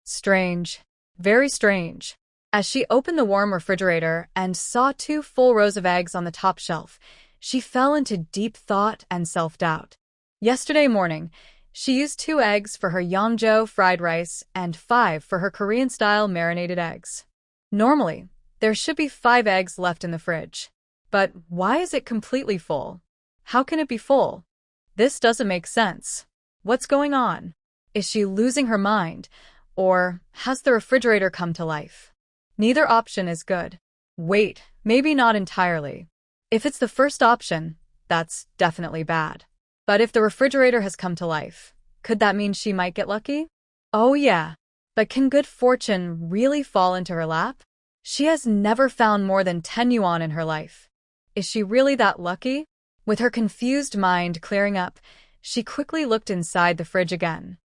Strange. Very strange. As she opened the warm refrigerator and saw 2 full rows of eggs on the top shelf, she fell into deep thought and self-doubt. Yesterday morning, she used 2 eggs for her Yeonjo fried rice and 5 for her Korean-style marinated eggs. Normally, there should be 5 eggs left in the fridge. But why is it completely full? How can it be full? This doesn't make sense. What's going on? Is she losing her mind? Or has the refrigerator come to life? Neither option is good. Wait, maybe not entirely. If it's the first option, that's definitely bad. But if the refrigerator has come to life, could that mean she might get lucky? Oh yeah. But can good fortune really fall into her lap? She has never found more than 10 yuan in her life. Is she really that lucky? With her confused mind clearing up, she quickly looked inside the fridge again.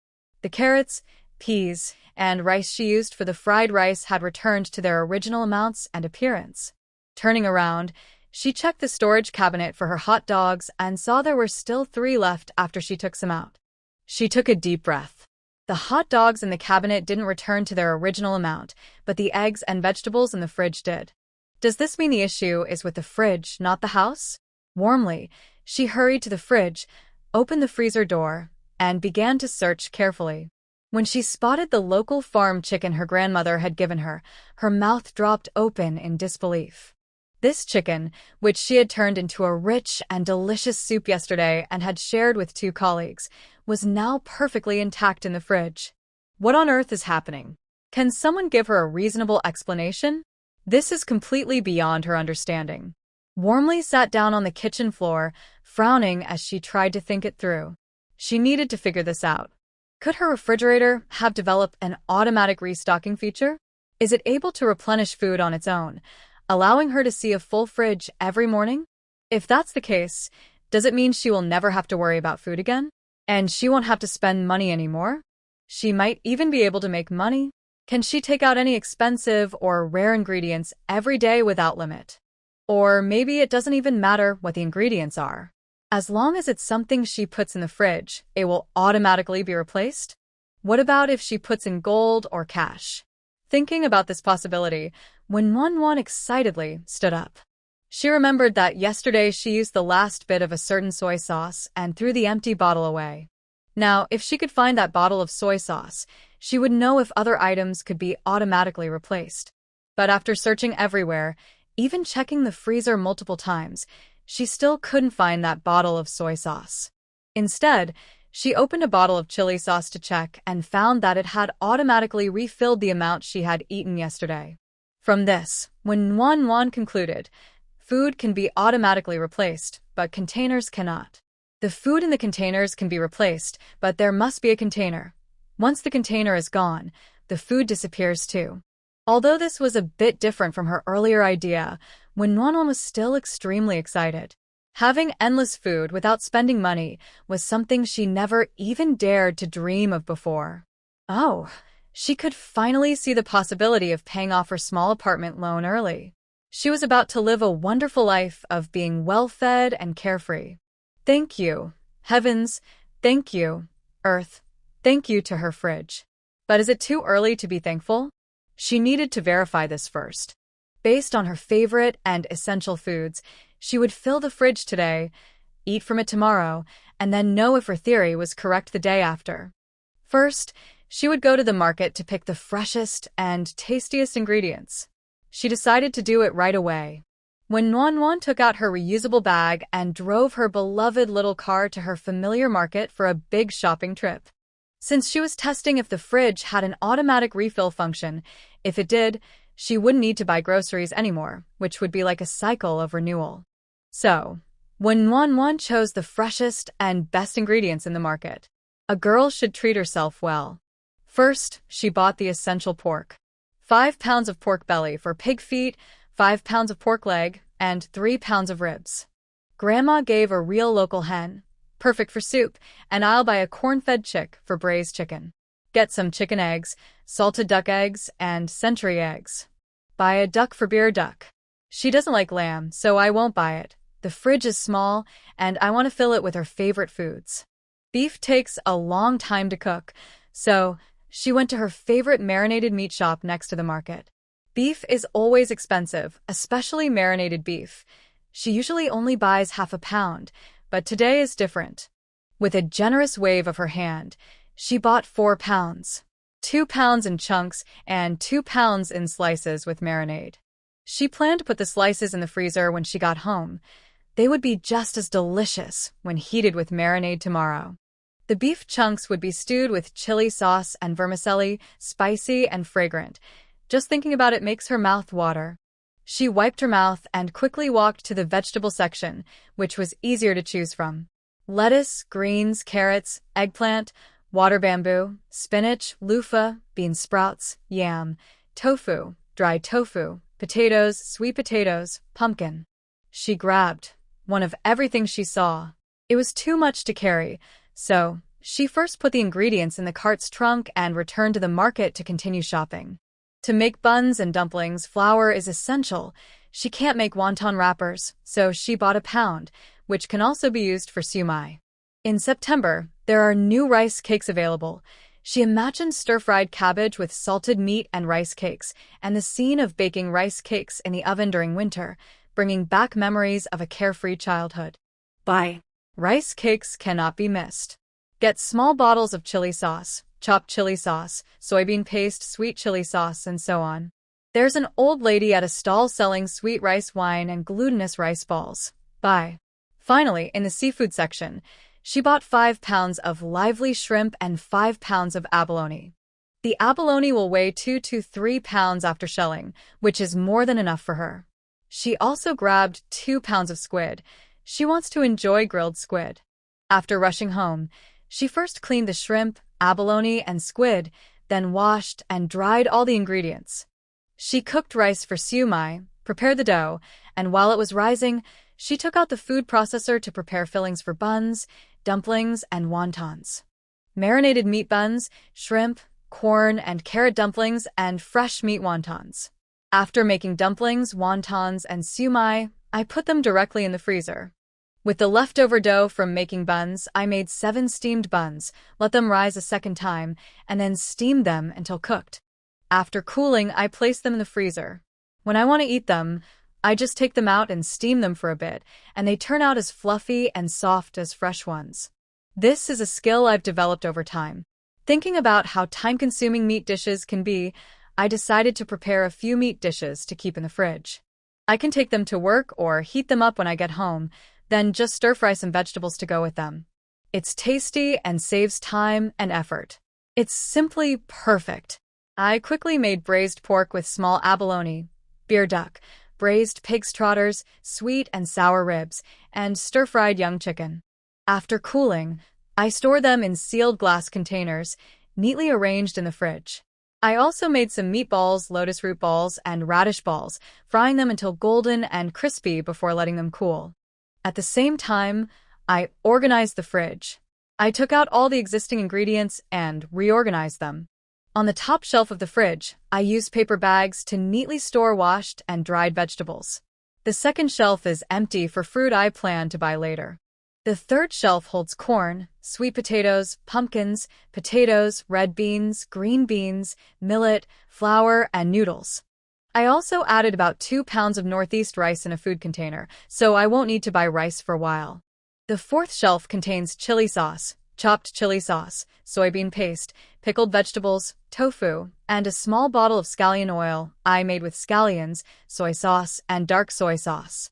The carrots, peas, and rice she used for the fried rice had returned to their original amounts and appearance. Turning around, she checked the storage cabinet for her hot dogs and saw there were still 3 left after she took some out. She took a deep breath. The hot dogs in the cabinet didn't return to their original amount, but the eggs and vegetables in the fridge did. Does this mean the issue is with the fridge, not the house? Warmly, she hurried to the fridge, opened the freezer door, and began to search carefully. When she spotted the local farm chicken her grandmother had given her, her mouth dropped open in disbelief. This chicken, which she had turned into a rich and delicious soup yesterday and had shared with 2 colleagues, was now perfectly intact in the fridge. What on earth is happening? Can someone give her a reasonable explanation? This is completely beyond her understanding. Warmly sat down on the kitchen floor, frowning as she tried to think it through. She needed to figure this out. Could her refrigerator have developed an automatic restocking feature? Is it able to replenish food on its own, allowing her to see a full fridge every morning? If that's the case, does it mean she will never have to worry about food again? And she won't have to spend money anymore? She might even be able to make money. Can she take out any expensive or rare ingredients every day without limit? Or maybe it doesn't even matter what the ingredients are. As long as it's something she puts in the fridge, it will automatically be replaced? What about if she puts in gold or cash? Thinking about this possibility, Wen excitedly stood up. She remembered that yesterday she used the last bit of a certain soy sauce and threw the empty bottle away. Now, if she could find that bottle of soy sauce, she would know if other items could be automatically replaced. But after searching everywhere, even checking the freezer multiple times, she still couldn't find that bottle of soy sauce. Instead, she opened a bottle of chili sauce to check and found that it had automatically refilled the amount she had eaten yesterday. From this, Wen concluded, food can be automatically replaced, but containers cannot. The food in the containers can be replaced, but there must be a container. Once the container is gone, the food disappears too. Although this was a bit different from her earlier idea, Wen was still extremely excited. Having endless food without spending money was something she never even dared to dream of before. Oh, she could finally see the possibility of paying off her small apartment loan early. She was about to live a wonderful life of being well-fed and carefree. Thank you, heavens, thank you, earth, thank you to her fridge. But is it too early to be thankful? She needed to verify this first. Based on her favorite and essential foods, she would fill the fridge today, eat from it tomorrow, and then know if her theory was correct the day after. First, she would go to the market to pick the freshest and tastiest ingredients. She decided to do it right away. When Wen took out her reusable bag and drove her beloved little car to her familiar market for a big shopping trip. Since she was testing if the fridge had an automatic refill function, if it did, she wouldn't need to buy groceries anymore, which would be like a cycle of renewal. So, when Wen chose the freshest and best ingredients in the market, a girl should treat herself well. First, she bought the essential pork. 5 pounds of pork belly for pig feet, 5 pounds of pork leg, and 3 pounds of ribs. Grandma gave a real local hen, perfect for soup, and I'll buy a corn-fed chick for braised chicken. Get some chicken eggs, salted duck eggs, and century eggs. Buy a duck for beer duck. She doesn't like lamb, so I won't buy it. The fridge is small, and I want to fill it with her favorite foods. Beef takes a long time to cook, so She went to her favorite marinated meat shop next to the market. Beef is always expensive, especially marinated beef. She usually only buys half a pound, but today is different. With a generous wave of her hand, she bought 4 pounds. 2 pounds in chunks and 2 pounds in slices with marinade. She planned to put the slices in the freezer when she got home. They would be just as delicious when heated with marinade tomorrow. The beef chunks would be stewed with chili sauce and vermicelli, spicy and fragrant. Just thinking about it makes her mouth water. She wiped her mouth and quickly walked to the vegetable section, which was easier to choose from. Lettuce, greens, carrots, eggplant, water bamboo, spinach, loofah, bean sprouts, yam, tofu, dried tofu, potatoes, sweet potatoes, pumpkin. She grabbed one of everything she saw. It was too much to carry, so she first put the ingredients in the cart's trunk and returned to the market to continue shopping. To make buns and dumplings, flour is essential. She can't make wonton wrappers, so she bought a pound, which can also be used for siumai. In September, there are new rice cakes available. She imagined stir-fried cabbage with salted meat and rice cakes, and the scene of baking rice cakes in the oven during winter, bringing back memories of a carefree childhood. Buy. Rice cakes cannot be missed. Get small bottles of chili sauce, chopped chili sauce, soybean paste, sweet chili sauce, and so on. There's an old lady at a stall selling sweet rice wine and glutinous rice balls. Buy. Finally, in the seafood section, she bought 5 pounds of lively shrimp and 5 pounds of abalone. The abalone will weigh 2 to 3 pounds after shelling, which is more than enough for her. She also grabbed 2 pounds of squid. She wants to enjoy grilled squid. After rushing home, she first cleaned the shrimp, abalone, and squid, then washed and dried all the ingredients. She cooked rice for siumai, prepared the dough, and while it was rising, she took out the food processor to prepare fillings for buns, dumplings, and wontons. Marinated meat buns, shrimp, corn, and carrot dumplings, and fresh meat wontons. After making dumplings, wontons, and siumai, I put them directly in the freezer. With the leftover dough from making buns, I made 7 steamed buns, let them rise a second time, and then steamed them until cooked. After cooling, I placed them in the freezer. When I want to eat them, I just take them out and steam them for a bit, and they turn out as fluffy and soft as fresh ones. This is a skill I've developed over time. Thinking about how time-consuming meat dishes can be, I decided to prepare a few meat dishes to keep in the fridge. I can take them to work or heat them up when I get home, then just stir-fry some vegetables to go with them. It's tasty and saves time and effort. It's simply perfect. I quickly made braised pork with small abalone, beer duck, braised pig's trotters, sweet and sour ribs, and stir-fried young chicken. After cooling, I store them in sealed glass containers, neatly arranged in the fridge. I also made some meatballs, lotus root balls, and radish balls, frying them until golden and crispy before letting them cool. At the same time, I organized the fridge. I took out all the existing ingredients and reorganized them. On the top shelf of the fridge, I used paper bags to neatly store washed and dried vegetables. The second shelf is empty for fruit I plan to buy later. The third shelf holds corn, sweet potatoes, pumpkins, potatoes, red beans, green beans, millet, flour, and noodles. I also added about 2 pounds of Northeast rice in a food container, so I won't need to buy rice for a while. The fourth shelf contains chili sauce, chopped chili sauce, soybean paste, pickled vegetables, tofu, and a small bottle of scallion oil I made with scallions, soy sauce, and dark soy sauce.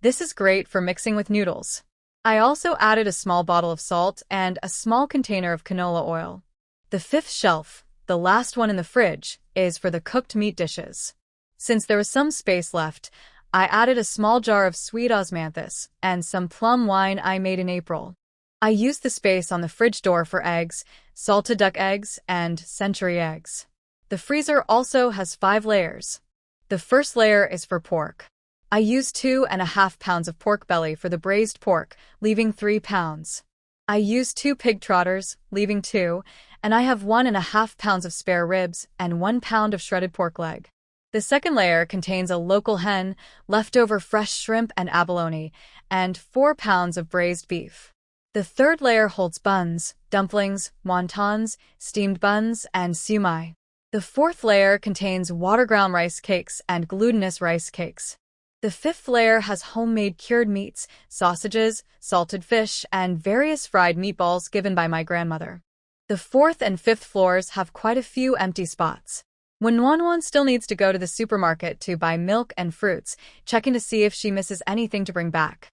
This is great for mixing with noodles. I also added a small bottle of salt and a small container of canola oil. The fifth shelf, the last one in the fridge, is for the cooked meat dishes. Since there was some space left, I added a small jar of sweet osmanthus and some plum wine I made in April. I used the space on the fridge door for eggs, salted duck eggs, and century eggs. The freezer also has 5 layers. The first layer is for pork. I used 2.5 pounds of pork belly for the braised pork, leaving 3 pounds. I used 2 pig trotters, leaving 2, and I have 1.5 pounds of spare ribs and 1 pound of shredded pork leg. The second layer contains a local hen, leftover fresh shrimp and abalone, and 4 pounds of braised beef. The third layer holds buns, dumplings, wontons, steamed buns, and siumai. The fourth layer contains water-ground rice cakes and glutinous rice cakes. The fifth layer has homemade cured meats, sausages, salted fish, and various fried meatballs given by my grandmother. The fourth and fifth floors have quite a few empty spots. When Wanwan still needs to go to the supermarket to buy milk and fruits, checking to see if she misses anything to bring back.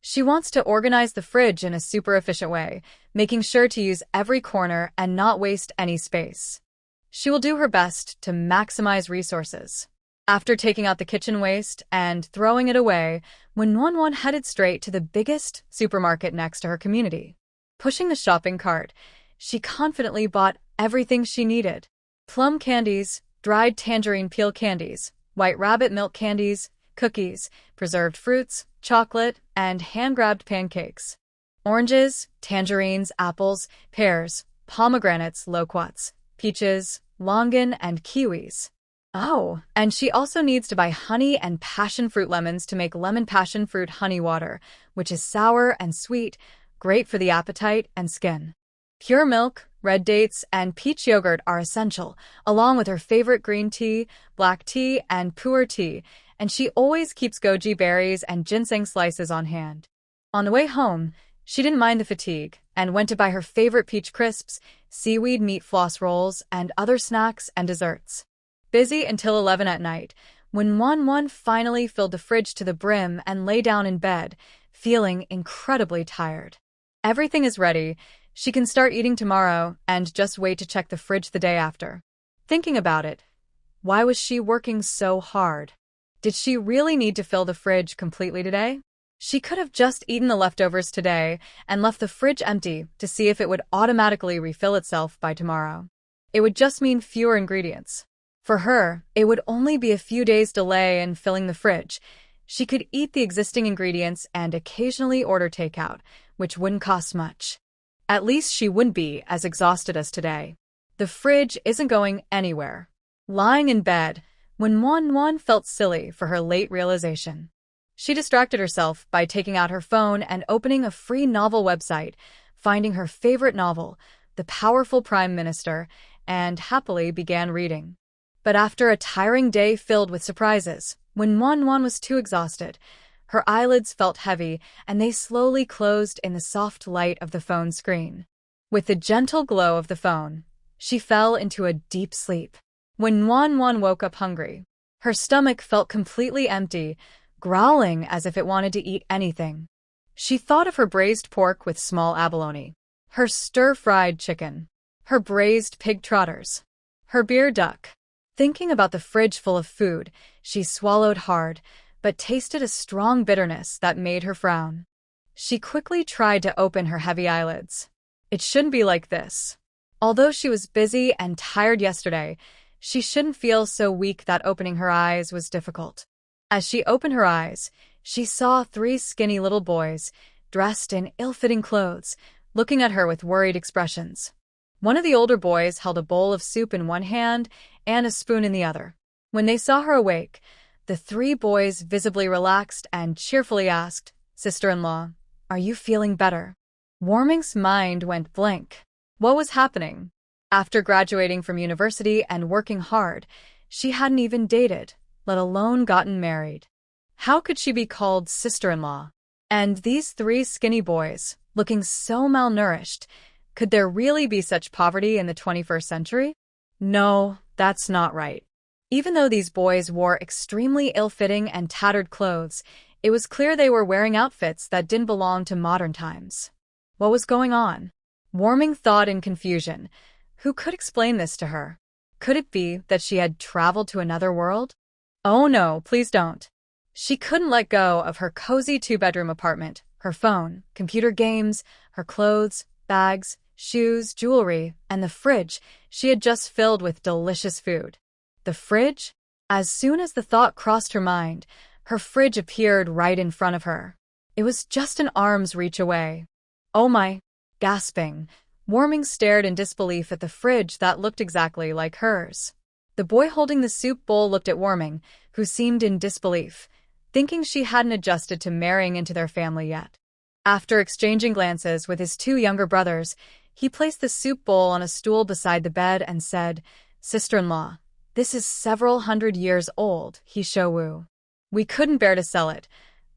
She wants to organize the fridge in a super efficient way, making sure to use every corner and not waste any space. She will do her best to maximize resources. After taking out the kitchen waste and throwing it away, Wanwan headed straight to the biggest supermarket next to her community. Pushing the shopping cart, she confidently bought everything she needed. Plum candies, dried tangerine peel candies, white rabbit milk candies, cookies, preserved fruits, chocolate, and hand-grabbed pancakes. Oranges, tangerines, apples, pears, pomegranates, loquats, peaches, longan, and kiwis. Oh, and she also needs to buy honey and passion fruit lemons to make lemon passion fruit honey water, which is sour and sweet, great for the appetite and skin. Pure milk, red dates, and peach yogurt are essential, along with her favorite green tea, black tea, and pu'er tea, and she always keeps goji berries and ginseng slices on hand. On the way home, she didn't mind the fatigue and went to buy her favorite peach crisps, seaweed meat floss rolls, and other snacks and desserts. Busy until 11 at night, when Wanwan finally filled the fridge to the brim and lay down in bed, feeling incredibly tired. Everything is ready. She can start eating tomorrow and just wait to check the fridge the day after. Thinking about it, why was she working so hard? Did she really need to fill the fridge completely today? She could have just eaten the leftovers today and left the fridge empty to see if it would automatically refill itself by tomorrow. It would just mean fewer ingredients. For her, it would only be a few days' delay in filling the fridge. She could eat the existing ingredients and occasionally order takeout, which wouldn't cost much. At least she wouldn't be as exhausted as today. The fridge isn't going anywhere. Lying in bed, when Wanwan felt silly for her late realization. She distracted herself by taking out her phone and opening a free novel website, finding her favorite novel, The Powerful Prime Minister, and happily began reading. But after a tiring day filled with surprises, when Wanwan was too exhausted, her eyelids felt heavy and they slowly closed in the soft light of the phone screen. With the gentle glow of the phone, she fell into a deep sleep. When Wanwan woke up hungry, her stomach felt completely empty, growling as if it wanted to eat anything. She thought of her braised pork with small abalone, her stir-fried chicken, her braised pig trotters, her beer duck. Thinking about the fridge full of food, she swallowed hard, but tasted a strong bitterness that made her frown. She quickly tried to open her heavy eyelids. It shouldn't be like this. Although she was busy and tired yesterday, she shouldn't feel so weak that opening her eyes was difficult. As she opened her eyes, she saw 3 skinny little boys, dressed in ill-fitting clothes, looking at her with worried expressions. One of the older boys held a bowl of soup in one hand and a spoon in the other. When they saw her awake, the 3 boys visibly relaxed and cheerfully asked, "Sister-in-law, are you feeling better?" Warming's mind went blank. What was happening? After graduating from university and working hard, she hadn't even dated, let alone gotten married. How could she be called sister-in-law? And these 3 skinny boys, looking so malnourished, could there really be such poverty in the 21st century? No, that's not right. Even though these boys wore extremely ill-fitting and tattered clothes, it was clear they were wearing outfits that didn't belong to modern times. What was going on? Warming thought in confusion. Who could explain this to her? Could it be that she had traveled to another world? Oh no, please don't. She couldn't let go of her cozy 2-bedroom apartment, her phone, computer games, her clothes, bags, shoes, jewelry, and the fridge she had just filled with delicious food. The fridge? As soon as the thought crossed her mind, her fridge appeared right in front of her. It was just an arm's reach away. Oh my! Gasping, Warming stared in disbelief at the fridge that looked exactly like hers. The boy holding the soup bowl looked at Warming, who seemed in disbelief, thinking she hadn't adjusted to marrying into their family yet. After exchanging glances with his two younger brothers, he placed the soup bowl on a stool beside the bed and said, "Sister-in-law, this is several hundred years old, he Showu. We couldn't bear to sell it,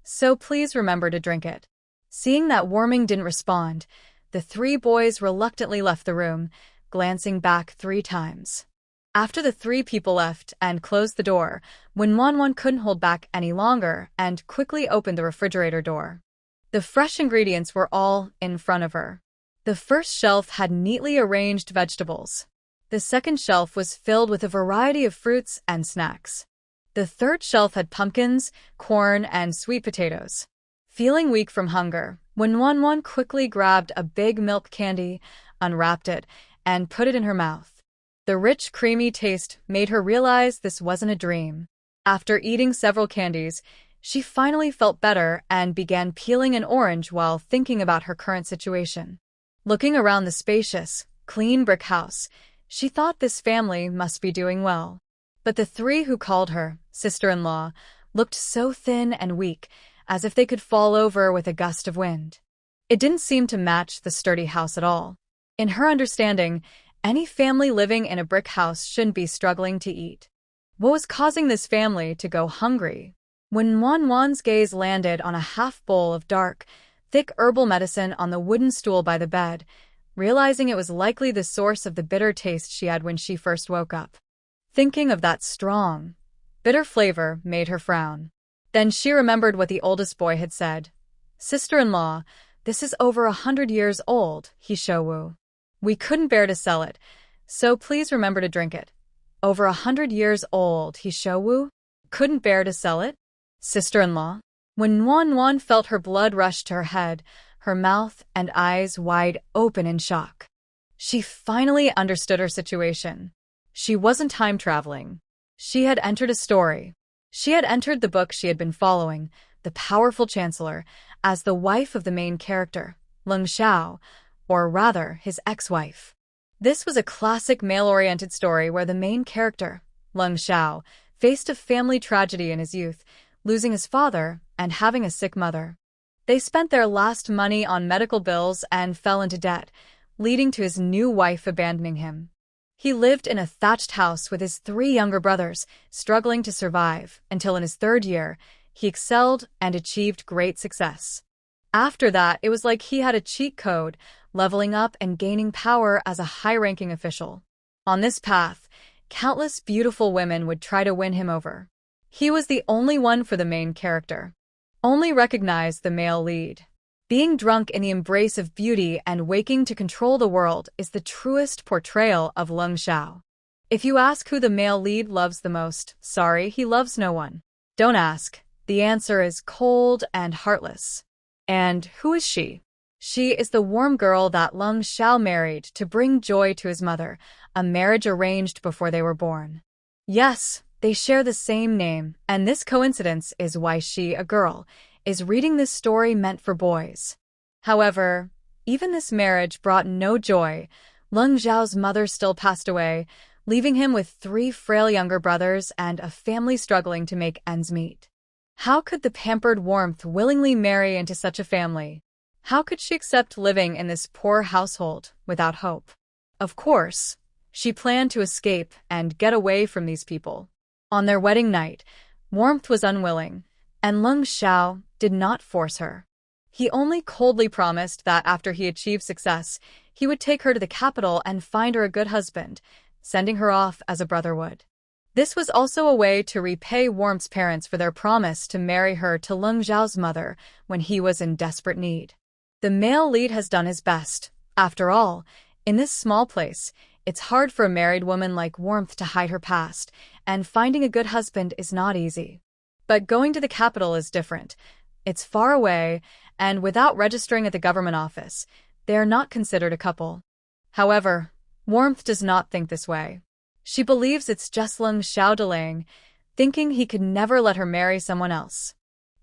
so please remember to drink it." Seeing that Warming didn't respond, the three boys reluctantly left the room, glancing back 3 times. After the 3 people left and closed the door, Wan couldn't hold back any longer and quickly opened the refrigerator door. The fresh ingredients were all in front of her. The first shelf had neatly arranged vegetables. The second shelf was filled with a variety of fruits and snacks. The third shelf had pumpkins, corn, and sweet potatoes. Feeling weak from hunger, Wan quickly grabbed a big milk candy, unwrapped it, and put it in her mouth. The rich, creamy taste made her realize this wasn't a dream. After eating several candies, she finally felt better and began peeling an orange while thinking about her current situation. Looking around the spacious, clean brick house, she thought this family must be doing well. But the 3 who called her sister-in-law looked so thin and weak, as if they could fall over with a gust of wind. It didn't seem to match the sturdy house at all. In her understanding, any family living in a brick house shouldn't be struggling to eat. What was causing this family to go hungry? When Wan's gaze landed on a half bowl of dark, thick herbal medicine on the wooden stool by the bed, realizing it was likely the source of the bitter taste she had when she first woke up. Thinking of that strong, bitter flavor made her frown. Then she remembered what the oldest boy had said. "Sister-in-law, this is over 100 years old, he Showu. We couldn't bear to sell it, so please remember to drink it." Over 100 years old, he Showu? Couldn't bear to sell it? Sister-in-law? When Wan felt her blood rush to her head, her mouth and eyes wide open in shock. She finally understood her situation. She wasn't time traveling. She had entered a story. She had entered the book she had been following, The Powerful Chancellor, as the wife of the main character, Leng Xiao, or rather, his ex-wife. This was a classic male-oriented story where the main character, Leng Xiao, faced a family tragedy in his youth, losing his father and having a sick mother. They spent their last money on medical bills and fell into debt, leading to his new wife abandoning him. He lived in a thatched house with his 3 younger brothers, struggling to survive, until in his 3rd year, he excelled and achieved great success. After that, it was like he had a cheat code, leveling up and gaining power as a high-ranking official. On this path, countless beautiful women would try to win him over. He was the only one for the main character. Only recognized the male lead. Being drunk in the embrace of beauty and waking to control the world is the truest portrayal of Leng Xiao. If you ask who the male lead loves the most, sorry, he loves no one. Don't ask. The answer is cold and heartless. And who is she? She is the warm girl that Leng Xiao married to bring joy to his mother, a marriage arranged before they were born. Yes, they share the same name, and this coincidence is why she, a girl, is reading this story meant for boys. However, even this marriage brought no joy. Leng Xiao's mother still passed away, leaving him with 3 frail younger brothers and a family struggling to make ends meet. How could the pampered Warmth willingly marry into such a family? How could she accept living in this poor household without hope? Of course, she planned to escape and get away from these people. On their wedding night, Warmth was unwilling, and Leng Xiao did not force her. He only coldly promised that after he achieved success, he would take her to the capital and find her a good husband, sending her off as a brother would. This was also a way to repay Warmth's parents for their promise to marry her to Leng Xiao's mother when he was in desperate need. The male lead has done his best. After all, in this small place, it's hard for a married woman like Warmth to hide her past, and finding a good husband is not easy. But going to the capital is different. It's far away, and without registering at the government office, they are not considered a couple. However, Warmth does not think this way. She believes it's just Leng Xiao de Leng, thinking he could never let her marry someone else.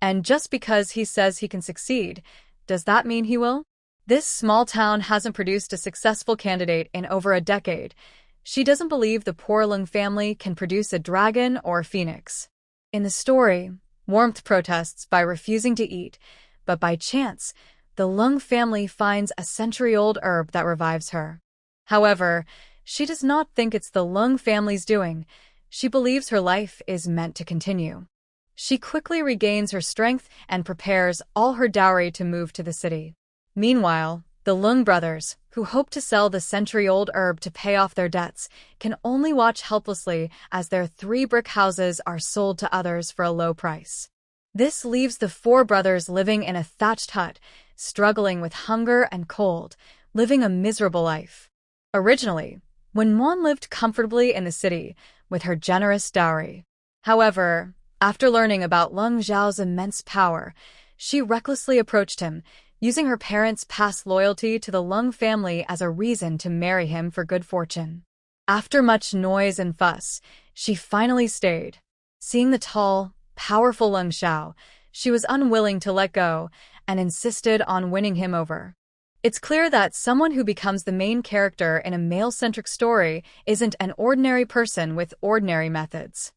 And just because he says he can succeed, does that mean he will? This small town hasn't produced a successful candidate in over a decade. She doesn't believe the poor Leng family can produce a dragon or a phoenix. In the story, Warmth protests by refusing to eat, but by chance, the Leng family finds a century-old herb that revives her. However, she does not think it's the Leng family's doing. She believes her life is meant to continue. She quickly regains her strength and prepares all her dowry to move to the city. Meanwhile, the Leng brothers, who hope to sell the century-old herb to pay off their debts, can only watch helplessly as their 3 brick houses are sold to others for a low price. This leaves the 4 brothers living in a thatched hut, struggling with hunger and cold, living a miserable life. Originally, Manhwa lived comfortably in the city with her generous dowry. However, after learning about Leng Zhao's immense power, she recklessly approached him, using her parents' past loyalty to the Leng family as a reason to marry him for good fortune. After much noise and fuss, she finally stayed. Seeing the tall, powerful Leng Zhao, she was unwilling to let go and insisted on winning him over. It's clear that someone who becomes the main character in a male-centric story isn't an ordinary person with ordinary methods.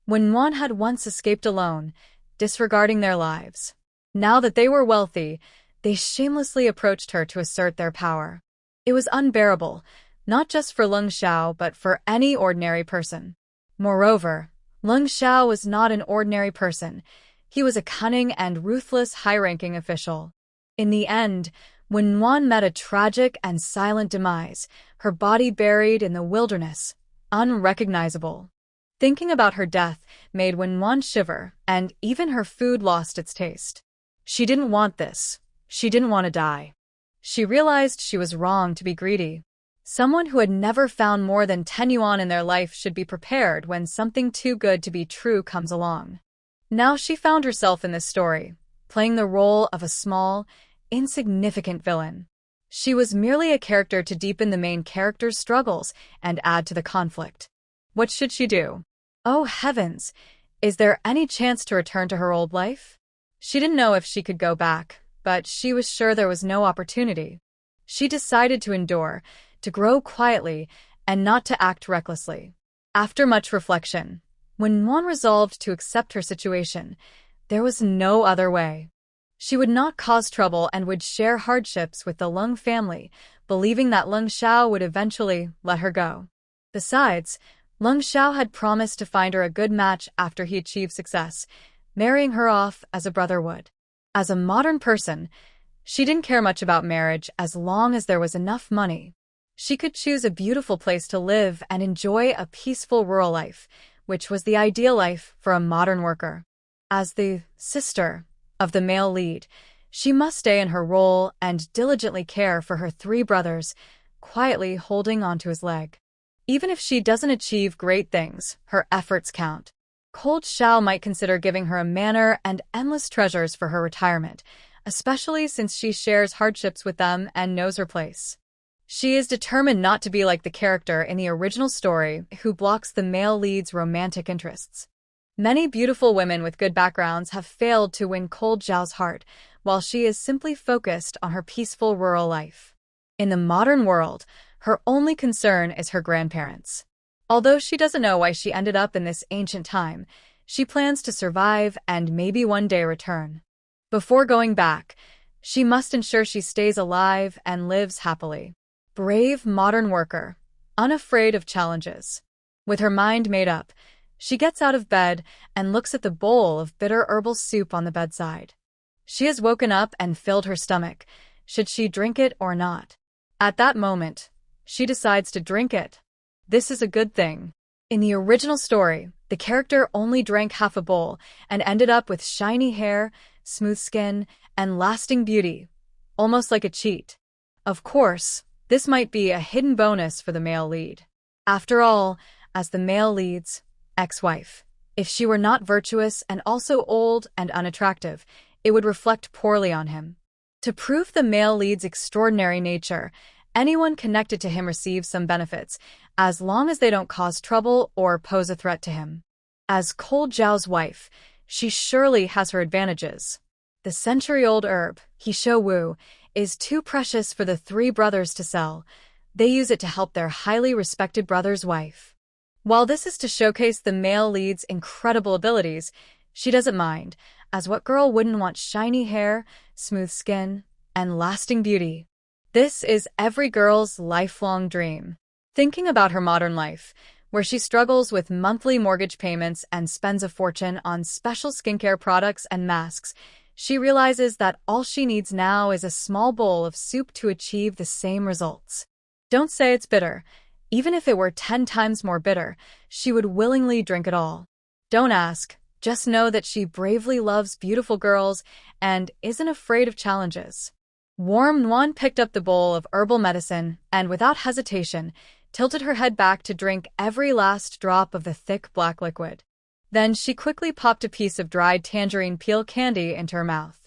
Manhwa had once escaped alone, disregarding their lives. Now that they were wealthy, they shamelessly approached her to assert their power. It was unbearable, not just for Leng Zhao but for any ordinary person. Moreover, Leng Zhao was not an ordinary person. He was a cunning and ruthless high-ranking official. In the end, when Manhwa met a tragic and silent demise, her body buried in the wilderness, unrecognizable. Thinking about her death made Manhwa shiver, and even her food lost its taste. She didn't want this. She didn't want to die. She realized she was wrong to be greedy. Someone who had never found more than 10 yuan in their life should be prepared when something too good to be true comes along. Now she found herself in this story, playing the role of a small, insignificant villain. She was merely a character to deepen the main character's struggles and add to the conflict. What should she do? Oh heavens! Is there any chance to return to her old life? She didn't know if she could go back, but she was sure there was no opportunity. She decided to endure, to grow quietly, and not to act recklessly. After much reflection, when Manhwa resolved to accept her situation, there was no other way. She would not cause trouble and would share hardships with the Leng family, believing that Leng Zhao would eventually let her go. Besides, Leng Zhao had promised to find her a good match after he achieved success, marrying her off as a brother would. As a modern person, she didn't care much about marriage as long as there was enough money. She could choose a beautiful place to live and enjoy a peaceful rural life, which was the ideal life for a modern worker. As the sister of the male lead, she must stay in her role and diligently care for her 3 brothers, quietly holding onto his leg. Even if she doesn't achieve great things, her efforts count. Cold Xiao might consider giving her a manor and endless treasures for her retirement, especially since she shares hardships with them and knows her place. She is determined not to be like the character in the original story who blocks the male lead's romantic interests. Many beautiful women with good backgrounds have failed to win Cold Zhao's heart, while she is simply focused on her peaceful rural life. In the modern world, her only concern is her grandparents. Although she doesn't know why she ended up in this ancient time, she plans to survive and maybe one day return. Before going back, she must ensure she stays alive and lives happily. Brave modern worker, unafraid of challenges. With her mind made up, she gets out of bed and looks at the bowl of bitter herbal soup on the bedside. She has woken up and filled her stomach. Should she drink it or not? At that moment, she decides to drink it. This is a good thing. In the original story, the character only drank half a bowl and ended up with shiny hair, smooth skin, and lasting beauty, almost like a cheat. Of course, this might be a hidden bonus for the male lead. After all, as the male lead's ex-wife, if she were not virtuous and also old and unattractive, it would reflect poorly on him. To prove the male lead's extraordinary nature, anyone connected to him receives some benefits, as long as they don't cause trouble or pose a threat to him. As Cold Zhao's wife, she surely has her advantages. The century-old herb, Heisho Wu, is too precious for the 3 brothers to sell. They use it to help their highly respected brother's wife. While this is to showcase the male lead's incredible abilities, she doesn't mind, as what girl wouldn't want shiny hair, smooth skin, and lasting beauty. This is every girl's lifelong dream. Thinking about her modern life, where she struggles with monthly mortgage payments and spends a fortune on special skincare products and masks, she realizes that all she needs now is a small bowl of soup to achieve the same results. Don't say it's bitter. Even if it were 10 times more bitter, she would willingly drink it all. Don't ask. Just know that she bravely loves beautiful girls and isn't afraid of challenges. Warm Nguyen picked up the bowl of herbal medicine and, without hesitation, tilted her head back to drink every last drop of the thick black liquid. Then she quickly popped a piece of dried tangerine peel candy into her mouth.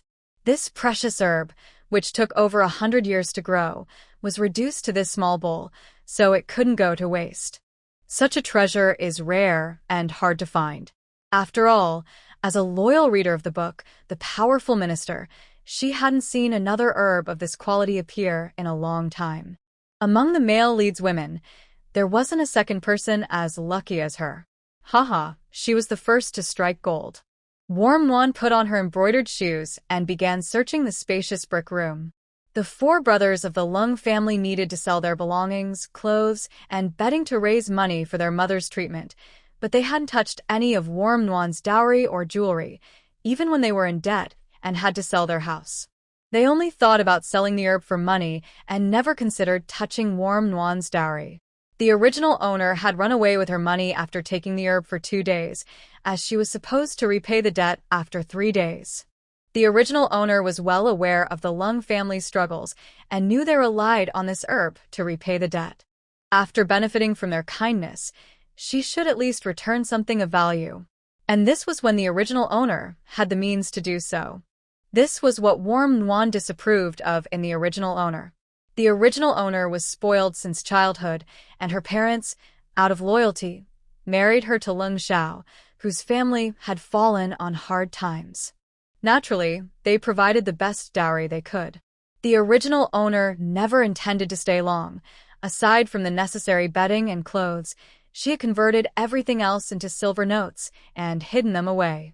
This precious herb, which took over 100 years to grow, was reduced to this small bowl, so it couldn't go to waste. Such a treasure is rare and hard to find. After all, as a loyal reader of the book, The Powerful Minister, she hadn't seen another herb of this quality appear in a long time. Among the male lead's women, there wasn't a second person as lucky as her. Haha, she was the first to strike gold. Warm Nguyen put on her embroidered shoes and began searching the spacious brick room. The 4 brothers of the Leng family needed to sell their belongings, clothes, and bedding to raise money for their mother's treatment, but they hadn't touched any of Warm Nguyen's dowry or jewelry, even when they were in debt and had to sell their house. They only thought about selling the herb for money and never considered touching Warm Nguyen's dowry. The original owner had run away with her money after taking the herb for 2 days, as she was supposed to repay the debt after 3 days. The original owner was well aware of the Leng family's struggles and knew they relied on this herb to repay the debt. After benefiting from their kindness, she should at least return something of value. And this was when the original owner had the means to do so. This was what Warm Nguyen disapproved of in the original owner. The original owner was spoiled since childhood, and her parents, out of loyalty, married her to Leng Xiao, whose family had fallen on hard times. Naturally, they provided the best dowry they could. The original owner never intended to stay long. Aside from the necessary bedding and clothes, she had converted everything else into silver notes and hidden them away.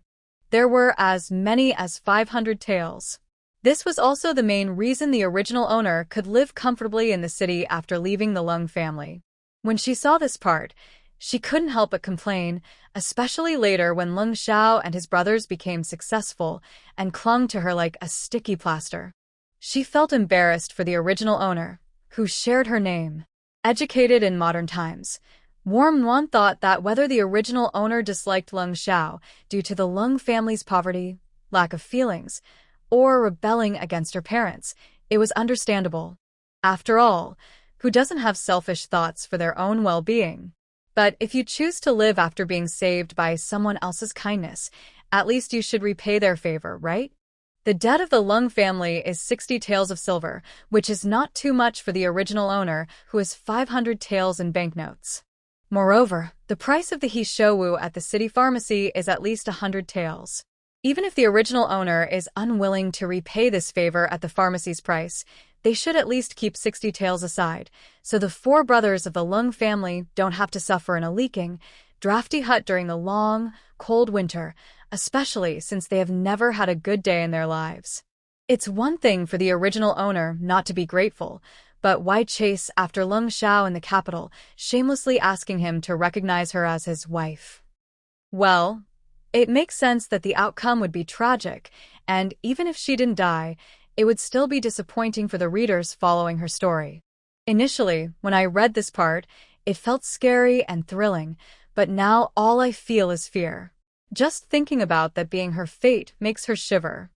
There were as many as 500 taels. This was also the main reason the original owner could live comfortably in the city after leaving the Leng family. When she saw this part, she couldn't help but complain, especially later when Leng Xiao and his brothers became successful and clung to her like a sticky plaster. She felt embarrassed for the original owner, who shared her name. Educated in modern times, Warm Nguyen thought that whether the original owner disliked Leng Xiao due to the Leng family's poverty, lack of feelings, or rebelling against her parents, it was understandable. After all, who doesn't have selfish thoughts for their own well-being? But if you choose to live after being saved by someone else's kindness, at least you should repay their favor, right? The debt of the Leng family is 60 taels of silver, which is not too much for the original owner, who has 500 taels in banknotes. Moreover, the price of the he shou at the city pharmacy is at least 100 taels. Even if the original owner is unwilling to repay this favor at the pharmacy's price, they should at least keep 60 taels aside, so the 4 brothers of the Leng family don't have to suffer in a leaking, drafty hut during the long, cold winter, especially since they have never had a good day in their lives. It's one thing for the original owner not to be grateful, but why chase after Leng Xiao in the capital, shamelessly asking him to recognize her as his wife? Well, it makes sense that the outcome would be tragic, and even if she didn't die, it would still be disappointing for the readers following her story. Initially, when I read this part, it felt scary and thrilling, but now all I feel is fear. Just thinking about that being her fate makes her shiver.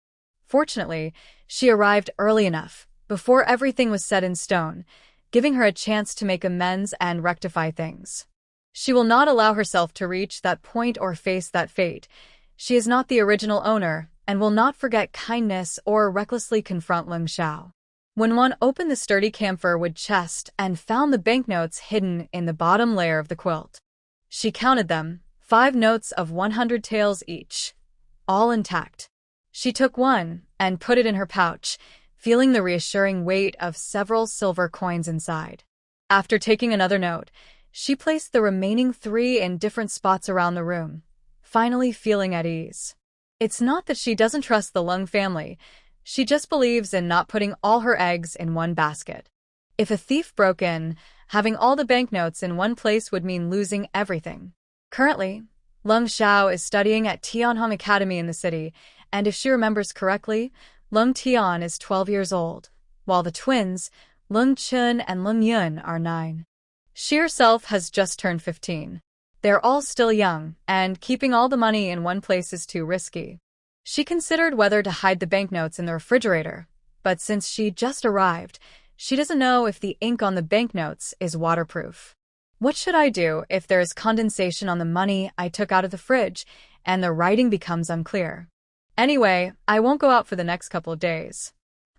Fortunately, she arrived early enough, before everything was set in stone, giving her a chance to make amends and rectify things. She will not allow herself to reach that point or face that fate. She is not the original owner and will not forget kindness or recklessly confront Leng Xiao. When one opened the sturdy camphor wood chest and found the banknotes hidden in the bottom layer of the quilt, she counted them, 5 notes of 100 taels each, all intact. She took one and put it in her pouch, feeling the reassuring weight of several silver coins inside. After taking another note, she placed the remaining 3 in different spots around the room, finally feeling at ease. It's not that she doesn't trust the Leng family, She just believes in not putting all her eggs in one basket. If a thief broke in, having all the banknotes in one place would mean losing everything. Currently, Leng Xiao is studying at Tianhong Academy in the city, and if she remembers correctly, Leng Tian is 12 years old, while the twins, Leng Chun and Leng Yun, are 9. She herself has just turned 15. They're all still young, and keeping all the money in one place is too risky. She considered whether to hide the banknotes in the refrigerator, but since she just arrived, she doesn't know if the ink on the banknotes is waterproof. What should I do if there is condensation on the money I took out of the fridge and the writing becomes unclear? Anyway, I won't go out for the next couple of days.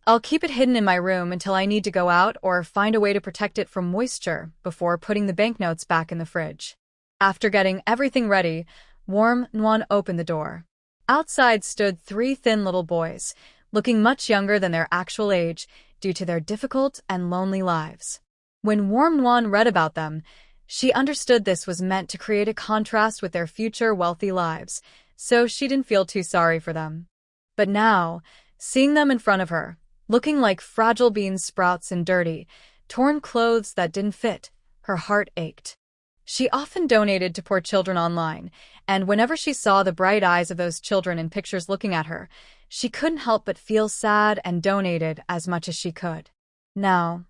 I'll keep it hidden in my room until I need to go out or find a way to protect it from moisture before putting the banknotes back in the fridge. After getting everything ready, Warm Nguyen opened the door. Outside stood 3 thin little boys, looking much younger than their actual age due to their difficult and lonely lives. When Warm Nguyen read about them, she understood this was meant to create a contrast with their future wealthy lives, so she didn't feel too sorry for them. But now, seeing them in front of her, looking like fragile bean sprouts in dirty, torn clothes that didn't fit, her heart ached. She often donated to poor children online, and whenever she saw the bright eyes of those children in pictures looking at her, she couldn't help but feel sad and donated as much as she could. Now,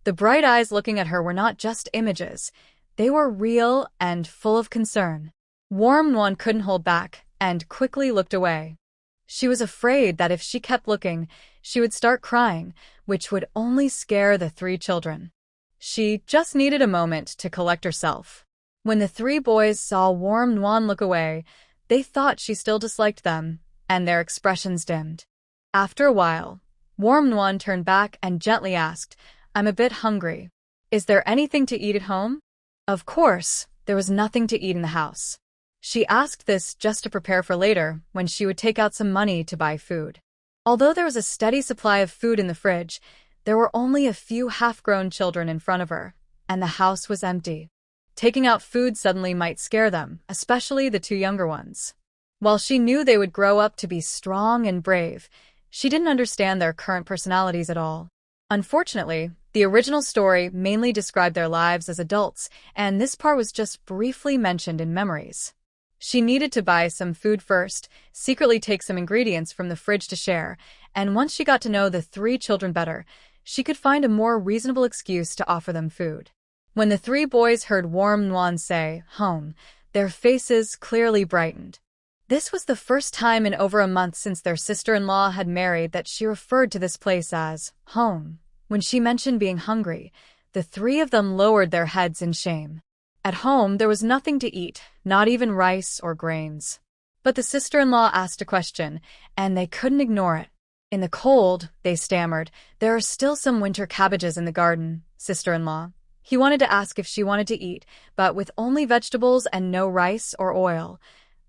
the bright eyes looking at her were not just images. They were real and full of concern. Warm Nguyen couldn't hold back and quickly looked away. She was afraid that if she kept looking, she would start crying, which would only scare the 3 children. She just needed a moment to collect herself. When the 3 boys saw Warm Nguyen look away, they thought she still disliked them, and their expressions dimmed. After a while, Warm Nguyen turned back and gently asked, "I'm a bit hungry. Is there anything to eat at home?" Of course, there was nothing to eat in the house. She asked this just to prepare for later, when she would take out some money to buy food. Although there was a steady supply of food in the fridge, there were only a few half-grown children in front of her, and the house was empty. Taking out food suddenly might scare them, especially the 2 younger ones. While she knew they would grow up to be strong and brave, she didn't understand their current personalities at all. Unfortunately, the original story mainly described their lives as adults, and this part was just briefly mentioned in memories. She needed to buy some food first, secretly take some ingredients from the fridge to share, and once she got to know the 3 children better, she could find a more reasonable excuse to offer them food. When the 3 boys heard Warm Nguyen say, "home," their faces clearly brightened. This was the first time in over a month since their sister-in-law had married that she referred to this place as home. When she mentioned being hungry, the 3 of them lowered their heads in shame. At home, there was nothing to eat, not even rice or grains. But the sister-in-law asked a question, and they couldn't ignore it. "In the cold," they stammered, "there are still some winter cabbages in the garden, sister-in-law." He wanted to ask if she wanted to eat, but with only vegetables and no rice or oil,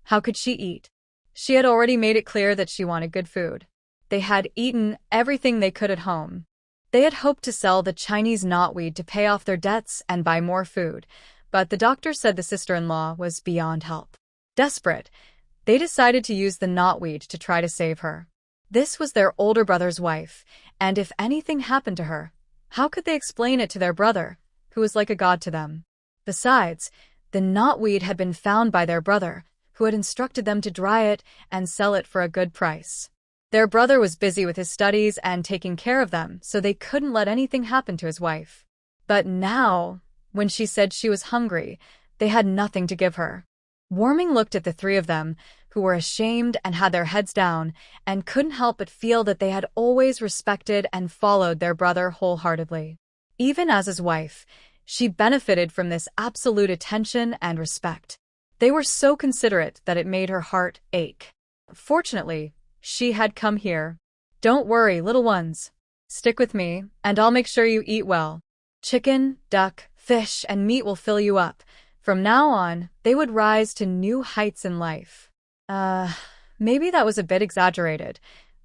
how could she eat? She had already made it clear that she wanted good food. They had eaten everything they could at home. They had hoped to sell the Chinese knotweed to pay off their debts and buy more food, but the doctor said the sister-in-law was beyond help. Desperate, they decided to use the knotweed to try to save her. This was their older brother's wife, and if anything happened to her, how could they explain it to their brother, who was like a god to them? Besides, the knotweed had been found by their brother, who had instructed them to dry it and sell it for a good price. Their brother was busy with his studies and taking care of them, so they couldn't let anything happen to his wife. But now, when she said she was hungry, they had nothing to give her. Warming looked at the 3 of them, who were ashamed and had their heads down, and couldn't help but feel that they had always respected and followed their brother wholeheartedly. Even as his wife, she benefited from this absolute attention and respect. They were so considerate that it made her heart ache. Fortunately, she had come here. "Don't worry, little ones. Stick with me, and I'll make sure you eat well. Chicken, duck, fish, and meat will fill you up." From now on, they would rise to new heights in life. Maybe that was a bit exaggerated.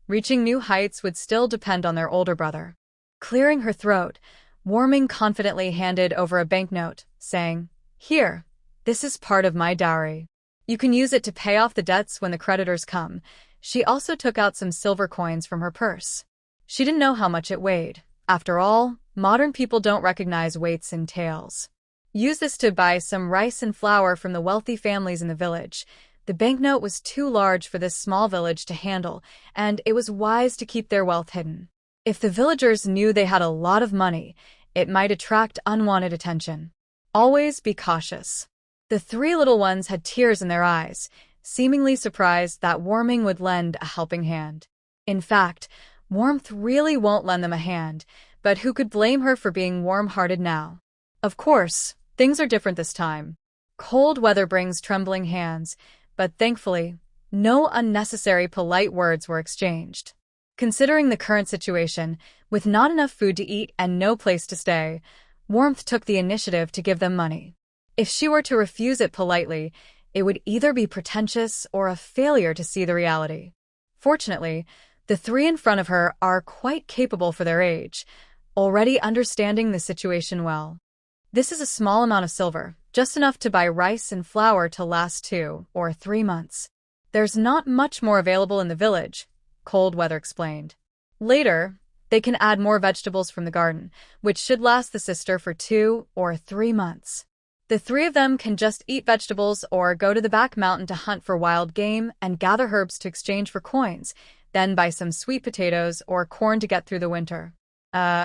Reaching new heights would still depend on their older brother. Clearing her throat, Warming confidently handed over a banknote, saying, "Here, this is part of my dowry. You can use it to pay off the debts when the creditors come." She also took out some silver coins from her purse. She didn't know how much it weighed. After all, modern people don't recognize weights in taels. Use this to buy some rice and flour from the wealthy families in the village. The banknote was too large for this small village to handle, and it was wise to keep their wealth hidden. If the villagers knew they had a lot of money, it might attract unwanted attention. Always be cautious. The three little ones had tears in their eyes, seemingly surprised that warming would lend a helping hand. In fact, warmth really won't lend them a hand, but who could blame her for being warm-hearted now? Of course, things are different this time. Cold weather brings trembling hands, but thankfully, no unnecessary polite words were exchanged. Considering the current situation, with not enough food to eat and no place to stay, Warmth took the initiative to give them money. If she were to refuse it politely, it would either be pretentious or a failure to see the reality. Fortunately, the three in front of her are quite capable for their age, already understanding the situation well. This is a small amount of silver, just enough to buy rice and flour to last 2 or 3 months. There's not much more available in the village, Cold Weather explained. Later, they can add more vegetables from the garden, which should last the sister for 2 or 3 months. The three of them can just eat vegetables or go to the back mountain to hunt for wild game and gather herbs to exchange for coins, then buy some sweet potatoes or corn to get through the winter.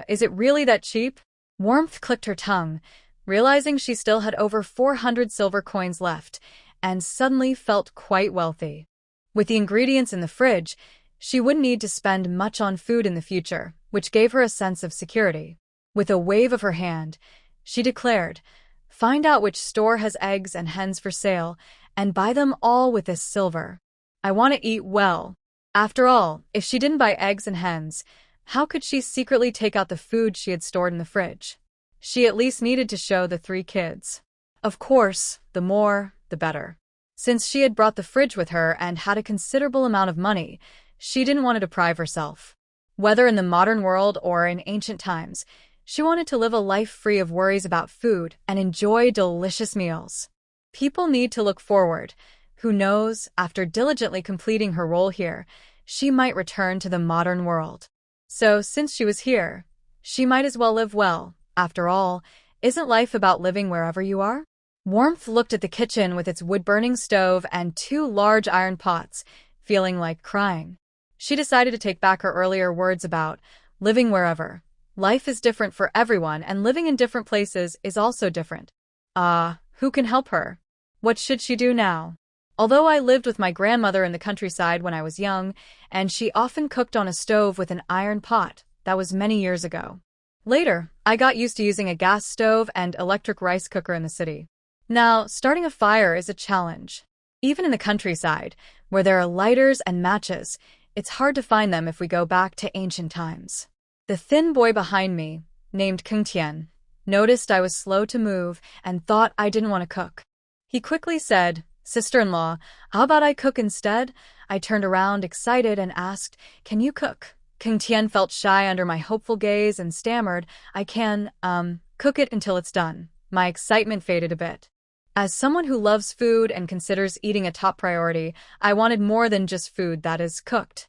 Is it really that cheap? Warmth clicked her tongue, realizing she still had over 400 silver coins left, and suddenly felt quite wealthy. With the ingredients in the fridge, she wouldn't need to spend much on food in the future, which gave her a sense of security. With a wave of her hand, she declared, "Find out which store has eggs and hens for sale, and buy them all with this silver. I want to eat well." After all, if she didn't buy eggs and hens, how could she secretly take out the food she had stored in the fridge? She at least needed to show the 3 kids. Of course, the more, the better. Since she had brought the fridge with her and had a considerable amount of money, she didn't want to deprive herself. Whether in the modern world or in ancient times, she wanted to live a life free of worries about food and enjoy delicious meals. People need to look forward. Who knows, after diligently completing her role here, she might return to the modern world. So, since she was here, she might as well live well. After all, isn't life about living wherever you are? Warmth looked at the kitchen with its wood-burning stove and 2 large iron pots, feeling like crying. She decided to take back her earlier words about living wherever. Life is different for everyone, and living in different places is also different. Who can help her? What should she do now? Although I lived with my grandmother in the countryside when I was young, and she often cooked on a stove with an iron pot, that was many years ago. Later, I got used to using a gas stove and electric rice cooker in the city. Now, starting a fire is a challenge. Even in the countryside, where there are lighters and matches, it's hard to find them if we go back to ancient times. The thin boy behind me, named Kung Tian, noticed I was slow to move and thought I didn't want to cook. He quickly said, "Sister-in-law, how about I cook instead?" I turned around excited and asked, "Can you cook?" Kung Tian felt shy under my hopeful gaze and stammered, "I can, cook it until it's done." My excitement faded a bit. As someone who loves food and considers eating a top priority, I wanted more than just food that is cooked.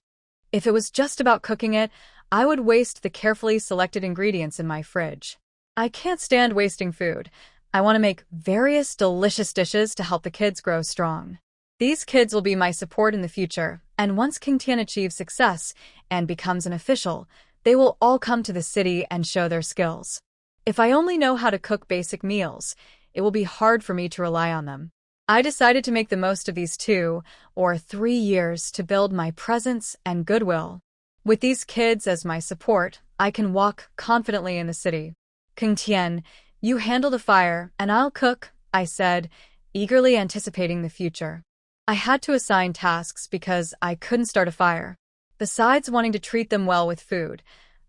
If it was just about cooking it, I would waste the carefully selected ingredients in my fridge. I can't stand wasting food. I want to make various delicious dishes to help the kids grow strong. These kids will be my support in the future, and once King Tian achieves success and becomes an official, they will all come to the city and show their skills. If I only know how to cook basic meals, it will be hard for me to rely on them. I decided to make the most of these 2 or 3 years to build my presence and goodwill. With these kids as my support, I can walk confidently in the city. "Kung Tian, you handle the fire, and I'll cook," I said, eagerly anticipating the future. I had to assign tasks because I couldn't start a fire. Besides wanting to treat them well with food,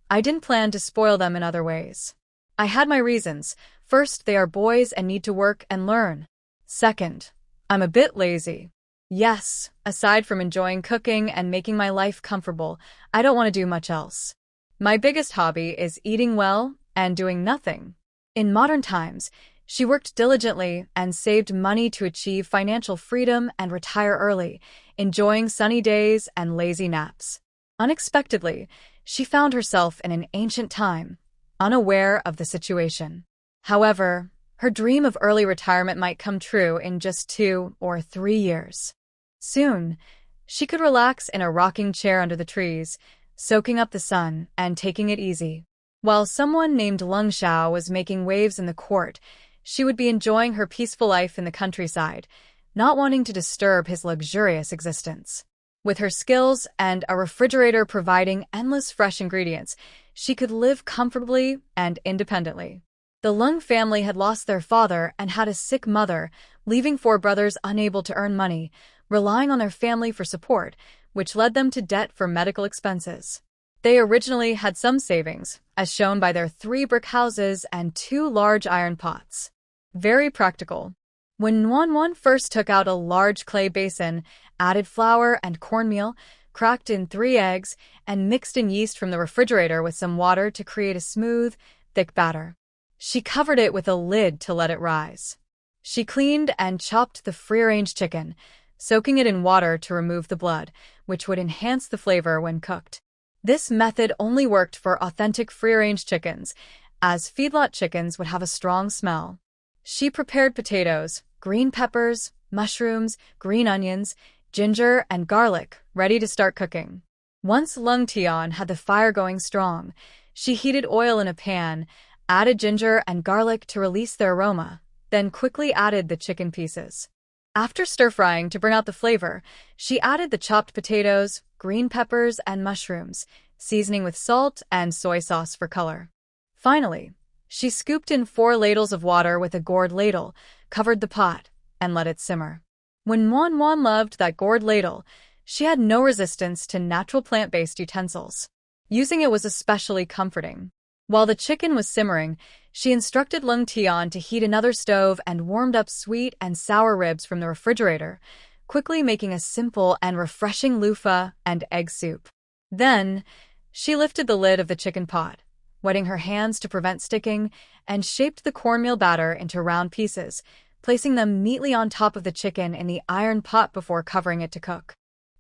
I didn't plan to spoil them in other ways. I had my reasons. First, they are boys and need to work and learn. Second, I'm a bit lazy. Yes, aside from enjoying cooking and making my life comfortable, I don't want to do much else. My biggest hobby is eating well and doing nothing. In modern times, she worked diligently and saved money to achieve financial freedom and retire early, enjoying sunny days and lazy naps. Unexpectedly, she found herself in an ancient time, unaware of the situation. However, her dream of early retirement might come true in just 2 or 3 years. Soon, she could relax in a rocking chair under the trees, soaking up the sun and taking it easy. While someone named Leng was making waves in the court, she would be enjoying her peaceful life in the countryside, not wanting to disturb his luxurious existence. With her skills and a refrigerator providing endless fresh ingredients, she could live comfortably and independently. The Leng family had lost their father and had a sick mother, leaving 4 brothers unable to earn money, relying on their family for support, which led them to debt for medical expenses. They originally had some savings, as shown by their 3 brick houses and 2 large iron pots. Very practical. When Nuan first took out a large clay basin, added flour and cornmeal, cracked in 3 eggs, and mixed in yeast from the refrigerator with some water to create a smooth, thick batter. She covered it with a lid to let it rise. She cleaned and chopped the free-range chicken, soaking it in water to remove the blood, which would enhance the flavor when cooked. This method only worked for authentic free-range chickens, as feedlot chickens would have a strong smell. She prepared potatoes, green peppers, mushrooms, green onions, ginger, and garlic, ready to start cooking. Once Leng Tian had the fire going strong, she heated oil in a pan, added ginger and garlic to release their aroma, then quickly added the chicken pieces. After stir-frying to bring out the flavor, she added the chopped potatoes, green peppers, and mushrooms, seasoning with salt and soy sauce for color. Finally, she scooped in 4 ladles of water with a gourd ladle, covered the pot, and let it simmer. When Nuan loved that gourd ladle, she had no resistance to natural plant-based utensils. Using it was especially comforting. While the chicken was simmering, she instructed Leng Tian to heat another stove and warmed up sweet and sour ribs from the refrigerator, quickly making a simple and refreshing loofah and egg soup. Then, she lifted the lid of the chicken pot, wetting her hands to prevent sticking, and shaped the cornmeal batter into round pieces, placing them neatly on top of the chicken in the iron pot before covering it to cook.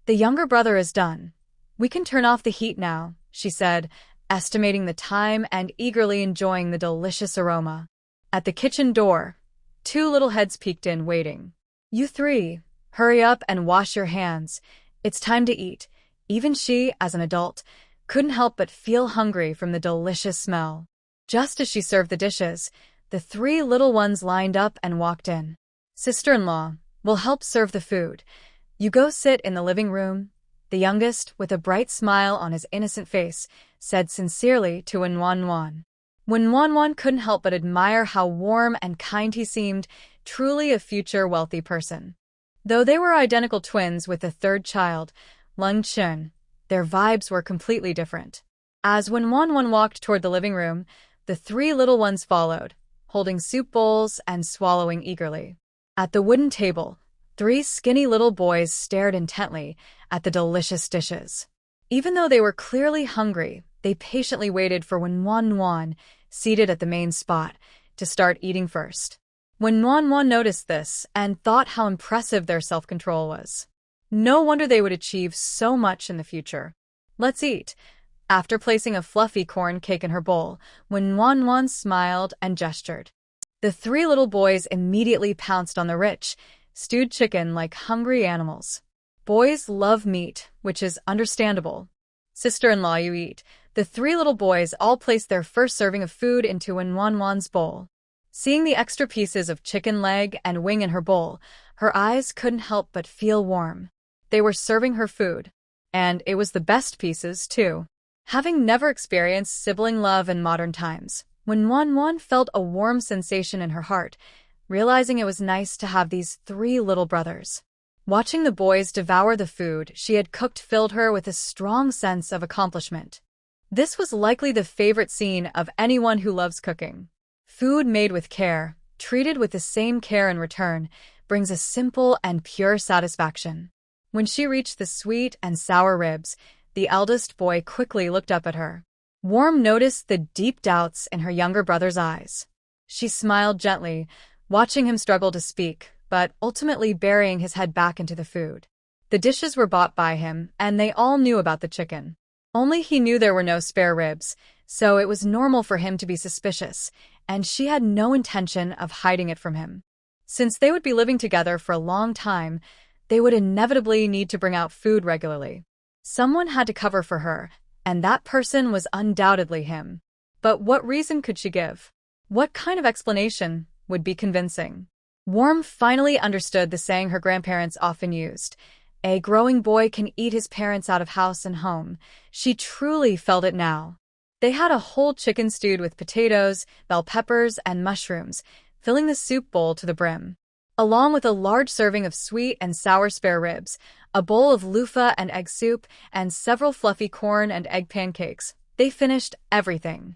"The younger brother is done. We can turn off the heat now," she said, estimating the time and eagerly enjoying the delicious aroma. At the kitchen door, 2 little heads peeked in, waiting. "You 3, hurry up and wash your hands. It's time to eat." Even she, as an adult, couldn't help but feel hungry from the delicious smell. Just as she served the dishes, the 3 little ones lined up and walked in. "Sister-in-law, will help serve the food. You go sit in the living room," the youngest, with a bright smile on his innocent face, said sincerely to Nuan. When Nuan couldn't help but admire how warm and kind he seemed, truly a future wealthy person. Though they were identical twins with a 3rd child, Leng Chun, their vibes were completely different. As when Nuan walked toward the living room, the 3 little ones followed, holding soup bowls and swallowing eagerly. At the wooden table, 3 skinny little boys stared intently at the delicious dishes. Even though they were clearly hungry, they patiently waited for Nuan, seated at the main spot, to start eating first. When Nuan noticed this and thought how impressive their self-control was. No wonder they would achieve so much in the future. "Let's eat." After placing a fluffy corn cake in her bowl, when Nuan smiled and gestured. The 3 little boys immediately pounced on the rich, stewed chicken like hungry animals. Boys love meat, which is understandable. "Sister-in-law, you eat." The 3 little boys all placed their first serving of food into Nuan's bowl. Seeing the extra pieces of chicken leg and wing in her bowl, her eyes couldn't help but feel warm. They were serving her food. And it was the best pieces, too. Having never experienced sibling love in modern times, when Nuan felt a warm sensation in her heart, realizing it was nice to have these 3 little brothers. Watching the boys devour the food she had cooked filled her with a strong sense of accomplishment. This was likely the favorite scene of anyone who loves cooking. Food made with care, treated with the same care in return, brings a simple and pure satisfaction. When she reached the sweet and sour ribs, the eldest boy quickly looked up at her. Warm noticed the deep doubts in her younger brother's eyes. She smiled gently, watching him struggle to speak, but ultimately burying his head back into the food. The dishes were bought by him, and they all knew about the chicken. Only he knew there were no spare ribs, so it was normal for him to be suspicious, and she had no intention of hiding it from him. Since they would be living together for a long time, they would inevitably need to bring out food regularly. Someone had to cover for her, and that person was undoubtedly him. But what reason could she give? What kind of explanation would be convincing? Worm finally understood the saying her grandparents often used, "A growing boy can eat his parents out of house and home." She truly felt it now. They had a whole chicken stewed with potatoes, bell peppers, and mushrooms, filling the soup bowl to the brim. Along with a large serving of sweet and sour spare ribs, a bowl of loofah and egg soup, and several fluffy corn and egg pancakes, they finished everything.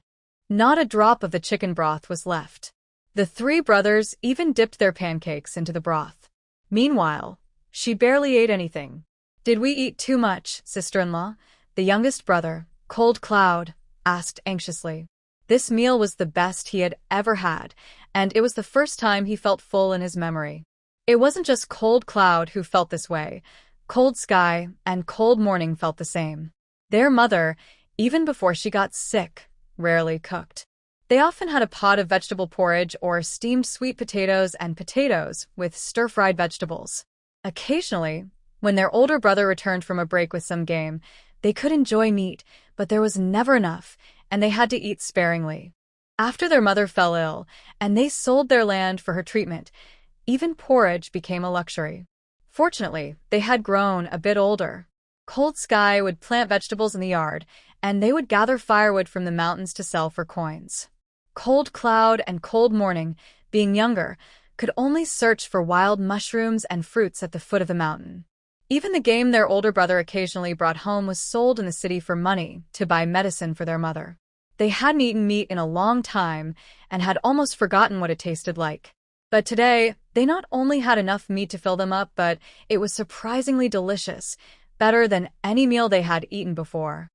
Not a drop of the chicken broth was left. The three brothers even dipped their pancakes into the broth. Meanwhile, she barely ate anything. "Did we eat too much, sister-in-law?" The youngest brother, Cold Cloud, asked anxiously. This meal was the best he had ever had, and it was the first time he felt full in his memory. It wasn't just Cold Cloud who felt this way. Cold Sky and Cold Morning felt the same. Their mother, even before she got sick, rarely cooked. They often had a pot of vegetable porridge or steamed sweet potatoes and potatoes with stir-fried vegetables. Occasionally, when their older brother returned from a break with some game, they could enjoy meat, but there was never enough, and they had to eat sparingly. After their mother fell ill, and they sold their land for her treatment, even porridge became a luxury. Fortunately, they had grown a bit older. Cold Sky would plant vegetables in the yard, and they would gather firewood from the mountains to sell for coins. Cold Cloud and Cold Morning, being younger, could only search for wild mushrooms and fruits at the foot of the mountain. Even the game their older brother occasionally brought home was sold in the city for money to buy medicine for their mother. They hadn't eaten meat in a long time and had almost forgotten what it tasted like. But today, they not only had enough meat to fill them up, but it was surprisingly delicious, better than any meal they had eaten before.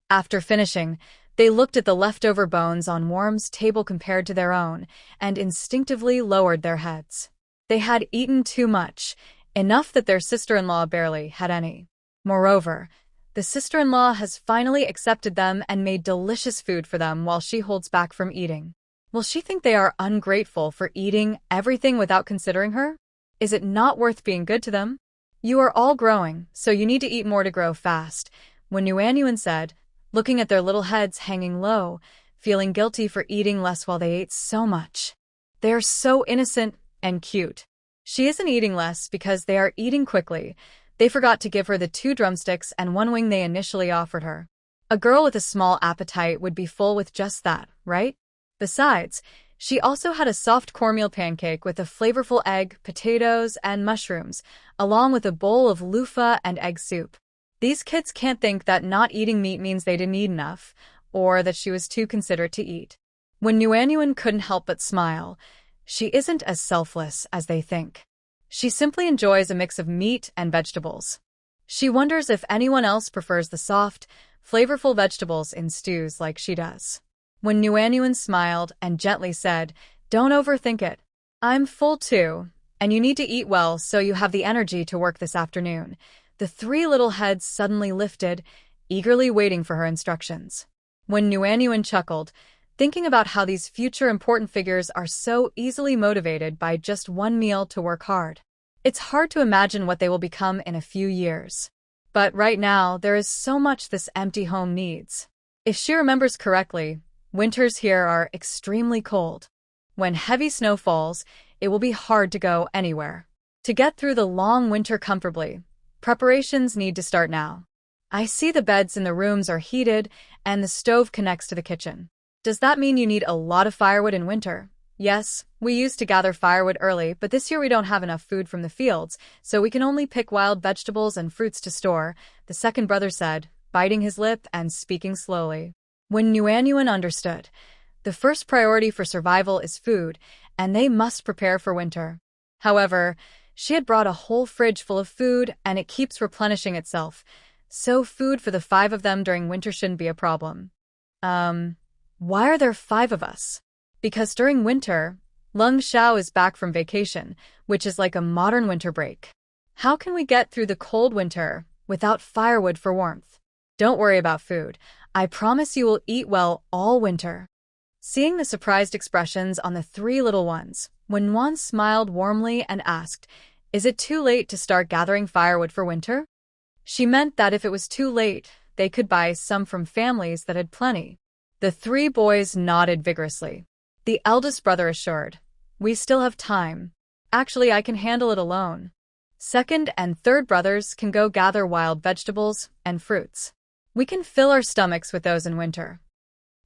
After finishing, they looked at the leftover bones on Worm's table compared to their own, and instinctively lowered their heads. They had eaten too much, enough that their sister-in-law barely had any. Moreover, the sister-in-law has finally accepted them and made delicious food for them while she holds back from eating. Will she think they are ungrateful for eating everything without considering her? Is it not worth being good to them? "You are all growing, so you need to eat more to grow fast," when Nuanyuan said, looking at their little heads hanging low, feeling guilty for eating less while they ate so much. They are so innocent and cute. She isn't eating less because they are eating quickly. They forgot to give her the 2 drumsticks and 1 wing they initially offered her. A girl with a small appetite would be full with just that, right? Besides, she also had a soft cornmeal pancake with a flavorful egg, potatoes, and mushrooms, along with a bowl of loofah and egg soup. These kids can't think that not eating meat means they didn't eat enough, or that she was too considerate to eat. When Nuanyuan couldn't help but smile, she isn't as selfless as they think. She simply enjoys a mix of meat and vegetables. She wonders if anyone else prefers the soft, flavorful vegetables in stews like she does. When Nuanyuan smiled and gently said, "Don't overthink it. I'm full too, and you need to eat well so you have the energy to work this afternoon," the 3 little heads suddenly lifted, eagerly waiting for her instructions. When Nuanyuan chuckled, thinking about how these future important figures are so easily motivated by just 1 meal to work hard. It's hard to imagine what they will become in a few years. But right now, there is so much this empty home needs. If she remembers correctly, winters here are extremely cold. When heavy snow falls, it will be hard to go anywhere. To get through the long winter comfortably, preparations need to start now. I see the beds in the rooms are heated and the stove connects to the kitchen. Does that mean you need a lot of firewood in winter? Yes, we used to gather firewood early, but this year we don't have enough food from the fields, so we can only pick wild vegetables and fruits to store, the second brother said, biting his lip and speaking slowly. When Nuanyuan understood, the first priority for survival is food, and they must prepare for winter. However, she had brought a whole fridge full of food, and it keeps replenishing itself, so food for the 5 of them during winter shouldn't be a problem. Why are there 5 of us? Because during winter, Leng Xiao is back from vacation, which is like a modern winter break. How can we get through the cold winter without firewood for warmth? Don't worry about food. I promise you will eat well all winter. Seeing the surprised expressions on the three little ones, Wenwan smiled warmly and asked, "Is it too late to start gathering firewood for winter?" She meant that if it was too late, they could buy some from families that had plenty. The three boys nodded vigorously. The eldest brother assured, "We still have time. Actually, I can handle it alone." Second and third brothers can go gather wild vegetables and fruits. We can fill our stomachs with those in winter.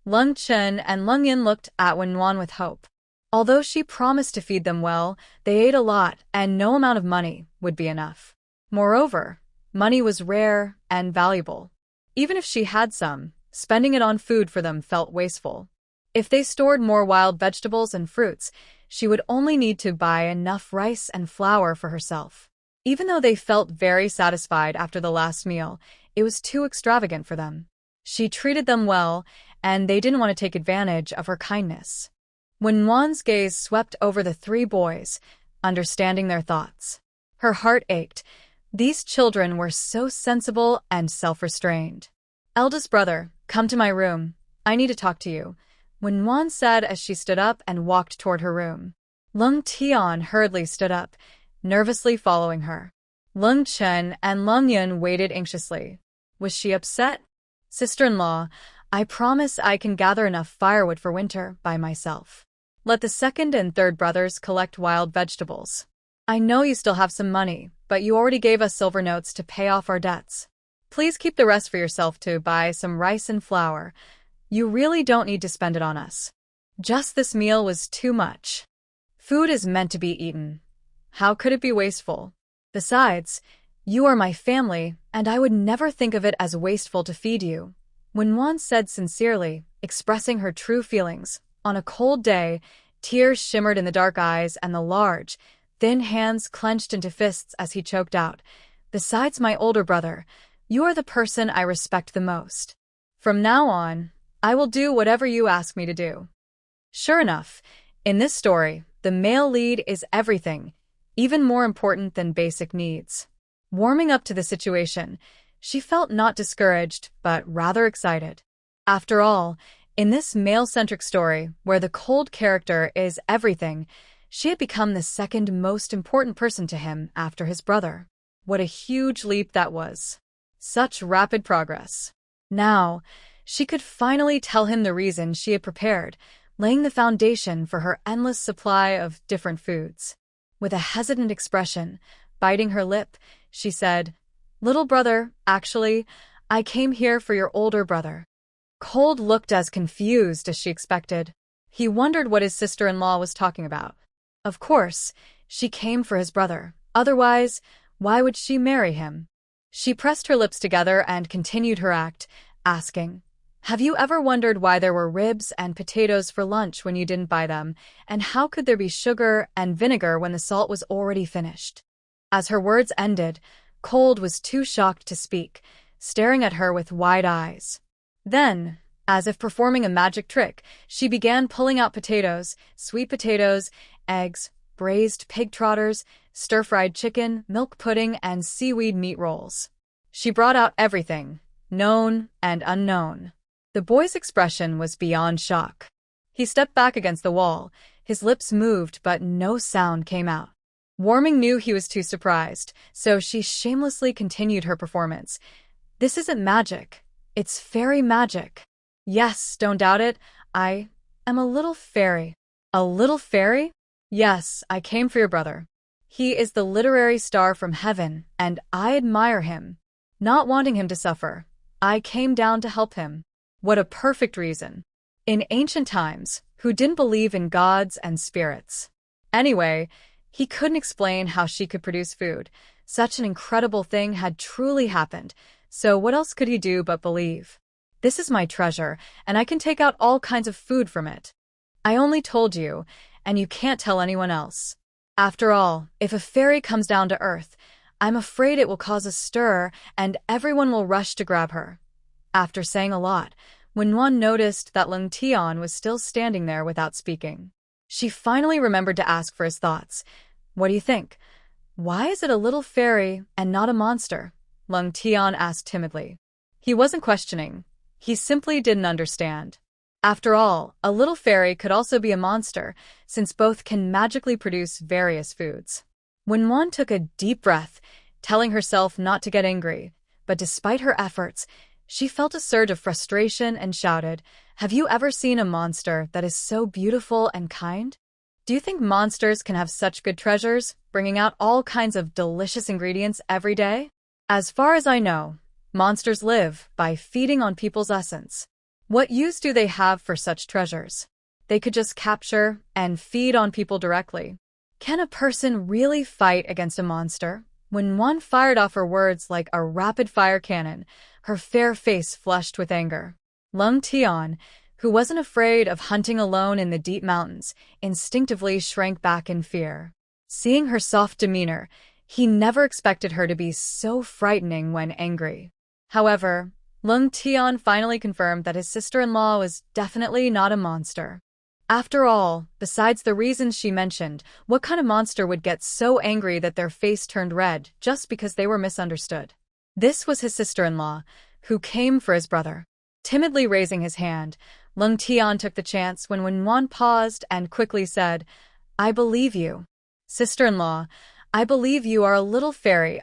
Leng Chen and Leng Yin looked at Wenwan with hope. Although she promised to feed them well, they ate a lot and no amount of money would be enough. Moreover, money was rare and valuable. Even if she had some, spending it on food for them felt wasteful. If they stored more wild vegetables and fruits, she would only need to buy enough rice and flour for herself. Even though they felt very satisfied after the last meal, it was too extravagant for them. She treated them well, and they didn't want to take advantage of her kindness. When Wan's gaze swept over the three boys, understanding their thoughts, her heart ached. These children were so sensible and self-restrained. "Eldest brother, come to my room. I need to talk to you," When Wan said as she stood up and walked toward her room. Leng Tian hurriedly stood up, nervously following her. Leng Chen and Leng Yun waited anxiously. Was she upset? "Sister-in-law, I promise I can gather enough firewood for winter by myself. Let the second and third brothers collect wild vegetables. I know you still have some money, but you already gave us silver notes to pay off our debts. Please keep the rest for yourself to buy some rice and flour. You really don't need to spend it on us. Just this meal was too much. Food is meant to be eaten. How could it be wasteful? Besides, you are my family, and I would never think of it as wasteful to feed you," When Wan said sincerely, expressing her true feelings. On a cold day, tears shimmered in the dark eyes and the large, thin hands clenched into fists as he choked out, "Besides my older brother, you are the person I respect the most. From now on, I will do whatever you ask me to do." Sure enough, in this story, the male lead is everything, even more important than basic needs. Warming up to the situation, she felt not discouraged, but rather excited. After all, in this male-centric story, where the cold character is everything, she had become the second most important person to him after his brother. What a huge leap that was. Such rapid progress. Now, she could finally tell him the reason she had prepared, laying the foundation for her endless supply of different foods. With a hesitant expression, biting her lip, she said, "Little brother, actually, I came here for your older brother." Cold looked as confused as she expected. He wondered what his sister-in-law was talking about. Of course, she came for his brother. Otherwise, why would she marry him? She pressed her lips together and continued her act, asking, "Have you ever wondered why there were ribs and potatoes for lunch when you didn't buy them, and how could there be sugar and vinegar when the salt was already finished?" As her words ended, Cold was too shocked to speak, staring at her with wide eyes. Then, as if performing a magic trick, she began pulling out potatoes, sweet potatoes, eggs, braised pig trotters, stir-fried chicken, milk pudding, and seaweed meat rolls. She brought out everything, known and unknown. The boy's expression was beyond shock. He stepped back against the wall, his lips moved but no sound came out. Warming knew he was too surprised, so she shamelessly continued her performance. "This isn't magic. It's fairy magic. Yes, don't doubt it. I am a little fairy." "A little fairy?" "Yes, I came for your brother. He is the literary star from heaven, and I admire him. Not wanting him to suffer, I came down to help him." What a perfect reason. In ancient times, who didn't believe in gods and spirits? Anyway, he couldn't explain how she could produce food. Such an incredible thing had truly happened, so what else could he do but believe? "This is my treasure, and I can take out all kinds of food from it. I only told you, and you can't tell anyone else. After all, if a fairy comes down to Earth, I'm afraid it will cause a stir, and everyone will rush to grab her." After saying a lot, when one noticed that Leng Tian was still standing there without speaking, she finally remembered to ask for his thoughts. "What do you think? Why is it a little fairy and not a monster? Leng Tian asked timidly. He wasn't questioning. He simply didn't understand. After all, a little fairy could also be a monster, since both can magically produce various foods. Wenwan took a deep breath, telling herself not to get angry, but despite her efforts, she felt a surge of frustration and shouted, "Have you ever seen a monster that is so beautiful and kind? Do you think monsters can have such good treasures, bringing out all kinds of delicious ingredients every day? As far as I know, monsters live by feeding on people's essence. What use do they have for such treasures? They could just capture and feed on people directly. Can a person really fight against a monster?" When one fired off her words like a rapid-fire cannon, her fair face flushed with anger. Leng Tian, who wasn't afraid of hunting alone in the deep mountains, instinctively shrank back in fear. Seeing her soft demeanor, he never expected her to be so frightening when angry. However, Leng Tian finally confirmed that his sister-in-law was definitely not a monster. After all, besides the reasons she mentioned, what kind of monster would get so angry that their face turned red just because they were misunderstood? This was his sister-in-law, who came for his brother. Timidly raising his hand, Leng Tian took the chance when Wenwan paused and quickly said, "I believe you. Sister-in-law, I believe you are a little fairy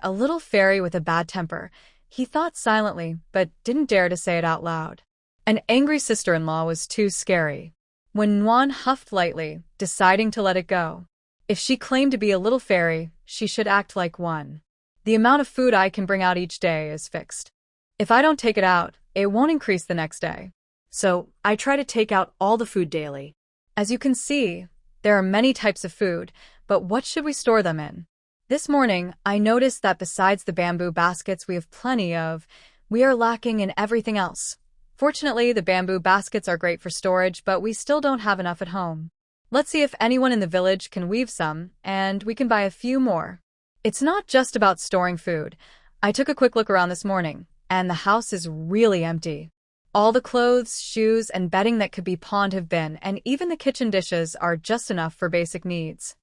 with a bad temper." He thought silently, but didn't dare to say it out loud. An angry sister-in-law was too scary. Wenwan huffed lightly, deciding to let it go. If she claimed to be a little fairy, she should act like one. The amount of food I can bring out each day is fixed. If I don't take it out, it won't increase the next day. So, I try to take out all the food daily. As you can see, there are many types of food, but what should we store them in? This morning, I noticed that besides the bamboo baskets we have plenty of, we are lacking in everything else. Fortunately, the bamboo baskets are great for storage, but we still don't have enough at home. Let's see if anyone in the village can weave some, and we can buy a few more. It's not just about storing food. I took a quick look around this morning, and the house is really empty. All the clothes, shoes, and bedding that could be pawned have been, and even the kitchen dishes are just enough for basic needs.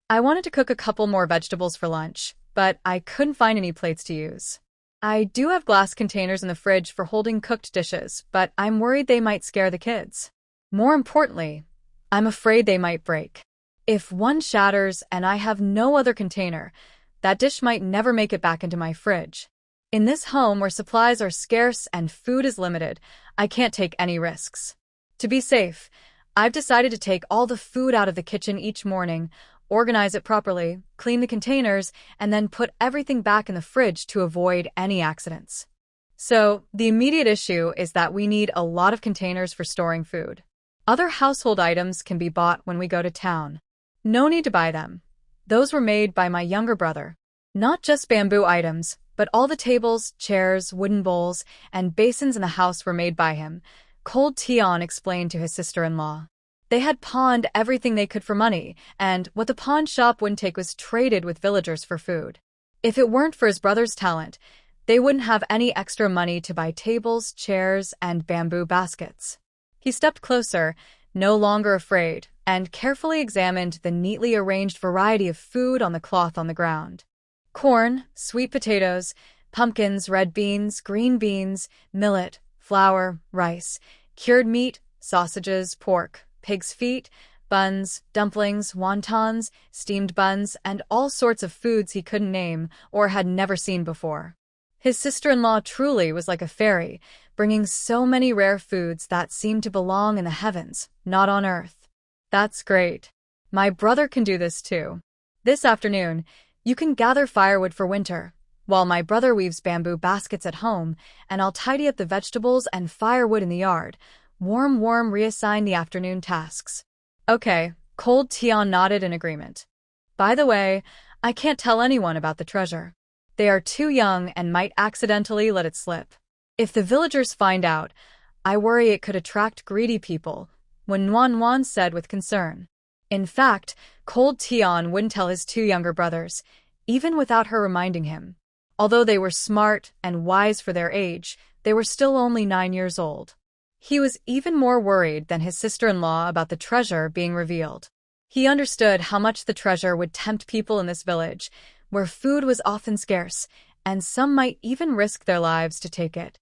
I wanted to cook a couple more vegetables for lunch, but I couldn't find any plates to use. I do have glass containers in the fridge for holding cooked dishes, but I'm worried they might scare the kids. More importantly, I'm afraid they might break. If one shatters and I have no other container, that dish might never make it back into my fridge. In this home where supplies are scarce and food is limited, I can't take any risks. To be safe, I've decided to take all the food out of the kitchen each morning, organize it properly, clean the containers, and then put everything back in the fridge to avoid any accidents. So, the immediate issue is that we need a lot of containers for storing food. Other household items can be bought when we go to town. No need to buy them. Those were made by my younger brother. Not just bamboo items, but all the tables, chairs, wooden bowls, and basins in the house were made by him, Cold Tian explained to his sister-in-law. They had pawned everything they could for money, and what the pawn shop wouldn't take was traded with villagers for food. If it weren't for his brother's talent, they wouldn't have any extra money to buy tables, chairs, and bamboo baskets. He stepped closer, no longer afraid, and carefully examined the neatly arranged variety of food on the cloth on the ground. Corn, sweet potatoes, pumpkins, red beans, green beans, millet, flour, rice, cured meat, sausages, pork, pig's feet, buns, dumplings, wontons, steamed buns, and all sorts of foods he couldn't name or had never seen before. His sister-in-law truly was like a fairy, bringing so many rare foods that seemed to belong in the heavens, not on earth. That's great. My brother can do this too. This afternoon, you can gather firewood for winter, while my brother weaves bamboo baskets at home, and I'll tidy up the vegetables and firewood in the yard. Warm reassigned the afternoon tasks. Okay, Cold Tian nodded in agreement. By the way, I can't tell anyone about the treasure. They are too young and might accidentally let it slip. If the villagers find out, I worry it could attract greedy people, Wan said with concern. In fact, Cold Tian wouldn't tell his two younger brothers, even without her reminding him. Although they were smart and wise for their age, they were still only 9 years old. He was even more worried than his sister-in-law about the treasure being revealed. He understood how much the treasure would tempt people in this village, where food was often scarce, and some might even risk their lives to take it.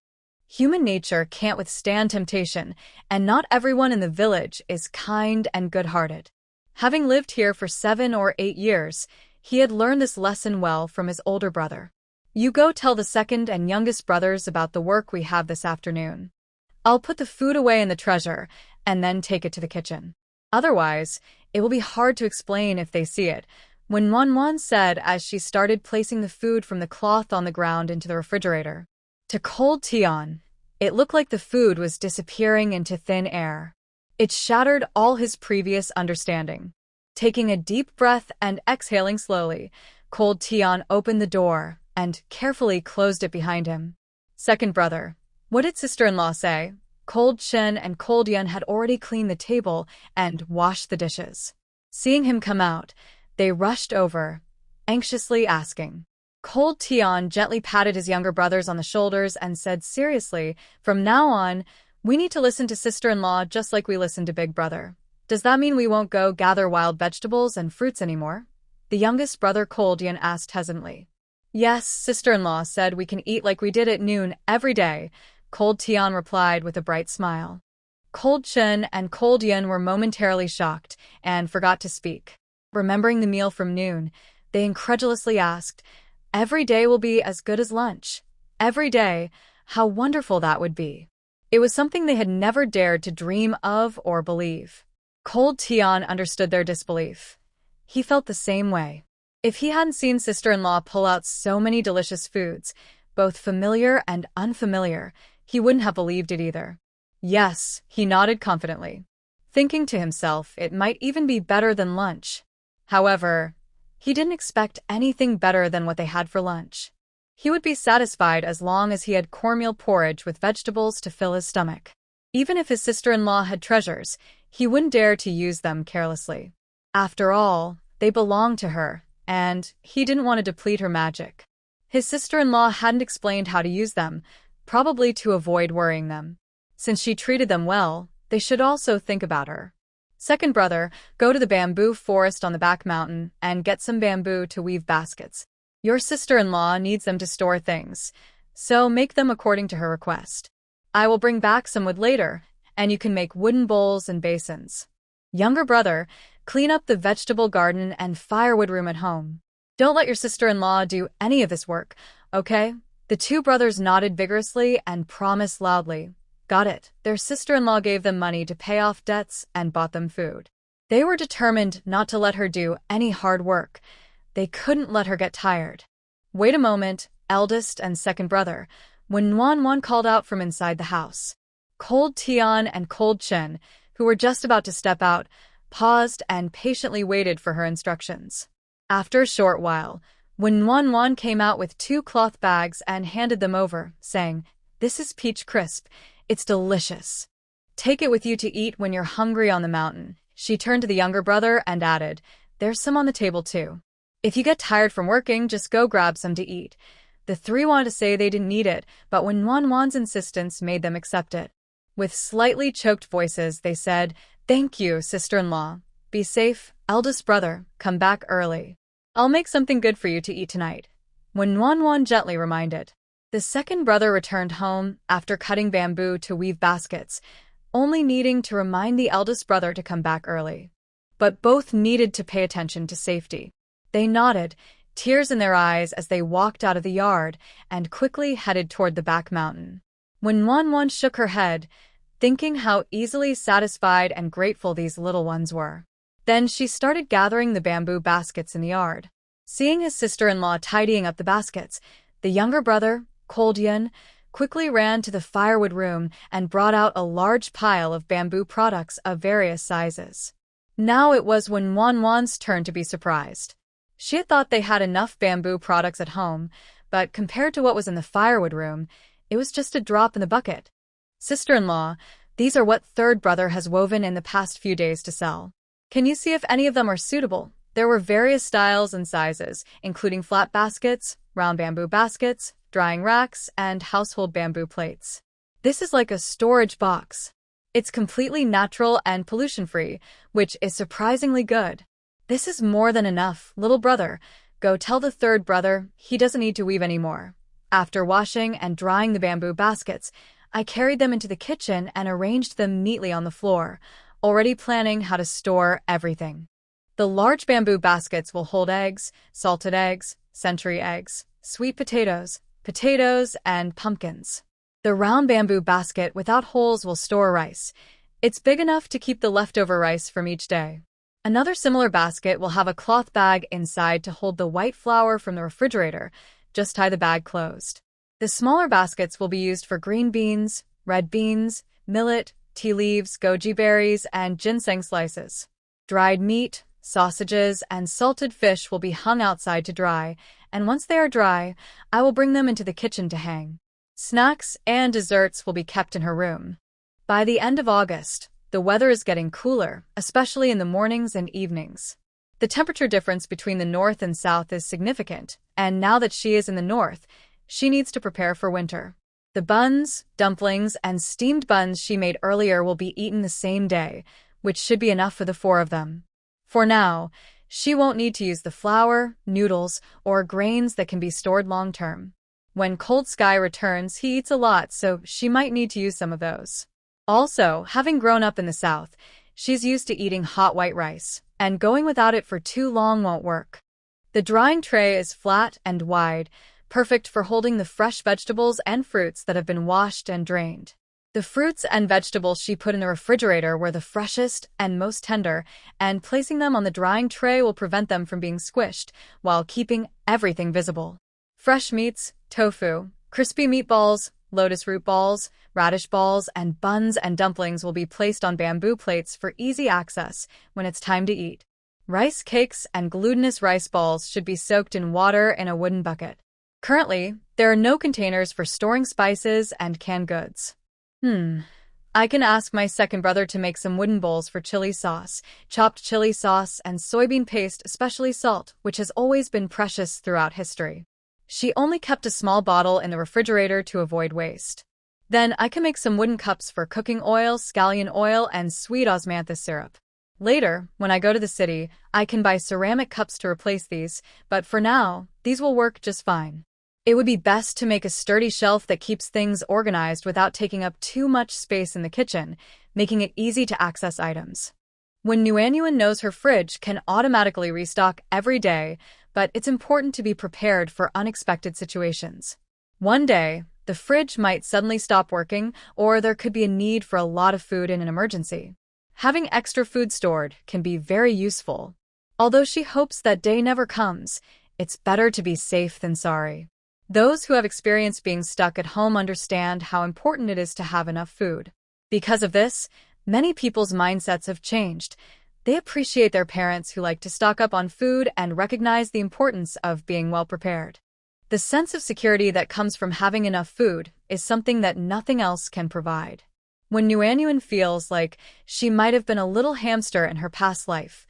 Human nature can't withstand temptation, and not everyone in the village is kind and good-hearted. Having lived here for 7 or 8 years, he had learned this lesson well from his older brother. You go tell the second and youngest brothers about the work we have this afternoon. I'll put the food away in the treasure and then take it to the kitchen. Otherwise, it will be hard to explain if they see it, when Wanwan said as she started placing the food from the cloth on the ground into the refrigerator. To cold Tian, it looked like the food was disappearing into thin air. It shattered all his previous understanding. Taking a deep breath and exhaling slowly, cold Tian opened the door and carefully closed it behind him. Second brother, what did sister-in-law say? Cold Chen and Cold Yun had already cleaned the table and washed the dishes. Seeing him come out, they rushed over, anxiously asking. Cold Tian gently patted his younger brothers on the shoulders and said seriously, from now on, we need to listen to sister-in-law just like we listen to big brother. Does that mean we won't go gather wild vegetables and fruits anymore? The youngest brother Cold Yun asked hesitantly. Yes, sister-in-law said we can eat like we did at noon every day, Cold Tian replied with a bright smile. Cold Chen and Cold Yun were momentarily shocked and forgot to speak. Remembering the meal from noon, they incredulously asked, every day will be as good as lunch. Every day, how wonderful that would be. It was something they had never dared to dream of or believe. Cold Tian understood their disbelief. He felt the same way. If he hadn't seen sister-in-law pull out so many delicious foods, both familiar and unfamiliar, he wouldn't have believed it either. Yes, he nodded confidently, thinking to himself it might even be better than lunch. However, he didn't expect anything better than what they had for lunch. He would be satisfied as long as he had cornmeal porridge with vegetables to fill his stomach. Even if his sister-in-law had treasures, he wouldn't dare to use them carelessly. After all, they belonged to her, and he didn't want to deplete her magic. His sister-in-law hadn't explained how to use them, probably to avoid worrying them. Since she treated them well, they should also think about her. Second brother, go to the bamboo forest on the back mountain and get some bamboo to weave baskets. Your sister-in-law needs them to store things, so make them according to her request. I will bring back some wood later, and you can make wooden bowls and basins. Younger brother, clean up the vegetable garden and firewood room at home. Don't let your sister-in-law do any of this work, okay? The two brothers nodded vigorously and promised loudly. Got it. Their sister-in-law gave them money to pay off debts and bought them food. They were determined not to let her do any hard work. They couldn't let her get tired. Wait a moment, eldest and second brother, when Wanwan called out from inside the house. Cold Tian and Cold Chen, who were just about to step out, paused and patiently waited for her instructions. After a short while, when Wanwan came out with 2 cloth bags and handed them over, saying, "This is peach crisp. It's delicious. Take it with you to eat when you're hungry on the mountain." She turned to the younger brother and added, "There's some on the table too. If you get tired from working, just go grab some to eat." The 3 wanted to say they didn't need it, but when Wanwan's insistence made them accept it. With slightly choked voices, they said, "Thank you, sister-in-law. Be safe, eldest brother. Come back early. I'll make something good for you to eat tonight." When Wanwan gently reminded. The second brother returned home after cutting bamboo to weave baskets, only needing to remind the eldest brother to come back early. But both needed to pay attention to safety. They nodded, tears in their eyes as they walked out of the yard and quickly headed toward the back mountain. When Wanwan shook her head, thinking how easily satisfied and grateful these little ones were. Then she started gathering the bamboo baskets in the yard. Seeing his sister-in-law tidying up the baskets, the younger brother, Cold Yun, quickly ran to the firewood room and brought out a large pile of bamboo products of various sizes. Now it was when Wanwan's turn to be surprised. She had thought they had enough bamboo products at home, but compared to what was in the firewood room, it was just a drop in the bucket. "Sister-in-law, these are what third brother has woven in the past few days to sell. Can you see if any of them are suitable?" There were various styles and sizes, including flat baskets, round bamboo baskets, drying racks, and household bamboo plates. "This is like a storage box. It's completely natural and pollution-free, which is surprisingly good. This is more than enough, little brother. Go tell the third brother he doesn't need to weave anymore. After washing and drying the bamboo baskets, I carried them into the kitchen and arranged them neatly on the floor, already planning how to store everything. The large bamboo baskets will hold eggs, salted eggs, century eggs, sweet potatoes, and pumpkins. The round bamboo basket without holes will store rice. It's big enough to keep the leftover rice from each day. Another similar basket will have a cloth bag inside to hold the white flour from the refrigerator. Just tie the bag closed. The smaller baskets will be used for green beans, red beans, millet, tea leaves, goji berries, and ginseng slices. Dried meat, sausages, and salted fish will be hung outside to dry, and once they are dry, I will bring them into the kitchen to hang. Snacks and desserts will be kept in her room. By the end of August, the weather is getting cooler, especially in the mornings and evenings. The temperature difference between the north and south is significant, and now that she is in the north, she needs to prepare for winter. The buns, dumplings, and steamed buns she made earlier will be eaten the same day, which should be enough for the 4 of them. For now, she won't need to use the flour, noodles, or grains that can be stored long-term. When Cold Sky returns, he eats a lot, so she might need to use some of those. Also, having grown up in the South, she's used to eating hot white rice, and going without it for too long won't work. The drying tray is flat and wide, perfect for holding the fresh vegetables and fruits that have been washed and drained. The fruits and vegetables she put in the refrigerator were the freshest and most tender, and placing them on the drying tray will prevent them from being squished, while keeping everything visible. Fresh meats, tofu, crispy meatballs, lotus root balls, radish balls, and buns and dumplings will be placed on bamboo plates for easy access when it's time to eat. Rice cakes and glutinous rice balls should be soaked in water in a wooden bucket. Currently, there are no containers for storing spices and canned goods. I can ask my second brother to make some wooden bowls for chili sauce, chopped chili sauce, and soybean paste, especially salt, which has always been precious throughout history. She only kept a small bottle in the refrigerator to avoid waste. Then I can make some wooden cups for cooking oil, scallion oil, and sweet osmanthus syrup. Later, when I go to the city, I can buy ceramic cups to replace these, but for now, these will work just fine. It would be best to make a sturdy shelf that keeps things organized without taking up too much space in the kitchen, making it easy to access items. When Nuanyuan knows her fridge can automatically restock every day, but it's important to be prepared for unexpected situations. One day, the fridge might suddenly stop working, or there could be a need for a lot of food in an emergency. Having extra food stored can be very useful. Although she hopes that day never comes, it's better to be safe than sorry. Those who have experienced being stuck at home understand how important it is to have enough food. Because of this, many people's mindsets have changed. They appreciate their parents who like to stock up on food and recognize the importance of being well prepared. The sense of security that comes from having enough food is something that nothing else can provide. When Nuanyuan feels like she might have been a little hamster in her past life,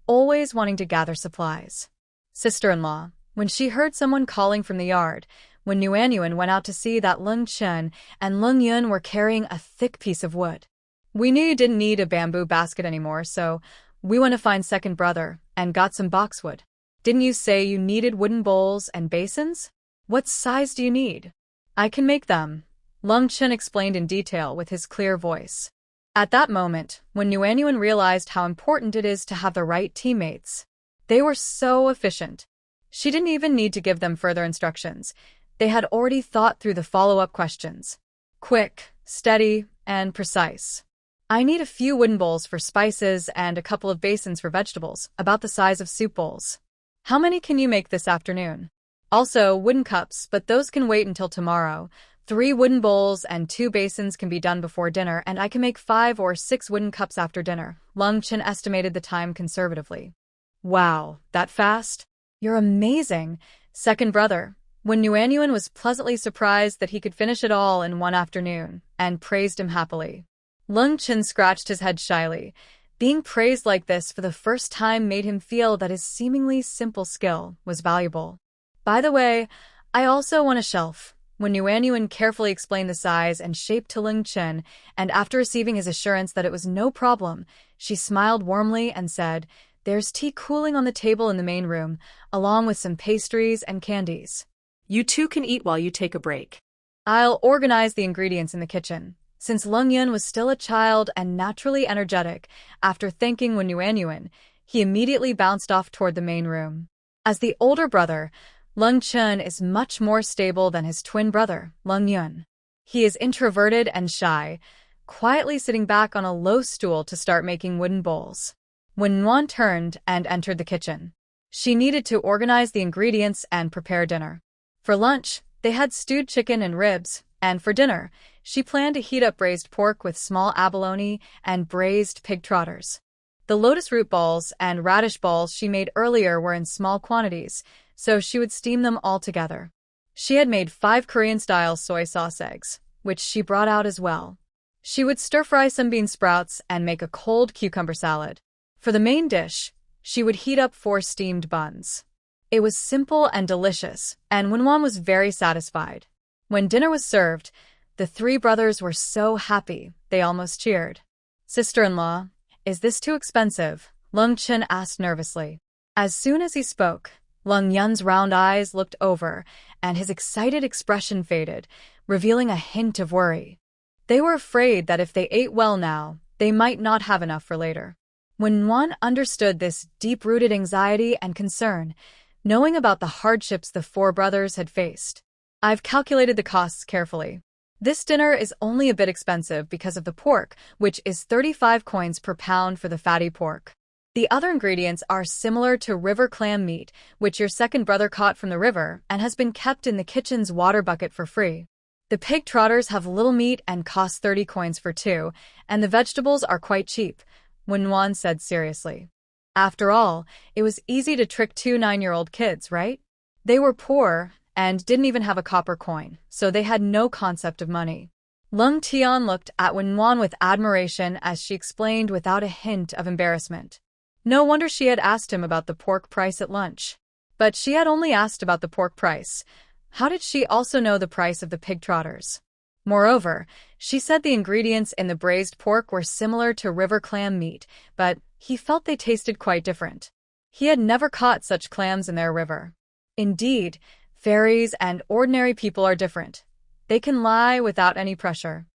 always wanting to gather supplies. Sister-in-law, when she heard someone calling from the yard, when Nuanyuan went out to see that Leng Chen and Leng Yun were carrying a thick piece of wood. We knew you didn't need a bamboo basket anymore, so we went to find second brother and got some boxwood. Didn't you say you needed wooden bowls and basins? What size do you need? I can make them, Leng Chen explained in detail with his clear voice. At that moment, when Nuanyuan realized how important it is to have the right teammates, they were so efficient. She didn't even need to give them further instructions. They had already thought through the follow-up questions. Quick, steady, and precise. I need a few wooden bowls for spices and a couple of basins for vegetables, about the size of soup bowls. How many can you make this afternoon? Also, wooden cups, but those can wait until tomorrow. 3 wooden bowls and 2 basins can be done before dinner, and I can make 5 or 6 wooden cups after dinner. Leng Chen estimated the time conservatively. Wow, that fast? You're amazing, second brother. When Nuanyuan was pleasantly surprised that he could finish it all in one afternoon, and praised him happily. Leng Chen scratched his head shyly. Being praised like this for the first time made him feel that his seemingly simple skill was valuable. By the way, I also want a shelf. When Nuanyuan carefully explained the size and shape to Leng Chen, and after receiving his assurance that it was no problem, she smiled warmly and said, There's tea cooling on the table in the main room, along with some pastries and candies. You two can eat while you take a break. I'll organize the ingredients in the kitchen. Since Leng Yun was still a child and naturally energetic, after thanking Wen Yuanyuan, he immediately bounced off toward the main room. As the older brother, Leng Chun is much more stable than his twin brother, Leng Yun. He is introverted and shy, quietly sitting back on a low stool to start making wooden bowls. When Nguyen turned and entered the kitchen, she needed to organize the ingredients and prepare dinner. For lunch, they had stewed chicken and ribs, and for dinner, she planned to heat up braised pork with small abalone and braised pig trotters. The lotus root balls and radish balls she made earlier were in small quantities, so she would steam them all together. She had made 5 Korean-style soy sauce eggs, which she brought out as well. She would stir-fry some bean sprouts and make a cold cucumber salad. For the main dish, she would heat up 4 steamed buns. It was simple and delicious, and Wenwan was very satisfied. When dinner was served, the 3 brothers were so happy, they almost cheered. "Sister-in-law, is this too expensive?" Leng Chun asked nervously. As soon as he spoke, Leng Yun's round eyes looked over, and his excited expression faded, revealing a hint of worry. They were afraid that if they ate well now, they might not have enough for later. When Nguyen understood this deep-rooted anxiety and concern, knowing about the hardships the 4 brothers had faced, "I've calculated the costs carefully. This dinner is only a bit expensive because of the pork, which is 35 coins per pound for the fatty pork. The other ingredients are similar to river clam meat, which your second brother caught from the river and has been kept in the kitchen's water bucket for free. The pig trotters have little meat and cost 30 coins for 2, and the vegetables are quite cheap," Wen Nguyen said seriously. After all, it was easy to trick 2 9-year-old kids, right? They were poor and didn't even have a copper coin, so they had no concept of money. Lung Tian looked at Wen Nguyen with admiration as she explained without a hint of embarrassment. No wonder she had asked him about the pork price at lunch. But she had only asked about the pork price. How did she also know the price of the pig trotters? Moreover, she said the ingredients in the braised pork were similar to river clam meat, but he felt they tasted quite different. He had never caught such clams in their river. Indeed, fairies and ordinary people are different. They can lie without any pressure.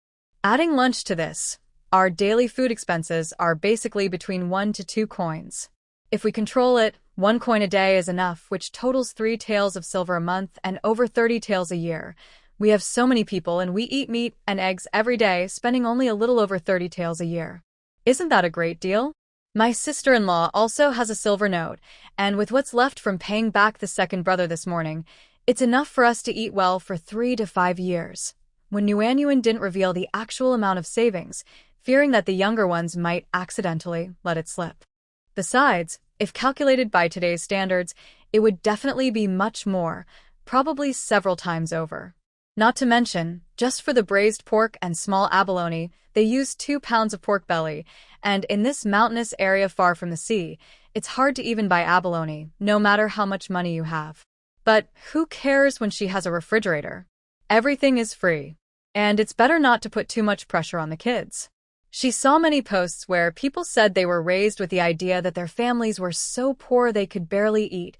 Adding lunch to this, our daily food expenses are basically between 1 to 2 coins. If we control it, 1 coin a day is enough, which totals 3 taels of silver a month and over 30 taels a year. We have so many people and we eat meat and eggs every day, spending only a little over 30 taels a year. Isn't that a great deal? My sister-in-law also has a silver note, and with what's left from paying back the second brother this morning, it's enough for us to eat well for 3 to 5 years. When Yuanyuan didn't reveal the actual amount of savings, fearing that the younger ones might accidentally let it slip. Besides, if calculated by today's standards, it would definitely be much more, probably several times over. Not to mention, just for the braised pork and small abalone, they used 2 pounds of pork belly, and in this mountainous area far from the sea, it's hard to even buy abalone, no matter how much money you have. But who cares when she has a refrigerator? Everything is free. And it's better not to put too much pressure on the kids. She saw many posts where people said they were raised with the idea that their families were so poor they could barely eat,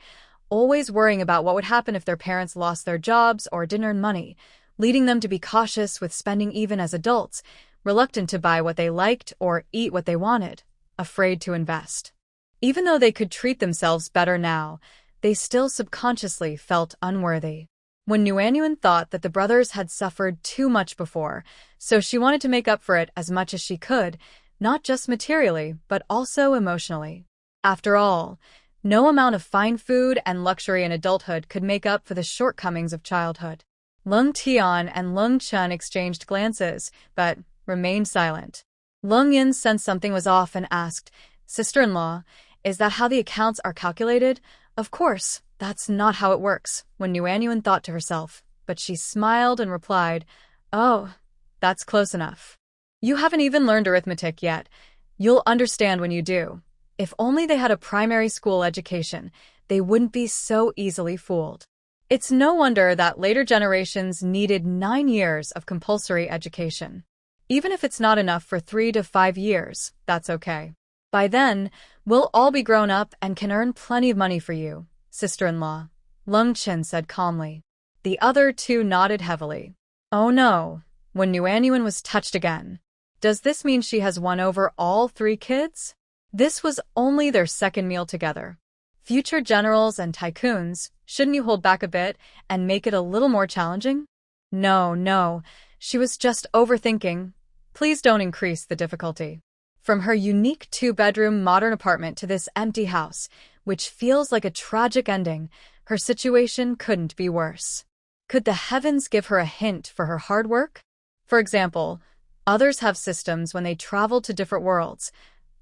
always worrying about what would happen if their parents lost their jobs or didn't earn money, leading them to be cautious with spending even as adults, reluctant to buy what they liked or eat what they wanted, afraid to invest. Even though they could treat themselves better now, they still subconsciously felt unworthy. When Yuanyuan thought that the brothers had suffered too much before, so she wanted to make up for it as much as she could, not just materially, but also emotionally. After all, no amount of fine food and luxury in adulthood could make up for the shortcomings of childhood. Lung Tian and Lung Chun exchanged glances, but remained silent. Lung Yin sensed something was off and asked, "Sister-in-law, is that how the accounts are calculated?" "Of course, that's not how it works," when Yuanyuan thought to herself, but she smiled and replied, "Oh, that's close enough. You haven't even learned arithmetic yet. You'll understand when you do. If only they had a primary school education, they wouldn't be so easily fooled." It's no wonder that later generations needed 9 years of compulsory education. Even if it's not enough for 3 to 5 years, that's okay. By then, we'll all be grown up and can earn plenty of money for you, sister-in-law, Leng said calmly. The other two nodded heavily. Oh no, when Nguyen was touched again. Does this mean she has won over all three kids? This was only their second meal together. Future generals and tycoons, shouldn't you hold back a bit and make it a little more challenging? No, she was just overthinking. Please don't increase the difficulty. From her unique two-bedroom modern apartment to this empty house, which feels like a tragic ending, her situation couldn't be worse. Could the heavens give her a hint for her hard work? For example, others have systems when they travel to different worlds.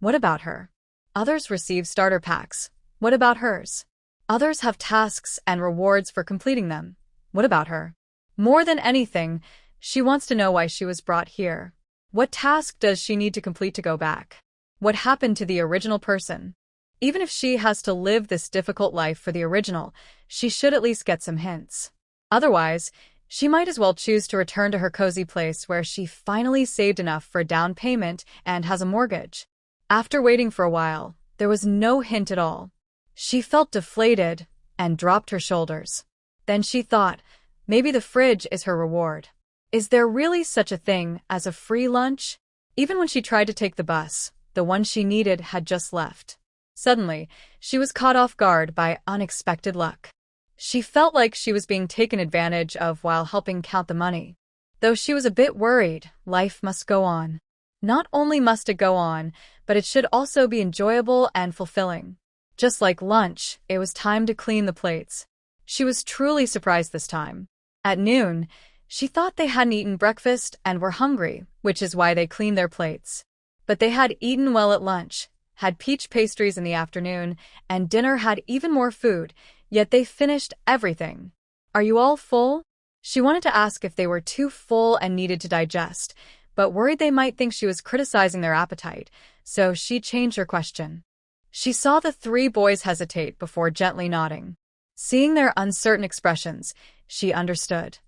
What about her? Others receive starter packs. What about hers? Others have tasks and rewards for completing them. What about her? More than anything, she wants to know why she was brought here. What task does she need to complete to go back? What happened to the original person? Even if she has to live this difficult life for the original, she should at least get some hints. Otherwise, she might as well choose to return to her cozy place where she finally saved enough for a down payment and has a mortgage. After waiting for a while, there was no hint at all. She felt deflated and dropped her shoulders. Then she thought, maybe the fridge is her reward. Is there really such a thing as a free lunch? Even when she tried to take the bus, the one she needed had just left. Suddenly, she was caught off guard by unexpected luck. She felt like she was being taken advantage of while helping count the money. Though she was a bit worried, life must go on. Not only must it go on, but it should also be enjoyable and fulfilling. Just like lunch, it was time to clean the plates. She was truly surprised this time. At noon, she thought they hadn't eaten breakfast and were hungry, which is why they cleaned their plates. But they had eaten well at lunch, had peach pastries in the afternoon, and dinner had even more food, yet they finished everything. Are you all full? She wanted to ask if they were too full and needed to digest, but worried they might think she was criticizing their appetite, so she changed her question. She saw the three boys hesitate before gently nodding. Seeing their uncertain expressions, she understood.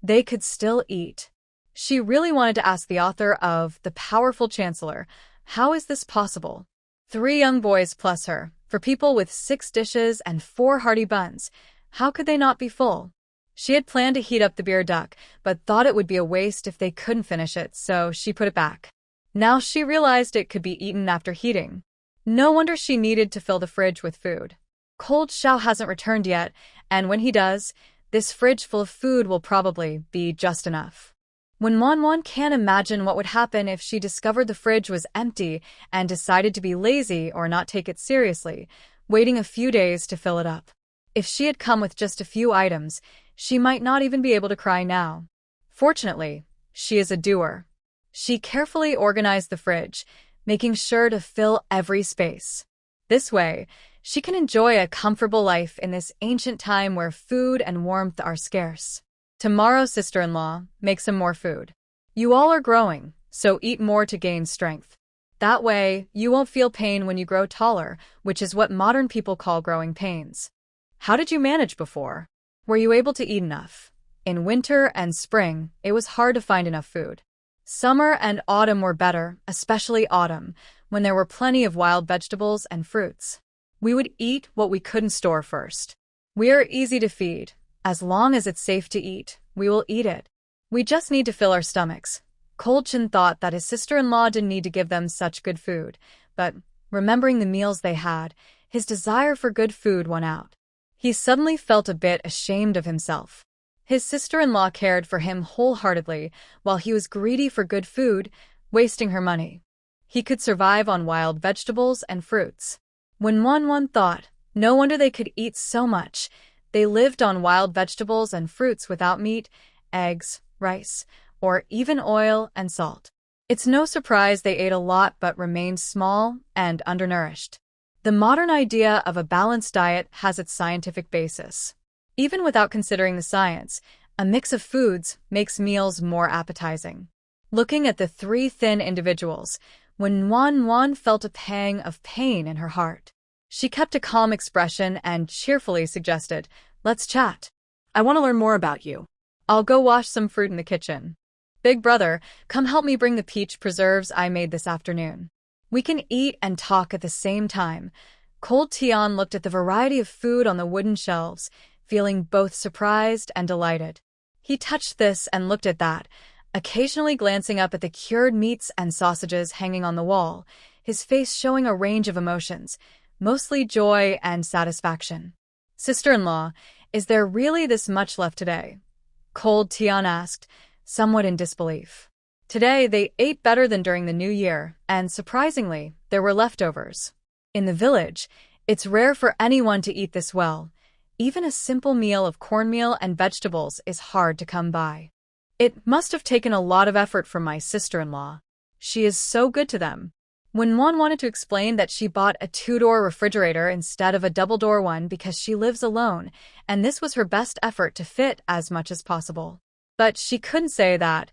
They could still eat. She really wanted to ask the author of The Powerful Chancellor, how is this possible? 3 young boys plus her, for people with 6 dishes and 4 hearty buns. How could they not be full? She had planned to heat up the beer duck, but thought it would be a waste if they couldn't finish it, so she put it back. Now she realized it could be eaten after heating. No wonder she needed to fill the fridge with food. Cold Xiao hasn't returned yet, and when he does, this fridge full of food will probably be just enough. When Manhwa can't imagine what would happen if she discovered the fridge was empty and decided to be lazy or not take it seriously, waiting a few days to fill it up. If she had come with just a few items, she might not even be able to cry now. Fortunately, she is a doer. She carefully organized the fridge, making sure to fill every space. This way, she can enjoy a comfortable life in this ancient time where food and warmth are scarce. Tomorrow, sister-in-law, make some more food. You all are growing, so eat more to gain strength. That way, you won't feel pain when you grow taller, which is what modern people call growing pains. How did you manage before? Were you able to eat enough? In winter and spring, it was hard to find enough food. Summer and autumn were better, especially autumn, when there were plenty of wild vegetables and fruits. We would eat what we couldn't store first. We are easy to feed. As long as it's safe to eat, we will eat it. We just need to fill our stomachs. Kolchin thought that his sister-in-law didn't need to give them such good food, but, remembering the meals they had, his desire for good food won out. He suddenly felt a bit ashamed of himself. His sister-in-law cared for him wholeheartedly, while he was greedy for good food, wasting her money. He could survive on wild vegetables and fruits. When Manhwa thought, no wonder they could eat so much. They lived on wild vegetables and fruits without meat, eggs, rice, or even oil and salt. It's no surprise they ate a lot but remained small and undernourished. The modern idea of a balanced diet has its scientific basis. Even without considering the science, a mix of foods makes meals more appetizing. Looking at the 3 thin individuals, when Manhwa felt a pang of pain in her heart. She kept a calm expression and cheerfully suggested, let's chat. I want to learn more about you. I'll go wash some fruit in the kitchen. Big brother, come help me bring the peach preserves I made this afternoon. We can eat and talk at the same time. Cold Tian looked at the variety of food on the wooden shelves, feeling both surprised and delighted. He touched this and looked at that, occasionally glancing up at the cured meats and sausages hanging on the wall, his face showing a range of emotions, mostly joy and satisfaction. "Sister-in-law, is there really this much left today?" Cold Tian asked, somewhat in disbelief. Today they ate better than during the New Year, and surprisingly, there were leftovers. In the village, it's rare for anyone to eat this well. Even a simple meal of cornmeal and vegetables is hard to come by. It must have taken a lot of effort from my sister-in-law. She is so good to them. When Mon wanted to explain that she bought a two-door refrigerator instead of a double-door one because she lives alone, and this was her best effort to fit as much as possible. But she couldn't say that.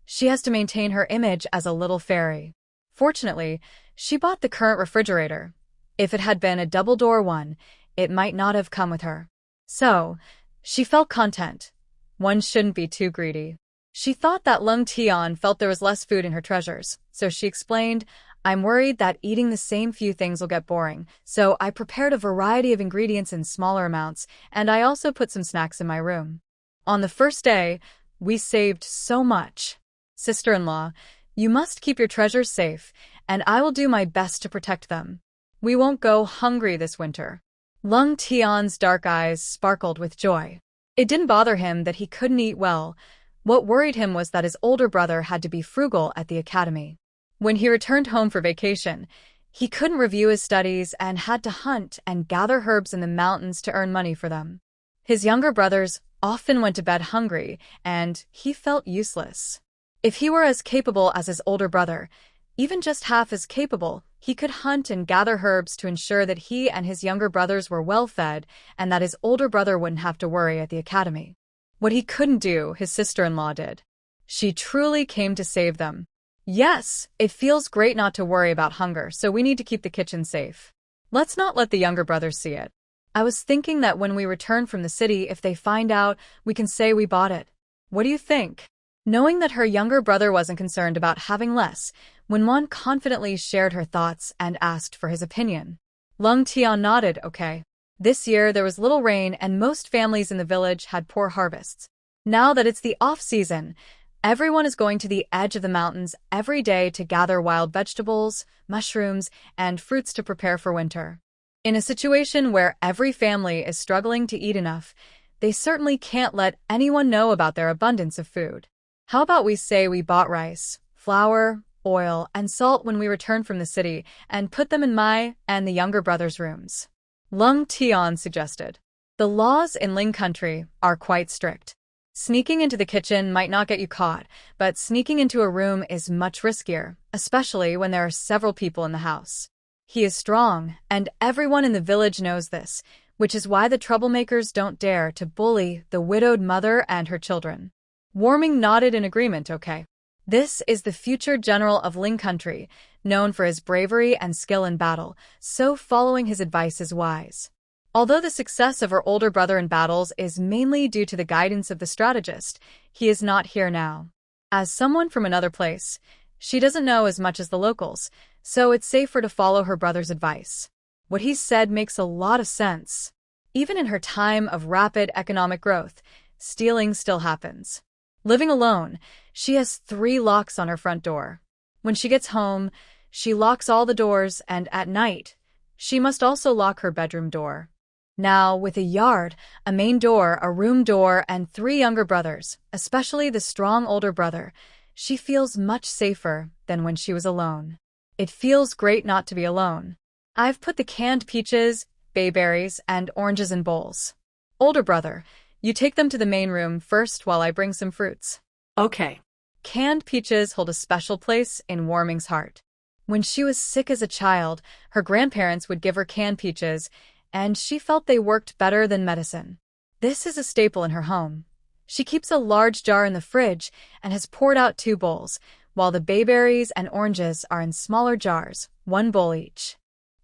She has to maintain her image as a little fairy. Fortunately, she bought the current refrigerator. If it had been a double-door one, it might not have come with her. So, she felt content. One shouldn't be too greedy. She thought that Leng Tian felt there was less food in her treasures, so she explained, "I'm worried that eating the same few things will get boring, so I prepared a variety of ingredients in smaller amounts, and I also put some snacks in my room." On the first day, we saved so much. "Sister-in-law, you must keep your treasures safe, and I will do my best to protect them. We won't go hungry this winter." Leng Tian's dark eyes sparkled with joy. It didn't bother him that he couldn't eat well. What worried him was that his older brother had to be frugal at the academy. When he returned home for vacation, he couldn't review his studies and had to hunt and gather herbs in the mountains to earn money for them. His younger brothers often went to bed hungry, and he felt useless. If he were as capable as his older brother, even just half as capable, he could hunt and gather herbs to ensure that he and his younger brothers were well fed and that his older brother wouldn't have to worry at the academy. What he couldn't do, his sister-in-law did. She truly came to save them. "Yes, it feels great not to worry about hunger, so we need to keep the kitchen safe. Let's not let the younger brothers see it. I was thinking that when we return from the city, if they find out, we can say we bought it. What do you think?" Knowing that her younger brother wasn't concerned about having less, Wenwan confidently shared her thoughts and asked for his opinion. Leng Tian nodded, "Okay." This year there was little rain and most families in the village had poor harvests. Now that it's the off-season, everyone is going to the edge of the mountains every day to gather wild vegetables, mushrooms, and fruits to prepare for winter. In a situation where every family is struggling to eat enough, they certainly can't let anyone know about their abundance of food. How about we say we bought rice, flour, oil, and salt when we return from the city and put them in my and the younger brother's rooms? Leng Tian suggested. The laws in Ling country are quite strict. Sneaking into the kitchen might not get you caught, but sneaking into a room is much riskier, especially when there are several people in the house. He is strong, and everyone in the village knows this, which is why the troublemakers don't dare to bully the widowed mother and her children. Warming nodded in agreement, "Okay. This is the future general of Ling country, known for his bravery and skill in battle, so following his advice is wise." Although the success of her older brother in battles is mainly due to the guidance of the strategist, he is not here now. As someone from another place, she doesn't know as much as the locals, so it's safer to follow her brother's advice. What he said makes a lot of sense. Even in her time of rapid economic growth, stealing still happens. Living alone, she has 3 locks on her front door. When she gets home, she locks all the doors, and at night, she must also lock her bedroom door. Now, with a yard, a main door, a room door, and 3 younger brothers, especially the strong older brother, she feels much safer than when she was alone. It feels great not to be alone. I've put the canned peaches, bayberries, and oranges in bowls. Older brother, you take them to the main room first while I bring some fruits. Okay. Canned peaches hold a special place in Warming's heart. When she was sick as a child, her grandparents would give her canned peaches, and she felt they worked better than medicine. This is a staple in her home. She keeps a large jar in the fridge and has poured out 2 bowls, while the bayberries and oranges are in smaller jars, 1 bowl each.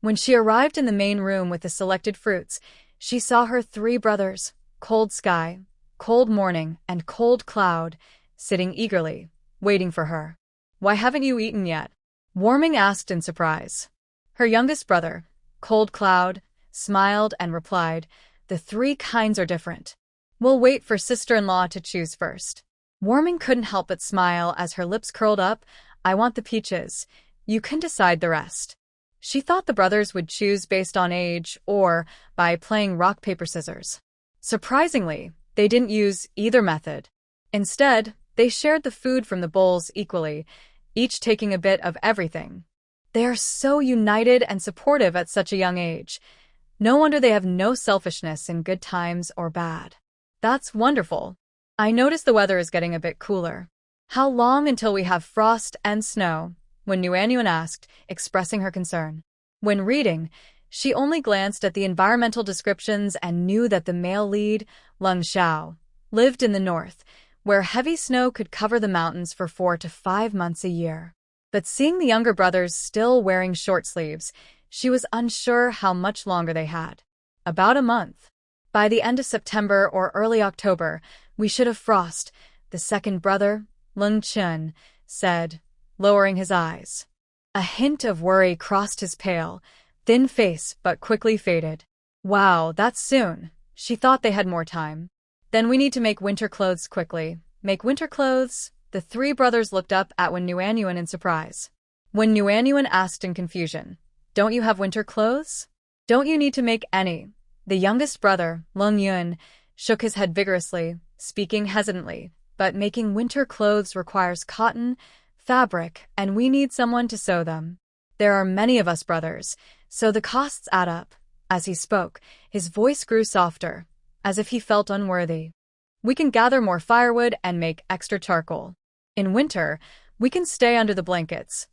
When she arrived in the main room with the selected fruits, she saw her 3 brothers, Cold Sky, Cold Morning, and Cold Cloud, sitting eagerly, waiting for her. "Why haven't you eaten yet?" Warming asked in surprise. Her youngest brother, Cold Cloud, smiled and replied, "The three kinds are different. We'll wait for sister-in-law to choose first." Warming couldn't help but smile as her lips curled up. "I want the peaches. You can decide the rest." She thought the brothers would choose based on age or by playing rock, paper, scissors. Surprisingly, they didn't use either method. Instead, they shared the food from the bowls equally, each taking a bit of everything. They are so united and supportive at such a young age. No wonder they have no selfishness in good times or bad. That's wonderful. I notice the weather is getting a bit cooler. How long until we have frost and snow? When Nuanyuan asked, expressing her concern. When reading, she only glanced at the environmental descriptions and knew that the male lead, Leng Xiao, lived in the north, where heavy snow could cover the mountains for 4 to 5 months a year. But seeing the younger brothers still wearing short sleeves, she was unsure how much longer they had. About a month. By the end of September or early October, we should have frost, the second brother, Leng Chun, said, lowering his eyes. A hint of worry crossed his pale, thin face but quickly faded. Wow, that's soon. She thought they had more time. Then we need to make winter clothes quickly. Make winter clothes? The three brothers looked up at Wen Nuanyuan in surprise. When Nuanyuan asked in confusion, "Don't you have winter clothes? Don't you need to make any?" The youngest brother, Leng Yun, shook his head vigorously, speaking hesitantly, "But making winter clothes requires cotton, fabric, and we need someone to sew them. There are many of us brothers, so the costs add up." As he spoke, his voice grew softer, as if he felt unworthy. "We can gather more firewood and make extra charcoal. In winter, we can stay under the blankets.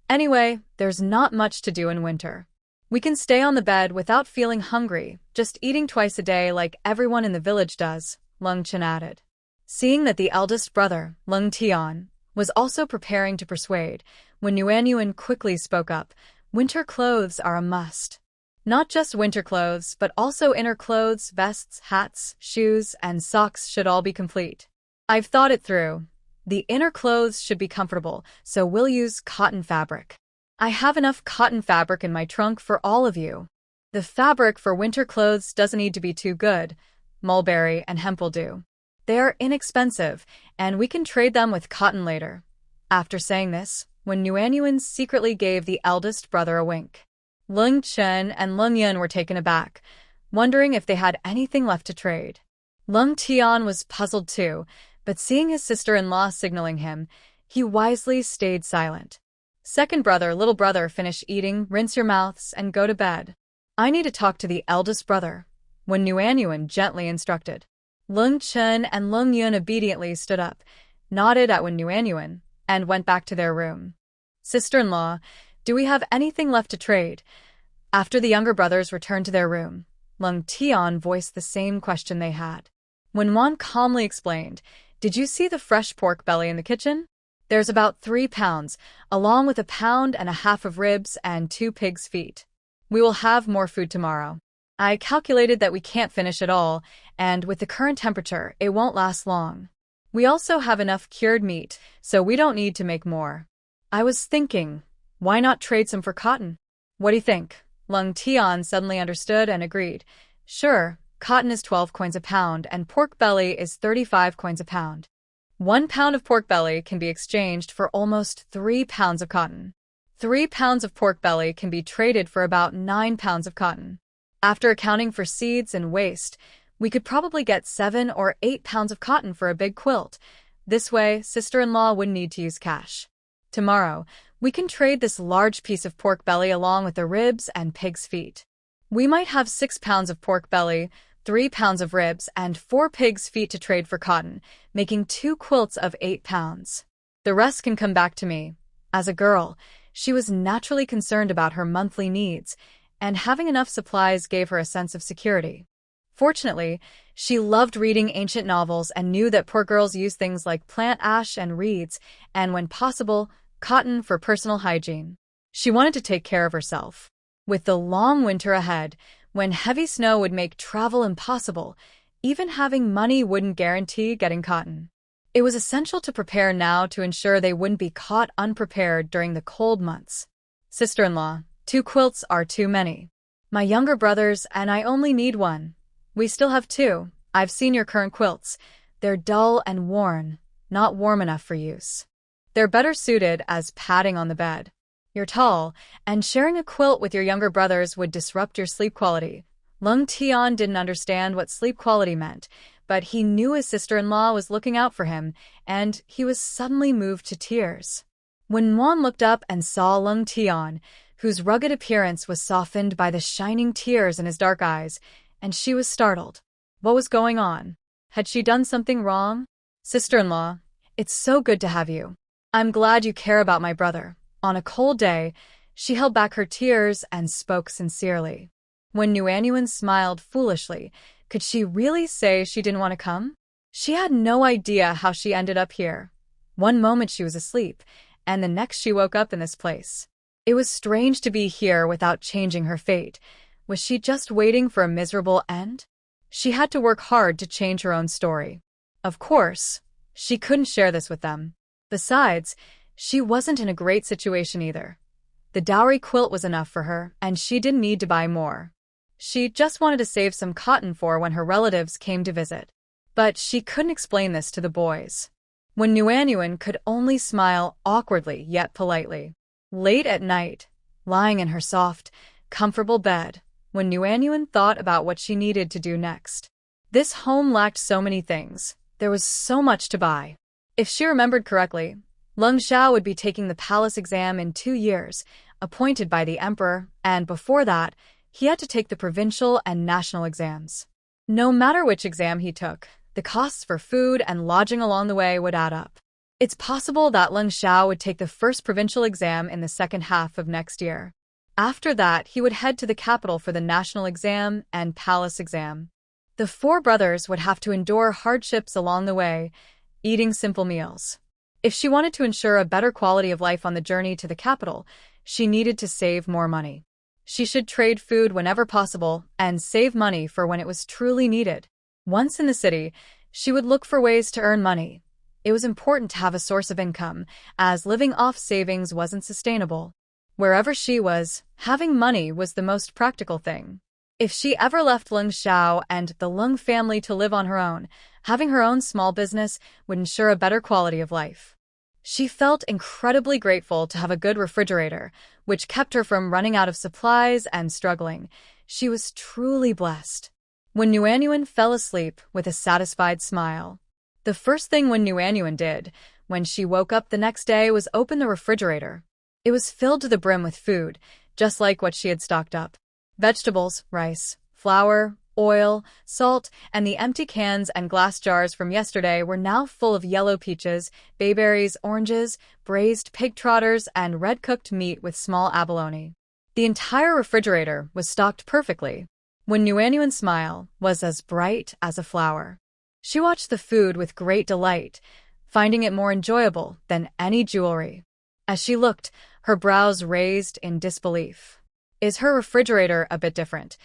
Anyway, there's not much to do in winter. We can stay on the bed without feeling hungry, just eating twice a day like everyone in the village does," Leng Chen added. Seeing that the eldest brother, Leng Tian, was also preparing to persuade, when Nuanyuan quickly spoke up, "Winter clothes are a must. Not just winter clothes, but also inner clothes, vests, hats, shoes, and socks should all be complete. I've thought it through. The inner clothes should be comfortable, so we'll use cotton fabric. I have enough cotton fabric in my trunk for all of you. The fabric for winter clothes doesn't need to be too good. Mulberry and hemp will do. They are inexpensive, and we can trade them with cotton later." After saying this, when Nuanyuan secretly gave the eldest brother a wink. Leng Chen and Leng Yun were taken aback, wondering if they had anything left to trade. Leng Tian was puzzled too, but seeing his sister-in-law signaling him, he wisely stayed silent. "Second brother, little brother, finish eating, rinse your mouths, and go to bed. I need to talk to the eldest brother," when Nuanyuan gently instructed. Leng Chen and Leng Yun obediently stood up, nodded at Wen Nuanyuan, and went back to their room. "Sister-in-law, do we have anything left to trade?" After the younger brothers returned to their room, Leng Tian voiced the same question they had. When Wan calmly explained, "Did you see the fresh pork belly in the kitchen? There's about 3 pounds, along with 1.5 pounds of ribs and 2 pigs' feet. We will have more food tomorrow. I calculated that we can't finish it all, and with the current temperature, it won't last long. We also have enough cured meat, so we don't need to make more. I was thinking, why not trade some for cotton? What do you think?" Leng Tian suddenly understood and agreed. "Sure, cotton is 12 coins a pound and pork belly is 35 coins a pound. 1 pound of pork belly can be exchanged for almost 3 pounds of cotton. 3 pounds of pork belly can be traded for about 9 pounds of cotton. After accounting for seeds and waste, we could probably get 7 or 8 pounds of cotton for a big quilt. This way, sister-in-law wouldn't need to use cash. Tomorrow, we can trade this large piece of pork belly along with the ribs and pig's feet. We might have 6 pounds of pork belly, 3 pounds of ribs, and 4 pigs' feet to trade for cotton, making 2 quilts of 8 pounds. The rest can come back to me." As a girl, she was naturally concerned about her monthly needs, and having enough supplies gave her a sense of security. Fortunately, she loved reading ancient novels and knew that poor girls use things like plant ash and reeds, and when possible, cotton for personal hygiene. She wanted to take care of herself. With the long winter ahead, when heavy snow would make travel impossible, even having money wouldn't guarantee getting cotton. It was essential to prepare now to ensure they wouldn't be caught unprepared during the cold months. Sister-in-law, 2 quilts are too many. My younger brothers and I only need 1. We still have 2. I've seen your current quilts. They're dull and worn, not warm enough for use. They're better suited as padding on the bed. You're tall, and sharing a quilt with your younger brothers would disrupt your sleep quality. Leng Tian didn't understand what sleep quality meant, but he knew his sister-in-law was looking out for him, and he was suddenly moved to tears. When Muan looked up and saw Leng Tian, whose rugged appearance was softened by the shining tears in his dark eyes, and she was startled. What was going on? Had she done something wrong? Sister-in-law, it's so good to have you. I'm glad you care about my brother. On a cold day, she held back her tears and spoke sincerely. When Nuanyuan smiled foolishly, could she really say she didn't want to come? She had no idea how she ended up here. One moment she was asleep, and the next she woke up in this place. It was strange to be here without changing her fate. Was she just waiting for a miserable end? She had to work hard to change her own story. Of course, she couldn't share this with them. Besides, she wasn't in a great situation either. The dowry quilt was enough for her, and she didn't need to buy more. She just wanted to save some cotton for when her relatives came to visit. But she couldn't explain this to the boys. When Nuanyuan could only smile awkwardly yet politely. Late at night, lying in her soft, comfortable bed, when Nuanyuan thought about what she needed to do next. This home lacked so many things. There was so much to buy. If she remembered correctly, Leng Xiao would be taking the palace exam in 2 years, appointed by the emperor, and before that, he had to take the provincial and national exams. No matter which exam he took, the costs for food and lodging along the way would add up. It's possible that Leng Xiao would take the first provincial exam in the second half of next year. After that, he would head to the capital for the national exam and palace exam. The 4 brothers would have to endure hardships along the way, eating simple meals. If she wanted to ensure a better quality of life on the journey to the capital, she needed to save more money. She should trade food whenever possible and save money for when it was truly needed. Once in the city, she would look for ways to earn money. It was important to have a source of income, as living off savings wasn't sustainable. Wherever she was, having money was the most practical thing. If she ever left Leng Xiao and the Leng family to live on her own, having her own small business would ensure a better quality of life. She felt incredibly grateful to have a good refrigerator, which kept her from running out of supplies and struggling. She was truly blessed. When Nuanyuan fell asleep with a satisfied smile. The first thing when Nuanyuan did, when she woke up the next day, was open the refrigerator. It was filled to the brim with food, just like what she had stocked up. Vegetables, rice, flour, oil, salt, and the empty cans and glass jars from yesterday were now full of yellow peaches, bayberries, oranges, braised pig trotters, and red-cooked meat with small abalone. The entire refrigerator was stocked perfectly. When Nuanyuan's smile was as bright as a flower. She watched the food with great delight, finding it more enjoyable than any jewelry. As she looked, her brows raised in disbelief. Is her refrigerator a bit different?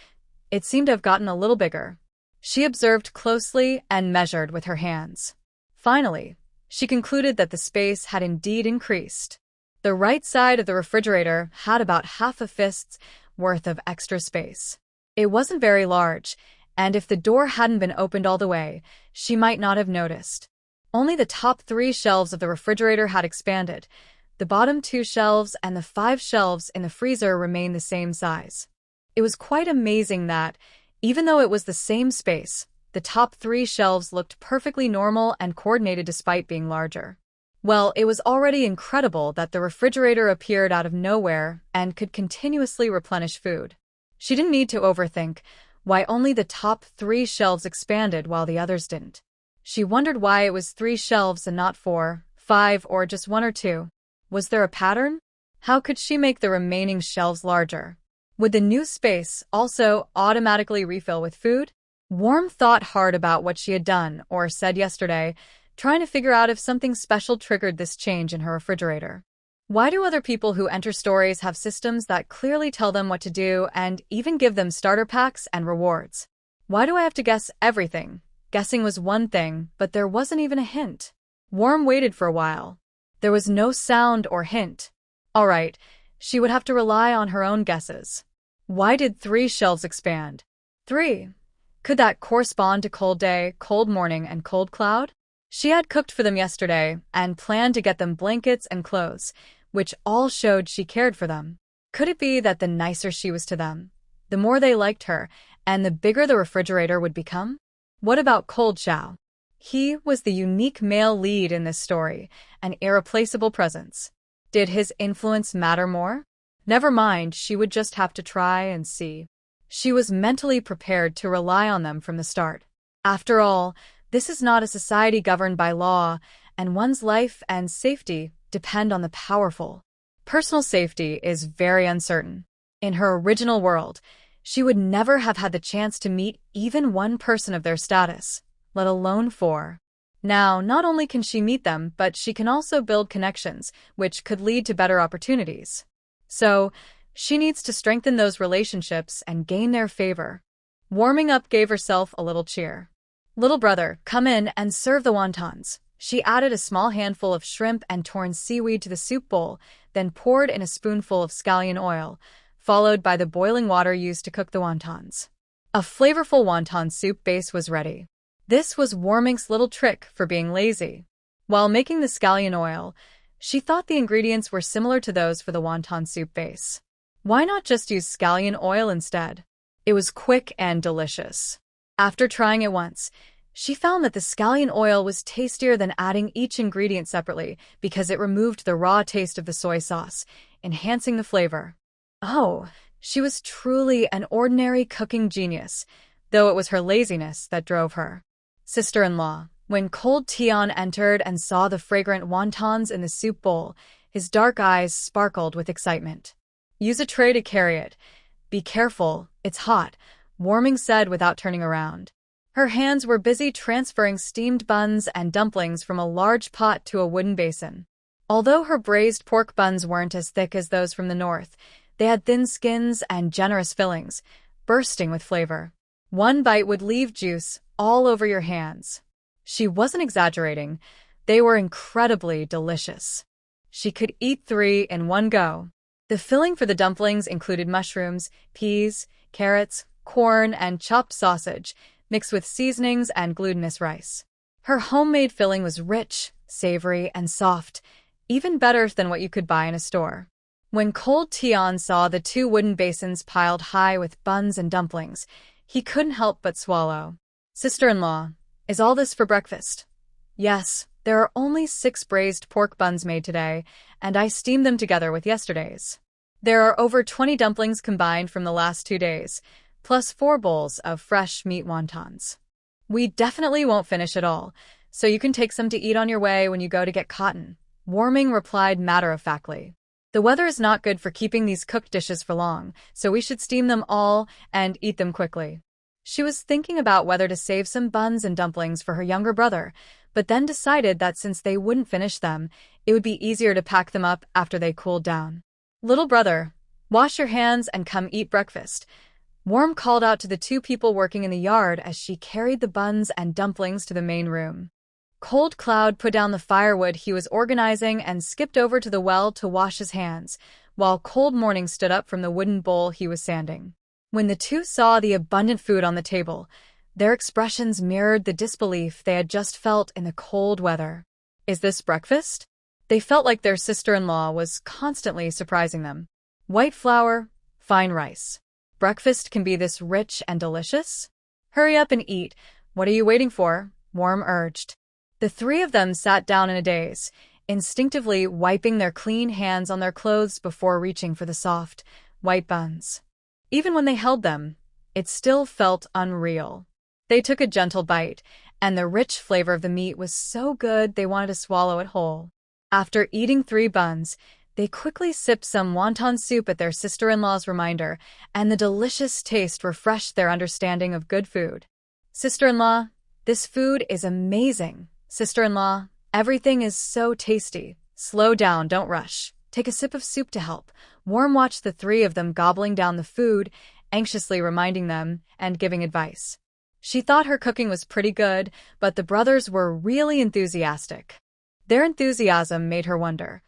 It seemed to have gotten a little bigger. She observed closely and measured with her hands. Finally, she concluded that the space had indeed increased. The right side of the refrigerator had about half a fist's worth of extra space. It wasn't very large, and if the door hadn't been opened all the way, she might not have noticed. Only the top 3 shelves of the refrigerator had expanded. The bottom 2 shelves and the 5 shelves in the freezer remained the same size. It was quite amazing that, even though it was the same space, the top 3 shelves looked perfectly normal and coordinated despite being larger. Well, it was already incredible that the refrigerator appeared out of nowhere and could continuously replenish food. She didn't need to overthink why only the top 3 shelves expanded while the others didn't. She wondered why it was 3 shelves and not 4, 5, or just 1 or 2. Was there a pattern? How could she make the remaining shelves larger? Would the new space also automatically refill with food? Warm thought hard about what she had done or said yesterday, trying to figure out if something special triggered this change in her refrigerator. Why do other people who enter stories have systems that clearly tell them what to do and even give them starter packs and rewards? Why do I have to guess everything? Guessing was one thing, but there wasn't even a hint. Warm waited for a while. There was no sound or hint. All right, she would have to rely on her own guesses. Why did 3 shelves expand? 3. Could that correspond to cold day, cold morning, and cold cloud? She had cooked for them yesterday and planned to get them blankets and clothes, which all showed she cared for them. Could it be that the nicer she was to them, the more they liked her, and the bigger the refrigerator would become? What about Cold Chow? He was the unique male lead in this story, an irreplaceable presence. Did his influence matter more? Never mind, she would just have to try and see. She was mentally prepared to rely on them from the start. After all, this is not a society governed by law, and one's life and safety depend on the powerful. Personal safety is very uncertain. In her original world, she would never have had the chance to meet even one person of their status, let alone 4. Now, not only can she meet them, but she can also build connections, which could lead to better opportunities. So, she needs to strengthen those relationships and gain their favor. Warming up gave herself a little cheer. Little brother, come in and serve the wontons. She added a small handful of shrimp and torn seaweed to the soup bowl, then poured in a spoonful of scallion oil, followed by the boiling water used to cook the wontons. A flavorful wonton soup base was ready. This was Warming's little trick for being lazy. While making the scallion oil, she thought the ingredients were similar to those for the wonton soup base. Why not just use scallion oil instead? It was quick and delicious. After trying it once, she found that the scallion oil was tastier than adding each ingredient separately because it removed the raw taste of the soy sauce, enhancing the flavor. Oh, she was truly an ordinary cooking genius, though it was her laziness that drove her. Sister-in-law. When Cold Tion entered and saw the fragrant wontons in the soup bowl, his dark eyes sparkled with excitement. Use a tray to carry it. Be careful, it's hot, Warming said without turning around. Her hands were busy transferring steamed buns and dumplings from a large pot to a wooden basin. Although her braised pork buns weren't as thick as those from the north, they had thin skins and generous fillings, bursting with flavor. One bite would leave juice all over your hands. She wasn't exaggerating. They were incredibly delicious. She could eat 3 in one go. The filling for the dumplings included mushrooms, peas, carrots, corn, and chopped sausage, mixed with seasonings and glutinous rice. Her homemade filling was rich, savory, and soft, even better than what you could buy in a store. When Cold Tion saw the 2 wooden basins piled high with buns and dumplings, he couldn't help but swallow. Sister-in-law, is all this for breakfast? Yes, there are only 6 braised pork buns made today, and I steamed them together with yesterday's. There are over 20 dumplings combined from the last 2 days, plus 4 bowls of fresh meat wontons. We definitely won't finish it all, so you can take some to eat on your way when you go to get cotton, Warming replied matter-of-factly. The weather is not good for keeping these cooked dishes for long, so we should steam them all and eat them quickly. She was thinking about whether to save some buns and dumplings for her younger brother, but then decided that since they wouldn't finish them, it would be easier to pack them up after they cooled down. Little brother, wash your hands and come eat breakfast. Warm called out to the 2 people working in the yard as she carried the buns and dumplings to the main room. Cold Cloud put down the firewood he was organizing and skipped over to the well to wash his hands, while Cold Morning stood up from the wooden bowl he was sanding. When the 2 saw the abundant food on the table, their expressions mirrored the disbelief they had just felt in the cold weather. Is this breakfast? They felt like their sister-in-law was constantly surprising them. White flour, fine rice. Breakfast can be this rich and delicious? Hurry up and eat. What are you waiting for? Warm urged. The 3 of them sat down in a daze, instinctively wiping their clean hands on their clothes before reaching for the soft, white buns. Even when they held them, it still felt unreal. They took a gentle bite, and the rich flavor of the meat was so good they wanted to swallow it whole. After eating 3 buns, they quickly sipped some wonton soup at their sister-in-law's reminder, and the delicious taste refreshed their understanding of good food. Sister-in-law, this food is amazing. Sister-in-law, everything is so tasty. Slow down, don't rush. Take a sip of soup to help. Warm watched the 3 of them gobbling down the food, anxiously reminding them and giving advice. She thought her cooking was pretty good, but the brothers were really enthusiastic. Their enthusiasm made her wonder,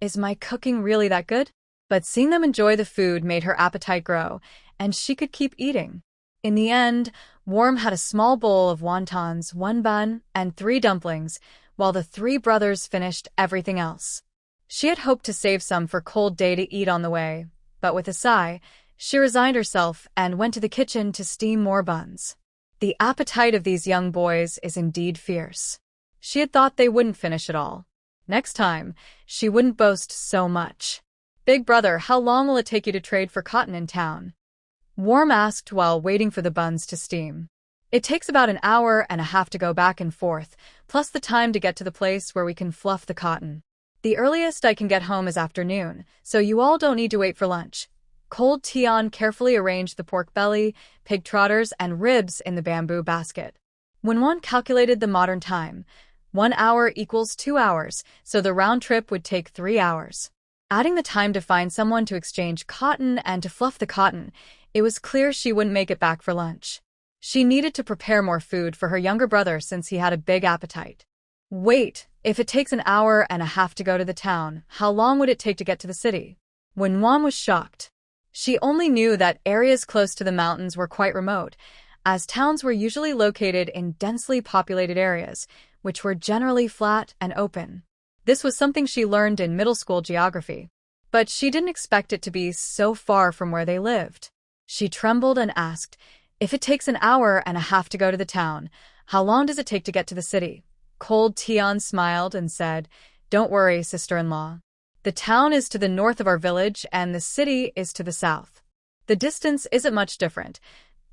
is my cooking really that good? But seeing them enjoy the food made her appetite grow, and she could keep eating. In the end, Worm had a small bowl of wontons, 1 bun, and 3 dumplings, while the 3 brothers finished everything else. She had hoped to save some for cold day to eat on the way, but with a sigh, she resigned herself and went to the kitchen to steam more buns. The appetite of these young boys is indeed fierce. She had thought they wouldn't finish it all. Next time, she wouldn't boast so much. Big brother, how long will it take you to trade for cotton in town? Worm asked while waiting for the buns to steam. It takes about an hour and a half to go back and forth, plus the time to get to the place where we can fluff the cotton. The earliest I can get home is afternoon, so you all don't need to wait for lunch. Cold Tian carefully arranged the pork belly, pig trotters, and ribs in the bamboo basket. When one calculated the modern time, 1 hour equals 2 hours, so the round trip would take 3 hours. Adding the time to find someone to exchange cotton and to fluff the cotton, it was clear she wouldn't make it back for lunch. She needed to prepare more food for her younger brother since he had a big appetite. Wait, if it takes an hour and a half to go to the town, how long would it take to get to the city? Wenwan was shocked. She only knew that areas close to the mountains were quite remote, as towns were usually located in densely populated areas, which were generally flat and open. This was something she learned in middle school geography. But she didn't expect it to be so far from where they lived. She trembled and asked, if it takes an hour and a half to go to the town, how long does it take to get to the city? Cold Tian smiled and said, don't worry, sister-in-law. The town is to the north of our village and the city is to the south. The distance isn't much different.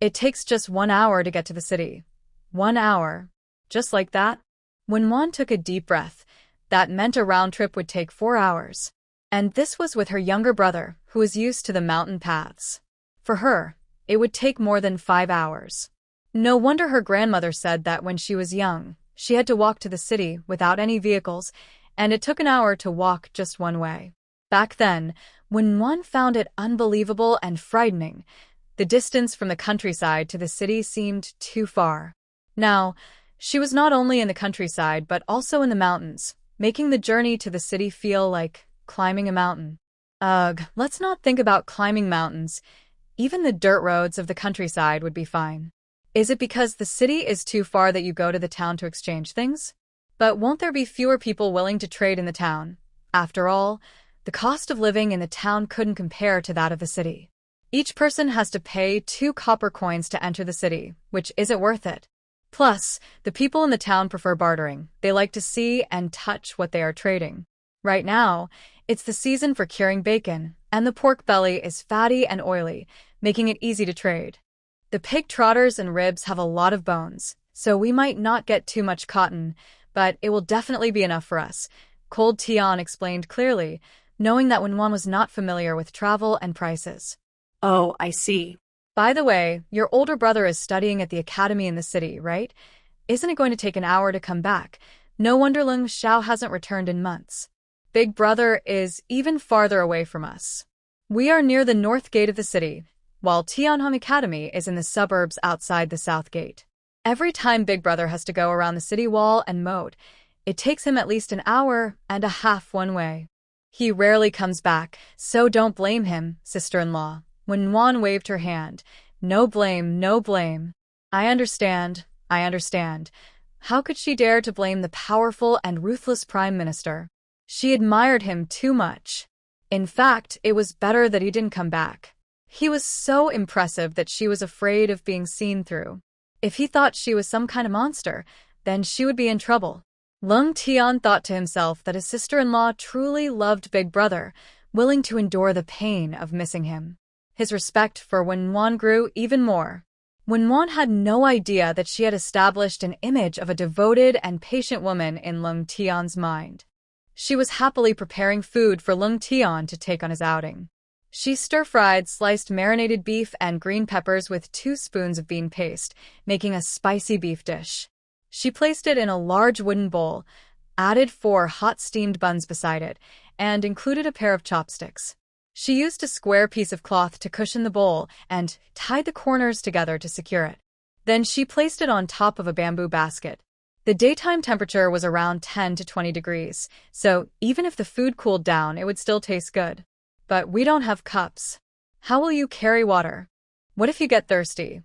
It takes just 1 hour to get to the city. 1 hour. Just like that? When Wan took a deep breath, that meant a round trip would take 4 hours. And this was with her younger brother, who was used to the mountain paths. For her, it would take more than 5 hours. No wonder her grandmother said that when she was young, she had to walk to the city without any vehicles, and it took an hour to walk just one way. Back then, when one found it unbelievable and frightening, the distance from the countryside to the city seemed too far. Now, she was not only in the countryside but also in the mountains, making the journey to the city feel like climbing a mountain. Ugh, let's not think about climbing mountains. Even the dirt roads of the countryside would be fine. Is it because the city is too far that you go to the town to exchange things? But won't there be fewer people willing to trade in the town? After all, the cost of living in the town couldn't compare to that of the city. Each person has to pay 2 copper coins to enter the city, which isn't worth it. Plus, the people in the town prefer bartering. They like to see and touch what they are trading. Right now, it's the season for curing bacon, and the pork belly is fatty and oily, making it easy to trade. The pig trotters and ribs have a lot of bones, so we might not get too much cotton, but it will definitely be enough for us, Cold Tian explained clearly, knowing that Wenwan was not familiar with travel and prices. Oh, I see. By the way, your older brother is studying at the academy in the city, right? Isn't it going to take an hour to come back? No wonder Leng Xiao hasn't returned in months. Big brother is even farther away from us. We are near the north gate of the city, while Tianhong Academy is in the suburbs outside the south gate. Every time Big Brother has to go around the city wall and moat, it takes him at least an hour and a half one way. He rarely comes back, so don't blame him, sister-in-law. When Wan waved her hand, no blame, no blame. I understand. How could she dare to blame the powerful and ruthless Prime Minister? She admired him too much. In fact, it was better that he didn't come back. He was so impressive that she was afraid of being seen through. If he thought she was some kind of monster, then she would be in trouble. Leng Tian thought to himself that his sister-in-law truly loved Big Brother, willing to endure the pain of missing him. His respect for Wenwan grew even more. Wenwan had no idea that she had established an image of a devoted and patient woman in Leng Tian's mind. She was happily preparing food for Leng Tian to take on his outing. She stir-fried sliced marinated beef and green peppers with 2 spoons of bean paste, making a spicy beef dish. She placed it in a large wooden bowl, added 4 hot steamed buns beside it, and included a pair of chopsticks. She used a square piece of cloth to cushion the bowl and tied the corners together to secure it. Then she placed it on top of a bamboo basket. The daytime temperature was around 10 to 20 degrees, so even if the food cooled down, it would still taste good. But we don't have cups. How will you carry water? What if you get thirsty?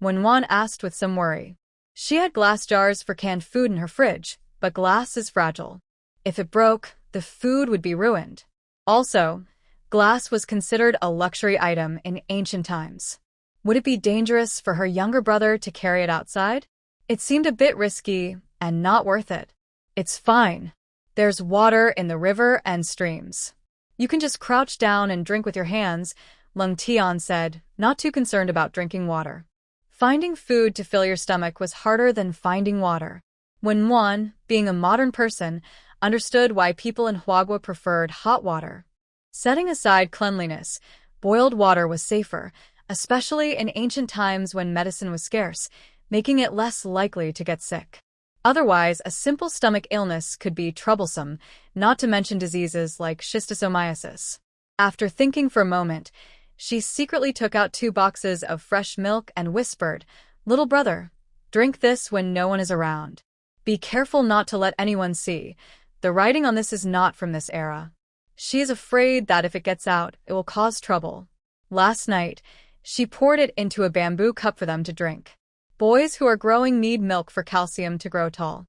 Wenwan asked with some worry. She had glass jars for canned food in her fridge, but glass is fragile. If it broke, the food would be ruined. Also, glass was considered a luxury item in ancient times. Would it be dangerous for her younger brother to carry it outside? It seemed a bit risky and not worth it. It's fine. There's water in the river and streams. You can just crouch down and drink with your hands, Leng Tian said, not too concerned about drinking water. Finding food to fill your stomach was harder than finding water. Wenwan, being a modern person, understood why people in Huagua preferred hot water. Setting aside cleanliness, boiled water was safer, especially in ancient times when medicine was scarce, making it less likely to get sick. Otherwise, a simple stomach illness could be troublesome, not to mention diseases like schistosomiasis. After thinking for a moment, she secretly took out 2 boxes of fresh milk and whispered, "Little brother, drink this when no one is around. Be careful not to let anyone see. The writing on this is not from this era." She is afraid that if it gets out, it will cause trouble. Last night, she poured it into a bamboo cup for them to drink. Boys who are growing need milk for calcium to grow tall.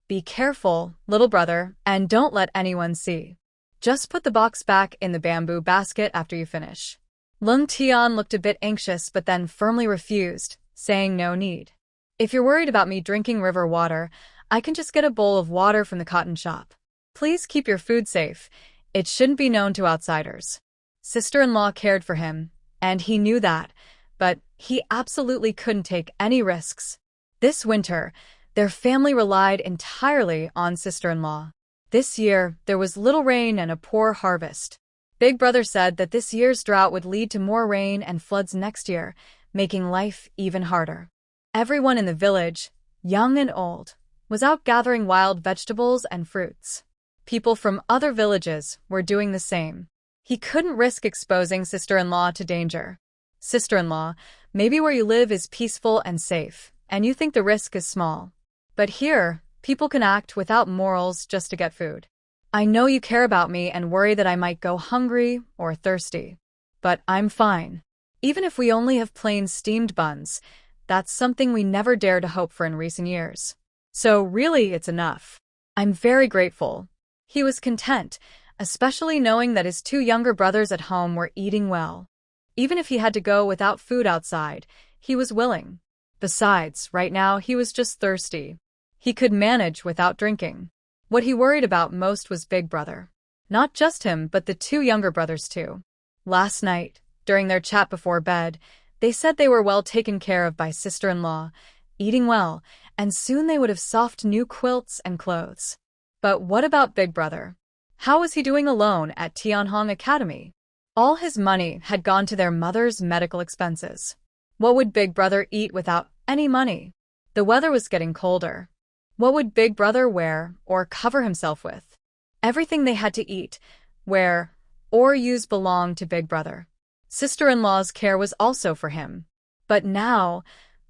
Be careful, little brother, and don't let anyone see. Just put the box back in the bamboo basket after you finish. Leng Tian looked a bit anxious but then firmly refused, saying no need. If you're worried about me drinking river water, I can just get a bowl of water from the cotton shop. Please keep your food safe. It shouldn't be known to outsiders. Sister-in-law cared for him, and he knew that, but he absolutely couldn't take any risks. This winter, their family relied entirely on sister-in-law. This year, there was little rain and a poor harvest. Big Brother said that this year's drought would lead to more rain and floods next year, making life even harder. Everyone in the village, young and old, was out gathering wild vegetables and fruits. People from other villages were doing the same. He couldn't risk exposing sister-in-law to danger. Sister-in-law, maybe where you live is peaceful and safe, and you think the risk is small. But here, people can act without morals just to get food. I know you care about me and worry that I might go hungry or thirsty. But I'm fine. Even if we only have plain steamed buns, that's something we never dared to hope for in recent years. So really, it's enough. I'm very grateful. He was content, especially knowing that his 2 younger brothers at home were eating well. Even if he had to go without food outside, he was willing. Besides, right now he was just thirsty. He could manage without drinking. What he worried about most was Big Brother. Not just him, but the 2 younger brothers too. Last night, during their chat before bed, they said they were well taken care of by sister-in-law, eating well, and soon they would have soft new quilts and clothes. But what about Big Brother? How was he doing alone at Tianhong Academy? All his money had gone to their mother's medical expenses. What would Big Brother eat without any money? The weather was getting colder. What would Big Brother wear or cover himself with? Everything they had to eat, wear, or use belonged to Big Brother. Sister-in-law's care was also for him. But now,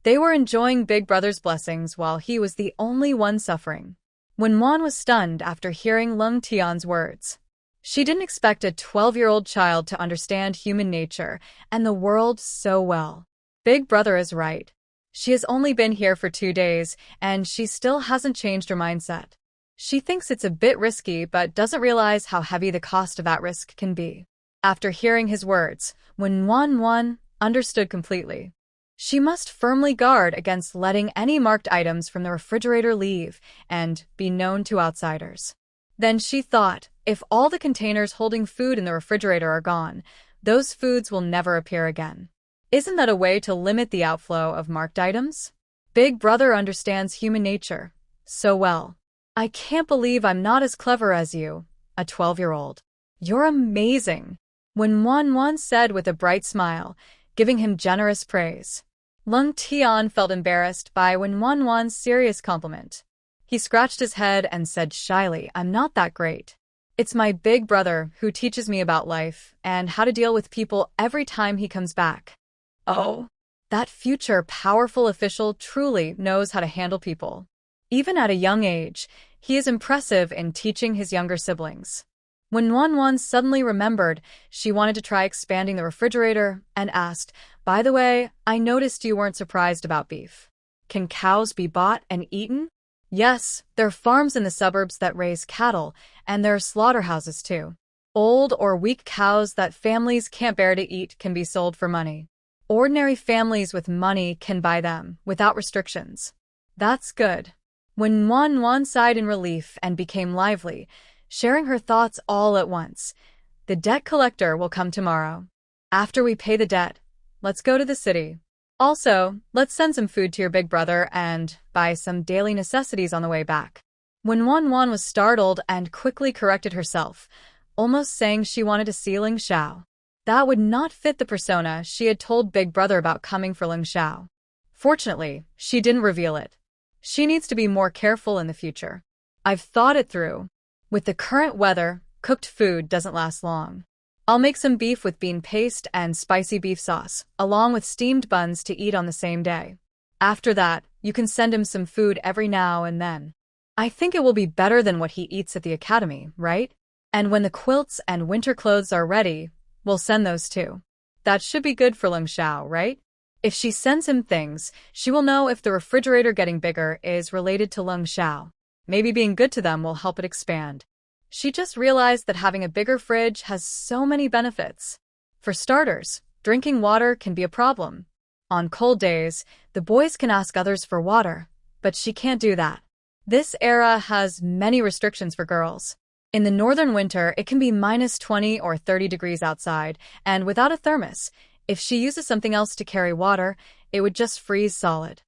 they were enjoying Big Brother's blessings while he was the only one suffering. Wenwan was stunned after hearing Leng Tian's words. She didn't expect a 12-year-old child to understand human nature and the world so well. Big Brother is right. She has only been here for 2 days, and she still hasn't changed her mindset. She thinks it's a bit risky but doesn't realize how heavy the cost of that risk can be. After hearing his words, Wenwan understood completely. She must firmly guard against letting any marked items from the refrigerator leave and be known to outsiders. Then she thought, if all the containers holding food in the refrigerator are gone, those foods will never appear again. Isn't that a way to limit the outflow of marked items? Big Brother understands human nature so well. I can't believe I'm not as clever as you, a 12-year-old. You're amazing, Wenwan said with a bright smile, giving him generous praise. Leng Tian felt embarrassed by Wenwan's serious compliment. He scratched his head and said shyly, I'm not that great. It's my big brother who teaches me about life and how to deal with people every time he comes back. Oh, that future powerful official truly knows how to handle people. Even at a young age, he is impressive in teaching his younger siblings. When Wanwan suddenly remembered, she wanted to try expanding the refrigerator and asked, "By the way, I noticed you weren't surprised about beef. Can cows be bought and eaten?" "Yes, there are farms in the suburbs that raise cattle, and there are slaughterhouses too. Old or weak cows that families can't bear to eat can be sold for money. Ordinary families with money can buy them, without restrictions." "That's good." When Wanwan sighed in relief and became lively, sharing her thoughts all at once. "The debt collector will come tomorrow. After we pay the debt, let's go to the city. Also, let's send some food to your big brother and buy some daily necessities on the way back." When Wanwan was startled and quickly corrected herself, almost saying she wanted to see Ling Xiao. That would not fit the persona she had told Big Brother about coming for Ling Xiao. Fortunately, she didn't reveal it. She needs to be more careful in the future. "I've thought it through. With the current weather, cooked food doesn't last long. I'll make some beef with bean paste and spicy beef sauce, along with steamed buns to eat on the same day. After that, you can send him some food every now and then. I think it will be better than what he eats at the academy, right? And when the quilts and winter clothes are ready, we'll send those too. That should be good for Leng Xiao, right? If she sends him things, she will know if the refrigerator getting bigger is related to Leng Xiao. Maybe being good to them will help it expand." She just realized that having a bigger fridge has so many benefits. For starters, drinking water can be a problem. On cold days, the boys can ask others for water, but she can't do that. This era has many restrictions for girls. In the northern winter, it can be -20 or 30 degrees outside, and without a thermos, if she uses something else to carry water, it would just freeze solid.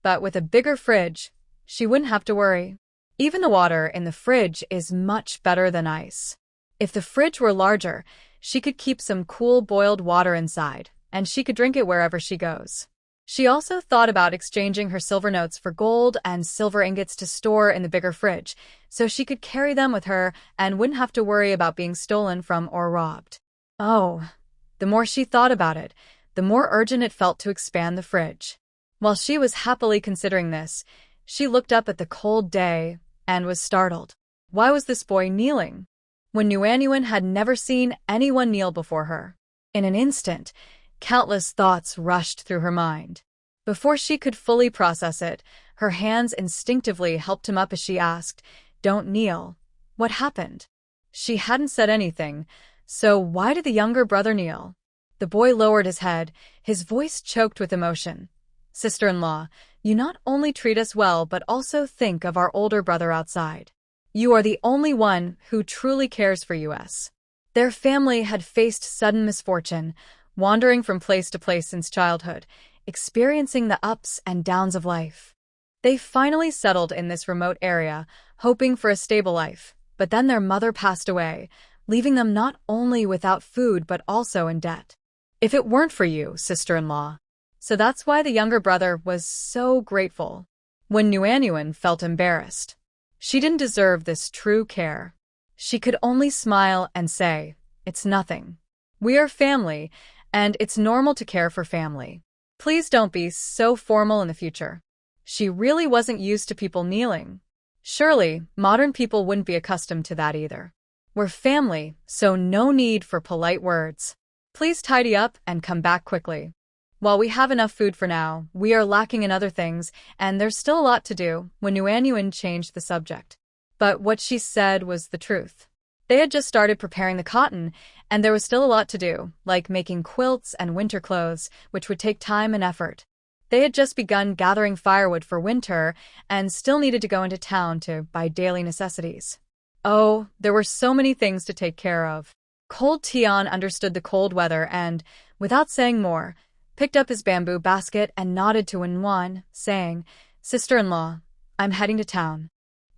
But with a bigger fridge, she wouldn't have to worry. Even the water in the fridge is much better than ice. If the fridge were larger, she could keep some cool boiled water inside, and she could drink it wherever she goes. She also thought about exchanging her silver notes for gold and silver ingots to store in the bigger fridge, so she could carry them with her and wouldn't have to worry about being stolen from or robbed. Oh, the more she thought about it, the more urgent it felt to expand the fridge. While she was happily considering this, she looked up at the cold day and was startled. Why was this boy kneeling? When Nuanyuan had never seen anyone kneel before her. In an instant, countless thoughts rushed through her mind. Before she could fully process it, her hands instinctively helped him up as she asked, "Don't kneel. What happened?" She hadn't said anything, so why did the younger brother kneel? The boy lowered his head, his voice choked with emotion. "Sister-in-law, you not only treat us well but also think of our older brother outside. You are the only one who truly cares for us." Their family had faced sudden misfortune, wandering from place to place since childhood, experiencing the ups and downs of life. They finally settled in this remote area, hoping for a stable life, but then their mother passed away, leaving them not only without food but also in debt. "If it weren't for you, sister-in-law." So that's why the younger brother was so grateful. When Nuanyuan felt embarrassed. She didn't deserve this true care. She could only smile and say, "It's nothing. We are family, and it's normal to care for family. Please don't be so formal in the future." She really wasn't used to people kneeling. Surely, modern people wouldn't be accustomed to that either. We're family, so no need for polite words. Please tidy up and come back quickly. While we have enough food for now, we are lacking in other things, and there's still a lot to do, when Nuanyuan changed the subject. But what she said was the truth. They had just started preparing the cotton, and there was still a lot to do, like making quilts and winter clothes, which would take time and effort. They had just begun gathering firewood for winter, and still needed to go into town to buy daily necessities. Oh, there were so many things to take care of. Cold Tian understood the cold weather and, without saying more, picked up his bamboo basket and nodded to Wenwan, saying, "Sister-in-law, I'm heading to town."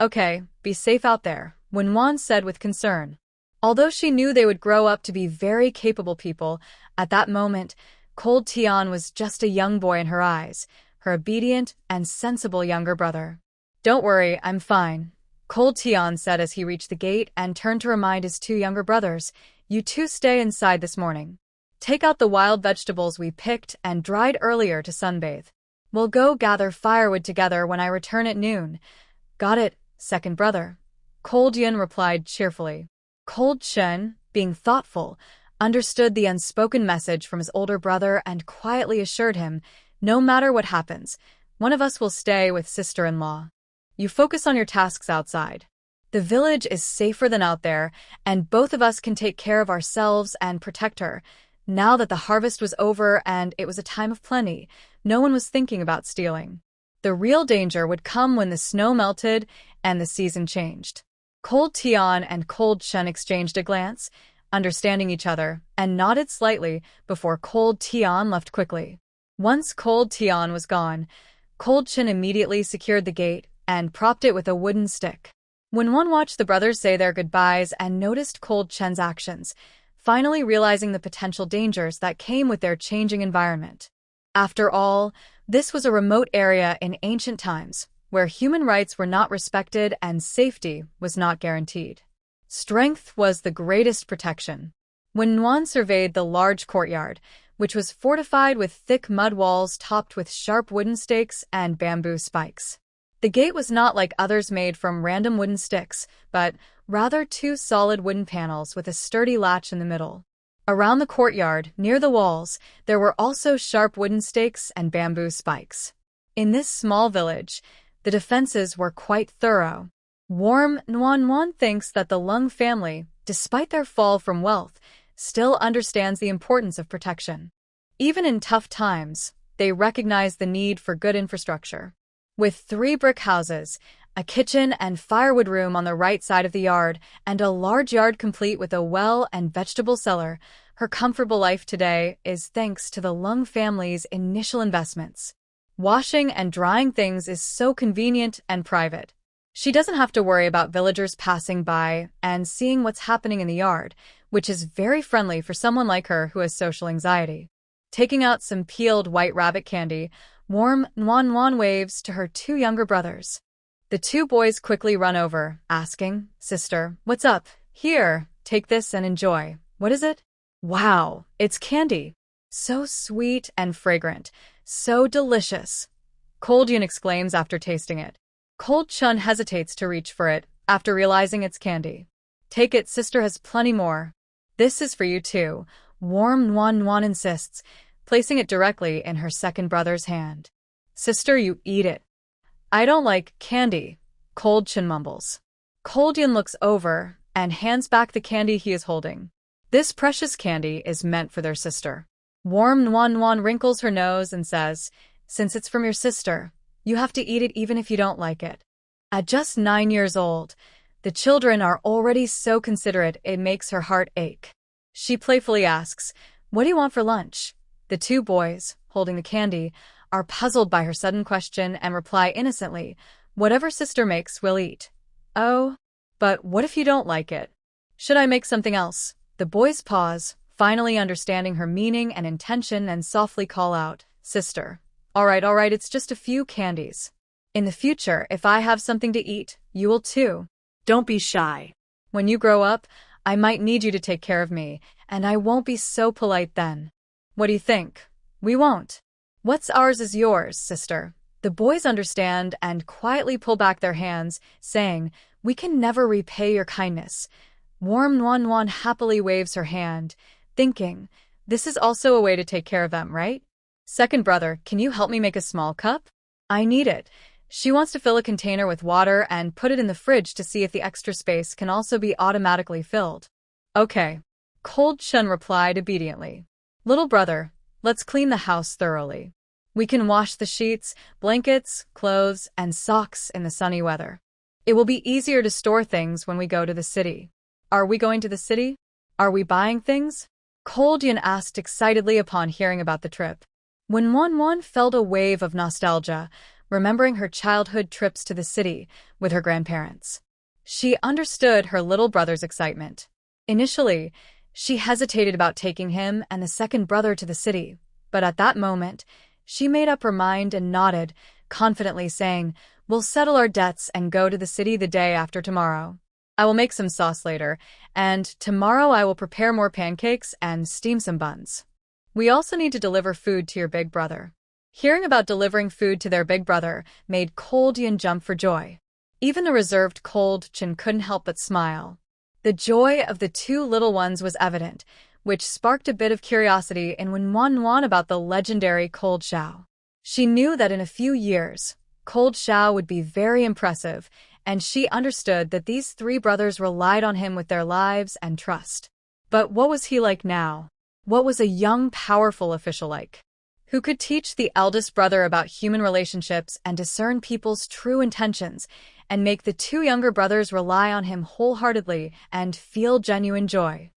"Okay, be safe out there," Wenwan said with concern. Although she knew they would grow up to be very capable people, at that moment, Cold Tian was just a young boy in her eyes, her obedient and sensible younger brother. "Don't worry, I'm fine," Cold Tian said as he reached the gate and turned to remind his two younger brothers, "You two stay inside this morning. Take out the wild vegetables we picked and dried earlier to sunbathe. We'll go gather firewood together when I return at noon. Got it, second brother. Cold Yin replied cheerfully. Cold Chen, being thoughtful, understood the unspoken message from his older brother and quietly assured him, no matter what happens, one of us will stay with sister-in-law. You focus on your tasks outside. The village is safer than out there, and both of us can take care of ourselves and protect her. Now that the harvest was over and it was a time of plenty, no one was thinking about stealing. The real danger would come when the snow melted and the season changed. Cold Tian and Cold Chen exchanged a glance, understanding each other, and nodded slightly before Cold Tian left quickly. Once Cold Tian was gone, Cold Chen immediately secured the gate and propped it with a wooden stick. When one watched the brothers say their goodbyes and noticed Cold Chen's actions, finally realizing the potential dangers that came with their changing environment. After all, this was a remote area in ancient times, where human rights were not respected and safety was not guaranteed. Strength was the greatest protection. When Nguyen surveyed the large courtyard, which was fortified with thick mud walls topped with sharp wooden stakes and bamboo spikes. The gate was not like others made from random wooden sticks, but rather two solid wooden panels with a sturdy latch in the middle. Around the courtyard, near the walls, there were also sharp wooden stakes and bamboo spikes. In this small village, the defenses were quite thorough. Warm Nguyen thinks that the Leng family, despite their fall from wealth, still understands the importance of protection. Even in tough times, they recognize the need for good infrastructure. With 3 brick houses, a kitchen and firewood room on the right side of the yard, and a large yard complete with a well and vegetable cellar, her comfortable life today is thanks to the Leng family's initial investments. Washing and drying things is so convenient and private. She doesn't have to worry about villagers passing by and seeing what's happening in the yard, which is very friendly for someone like her who has social anxiety. Taking out some peeled white rabbit candy, Warm Nguyen waves to her 2 younger brothers. The 2 boys quickly run over, asking, Sister, what's up? Here, take this and enjoy. What is it? Wow, it's candy. So sweet and fragrant. So delicious. Cold Yun exclaims after tasting it. Cold Chun hesitates to reach for it after realizing it's candy. Take it, sister has plenty more. This is for you too, Warm Nguyen insists, placing it directly in her second brother's hand. Sister, you eat it. I don't like candy, Cold Chin mumbles. Cold Yun looks over and hands back the candy he is holding. This precious candy is meant for their sister. Warm Nguyen wrinkles her nose and says, Since it's from your sister, you have to eat it even if you don't like it. At just 9 years old, the children are already so considerate it makes her heart ache. She playfully asks, What do you want for lunch? The 2 boys, holding the candy, are puzzled by her sudden question and reply innocently, Whatever sister makes, we'll eat. Oh, but what if you don't like it? Should I make something else? The boys pause, finally understanding her meaning and intention, and softly call out, Sister. All right, it's just a few candies. In the future, if I have something to eat, you will too. Don't be shy. When you grow up, I might need you to take care of me, and I won't be so polite then. What do you think? We won't. What's ours is yours, sister. The boys understand and quietly pull back their hands, saying, We can never repay your kindness. Warm Nguyen happily waves her hand, thinking, This is also a way to take care of them, right? Second brother, can you help me make a small cup? I need it. She wants to fill a container with water and put it in the fridge to see if the extra space can also be automatically filled. Okay. Cold Chun replied obediently. Little brother, let's clean the house thoroughly. We can wash the sheets, blankets, clothes, and socks in the sunny weather. It will be easier to store things when we go to the city. Are we going to the city? Are we buying things? Cold Yun asked excitedly upon hearing about the trip. When Won felt a wave of nostalgia, remembering her childhood trips to the city with her grandparents. She understood her little brother's excitement. Initially, she hesitated about taking him and the second brother to the city, but at that moment, she made up her mind and nodded, confidently saying, We'll settle our debts and go to the city the day after tomorrow. I will make some sauce later, and tomorrow I will prepare more pancakes and steam some buns. We also need to deliver food to your big brother. Hearing about delivering food to their big brother made Cold Yun jump for joy. Even the reserved cold Chin couldn't help but smile. The joy of the two little ones was evident, which sparked a bit of curiosity in Wan about the legendary cold Xiao. She knew that in a few years, cold Xiao would be very impressive, and she understood that these three brothers relied on him with their lives and trust. But what was he like now? What was a young, powerful official like? Who could teach the eldest brother about human relationships and discern people's true intentions, and make the two younger brothers rely on him wholeheartedly and feel genuine joy?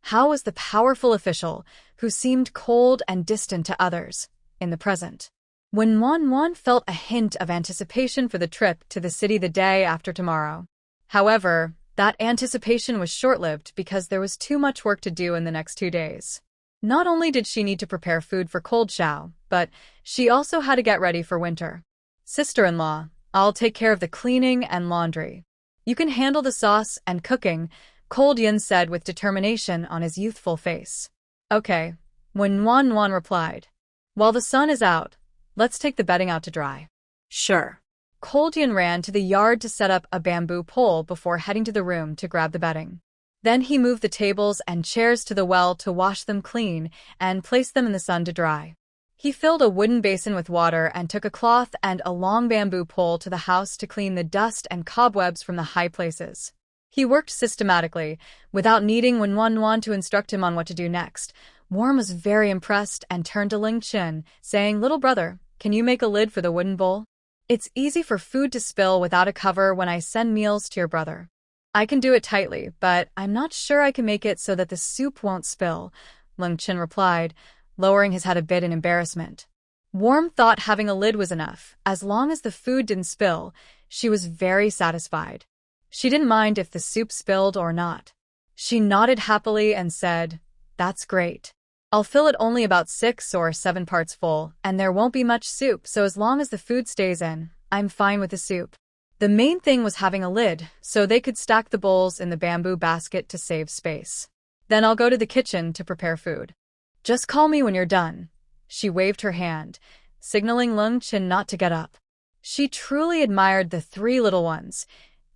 How was the powerful official, who seemed cold and distant to others, in the present? When Wan felt a hint of anticipation for the trip to the city the day after tomorrow. However, that anticipation was short-lived because there was too much work to do in the next 2 days. Not only did she need to prepare food for cold Xiao, but she also had to get ready for winter. "Sister-in-law, I'll take care of the cleaning and laundry. You can handle the sauce and cooking," Cold Yin said with determination on his youthful face. "Okay," when Wan replied. "While the sun is out, let's take the bedding out to dry." Sure. Cold Yin ran to the yard to set up a bamboo pole before heading to the room to grab the bedding. Then he moved the tables and chairs to the well to wash them clean and place them in the sun to dry. He filled a wooden basin with water and took a cloth and a long bamboo pole to the house to clean the dust and cobwebs from the high places. He worked systematically, without needing Wan to instruct him on what to do next. Worm was very impressed and turned to Ling Qin, saying, "Little brother, can you make a lid for the wooden bowl? It's easy for food to spill without a cover when I send meals to your brother." "I can do it tightly, but I'm not sure I can make it so that the soup won't spill," Leng Qin replied, lowering his head a bit in embarrassment. Worm thought having a lid was enough. As long as the food didn't spill, she was very satisfied. She didn't mind if the soup spilled or not. She nodded happily and said, "That's great. I'll fill it only about 6 or 7 parts full, and there won't be much soup, so as long as the food stays in, I'm fine with the soup." The main thing was having a lid, so they could stack the bowls in the bamboo basket to save space. "Then I'll go to the kitchen to prepare food. Just call me when you're done." She waved her hand, signaling Leng Qin not to get up. She truly admired the three little ones.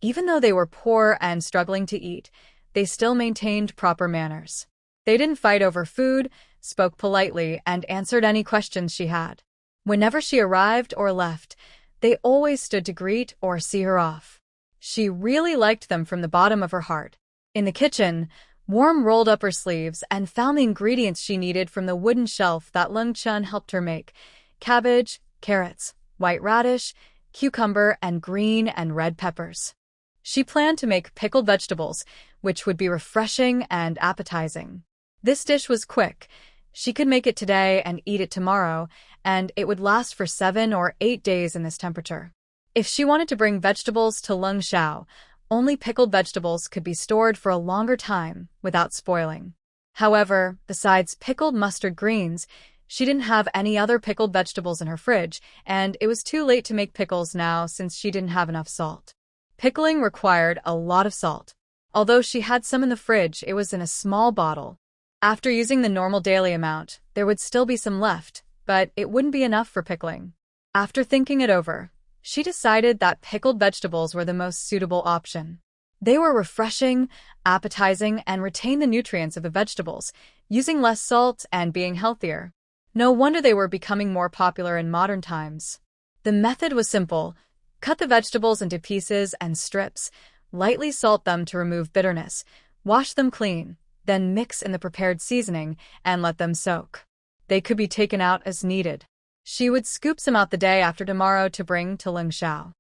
Even though they were poor and struggling to eat, they still maintained proper manners. They didn't fight over food, spoke politely, and answered any questions she had. Whenever she arrived or left, they always stood to greet or see her off. She really liked them from the bottom of her heart. In the kitchen, Worm rolled up her sleeves and found the ingredients she needed from the wooden shelf that Leng Qin helped her make: cabbage, carrots, white radish, cucumber, and green and red peppers. She planned to make pickled vegetables, which would be refreshing and appetizing. This dish was quick. She could make it today and eat it tomorrow, and it would last for 7 or 8 days in this temperature. If she wanted to bring vegetables to Leng Xiao, only pickled vegetables could be stored for a longer time without spoiling. However, besides pickled mustard greens, she didn't have any other pickled vegetables in her fridge, and it was too late to make pickles now since she didn't have enough salt. Pickling required a lot of salt. Although she had some in the fridge, it was in a small bottle. After using the normal daily amount, there would still be some left, but it wouldn't be enough for pickling. After thinking it over, she decided that pickled vegetables were the most suitable option. They were refreshing, appetizing, and retained the nutrients of the vegetables, using less salt and being healthier. No wonder they were becoming more popular in modern times. The method was simple. Cut the vegetables into pieces and strips, lightly salt them to remove bitterness, wash them clean, then mix in the prepared seasoning and let them soak. They could be taken out as needed. She would scoop some out the day after tomorrow to bring to Leng Xiao.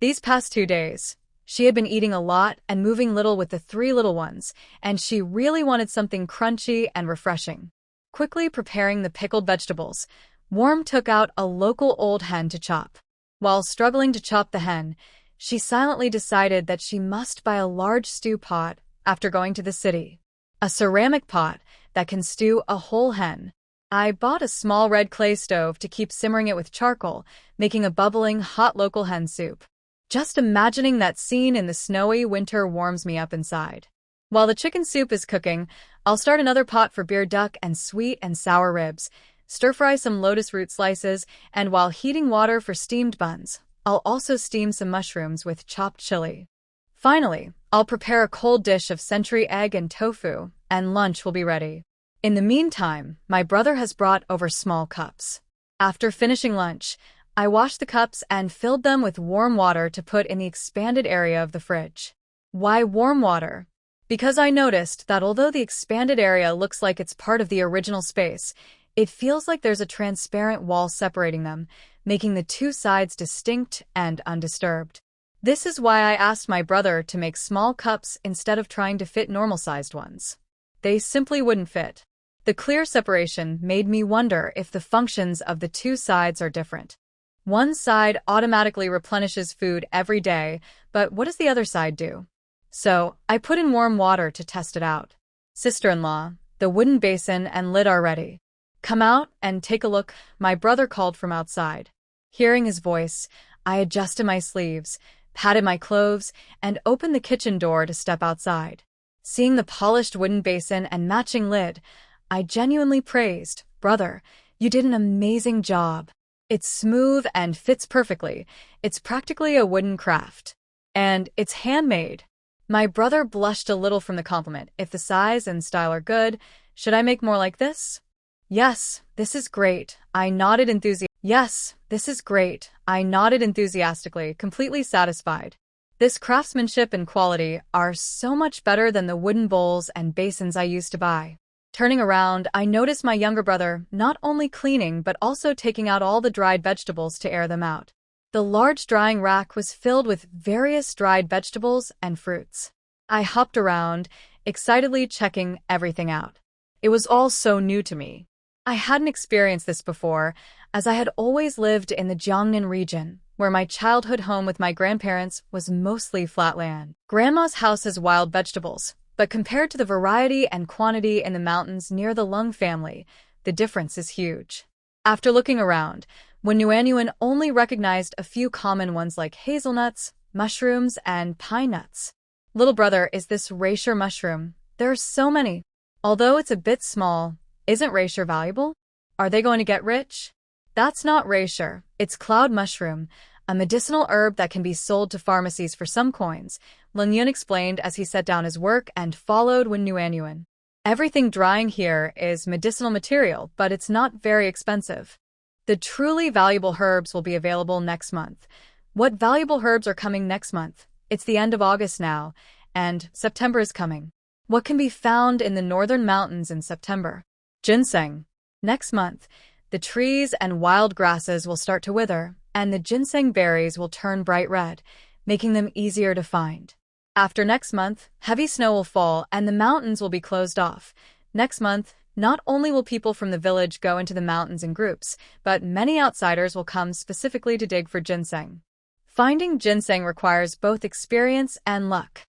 These past 2 days, she had been eating a lot and moving little with the three little ones, and she really wanted something crunchy and refreshing. Quickly preparing the pickled vegetables, Worm took out a local old hen to chop. While struggling to chop the hen, she silently decided that she must buy a large stew pot after going to the city. A ceramic pot that can stew a whole hen. I bought a small red clay stove to keep simmering it with charcoal, making a bubbling, hot local hen soup. Just imagining that scene in the snowy winter warms me up inside. While the chicken soup is cooking, I'll start another pot for beer duck and sweet and sour ribs, stir-fry some lotus root slices, and while heating water for steamed buns, I'll also steam some mushrooms with chopped chili. Finally, I'll prepare a cold dish of century egg and tofu, and lunch will be ready. In the meantime, my brother has brought over small cups. After finishing lunch, I washed the cups and filled them with warm water to put in the expanded area of the fridge. Why warm water? Because I noticed that although the expanded area looks like it's part of the original space, it feels like there's a transparent wall separating them, making the two sides distinct and undisturbed. This is why I asked my brother to make small cups instead of trying to fit normal-sized ones. They simply wouldn't fit. The clear separation made me wonder if the functions of the two sides are different. One side automatically replenishes food every day, but what does the other side do? So, I put in warm water to test it out. Sister-in-law, the wooden basin and lid are ready. Come out and take a look, my brother called from outside. Hearing his voice, I adjusted my sleeves, patted my clothes, and opened the kitchen door to step outside. Seeing the polished wooden basin and matching lid, I genuinely praised, "Brother, you did an amazing job. It's smooth and fits perfectly. It's practically a wooden craft. And it's handmade." My brother blushed a little from the compliment. "If the size and style are good, should I make more like this?" Yes, this is great. I nodded enthusiastically, completely satisfied. This craftsmanship and quality are so much better than the wooden bowls and basins I used to buy. Turning around, I noticed my younger brother not only cleaning but also taking out all the dried vegetables to air them out. The large drying rack was filled with various dried vegetables and fruits. I hopped around, excitedly checking everything out. It was all so new to me. I hadn't experienced this before, as I had always lived in the Jiangnan region, where my childhood home with my grandparents was mostly flat land. Grandma's house has wild vegetables, but compared to the variety and quantity in the mountains near the Leng family, the difference is huge. After looking around, Wen Yuanyuan only recognized a few common ones like hazelnuts, mushrooms, and pine nuts. Little brother, is this reishi mushroom? There are so many. Although it's a bit small, isn't reishi valuable? Are they going to get rich? That's not reishi, it's cloud mushroom, a medicinal herb that can be sold to pharmacies for some coins, Leng Yun explained as he set down his work and followed Wen Yuanyuan. Everything drying here is medicinal material, but it's not very expensive. The truly valuable herbs will be available next month. What valuable herbs are coming next month? It's the end of August now, and September is coming. What can be found in the northern mountains in September? Ginseng. Next month, the trees and wild grasses will start to wither, and the ginseng berries will turn bright red, making them easier to find. After next month, heavy snow will fall and the mountains will be closed off. Next month, not only will people from the village go into the mountains in groups, but many outsiders will come specifically to dig for ginseng. Finding ginseng requires both experience and luck.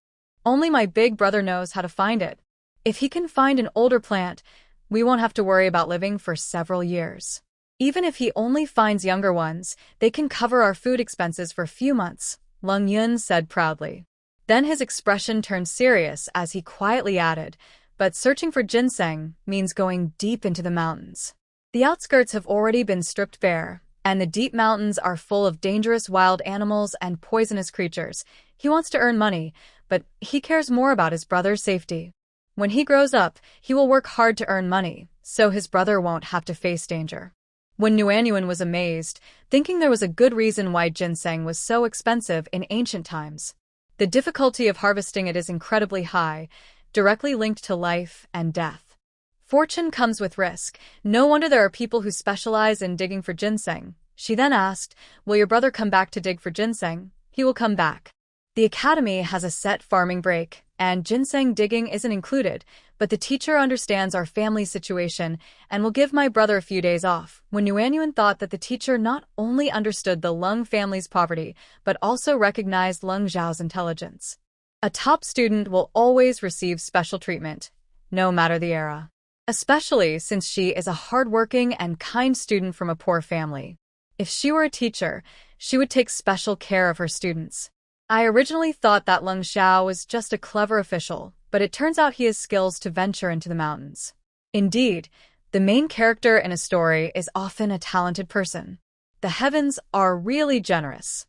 Only my big brother knows how to find it. If he can find an older plant, we won't have to worry about living for several years. Even if he only finds younger ones, they can cover our food expenses for a few months, Leng Yun said proudly. Then his expression turned serious as he quietly added, "But searching for ginseng means going deep into the mountains. The outskirts have already been stripped bare, and the deep mountains are full of dangerous wild animals and poisonous creatures. He wants to earn money, but he cares more about his brother's safety. When he grows up, he will work hard to earn money, so his brother won't have to face danger." When Yuanyuan was amazed, thinking there was a good reason why ginseng was so expensive in ancient times. The difficulty of harvesting it is incredibly high, directly linked to life and death. Fortune comes with risk. No wonder there are people who specialize in digging for ginseng. She then asked, "Will your brother come back to dig for ginseng?" "He will come back. The academy has a set farming break, and ginseng digging isn't included, but the teacher understands our family situation and will give my brother a few days off." When Yuanyuan thought that the teacher not only understood the Leng family's poverty, but also recognized Leng Zhao's intelligence. A top student will always receive special treatment, no matter the era. Especially since she is a hardworking and kind student from a poor family. If she were a teacher, she would take special care of her students. I originally thought that Leng Zhao was just a clever official, but it turns out he has skills to venture into the mountains. Indeed, the main character in a story is often a talented person. The heavens are really generous.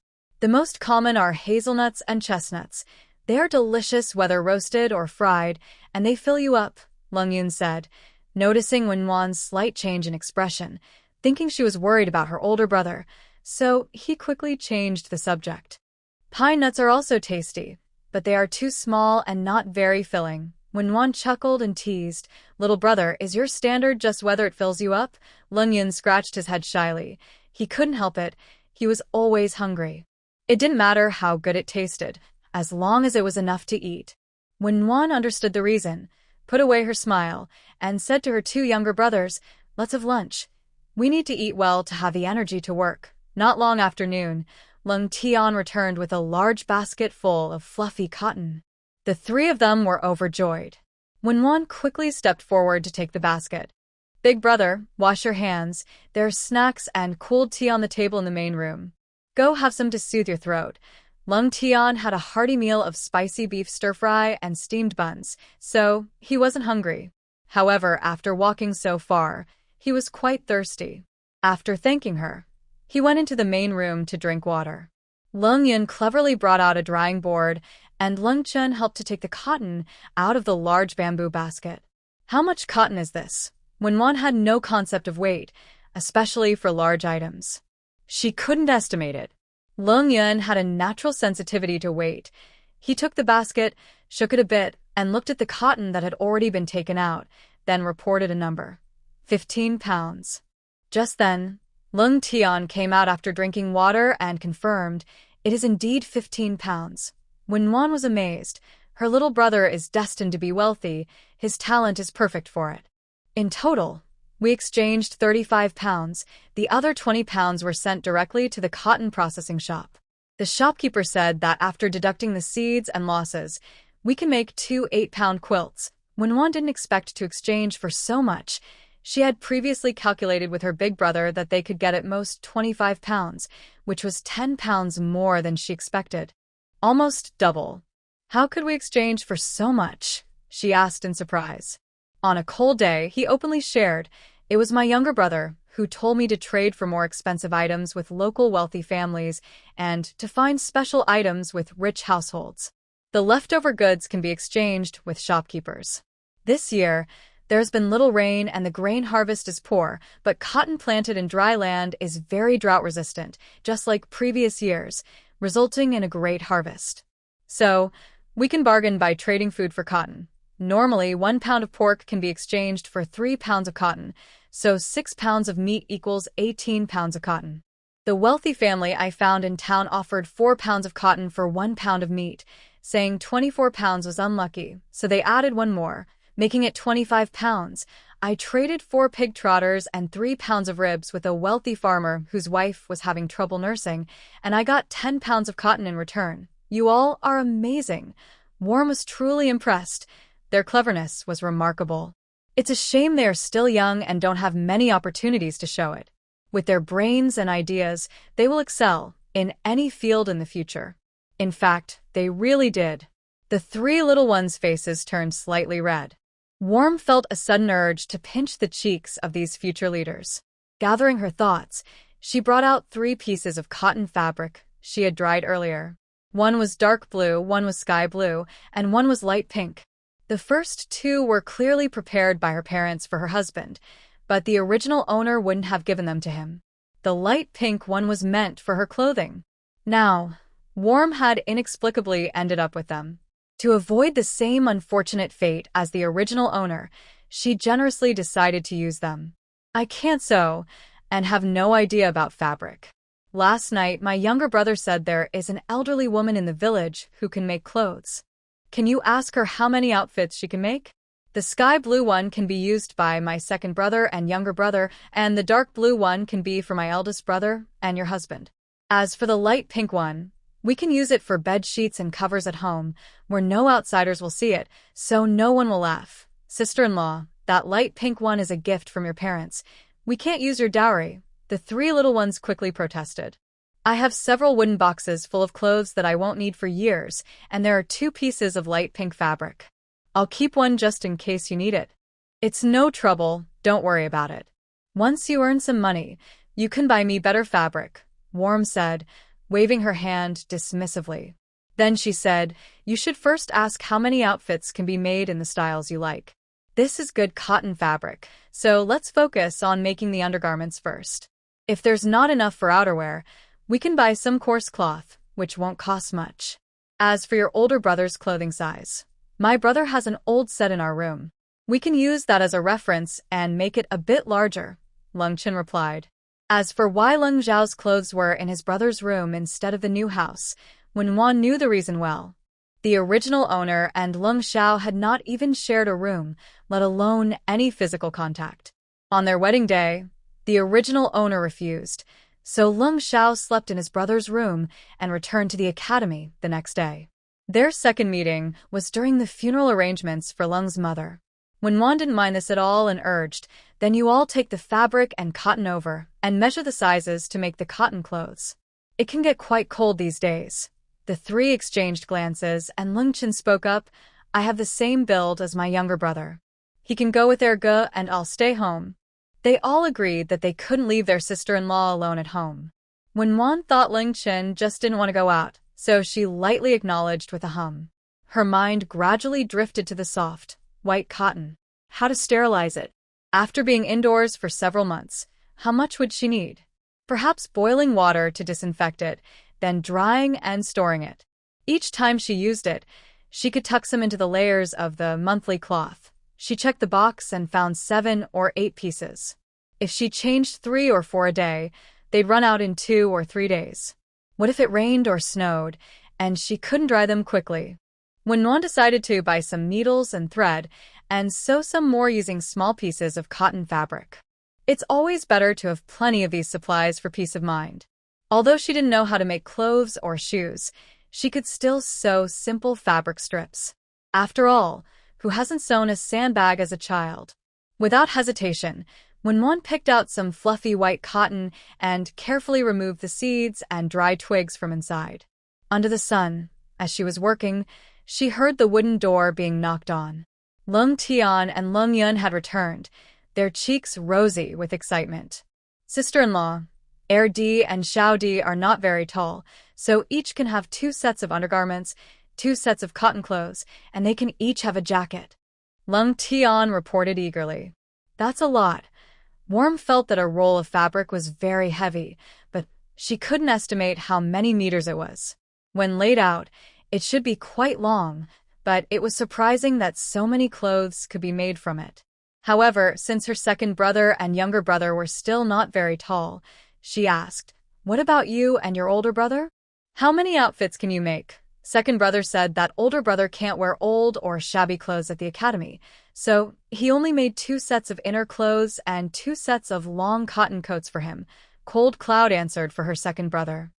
The most common are hazelnuts and chestnuts. They are delicious whether roasted or fried, and they fill you up, Leng said, noticing Wenwan's slight change in expression, thinking she was worried about her older brother, so he quickly changed the subject. Pine nuts are also tasty, but they are too small and not very filling. Wenwan chuckled and teased, "Little brother, is your standard just whether it fills you up?" Leng scratched his head shyly. He couldn't help it. He was always hungry. It didn't matter how good it tasted, as long as it was enough to eat. Wenwan understood the reason, put away her smile, and said to her two younger brothers, "Let's have lunch. We need to eat well to have the energy to work." Not long after noon, Leng Tian returned with a large basket full of fluffy cotton. The three of them were overjoyed. Wenwan quickly stepped forward to take the basket. "Big brother, wash your hands. There's snacks and cooled tea on the table in the main room. Go have some to soothe your throat." Leng Tian had a hearty meal of spicy beef stir-fry and steamed buns, so he wasn't hungry. However, after walking so far, he was quite thirsty. After thanking her, he went into the main room to drink water. Leng Yun cleverly brought out a drying board, and Leng Chen helped to take the cotton out of the large bamboo basket. "How much cotton is this?" Wenwan had no concept of weight, especially for large items. She couldn't estimate it. Leng Yun had a natural sensitivity to weight. He took the basket, shook it a bit, and looked at the cotton that had already been taken out, then reported a number. 15 pounds. Just then, Leng Tian came out after drinking water and confirmed, "It is indeed 15 pounds. Wenwan was amazed. Her little brother is destined to be wealthy. His talent is perfect for it. In total, we exchanged 35 pounds. The other 20 pounds were sent directly to the cotton processing shop. The shopkeeper said that after deducting the seeds and losses, we can make 2 8-pound quilts." Wenwan didn't expect to exchange for so much. She had previously calculated with her big brother that they could get at most 25 pounds, which was 10 pounds more than she expected. Almost double. "How could we exchange for so much?" she asked in surprise. On a cold day, he openly shared, "It was my younger brother who told me to trade for more expensive items with local wealthy families and to find special items with rich households. The leftover goods can be exchanged with shopkeepers. This year, there's been little rain and the grain harvest is poor, but cotton planted in dry land is very drought-resistant, just like previous years, resulting in a great harvest. So, we can bargain by trading food for cotton. Normally, 1 pound of pork can be exchanged for 3 pounds of cotton, so 6 pounds of meat equals 18 pounds of cotton. The wealthy family I found in town offered 4 pounds of cotton for 1 pound of meat, saying 24 pounds was unlucky, so they added 1 more, making it 25 pounds. I traded 4 pig trotters and 3 pounds of ribs with a wealthy farmer whose wife was having trouble nursing, and I got 10 pounds of cotton in return. You all are amazing." Worm was truly impressed. Their cleverness was remarkable. It's a shame they are still young and don't have many opportunities to show it. With their brains and ideas, they will excel in any field in the future. In fact, they really did. The 3 little ones' faces turned slightly red. Worm felt a sudden urge to pinch the cheeks of these future leaders. Gathering her thoughts, she brought out 3 pieces of cotton fabric she had dried earlier. One was dark blue, one was sky blue, and one was light pink. The first 2 were clearly prepared by her parents for her husband, but the original owner wouldn't have given them to him. The light pink one was meant for her clothing. Now, Worm had inexplicably ended up with them. To avoid the same unfortunate fate as the original owner, she generously decided to use them. "I can't sew, and have no idea about fabric. Last night, my younger brother said there is an elderly woman in the village who can make clothes. Can you ask her how many outfits she can make? The sky blue one can be used by my second brother and younger brother, and the dark blue one can be for my eldest brother and your husband. As for the light pink one, we can use it for bed sheets and covers at home, where no outsiders will see it, so no one will laugh. Sister-in-law, that light pink one is a gift from your parents. We can't use your dowry." The 3 little ones quickly protested. "I have several wooden boxes full of clothes that I won't need for years, and there are 2 pieces of light pink fabric. I'll keep one just in case you need it. It's no trouble, don't worry about it. Once you earn some money, you can buy me better fabric," Worm said, waving her hand dismissively. Then she said, "You should first ask how many outfits can be made in the styles you like. This is good cotton fabric, so let's focus on making the undergarments first. If there's not enough for outerwear, we can buy some coarse cloth, which won't cost much. As for your older brother's clothing size, my brother has an old set in our room. We can use that as a reference and make it a bit larger," Leng Chen replied. As for why Leng Zhao's clothes were in his brother's room instead of the new house, Wenwan knew the reason well. The original owner and Leng Zhao had not even shared a room, let alone any physical contact. On their wedding day, the original owner refused, so Leng Zhao slept in his brother's room and returned to the academy the next day. Their second meeting was during the funeral arrangements for Leng's mother. Wenwan didn't mind this at all and urged, "Then you all take the fabric and cotton over and measure the sizes to make the cotton clothes. It can get quite cold these days." The three exchanged glances and Leng Chen spoke up, "I have the same build as my younger brother. He can go with Erge and I'll stay home." They all agreed that they couldn't leave their sister-in-law alone at home. Wenwan thought Leng Chen just didn't want to go out, so she lightly acknowledged with a hum. Her mind gradually drifted to the soft, white cotton. How to sterilize it? After being indoors for several months, how much would she need? Perhaps boiling water to disinfect it, then drying and storing it. Each time she used it, she could tuck some into the layers of the monthly cloth. She checked the box and found 7 or 8 pieces. If she changed 3 or 4 a day, they'd run out in 2 or 3 days. What if it rained or snowed, and she couldn't dry them quickly? Wenwan decided to buy some needles and thread and sew some more using small pieces of cotton fabric. It's always better to have plenty of these supplies for peace of mind. Although she didn't know how to make clothes or shoes, she could still sew simple fabric strips. After all, who hasn't sewn a sandbag as a child? Without hesitation, Wenwan picked out some fluffy white cotton and carefully removed the seeds and dry twigs from inside. Under the sun, as she was working, she heard the wooden door being knocked on. Leng Tian and Leng Yun had returned, their cheeks rosy with excitement. Sister-in-law, Er Di and Xiao Di are not very tall, so each can have 2 sets of undergarments, 2 sets of cotton clothes, and they can each have a jacket. Leng Tian reported eagerly. That's a lot. Worm felt that a roll of fabric was very heavy, but she couldn't estimate how many meters it was. When laid out, it should be quite long, but it was surprising that so many clothes could be made from it. However, since her second brother and younger brother were still not very tall, she asked, "What about you and your older brother? How many outfits can you make?" Second brother said that older brother can't wear old or shabby clothes at the academy, so he only made 2 sets of inner clothes and 2 sets of long cotton coats for him. Cold Cloud answered for her second brother.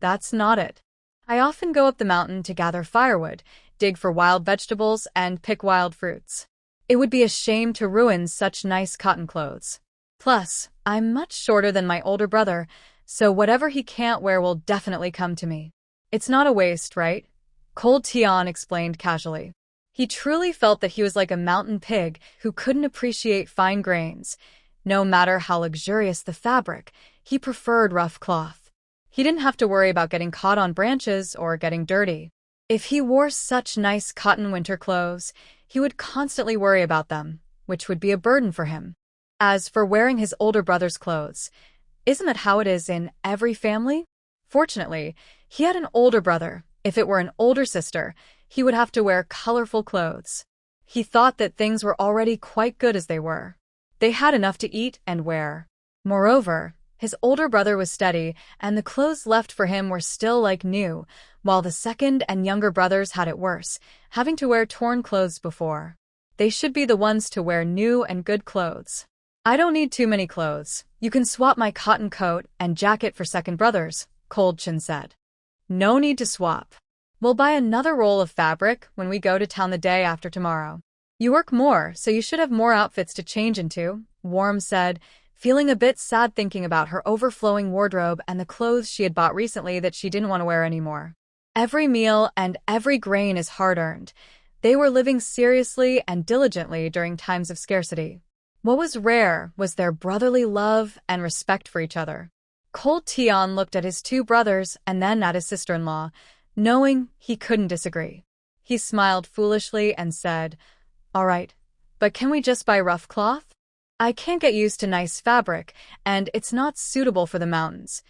"That's not it. I often go up the mountain to gather firewood, dig for wild vegetables, and pick wild fruits. It would be a shame to ruin such nice cotton clothes. Plus, I'm much shorter than my older brother, so whatever he can't wear will definitely come to me. It's not a waste, right?" Cold Tian explained casually. He truly felt that he was like a mountain pig who couldn't appreciate fine grains. No matter how luxurious the fabric, he preferred rough cloth. He didn't have to worry about getting caught on branches or getting dirty. If he wore such nice cotton winter clothes, he would constantly worry about them, which would be a burden for him. As for wearing his older brother's clothes, isn't that how it is in every family? Fortunately, he had an older brother. If it were an older sister, he would have to wear colorful clothes. He thought that things were already quite good as they were. They had enough to eat and wear. Moreover, his older brother was steady, and the clothes left for him were still like new, while the second and younger brothers had it worse, having to wear torn clothes before. They should be the ones to wear new and good clothes. "I don't need too many clothes. You can swap my cotton coat and jacket for second brother's," Cold Chin said. "No need to swap. We'll buy another roll of fabric when we go to town the day after tomorrow. You work more, so you should have more outfits to change into," Worm said, feeling a bit sad thinking about her overflowing wardrobe and the clothes she had bought recently that she didn't want to wear anymore. Every meal and every grain is hard-earned. They were living seriously and diligently during times of scarcity. What was rare was their brotherly love and respect for each other. Cold Tian looked at his two brothers and then at his sister-in-law, knowing he couldn't disagree. He smiled foolishly and said, "All right, but can we just buy rough cloth? I can't get used to nice fabric, and it's not suitable for the mountains."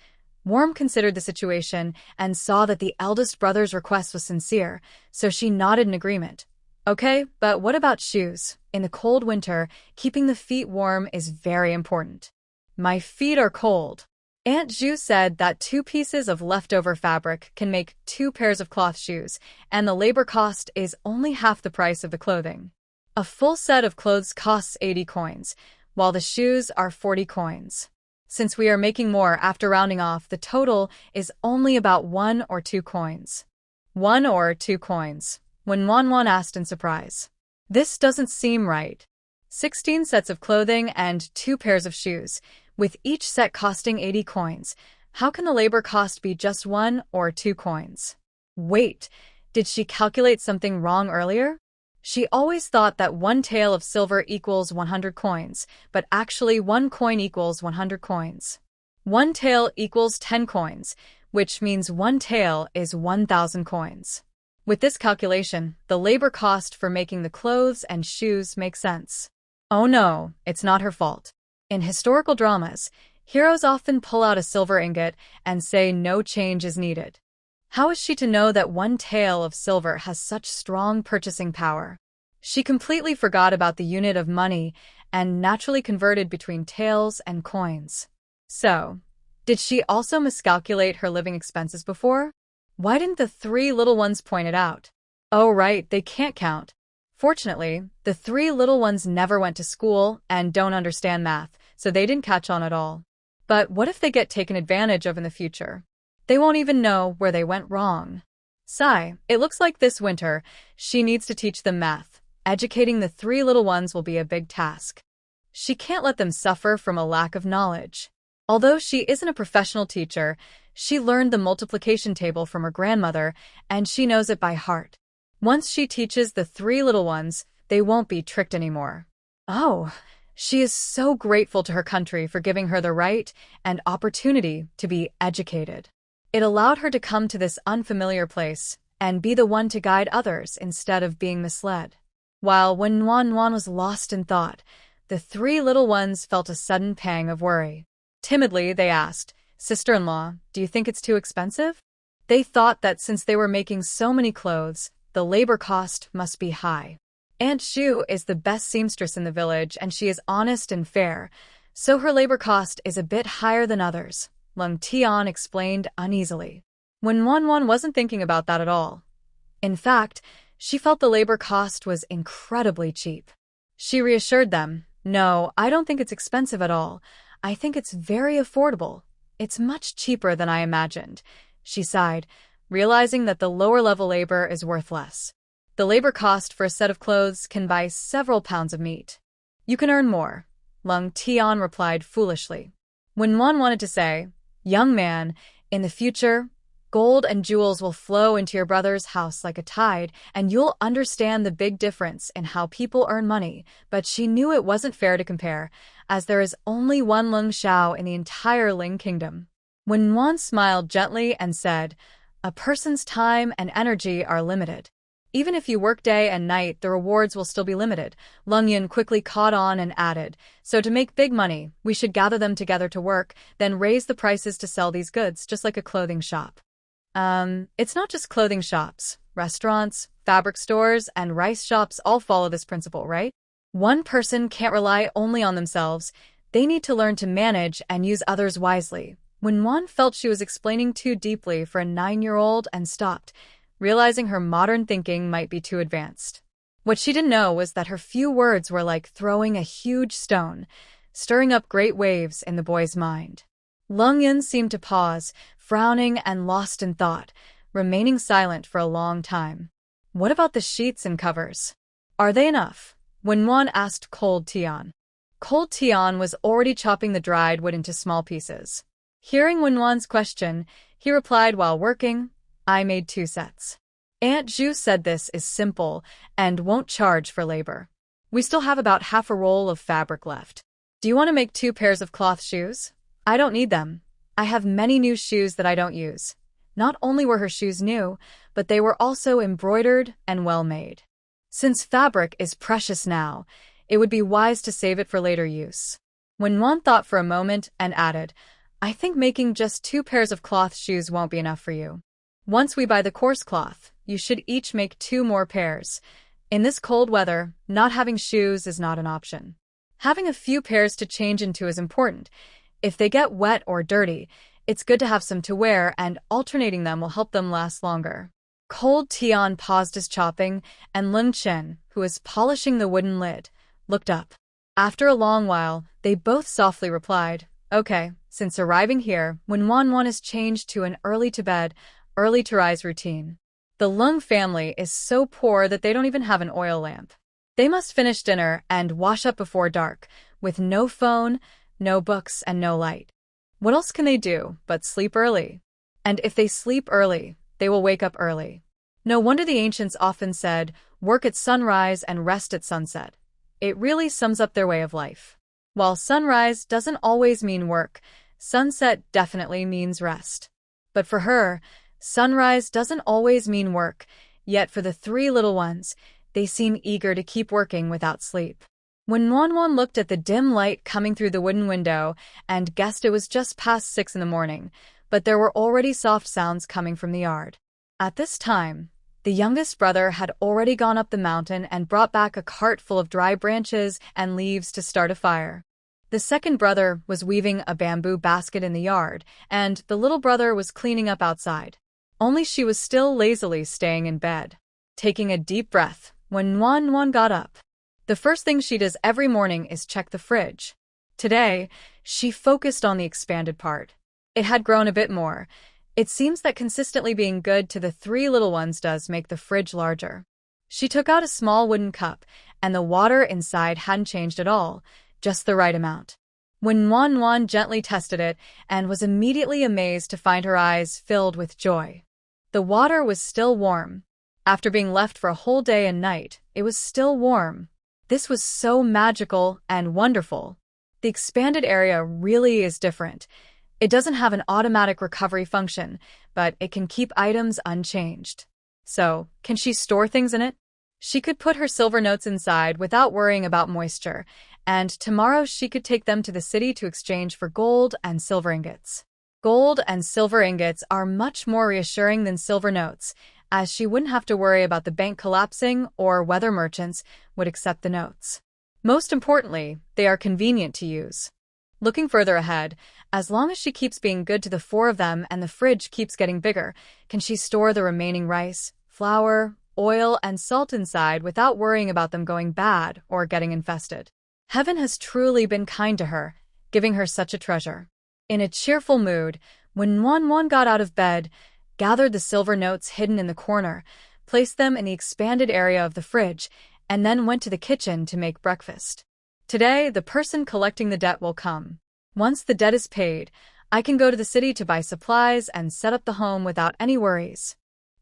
Worm considered the situation and saw that the eldest brother's request was sincere, so she nodded in agreement. "Okay, but what about shoes? In the cold winter, keeping the feet warm is very important." "My feet are cold." Aunt Zhu said that 2 pieces of leftover fabric can make 2 pairs of cloth shoes, and the labor cost is only half the price of the clothing. A full set of clothes costs 80 coins, while the shoes are 40 coins. Since we are making more after rounding off, the total is only about 1 or 2 coins. 1 or 2 coins, when Wanwan asked in surprise. This doesn't seem right. 16 sets of clothing and 2 pairs of shoes, with each set costing 80 coins. How can the labor cost be just 1 or 2 coins? Wait, did she calculate something wrong earlier? She always thought that 1 tael of silver equals 100 coins, but actually 1 coin equals 100 coins. 1 tael equals 10 coins, which means 1 tael is 1,000 coins. With this calculation, the labor cost for making the clothes and shoes makes sense. Oh no, it's not her fault. In historical dramas, heroes often pull out a silver ingot and say no change is needed. How is she to know that 1 tael of silver has such strong purchasing power? She completely forgot about the unit of money and naturally converted between taels and coins. So, did she also miscalculate her living expenses before? Why didn't the 3 little ones point it out? Oh right, they can't count. Fortunately, the 3 little ones never went to school and don't understand math, so they didn't catch on at all. But what if they get taken advantage of in the future? They won't even know where they went wrong. Sigh, it looks like this winter, she needs to teach them math. Educating the 3 little ones will be a big task. She can't let them suffer from a lack of knowledge. Although she isn't a professional teacher, she learned the multiplication table from her grandmother, and she knows it by heart. Once she teaches the 3 little ones, they won't be tricked anymore. Oh, she is so grateful to her country for giving her the right and opportunity to be educated. It allowed her to come to this unfamiliar place and be the one to guide others instead of being misled. While when Wanwan was lost in thought, the 3 little ones felt a sudden pang of worry. Timidly, they asked, "Sister-in-law, do you think it's too expensive?" They thought that since they were making so many clothes, the labor cost must be high. Aunt Zhu is the best seamstress in the village and she is honest and fair, so her labor cost is a bit higher than others, Leng Tian explained uneasily. When Wanwan wasn't thinking about that at all. In fact, she felt the labor cost was incredibly cheap. She reassured them, "No, I don't think it's expensive at all. I think it's very affordable. It's much cheaper than I imagined." She sighed, realizing that the lower-level labor is worth less. The labor cost for a set of clothes can buy several pounds of meat. "You can earn more," Leng Tian replied foolishly. When Wan wanted to say, "Young man, in the future, gold and jewels will flow into your brother's house like a tide, and you'll understand the big difference in how people earn money," but she knew it wasn't fair to compare, as there is only one Leng Shao in the entire Ling kingdom. When Wan smiled gently and said, "A person's time and energy are limited. Even if you work day and night, the rewards will still be limited." Leng Yun quickly caught on and added, "So to make big money, we should gather them together to work, then raise the prices to sell these goods, just like a clothing shop." It's not just clothing shops. Restaurants, fabric stores, and rice shops all follow this principle, right? One person can't rely only on themselves. They need to learn to manage and use others wisely. When Wan felt she was explaining too deeply for a 9-year-old and stopped, realizing her modern thinking might be too advanced. What she didn't know was that her few words were like throwing a huge stone, stirring up great waves in the boy's mind. Leng Yun seemed to pause, frowning and lost in thought, remaining silent for a long time. "What about the sheets and covers? Are they enough?" When Wan asked Cold Tian. Cold Tian was already chopping the dried wood into small pieces. Hearing Wen Wan's question, he replied while working, "I made 2 sets. Aunt Zhu said this is simple and won't charge for labor. We still have about half a roll of fabric left. Do you want to make 2 pairs of cloth shoes? I don't need them." I have many new shoes that I don't use. Not only were her shoes new, but they were also embroidered and well-made. Since fabric is precious now, it would be wise to save it for later use. Wenwan thought for a moment and added, I think making just 2 pairs of cloth shoes won't be enough for you. Once we buy the coarse cloth, you should each make 2 more pairs. In this cold weather, not having shoes is not an option. Having a few pairs to change into is important. If they get wet or dirty, it's good to have some to wear, and alternating them will help them last longer. Cold Tian paused his chopping, and Leng Chen, who was polishing the wooden lid, looked up. After a long while, they both softly replied, Okay, since arriving here, Wenwan has changed to an early-to-bed, early-to-rise routine. The Leng family is so poor that they don't even have an oil lamp. They must finish dinner and wash up before dark, with no phone, no books, and no light. What else can they do but sleep early? And if they sleep early, they will wake up early. No wonder the ancients often said, work at sunrise and rest at sunset. It really sums up their way of life. While sunrise doesn't always mean work, sunset definitely means rest. But for her, sunrise doesn't always mean work, yet for the 3 little ones, they seem eager to keep working without sleep. When Wenwan looked at the dim light coming through the wooden window and guessed it was just past 6 in the morning, but there were already soft sounds coming from the yard. At this time, the youngest brother had already gone up the mountain and brought back a cart full of dry branches and leaves to start a fire. The second brother was weaving a bamboo basket in the yard, and the little brother was cleaning up outside. Only she was still lazily staying in bed. Taking a deep breath, when Wenwan got up. The first thing she does every morning is check the fridge. Today, she focused on the expanded part. It had grown a bit more. It seems that consistently being good to the 3 little ones does make the fridge larger. She took out a small wooden cup, and the water inside hadn't changed at all, just the right amount. When Wenwan gently tested it and was immediately amazed to find her eyes filled with joy. The water was still warm. After being left for a whole day and night, it was still warm. This was so magical and wonderful. The expanded area really is different. It doesn't have an automatic recovery function, but it can keep items unchanged. So, can she store things in it? She could put her silver notes inside without worrying about moisture, and tomorrow she could take them to the city to exchange for gold and silver ingots. Gold and silver ingots are much more reassuring than silver notes, as she wouldn't have to worry about the bank collapsing or whether merchants would accept the notes. Most importantly, they are convenient to use. Looking further ahead, as long as she keeps being good to the 4 of them and the fridge keeps getting bigger, can she store the remaining rice, flour, oil, and salt inside without worrying about them going bad or getting infested. Heaven has truly been kind to her, giving her such a treasure. In a cheerful mood, when Wenwan got out of bed, gathered the silver notes hidden in the corner, placed them in the expanded area of the fridge, and then went to the kitchen to make breakfast. Today, the person collecting the debt will come. Once the debt is paid, I can go to the city to buy supplies and set up the home without any worries.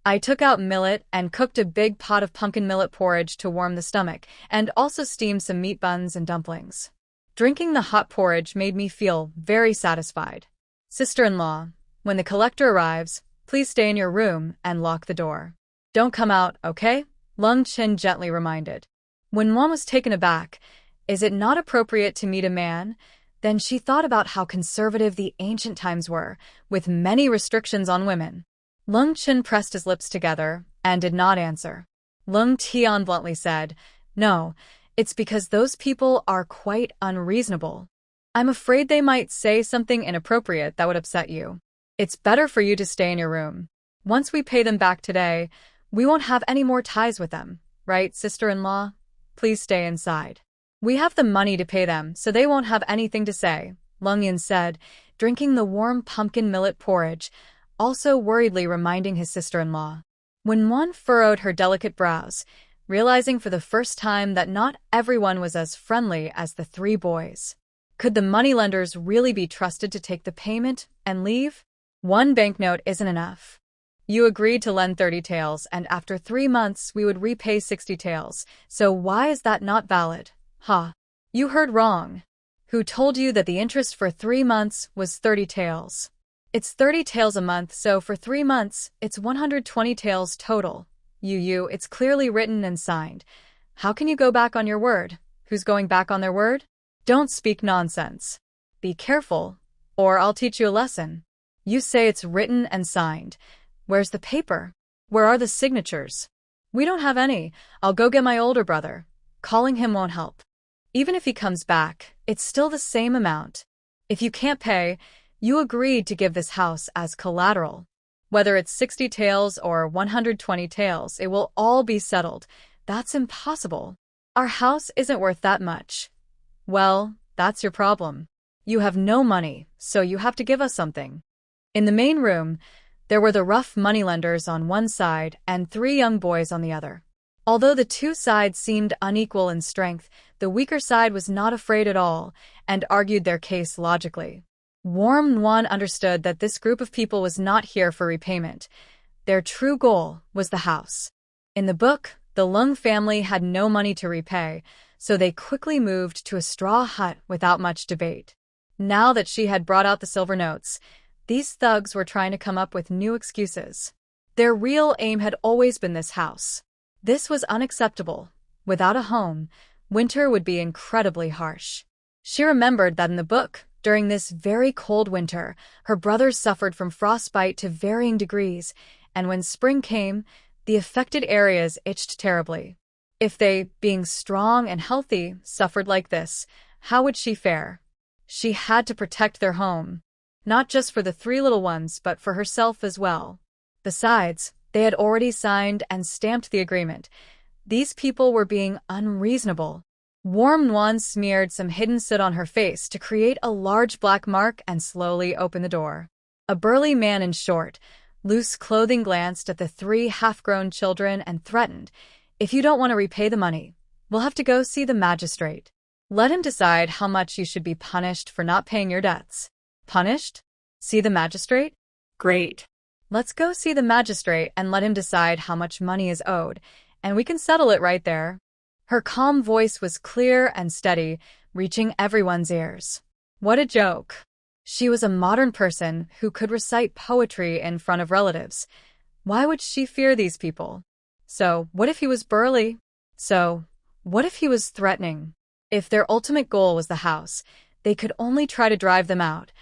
I took out millet and cooked a big pot of pumpkin millet porridge to warm the stomach, and also steamed some meat buns and dumplings. Drinking the hot porridge made me feel very satisfied. Sister-in-law, when the collector arrives, please stay in your room and lock the door. Don't come out, okay? Leng Chen gently reminded. When Wenwan was taken aback, is it not appropriate to meet a man? Then she thought about how conservative the ancient times were, with many restrictions on women. Leng Chen pressed his lips together and did not answer. Leng Tian bluntly said, No, it's because those people are quite unreasonable. I'm afraid they might say something inappropriate that would upset you. It's better for you to stay in your room. Once we pay them back today, we won't have any more ties with them, right, sister-in-law? Please stay inside. We have the money to pay them, so they won't have anything to say, Leng Yin said, drinking the warm pumpkin millet porridge, also worriedly reminding his sister-in-law. When Wenwan furrowed her delicate brows, realizing for the first time that not everyone was as friendly as the 3 boys. Could the moneylenders really be trusted to take the payment and leave? 1 banknote isn't enough. You agreed to lend 30 taels, and after 3 months we would repay 60 taels, so why is that not valid? Ha! You heard wrong. Who told you that the interest for 3 months was 30 taels? It's 30 taels a month, so for 3 months, it's 120 taels total. It's clearly written and signed. How can you go back on your word? Who's going back on their word? Don't speak nonsense. Be careful, or I'll teach you a lesson. You say it's written and signed. Where's the paper? Where are the signatures? We don't have any. I'll go get my older brother. Calling him won't help. Even if he comes back, it's still the same amount. If you can't pay, you agreed to give this house as collateral. Whether it's 60 taels or 120 taels, it will all be settled. That's impossible. Our house isn't worth that much. Well, that's your problem. You have no money, so you have to give us something. In the main room, there were the rough moneylenders on one side and 3 young boys on the other. Although the 2 sides seemed unequal in strength, the weaker side was not afraid at all and argued their case logically. Warm Nguyen understood that this group of people was not here for repayment. Their true goal was the house. In the book, the Leng family had no money to repay, so they quickly moved to a straw hut without much debate. Now that she had brought out the silver notes, these thugs were trying to come up with new excuses. Their real aim had always been this house. This was unacceptable. Without a home, winter would be incredibly harsh. She remembered that in the book, during this very cold winter, her brothers suffered from frostbite to varying degrees, and when spring came, the affected areas itched terribly. If they, being strong and healthy, suffered like this, how would she fare? She had to protect their home, not just for the 3 little ones but for herself as well. Besides, they had already signed and stamped the agreement. These people were being unreasonable. Warm Nguyen smeared some hidden soot on her face to create a large black mark and slowly opened the door. A burly man in short, loose clothing glanced at the 3 half-grown children and threatened, "If you don't want to repay the money, we'll have to go see the magistrate. Let him decide how much you should be punished for not paying your debts." Punished? See the magistrate? Great. Let's go see the magistrate and let him decide how much money is owed, and we can settle it right there. Her calm voice was clear and steady, reaching everyone's ears. What a joke. She was a modern person who could recite poetry in front of relatives. Why would she fear these people? So, what if he was burly? So, what if he was threatening? If their ultimate goal was the house, they could only try to drive them out.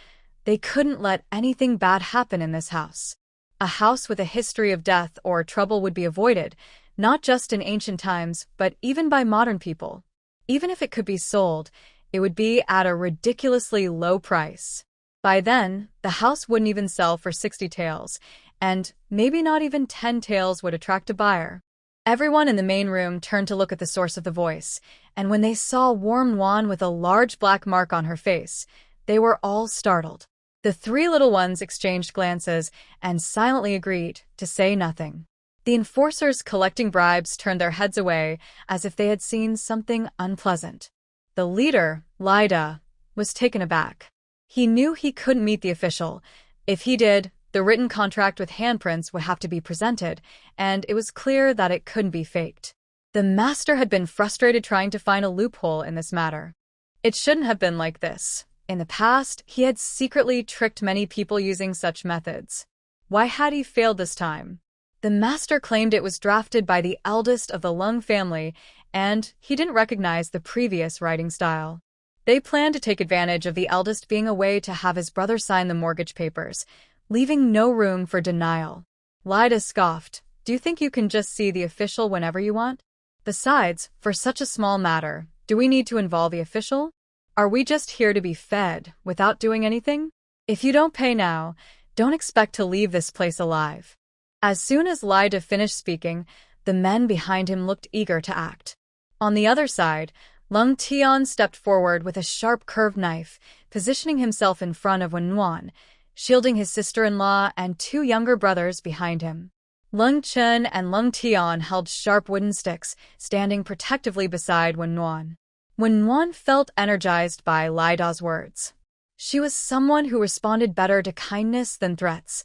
They couldn't let anything bad happen in this house. A house with a history of death or trouble would be avoided, not just in ancient times, but even by modern people. Even if it could be sold, it would be at a ridiculously low price. By then, the house wouldn't even sell for 60 taels, and maybe not even 10 taels would attract a buyer. Everyone in the main room turned to look at the source of the voice, and when they saw Warm Nguyen with a large black mark on her face, they were all startled. The 3 little ones exchanged glances and silently agreed to say nothing. The enforcers collecting bribes turned their heads away as if they had seen something unpleasant. The leader, Lida, was taken aback. He knew he couldn't meet the official. If he did, the written contract with handprints would have to be presented, and it was clear that it couldn't be faked. The master had been frustrated trying to find a loophole in this matter. It shouldn't have been like this. In the past, he had secretly tricked many people using such methods. Why had he failed this time? The master claimed it was drafted by the eldest of the Leng family, and he didn't recognize the previous writing style. They planned to take advantage of the eldest being away to have his brother sign the mortgage papers, leaving no room for denial. Lida scoffed. "Do you think you can just see the official whenever you want? Besides, for such a small matter, do we need to involve the official? Are we just here to be fed without doing anything? If you don't pay now, don't expect to leave this place alive." As soon as Lida finished speaking, the men behind him looked eager to act. On the other side, Leng Tian stepped forward with a sharp curved knife, positioning himself in front of Wen Nguyen, shielding his sister-in-law and 2 younger brothers behind him. Leng Chen and Leng Tian held sharp wooden sticks, standing protectively beside Wen Nguyen. Wen Nguyen felt energized by Lida's words. She was someone who responded better to kindness than threats.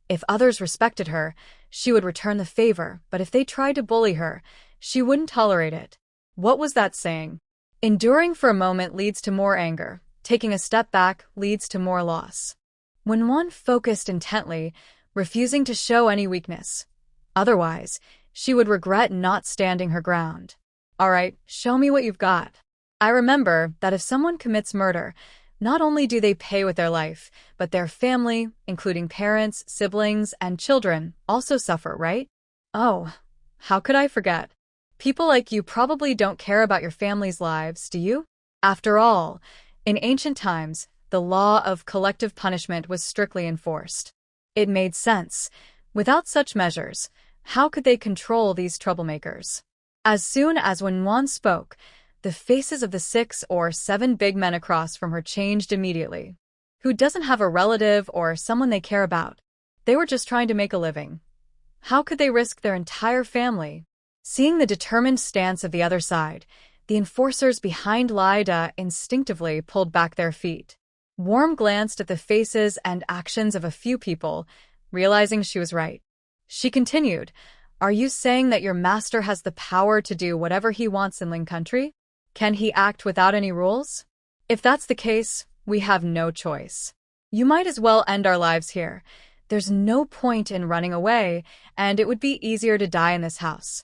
If others respected her, she would return the favor, but if they tried to bully her, she wouldn't tolerate it. What was that saying? Enduring for a moment leads to more anger. Taking a step back leads to more loss. Wenwan focused intently, refusing to show any weakness. Otherwise, she would regret not standing her ground. All right, show me what you've got. I remember that if someone commits murder, not only do they pay with their life, but their family, including parents, siblings, and children, also suffer, right? Oh, how could I forget? People like you probably don't care about your family's lives, do you? After all, in ancient times, the law of collective punishment was strictly enforced. It made sense. Without such measures, how could they control these troublemakers? As soon as Wenwan spoke, the faces of the 6 or 7 big men across from her changed immediately. Who doesn't have a relative or someone they care about? They were just trying to make a living. How could they risk their entire family? Seeing the determined stance of the other side, the enforcers behind Lida instinctively pulled back their feet. Worm glanced at the faces and actions of a few people, realizing she was right. She continued, "Are you saying that your master has the power to do whatever he wants in Leng country? Can he act without any rules? If that's the case, we have no choice. You might as well end our lives here. There's no point in running away, and it would be easier to die in this house."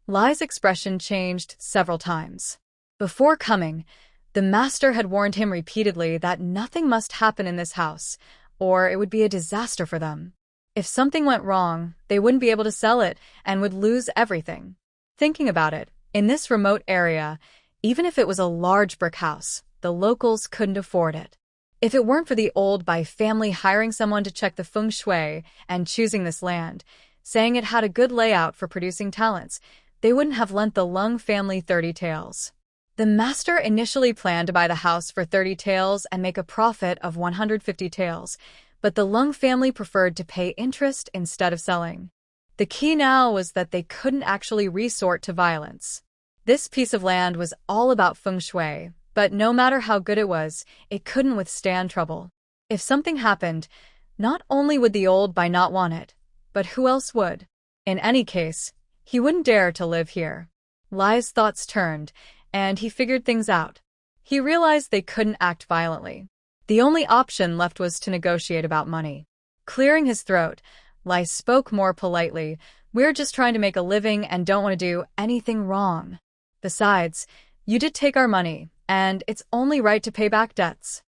Lai's expression changed several times. Before coming, the master had warned him repeatedly that nothing must happen in this house, or it would be a disaster for them. If something went wrong, they wouldn't be able to sell it and would lose everything. Thinking about it, in this remote area, even if it was a large brick house, the locals couldn't afford it. If it weren't for the old Bai family hiring someone to check the feng shui and choosing this land, saying it had a good layout for producing talents, they wouldn't have lent the Leng family 30 taels. The master initially planned to buy the house for 30 taels and make a profit of 150 taels, but the Leng family preferred to pay interest instead of selling. The key now was that they couldn't actually resort to violence. This piece of land was all about feng shui, but no matter how good it was, it couldn't withstand trouble. If something happened, not only would the old Bai not want it, but who else would? In any case, he wouldn't dare to live here. Lai's thoughts turned, and he figured things out. He realized they couldn't act violently. The only option left was to negotiate about money. Clearing his throat, Lai spoke more politely. "We're just trying to make a living and don't want to do anything wrong. Besides, you did take our money, and it's only right to pay back debts.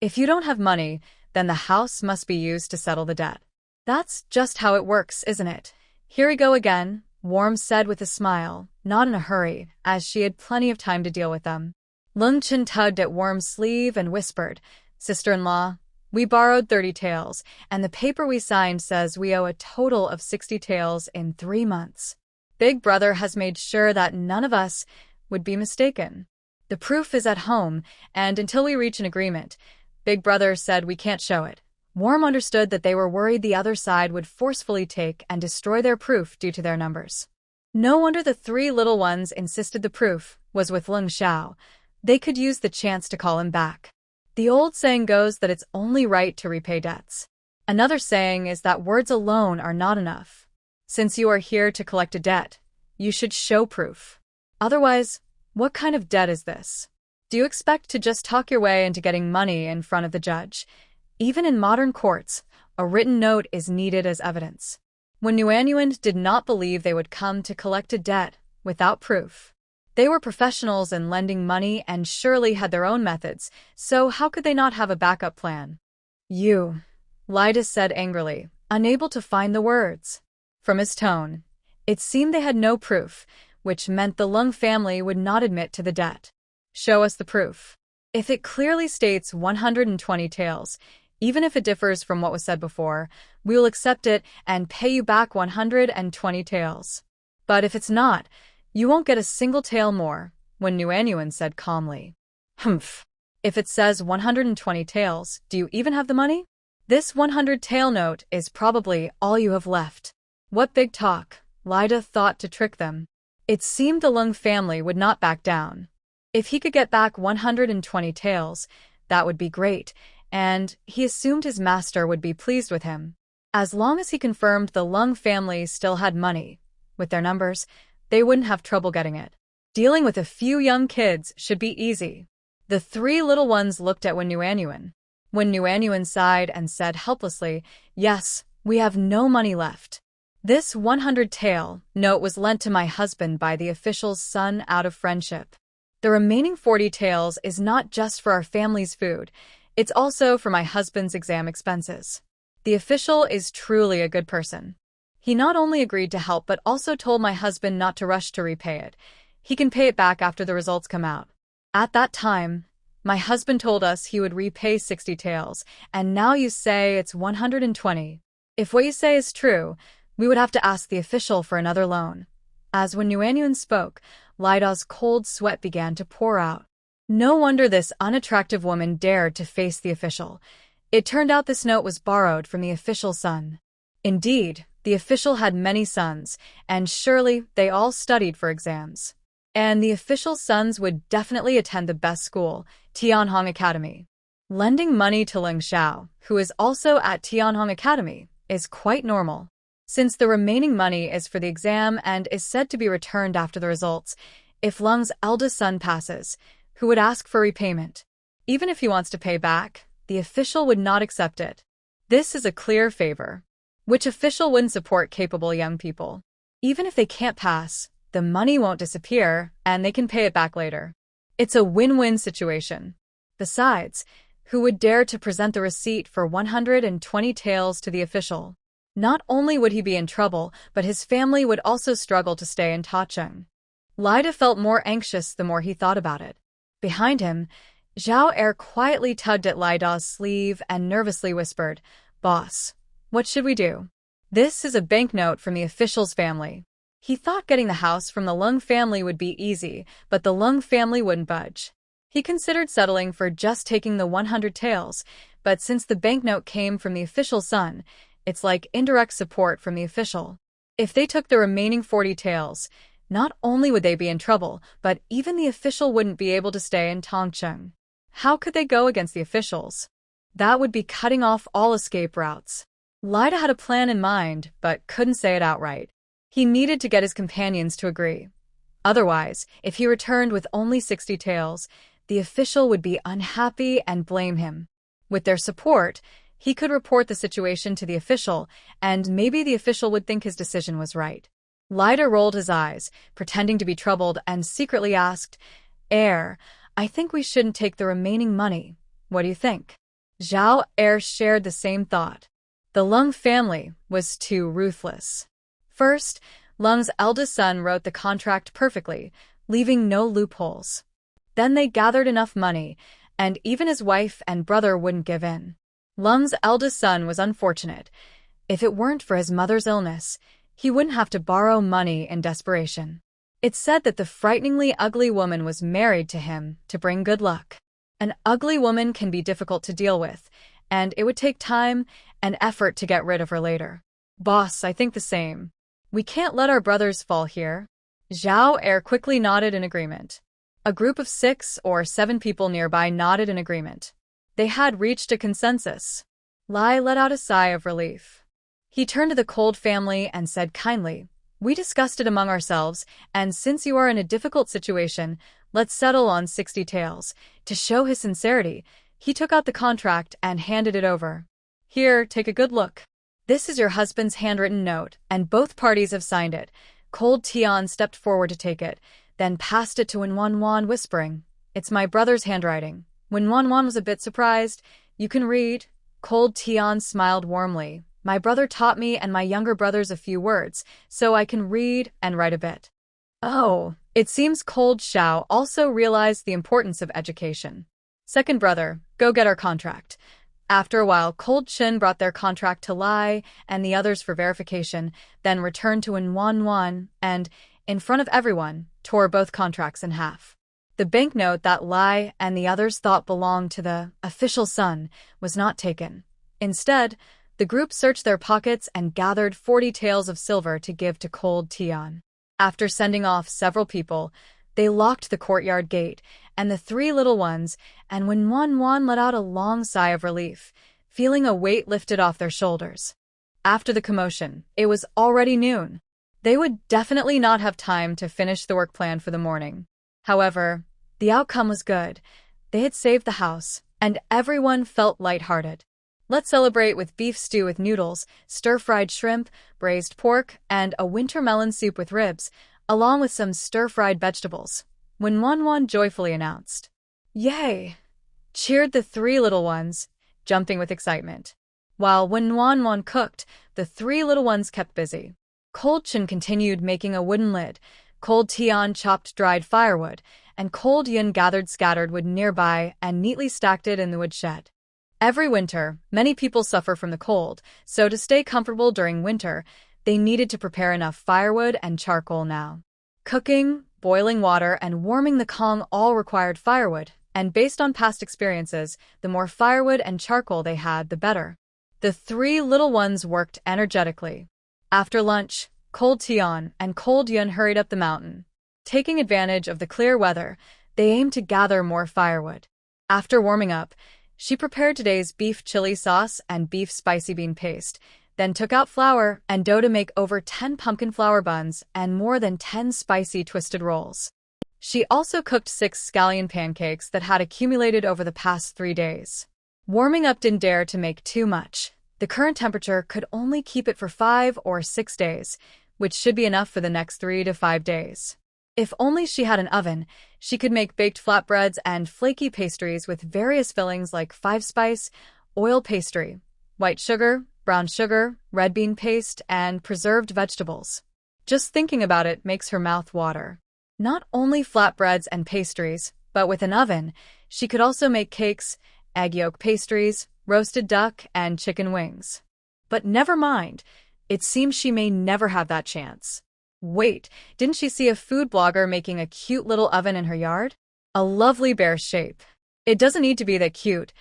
If you don't have money, then the house must be used to settle the debt. That's just how it works, isn't it? Here we go again," Worm said with a smile, not in a hurry, as she had plenty of time to deal with them. Leng Chen tugged at Worm's sleeve and whispered, "Sister-in-law, we borrowed 30 taels, and the paper we signed says we owe a total of 60 taels in 3 months. Big Brother has made sure that none of us would be mistaken. The proof is at home, and until we reach an agreement, Big Brother said we can't show it." Worm understood that they were worried the other side would forcefully take and destroy their proof due to their numbers. No wonder the 3 little ones insisted the proof was with Leng Xiao. They could use the chance to call him back. The old saying goes that it's only right to repay debts. Another saying is that words alone are not enough. Since you are here to collect a debt, you should show proof. Otherwise, what kind of debt is this? Do you expect to just talk your way into getting money in front of the judge? Even in modern courts, a written note is needed as evidence. When Nuanyuan did not believe they would come to collect a debt without proof. They were professionals in lending money and surely had their own methods, so how could they not have a backup plan? "You," Lida said angrily, unable to find the words. From his tone, it seemed they had no proof, which meant the Leng family would not admit to the debt. "Show us the proof. If it clearly states 120 taels, even if it differs from what was said before, we will accept it and pay you back 120 taels. But if it's not, you won't get a single tael more," Wen Nuanyuan said calmly. "Humph. If it says 120 taels, do you even have the money? This 100 tael note is probably all you have left." What big talk, Lida thought to trick them. It seemed the Leng family would not back down. If he could get back 120 taels, that would be great, and he assumed his master would be pleased with him. As long as he confirmed the Leng family still had money, with their numbers, they wouldn't have trouble getting it. Dealing with a few young kids should be easy. The 3 little ones looked at Wen Nuanyuan. When Nuanyuan sighed and said helplessly, "Yes, we have no money left. This 100 tael note was lent to my husband by the official's son out of friendship. The remaining 40 taels is not just for our family's food, it's also for my husband's exam expenses." The official is truly a good person. He not only agreed to help but also told my husband not to rush to repay it. He can pay it back after the results come out. At that time, my husband told us he would repay 60 taels, and now you say it's 120. If what you say is true, we would have to ask the official for another loan. As when Nuanyuan spoke, Lida's cold sweat began to pour out. No wonder this unattractive woman dared to face the official. It turned out this note was borrowed from the official's son. Indeed, the official had many sons, and surely they all studied for exams. And the official's sons would definitely attend the best school, Tianhong Academy. Lending money to Leng Xiao, who is also at Tianhong Academy, is quite normal. Since the remaining money is for the exam and is said to be returned after the results, if Leng's eldest son passes, who would ask for repayment? Even if he wants to pay back, the official would not accept it. This is a clear favor. Which official wouldn't support capable young people? Even if they can't pass, the money won't disappear, and they can pay it back later. It's a win-win situation. Besides, who would dare to present the receipt for 120 taels to the official? Not only would he be in trouble, but his family would also struggle to stay in Tacheng. Lida felt more anxious the more he thought about it. Behind him, Zhao Er quietly tugged at Lida's sleeve and nervously whispered, "Boss, what should we do? This is a banknote from the official's family." He thought getting the house from the Leng family would be easy, but the Leng family wouldn't budge. He considered settling for just taking the 100 taels, but since the banknote came from the official's son, it's like indirect support from the official. If they took the remaining 40 taels, not only would they be in trouble, but even the official wouldn't be able to stay in Tongcheng. How could they go against the officials? That would be cutting off all escape routes. Lida had a plan in mind, but couldn't say it outright. He needed to get his companions to agree. Otherwise, if he returned with only 60 taels, the official would be unhappy and blame him. With their support, he could report the situation to the official, and maybe the official would think his decision was right. Lida rolled his eyes, pretending to be troubled, and secretly asked, "Er, I think we shouldn't take the remaining money. What do you think?" Zhao Er shared the same thought. The Leng family was too ruthless. First, Leng's eldest son wrote the contract perfectly, leaving no loopholes. Then they gathered enough money, and even his wife and brother wouldn't give in. Leng's eldest son was unfortunate. If it weren't for his mother's illness, he wouldn't have to borrow money in desperation. It's said that the frighteningly ugly woman was married to him to bring good luck. An ugly woman can be difficult to deal with, and it would take time and effort to get rid of her later. "Boss, I think the same. We can't let our brothers fall here." Zhao Er quickly nodded in agreement. A group of 6 or 7 people nearby nodded in agreement. They had reached a consensus. Lai let out a sigh of relief. He turned to the Cold family and said kindly, "We discussed it among ourselves, and since you are in a difficult situation, let's settle on 60 taels." To show his sincerity, he took out the contract and handed it over. "Here, take a good look. This is your husband's handwritten note, and both parties have signed it." Cold Tian stepped forward to take it, then passed it to Wenwan, whispering, "It's my brother's handwriting." Wenwan was a bit surprised. "You can read?" Cold Tian smiled warmly. "My brother taught me and my younger brothers a few words, so I can read and write a bit." Oh, it seems Cold Xiao also realized the importance of education. "Second brother, go get our contract." After a while, Cold Chin brought their contract to Lai and the others for verification, then returned to Wenwan and, in front of everyone, tore both contracts in half. The banknote that Lai and the others thought belonged to the official son was not taken. Instead, the group searched their pockets and gathered 40 taels of silver to give to Cold Tian. After sending off several people, they locked the courtyard gate, and the 3 little ones, and when Wenwan let out a long sigh of relief, feeling a weight lifted off their shoulders. After the commotion, it was already noon. They would definitely not have time to finish the work plan for the morning. However, the outcome was good. They had saved the house, and everyone felt lighthearted. Let's celebrate with beef stew with noodles, stir-fried shrimp, braised pork, and a winter melon soup with ribs, along with some stir-fried vegetables, when Manhwa joyfully announced. Yay! Cheered the three little ones, jumping with excitement. While when Manhwa cooked, the three little ones kept busy. Cold Chin continued making a wooden lid, Cold Tian chopped dried firewood, and Cold Yun gathered scattered wood nearby and neatly stacked it in the woodshed. Every winter, many people suffer from the cold, so to stay comfortable during winter, they needed to prepare enough firewood and charcoal now. Cooking, boiling water, and warming the Kong all required firewood, and based on past experiences, the more firewood and charcoal they had, the better. The three little ones worked energetically. After lunch, Cold Tian and Cold Yun hurried up the mountain. Taking advantage of the clear weather, they aimed to gather more firewood. After warming up, she prepared today's beef chili sauce and beef spicy bean paste, then took out flour and dough to make over 10 pumpkin flour buns and more than 10 spicy twisted rolls. She also cooked 6 scallion pancakes that had accumulated over the past 3 days. Warming up didn't dare to make too much. The current temperature could only keep it for 5 or 6 days, which should be enough for the next 3 to 5 days. If only she had an oven, she could make baked flatbreads and flaky pastries with various fillings like 5-spice, oil pastry, white sugar, brown sugar, red bean paste, and preserved vegetables. Just thinking about it makes her mouth water. Not only flatbreads and pastries, but with an oven, she could also make cakes, egg yolk pastries, roasted duck, and chicken wings. But never mind, it seems she may never have that chance. Wait, didn't she see a food blogger making a cute little oven in her yard? A lovely bear shape. It doesn't need to be that cute.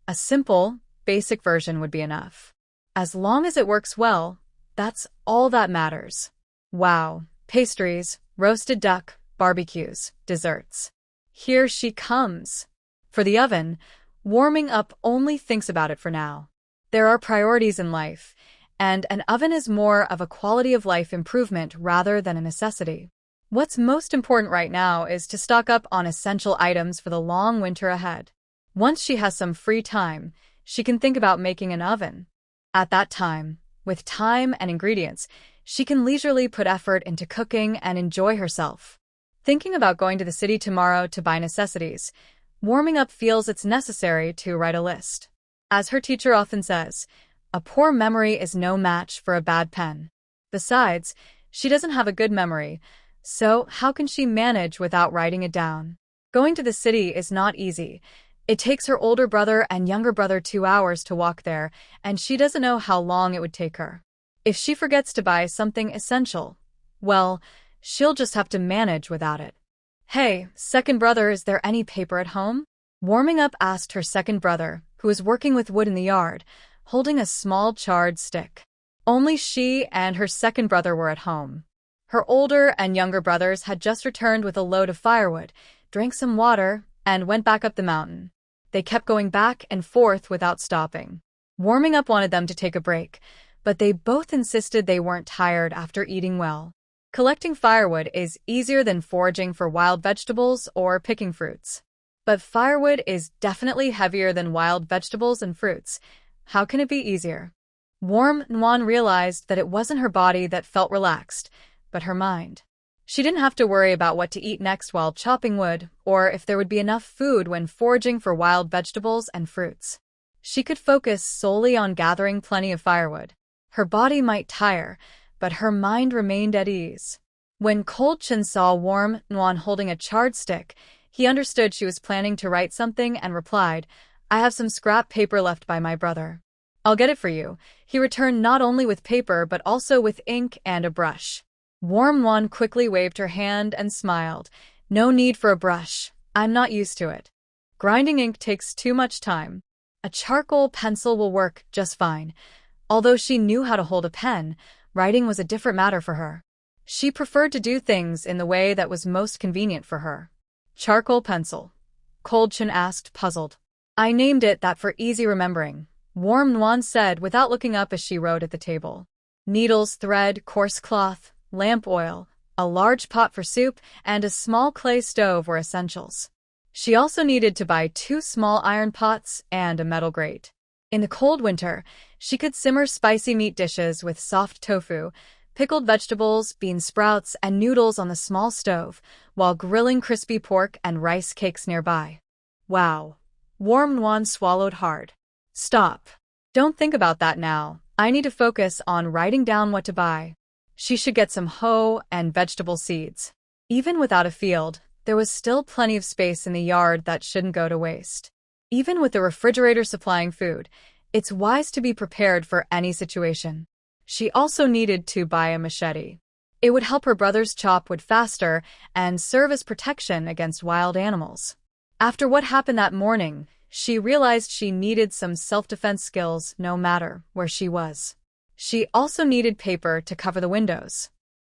A simple, basic version would be enough. As long as it works well, that's all that matters. Wow, pastries, roasted duck, barbecues, desserts. Here she comes. For the oven, warming up only thinks about it for now. There are priorities in life, and an oven is more of a quality of life improvement rather than a necessity. What's most important right now is to stock up on essential items for the long winter ahead. Once she has some free time, she can think about making an oven. At that time, with time and ingredients, she can leisurely put effort into cooking and enjoy herself. Thinking about going to the city tomorrow to buy necessities, warming up feels it's necessary to write a list. As her teacher often says, a poor memory is no match for a bad pen. Besides, she doesn't have a good memory, so how can she manage without writing it down? Going to the city is not easy. It takes her older brother and younger brother 2 hours to walk there, and she doesn't know how long it would take her. If she forgets to buy something essential, well, she'll just have to manage without it. Hey, second brother, is there any paper at home? Warming up asked her second brother, who was working with wood in the yard, holding a small charred stick. Only she and her second brother were at home. Her older and younger brothers had just returned with a load of firewood, drank some water, and went back up the mountain. They kept going back and forth without stopping. Warming up wanted them to take a break, but they both insisted they weren't tired after eating well. Collecting firewood is easier than foraging for wild vegetables or picking fruits. But firewood is definitely heavier than wild vegetables and fruits. How can it be easier? Manhwa realized that it wasn't her body that felt relaxed, but her mind. She didn't have to worry about what to eat next while chopping wood, or if there would be enough food when foraging for wild vegetables and fruits. She could focus solely on gathering plenty of firewood. Her body might tire, but her mind remained at ease. When Cold Chin saw Manhwa holding a charred stick, he understood she was planning to write something and replied, "I have some scrap paper left by my brother. I'll get it for you." He returned not only with paper but also with ink and a brush. Manhwa quickly waved her hand and smiled. "No need for a brush. I'm not used to it. Grinding ink takes too much time. A charcoal pencil will work just fine." Although she knew how to hold a pen, writing was a different matter for her. She preferred to do things in the way that was most convenient for her. "Charcoal pencil?" Cold Chin asked, puzzled. "I named it that for easy remembering," Manhwa said without looking up as she wrote at the table. Needles, thread, coarse cloth, lamp oil, a large pot for soup, and a small clay stove were essentials. She also needed to buy 2 small iron pots and a metal grate. In the cold winter, she could simmer spicy meat dishes with soft tofu, pickled vegetables, bean sprouts, and noodles on the small stove, while grilling crispy pork and rice cakes nearby. Wow. Warm swallowed hard. Stop. Don't think about that now. I need to focus on writing down what to buy. She should get some hoe and vegetable seeds. Even without a field, there was still plenty of space in the yard that shouldn't go to waste. Even with the refrigerator supplying food, it's wise to be prepared for any situation. She also needed to buy a machete. It would help her brothers chop wood faster and serve as protection against wild animals. After what happened that morning, she realized she needed some self-defense skills no matter where she was. She also needed paper to cover the windows.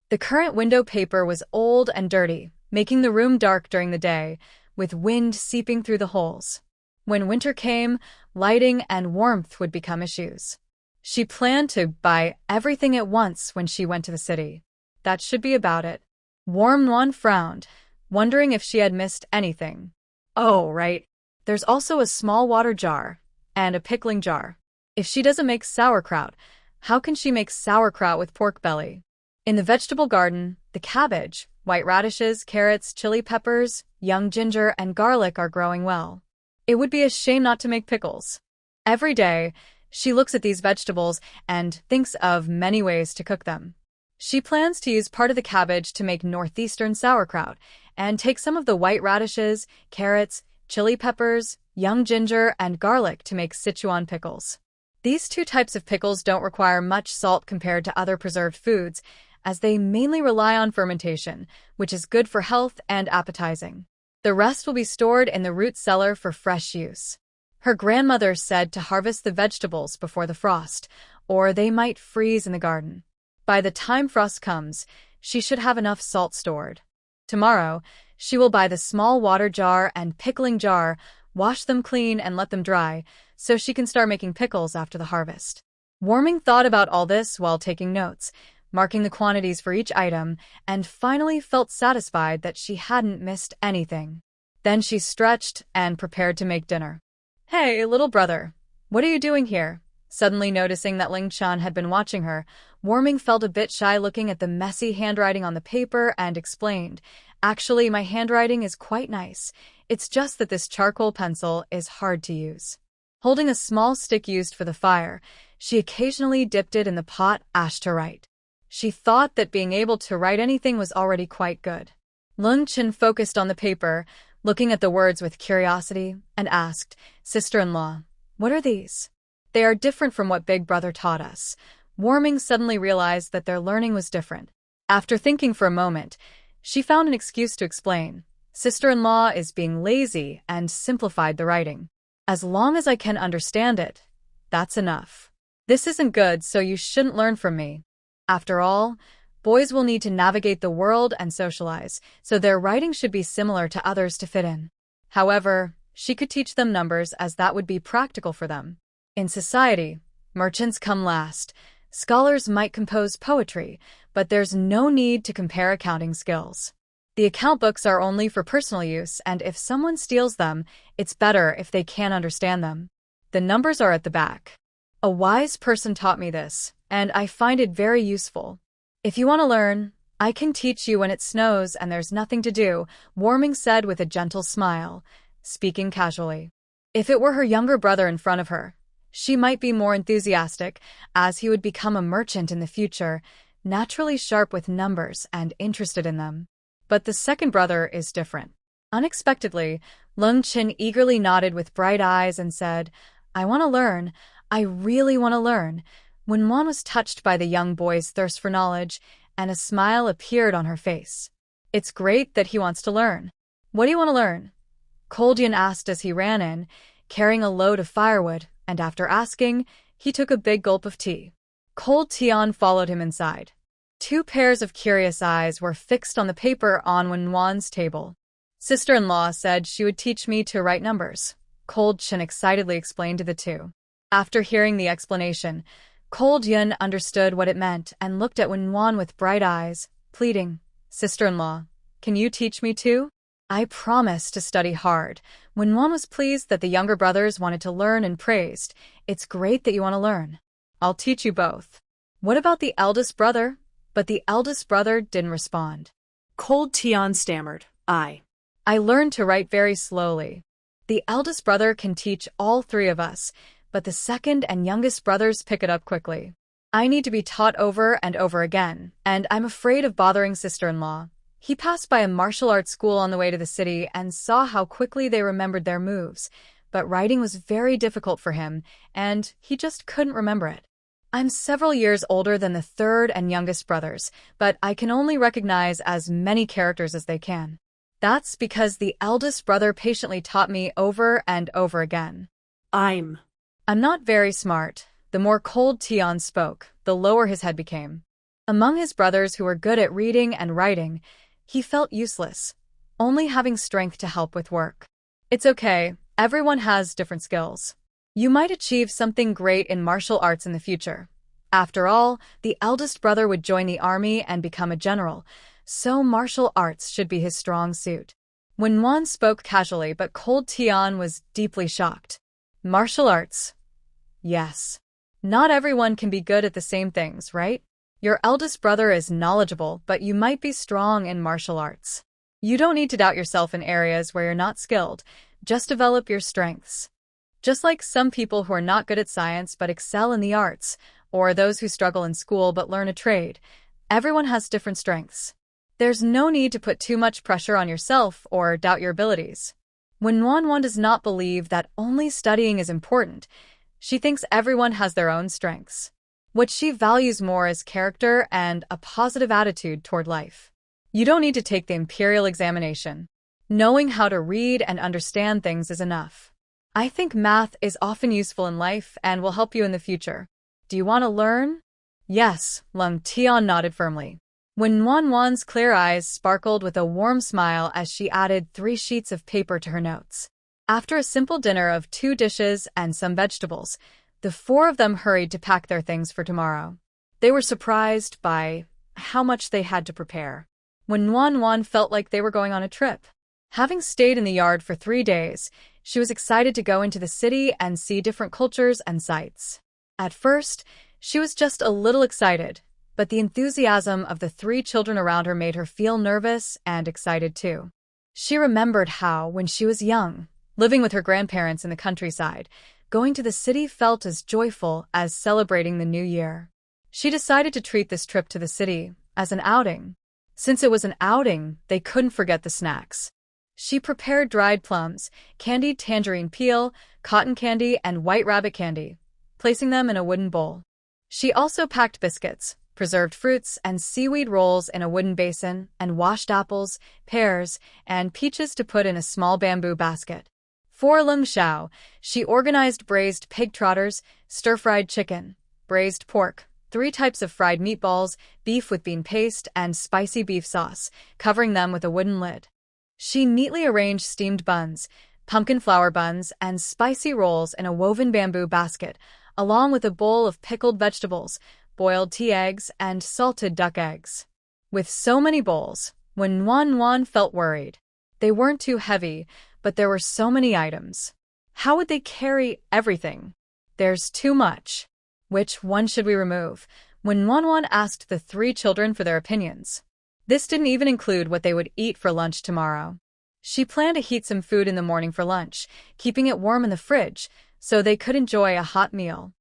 The current window paper was old and dirty, making the room dark during the day, with wind seeping through the holes. When winter came, lighting and warmth would become issues. She planned to buy everything at once when she went to the city. That should be about it. Warm frowned, wondering if she had missed anything. Oh, right. There's also a small water jar and a pickling jar. If she doesn't make sauerkraut, how can she make sauerkraut with pork belly? In the vegetable garden, the cabbage, white radishes, carrots, chili peppers, young ginger, and garlic are growing well. It would be a shame not to make pickles. Every day, she looks at these vegetables and thinks of many ways to cook them. She plans to use part of the cabbage to make northeastern sauerkraut and take some of the white radishes, carrots, chili peppers, young ginger, and garlic to make Sichuan pickles. These 2 types of pickles don't require much salt compared to other preserved foods, as they mainly rely on fermentation, which is good for health and appetizing. The rest will be stored in the root cellar for fresh use. Her grandmother said to harvest the vegetables before the frost, or they might freeze in the garden. By the time frost comes, she should have enough salt stored. Tomorrow, she will buy the small water jar and pickling jar, wash them clean and let them dry, so she can start making pickles after the harvest. Warming thought about all this while taking notes, marking the quantities for each item, and finally felt satisfied that she hadn't missed anything. Then she stretched and prepared to make dinner. Hey, little brother, what are you doing here? Suddenly noticing that Ling Chan had been watching her, Warming felt a bit shy looking at the messy handwriting on the paper and explained, Actually, my handwriting is quite nice. It's just that this charcoal pencil is hard to use. Holding a small stick used for the fire, she occasionally dipped it in the pot ash to write. She thought that being able to write anything was already quite good. Leng Chen focused on the paper, looking at the words with curiosity, and asked, Sister-in-law, what are these? They are different from what Big Brother taught us. Warming suddenly realized that their learning was different. After thinking for a moment, she found an excuse to explain. Sister-in-law is being lazy and simplified the writing. As long as I can understand it, that's enough. This isn't good, so you shouldn't learn from me. After all, boys will need to navigate the world and socialize, so their writing should be similar to others to fit in. However, she could teach them numbers as that would be practical for them. In society, merchants come last. Scholars might compose poetry, but there's no need to compare accounting skills. The account books are only for personal use, and if someone steals them, it's better if they can't understand them. The numbers are at the back. A wise person taught me this, and I find it very useful. If you want to learn, I can teach you when it snows and there's nothing to do, Warming said with a gentle smile, speaking casually. If it were her younger brother in front of her, she might be more enthusiastic, as he would become a merchant in the future, naturally sharp with numbers and interested in them. But the second brother is different. Unexpectedly, Leng Chen eagerly nodded with bright eyes and said, I want to learn. I really want to learn. Wen Wan was touched by the young boy's thirst for knowledge, and a smile appeared on her face. It's great that he wants to learn. What do you want to learn? Koldian asked as he ran in, carrying a load of firewood, and after asking, he took a big gulp of tea. Cold Tian followed him inside. 2 pairs of curious eyes were fixed on the paper on Wen Wan's table. Sister-in-law said she would teach me to write numbers, Cold Chen excitedly explained to the 2. After hearing the explanation, Cold Yun understood what it meant and looked at Wen Wan with bright eyes, pleading, Sister-in-law, can you teach me too? I promise to study hard. When Wan was pleased that the younger brothers wanted to learn and praised, "It's great that you want to learn. I'll teach you both." "What about the eldest brother?" But the eldest brother didn't respond. Cold Tian stammered. I learned to write very slowly. The eldest brother can teach all three of us, but the second and youngest brothers pick it up quickly. I need to be taught over and over again, and I'm afraid of bothering sister-in-law. He passed by a martial arts school on the way to the city and saw how quickly they remembered their moves, but writing was very difficult for him, and he just couldn't remember it. I'm several years older than the third and youngest brothers, but I can only recognize as many characters as they can. That's because the eldest brother patiently taught me over and over again. I'm not very smart. The more cold Tian spoke, the lower his head became. Among his brothers who were good at reading and writing, he felt useless, only having strength to help with work. It's okay, everyone has different skills. You might achieve something great in martial arts in the future. After all, the eldest brother would join the army and become a general, so martial arts should be his strong suit. When Wan spoke casually, but cold Tian was deeply shocked. Martial arts? Yes. Not everyone can be good at the same things, right? Your eldest brother is knowledgeable, but you might be strong in martial arts. You don't need to doubt yourself in areas where you're not skilled. Just develop your strengths. Just like some people who are not good at science but excel in the arts, or those who struggle in school but learn a trade, everyone has different strengths. There's no need to put too much pressure on yourself or doubt your abilities. When Wan does not believe that only studying is important, she thinks everyone has their own strengths. What she values more is character and a positive attitude toward life. You don't need to take the imperial examination. Knowing how to read and understand things is enough. I think math is often useful in life and will help you in the future. Do you want to learn? Yes, Leng Tian nodded firmly. When Wan's clear eyes sparkled with a warm smile as she added 3 sheets of paper to her notes. After a simple dinner of 2 dishes and some vegetables, the 4 of them hurried to pack their things for tomorrow. They were surprised by how much they had to prepare. When Wan felt like they were going on a trip. Having stayed in the yard for 3 days, she was excited to go into the city and see different cultures and sights. At first, she was just a little excited, but the enthusiasm of the 3 children around her made her feel nervous and excited too. She remembered how, when she was young, living with her grandparents in the countryside, going to the city felt as joyful as celebrating the new year. She decided to treat this trip to the city as an outing. Since it was an outing, they couldn't forget the snacks. She prepared dried plums, candied tangerine peel, cotton candy, and white rabbit candy, placing them in a wooden bowl. She also packed biscuits, preserved fruits, and seaweed rolls in a wooden basin, and washed apples, pears, and peaches to put in a small bamboo basket. For Leng Xiao, she organized braised pig trotters, stir-fried chicken, braised pork, 3 types of fried meatballs, beef with bean paste, and spicy beef sauce, covering them with a wooden lid. She neatly arranged steamed buns, pumpkin flour buns, and spicy rolls in a woven bamboo basket, along with a bowl of pickled vegetables, boiled tea eggs, and salted duck eggs. With so many bowls, when Wan felt worried. They weren't too heavy, but there were so many items. How would they carry everything? There's too much. Which one should we remove? When Wan asked the 3 children for their opinions. This didn't even include what they would eat for lunch tomorrow. She planned to heat some food in the morning for lunch, keeping it warm in the fridge, so they could enjoy a hot meal.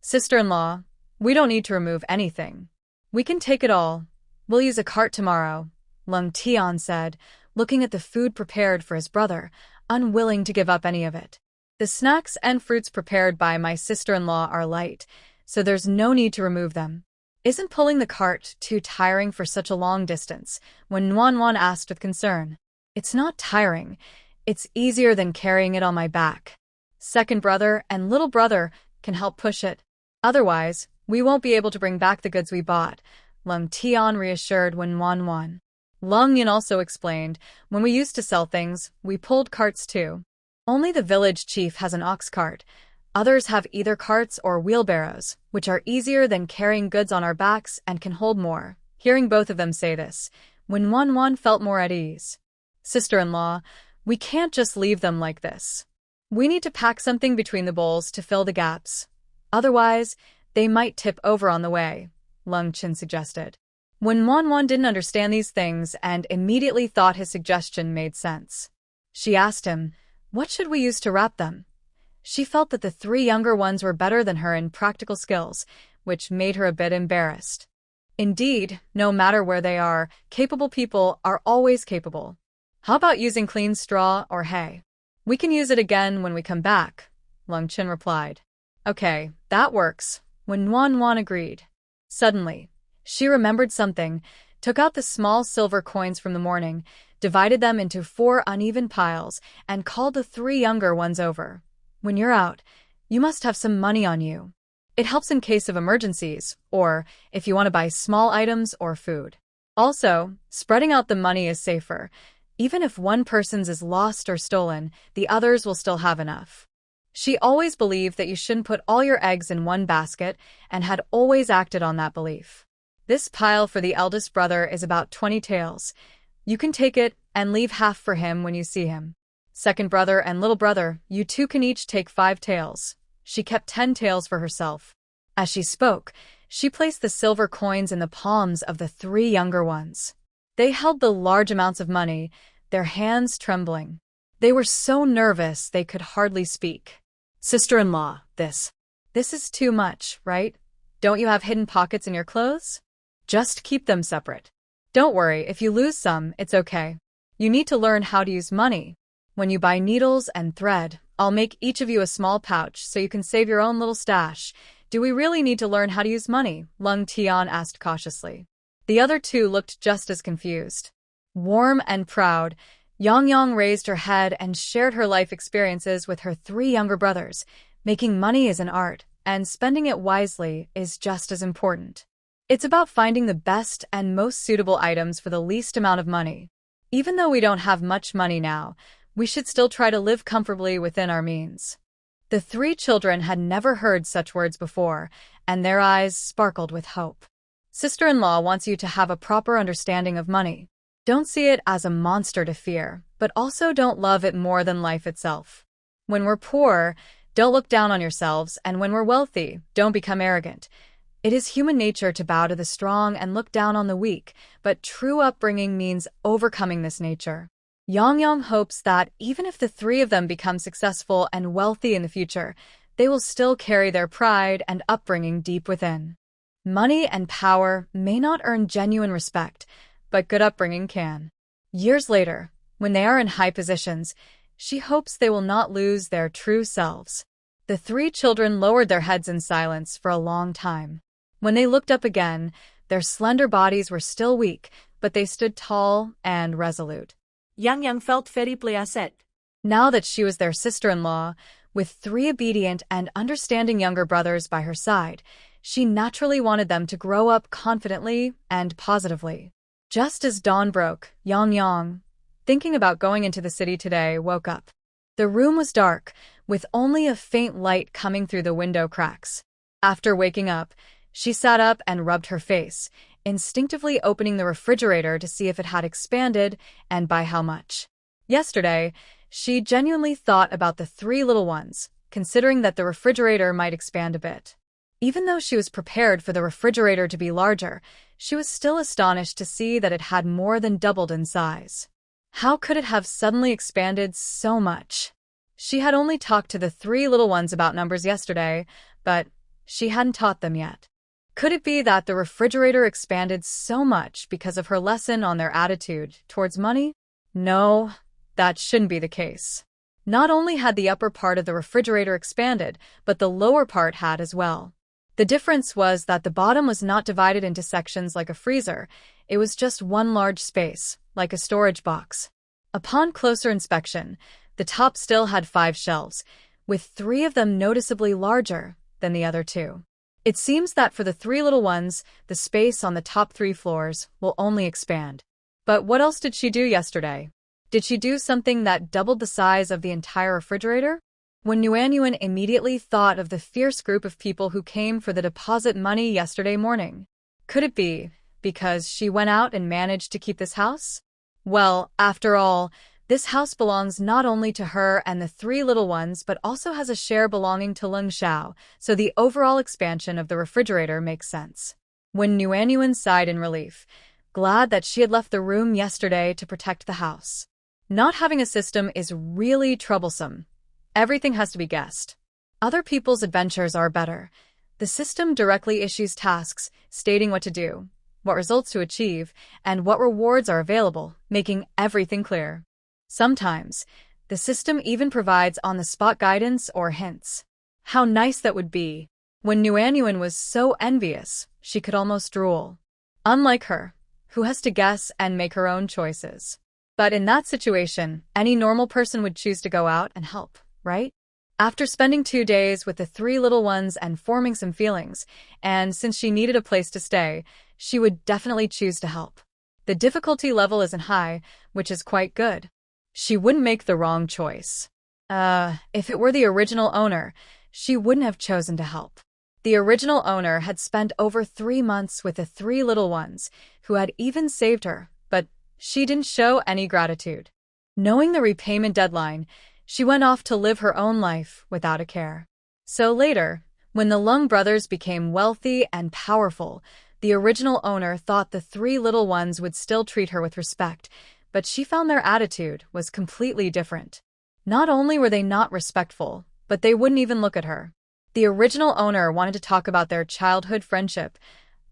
Sister-in-law, we don't need to remove anything. We can take it all. We'll use a cart tomorrow, Leng Tian said, looking at the food prepared for his brother, unwilling to give up any of it. The snacks and fruits prepared by my sister-in-law are light, so there's no need to remove them. Isn't pulling the cart too tiring for such a long distance? When Wan asked with concern. It's not tiring. It's easier than carrying it on my back. Second brother and little brother can help push it. Otherwise, we won't be able to bring back the goods we bought, Leng Tian reassured when Wan. Leng Yin also explained, when we used to sell things, we pulled carts too. Only the village chief has an ox cart. Others have either carts or wheelbarrows, which are easier than carrying goods on our backs and can hold more. Hearing both of them say this, when Wan felt more at ease. Sister-in-law, we can't just leave them like this. We need to pack something between the bowls to fill the gaps. Otherwise, they might tip over on the way, Leng suggested. When Manhwa didn't understand these things and immediately thought his suggestion made sense. She asked him, "What should we use to wrap them?" She felt that the three younger ones were better than her in practical skills, which made her a bit embarrassed. Indeed, no matter where they are, capable people are always capable. How about using clean straw or hay? We can use it again when we come back, Leng replied. Okay, that works, when Wan agreed. Suddenly, she remembered something, took out the small silver coins from the morning, divided them into 4 uneven piles, and called the 3 younger ones over. When you're out, you must have some money on you. It helps in case of emergencies, or if you want to buy small items or food. Also, spreading out the money is safer. Even if one person's is lost or stolen, the others will still have enough. She always believed that you shouldn't put all your eggs in one basket and had always acted on that belief. This pile for the eldest brother is about 20 taels. You can take it and leave half for him when you see him. Second brother and little brother, you two can each take 5 taels. She kept 10 taels for herself. As she spoke, she placed the silver coins in the palms of the 3 younger ones. They held the large amounts of money, their hands trembling. They were so nervous they could hardly speak. Sister-in-law, this is too much, right? Don't you have hidden pockets in your clothes? Just keep them separate. Don't worry, if you lose some, it's okay. You need to learn how to use money. When you buy needles and thread, I'll make each of you a small pouch so you can save your own little stash. Do we really need to learn how to use money? Leng asked cautiously. The other 2 looked just as confused. Warm and proud, Yang raised her head and shared her life experiences with her 3 younger brothers. Making money is an art, and spending it wisely is just as important. It's about finding the best and most suitable items for the least amount of money. Even though we don't have much money now, we should still try to live comfortably within our means. The 3 children had never heard such words before, and their eyes sparkled with hope. Sister-in-law wants you to have a proper understanding of money. Don't see it as a monster to fear, but also don't love it more than life itself. When we're poor, don't look down on yourselves, and when we're wealthy, don't become arrogant. It is human nature to bow to the strong and look down on the weak, but true upbringing means overcoming this nature. Yang hopes that even if the 3 of them become successful and wealthy in the future, they will still carry their pride and upbringing deep within. Money and power may not earn genuine respect, but good upbringing can. Years later, when they are in high positions, she hopes they will not lose their true selves. The 3 children lowered their heads in silence for a long time. When they looked up again, their slender bodies were still weak, but they stood tall and resolute. Yang felt very pleased. Now that she was their sister-in-law, with 3 obedient and understanding younger brothers by her side, she naturally wanted them to grow up confidently and positively. Just as dawn broke, Yang, thinking about going into the city today, woke up. The room was dark, with only a faint light coming through the window cracks. After waking up, she sat up and rubbed her face, instinctively opening the refrigerator to see if it had expanded and by how much. Yesterday, she genuinely thought about the 3 little ones, considering that the refrigerator might expand a bit. Even though she was prepared for the refrigerator to be larger, she was still astonished to see that it had more than doubled in size. How could it have suddenly expanded so much? She had only talked to the 3 little ones about numbers yesterday, but she hadn't taught them yet. Could it be that the refrigerator expanded so much because of her lesson on their attitude towards money? No, that shouldn't be the case. Not only had the upper part of the refrigerator expanded, but the lower part had as well. The difference was that the bottom was not divided into sections like a freezer. It was just one large space, like a storage box. Upon closer inspection, the top still had 5 shelves, with 3 of them noticeably larger than the other 2. It seems that for the 3 little ones, the space on the top 3 floors will only expand. But what else did she do yesterday? Did she do something that doubled the size of the entire refrigerator? When Nguyen immediately thought of the fierce group of people who came for the deposit money yesterday morning. Could it be because she went out and managed to keep this house? Well, after all, this house belongs not only to her and the three little ones but also has a share belonging to Leng Xiao, so the overall expansion of the refrigerator makes sense. When Nuanyuan sighed in relief, glad that she had left the room yesterday to protect the house. Not having a system is really troublesome. Everything has to be guessed. Other people's adventures are better. The system directly issues tasks, stating what to do, what results to achieve, and what rewards are available, making everything clear. Sometimes, the system even provides on-the-spot guidance or hints. How nice that would be! When Nuanyuan was so envious, she could almost drool. Unlike her, who has to guess and make her own choices. But in that situation, any normal person would choose to go out and help, right? After spending 2 days with the three little ones and forming some feelings, and since she needed a place to stay, she would definitely choose to help. The difficulty level isn't high, which is quite good. She wouldn't make the wrong choice. If it were the original owner, she wouldn't have chosen to help. The original owner had spent over 3 months with the three little ones, who had even saved her, but she didn't show any gratitude. Knowing the repayment deadline, she went off to live her own life without a care. So later, when the Leng brothers became wealthy and powerful, the original owner thought the three little ones would still treat her with respect, but she found their attitude was completely different. Not only were they not respectful, but they wouldn't even look at her. The original owner wanted to talk about their childhood friendship,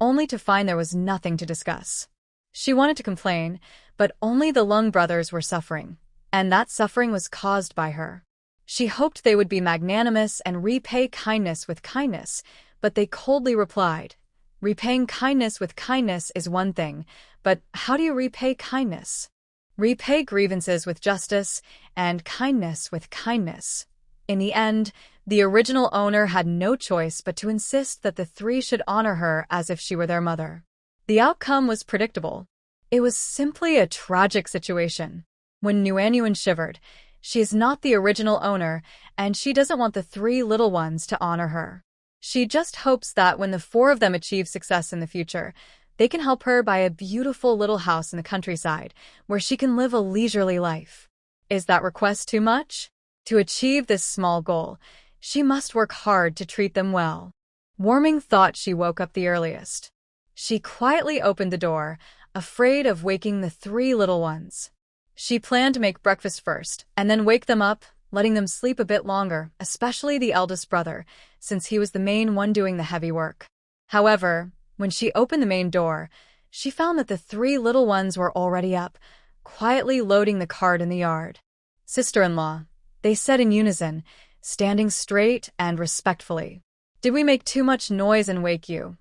only to find there was nothing to discuss. She wanted to complain, but only the Leng brothers were suffering, and that suffering was caused by her. She hoped they would be magnanimous and repay kindness with kindness, but they coldly replied, "Repaying kindness with kindness is one thing, but how do you repay kindness? Repay grievances with justice, and kindness with kindness." In the end, the original owner had no choice but to insist that the three should honor her as if she were their mother. The outcome was predictable. It was simply a tragic situation. When Nuanyuan shivered, she is not the original owner, and she doesn't want the three little ones to honor her. She just hopes that when the 4 of them achieve success in the future, they can help her buy a beautiful little house in the countryside where she can live a leisurely life. Is that request too much? To achieve this small goal, she must work hard to treat them well. Warming thought she woke up the earliest. She quietly opened the door, afraid of waking the three little ones. She planned to make breakfast first, and then wake them up, letting them sleep a bit longer, especially the eldest brother, since he was the main one doing the heavy work. However, when she opened the main door, she found that the three little ones were already up, quietly loading the cart in the yard. "Sister-in-law," they said in unison, standing straight and respectfully. "Did we make too much noise and wake you?"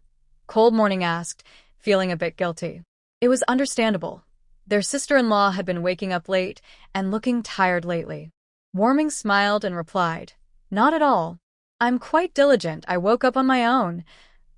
Cold Morning asked, feeling a bit guilty. It was understandable. Their sister-in-law had been waking up late and looking tired lately. Warming smiled and replied, "Not at all. I'm quite diligent. I woke up on my own."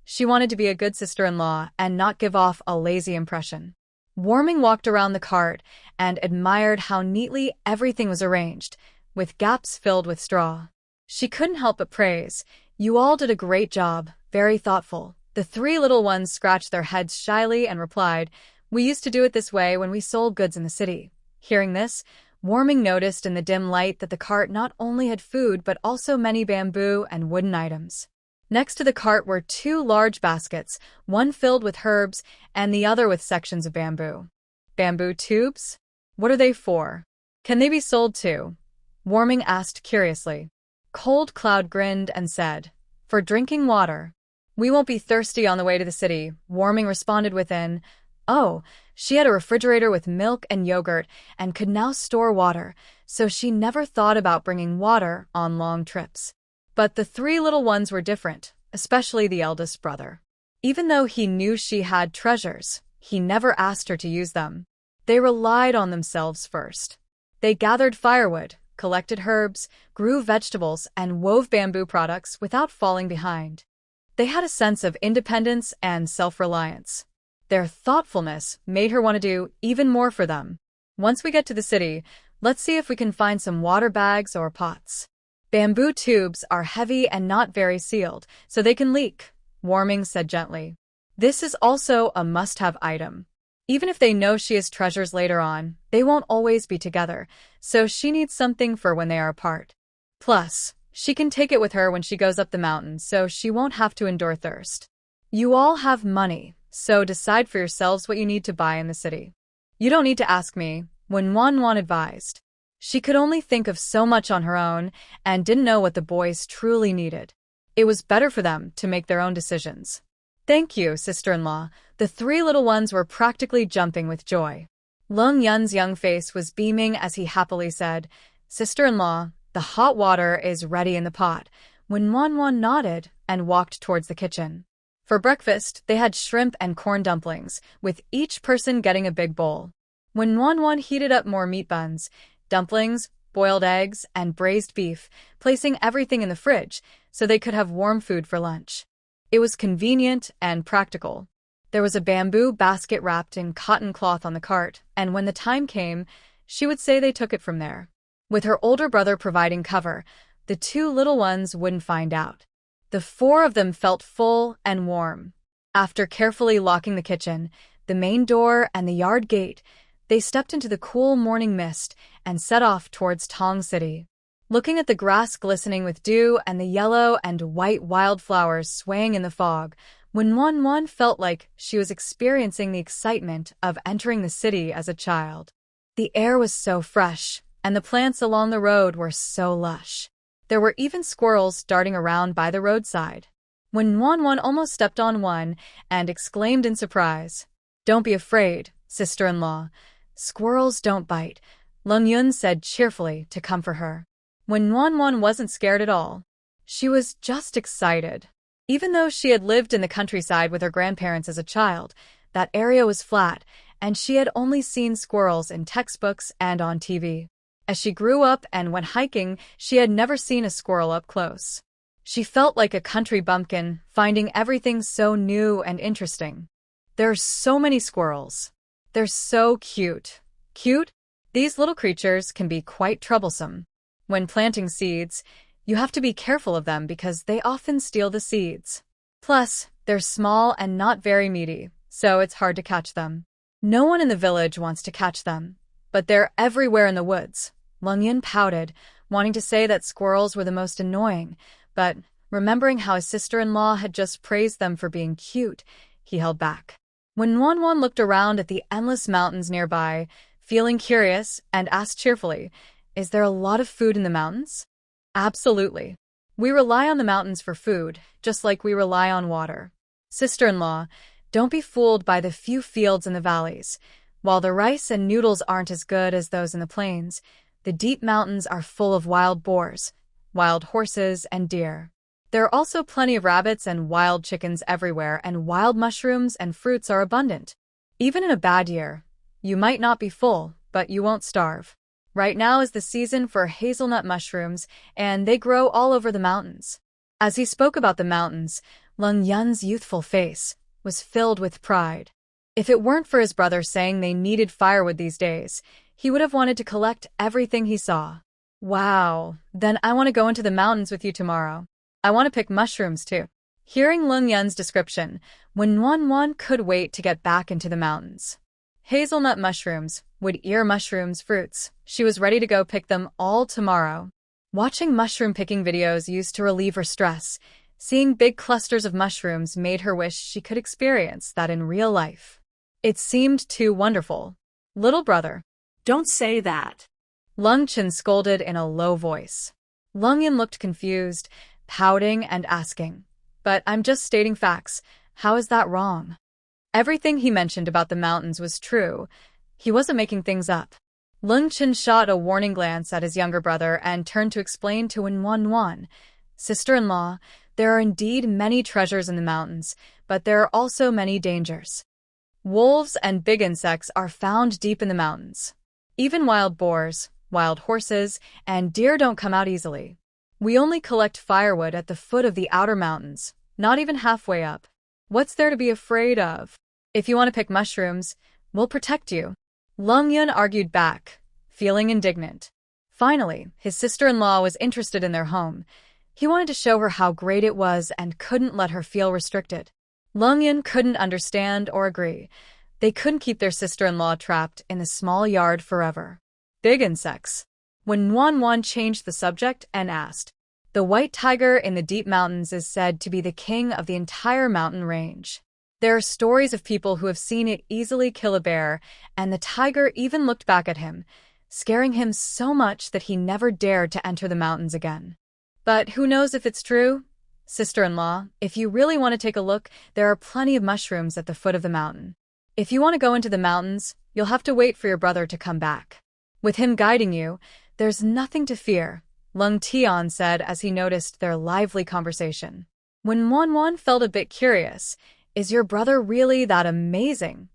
She wanted to be a good sister-in-law and not give off a lazy impression. Warming walked around the cart and admired how neatly everything was arranged, with gaps filled with straw. She couldn't help but praise, "You all did a great job, very thoughtful." The three little ones scratched their heads shyly and replied, "We used to do it this way when we sold goods in the city." Hearing this, Warming noticed in the dim light that the cart not only had food but also many bamboo and wooden items. Next to the cart were 2 large baskets, one filled with herbs and the other with sections of bamboo. "Bamboo tubes? What are they for? Can they be sold too?" Warming asked curiously. Cold Cloud grinned and said, "For drinking water. We won't be thirsty on the way to the city," Warming responded within. Oh, she had a refrigerator with milk and yogurt and could now store water, so she never thought about bringing water on long trips. But the three little ones were different, especially the eldest brother. Even though he knew she had treasures, he never asked her to use them. They relied on themselves first. They gathered firewood, collected herbs, grew vegetables, and wove bamboo products without falling behind. They had a sense of independence and self-reliance. Their thoughtfulness made her want to do even more for them. "Once we get to the city, let's see if we can find some water bags or pots. Bamboo tubes are heavy and not very sealed, so they can leak," Warming said gently. "This is also a must-have item. Even if they know she has treasures later on, they won't always be together, so she needs something for when they are apart. Plus, she can take it with her when she goes up the mountain, so she won't have to endure thirst. You all have money, so decide for yourselves what you need to buy in the city. You don't need to ask me, Wen Wanwan advised. She could only think of so much on her own and didn't know what the boys truly needed. It was better for them to make their own decisions. Thank you, sister-in-law. The three little ones were practically jumping with joy. Leng Yun's young face was beaming as he happily said, Sister-in-law, the hot water is ready in the pot. Wen Wanwan nodded and walked towards the kitchen. For breakfast, they had shrimp and corn dumplings, with each person getting a big bowl. Wen Wanwan heated up more meat buns, dumplings, boiled eggs, and braised beef, placing everything in the fridge so they could have warm food for lunch. It was convenient and practical. There was a bamboo basket wrapped in cotton cloth on the cart, and when the time came, she would say they took it from there. With her older brother providing cover, the two little ones wouldn't find out. The four of them felt full and warm. After carefully locking the kitchen, the main door, and the yard gate, they stepped into the cool morning mist and set off towards Tong City. Looking at the grass glistening with dew and the yellow and white wildflowers swaying in the fog, Wen Wanwan felt like she was experiencing the excitement of entering the city as a child. The air was so fresh, and the plants along the road were so lush. There were even squirrels darting around by the roadside. Wen Wanwan almost stepped on one and exclaimed in surprise, Don't be afraid, sister-in-law. Squirrels don't bite, Leng Yun said cheerfully to comfort her. Wen Wanwan wasn't scared at all. She was just excited. Even though she had lived in the countryside with her grandparents as a child, that area was flat, and she had only seen squirrels in textbooks and on TV. As she grew up and went hiking, she had never seen a squirrel up close. She felt like a country bumpkin, finding everything so new and interesting. There are so many squirrels. They're so cute. Cute? These little creatures can be quite troublesome. When planting seeds, you have to be careful of them because they often steal the seeds. Plus, they're small and not very meaty, so it's hard to catch them. No one in the village wants to catch them, but they're everywhere in the woods. Leng Yun pouted, wanting to say that squirrels were the most annoying, but remembering how his sister-in-law had just praised them for being cute, he held back. When Wanwan looked around at the endless mountains nearby, feeling curious, and asked cheerfully, Is there a lot of food in the mountains? Absolutely. We rely on the mountains for food, just like we rely on water. Sister-in-law, don't be fooled by the few fields in the valleys. While the rice and noodles aren't as good as those in the plains, the deep mountains are full of wild boars, wild horses, and deer. There are also plenty of rabbits and wild chickens everywhere, and wild mushrooms and fruits are abundant. Even in a bad year, you might not be full, but you won't starve. Right now is the season for hazelnut mushrooms, and they grow all over the mountains. As he spoke about the mountains, Leng Yun's youthful face was filled with pride. If it weren't for his brother saying they needed firewood these days, he would have wanted to collect everything he saw. Wow, then I want to go into the mountains with you tomorrow. I want to pick mushrooms too. Hearing Leng Yun's description, Wen Wanwan could wait to get back into the mountains. Hazelnut mushrooms, wood ear mushrooms, fruits. She was ready to go pick them all tomorrow. Watching mushroom picking videos used to relieve her stress, seeing big clusters of mushrooms made her wish she could experience that in real life. It seemed too wonderful. Little brother. Don't say that. Leng Chen scolded in a low voice. Leng Yun looked confused, pouting and asking, But I'm just stating facts. How is that wrong? Everything he mentioned about the mountains was true. He wasn't making things up. Leng Chen shot a warning glance at his younger brother and turned to explain to Wen Wanwan, Sister-in-law, there are indeed many treasures in the mountains, but there are also many dangers. Wolves and big insects are found deep in the mountains. Even wild boars, wild horses, and deer don't come out easily. We only collect firewood at the foot of the outer mountains, not even halfway up. What's there to be afraid of? If you want to pick mushrooms, we'll protect you. Leng Yun argued back, feeling indignant. Finally, his sister-in-law was interested in their home. He wanted to show her how great it was and couldn't let her feel restricted. Leng Yun couldn't understand or agree. They couldn't keep their sister-in-law trapped in a small yard forever. Big insects. When Wan changed the subject and asked, "The white tiger in the deep mountains is said to be the king of the entire mountain range. There are stories of people who have seen it easily kill a bear, and the tiger even looked back at him, scaring him so much that he never dared to enter the mountains again. But who knows if it's true? Sister-in-law, if you really want to take a look, there are plenty of mushrooms at the foot of the mountain. If you want to go into the mountains, you'll have to wait for your brother to come back. With him guiding you, there's nothing to fear," Leng Tian said as he noticed their lively conversation. When Wan felt a bit curious, "Is your brother really that amazing?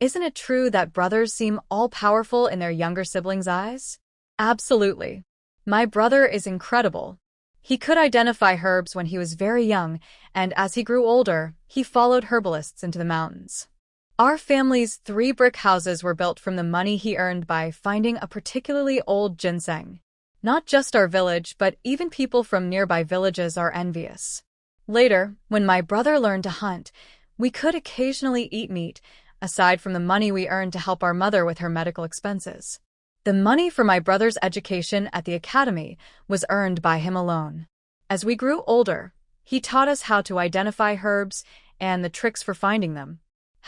Isn't it true that brothers seem all-powerful in their younger siblings' eyes?" "Absolutely. My brother is incredible. He could identify herbs when he was very young, and as he grew older, he followed herbalists into the mountains. Our family's 3 brick houses were built from the money he earned by finding a particularly old ginseng. Not just our village, but even people from nearby villages are envious. Later, when my brother learned to hunt, we could occasionally eat meat, aside from the money we earned to help our mother with her medical expenses. The money for my brother's education at the academy was earned by him alone. As we grew older, he taught us how to identify herbs and the tricks for finding them.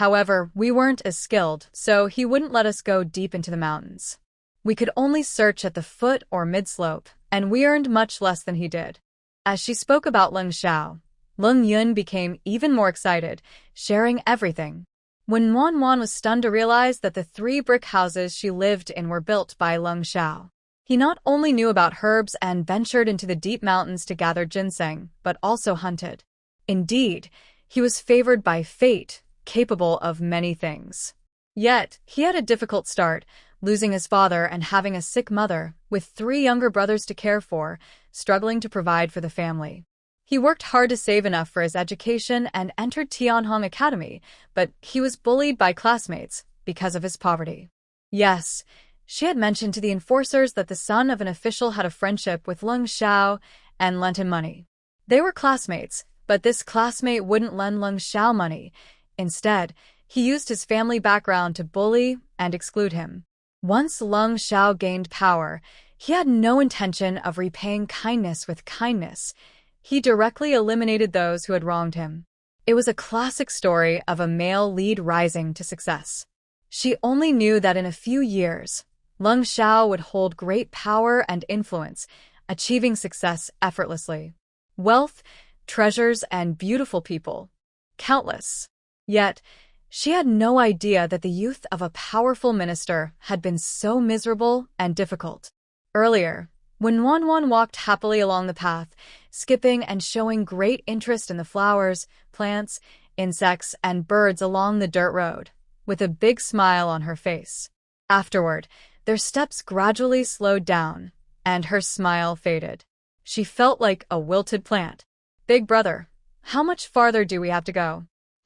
However, we weren't as skilled, so he wouldn't let us go deep into the mountains. We could only search at the foot or mid-slope, and we earned much less than he did." As she spoke about Leng Xiao, Leng Yun became even more excited, sharing everything. When Wan was stunned to realize that the 3 brick houses she lived in were built by Leng Xiao. He not only knew about herbs and ventured into the deep mountains to gather ginseng, but also hunted. Indeed, he was favored by fate, capable of many things. Yet, he had a difficult start, losing his father and having a sick mother, with 3 younger brothers to care for, struggling to provide for the family. He worked hard to save enough for his education and entered Tianhong Academy, but he was bullied by classmates because of his poverty. Yes, she had mentioned to the enforcers that the son of an official had a friendship with Leng Xiao and lent him money. They were classmates, but this classmate wouldn't lend Leng Xiao money. Instead, he used his family background to bully and exclude him. Once Leng Xiao gained power, he had no intention of repaying kindness with kindness. He directly eliminated those who had wronged him. It was a classic story of a male lead rising to success. She only knew that in a few years, Leng Xiao would hold great power and influence, achieving success effortlessly. Wealth, treasures, and beautiful people. Countless. Yet, she had no idea that the youth of a powerful minister had been so miserable and difficult. Earlier, when Wan walked happily along the path, skipping and showing great interest in the flowers, plants, insects, and birds along the dirt road, with a big smile on her face. Afterward, their steps gradually slowed down, and her smile faded. She felt like a wilted plant. "Big brother, how much farther do we have to go?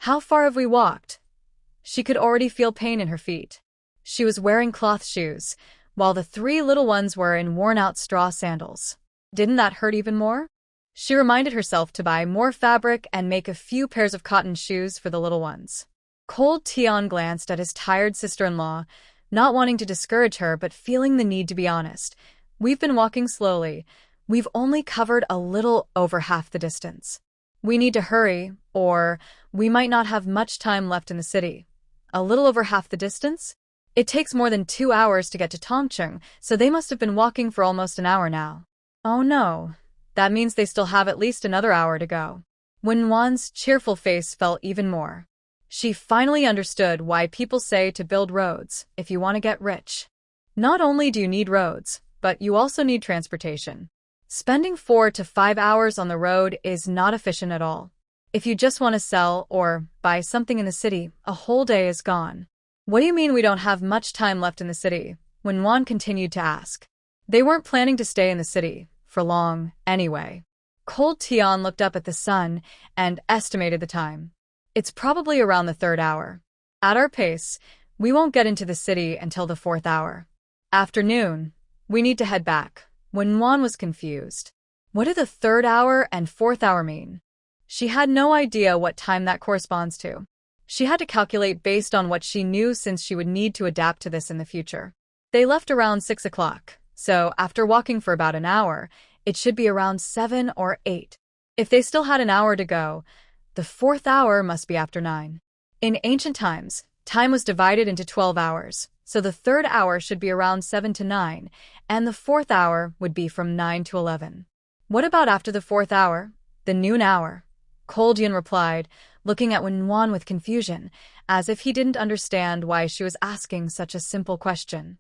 How far have we walked?" She could already feel pain in her feet. She was wearing cloth shoes, while the 3 little ones were in worn-out straw sandals. Didn't that hurt even more? She reminded herself to buy more fabric and make a few pairs of cotton shoes for the little ones. Cold Tian glanced at his tired sister-in-law, not wanting to discourage her but feeling the need to be honest. "We've been walking slowly. We've only covered a little over half the distance. We need to hurry, or we might not have much time left in the city." "A little over half the distance? It takes more than 2 hours to get to Tongcheng, so they must have been walking for almost an hour now." "Oh no. That means they still have at least another hour to go." When Wan's cheerful face fell even more. She finally understood why people say to build roads if you want to get rich. Not only do you need roads, but you also need transportation. Spending 4 to 5 hours on the road is not efficient at all. If you just want to sell or buy something in the city, a whole day is gone. "What do you mean we don't have much time left in the city?" When Wan continued to ask. They weren't planning to stay in the city for long, anyway. Cold Tian looked up at the sun and estimated the time. "It's probably around the 3rd hour. At our pace, we won't get into the city until the 4th hour. Afternoon, we need to head back." When Wan was confused. What do the 3rd hour and 4th hour mean? She had no idea what time that corresponds to. She had to calculate based on what she knew since she would need to adapt to this in the future. They left around 6 o'clock, so after walking for about an hour, it should be around 7 or 8. If they still had an hour to go, the fourth hour must be after 9. In ancient times, time was divided into 12 hours, so the third hour should be around 7 to 9, and the fourth hour would be from 9 to 11. What about after the fourth hour? The noon hour? Koldian replied, looking at Wenwan with confusion, as if he didn't understand why she was asking such a simple question.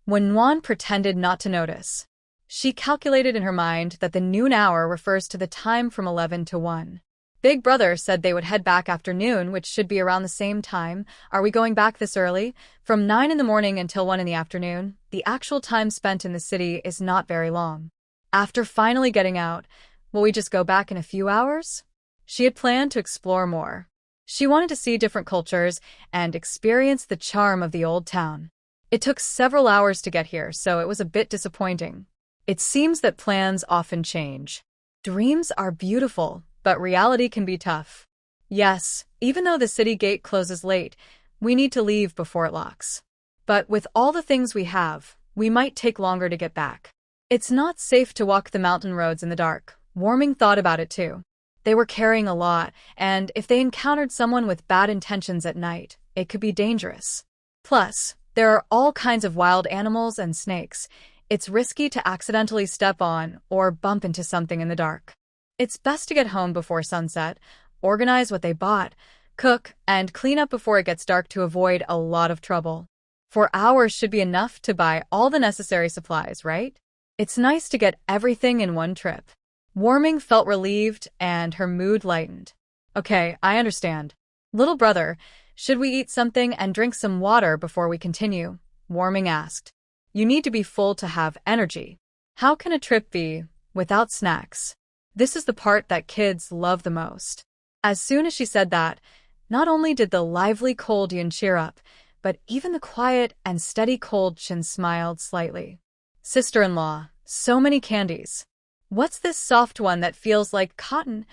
Wenwan pretended not to notice. She calculated in her mind that the noon hour refers to the time from 11 to 1. Big Brother said they would head back after noon, which should be around the same time. Are we going back this early? From 9 in the morning until 1 in the afternoon, the actual time spent in the city is not very long. After finally getting out, will we just go back in a few hours? She had planned to explore more. She wanted to see different cultures and experience the charm of the old town. It took several hours to get here, so it was a bit disappointing. It seems that plans often change. Dreams are beautiful, but reality can be tough. Yes, even though the city gate closes late, we need to leave before it locks. But with all the things we have, we might take longer to get back. It's not safe to walk the mountain roads in the dark. Warming thought about it too. They were carrying a lot, and if they encountered someone with bad intentions at night, it could be dangerous. Plus, there are all kinds of wild animals and snakes. It's risky to accidentally step on or bump into something in the dark. It's best to get home before sunset, organize what they bought, cook, and clean up before it gets dark to avoid a lot of trouble. 4 hours should be enough to buy all the necessary supplies, right? It's nice to get everything in one trip. Warming felt relieved and her mood lightened. Okay, I understand. Little brother, should we eat something and drink some water before we continue? Warming asked. You need to be full to have energy. How can a trip be without snacks? This is the part that kids love the most. As soon as she said that, not only did the lively Koldian cheer up, but even the quiet and steady Koldchin smiled slightly. Sister-in-law, so many candies. What's this soft one that feels like cotton?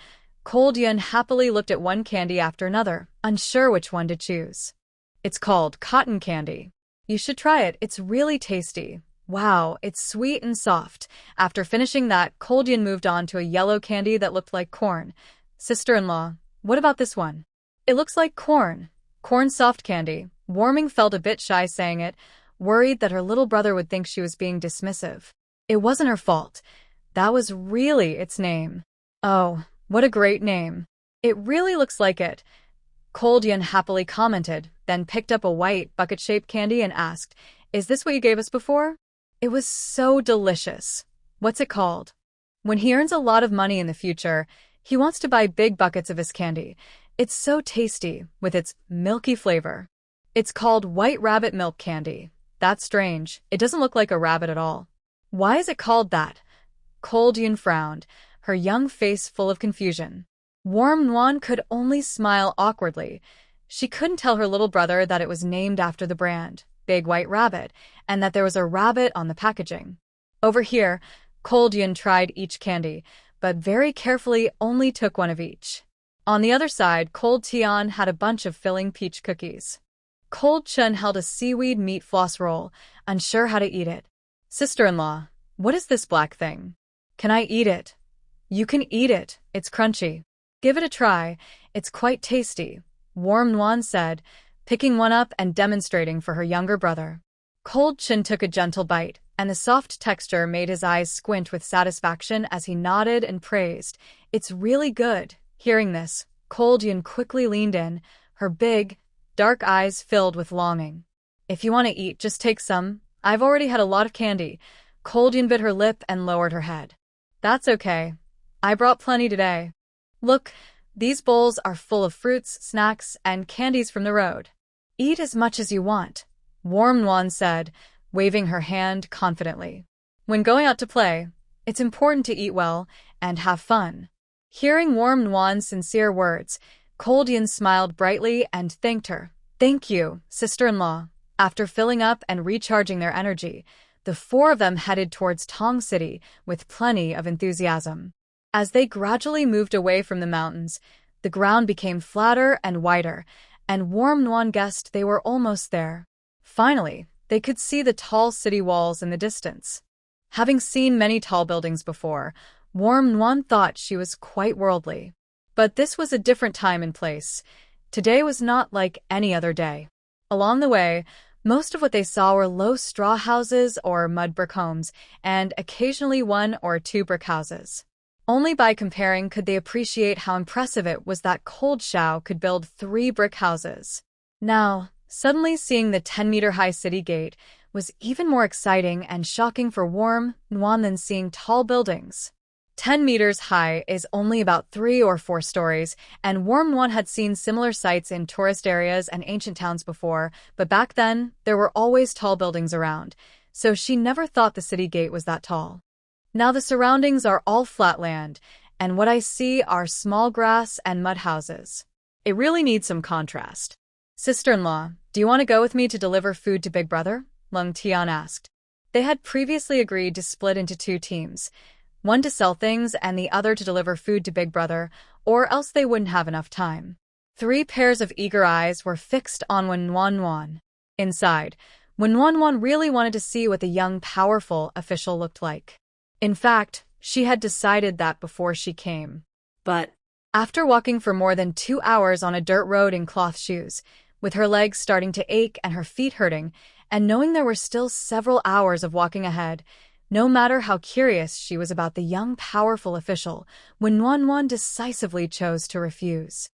Koldian happily looked at one candy after another, unsure which one to choose. It's called cotton candy. You should try it, it's really tasty. Wow, it's sweet and soft. After finishing that, Koldian moved on to a yellow candy that looked like corn. Sister-in-law, what about this one? It looks like corn. Corn soft candy. Warming felt a bit shy saying it, worried that her little brother would think she was being dismissive. It wasn't her fault. That was really its name. Oh, what a great name. It really looks like it. Koldian happily commented, then picked up a white, bucket-shaped candy and asked, Is this what you gave us before? It was so delicious. What's it called? When he earns a lot of money in the future, he wants to buy big buckets of his candy. It's so tasty, with its milky flavor. It's called White Rabbit Milk Candy. That's strange. It doesn't look like a rabbit at all. Why is it called that? Koldian frowned, her young face full of confusion. Warm Nuan could only smile awkwardly. She couldn't tell her little brother that it was named after the brand, Big White Rabbit, and that there was a rabbit on the packaging. Over here, Koldian tried each candy, but very carefully only took one of each. On the other side, Cold Tian had a bunch of filling peach cookies. Cold Chun held a seaweed meat floss roll, unsure how to eat it. Sister-in-law, what is this black thing? Can I eat it? You can eat it. It's crunchy. Give it a try. It's quite tasty, Warm Nuan said, picking one up and demonstrating for her younger brother. Cold Chin took a gentle bite, and the soft texture made his eyes squint with satisfaction as he nodded and praised. It's really good. Hearing this, Cold Yin quickly leaned in, her big, dark eyes filled with longing. If you want to eat, just take some. I've already had a lot of candy. Cold Yin bit her lip and lowered her head. That's okay. I brought plenty today. Look, these bowls are full of fruits, snacks, and candies from the road. Eat as much as you want, Warm Nuan said, waving her hand confidently. When going out to play, it's important to eat well and have fun. Hearing Warm Nuan's sincere words, Cold Yin smiled brightly and thanked her. Thank you, sister-in-law. After filling up and recharging their energy, the four of them headed towards Tong City with plenty of enthusiasm. As they gradually moved away from the mountains, the ground became flatter and wider, and Warm Nuan guessed they were almost there. Finally, they could see the tall city walls in the distance. Having seen many tall buildings before, Warm Nuan thought she was quite worldly. But this was a different time and place. Today was not like any other day. Along the way, most of what they saw were low straw houses or mud brick homes, and occasionally 1 or 2 brick houses. Only by comparing could they appreciate how impressive it was that Cold Shao could build 3 brick houses. Now, suddenly seeing the 10-meter-high city gate was even more exciting and shocking for Warm Nuan than seeing tall buildings. 10 meters high is only about 3 or 4 stories, and Warm Nuan had seen similar sights in tourist areas and ancient towns before, but back then, there were always tall buildings around, so she never thought the city gate was that tall. Now the surroundings are all flat land, and what I see are small grass and mud houses. It really needs some contrast. Sister-in-law, do you want to go with me to deliver food to Big Brother? Leng Tian asked. They had previously agreed to split into 2 teams, one to sell things and the other to deliver food to Big Brother, or else they wouldn't have enough time. 3 pairs of eager eyes were fixed on Wen Nuan. Inside, Wen Nuan really wanted to see what the young, powerful official looked like. In fact, she had decided that before she came. But after walking for more than 2 hours on a dirt road in cloth shoes, with her legs starting to ache and her feet hurting, and knowing there were still several hours of walking ahead, no matter how curious she was about the young, powerful official, Wen Nuan decisively chose to refuse.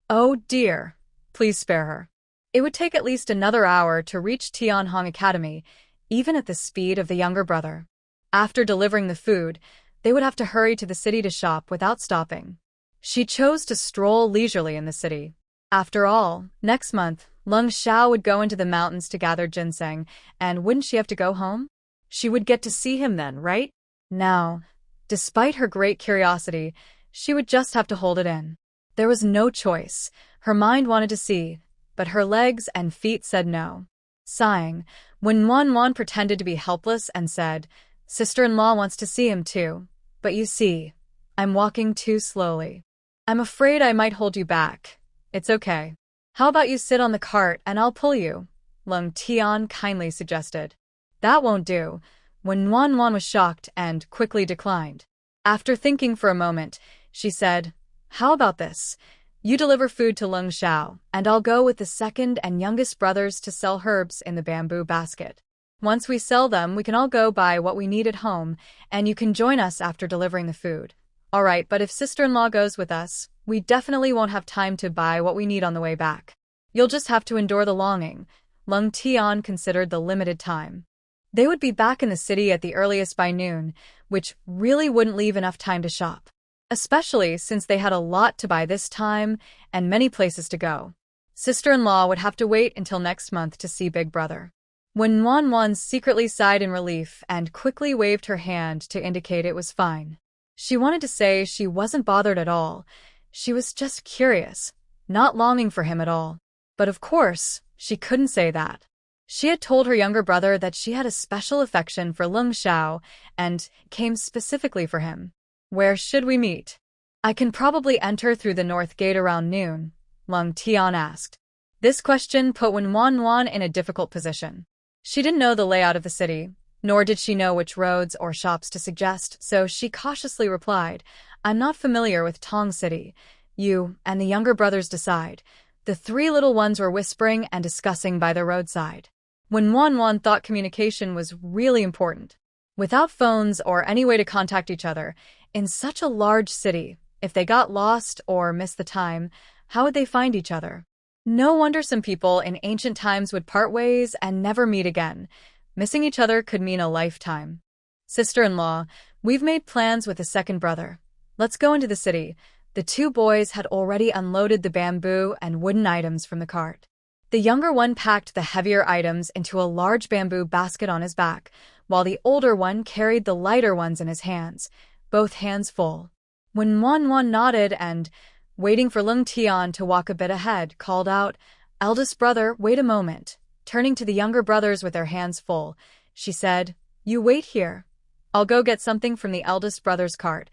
Oh dear, please spare her. It would take at least another hour to reach Tianhong Academy, even at the speed of the younger brother. After delivering the food, they would have to hurry to the city to shop without stopping. She chose to stroll leisurely in the city. After all, next month, Leng Xiao would go into the mountains to gather ginseng, and wouldn't she have to go home? She would get to see him then, right? Now, despite her great curiosity, she would just have to hold it in. There was no choice. Her mind wanted to see, but her legs and feet said no. Sighing, Wen Nuan pretended to be helpless and said, "Sister-in-law wants to see him too, but you see, I'm walking too slowly. I'm afraid I might hold you back. It's okay. How about you sit on the cart and I'll pull you?" Leng Tian kindly suggested. That won't do. Wen Nuan was shocked and quickly declined. After thinking for a moment, she said, "How about this? You deliver food to Leng Xiao, and I'll go with the second and youngest brothers to sell herbs in the bamboo basket. Once we sell them, we can all go buy what we need at home, and you can join us after delivering the food. All right, but if sister-in-law goes with us, we definitely won't have time to buy what we need on the way back. You'll just have to endure the longing." Leng Tian considered the limited time. They would be back in the city at the earliest by noon, which really wouldn't leave enough time to shop, especially since they had a lot to buy this time and many places to go. Sister-in-law would have to wait until next month to see Big Brother. Wen Nuan secretly sighed in relief and quickly waved her hand to indicate it was fine. She wanted to say she wasn't bothered at all. She was just curious, not longing for him at all. But of course, she couldn't say that. She had told her younger brother that she had a special affection for Leng Xiao and came specifically for him. "Where should we meet?" "I can probably enter through the north gate around noon," Leng Tian asked. This question put Wen Nuan in a difficult position. She didn't know the layout of the city, nor did she know which roads or shops to suggest, so she cautiously replied, "I'm not familiar with Tong City. You and the younger brothers decide." The 3 little ones were whispering and discussing by the roadside. Wen Nuan thought communication was really important. Without phones or any way to contact each other, in such a large city, if they got lost or missed the time, how would they find each other? No wonder some people in ancient times would part ways and never meet again. Missing each other could mean a lifetime. "Sister-in-law, we've made plans with the second brother. Let's go into the city." The 2 boys had already unloaded the bamboo and wooden items from the cart. The younger one packed the heavier items into a large bamboo basket on his back, while the older one carried the lighter ones in his hands, both hands full. When Manhwa nodded and, waiting for Leng Tian to walk a bit ahead, called out, "Eldest brother, wait a moment." Turning to the younger brothers with their hands full, she said, "You wait here. I'll go get something from the eldest brother's cart."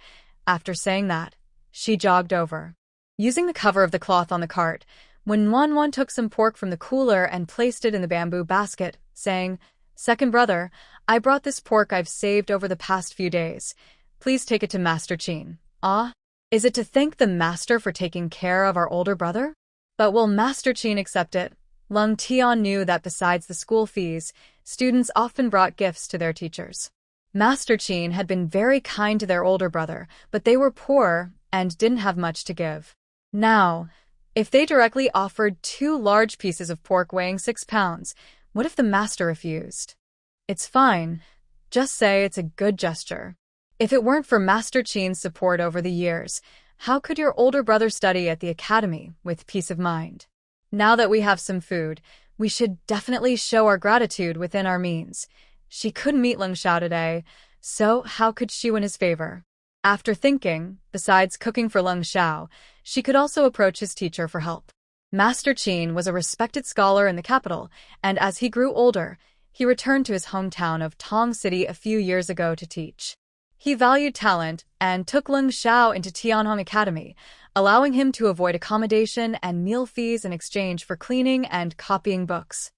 After saying that, she jogged over. Using the cover of the cloth on the cart, Wan took some pork from the cooler and placed it in the bamboo basket, saying, "Second brother, I brought this pork I've saved over the past few days. Please take it to Master Chin." Ah, is it to thank the master for taking care of our older brother? But will Master Chin accept it? Leng Tian knew that besides the school fees, students often brought gifts to their teachers. Master Chin had been very kind to their older brother, but they were poor and didn't have much to give. Now, if they directly offered 2 large pieces of pork weighing 6 pounds, what if the master refused? It's fine. Just say it's a good gesture. If it weren't for Master Chin's support over the years, how could your older brother study at the academy with peace of mind? Now that we have some food, we should definitely show our gratitude within our means. She couldn't meet Leng Xiao today, so how could she win his favor? After thinking, besides cooking for Leng Xiao, she could also approach his teacher for help. Master Chin was a respected scholar in the capital, and as he grew older, he returned to his hometown of Tong City a few years ago to teach. He valued talent and took Leng Xiao into Tianhong Academy, allowing him to avoid accommodation and meal fees in exchange for cleaning and copying books.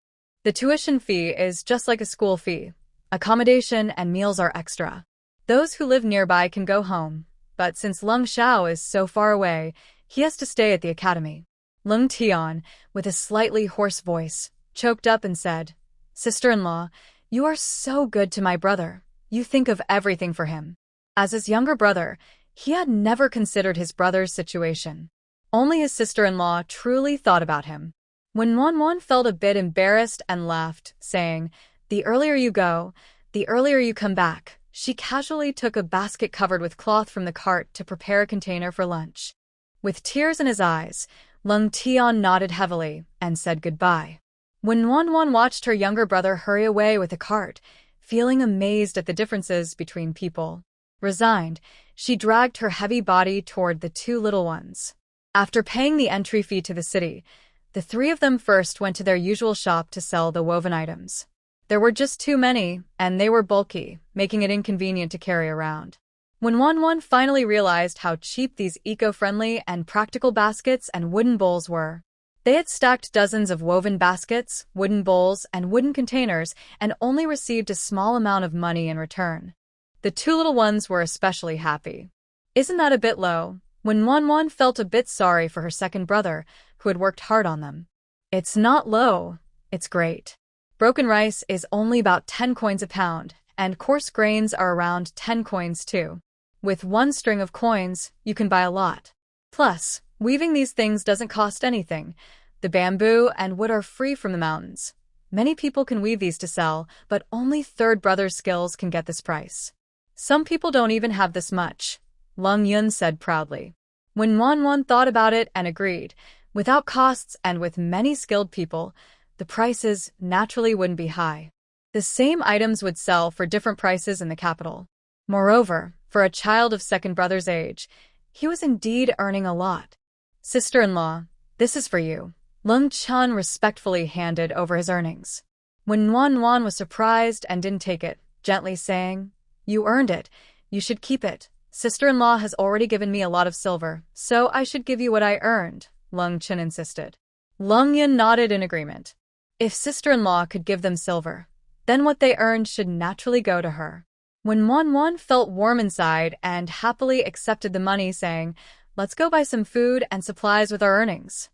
The tuition fee is just like a school fee. Accommodation and meals are extra. Those who live nearby can go home, but since Leng Xiao is so far away, he has to stay at the academy. Leng Tian, with a slightly hoarse voice, choked up and said, "Sister-in-law, you are so good to my brother. You think of everything for him." As his younger brother, he had never considered his brother's situation. Only his sister-in-law truly thought about him. When Wan felt a bit embarrassed and laughed, saying, "The earlier you go, the earlier you come back," she casually took a basket covered with cloth from the cart to prepare a container for lunch. With tears in his eyes, Leng Tian nodded heavily and said goodbye. When Wan watched her younger brother hurry away with the cart, feeling amazed at the differences between people, resigned, she dragged her heavy body toward the 2 little ones. After paying the entry fee to the city, the 3 of them first went to their usual shop to sell the woven items. There were just too many, and they were bulky, making it inconvenient to carry around. When Wan finally realized how cheap these eco-friendly and practical baskets and wooden bowls were, they had stacked dozens of woven baskets, wooden bowls, and wooden containers and only received a small amount of money in return. The 2 little ones were especially happy. Isn't that a bit low? When Wan felt a bit sorry for her second brother, who had worked hard on them. It's not low, it's great. Broken rice is only about 10 coins a pound, and coarse grains are around 10 coins too. With 1 string of coins, you can buy a lot. Plus, weaving these things doesn't cost anything. The bamboo and wood are free from the mountains. Many people can weave these to sell, but only third brother's skills can get this price. Some people don't even have this much, Leng Yun said proudly. When Wan thought about it and agreed, without costs and with many skilled people, the prices naturally wouldn't be high. The same items would sell for different prices in the capital. Moreover, for a child of second brother's age, he was indeed earning a lot. "Sister-in-law, this is for you." Leng Chun respectfully handed over his earnings. When Wan was surprised and didn't take it, gently saying, "You earned it. You should keep it. Sister-in-law has already given me a lot of silver, so I should give you what I earned," Leng Chun insisted. Leng Yun nodded in agreement. If sister-in-law could give them silver, then what they earned should naturally go to her. When Wan felt warm inside and happily accepted the money, saying, "Let's go buy some food and supplies with our earnings."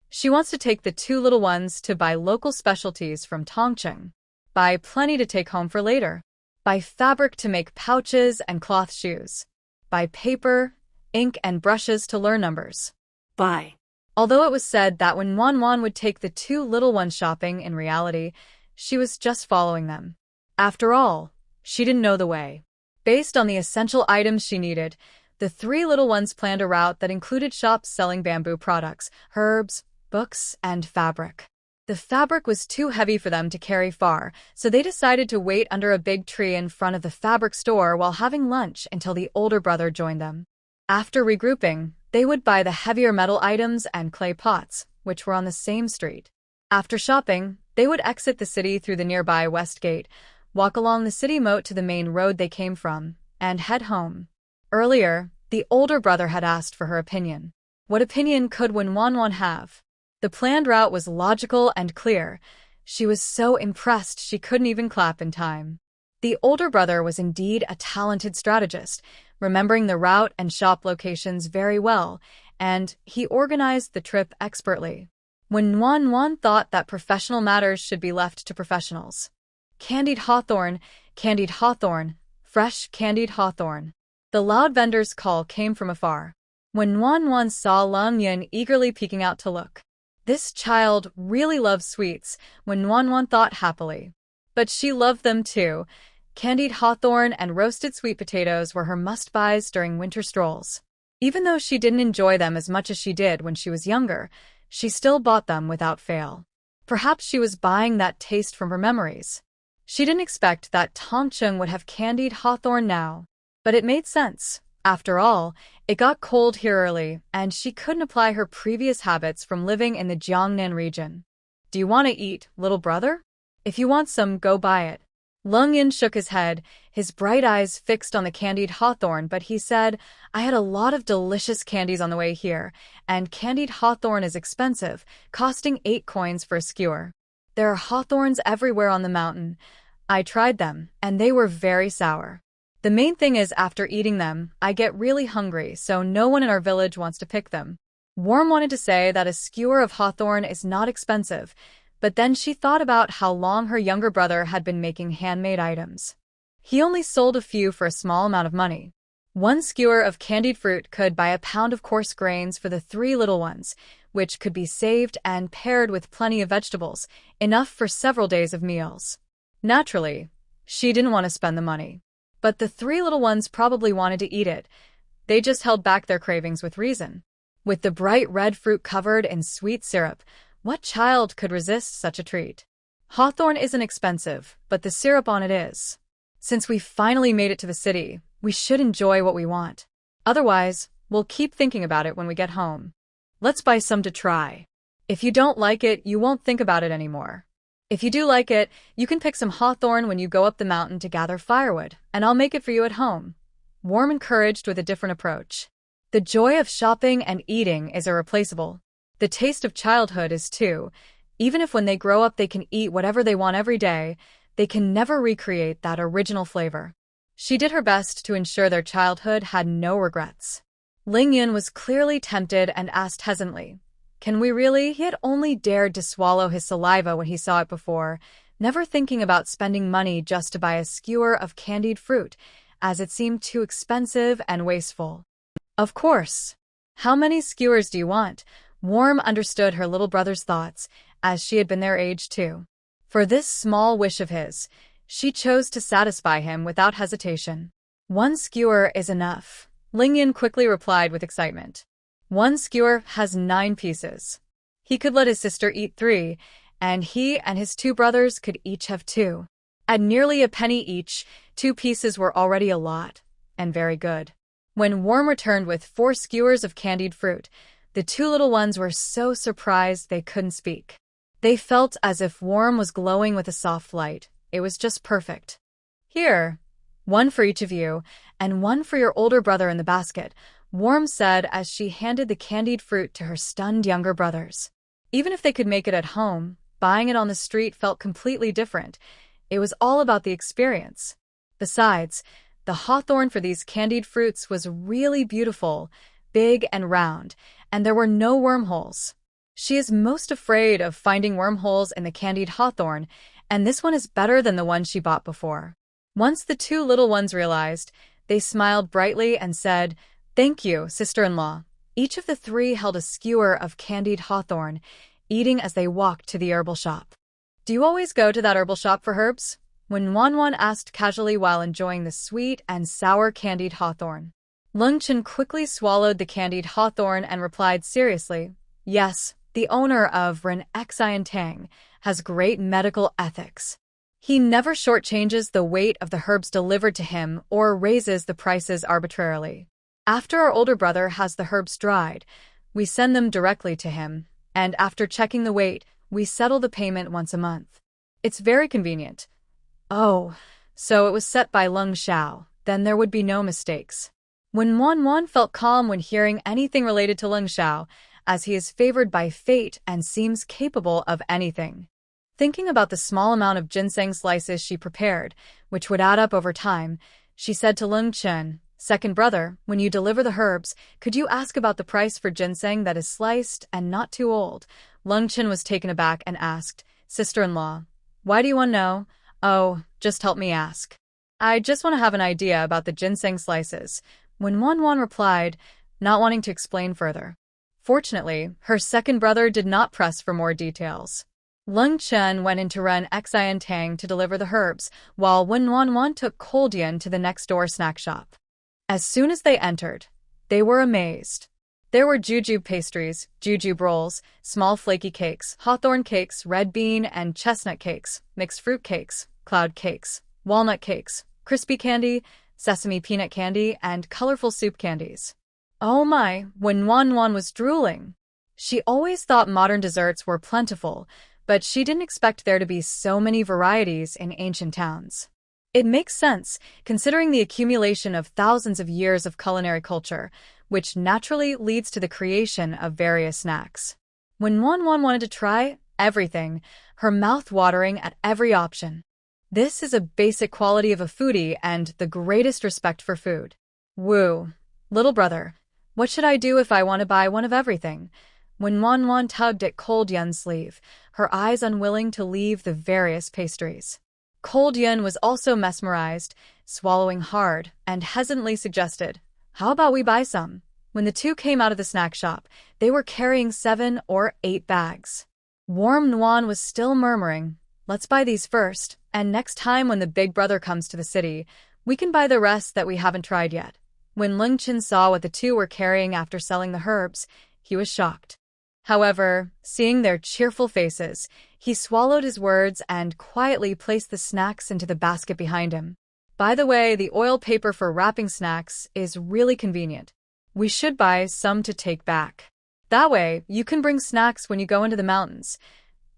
She wants to take the 2 little ones to buy local specialties from Tongcheng, buy plenty to take home for later, buy fabric to make pouches and cloth shoes, buy paper, ink, and brushes to learn numbers. Buy. Although it was said that when Wan would take the 2 little ones shopping, in reality, she was just following them. After all, she didn't know the way. Based on the essential items she needed, the 3 little ones planned a route that included shops selling bamboo products, herbs, books, and fabric. The fabric was too heavy for them to carry far, so they decided to wait under a big tree in front of the fabric store while having lunch until the older brother joined them. After regrouping, they would buy the heavier metal items and clay pots, which were on the same street. After shopping, they would exit the city through the nearby West Gate, walk along the city moat to the main road they came from, and head home. Earlier, the older brother had asked for her opinion. What opinion could Wan have? The planned route was logical and clear. She was so impressed she couldn't even clap in time. The older brother was indeed a talented strategist, remembering the route and shop locations very well, and he organized the trip expertly. When Wan thought that professional matters should be left to professionals. Candied hawthorn, fresh candied hawthorn. The loud vendor's call came from afar. When Wan saw Leng Yin eagerly peeking out to look. This child really loves sweets, when Wan thought happily. But she loved them too. Candied hawthorn and roasted sweet potatoes were her must-buys during winter strolls. Even though she didn't enjoy them as much as she did when she was younger, she still bought them without fail. Perhaps she was buying that taste from her memories. She didn't expect that Tongcheng would have candied hawthorn now. But it made sense. After all, it got cold here early, and she couldn't apply her previous habits from living in the Jiangnan region. Do you want to eat, little brother? If you want some, go buy it. Leng Yin shook his head, his bright eyes fixed on the candied hawthorn, but he said, I had a lot of delicious candies on the way here, and candied hawthorn is expensive, costing 8 coins for a skewer. There are hawthorns everywhere on the mountain. I tried them, and they were very sour. The main thing is after eating them, I get really hungry, so no one in our village wants to pick them. Worm wanted to say that a skewer of hawthorn is not expensive, but then she thought about how long her younger brother had been making handmade items. He only sold a few for a small amount of money. 1 skewer of candied fruit could buy a pound of coarse grains for the 3 little ones, which could be saved and paired with plenty of vegetables, enough for several days of meals. Naturally, she didn't want to spend the money. But the 3 little ones probably wanted to eat it. They just held back their cravings with reason. With the bright red fruit covered in sweet syrup, what child could resist such a treat? Hawthorn isn't expensive, but the syrup on it is. Since we finally made it to the city, we should enjoy what we want. Otherwise, we'll keep thinking about it when we get home. Let's buy some to try. If you don't like it, you won't think about it anymore. If you do like it, you can pick some hawthorn when you go up the mountain to gather firewood, and I'll make it for you at home. Worm encouraged with a different approach. The joy of shopping and eating is irreplaceable. The taste of childhood is too. Even if when they grow up they can eat whatever they want every day, they can never recreate that original flavor. She did her best to ensure their childhood had no regrets. Ling Yun was clearly tempted and asked hesitantly, Can we really? He had only dared to swallow his saliva when he saw it before, never thinking about spending money just to buy a skewer of candied fruit, as it seemed too expensive and wasteful. Of course. How many skewers do you want? Worm understood her little brother's thoughts, as she had been their age too. For this small wish of his, she chose to satisfy him without hesitation. 1 skewer is enough, Ling Yin quickly replied with excitement. 1 skewer has 9 pieces. He could let his sister eat 3, and he and his 2 brothers could each have 2. At nearly a penny each, 2 pieces were already a lot, and very good. When Worm returned with 4 skewers of candied fruit, the 2 little ones were so surprised they couldn't speak. They felt as if Worm was glowing with a soft light. It was just perfect. Here, 1 for each of you, and 1 for your older brother in the basket, Worm said as she handed the candied fruit to her stunned younger brothers. Even if they could make it at home, buying it on the street felt completely different. It was all about the experience. Besides, the hawthorn for these candied fruits was really beautiful, big and round, and there were no wormholes. She is most afraid of finding wormholes in the candied hawthorn, and this one is better than the one she bought before. Once the 2 little ones realized, they smiled brightly and said, Thank you, sister-in-law. Each of the 3 held a skewer of candied hawthorn, eating as they walked to the herbal shop. Do you always go to that herbal shop for herbs? When Wan asked casually while enjoying the sweet and sour candied hawthorn. Leng Chen quickly swallowed the candied hawthorn and replied seriously, Yes, the owner of Ren Xian Tang has great medical ethics. He never shortchanges the weight of the herbs delivered to him or raises the prices arbitrarily. After our older brother has the herbs dried, we send them directly to him, and after checking the weight, we settle the payment once a month. It's very convenient. Oh, so it was set by Leng Xiao, then there would be no mistakes. When Wan felt calm when hearing anything related to Leng Xiao, as he is favored by fate and seems capable of anything. Thinking about the small amount of ginseng slices she prepared, which would add up over time, she said to Leng Chen, "Second brother, when you deliver the herbs, could you ask about the price for ginseng that is sliced and not too old?" Leng Chen was taken aback and asked, "Sister-in-law, why do you want to know?" "Oh, just help me ask. I just want to have an idea about the ginseng slices," when Wan replied, not wanting to explain further. Fortunately, her second brother did not press for more details. Leng Chen went into Ren Xian Tang to deliver the herbs, while Wan took Cold Yin to the next-door snack shop. As soon as they entered, they were amazed. There were jujube pastries, jujube rolls, small flaky cakes, hawthorn cakes, red bean and chestnut cakes, mixed fruit cakes, cloud cakes, walnut cakes, crispy candy, sesame peanut candy, and colorful soup candies. Oh my, when Wan was drooling. She always thought modern desserts were plentiful, but she didn't expect there to be so many varieties in ancient towns. It makes sense, considering the accumulation of thousands of years of culinary culture, which naturally leads to the creation of various snacks. When Wan wanted to try everything, her mouth watering at every option. This is a basic quality of a foodie and the greatest respect for food. Woo. Little brother, what should I do if I want to buy one of everything? When Wan tugged at Cold Yun's sleeve, her eyes unwilling to leave the various pastries. Cold Yun was also mesmerized, swallowing hard, and hesitantly suggested, "How about we buy some?" When the two came out of the snack shop, they were carrying 7 or 8 bags. Warm Nuan was still murmuring, "Let's buy these first, and next time when the big brother comes to the city, we can buy the rest that we haven't tried yet." When Leng Chen saw what the two were carrying after selling the herbs, he was shocked. However, seeing their cheerful faces, he swallowed his words and quietly placed the snacks into the basket behind him. By the way, the oil paper for wrapping snacks is really convenient. We should buy some to take back. That way, you can bring snacks when you go into the mountains.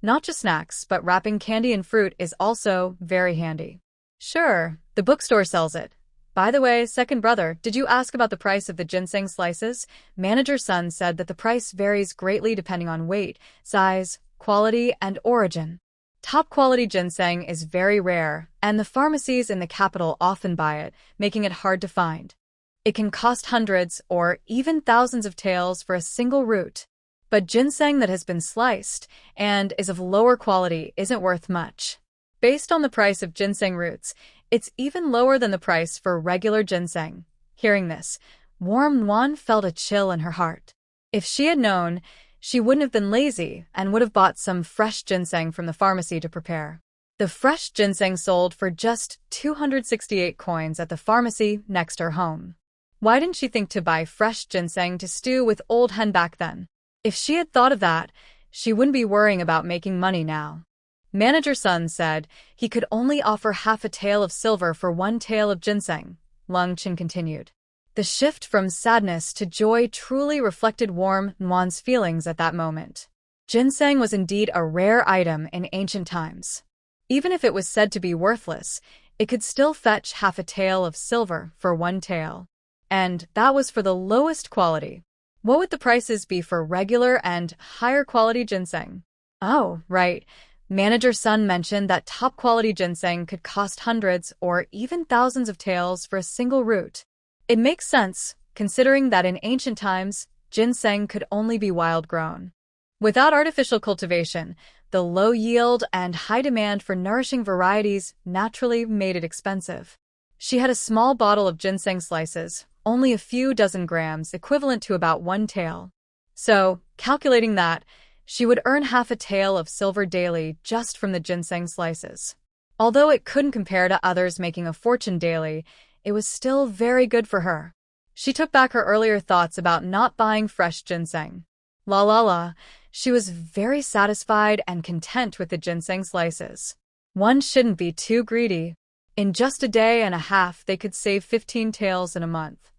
Not just snacks, but wrapping candy and fruit is also very handy. Sure, the bookstore sells it. By the way, second brother, did you ask about the price of the ginseng slices? Manager's son said that the price varies greatly depending on weight, size, quality, and origin. Top-quality ginseng is very rare, and the pharmacies in the capital often buy it, making it hard to find. It can cost hundreds or even thousands of taels for a single root. But ginseng that has been sliced and is of lower quality isn't worth much. Based on the price of ginseng roots, it's even lower than the price for regular ginseng. Hearing this, Warm Nuan felt a chill in her heart. If she had known, she wouldn't have been lazy and would have bought some fresh ginseng from the pharmacy to prepare. The fresh ginseng sold for just 268 coins at the pharmacy next to her home. Why didn't she think to buy fresh ginseng to stew with old hen back then? If she had thought of that, she wouldn't be worrying about making money now. Manager's son said he could only offer half a tael of silver for 1 tael of ginseng. Leng Chen continued. The shift from sadness to joy truly reflected Warm Nuan's feelings at that moment. Ginseng was indeed a rare item in ancient times. Even if it was said to be worthless, it could still fetch half a tael of silver for 1 tael. And that was for the lowest quality. What would the prices be for regular and higher quality ginseng? Oh, right. Manager's son mentioned that top-quality ginseng could cost hundreds or even thousands of taels for a single root. It makes sense, considering that in ancient times, ginseng could only be wild-grown. Without artificial cultivation, the low yield and high demand for nourishing varieties naturally made it expensive. She had a small bottle of ginseng slices, only a few dozen grams, equivalent to about 1 tael. So, calculating that, she would earn half a tael of silver daily just from the ginseng slices. Although it couldn't compare to others making a fortune daily, it was still very good for her. She took back her earlier thoughts about not buying fresh ginseng. She was very satisfied and content with the ginseng slices. One shouldn't be too greedy. In just a day and a half, they could save 15 taels in a month.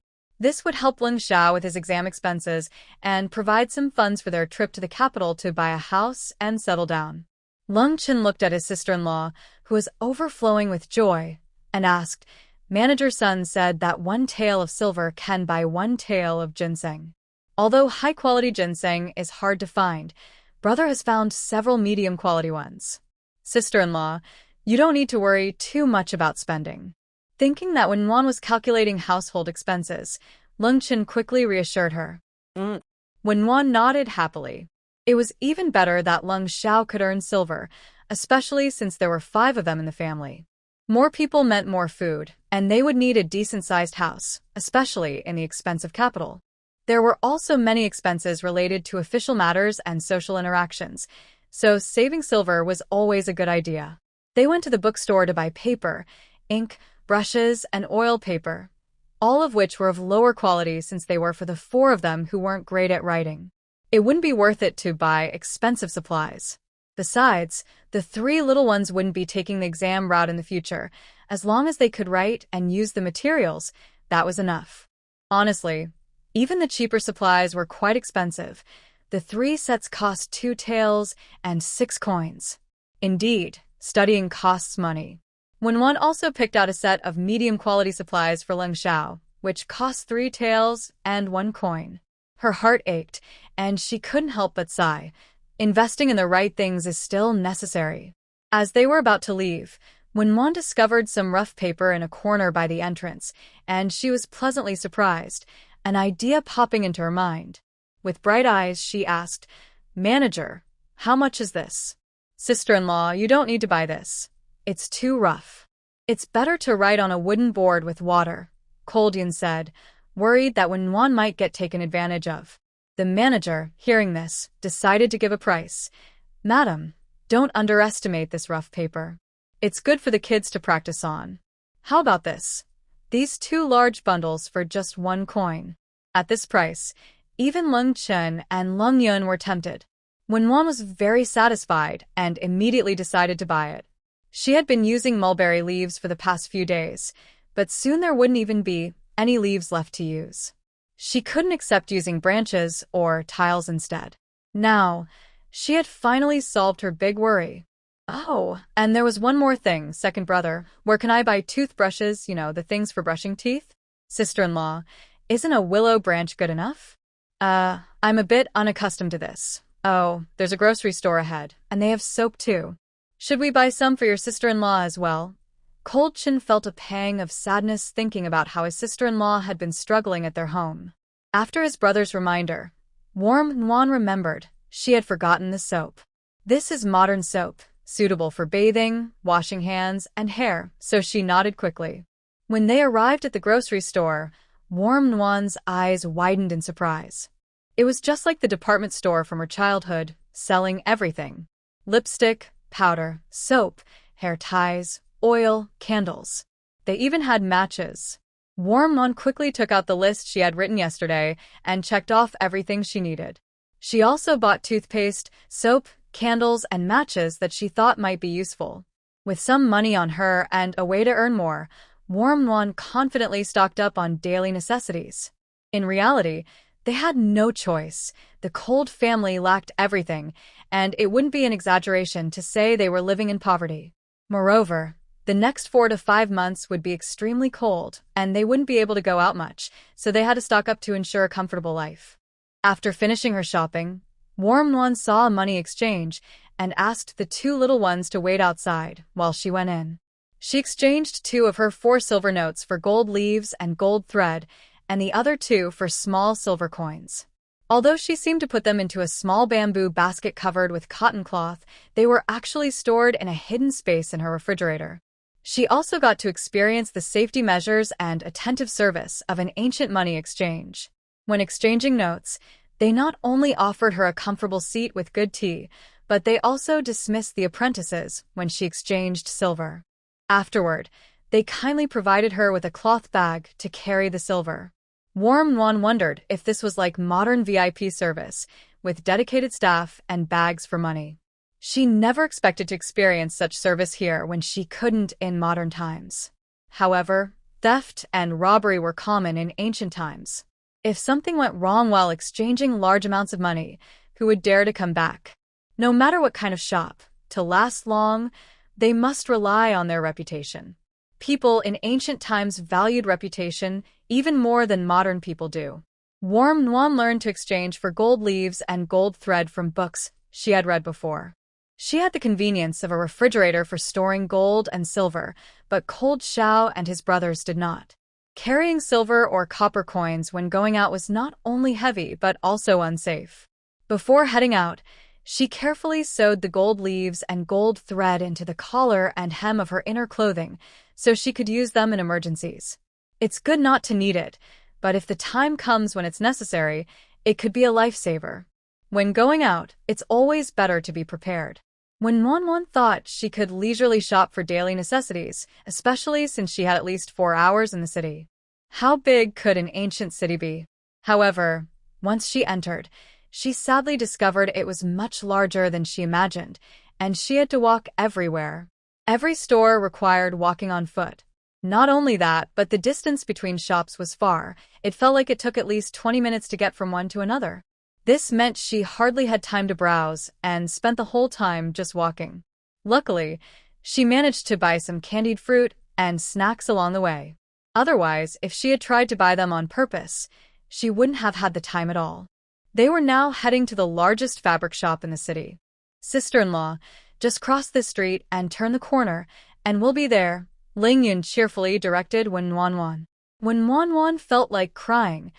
This would help Leng Xiao with his exam expenses and provide some funds for their trip to the capital to buy a house and settle down. Leng Chen looked at his sister-in-law, who was overflowing with joy, and asked, Manager's son said that 1 tael of silver can buy 1 tael of ginseng. Although high-quality ginseng is hard to find, brother has found several medium-quality ones. Sister-in-law, you don't need to worry too much about spending. Thinking that when Wan was calculating household expenses, Leng Chen quickly reassured her. When Wan nodded happily, it was even better that Leng Xiao could earn silver, especially since there were 5 of them in the family. More people meant more food, and they would need a decent-sized house, especially in the expensive capital. There were also many expenses related to official matters and social interactions, so saving silver was always a good idea. They went to the bookstore to buy paper, ink, brushes, and oil paper, all of which were of lower quality since they were for the 4 of them who weren't great at writing. It wouldn't be worth it to buy expensive supplies. Besides, the 3 little ones wouldn't be taking the exam route in the future. As long as they could write and use the materials, that was enough. Honestly, even the cheaper supplies were quite expensive. The 3 sets cost 2 taels and 6 coins. Indeed, studying costs money. When one also picked out a set of medium-quality supplies for Leng Xiao, which cost 3 taels and 1 coin. Her heart ached, and she couldn't help but sigh. Investing in the right things is still necessary. As they were about to leave, when Wan discovered some rough paper in a corner by the entrance, and she was pleasantly surprised, an idea popping into her mind. With bright eyes, she asked, "Manager, how much is this?" "Sister-in-law, you don't need to buy this. It's too rough. It's better to write on a wooden board with water," Koldian said, worried that Wan might get taken advantage of. The manager, hearing this, decided to give a price. "Madam, don't underestimate this rough paper. It's good for the kids to practice on. How about this? These 2 large bundles for just 1 coin." At this price, even Leng Chen and Leng Yun were tempted. Wan was very satisfied and immediately decided to buy it. She had been using mulberry leaves for the past few days, but soon there wouldn't even be any leaves left to use. She couldn't accept using branches or tiles instead. Now, she had finally solved her big worry. "Oh, and there was one more thing, second brother. Where can I buy toothbrushes, the things for brushing teeth?" "Sister-in-law, isn't a willow branch good enough?" I'm a bit unaccustomed to this." "Oh, there's a grocery store ahead, and they have soap too. Should we buy some for your sister-in-law as well?" Cold Chin felt a pang of sadness thinking about how his sister-in-law had been struggling at their home. After his brother's reminder, Wan remembered she had forgotten the soap. This is modern soap, suitable for bathing, washing hands, and hair, so she nodded quickly. When they arrived at the grocery store, Wan's eyes widened in surprise. It was just like the department store from her childhood, selling everything. Lipstick, powder, soap, hair ties, oil, candles. They even had matches. Wan quickly took out the list she had written yesterday and checked off everything she needed. She also bought toothpaste, soap, candles, and matches that she thought might be useful. With some money on her and a way to earn more, Wan confidently stocked up on daily necessities. In reality, they had no choice. The Cold family lacked everything, and it wouldn't be an exaggeration to say they were living in poverty. Moreover, the next 4 to 5 months would be extremely cold, and they wouldn't be able to go out much, so they had to stock up to ensure a comfortable life. After finishing her shopping, Wan saw a money exchange and asked the 2 little ones to wait outside while she went in. She exchanged 2 of her 4 silver notes for gold leaves and gold thread, and the other 2 for small silver coins. Although she seemed to put them into a small bamboo basket covered with cotton cloth, they were actually stored in a hidden space in her refrigerator. She also got to experience the safety measures and attentive service of an ancient money exchange. When exchanging notes, they not only offered her a comfortable seat with good tea, but they also dismissed the apprentices when she exchanged silver. Afterward, they kindly provided her with a cloth bag to carry the silver. Wan wondered if this was like modern VIP service, with dedicated staff and bags for money. She never expected to experience such service here when she couldn't in modern times. However, theft and robbery were common in ancient times. If something went wrong while exchanging large amounts of money, who would dare to come back? No matter what kind of shop, to last long, they must rely on their reputation. People in ancient times valued reputation even more than modern people do. Warm Nuan learned to exchange for gold leaves and gold thread from books she had read before. She had the convenience of a refrigerator for storing gold and silver, but Cold Xiao and his brothers did not. Carrying silver or copper coins when going out was not only heavy but also unsafe. Before heading out, she carefully sewed the gold leaves and gold thread into the collar and hem of her inner clothing so she could use them in emergencies. It's good not to need it, but if the time comes when it's necessary, it could be a lifesaver. When going out, it's always better to be prepared. When Manhwa thought she could leisurely shop for daily necessities, especially since she had at least 4 hours in the city. How big could an ancient city be? However, once she entered, she sadly discovered it was much larger than she imagined, and she had to walk everywhere. Every store required walking on foot. Not only that, but the distance between shops was far. It felt like it took at least 20 minutes to get from one to another. This meant she hardly had time to browse and spent the whole time just walking. Luckily, she managed to buy some candied fruit and snacks along the way. Otherwise, if she had tried to buy them on purpose, she wouldn't have had the time at all. They were now heading to the largest fabric shop in the city. "Sister-in-law, just cross this street and turn the corner, and we'll be there," Leng cheerfully directed when Manhwa felt like crying.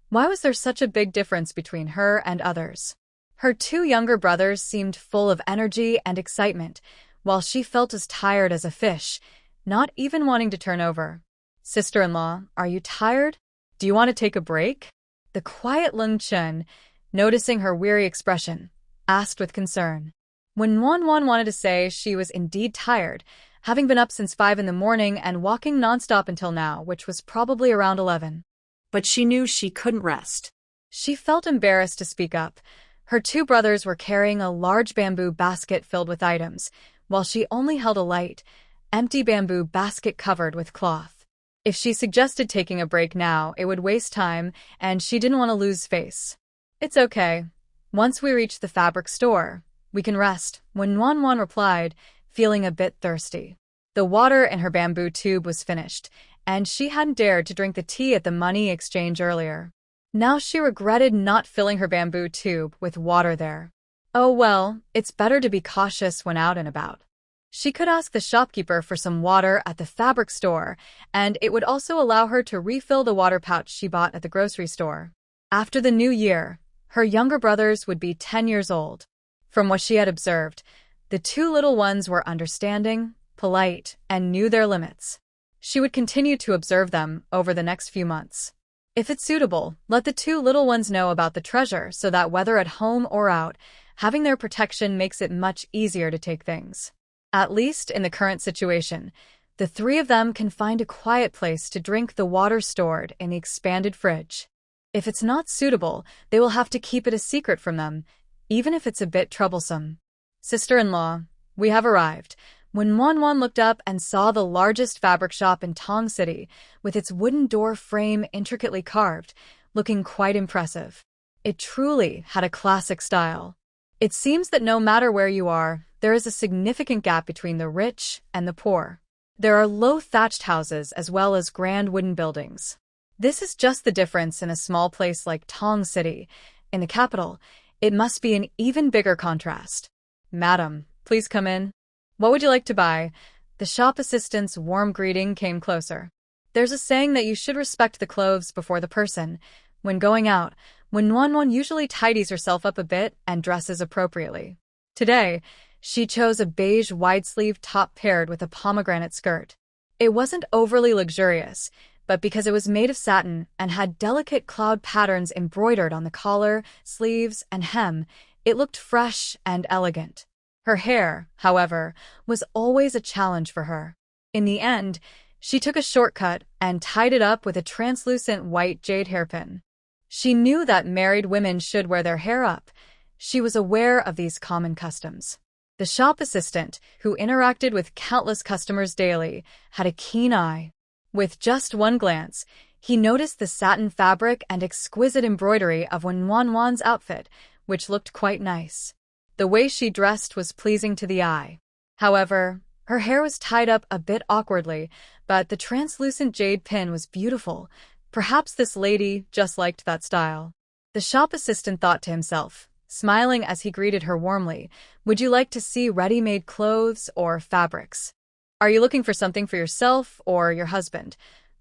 Why was there such a big difference between her and others? Her 2 younger brothers seemed full of energy and excitement, while she felt as tired as a fish, not even wanting to turn over. "Sister-in-law, are you tired? Do you want to take a break?" The quiet Leng Chen, noticing her weary expression, asked with concern. When Manhwa wanted to say she was indeed tired, having been up since 5 in the morning and walking nonstop until now, which was probably around 11. But she knew she couldn't rest. She felt embarrassed to speak up. Her 2 brothers were carrying a large bamboo basket filled with items, while she only held a light, empty bamboo basket covered with cloth. If she suggested taking a break now, it would waste time, and she didn't want to lose face. "It's okay. Once we reach the fabric store, we can rest," when Manhwa replied, feeling a bit thirsty. The water in her bamboo tube was finished, and she hadn't dared to drink the tea at the money exchange earlier. Now she regretted not filling her bamboo tube with water there. Oh well, it's better to be cautious when out and about. She could ask the shopkeeper for some water at the fabric store, and it would also allow her to refill the water pouch she bought at the grocery store. After the new year, her younger brothers would be 10 years old. From what she had observed, the 2 little ones were understanding, polite, and knew their limits. She would continue to observe them over the next few months. If it's suitable, let the 2 little ones know about the treasure so that whether at home or out, having their protection makes it much easier to take things. At least in the current situation, the 3 of them can find a quiet place to drink the water stored in the expanded fridge. If it's not suitable, they will have to keep it a secret from them, even if it's a bit troublesome. "Sister-in-law, we have arrived." When Manhwa looked up and saw the largest fabric shop in Tong City, with its wooden door frame intricately carved, looking quite impressive. It truly had a classic style. It seems that no matter where you are, there is a significant gap between the rich and the poor. There are low thatched houses as well as grand wooden buildings. This is just the difference in a small place like Tong City. In the capital, it must be an even bigger contrast. "Madam, please come in. What would you like to buy?" The shop assistant's warm greeting came closer. There's a saying that you should respect the clothes before the person. When going out, when Manhwa usually tidies herself up a bit and dresses appropriately. Today, she chose a beige wide-sleeved top paired with a pomegranate skirt. It wasn't overly luxurious, but because it was made of satin and had delicate cloud patterns embroidered on the collar, sleeves, and hem, it looked fresh and elegant. Her hair, however, was always a challenge for her. In the end, she took a shortcut and tied it up with a translucent white jade hairpin. She knew that married women should wear their hair up. She was aware of these common customs. The shop assistant, who interacted with countless customers daily, had a keen eye. With just one glance, he noticed the satin fabric and exquisite embroidery of Manhwa's outfit, which looked quite nice. The way she dressed was pleasing to the eye. However, her hair was tied up a bit awkwardly, but the translucent jade pin was beautiful, Perhaps this lady just liked that style. The shop assistant thought to himself, smiling as he greeted her warmly, "Would you like to see ready-made clothes or fabrics? Are you looking for something for yourself or your husband?"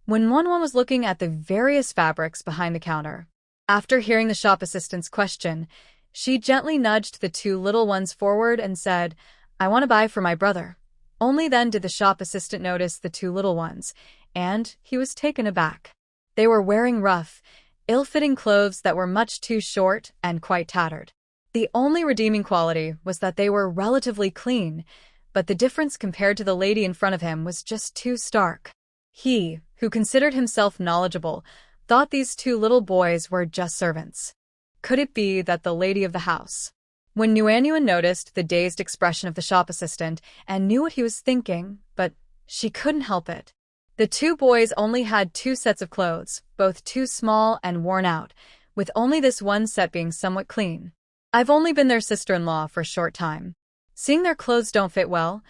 When Wanwan was looking at the various fabrics behind the counter. After hearing the shop assistant's question, she gently nudged the two little ones forward and said, "I want to buy for my brother." Only then did the shop assistant notice the two little ones, and he was taken aback. They were wearing rough, ill-fitting clothes that were much too short and quite tattered. The only redeeming quality was that they were relatively clean, but the difference compared to the lady in front of him was just too stark. He, who considered himself knowledgeable, thought these two little boys were just servants. Could it be that the lady of the house? When Nuanyuan noticed the dazed expression of the shop assistant and knew what he was thinking, but she couldn't help it. The two boys only had two sets of clothes, both too small and worn out, with only this one set being somewhat clean. "I've only been their sister-in-law for a short time. Seeing their clothes don't fit well,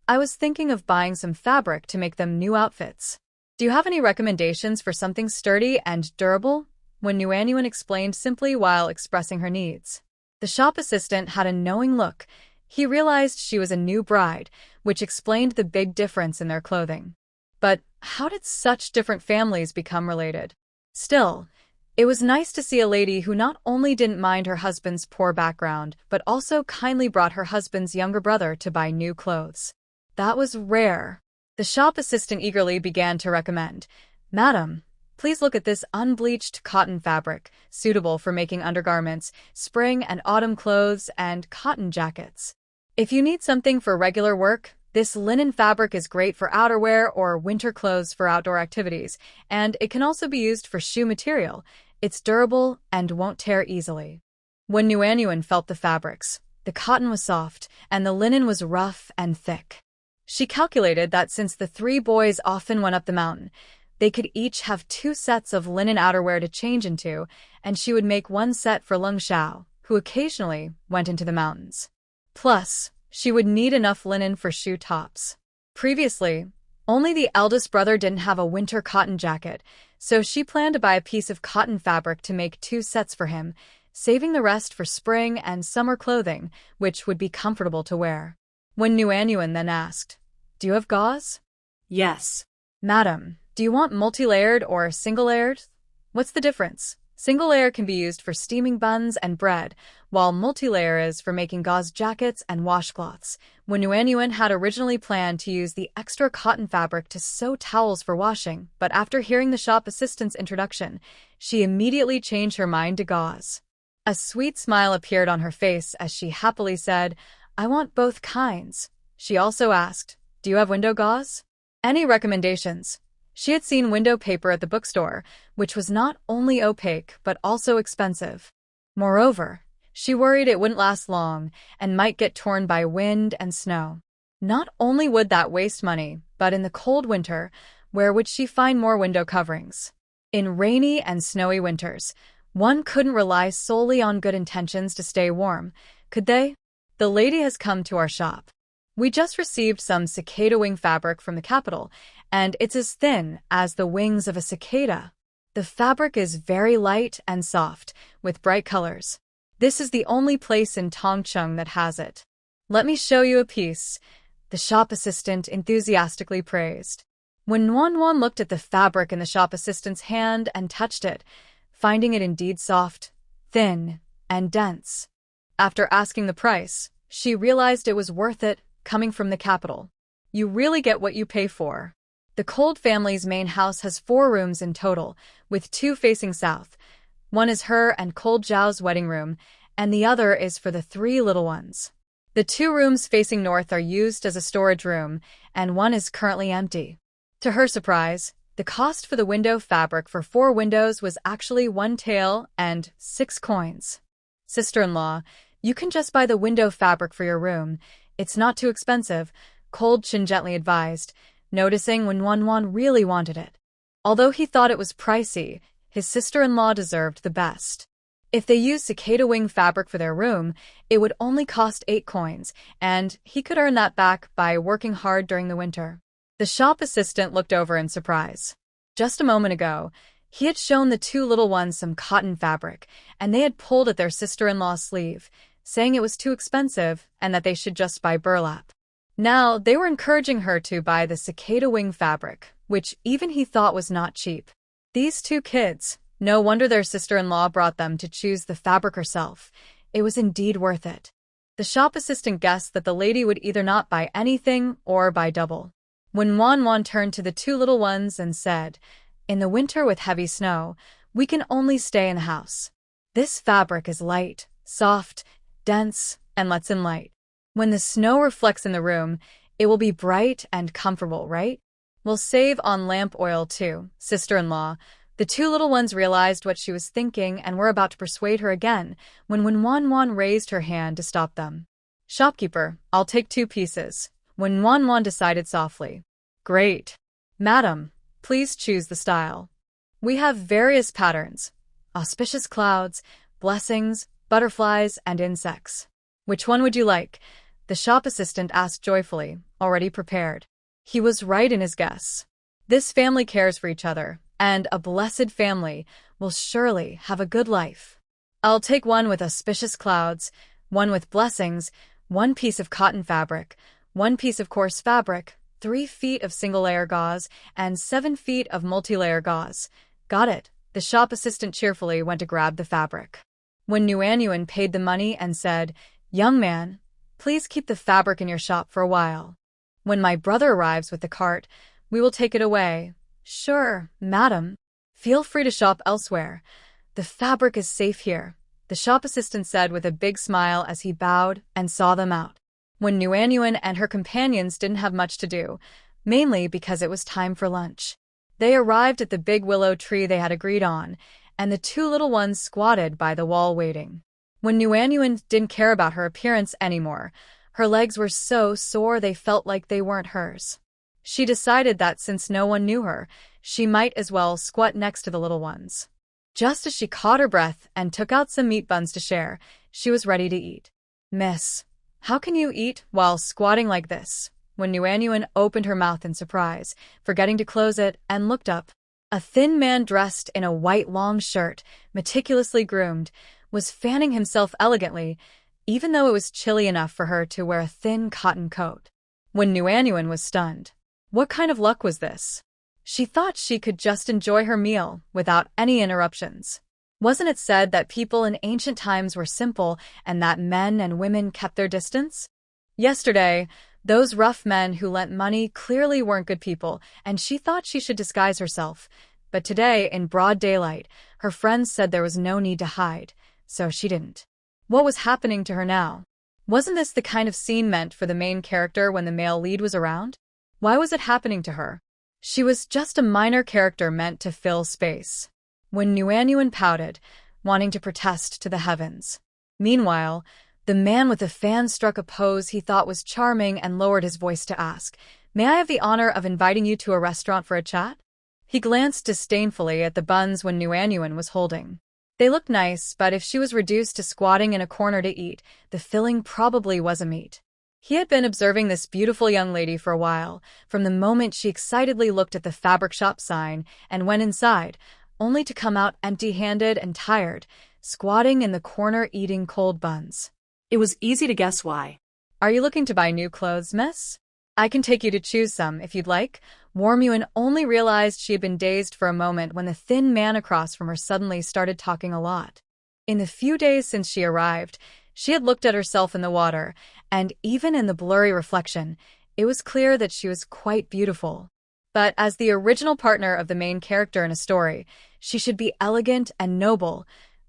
I was thinking of buying some fabric to make them new outfits. Do you have any recommendations for something sturdy and durable?" When Nuanyuan explained simply while expressing her needs. The shop assistant had a knowing look. He realized she was a new bride, which explained the big difference in their clothing. But how did such different families become related? Still, it was nice to see a lady who not only didn't mind her husband's poor background, but also kindly brought her husband's younger brother to buy new clothes. That was rare. The shop assistant eagerly began to recommend, "Madam, please look at this unbleached cotton fabric, suitable for making undergarments, spring and autumn clothes, and cotton jackets. If you need something for regular work, this linen fabric is great for outerwear or winter clothes for outdoor activities, and it can also be used for shoe material. It's durable and won't tear easily." When Nuanyuan felt the fabrics, the cotton was soft, and the linen was rough and thick. She calculated that since the three boys often went up the mountain, they could each have two sets of linen outerwear to change into, and she would make one set for Leng Xiao, who occasionally went into the mountains. Plus, she would need enough linen for shoe tops. Previously, only the eldest brother didn't have a winter cotton jacket, so she planned to buy a piece of cotton fabric to make two sets for him, saving the rest for spring and summer clothing, which would be comfortable to wear. When Nuanyuan then asked, "Do you have gauze?" Yes. "Madam, do you want multi-layered or single-layered? What's the difference?" Single layer can be used for steaming buns and bread, while multi-layer is for making gauze jackets and washcloths. When Nuanyuan had originally planned to use the extra cotton fabric to sew towels for washing, but after hearing the shop assistant's introduction, she immediately changed her mind to gauze. A sweet smile appeared on her face as she happily said, "I want both kinds." She also asked, "Do you have window gauze? Any recommendations?" She had seen window paper at the bookstore, which was not only opaque but also expensive. Moreover, she worried it wouldn't last long and might get torn by wind and snow. Not only would that waste money, but in the cold winter, where would she find more window coverings? In rainy and snowy winters, one couldn't rely solely on good intentions to stay warm, could they? "The lady has come to our shop. We just received some cicada wing fabric from the capital, and it's as thin as the wings of a cicada. The fabric is very light and soft, with bright colors. This is the only place in Tongcheng that has it. Let me show you a piece," the shop assistant enthusiastically praised. When Nuanyuan looked at the fabric in the shop assistant's hand and touched it, finding it indeed soft, thin, and dense. After asking the price, she realized it was worth it, coming from the capital. You really get what you pay for. The Cold family's main house has 4 rooms in total, with 2 facing south. One is her and Cold Zhao's wedding room, and the other is for the 3 little ones. The 2 rooms facing north are used as a storage room, and one is currently empty. To her surprise, the cost for the window fabric for 4 windows was actually 1 tael and 6 coins. "Sister-in-law, you can just buy the window fabric for your room. It's not too expensive," Cold Chin gently advised, noticing when Wanwan really wanted it. Although he thought it was pricey, his sister-in-law deserved the best. If they used cicada wing fabric for their room, it would only cost 8 coins, and he could earn that back by working hard during the winter. The shop assistant looked over in surprise. Just a moment ago, He had shown the two little ones some cotton fabric, and they had pulled at their sister-in-law's sleeve, saying it was too expensive and that they should just buy burlap. Now, they were encouraging her to buy the cicada wing fabric, which even he thought was not cheap. These two kids, no wonder their sister-in-law brought them to choose the fabric herself. It was indeed worth it. The shop assistant guessed that the lady would either not buy anything or buy double. When Wan turned to the two little ones and said, "In the winter with heavy snow, we can only stay in the house. This fabric is light, soft, dense, and lets in light. When the snow reflects in the room, it will be bright and comfortable, right? We'll save on lamp oil too, sister-in-law." The two little ones realized what she was thinking and were about to persuade her again when Wan raised her hand to stop them. "Shopkeeper, I'll take 2 pieces," Wan decided softly. "Great. Madam, please choose the style. We have various patterns: auspicious clouds, blessings, butterflies, and insects. Which one would you like?" The shop assistant asked joyfully, already prepared. He was right in his guess. This family cares for each other, and a blessed family will surely have a good life. "I'll take one with auspicious clouds, one with blessings, 1 piece of cotton fabric, 1 piece of coarse fabric, 3 feet of single-layer gauze, and 7 feet of multi-layer gauze." "Got it." The shop assistant cheerfully went to grab the fabric. When Nguyen paid the money and said, "Young man, please keep the fabric in your shop for a while. When my brother arrives with the cart, we will take it away." "Sure, madam. Feel free to shop elsewhere. The fabric is safe here," the shop assistant said with a big smile as he bowed and saw them out. When Nguyen and her companions didn't have much to do, mainly because it was time for lunch. They arrived at the big willow tree they had agreed on, and the two little ones squatted by the wall waiting. When Nguyen didn't care about her appearance anymore, her legs were so sore they felt like they weren't hers. She decided that since no one knew her, she might as well squat next to the little ones. Just as she caught her breath and took out some meat buns to share, she was ready to eat. "Miss, how can you eat while squatting like this?" When Nguyen opened her mouth in surprise, forgetting to close it, and looked up. A thin man dressed in a white long shirt, meticulously groomed, was fanning himself elegantly, even though it was chilly enough for her to wear a thin cotton coat. When Nguyen was stunned. What kind of luck was this? She thought she could just enjoy her meal without any interruptions. Wasn't it said that people in ancient times were simple and that men and women kept their distance? Yesterday, those rough men who lent money clearly weren't good people, and she thought she should disguise herself. But today, in broad daylight, her friends said there was no need to hide, so she didn't. What was happening to her now? Wasn't this the kind of scene meant for the main character when the male lead was around? Why was it happening to her? She was just a minor character meant to fill space. When Nguyen pouted, wanting to protest to the heavens. Meanwhile, the man with the fan struck a pose he thought was charming and lowered his voice to ask, "May I have the honor of inviting you to a restaurant for a chat?" He glanced disdainfully at the buns when Nguyen was holding. They looked nice, but if she was reduced to squatting in a corner to eat, the filling probably wasn't meat. He had been observing this beautiful young lady for a while, from the moment she excitedly looked at the fabric shop sign and went inside, only to come out empty-handed and tired, squatting in the corner eating cold buns. It was easy to guess why. "Are you looking to buy new clothes, miss? I can take you to choose some, if you'd like." Nguyen only realized she had been dazed for a moment when the thin man across from her suddenly started talking a lot. In the few days since she arrived, she had looked at herself in the water, and even in the blurry reflection, it was clear that she was quite beautiful. But as the original partner of the main character in a story, she should be elegant and noble,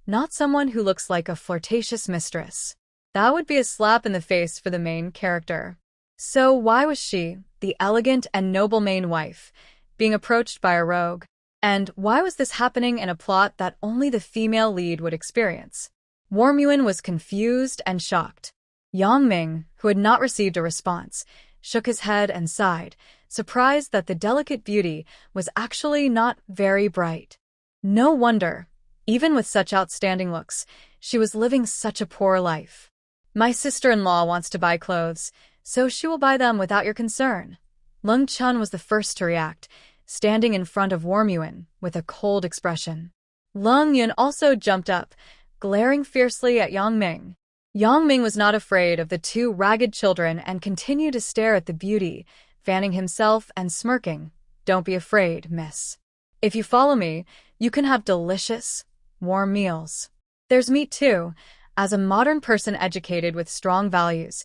not someone who looks like a flirtatious mistress. That would be a slap in the face for the main character. So why was she, the elegant and noble main wife, being approached by a rogue? And why was this happening in a plot that only the female lead would experience? Nguyen was confused and shocked. Yang Ming, who had not received a response, shook his head and sighed, surprised that the delicate beauty was actually not very bright. No wonder, even with such outstanding looks, she was living such a poor life. "My sister-in-law wants to buy clothes, so she will buy them without your concern." Leng Chun was the first to react, standing in front of Warmyun with a cold expression. Leng Yun also jumped up, glaring fiercely at Yang Ming. Yang Ming was not afraid of the two ragged children and continued to stare at the beauty, fanning himself and smirking. "Don't be afraid, miss. If you follow me, you can have delicious, warm meals. There's meat too." As a modern person educated with strong values,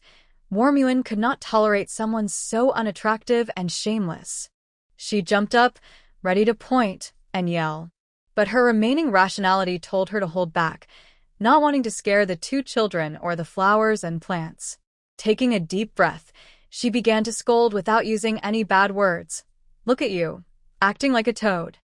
Warmyun could not tolerate someone so unattractive and shameless. She jumped up, ready to point and yell. But her remaining rationality told her to hold back, not wanting to scare the two children or the flowers and plants. Taking a deep breath, she began to scold without using any bad words. "Look at you, acting like a toad.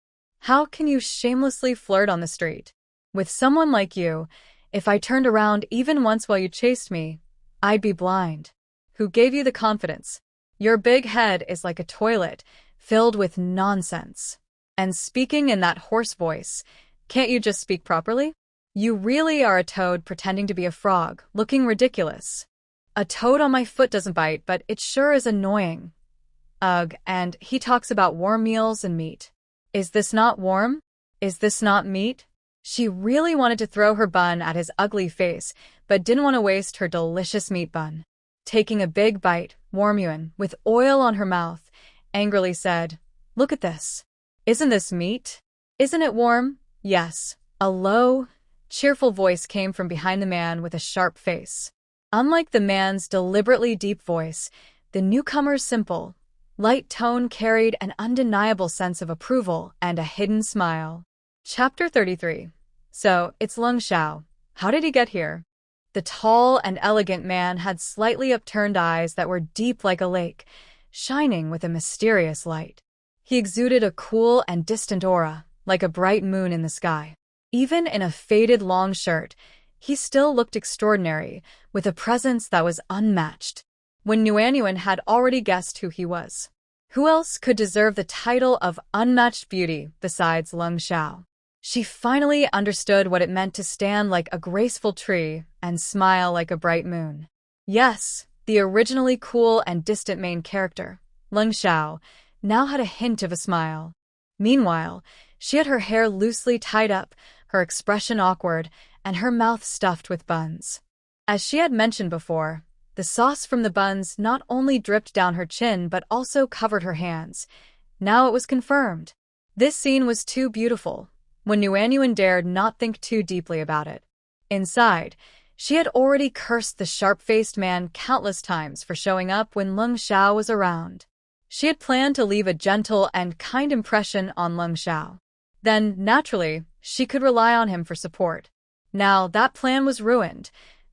How can you shamelessly flirt on the street? With someone like you, if I turned around even once while you chased me, I'd be blind. Who gave you the confidence? Your big head is like a toilet, filled with nonsense. And speaking in that hoarse voice, can't you just speak properly? You really are a toad pretending to be a frog, looking ridiculous. A toad on my foot doesn't bite, but it sure is annoying. Ugh, and he talks about warm meals and meat. Is this not warm? Is this not meat?" She really wanted to throw her bun at his ugly face, but didn't want to waste her delicious meat bun. Taking a big bite, Warmyun, with oil on her mouth, angrily said, "Look at this. Isn't this meat? Isn't it warm?" "Yes." A low, cheerful voice came from behind the man with a sharp face. Unlike the man's deliberately deep voice, the newcomer's simple, light tone carried an undeniable sense of approval and a hidden smile. Chapter 33. "So, it's Leng Xiao. How did he get here?" The tall and elegant man had slightly upturned eyes that were deep like a lake, shining with a mysterious light. He exuded a cool and distant aura, like a bright moon in the sky. Even in a faded long shirt, he still looked extraordinary, with a presence that was unmatched. When Nuanyuan had already guessed who he was. Who else could deserve the title of unmatched beauty besides Leng Xiao? She finally understood what it meant to stand like a graceful tree and smile like a bright moon. Yes, the originally cool and distant main character, Leng Xiao, now had a hint of a smile. Meanwhile, she had her hair loosely tied up, her expression awkward, and her mouth stuffed with buns. As she had mentioned before, the sauce from the buns not only dripped down her chin but also covered her hands. Now it was confirmed. This scene was too beautiful, when Nuanyuan dared not think too deeply about it. Inside, she had already cursed the sharp-faced man countless times for showing up when Leng Xiao was around. She had planned to leave a gentle and kind impression on Leng Xiao. Then, naturally, she could rely on him for support. Now that plan was ruined.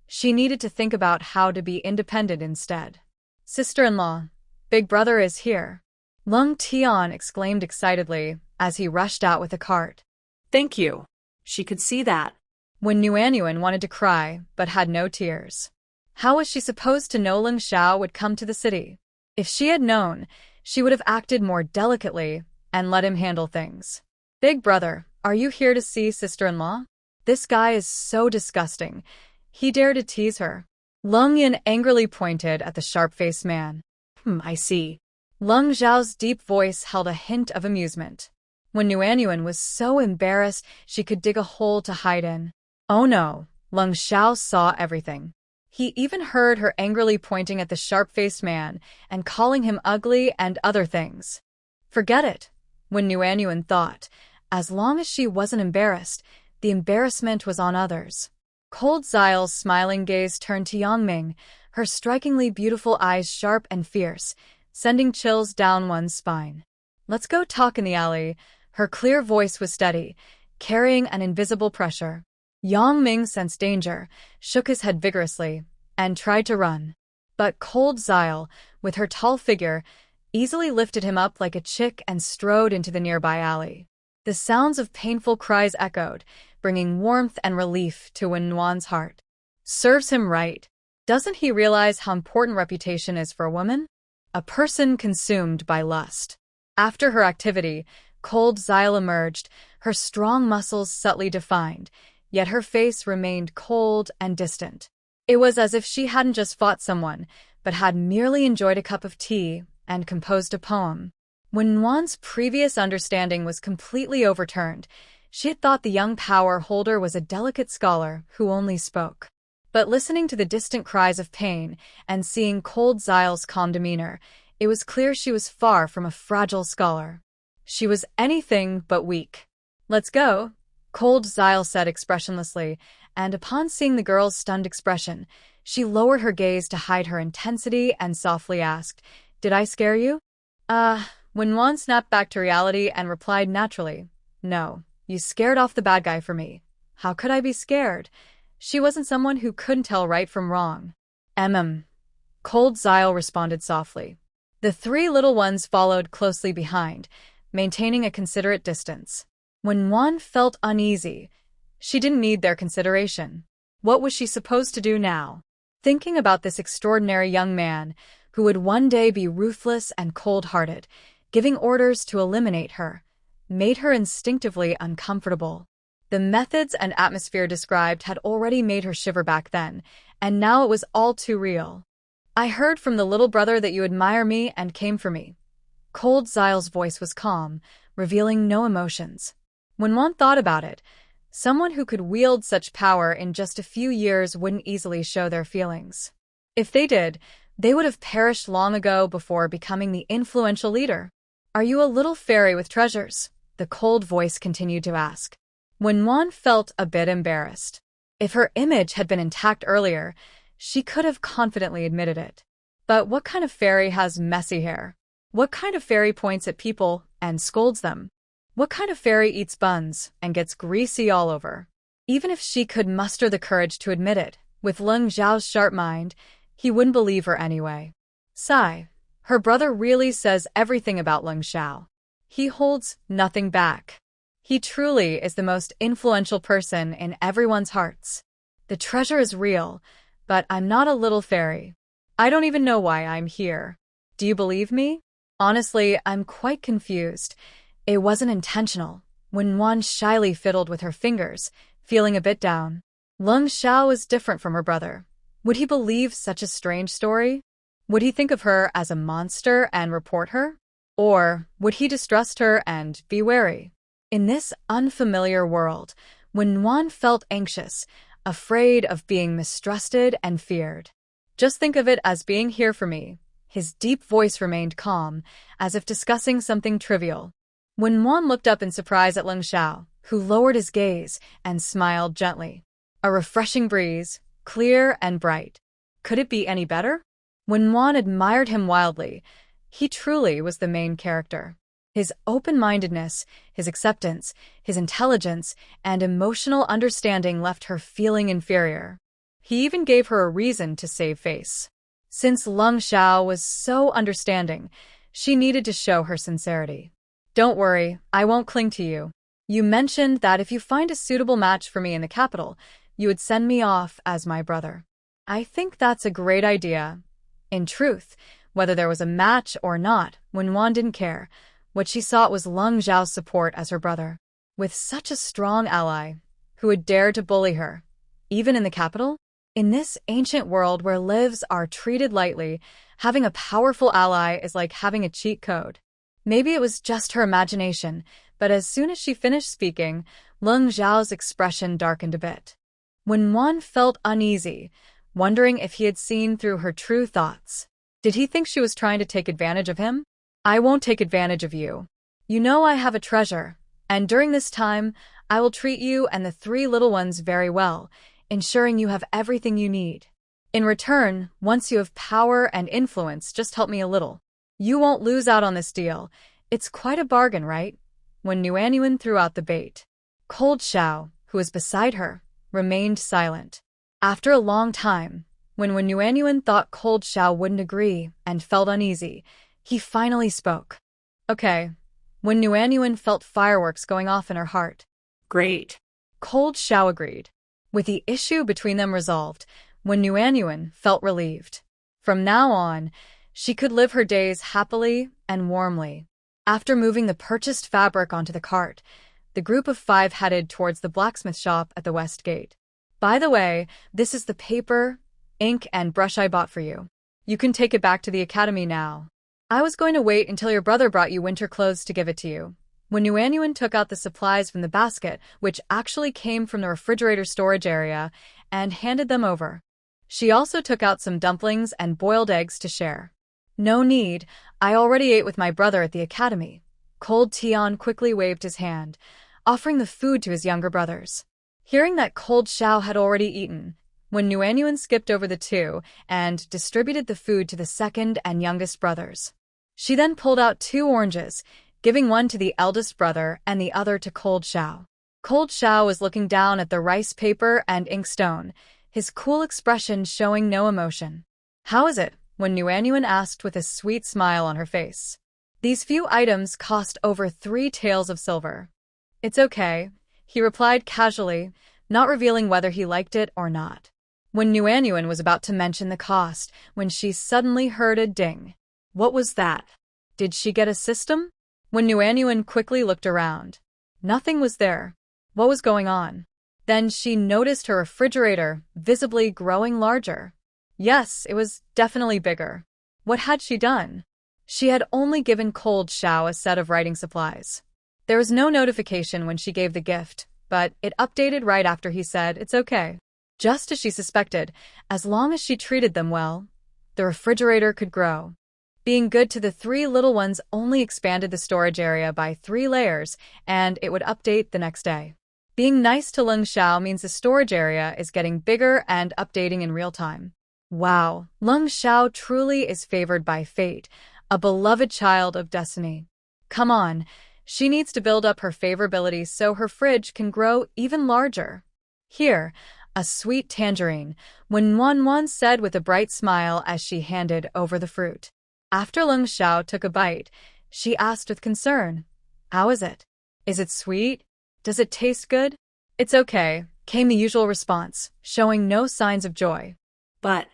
She needed to think about how to be independent instead. "Sister-in-law, big brother is here," Leng Tian exclaimed excitedly as he rushed out with a cart. Thank you. She could see that. When Nuanyuan wanted to cry but had no tears. How was she supposed to know Leng Xiao would come to the city? If she had known, she would have acted more delicately and let him handle things. "Big brother, are you here to see sister-in-law? This guy is so disgusting. He dared to tease her." Leng Yin angrily pointed at the sharp-faced man. I see." Leng Xiao's deep voice held a hint of amusement. When Nuanyuan was so embarrassed she could dig a hole to hide in. Oh no, Leng Xiao saw everything. He even heard her angrily pointing at the sharp-faced man and calling him ugly and other things. Forget it, when Nuanyuan thought. As long as she wasn't embarrassed, the embarrassment was on others. Cold Xile's smiling gaze turned to Yang Ming, her strikingly beautiful eyes sharp and fierce, sending chills down one's spine. "Let's go talk in the alley." Her clear voice was steady, carrying an invisible pressure. Yang Ming sensed danger, shook his head vigorously, and tried to run. But Cold Xile, with her tall figure, easily lifted him up like a chick and strode into the nearby alley. The sounds of painful cries echoed, bringing warmth and relief to Wen Nuan's heart. Serves him right. Doesn't he realize how important reputation is for a woman? A person consumed by lust. After her activity, Cold Xile emerged, her strong muscles subtly defined, yet her face remained cold and distant. It was as if she hadn't just fought someone, but had merely enjoyed a cup of tea and composed a poem. When Wan's previous understanding was completely overturned, she had thought the young power holder was a delicate scholar who only spoke. But listening to the distant cries of pain and seeing cold Xile's calm demeanor, it was clear she was far from a fragile scholar. She was anything but weak. "Let's go," cold Xile said expressionlessly, and upon seeing the girl's stunned expression, she lowered her gaze to hide her intensity and softly asked, "Did I scare you?" When Wan snapped back to reality and replied naturally, "No, you scared off the bad guy for me. How could I be scared?" She wasn't someone who couldn't tell right from wrong. Cold Xile responded softly. The three little ones followed closely behind, maintaining a considerate distance. When Wan felt uneasy, she didn't need their consideration. What was she supposed to do now? Thinking about this extraordinary young man, who would one day be ruthless and cold-hearted, giving orders to eliminate her, made her instinctively uncomfortable. The methods and atmosphere described had already made her shiver back then, and now it was all too real. "I heard from the little brother that you admire me and came for me." Cold Xile's voice was calm, revealing no emotions. When one thought about it, someone who could wield such power in just a few years wouldn't easily show their feelings. If they did, they would have perished long ago before becoming the influential leader. "Are you a little fairy with treasures?" the cold voice continued to ask. When Wan felt a bit embarrassed. If her image had been intact earlier, she could have confidently admitted it. But what kind of fairy has messy hair? What kind of fairy points at people and scolds them? What kind of fairy eats buns and gets greasy all over? Even if she could muster the courage to admit it, with Leng Zhao's sharp mind, he wouldn't believe her anyway. Sigh. Her brother really says everything about Leng Zhao. He holds nothing back. He truly is the most influential person in everyone's hearts. The treasure is real, but I'm not a little fairy. I don't even know why I'm here. Do you believe me? Honestly, I'm quite confused. It wasn't intentional. When Wan shyly fiddled with her fingers, feeling a bit down. Leng Zhao was different from her brother. Would he believe such a strange story? Would he think of her as a monster and report her? Or would he distrust her and be wary? In this unfamiliar world, when Wan felt anxious, afraid of being mistrusted and feared. "Just think of it as being here for me." His deep voice remained calm, as if discussing something trivial. When Wan looked up in surprise at Leng Zhao, who lowered his gaze and smiled gently. A refreshing breeze, clear and bright. Could it be any better? When Wan admired him wildly, he truly was the main character. His open-mindedness, his acceptance, his intelligence, and emotional understanding left her feeling inferior. He even gave her a reason to save face. Since Leng Zhao was so understanding, she needed to show her sincerity. "Don't worry, I won't cling to you. You mentioned that if you find a suitable match for me in the capital, you would send me off as my brother. I think that's a great idea." In truth, whether there was a match or not, when Wan didn't care, what she sought was Leng Zhao's support as her brother. With such a strong ally, who would dare to bully her, even in the capital? In this ancient world where lives are treated lightly, having a powerful ally is like having a cheat code. Maybe it was just her imagination, but as soon as she finished speaking, Leng Zhao's expression darkened a bit. When Wan felt uneasy, wondering if he had seen through her true thoughts. Did he think she was trying to take advantage of him? "I won't take advantage of you. You know I have a treasure, and during this time, I will treat you and the three little ones very well, ensuring you have everything you need. In return, once you have power and influence, just help me a little. You won't lose out on this deal. It's quite a bargain, right?" When Nuanyuan threw out the bait, Cold Xiao, who was beside her, remained silent. After a long time, when Nuanyuan thought Cold Xiao wouldn't agree and felt uneasy, he finally spoke. "Okay." When Nuanyuan felt fireworks going off in her heart. "Great." Cold Xiao agreed. With the issue between them resolved, when Nuanyuan felt relieved. From now on, she could live her days happily and warmly. After moving the purchased fabric onto the cart, the group of 5 headed towards the blacksmith shop at the west gate. "By the way, this is the paper, ink, and brush I bought for you. You can take it back to the academy now." I was going to wait until your brother brought you winter clothes to give it to you. When Yuanyuan took out the supplies from the basket, which actually came from the refrigerator storage area, and handed them over. She also took out some dumplings and boiled eggs to share. No need, I already ate with my brother at the academy. Cold Tian quickly waved his hand, offering the food to his younger brothers. Hearing that Cold Xiao had already eaten, when Yuanyuan skipped over the two and distributed the food to the second and youngest brothers. She then pulled out 2 oranges, giving one to the eldest brother and the other to Cold Xiao. Cold Xiao was looking down at the rice paper and inkstone, his cool expression showing no emotion. How is it? When Yuanyuan asked with a sweet smile on her face. These few items cost over 3 taels of silver. It's okay, he replied casually, not revealing whether he liked it or not. When Yuanyuan was about to mention the cost, when she suddenly heard a ding. What was that? Did she get a system? When Yuanyuan quickly looked around. Nothing was there. What was going on? Then she noticed her refrigerator, visibly growing larger. Yes, it was definitely bigger. What had she done? She had only given Cold Xiao a set of writing supplies. There was no notification when she gave the gift, but it updated right after he said, "It's okay." Just as she suspected, as long as she treated them well, the refrigerator could grow. Being good to the 3 little ones only expanded the storage area by 3 layers, and it would update the next day. Being nice to Leng Xiao means the storage area is getting bigger and updating in real time. Wow, Leng Xiao truly is favored by fate, a beloved child of destiny. Come on, she needs to build up her favorability so her fridge can grow even larger. Here, a sweet tangerine, when Wan said with a bright smile as she handed over the fruit. After Leng Xiao took a bite, she asked with concern, "How is it? Is it sweet? Does it taste good?" "It's okay," came the usual response, showing no signs of joy. But,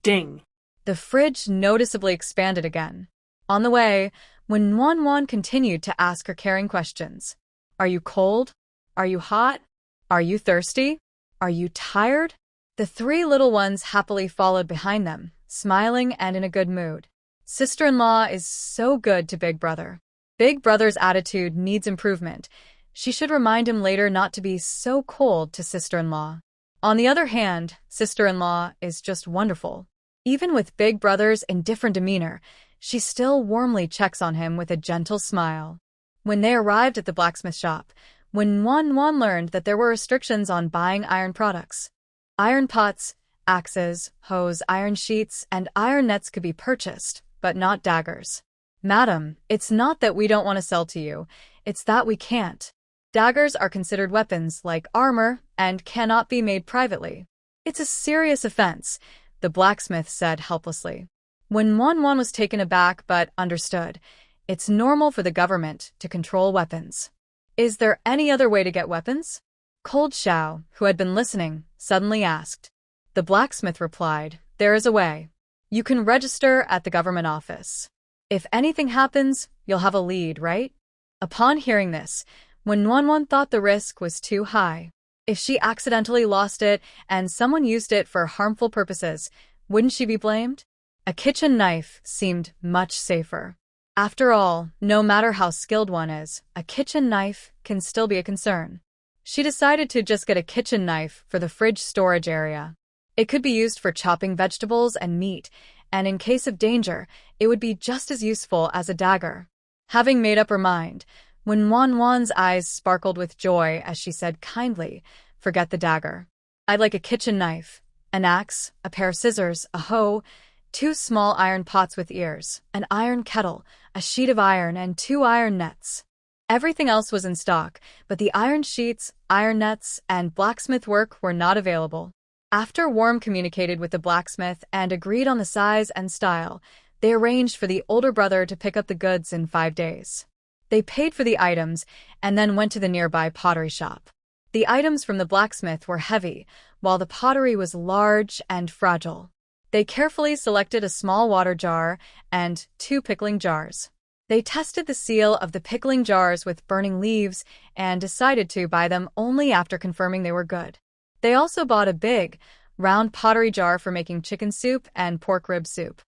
ding. The fridge noticeably expanded again. On the way, when Wan continued to ask her caring questions. "Are you cold? Are you hot? Are you thirsty? Are you tired?" The 3 little ones happily followed behind them, smiling and in a good mood. Sister-in-law is so good to Big Brother. Big Brother's attitude needs improvement. She should remind him later not to be so cold to sister-in-law. On the other hand, sister-in-law is just wonderful. Even with Big Brother's indifferent demeanor, she still warmly checks on him with a gentle smile. When they arrived at the blacksmith shop, when Wan learned that there were restrictions on buying iron products. Iron pots, axes, hoes, iron sheets, and iron nets could be purchased, but not daggers. "Madam, it's not that we don't want to sell to you, it's that we can't. Daggers are considered weapons like armor and cannot be made privately. It's a serious offense," the blacksmith said helplessly. When Wan was taken aback but understood, it's normal for the government to control weapons. "Is there any other way to get weapons?" Cold Xiao, who had been listening, suddenly asked. The blacksmith replied, "There is a way. You can register at the government office. If anything happens, you'll have a lead, right?" Upon hearing this, when Wan thought the risk was too high. If she accidentally lost it and someone used it for harmful purposes, wouldn't she be blamed? A kitchen knife seemed much safer. After all, no matter how skilled one is, a kitchen knife can still be a concern. She decided to just get a kitchen knife for the fridge storage area. It could be used for chopping vegetables and meat, and in case of danger, it would be just as useful as a dagger. Having made up her mind, when Wan's eyes sparkled with joy as she said kindly, "Forget the dagger. I'd like a kitchen knife, an axe, a pair of scissors, a hoe, 2 small iron pots with ears, an iron kettle, a sheet of iron, and 2 iron nets." Everything else was in stock, but the iron sheets, iron nets, and blacksmith work were not available. After Worm communicated with the blacksmith and agreed on the size and style, they arranged for the older brother to pick up the goods in 5 days. They paid for the items and then went to the nearby pottery shop. The items from the blacksmith were heavy, while the pottery was large and fragile. They carefully selected a small water jar and 2 pickling jars. They tested the seal of the pickling jars with burning leaves and decided to buy them only after confirming they were good. They also bought a big, round pottery jar for making chicken soup and pork rib soup.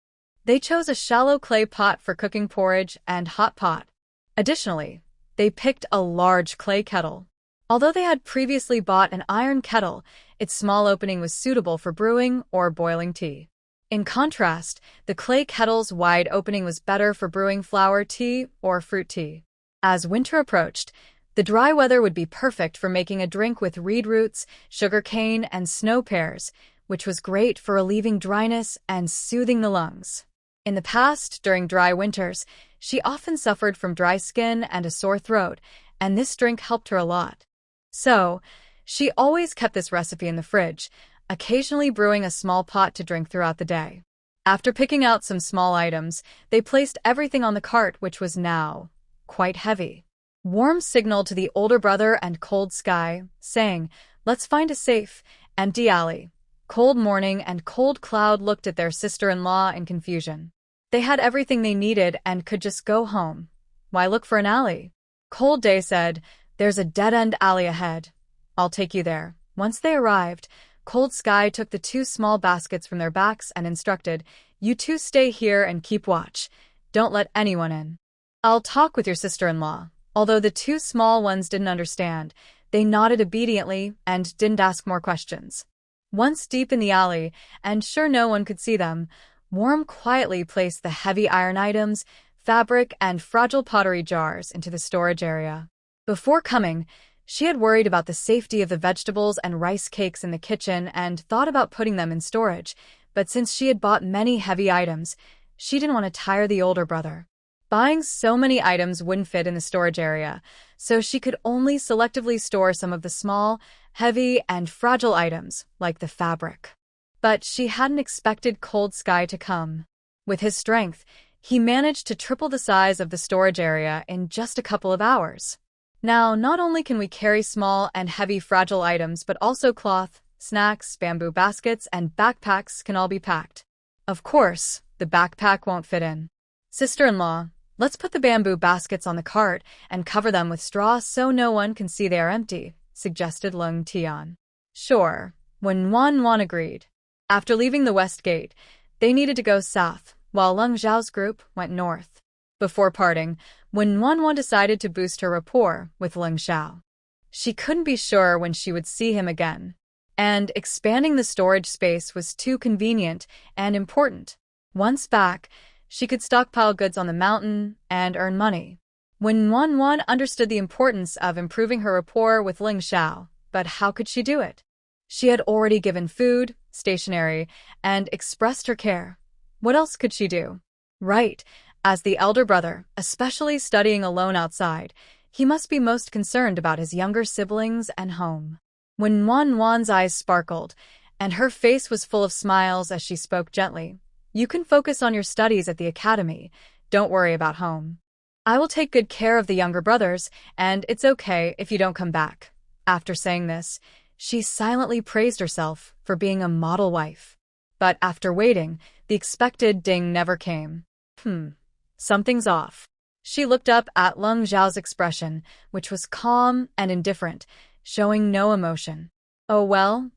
They chose a shallow clay pot for cooking porridge and hot pot. Additionally, they picked a large clay kettle. Although they had previously bought an iron kettle, its small opening was suitable for brewing or boiling tea. In contrast, the clay kettle's wide opening was better for brewing flower tea or fruit tea. As winter approached, the dry weather would be perfect for making a drink with reed roots, sugar cane, and snow pears, which was great for relieving dryness and soothing the lungs. In the past, during dry winters, she often suffered from dry skin and a sore throat, and this drink helped her a lot. So, she always kept this recipe in the fridge, occasionally brewing a small pot to drink throughout the day. After picking out some small items, they placed everything on the cart, which was now quite heavy. Warm signaled to the older brother and Cold Sky, saying, "Let's find a safe, empty alley." Cold Morning and Cold Cloud looked at their sister-in-law in confusion. They had everything they needed and could just go home. Why look for an alley? Cold Day said, "There's a dead-end alley ahead. I'll take you there." Once they arrived, Cold Sky took the two small baskets from their backs and instructed, "You two stay here and keep watch. Don't let anyone in. I'll talk with your sister-in-law." Although the two small ones didn't understand, they nodded obediently and didn't ask more questions. Once deep in the alley, and sure no one could see them, Worm quietly placed the heavy iron items, fabric, and fragile pottery jars into the storage area. Before coming, she had worried about the safety of the vegetables and rice cakes in the kitchen and thought about putting them in storage, but since she had bought many heavy items, she didn't want to tire the older brother. Buying so many items wouldn't fit in the storage area, so she could only selectively store some of the small, heavy, and fragile items, like the fabric. But she hadn't expected Cold Sky to come. With his strength, he managed to triple the size of the storage area in just a couple of hours. Now, not only can we carry small and heavy fragile items, but also cloth, snacks, bamboo baskets, and backpacks can all be packed. Of course, the backpack won't fit in. "Sister-in-law, let's put the bamboo baskets on the cart and cover them with straw so no one can see they are empty," suggested Leng Tian. "Sure," Wan agreed. After leaving the west gate, they needed to go south, while Leng Zhao's group went north. Before parting, Wan decided to boost her rapport with Leng Zhao. She couldn't be sure when she would see him again, and expanding the storage space was too convenient and important. Once back, she could stockpile goods on the mountain and earn money. Wan understood the importance of improving her rapport with Leng Zhao, but how could she do it? She had already given food, stationery, and expressed her care. What else could she do? Right, as the elder brother, especially studying alone outside, he must be most concerned about his younger siblings and home. Wan's eyes sparkled, and her face was full of smiles as she spoke gently. "You can focus on your studies at the academy. Don't worry about home. I will take good care of the younger brothers, and it's okay if you don't come back." After saying this, she silently praised herself for being a model wife. But after waiting, the expected ding never came. Something's off. She looked up at Leng Zhao's expression, which was calm and indifferent, showing no emotion. Oh well,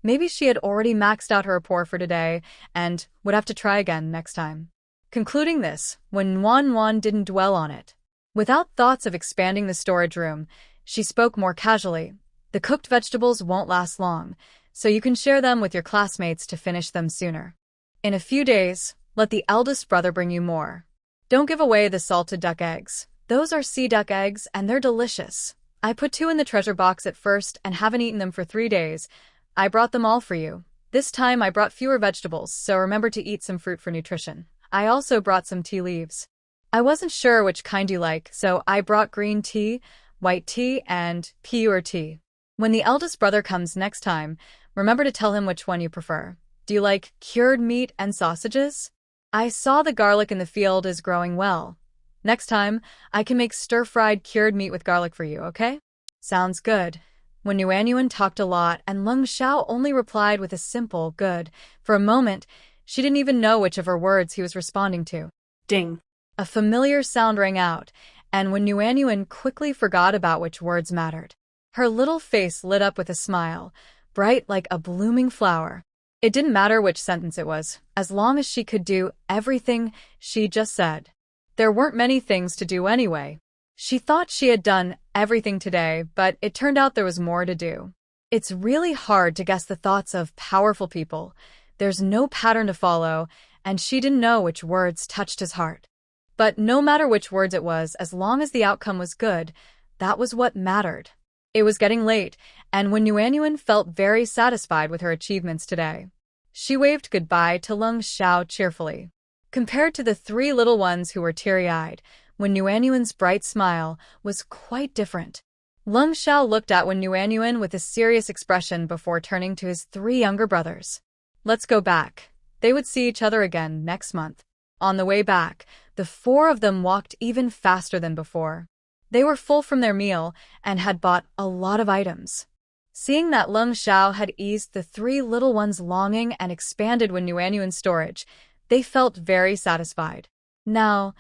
maybe she had already maxed out her rapport for today and would have to try again next time. Concluding this, when Wan didn't dwell on it. Without thoughts of expanding the storage room, she spoke more casually. "The cooked vegetables won't last long, so you can share them with your classmates to finish them sooner. In a few days, let the eldest brother bring you more. Don't give away the salted duck eggs. Those are sea duck eggs and they're delicious. I put 2 in the treasure box at first and haven't eaten them for 3 days. I brought them all for you. This time I brought fewer vegetables, so remember to eat some fruit for nutrition. I also brought some tea leaves. I wasn't sure which kind you like, so I brought green tea, white tea, and pure tea. When the eldest brother comes next time, remember to tell him which one you prefer. Do you like cured meat and sausages? I saw the garlic in the field is growing well. Next time, I can make stir-fried cured meat with garlic for you, okay?" "Sounds good." When Yuanyuan talked a lot and Leng Zhao only replied with a simple, "good." For a moment, she didn't even know which of her words he was responding to. Ding. A familiar sound rang out, and when Yuanyuan quickly forgot about which words mattered. Her little face lit up with a smile, bright like a blooming flower. It didn't matter which sentence it was, as long as she could do everything she just said. There weren't many things to do anyway. She thought she had done everything today, but it turned out there was more to do. It's really hard to guess the thoughts of powerful people. There's no pattern to follow, and she didn't know which words touched his heart. But no matter which words it was, as long as the outcome was good, that was what mattered. It was getting late, and when Yuanyuan felt very satisfied with her achievements today. She waved goodbye to Leng Xiao cheerfully. Compared to the three little ones who were teary-eyed, when Yuanyuan's bright smile was quite different. Leng Xiao looked at Wen Yuanyuan with a serious expression before turning to his three younger brothers. Let's go back. They would see each other again next month. On the way back, the four of them walked even faster than before. They were full from their meal and had bought a lot of items. Seeing that Leng Xiao had eased the three little ones' longing and expanded Wen Yuanyuan's storage, they felt very satisfied. Now,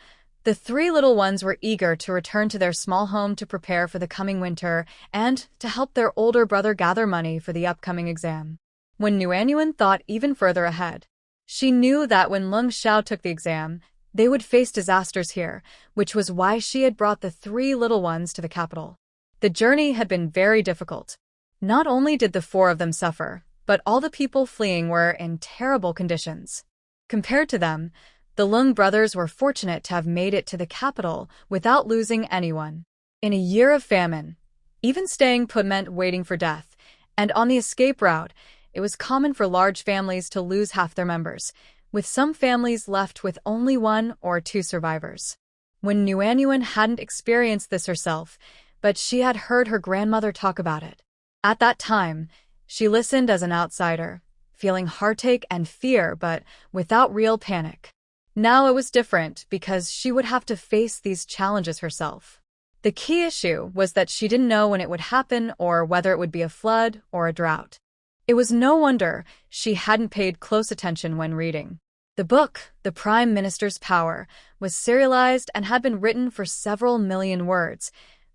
the three little ones were eager to return to their small home to prepare for the coming winter and to help their older brother gather money for the upcoming exam. When Yuanyuan thought even further ahead, she knew that when Leng Xiao took the exam, they would face disasters here, which was why she had brought the three little ones to the capital. The journey had been very difficult. Not only did the four of them suffer, but all the people fleeing were in terrible conditions. Compared to them, the Leng brothers were fortunate to have made it to the capital without losing anyone. In a year of famine, even staying put meant waiting for death, and on the escape route, it was common for large families to lose half their members, with some families left with only one or two survivors. When Yuanyuan hadn't experienced this herself, but she had heard her grandmother talk about it. At that time, she listened as an outsider, feeling heartache and fear but without real panic. Now it was different because she would have to face these challenges herself. The key issue was that she didn't know when it would happen or whether it would be a flood or a drought. It was no wonder she hadn't paid close attention when reading. The book, The Prime Minister's Power, was serialized and had been written for several million words.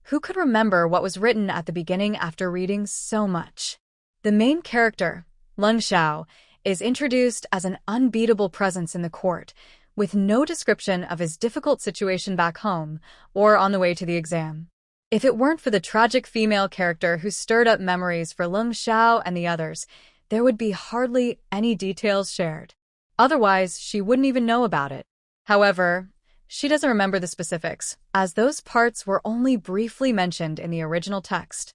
Who could remember what was written at the beginning after reading so much? The main character, Leng Xiao, is introduced as an unbeatable presence in the court, with no description of his difficult situation back home or on the way to the exam. If it weren't for the tragic female character who stirred up memories for Leng Xiao and the others, there would be hardly any details shared. Otherwise, she wouldn't even know about it. However, she doesn't remember the specifics, as those parts were only briefly mentioned in the original text.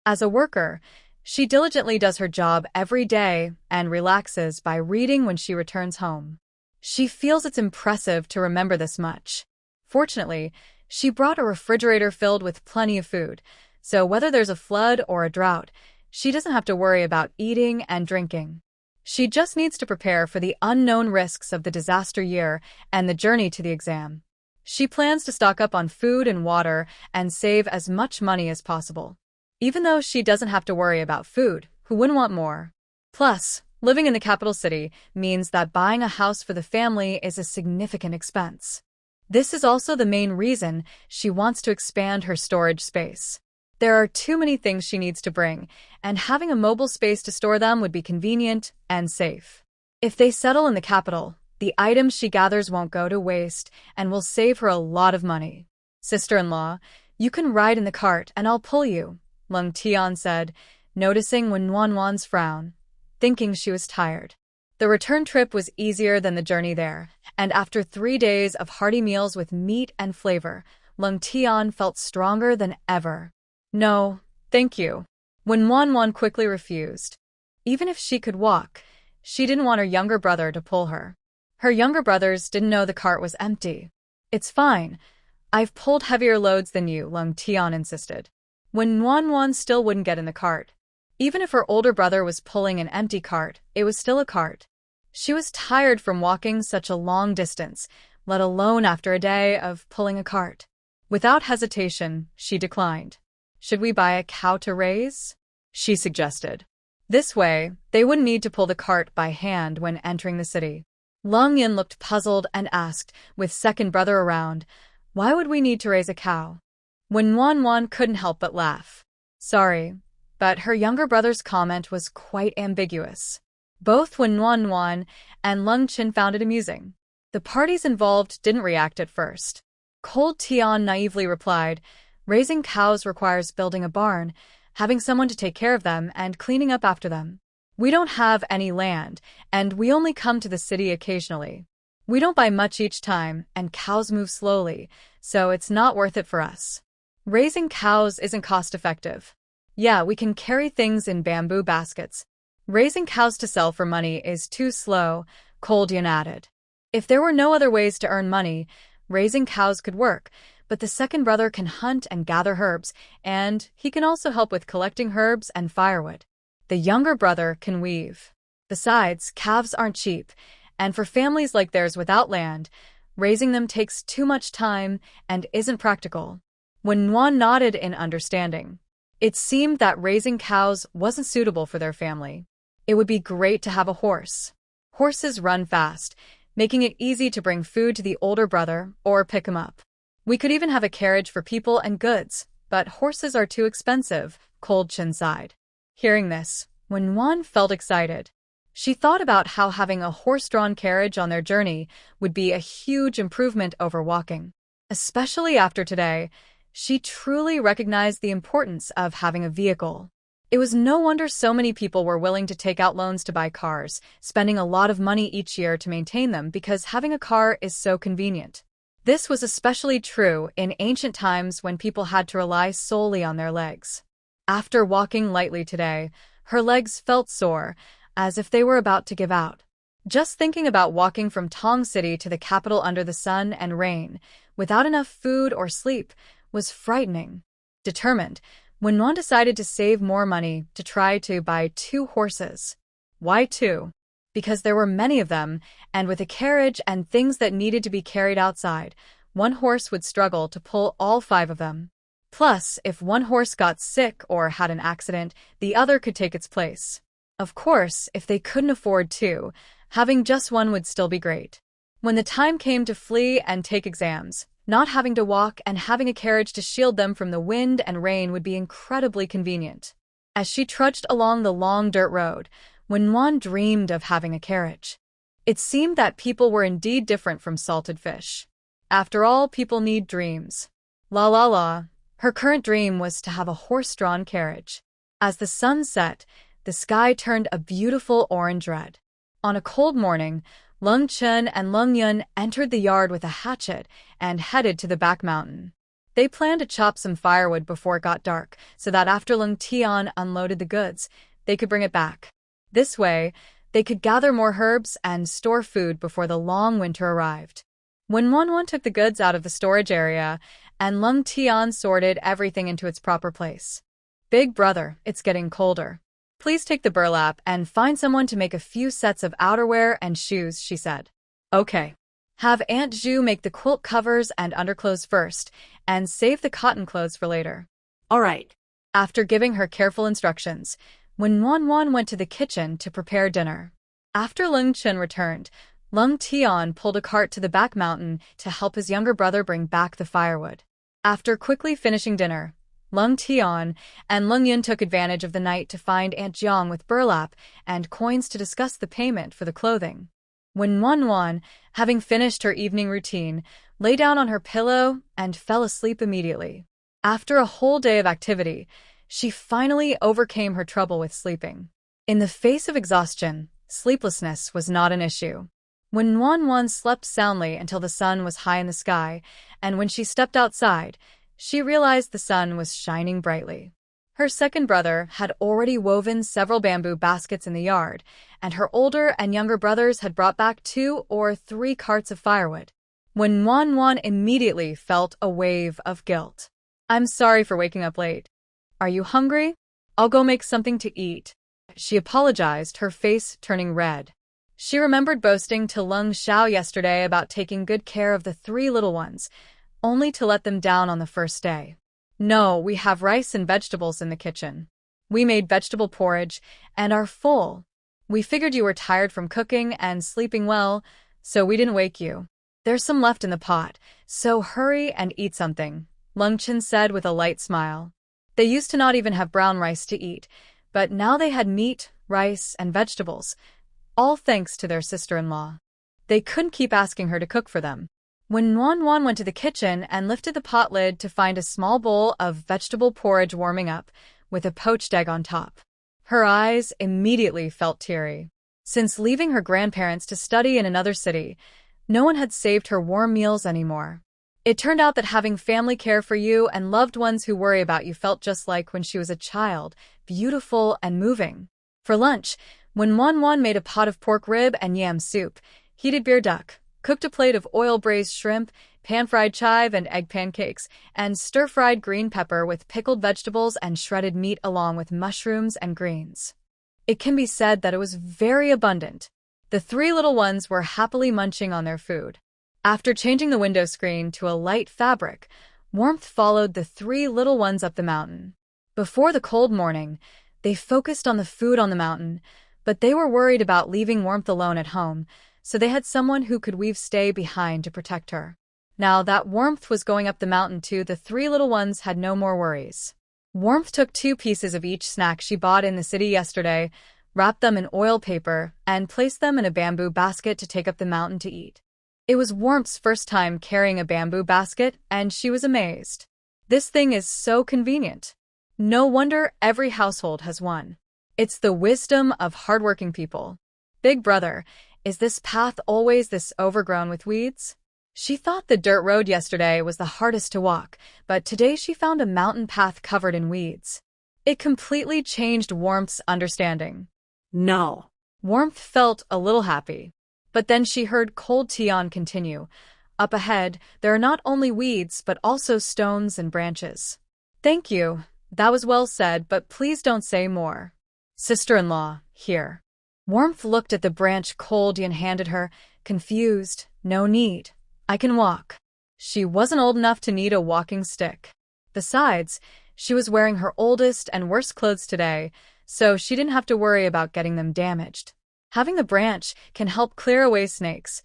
As a worker, she diligently does her job every day and relaxes by reading when she returns home. She feels it's impressive to remember this much. Fortunately, she brought a refrigerator filled with plenty of food, so whether there's a flood or a drought, she doesn't have to worry about eating and drinking. She just needs to prepare for the unknown risks of the disaster year and the journey to the exam. She plans to stock up on food and water and save as much money as possible. Even though she doesn't have to worry about food, who wouldn't want more? Plus, living in the capital city means that buying a house for the family is a significant expense. This is also the main reason she wants to expand her storage space. There are too many things she needs to bring, and having a mobile space to store them would be convenient and safe. If they settle in the capital, the items she gathers won't go to waste and will save her a lot of money. Sister-in-law, you can ride in the cart and I'll pull you, Leng Tian said, noticing Wen Yuanyuan's frown, thinking she was tired. The return trip was easier than the journey there, and after 3 days of hearty meals with meat and flavor, Leng Tian felt stronger than ever. No, thank you. Wen Yuanyuan quickly refused. Even if she could walk, she didn't want her younger brother to pull her. Her younger brothers didn't know the cart was empty. It's fine. I've pulled heavier loads than you, Leng Tian insisted. Wen Yuanyuan still wouldn't get in the cart. Even if her older brother was pulling an empty cart, it was still a cart. She was tired from walking such a long distance, let alone after a day of pulling a cart. Without hesitation, she declined. Should we buy a cow to raise? She suggested. This way, they wouldn't need to pull the cart by hand when entering the city. Leng Yin looked puzzled and asked, with second brother around, why would we need to raise a cow? Wen Yuanyuan couldn't help but laugh. Sorry, but her younger brother's comment was quite ambiguous. Both Wen and Leng Chen found it amusing. The parties involved didn't react at first. Cold Tian naively replied, "Raising cows requires building a barn, having someone to take care of them, and cleaning up after them. We don't have any land, and we only come to the city occasionally. We don't buy much each time, and cows move slowly, so it's not worth it for us. Raising cows isn't cost-effective. Yeah, we can carry things in bamboo baskets. Raising cows to sell for money is too slow," Cold Tian added. If there were no other ways to earn money, raising cows could work, but the second brother can hunt and gather herbs, and he can also help with collecting herbs and firewood. The younger brother can weave. Besides, calves aren't cheap, and for families like theirs without land, raising them takes too much time and isn't practical. When Nguyen nodded in understanding, it seemed that raising cows wasn't suitable for their family. It would be great to have a horse. Horses run fast, making it easy to bring food to the older brother or pick him up. We could even have a carriage for people and goods, but horses are too expensive, Cold Chin sighed. Hearing this, Wen Wan felt excited. She thought about how having a horse-drawn carriage on their journey would be a huge improvement over walking. Especially after today, she truly recognized the importance of having a vehicle. It was no wonder so many people were willing to take out loans to buy cars, spending a lot of money each year to maintain them because having a car is so convenient. This was especially true in ancient times when people had to rely solely on their legs. After walking lightly today, her legs felt sore, as if they were about to give out. Just thinking about walking from Tong City to the capital under the sun and rain, without enough food or sleep, was frightening. Determined, Wen Wan decided to save more money to try to buy 2 horses. Why 2? Because there were many of them, and with a carriage and things that needed to be carried outside, one horse would struggle to pull all 5 of them. Plus, if one horse got sick or had an accident, the other could take its place. Of course, if they couldn't afford 2, having just one would still be great. When the time came to flee and take exams, not having to walk and having a carriage to shield them from the wind and rain would be incredibly convenient. As she trudged along the long dirt road, Wen Wan dreamed of having a carriage. It seemed that people were indeed different from salted fish. After all, people need dreams. La la la. Her current dream was to have a horse-drawn carriage. As the sun set, the sky turned a beautiful orange red. On a cold morning, Leng Chen and Leng Yun entered the yard with a hatchet and headed to the back mountain. They planned to chop some firewood before it got dark, so that after Leng Tian unloaded the goods, they could bring it back. This way, they could gather more herbs and store food before the long winter arrived. When Wan took the goods out of the storage area, and Leng Tian sorted everything into its proper place. "Big brother, it's getting colder. Please take the burlap and find someone to make a few sets of outerwear and shoes," she said. "Okay. Have Aunt Zhu make the quilt covers and underclothes first, and save the cotton clothes for later." All right. After giving her careful instructions, Wen Wan went to the kitchen to prepare dinner. After Leng Chen returned, Leng Tian pulled a cart to the back mountain to help his younger brother bring back the firewood. After quickly finishing dinner, Leng Tian and Leng Yun took advantage of the night to find Aunt Jiang with burlap and coins to discuss the payment for the clothing. When Wan, having finished her evening routine, lay down on her pillow and fell asleep immediately. After a whole day of activity, she finally overcame her trouble with sleeping. In the face of exhaustion, sleeplessness was not an issue. When Wan slept soundly until the sun was high in the sky, and when she stepped outside, she realized the sun was shining brightly. Her second brother had already woven several bamboo baskets in the yard, and her older and younger brothers had brought back 2 or 3 carts of firewood. When Wan immediately felt a wave of guilt. "I'm sorry for waking up late. Are you hungry? I'll go make something to eat," she apologized, her face turning red. She remembered boasting to Leng Xiao yesterday about taking good care of the 3 little ones, only to let them down on the first day. "No, we have rice and vegetables in the kitchen. We made vegetable porridge and are full. We figured you were tired from cooking and sleeping well, so we didn't wake you. There's some left in the pot, so hurry and eat something," Leng Chen said with a light smile. They used to not even have brown rice to eat, but now they had meat, rice, and vegetables. all thanks to their sister-in-law. They couldn't keep asking her to cook for them. When Nuan went to the kitchen and lifted the pot lid to find a small bowl of vegetable porridge warming up, with a poached egg on top, her eyes immediately felt teary. Since leaving her grandparents to study in another city, no one had saved her warm meals anymore. It turned out that having family care for you and loved ones who worry about you felt just like when she was a child, beautiful and moving. For lunch, when Wan made a pot of pork rib and yam soup, heated beer duck, cooked a plate of oil-braised shrimp, pan-fried chive and egg pancakes, and stir-fried green pepper with pickled vegetables and shredded meat along with mushrooms and greens. It can be said that it was very abundant. The three little ones were happily munching on their food. After changing the window screen to a light fabric, warmth followed the three little ones up the mountain. Before the cold morning, they focused on the food on the mountain, but they were worried about leaving Warmth alone at home, so they had someone who could stay behind to protect her. Now that Warmth was going up the mountain too, the three little ones had no more worries. Warmth took 2 pieces of each snack she bought in the city yesterday, wrapped them in oil paper, and placed them in a bamboo basket to take up the mountain to eat. It was Warmth's first time carrying a bamboo basket, and she was amazed. This thing is so convenient. No wonder every household has one. It's the wisdom of hardworking people. Big brother, is this path always this overgrown with weeds? She thought the dirt road yesterday was the hardest to walk, but today she found a mountain path covered in weeds. It completely changed Warmth's understanding. No. Warmth felt a little happy. But then she heard Cold Tion continue. Up ahead, there are not only weeds but also stones and branches. Thank you. That was well said, but please don't say more. Sister-in-law, here. Warmth looked at the branch Cold Tion handed her, confused. No need. I can walk. She wasn't old enough to need a walking stick. Besides, she was wearing her oldest and worst clothes today, so she didn't have to worry about getting them damaged. Having the branch can help clear away snakes.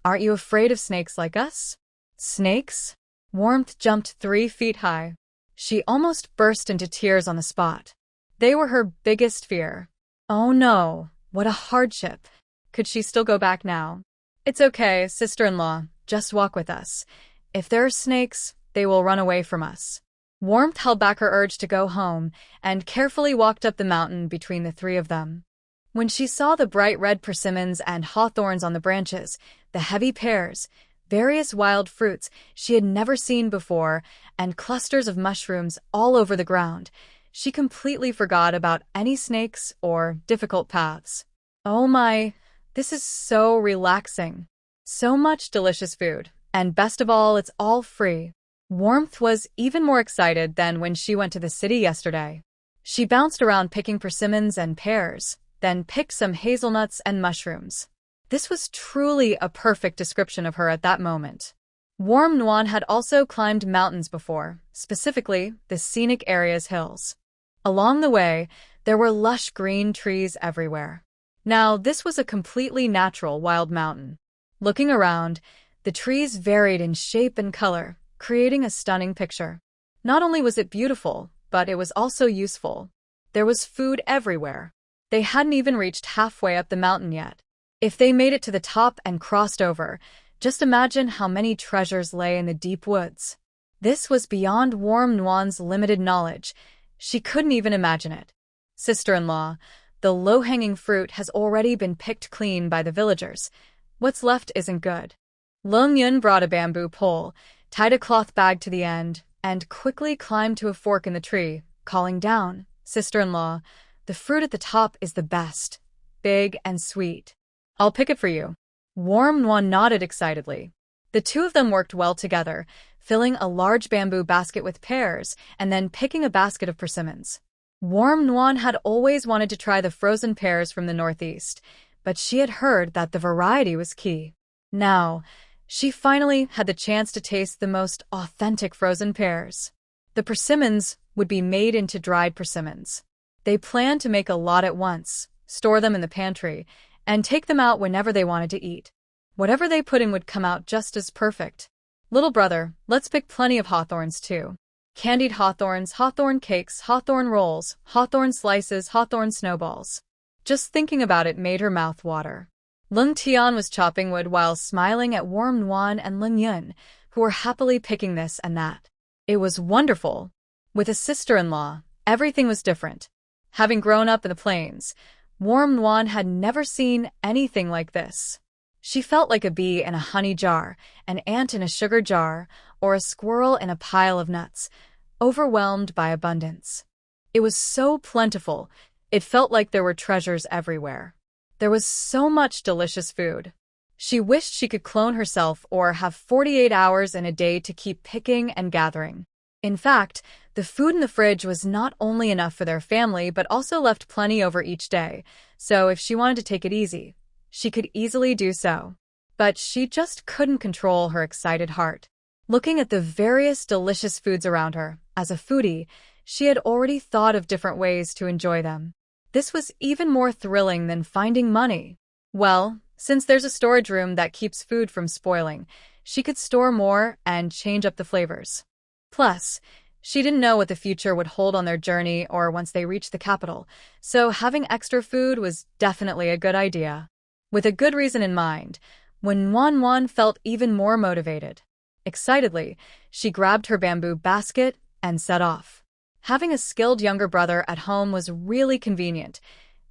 Aren't you afraid of snakes like us? Snakes? Warmth jumped 3 feet high. She almost burst into tears on the spot. They were her biggest fear. Oh no, what a hardship. Could she still go back now? It's okay, sister-in-law, just walk with us. If there are snakes, they will run away from us. Warmth held back her urge to go home and carefully walked up the mountain between the 3 of them. When she saw the bright red persimmons and hawthorns on the branches, the heavy pears, various wild fruits she had never seen before, and clusters of mushrooms all over the ground, she completely forgot about any snakes or difficult paths. Oh my, this is so relaxing. So much delicious food, and best of all, it's all free. Warmth was even more excited than when she went to the city yesterday. She bounced around picking persimmons and pears, then picked some hazelnuts and mushrooms. This was truly a perfect description of her at that moment. Warm Nuan had also climbed mountains before, specifically the scenic area's hills. Along the way, there were lush green trees everywhere. Now, this was a completely natural wild mountain. Looking around, the trees varied in shape and color, creating a stunning picture. Not only was it beautiful, but it was also useful. There was food everywhere. They hadn't even reached halfway up the mountain yet. If they made it to the top and crossed over, just imagine how many treasures lay in the deep woods. This was beyond Warm Nuan's limited knowledge. She couldn't even imagine it. Sister-in-law, the low-hanging fruit has already been picked clean by the villagers. What's left isn't good. Leng Yun brought a bamboo pole, tied a cloth bag to the end, and quickly climbed to a fork in the tree, calling down, "Sister-in-law, the fruit at the top is the best, big and sweet. I'll pick it for you." Warm Nuan nodded excitedly. The 2 of them worked well together, filling a large bamboo basket with pears and then picking a basket of persimmons. Warm Nuan had always wanted to try the frozen pears from the northeast, but she had heard that the variety was key. Now, she finally had the chance to taste the most authentic frozen pears. The persimmons would be made into dried persimmons. They planned to make a lot at once, store them in the pantry, and take them out whenever they wanted to eat. Whatever they put in would come out just as perfect. Little brother, let's pick plenty of hawthorns too. Candied hawthorns, hawthorn cakes, hawthorn rolls, hawthorn slices, hawthorn snowballs. Just thinking about it made her mouth water. Leng Tian was chopping wood while smiling at Warm Nuan and Leng Yun, who were happily picking this and that. It was wonderful. With a sister-in-law, everything was different. Having grown up in the plains, Warm Nuan had never seen anything like this. She felt like a bee in a honey jar, an ant in a sugar jar, or a squirrel in a pile of nuts, overwhelmed by abundance. It was so plentiful, it felt like there were treasures everywhere. There was so much delicious food. She wished she could clone herself or have 48 hours in a day to keep picking and gathering. In fact, the food in the fridge was not only enough for their family but also left plenty over each day, so if she wanted to take it easy, she could easily do so. But she just couldn't control her excited heart. Looking at the various delicious foods around her, as a foodie, she had already thought of different ways to enjoy them. This was even more thrilling than finding money. Well, since there's a storage room that keeps food from spoiling, she could store more and change up the flavors. Plus, she didn't know what the future would hold on their journey or once they reached the capital, so having extra food was definitely a good idea. With a good reason in mind, when Wan Wan felt even more motivated. Excitedly, she grabbed her bamboo basket and set off. Having a skilled younger brother at home was really convenient.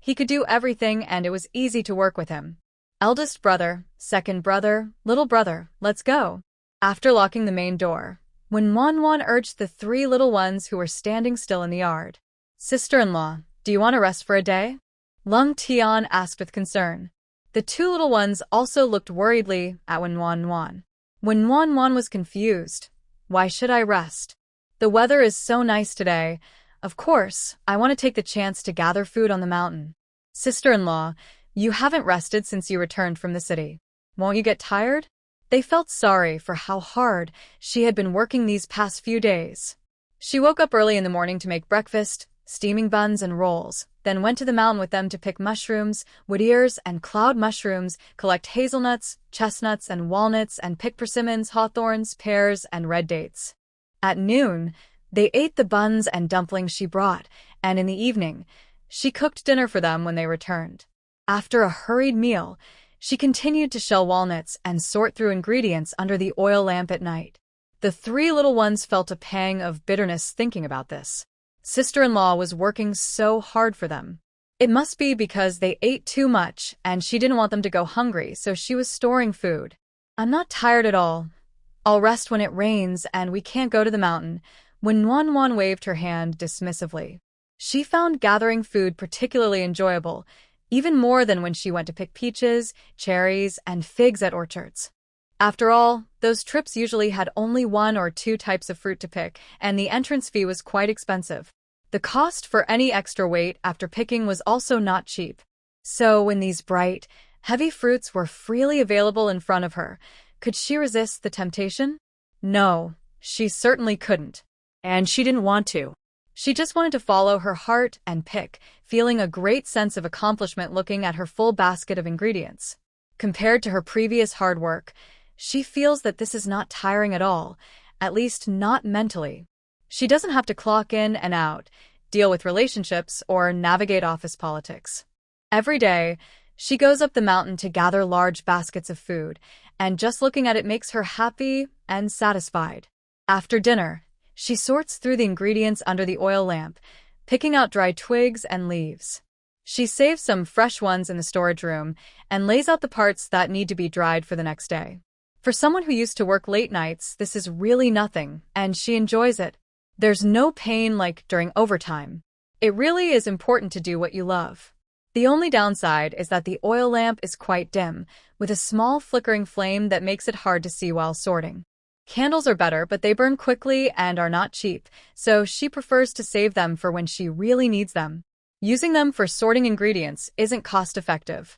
He could do everything and it was easy to work with him. Eldest brother, second brother, little brother, let's go. After locking the main door, when Wan Wan urged the 3 little ones who were standing still in the yard. Sister-in-law, do you want to rest for a day? Leng Tian asked with concern. The 2 little ones also looked worriedly at Wan Wan. When Wan Wan was confused. Why should I rest? The weather is so nice today. Of course, I want to take the chance to gather food on the mountain. Sister-in-law, you haven't rested since you returned from the city. Won't you get tired? They felt sorry for how hard she had been working these past few days. She woke up early in the morning to make breakfast, steaming buns and rolls, then went to the mountain with them to pick mushrooms, wood ears, and cloud mushrooms, collect hazelnuts, chestnuts, and walnuts, and pick persimmons, hawthorns, pears, and red dates. At noon, they ate the buns and dumplings she brought, and in the evening, she cooked dinner for them when they returned. After a hurried meal, she continued to shell walnuts and sort through ingredients under the oil lamp at night. The 3 little ones felt a pang of bitterness thinking about this. Sister-in-law was working so hard for them. It must be because they ate too much and she didn't want them to go hungry, so she was storing food. I'm not tired at all. I'll rest when it rains and we can't go to the mountain. When Wan Wan waved her hand dismissively. She found gathering food particularly enjoyable, even more than when she went to pick peaches, cherries, and figs at orchards. After all, those trips usually had only 1 or 2 types of fruit to pick, and the entrance fee was quite expensive. The cost for any extra weight after picking was also not cheap. So when these bright, heavy fruits were freely available in front of her, could she resist the temptation? No, she certainly couldn't. And she didn't want to. She just wanted to follow her heart and pick, feeling a great sense of accomplishment looking at her full basket of ingredients. Compared to her previous hard work, she feels that this is not tiring at all, at least not mentally. She doesn't have to clock in and out, deal with relationships, or navigate office politics. Every day, she goes up the mountain to gather large baskets of food, and just looking at it makes her happy and satisfied. After dinner, she sorts through the ingredients under the oil lamp, picking out dry twigs and leaves. She saves some fresh ones in the storage room and lays out the parts that need to be dried for the next day. For someone who used to work late nights, this is really nothing, and she enjoys it. There's no pain like during overtime. It really is important to do what you love. The only downside is that the oil lamp is quite dim, with a small flickering flame that makes it hard to see while sorting. Candles are better, but they burn quickly and are not cheap, so she prefers to save them for when she really needs them. Using them for sorting ingredients isn't cost-effective.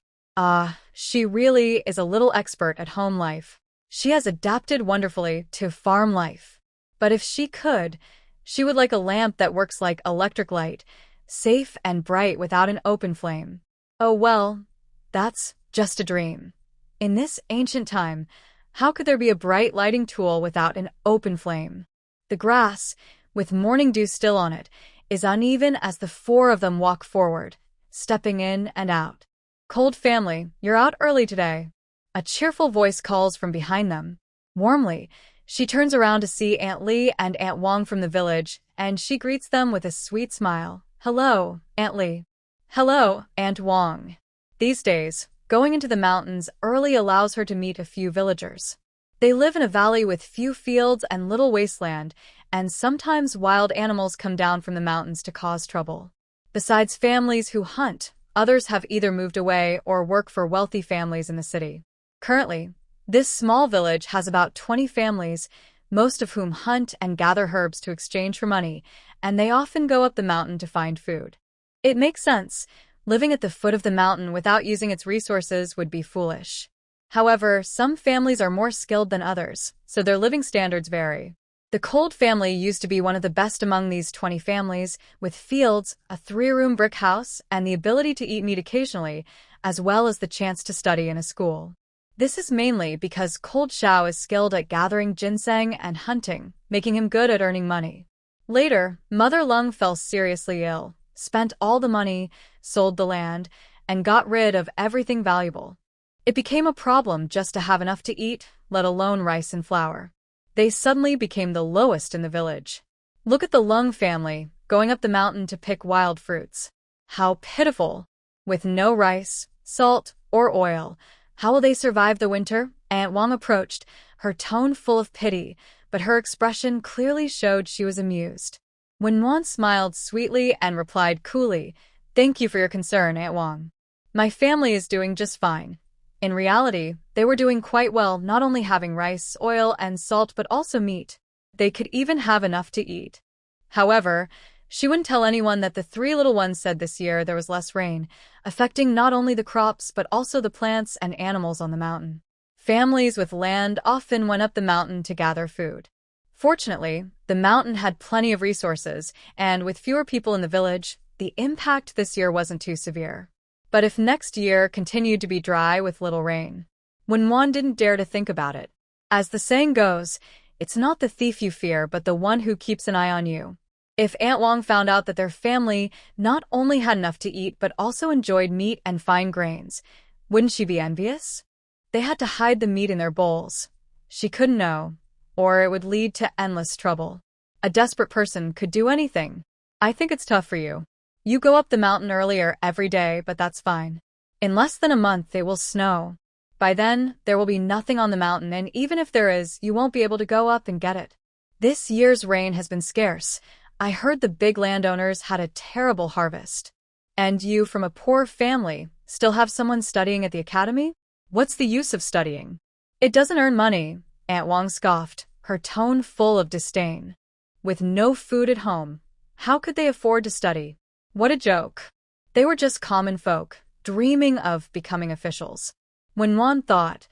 She really is a little expert at home life. She has adapted wonderfully to farm life. But if she could, she would like a lamp that works like electric light, safe and bright without an open flame. Oh well, that's just a dream. In this ancient time, how could there be a bright lighting tool without an open flame? The grass, with morning dew still on it, is uneven as the 4 of them walk forward, stepping in and out. Cold family, you're out early today. A cheerful voice calls from behind them. Warmly, she turns around to see Aunt Lee and Aunt Wong from the village, and she greets them with a sweet smile. Hello, Aunt Lee. Hello, Aunt Wong. These days, going into the mountains early allows her to meet a few villagers. They live in a valley with few fields and little wasteland, and sometimes wild animals come down from the mountains to cause trouble. Besides families who hunt, others have either moved away or work for wealthy families in the city. Currently, this small village has about 20 families, most of whom hunt and gather herbs to exchange for money, and they often go up the mountain to find food. It makes sense. Living at the foot of the mountain without using its resources would be foolish. However, some families are more skilled than others, so their living standards vary. The Cold family used to be one of the best among these 20 families, with fields, a 3-room brick house, and the ability to eat meat occasionally, as well as the chance to study in a school. This is mainly because Cold Xiao is skilled at gathering ginseng and hunting, making him good at earning money. Later, Mother Leng fell seriously ill, spent all the money, sold the land, and got rid of everything valuable. It became a problem just to have enough to eat, let alone rice and flour. They suddenly became the lowest in the village. Look at the Leng family, going up the mountain to pick wild fruits. How pitiful! With no rice, salt, or oil, how will they survive the winter? Aunt Wong approached, her tone full of pity, but her expression clearly showed she was amused. When Wan smiled sweetly and replied coolly, "Thank you for your concern, Aunt Wong. My family is doing just fine." In reality, they were doing quite well, not only having rice, oil, and salt but also meat. They could even have enough to eat. However, she wouldn't tell anyone that the 3 little ones said this year there was less rain, affecting not only the crops but also the plants and animals on the mountain. Families with land often went up the mountain to gather food. Fortunately, the mountain had plenty of resources, and with fewer people in the village, the impact this year wasn't too severe. But if next year continued to be dry with little rain, Wen Wan didn't dare to think about it. As the saying goes, it's not the thief you fear but the one who keeps an eye on you. If Aunt Wong found out that their family not only had enough to eat but also enjoyed meat and fine grains, wouldn't she be envious? They had to hide the meat in their bowls. She couldn't know, or it would lead to endless trouble. A desperate person could do anything. I think it's tough for you. You go up the mountain earlier every day, but that's fine. In less than a month, it will snow. By then, there will be nothing on the mountain, and even if there is, you won't be able to go up and get it. This year's rain has been scarce. I heard the big landowners had a terrible harvest. And you, from a poor family, still have someone studying at the academy? What's the use of studying? It doesn't earn money, Aunt Wong scoffed, her tone full of disdain. With no food at home, how could they afford to study? What a joke. They were just common folk, dreaming of becoming officials. When Wan thought,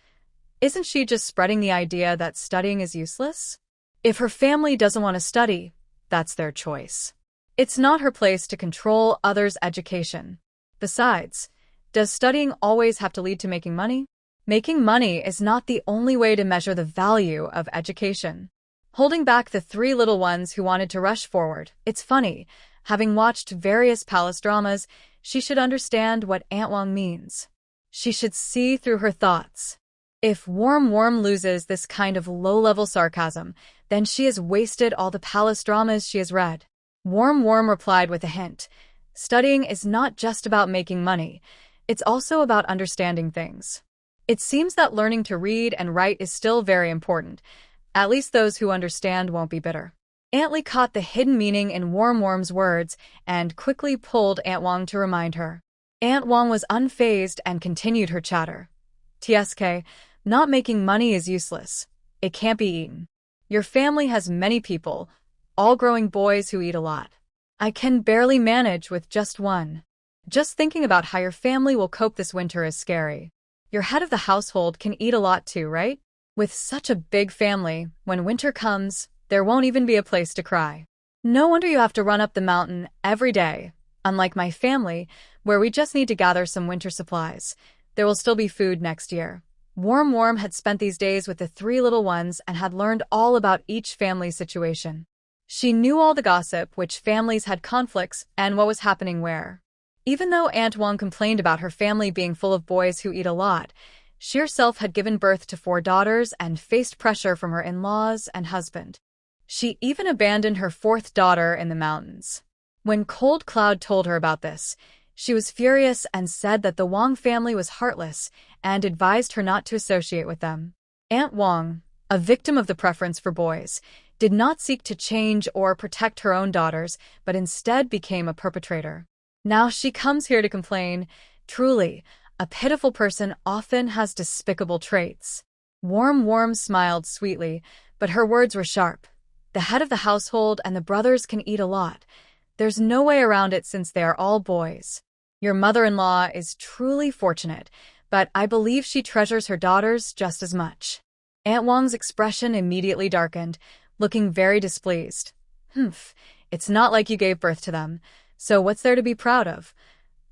isn't she just spreading the idea that studying is useless? If her family doesn't want to study, that's their choice. It's not her place to control others' education. Besides, does studying always have to lead to making money? Making money is not the only way to measure the value of education. Holding back the 3 little ones who wanted to rush forward, it's funny. Having watched various palace dramas, she should understand what Aunt Wong means. She should see through her thoughts. If Warm loses this kind of low-level sarcasm, then she has wasted all the palace dramas she has read. Warm replied with a hint. Studying is not just about making money. It's also about understanding things. It seems that learning to read and write is still very important. At least those who understand won't be bitter. Aunt Lee caught the hidden meaning in Warm's words and quickly pulled Aunt Wong to remind her. Aunt Wong was unfazed and continued her chatter. TSK, not making money is useless. It can't be eaten. Your family has many people, all growing boys who eat a lot. I can barely manage with just one. Just thinking about how your family will cope this winter is scary. Your head of the household can eat a lot too, right? With such a big family, when winter comes, there won't even be a place to cry. No wonder you have to run up the mountain every day. Unlike my family, where we just need to gather some winter supplies, there will still be food next year. Warm had spent these days with the 3 little ones and had learned all about each family's situation. She knew all the gossip, which families had conflicts, and what was happening where. Even though Aunt Wang complained about her family being full of boys who eat a lot, she herself had given birth to 4 daughters and faced pressure from her in-laws and husband. She even abandoned her 4th daughter in the mountains. When Cold Cloud told her about this, she was furious and said that the Wang family was heartless and advised her not to associate with them. Aunt Wang, a victim of the preference for boys, did not seek to change or protect her own daughters, but instead became a perpetrator. Now she comes here to complain. Truly, a pitiful person often has despicable traits. Warm smiled sweetly, but her words were sharp. The head of the household and the brothers can eat a lot. There's no way around it since they are all boys. Your mother-in-law is truly fortunate, but I believe she treasures her daughters just as much. Aunt Wang's expression immediately darkened, looking very displeased. It's not like you gave birth to them, so what's there to be proud of?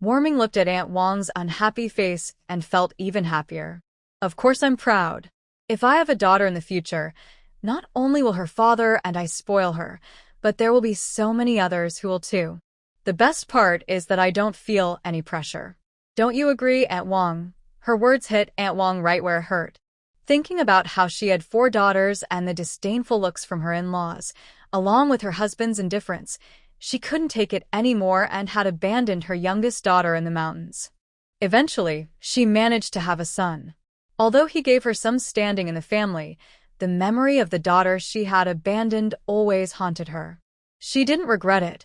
Warming looked at Aunt Wang's unhappy face and felt even happier. Of course I'm proud. If I have a daughter in the future, not only will her father and I spoil her, but there will be so many others who will too. The best part is that I don't feel any pressure. Don't you agree, Aunt Wang? Her words hit Aunt Wang right where it hurt. Thinking about how she had 4 daughters and the disdainful looks from her in-laws, along with her husband's indifference, she couldn't take it anymore and had abandoned her youngest daughter in the mountains. Eventually, she managed to have a son. Although he gave her some standing in the family, the memory of the daughter she had abandoned always haunted her. She didn't regret it.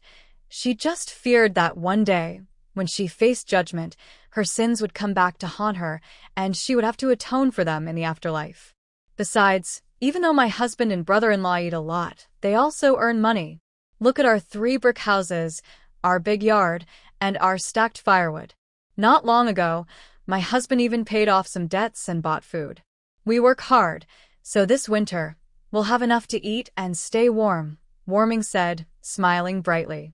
She just feared that one day, when she faced judgment, her sins would come back to haunt her, and she would have to atone for them in the afterlife. Besides, even though my husband and brother-in-law eat a lot, they also earn money. Look at our 3 brick houses, our big yard, and our stacked firewood. Not long ago, my husband even paid off some debts and bought food. We work hard, so this winter, we'll have enough to eat and stay warm, Warming said, smiling brightly.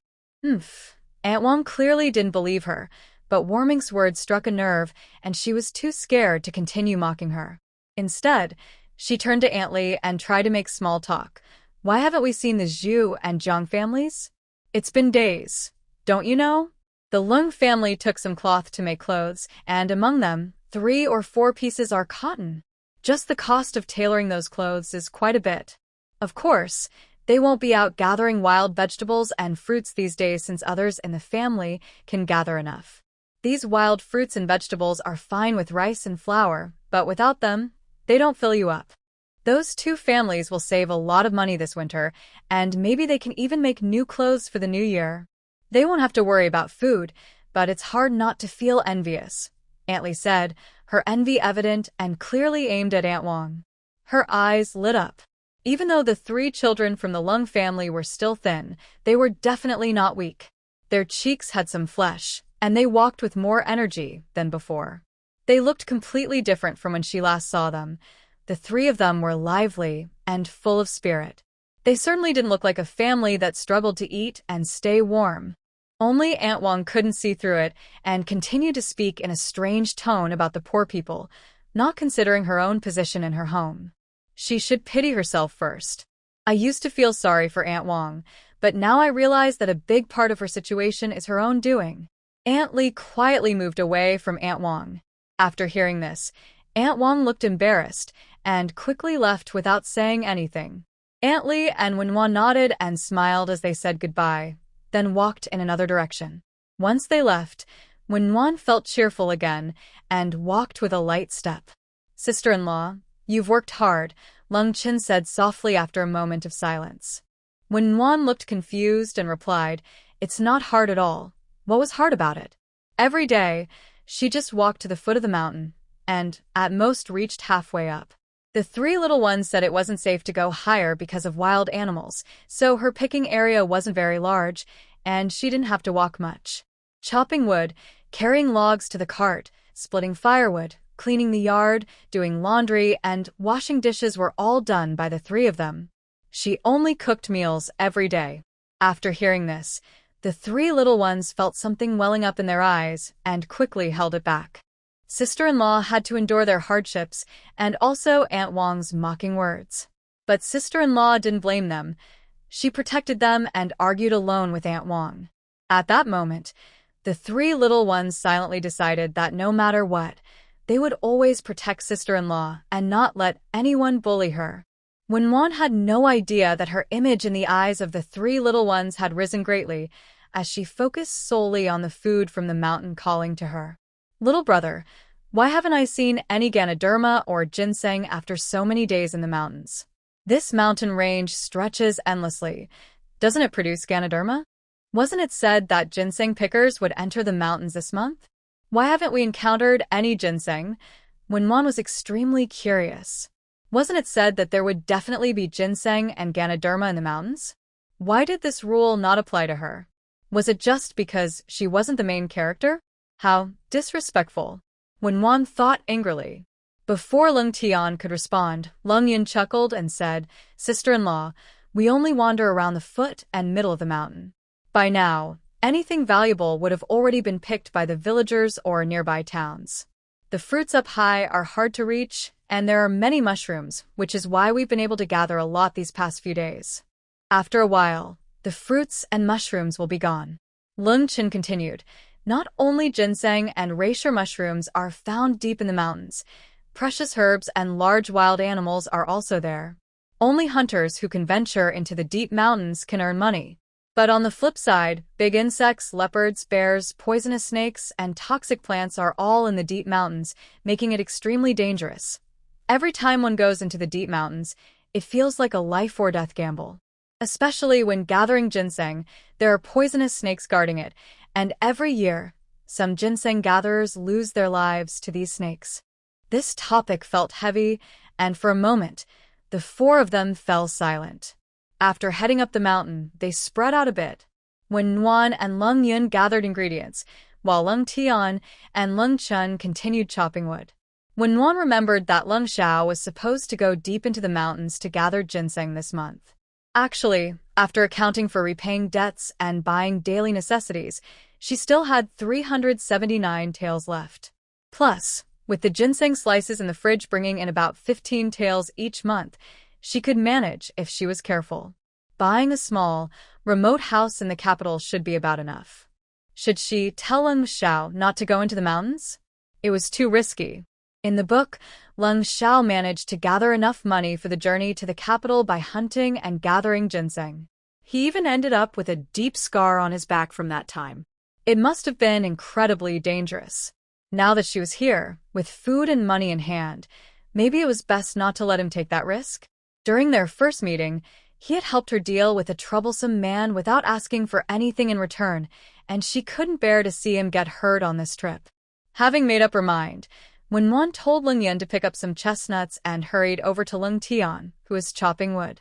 Aunt Wang clearly didn't believe her, but Warming's words struck a nerve, and she was too scared to continue mocking her. Instead, she turned to Aunt Li and tried to make small talk. Why haven't we seen the Zhu and Jiang families? It's been days. Don't you know? The Leng family took some cloth to make clothes, and among them, 3 or 4 pieces are cotton. Just the cost of tailoring those clothes is quite a bit. Of course, they won't be out gathering wild vegetables and fruits these days since others in the family can gather enough. These wild fruits and vegetables are fine with rice and flour, but without them, they don't fill you up. Those 2 families will save a lot of money this winter, and maybe they can even make new clothes for the new year. They won't have to worry about food, but it's hard not to feel envious, Aunt Li said, her envy evident and clearly aimed at Aunt Wang. Her eyes lit up. Even though the 3 children from the Leng family were still thin, they were definitely not weak. Their cheeks had some flesh, and they walked with more energy than before. They looked completely different from when she last saw them. The 3 of them were lively and full of spirit. They certainly didn't look like a family that struggled to eat and stay warm. Only Aunt Wang couldn't see through it and continued to speak in a strange tone about the poor people, not considering her own position in her home. She should pity herself first. I used to feel sorry for Aunt Wang, but now I realize that a big part of her situation is her own doing. Aunt Li quietly moved away from Aunt Wang. After hearing this, Aunt Wang looked embarrassed and quickly left without saying anything. Aunt Li and Wenwan nodded and smiled as they said goodbye, then walked in another direction. Once they left, Wenwan felt cheerful again and walked with a light step. Sister-in-law, you've worked hard, Leng Qin said softly after a moment of silence. Wenwan looked confused and replied, It's not hard at all. What was hard about it? Every day, she just walked to the foot of the mountain, and, at most, reached halfway up. The 3 little ones said it wasn't safe to go higher because of wild animals, so her picking area wasn't very large, and she didn't have to walk much. Chopping wood, carrying logs to the cart, splitting firewood, cleaning the yard, doing laundry, and washing dishes were all done by the 3 of them. She only cooked meals every day. After hearing this, the 3 little ones felt something welling up in their eyes and quickly held it back. Sister-in-law had to endure their hardships and also Aunt Wang's mocking words. But sister-in-law didn't blame them. She protected them and argued alone with Aunt Wang. At that moment, The three little ones silently decided that no matter what, they would always protect sister-in-law and not let anyone bully her. Wenwan had no idea that her image in the eyes of the three little ones had risen greatly as she focused solely on the food from the mountain calling to her. "Little brother, why haven't I seen any Ganoderma or ginseng after so many days in the mountains? This mountain range stretches endlessly. Doesn't it produce Ganoderma? Wasn't it said that ginseng pickers would enter the mountains this month? Why haven't we encountered any ginseng?" Wenwan was extremely curious. Wasn't it said that there would definitely be ginseng and Ganoderma in the mountains? Why did this rule not apply to her? Was it just because she wasn't the main character? How disrespectful. Wenwan thought angrily. Before Leng Tian could respond, Leng Yun chuckled and said, "Sister-in-law, we only wander around the foot and middle of the mountain. By now, anything valuable would have already been picked by the villagers or nearby towns. The fruits up high are hard to reach, and there are many mushrooms, which is why we've been able to gather a lot these past few days. After a while, the fruits and mushrooms will be gone." Leng Chen continued, "Not only ginseng and reishi mushrooms are found deep in the mountains, precious herbs and large wild animals are also there. Only hunters who can venture into the deep mountains can earn money. But on the flip side, big insects, leopards, bears, poisonous snakes, and toxic plants are all in the deep mountains, making it extremely dangerous. Every time one goes into the deep mountains, it feels like a life-or-death gamble. Especially when gathering ginseng, there are poisonous snakes guarding it, and every year, some ginseng gatherers lose their lives to these snakes." This topic felt heavy, and for a moment, the four of them fell silent. After heading up the mountain, they spread out a bit. When Nuan and Leng Yun gathered ingredients, while Leng Tian and Leng Chun continued chopping wood. When Nuan remembered that Leng Xiao was supposed to go deep into the mountains to gather ginseng this month. Actually, after accounting for repaying debts and buying daily necessities, she still had 379 taels left. Plus, with the ginseng slices in the fridge bringing in about 15 taels each month, she could manage if she was careful. Buying a small, remote house in the capital should be about enough. Should she tell Leng Xiao not to go into the mountains? It was too risky. In the book, Leng Xiao managed to gather enough money for the journey to the capital by hunting and gathering ginseng. He even ended up with a deep scar on his back from that time. It must have been incredibly dangerous. Now that she was here, with food and money in hand, maybe it was best not to let him take that risk. During their first meeting, he had helped her deal with a troublesome man without asking for anything in return, and she couldn't bear to see him get hurt on this trip. Having made up her mind, when Wan told Leng Yun to pick up some chestnuts and hurried over to Leng Tian, who was chopping wood.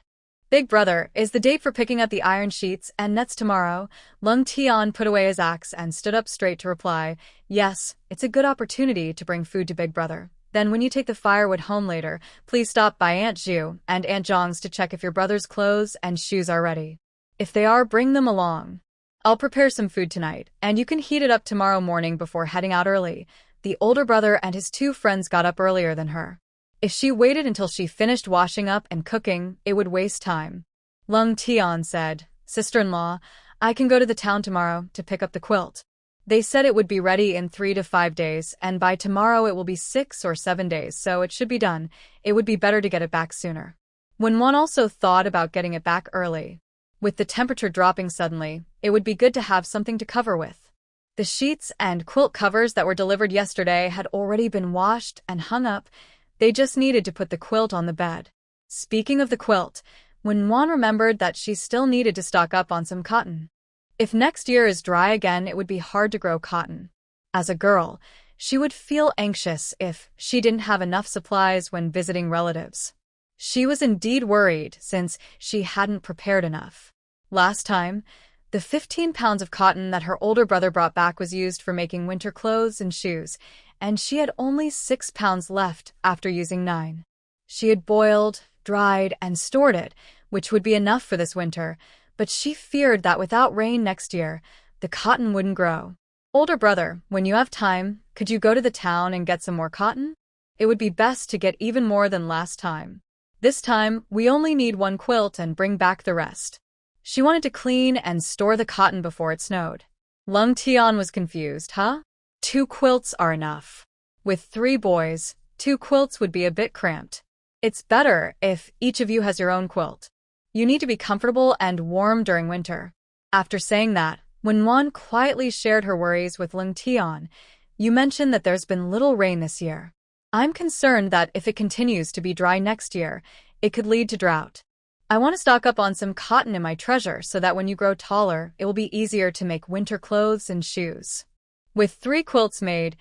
"Big brother, is the date for picking up the iron sheets and nets tomorrow?" Leng Tian put away his axe and stood up straight to reply, "Yes, it's a good opportunity to bring food to Big brother. Then when you take the firewood home later, please stop by Aunt Zhu and Aunt Zhong's to check if your brother's clothes and shoes are ready. If they are, bring them along. I'll prepare some food tonight, and you can heat it up tomorrow morning before heading out early." The older brother and his two friends got up earlier than her. If she waited until she finished washing up and cooking, it would waste time. Leng Tian said, "Sister-in-law, I can go to the town tomorrow to pick up the quilt. They said it would be ready in 3 to 5 days, and by tomorrow it will be 6 or 7 days, so it should be done. It would be better to get it back sooner." When one also thought about getting it back early. With the temperature dropping suddenly, it would be good to have something to cover with. The sheets and quilt covers that were delivered yesterday had already been washed and hung up. They just needed to put the quilt on the bed. Speaking of the quilt, when Wan remembered that she still needed to stock up on some cotton. If next year is dry again, it would be hard to grow cotton. As a girl, she would feel anxious if she didn't have enough supplies when visiting relatives. She was indeed worried since she hadn't prepared enough. Last time, the 15 pounds of cotton that her older brother brought back was used for making winter clothes and shoes, and she had only 6 pounds left after using 9. She had boiled, dried, and stored it, which would be enough for this winter, but she feared that without rain next year, the cotton wouldn't grow. "Older brother, when you have time, could you go to the town and get some more cotton? It would be best to get even more than last time. This time, we only need 1 quilt and bring back the rest." She wanted to clean and store the cotton before it snowed. Leng Tian was confused, huh? 2 quilts are enough. With 3 boys, 2 quilts would be a bit cramped. It's better if each of you has your own quilt. You need to be comfortable and warm during winter. After saying that, when Wan quietly shared her worries with Leng Tian, you mentioned that there's been little rain this year. I'm concerned that if it continues to be dry next year, it could lead to drought. I want to stock up on some cotton in my treasure so that when you grow taller, it will be easier to make winter clothes and shoes. With 3 quilts made,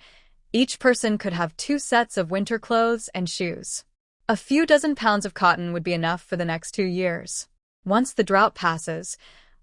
each person could have 2 sets of winter clothes and shoes. A few dozen pounds of cotton would be enough for the next 2 years. Once the drought passes,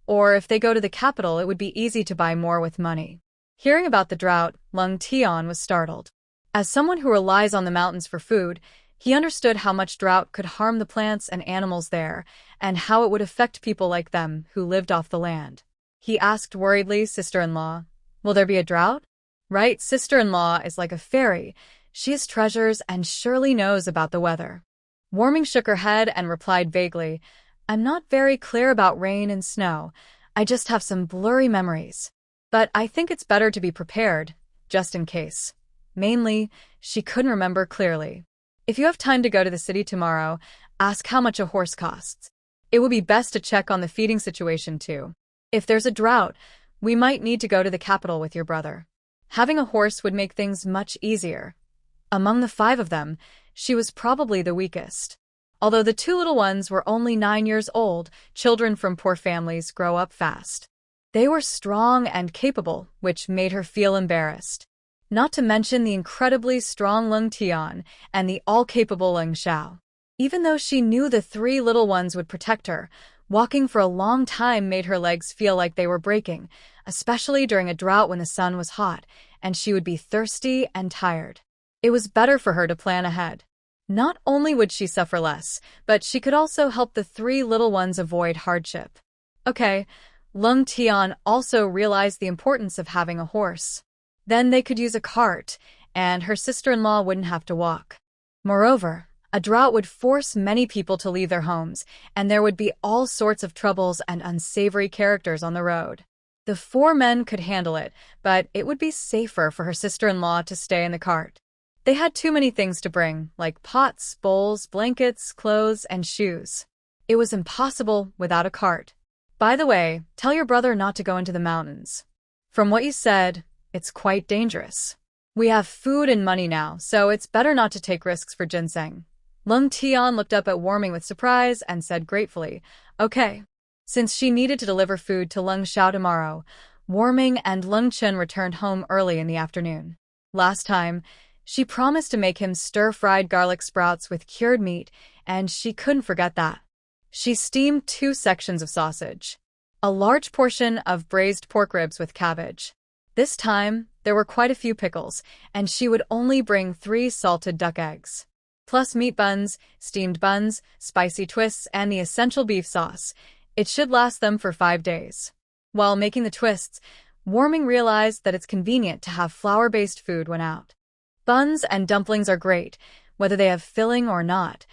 or if they go to the capital, it would be easy to buy more with money. Hearing about the drought, Leng Tian was startled. As someone who relies on the mountains for food, he understood how much drought could harm the plants and animals there, and how it would affect people like them who lived off the land. He asked worriedly, "Sister-in-law, will there be a drought?" "Right, sister-in-law is like a fairy. She has treasures and surely knows about the weather." Warming shook her head and replied vaguely, "I'm not very clear about rain and snow. I just have some blurry memories. But I think it's better to be prepared, just in case." Mainly, she couldn't remember clearly. If you have time to go to the city tomorrow, ask how much a horse costs. It would be best to check on the feeding situation too. If there's a drought, we might need to go to the capital with your brother. Having a horse would make things much easier. Among the 5 of them, she was probably the weakest. Although the 2 little ones were only 9 years old, children from poor families grow up fast. They were strong and capable, which made her feel embarrassed. Not to mention the incredibly strong Leng Tian and the all-capable Leng Xiao. Even though she knew the 3 little ones would protect her, walking for a long time made her legs feel like they were breaking, especially during a drought when the sun was hot, and she would be thirsty and tired. It was better for her to plan ahead. Not only would she suffer less, but she could also help the 3 little ones avoid hardship. Okay, Leng Tian also realized the importance of having a horse. Then they could use a cart, and her sister-in-law wouldn't have to walk. Moreover, a drought would force many people to leave their homes, and there would be all sorts of troubles and unsavory characters on the road. The 4 men could handle it, but it would be safer for her sister-in-law to stay in the cart. They had too many things to bring, like pots, bowls, blankets, clothes, and shoes. It was impossible without a cart. By the way, tell your brother not to go into the mountains. From what you said, it's quite dangerous. We have food and money now, so it's better not to take risks for ginseng. Leng Tian looked up at Warming with surprise and said gratefully, "Okay." Since she needed to deliver food to Leng Xiao tomorrow, Warming and Leng Chen returned home early in the afternoon. Last time, she promised to make him stir-fried garlic sprouts with cured meat, and she couldn't forget that. She steamed 2 sections of sausage, a large portion of braised pork ribs with cabbage. This time, there were quite a few pickles, and she would only bring 3 salted duck eggs. Plus meat buns, steamed buns, spicy twists, and the essential beef sauce. It should last them for 5 days. While making the twists, Warming realized that it's convenient to have flour-based food when out. Buns and dumplings are great, whether they have filling or not.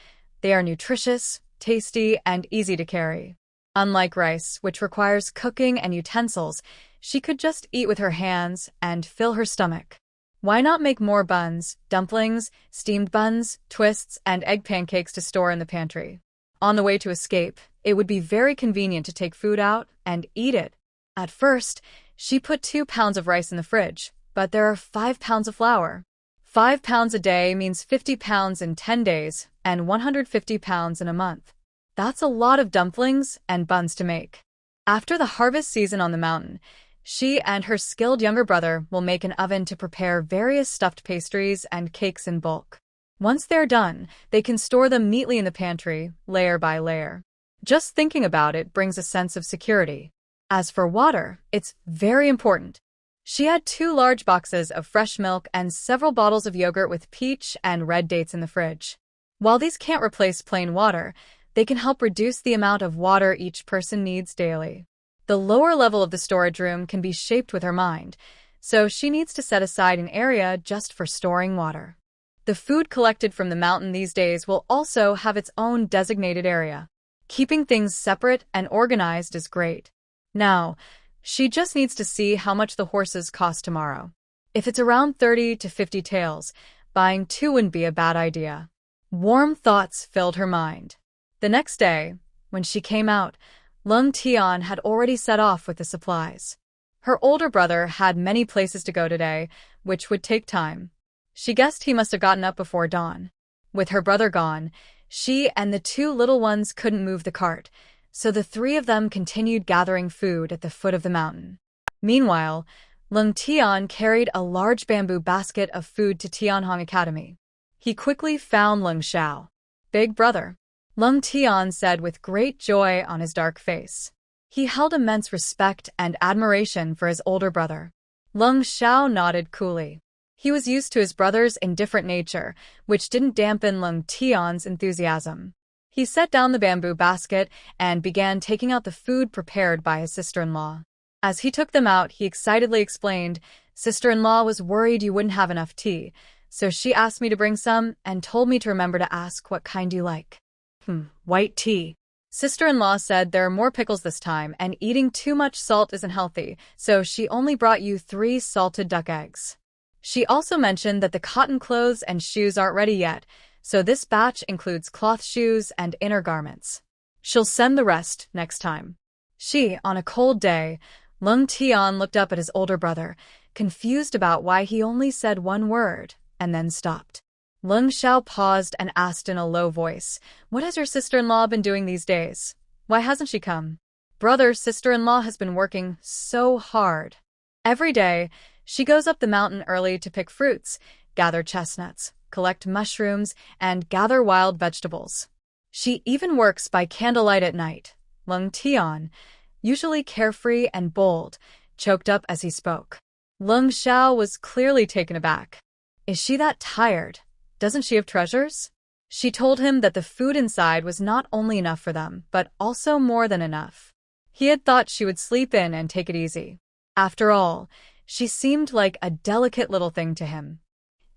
They are nutritious, tasty, and easy to carry. Unlike rice, which requires cooking and utensils, she could just eat with her hands and fill her stomach. Why not make more buns, dumplings, steamed buns, twists, and egg pancakes to store in the pantry? On the way to escape, it would be very convenient to take food out and eat it. At first, she put 2 pounds of rice in the fridge, but there are 5 pounds of flour. 5 pounds a day means 50 pounds in 10 days and 150 pounds in a month. That's a lot of dumplings and buns to make. After the harvest season on the mountain, she and her skilled younger brother will make an oven to prepare various stuffed pastries and cakes in bulk. Once they're done, they can store them neatly in the pantry, layer by layer. Just thinking about it brings a sense of security. As for water, it's very important. She had 2 large boxes of fresh milk and several bottles of yogurt with peach and red dates in the fridge. While these can't replace plain water, they can help reduce the amount of water each person needs daily. The lower level of the storage room can be shaped with her mind, so she needs to set aside an area just for storing water. The food collected from the mountain these days will also have its own designated area. Keeping things separate and organized is great. Now, She just needs to see how much the horses cost tomorrow. If it's around 30 to 50 taels, buying 2 wouldn't be a bad idea. Warm thoughts filled her mind. The next day, when she came out, Leng Tian had already set off with the supplies. Her older brother had many places to go today, which would take time. She guessed he must have gotten up before dawn. With her brother gone, she and the 2 little ones couldn't move the cart, so the 3 of them continued gathering food at the foot of the mountain. Meanwhile, Leng Tian carried a large bamboo basket of food to Tianhong Academy. He quickly found Leng Xiao. "Big brother," Leng Tian said with great joy on his dark face. He held immense respect and admiration for his older brother. Leng Xiao nodded coolly. He was used to his brother's indifferent nature, which didn't dampen Leng Tian's enthusiasm. He set down the bamboo basket and began taking out the food prepared by his sister-in-law. As he took them out, he excitedly explained, "Sister-in-law was worried you wouldn't have enough tea, so she asked me to bring some and told me to remember to ask what kind you like." White tea. Sister-in-law said there are more pickles this time and eating too much salt isn't healthy, so she only brought you 3 salted duck eggs. She also mentioned that the cotton clothes and shoes aren't ready yet, so this batch includes cloth shoes and inner garments. She'll send the rest next time. On a cold day, Leng Tian looked up at his older brother, confused about why he only said one word, and then stopped. Leng Xiao paused and asked in a low voice, "What has your sister-in-law been doing these days? Why hasn't she come?" "Brother, sister-in-law has been working so hard. Every day, she goes up the mountain early to pick fruits, gather chestnuts, collect mushrooms, and gather wild vegetables. She even works by candlelight at night." Leng Tian, usually carefree and bold, choked up as he spoke. Leng Xiao was clearly taken aback. "Is she that tired? Doesn't she have treasures?" She told him that the food inside was not only enough for them, but also more than enough. He had thought she would sleep in and take it easy. After all, she seemed like a delicate little thing to him.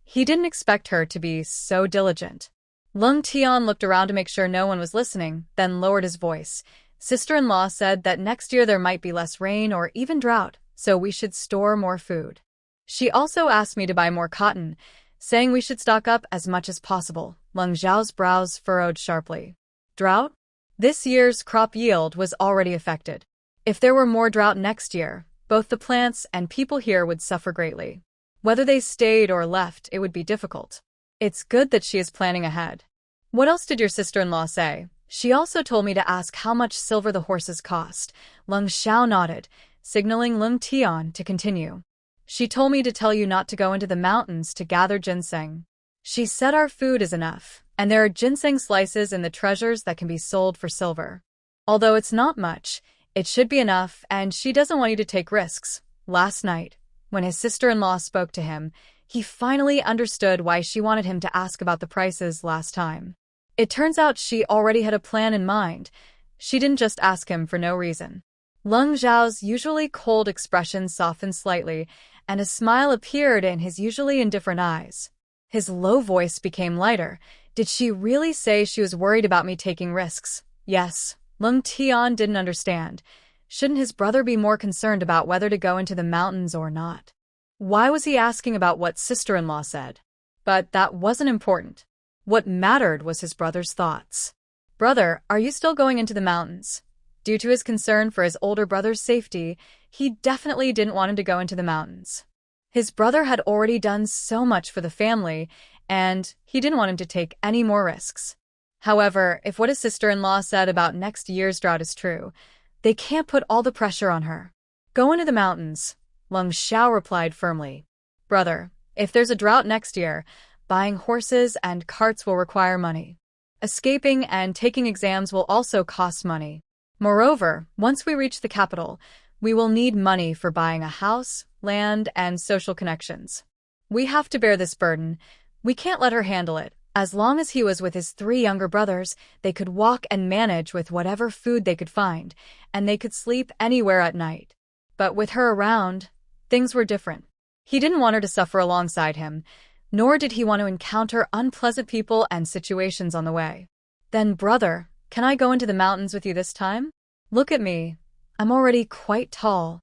He didn't expect her to be so diligent. Leng Tian looked around to make sure no one was listening, then lowered his voice. "Sister-in-law said that next year there might be less rain or even drought, so we should store more food. She also asked me to buy more cotton, saying we should stock up as much as possible." Leng Xiao's brows furrowed sharply. Drought? This year's crop yield was already affected. If there were more drought next year, both the plants and people here would suffer greatly. Whether they stayed or left, it would be difficult. It's good that she is planning ahead. "What else did your sister-in-law say?" "She also told me to ask how much silver the horses cost." Leng Xiao nodded, signaling Leng Tian to continue. "She told me to tell you not to go into the mountains to gather ginseng. She said our food is enough, and there are ginseng slices in the treasures that can be sold for silver. Although it's not much, it should be enough, and she doesn't want you to take risks." Last night, when his sister-in-law spoke to him, he finally understood why she wanted him to ask about the prices last time. It turns out she already had a plan in mind. She didn't just ask him for no reason. Leng Xiao's usually cold expression softened slightly, and a smile appeared in his usually indifferent eyes. His low voice became lighter. "Did she really say she was worried about me taking risks?" "Yes." Leng Tian didn't understand. Shouldn't his brother be more concerned about whether to go into the mountains or not? Why was he asking about what sister-in-law said? But that wasn't important. What mattered was his brother's thoughts. "Brother, are you still going into the mountains?" Due to his concern for his older brother's safety, he definitely didn't want him to go into the mountains. His brother had already done so much for the family, and he didn't want him to take any more risks. However, if what his sister-in-law said about next year's drought is true, they can't put all the pressure on her. "Go into the mountains," Leng Xiao replied firmly. "Brother, if there's a drought next year, buying horses and carts will require money. Escaping and taking exams will also cost money. Moreover, once we reach the capital, we will need money for buying a house, land, and social connections. We have to bear this burden. We can't let her handle it." As long as he was with his 3 younger brothers, they could walk and manage with whatever food they could find, and they could sleep anywhere at night. But with her around, things were different. He didn't want her to suffer alongside him, nor did he want to encounter unpleasant people and situations on the way. "Then, brother, can I go into the mountains with you this time? Look at me. I'm already quite tall."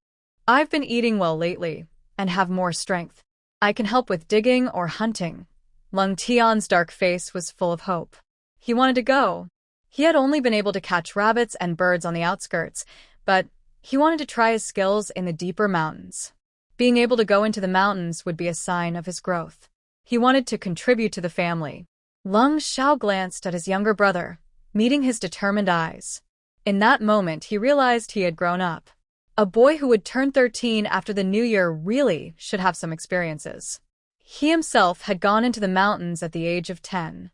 I've been eating well lately and have more strength. I can help with digging or hunting. Leng Tian's dark face was full of hope. He wanted to go. He had only been able to catch rabbits and birds on the outskirts, but he wanted to try his skills in the deeper mountains. Being able to go into the mountains would be a sign of his growth. He wanted to contribute to the family. Leng Xiao glanced at his younger brother, meeting his determined eyes. In that moment, he realized he had grown up. A boy who would turn 13 after the new year really should have some experiences. He himself had gone into the mountains at the age of 10.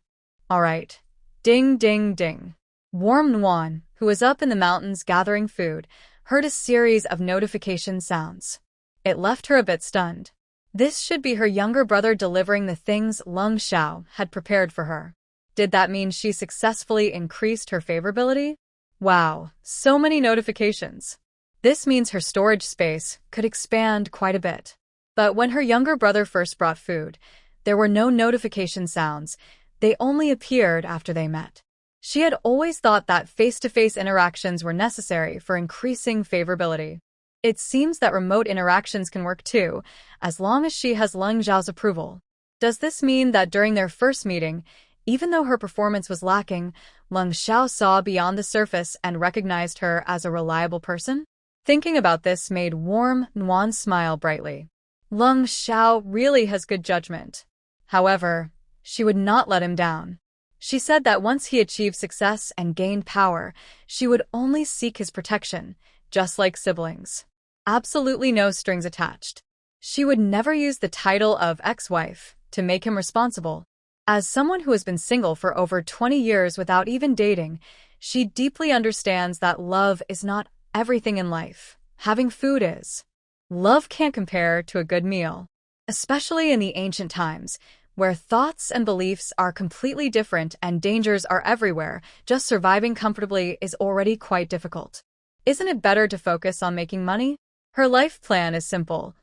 All right. Ding, ding, ding. Warm Nguyen, who was up in the mountains gathering food, heard a series of notification sounds. It left her a bit stunned. This should be her younger brother delivering the things Leng Xiao had prepared for her. Did that mean she successfully increased her favorability? Wow, so many notifications. This means her storage space could expand quite a bit. But when her younger brother first brought food, there were no notification sounds. They only appeared after they met. She had always thought that face-to-face interactions were necessary for increasing favorability. It seems that remote interactions can work too, as long as she has Leng Xiao's approval. Does this mean that during their first meeting, even though her performance was lacking, Leng Xiao saw beyond the surface and recognized her as a reliable person? Thinking about this made Warm Nguyen smile brightly. Leng Xiao really has good judgment. However, she would not let him down. She said that once he achieved success and gained power, she would only seek his protection, just like siblings. Absolutely no strings attached. She would never use the title of ex-wife to make him responsible. As someone who has been single for over 20 years without even dating, she deeply understands that love is not everything in life. Having food is. Love can't compare to a good meal. Especially in the ancient times, where thoughts and beliefs are completely different and dangers are everywhere, just surviving comfortably is already quite difficult. Isn't it better to focus on making money? Her life plan is simple: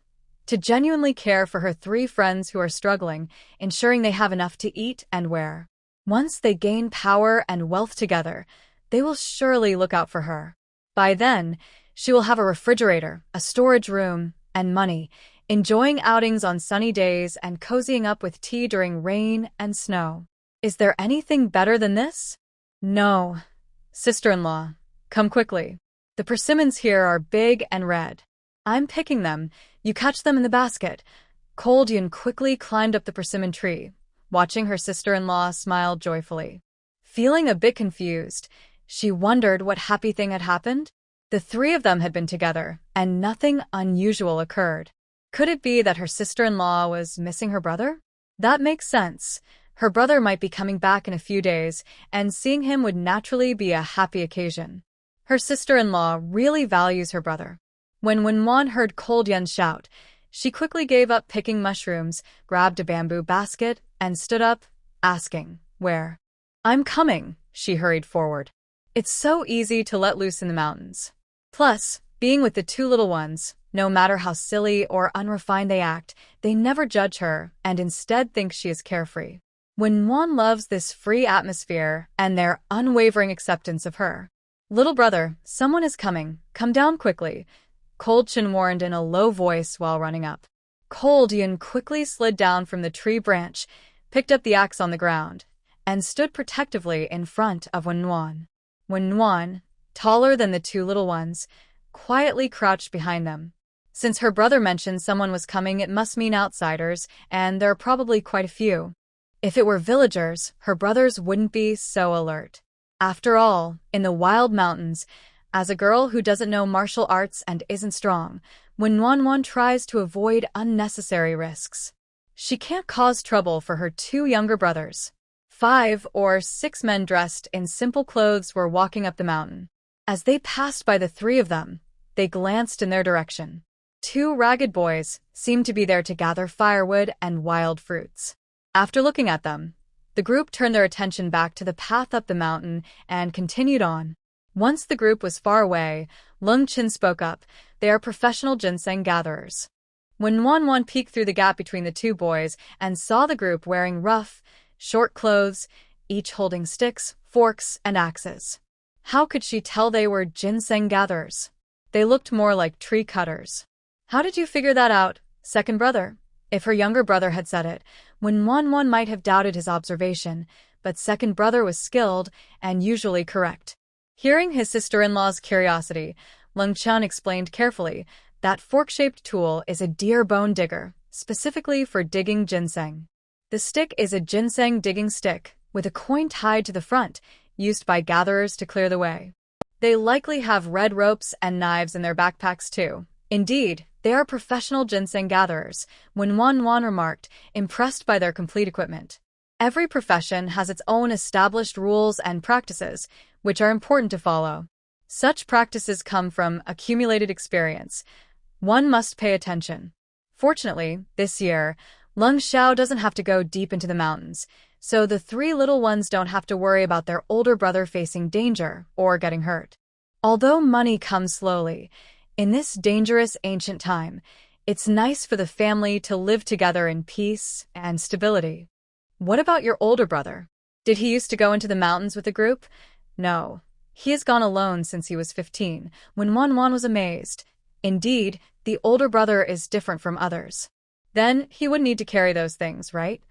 to genuinely care for her 3 friends who are struggling, ensuring they have enough to eat and wear. Once they gain power and wealth together, they will surely look out for her. By then, she will have a refrigerator, a storage room, and money, enjoying outings on sunny days and cozying up with tea during rain and snow. Is there anything better than this? No. Sister-in-law, come quickly. The persimmons here are big and red. I'm picking them. You catch them in the basket. Yun quickly climbed up the persimmon tree, watching her sister-in-law smile joyfully. Feeling a bit confused, she wondered what happy thing had happened. The 3 of them had been together, and nothing unusual occurred. Could it be that her sister-in-law was missing her brother? That makes sense. Her brother might be coming back in a few days, and seeing him would naturally be a happy occasion. Her sister-in-law really values her brother. When Wenwan heard Yun shout, she quickly gave up picking mushrooms, grabbed a bamboo basket, and stood up, asking, "Where?" "I'm coming," she hurried forward. It's so easy to let loose in the mountains. Plus, being with the 2 little ones, no matter how silly or unrefined they act, they never judge her and instead think she is carefree. Wenwan loves this free atmosphere and their unwavering acceptance of her. "Little brother, someone is coming. Come down quickly," Chin warned in a low voice while running up. Yun quickly slid down from the tree branch, picked up the axe on the ground, and stood protectively in front of Wenwan. Wenwan, taller than the 2 little ones, quietly crouched behind them. Since her brother mentioned someone was coming, it must mean outsiders, and there are probably quite a few. If it were villagers, her brothers wouldn't be so alert. After all, in the wild mountains, as a girl who doesn't know martial arts and isn't strong, Wenwan tries to avoid unnecessary risks. She can't cause trouble for her 2 younger brothers. 5 or 6 men dressed in simple clothes were walking up the mountain. As they passed by the 3 of them, they glanced in their direction. 2 ragged boys seemed to be there to gather firewood and wild fruits. After looking at them, the group turned their attention back to the path up the mountain and continued on. Once the group was far away, Leng Chin spoke up. "They are professional ginseng gatherers." When Wan peeked through the gap between the 2 boys and saw the group wearing rough, short clothes, each holding sticks, forks, and axes. How could she tell they were ginseng gatherers? They looked more like tree cutters. How did you figure that out, second brother? If her younger brother had said it, Wen might have doubted his observation, but second brother was skilled and usually correct. Hearing his sister-in-law's curiosity, Leng explained carefully that fork-shaped tool is a deer bone digger, specifically for digging ginseng. The stick is a ginseng digging stick, with a coin tied to the front, used by gatherers to clear the way. They likely have red ropes and knives in their backpacks too. Indeed, they are professional ginseng gatherers, Wen remarked, impressed by their complete equipment. Every profession has its own established rules and practices, which are important to follow. Such practices come from accumulated experience. One must pay attention. Fortunately, this year, Leng doesn't have to go deep into the mountains, so the three little ones don't have to worry about their older brother facing danger or getting hurt. Although money comes slowly, in this dangerous ancient time, it's nice for the family to live together in peace and stability. What about your older brother? Did he used to go into the mountains with a group? No. He has gone alone since he was 15, when Wan was amazed. Indeed, the older brother is different from others. Then he wouldn't need to carry those things, right?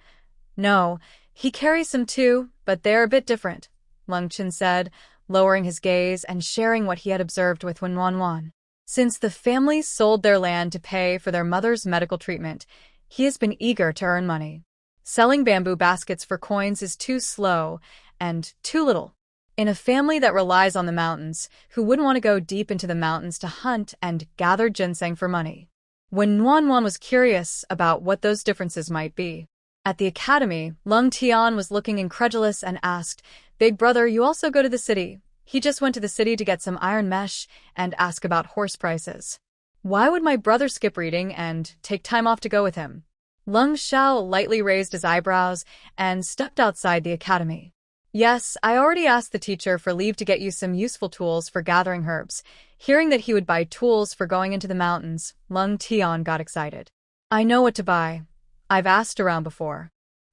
No, he carries some too, but they're a bit different, Leng said, lowering his gaze and sharing what he had observed with Wan. Since the family sold their land to pay for their mother's medical treatment, he has been eager to earn money. Selling bamboo baskets for coins is too slow and too little. In a family that relies on the mountains, who wouldn't want to go deep into the mountains to hunt and gather ginseng for money? When Wan was curious about what those differences might be. At the academy, Leng was looking incredulous and asked, "Big brother, you also go to the city?" He just went to the city to get some iron mesh and ask about horse prices. Why would my brother skip reading and take time off to go with him? Leng lightly raised his eyebrows and stepped outside the academy. Yes, I already asked the teacher for leave to get you some useful tools for gathering herbs. Hearing that he would buy tools for going into the mountains, Leng got excited. I know what to buy. I've asked around before.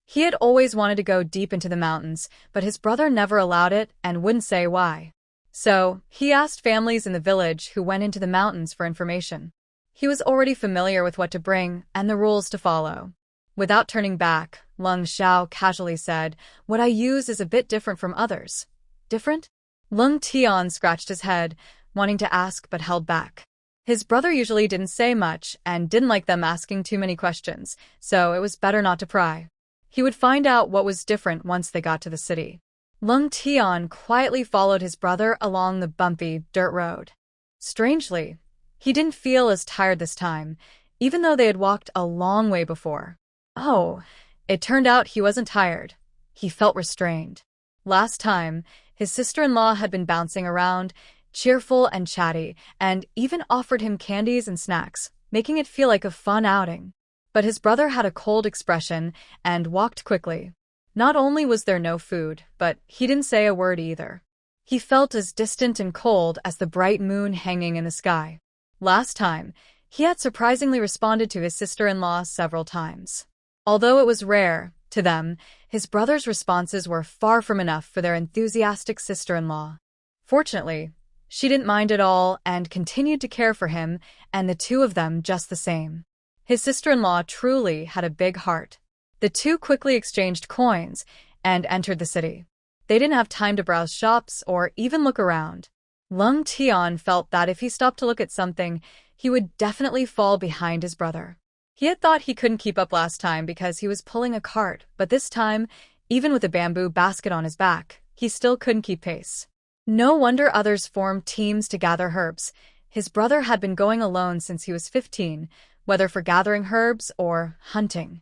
He had always wanted to go deep into the mountains, but his brother never allowed it and wouldn't say why. So, he asked families in the village who went into the mountains for information. He was already familiar with what to bring and the rules to follow. Without turning back, Leng casually said, "What I use is a bit different from others." Different? Leng scratched his head, wanting to ask but held back. His brother usually didn't say much and didn't like them asking too many questions, so it was better not to pry. He would find out what was different once they got to the city. Leng quietly followed his brother along the bumpy dirt road. Strangely, he didn't feel as tired this time, even though they had walked a long way before. Oh, it turned out he wasn't tired. He felt restrained. Last time, his sister-in-law had been bouncing around, cheerful and chatty, and even offered him candies and snacks, making it feel like a fun outing. But his brother had a cold expression and walked quickly. Not only was there no food, but he didn't say a word either. He felt as distant and cold as the bright moon hanging in the sky. Last time, he had surprisingly responded to his sister-in-law several times. Although it was rare, to them, his brother's responses were far from enough for their enthusiastic sister-in-law. Fortunately, she didn't mind at all and continued to care for him and the two of them just the same. His sister-in-law truly had a big heart. The two quickly exchanged coins and entered the city. They didn't have time to browse shops or even look around. Leng felt that if he stopped to look at something, he would definitely fall behind his brother. He had thought he couldn't keep up last time because he was pulling a cart, but this time, even with a bamboo basket on his back, he still couldn't keep pace. No wonder others formed teams to gather herbs. His brother had been going alone since he was 15, whether for gathering herbs or hunting.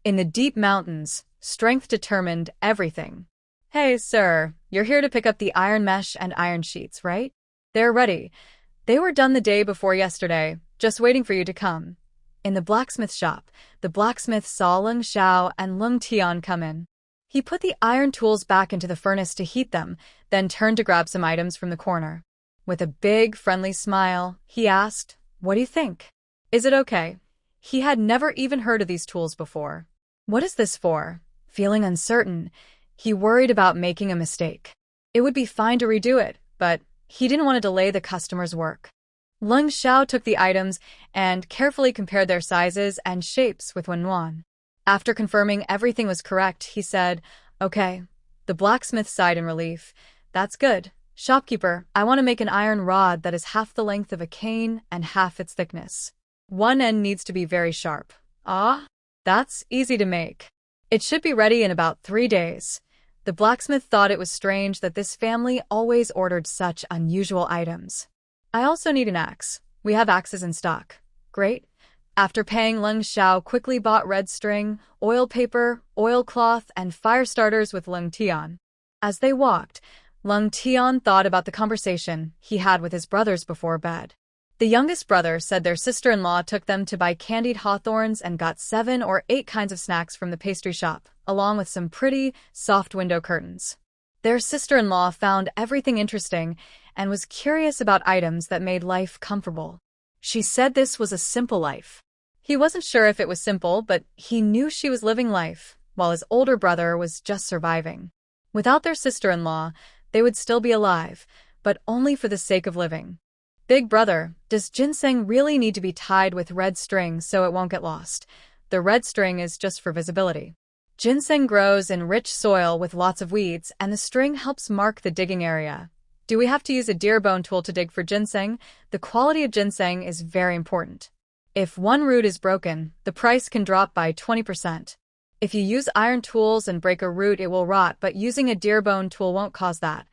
In the deep mountains, strength determined everything. "Hey, sir, you're here to pick up the iron mesh and iron sheets, right? They're ready. They were done the day before yesterday, just waiting for you to come." In the blacksmith shop, the blacksmith saw Leng and Leng come in. He put the iron tools back into the furnace to heat them, then turned to grab some items from the corner. With a big, friendly smile, he asked, "What do you think? Is it okay?" He had never even heard of these tools before. What is this for? Feeling uncertain, he worried about making a mistake. It would be fine to redo it, but he didn't want to delay the customer's work. Leng Xiao took the items and carefully compared their sizes and shapes with Wenwan. After confirming everything was correct, he said, "Okay." The blacksmith sighed in relief. "That's good. Shopkeeper, I want to make an iron rod that is half the length of a cane and half its thickness. One end needs to be very sharp." "Ah, that's easy to make. It should be ready in about 3 days." The blacksmith thought it was strange that this family always ordered such unusual items. "I also need an axe. We have axes in stock." "Great." After paying, Leng Xiao quickly bought red string, oil paper, oilcloth, and fire starters with Leng Tian. As they walked, Leng Tian thought about the conversation he had with his brothers before bed. The youngest brother said their sister-in-law took them to buy candied hawthorns and got 7 or 8 kinds of snacks from the pastry shop, along with some pretty, soft window curtains. Their sister-in-law found everything interesting and was curious about items that made life comfortable. She said this was a simple life. He wasn't sure if it was simple, but he knew she was living life, while his older brother was just surviving. Without their sister-in-law, they would still be alive, but only for the sake of living. "Big brother, does ginseng really need to be tied with red string so it won't get lost? The red string is just for visibility." Ginseng grows in rich soil with lots of weeds, and the string helps mark the digging area. "Do we have to use a deer bone tool to dig for ginseng? The quality of ginseng is very important. If one root is broken, the price can drop by 20%. If you use iron tools and break a root, it will rot, but using a deer bone tool won't cause that.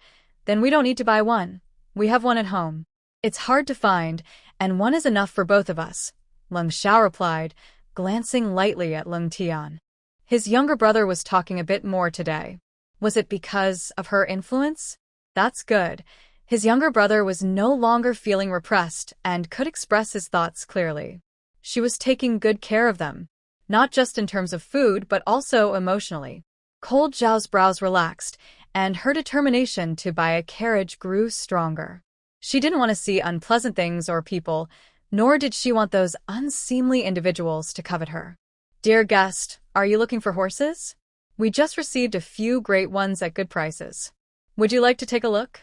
Then we don't need to buy one. We have one at home. It's hard to find, and one is enough for both of us," Leng Xiao replied, glancing lightly at Leng Tian. His younger brother was talking a bit more today. Was it because of her influence? That's good. His younger brother was no longer feeling repressed and could express his thoughts clearly. She was taking good care of them, not just in terms of food, but also emotionally. Cold Zhao's brows relaxed, and her determination to buy a carriage grew stronger. She didn't want to see unpleasant things or people, nor did she want those unseemly individuals to covet her. "Dear guest, are you looking for horses? We just received a few great ones at good prices. Would you like to take a look?"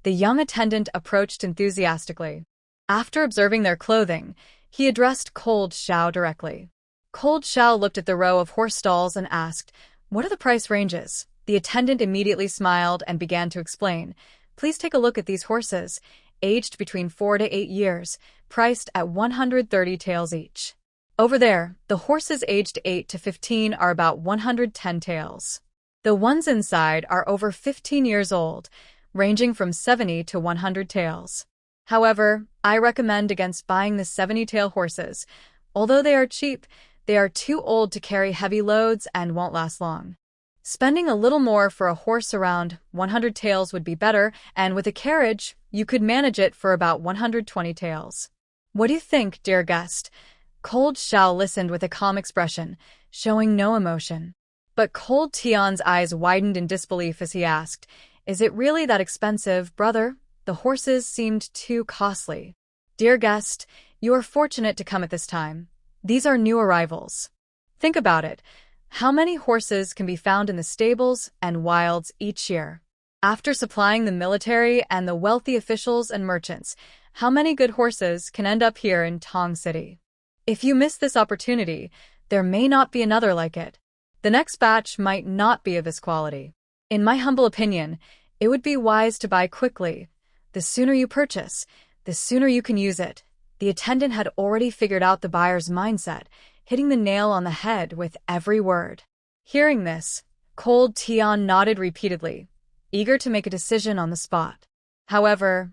The young attendant approached enthusiastically. After observing their clothing, he addressed Cold Xiao directly. Cold Xiao looked at the row of horse stalls and asked, "What are the price ranges?" The attendant immediately smiled and began to explain. "Please take a look at these horses, aged between 4 to 8 years, priced at 130 taels each. Over there, the horses aged 8 to 15 are about 110 taels. The ones inside are over 15 years old, ranging from 70 to 100 taels. However, I recommend against buying the 70-tael horses. Although they are cheap, they are too old to carry heavy loads and won't last long. Spending a little more for a horse around 100 taels would be better, and with a carriage, you could manage it for about 120 taels. What do you think, dear guest?" Cold Xiao listened with a calm expression, showing no emotion. But Cold Tian's eyes widened in disbelief as he asked, "Is it really that expensive, brother? The horses seemed too costly." "Dear guest, you are fortunate to come at this time. These are new arrivals. Think about it. How many horses can be found in the stables and wilds each year? After supplying the military and the wealthy officials and merchants, how many good horses can end up here in Tong City? If you miss this opportunity, there may not be another like it. The next batch might not be of this quality. In my humble opinion, it would be wise to buy quickly. The sooner you purchase, the sooner you can use it." The attendant had already figured out the buyer's mindset, hitting the nail on the head with every word. Hearing this, Cold Tian nodded repeatedly, eager to make a decision on the spot. However,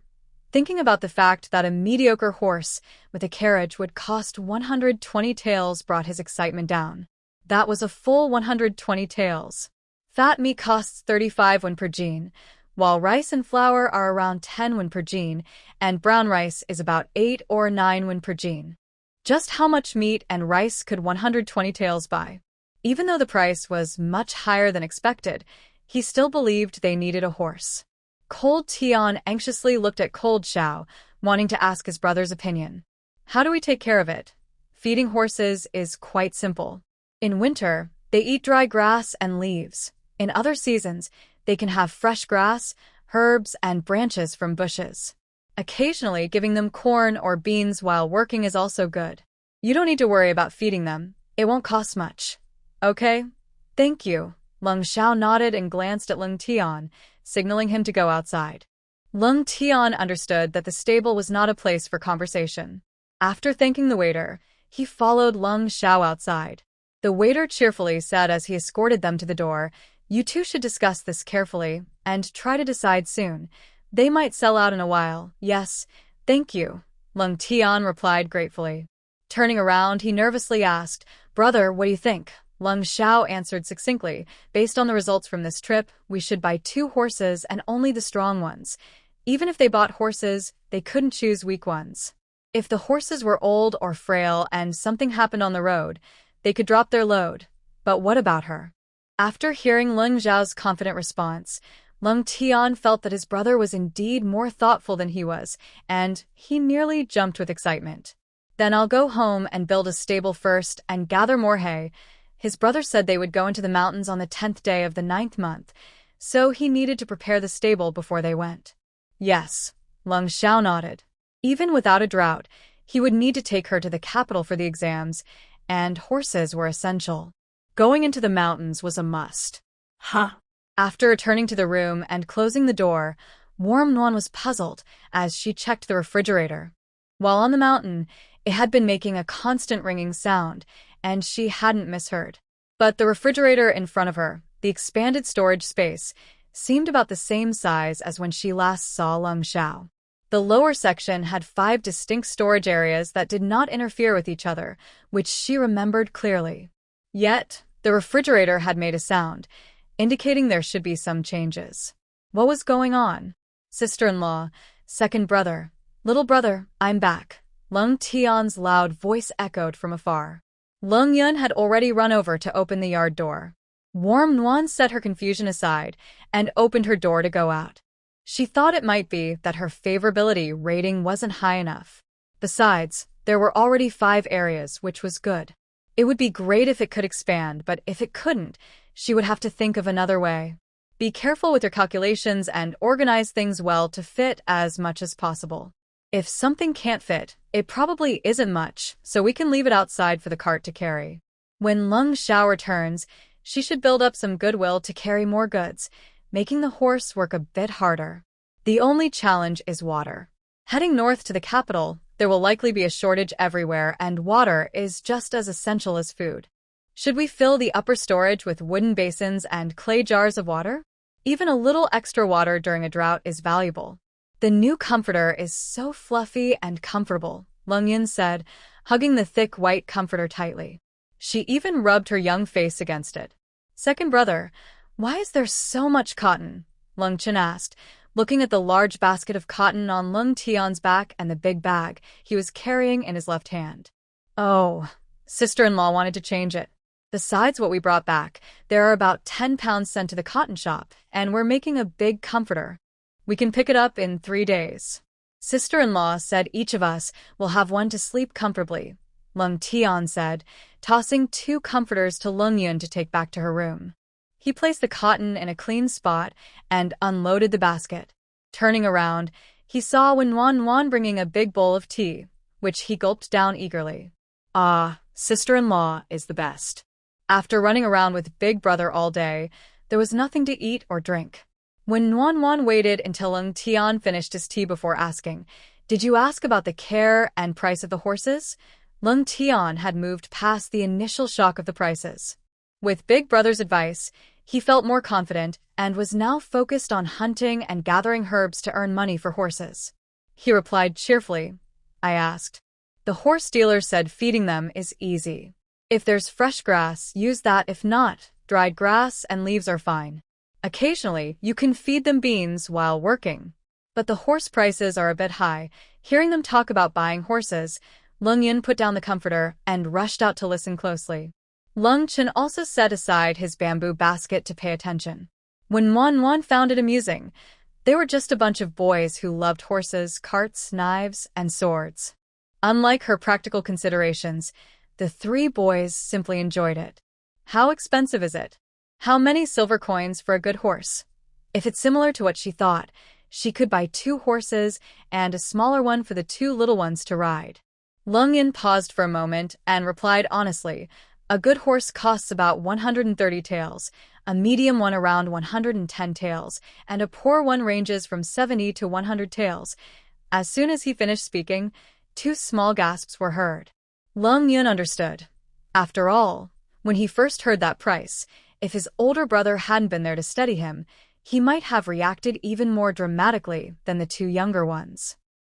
thinking about the fact that a mediocre horse with a carriage would cost 120 taels brought his excitement down. That was a full 120 taels. Fat meat costs 35 won per jin, while rice and flour are around 10 won per jin, and brown rice is about 8 or 9 won per jin. Just how much meat and rice could 120 taels buy? Even though the price was much higher than expected, he still believed they needed a horse. Cold Tian anxiously looked at Cold Xiao, wanting to ask his brother's opinion. "How do we take care of it?" Feeding horses is quite simple. In winter, they eat dry grass and leaves. In other seasons, they can have fresh grass, herbs, and branches from bushes. Occasionally, giving them corn or beans while working is also good. You don't need to worry about feeding them. It won't cost much. Okay? Thank you. Leng Xiao nodded and glanced at Leng Tian, signaling him to go outside. Leng Tian understood that the stable was not a place for conversation. After thanking the waiter, he followed Leng Xiao outside. The waiter cheerfully said as he escorted them to the door, "You two should discuss this carefully and try to decide soon. They might sell out in a while." "Yes, thank you," Leng Tian replied gratefully. Turning around, he nervously asked, "Brother, what do you think?" Leng Xiao answered succinctly, "Based on the results from this trip, we should buy 2 horses and only the strong ones. Even if they bought horses, they couldn't choose weak ones. If the horses were old or frail and something happened on the road, they could drop their load. But what about her?" After hearing Leng Xiao's confident response, Leng Tian felt that his brother was indeed more thoughtful than he was, and he nearly jumped with excitement. "Then I'll go home and build a stable first and gather more hay." His brother said they would go into the mountains on the 10th day of the 9th month, so he needed to prepare the stable before they went. Yes, Leng Xiao nodded. Even without a drought, he would need to take her to the capital for the exams, and horses were essential. Going into the mountains was a must. Huh? After returning to the room and closing the door, Warm Nuan was puzzled as she checked the refrigerator. While on the mountain, it had been making a constant ringing sound, and she hadn't misheard. But the refrigerator in front of her, the expanded storage space, seemed about the same size as when she last saw Leng Xiao. The lower section had 5 distinct storage areas that did not interfere with each other, which she remembered clearly. Yet, the refrigerator had made a sound, indicating there should be some changes. What was going on? "Sister-in-law, second brother, little brother, I'm back." Leng Tian's loud voice echoed from afar. Leng Yun had already run over to open the yard door. Warm Nuan set her confusion aside and opened her door to go out. She thought it might be that her favorability rating wasn't high enough. Besides, there were already 5 areas, which was good. It would be great if it could expand, but if it couldn't, she would have to think of another way. Be careful with your calculations and organize things well to fit as much as possible. If something can't fit, it probably isn't much, so we can leave it outside for the cart to carry. When Leng Xiao returns, she should build up some goodwill to carry more goods, making the horse work a bit harder. The only challenge is water. Heading north to the capital, there will likely be a shortage everywhere, and water is just as essential as food. Should we fill the upper storage with wooden basins and clay jars of water? Even a little extra water during a drought is valuable. "The new comforter is so fluffy and comfortable," Leng Yun said, hugging the thick white comforter tightly. She even rubbed her young face against it. "Second brother, why is there so much cotton?" Leng Chen asked, looking at the large basket of cotton on Leng Tian's back and the big bag he was carrying in his left hand. "Oh, sister-in-law wanted to change it. Besides what we brought back, there are about 10 pounds sent to the cotton shop, and we're making a big comforter. We can pick it up in 3 days. Sister-in-law said each of us will have one to sleep comfortably," Leng Tian said, tossing 2 comforters to Leng Yun to take back to her room. He placed the cotton in a clean spot and unloaded the basket. Turning around, he saw Wan Wan bringing a big bowl of tea, which he gulped down eagerly. "Ah, sister-in-law is the best." After running around with Big Brother all day, there was nothing to eat or drink. When Wan waited until Leng Tian finished his tea before asking, "Did you ask about the care and price of the horses?" Leng Tian had moved past the initial shock of the prices. With Big Brother's advice, he felt more confident and was now focused on hunting and gathering herbs to earn money for horses. He replied cheerfully. I asked. The horse dealer said feeding them is easy. If there's fresh grass, use that. If not, dried grass and leaves are fine. Occasionally, you can feed them beans while working. But the horse prices are a bit high. Hearing them talk about buying horses, Leng Yun put down the comforter and rushed out to listen closely. Leng Chen also set aside his bamboo basket to pay attention. When Wan found it amusing, they were just a bunch of boys who loved horses, carts, knives, and swords. Unlike her practical considerations, the 3 boys simply enjoyed it. How expensive is it? How many silver coins for a good horse? If it's similar to what she thought, she could buy 2 horses and a smaller one for the 2 little ones to ride. Leng paused for a moment and replied honestly, a good horse costs about 130 taels, a medium one around 110 taels, and a poor one ranges from 70 to 100 taels. As soon as he finished speaking, 2 small gasps were heard. Leng Yun understood. After all, when he first heard that price, if his older brother hadn't been there to steady him, he might have reacted even more dramatically than the 2 younger ones.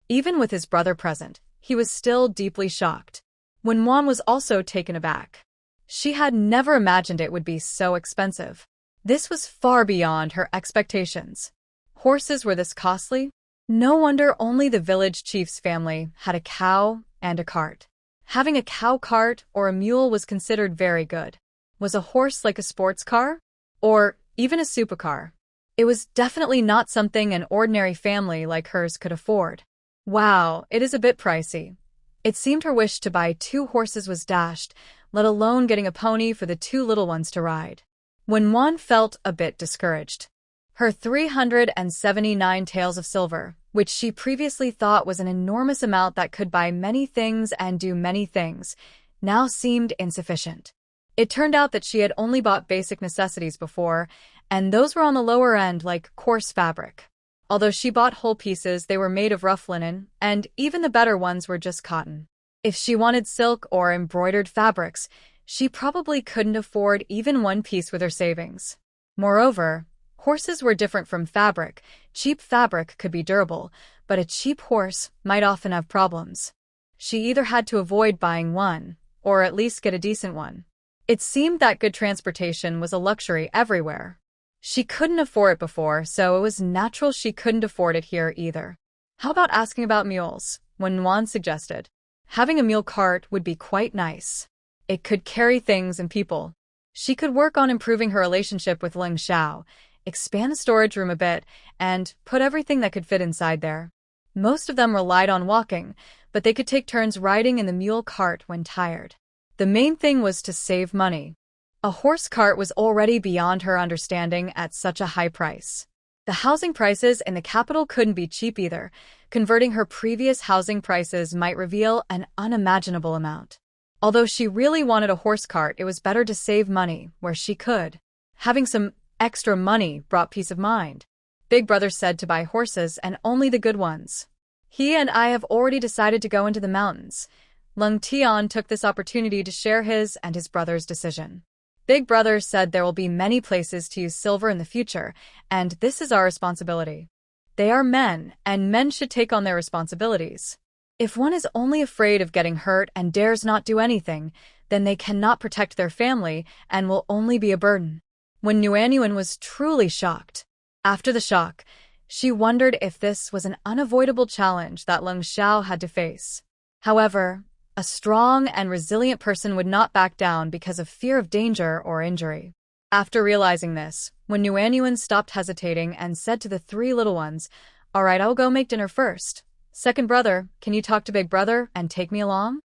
Even with his brother present, he was still deeply shocked. Wen Wan was also taken aback. She had never imagined it would be so expensive. This was far beyond her expectations. Horses were this costly? No wonder only the village chief's family had a cow and a cart. Having a cow cart or a mule was considered very good. Was a horse like a sports car? Or even a supercar? It was definitely not something an ordinary family like hers could afford. Wow, it is a bit pricey. It seemed her wish to buy 2 horses was dashed, let alone getting a pony for the 2 little ones to ride. Wen Wan felt a bit discouraged. Her 379 taels of silver, which she previously thought was an enormous amount that could buy many things and do many things, now seemed insufficient. It turned out that she had only bought basic necessities before, and those were on the lower end like coarse fabric. Although she bought whole pieces, they were made of rough linen, and even the better ones were just cotton. If she wanted silk or embroidered fabrics, she probably couldn't afford even 1 piece with her savings. Moreover, horses were different from fabric. Cheap fabric could be durable, but a cheap horse might often have problems. She either had to avoid buying one, or at least get a decent one. It seemed that good transportation was a luxury everywhere. She couldn't afford it before, so it was natural she couldn't afford it here either. How about asking about mules? Wen Wan suggested. Having a mule cart would be quite nice. It could carry things and people. She could work on improving her relationship with Leng Xiao, expand the storage room a bit, and put everything that could fit inside there. Most of them relied on walking, but they could take turns riding in the mule cart when tired. The main thing was to save money. A horse cart was already beyond her understanding at such a high price. The housing prices in the capital couldn't be cheap either. Converting her previous housing prices might reveal an unimaginable amount. Although she really wanted a horse cart, it was better to save money where she could. Having some extra money brought peace of mind. Big Brother said to buy horses and only the good ones. He and I have already decided to go into the mountains. Leng Tian took this opportunity to share his and his brother's decision. Big Brother said there will be many places to use silver in the future, and this is our responsibility. They are men, and men should take on their responsibilities. If one is only afraid of getting hurt and dares not do anything, then they cannot protect their family and will only be a burden. When Nuanyuan was truly shocked. After the shock, she wondered if this was an unavoidable challenge that Leng Xiao had to face. However, a strong and resilient person would not back down because of fear of danger or injury. After realizing this, when Nuanyuan stopped hesitating and said to the 3 little ones, "All right, I'll go make dinner first. Second brother, can you talk to Big Brother and take me along?"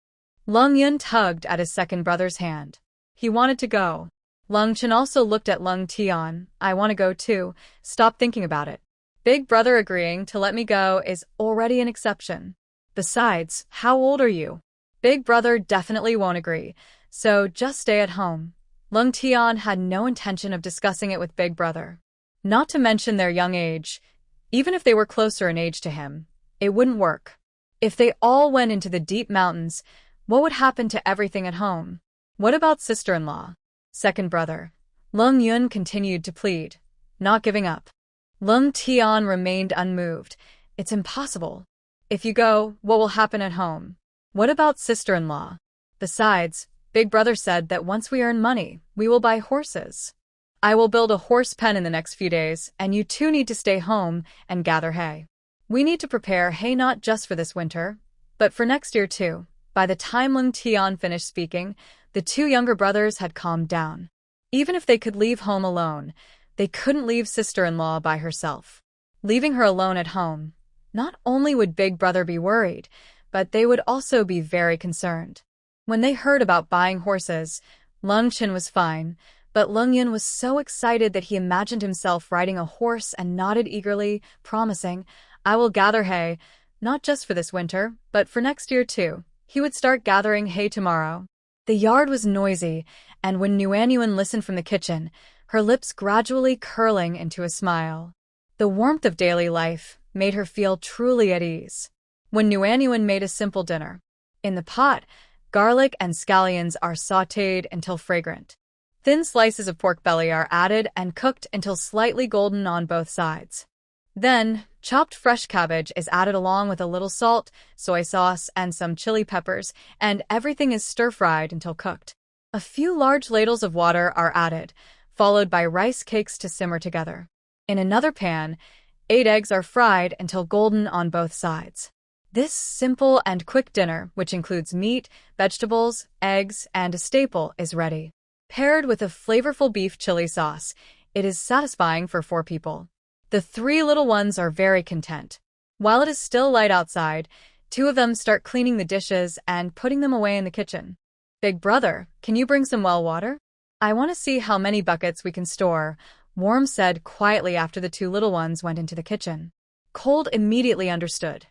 Leng Yun tugged at his second brother's hand. He wanted to go. Leng Chen also looked at Leng Tian. "I want to go too. Stop thinking about it." Big Brother agreeing to let me go is already an exception. Besides, how old are you? Big Brother definitely won't agree, so just stay at home. Leng Tian had no intention of discussing it with Big Brother. Not to mention their young age. Even if they were closer in age to him, it wouldn't work. If they all went into the deep mountains, what would happen to everything at home? What about sister-in-law? Second brother. Leng Yun continued to plead, not giving up. Leng Tian remained unmoved. It's impossible. If you go, what will happen at home? What about sister-in-law? Besides, Big Brother said that once we earn money, we will buy horses. I will build a horse pen in the next few days, and you 2 need to stay home and gather hay. We need to prepare hay not just for this winter, but for next year too. By the time Leng Tian finished speaking, the 2 younger brothers had calmed down. Even if they could leave home alone, they couldn't leave sister-in-law by herself. Leaving her alone at home, not only would Big Brother be worried, but they would also be very concerned. When they heard about buying horses, Leng Chen was fine, But Leng was so excited that he imagined himself riding a horse and nodded eagerly, promising, "I will gather hay, not just for this winter, but for next year too." He would start gathering hay tomorrow. The yard was noisy, and when Nuanyuan listened from the kitchen, her lips gradually curling into a smile. The warmth of daily life made her feel truly at ease. When Nuanyuan made a simple dinner. In the pot, garlic and scallions are sautéed until fragrant. Thin slices of pork belly are added and cooked until slightly golden on both sides. Then, chopped fresh cabbage is added along with a little salt, soy sauce, and some chili peppers, and everything is stir-fried until cooked. A few large ladles of water are added, followed by rice cakes to simmer together. In another pan, 8 eggs are fried until golden on both sides. This simple and quick dinner, which includes meat, vegetables, eggs, and a staple, is ready. Paired with a flavorful beef chili sauce, it is satisfying for 4 people. The 3 little ones are very content. While it is still light outside, 2 of them start cleaning the dishes and putting them away in the kitchen. "Big brother, can you bring some well water? I want to see how many buckets we can store," Warm said quietly after the 2 little ones went into the kitchen. Cold immediately understood.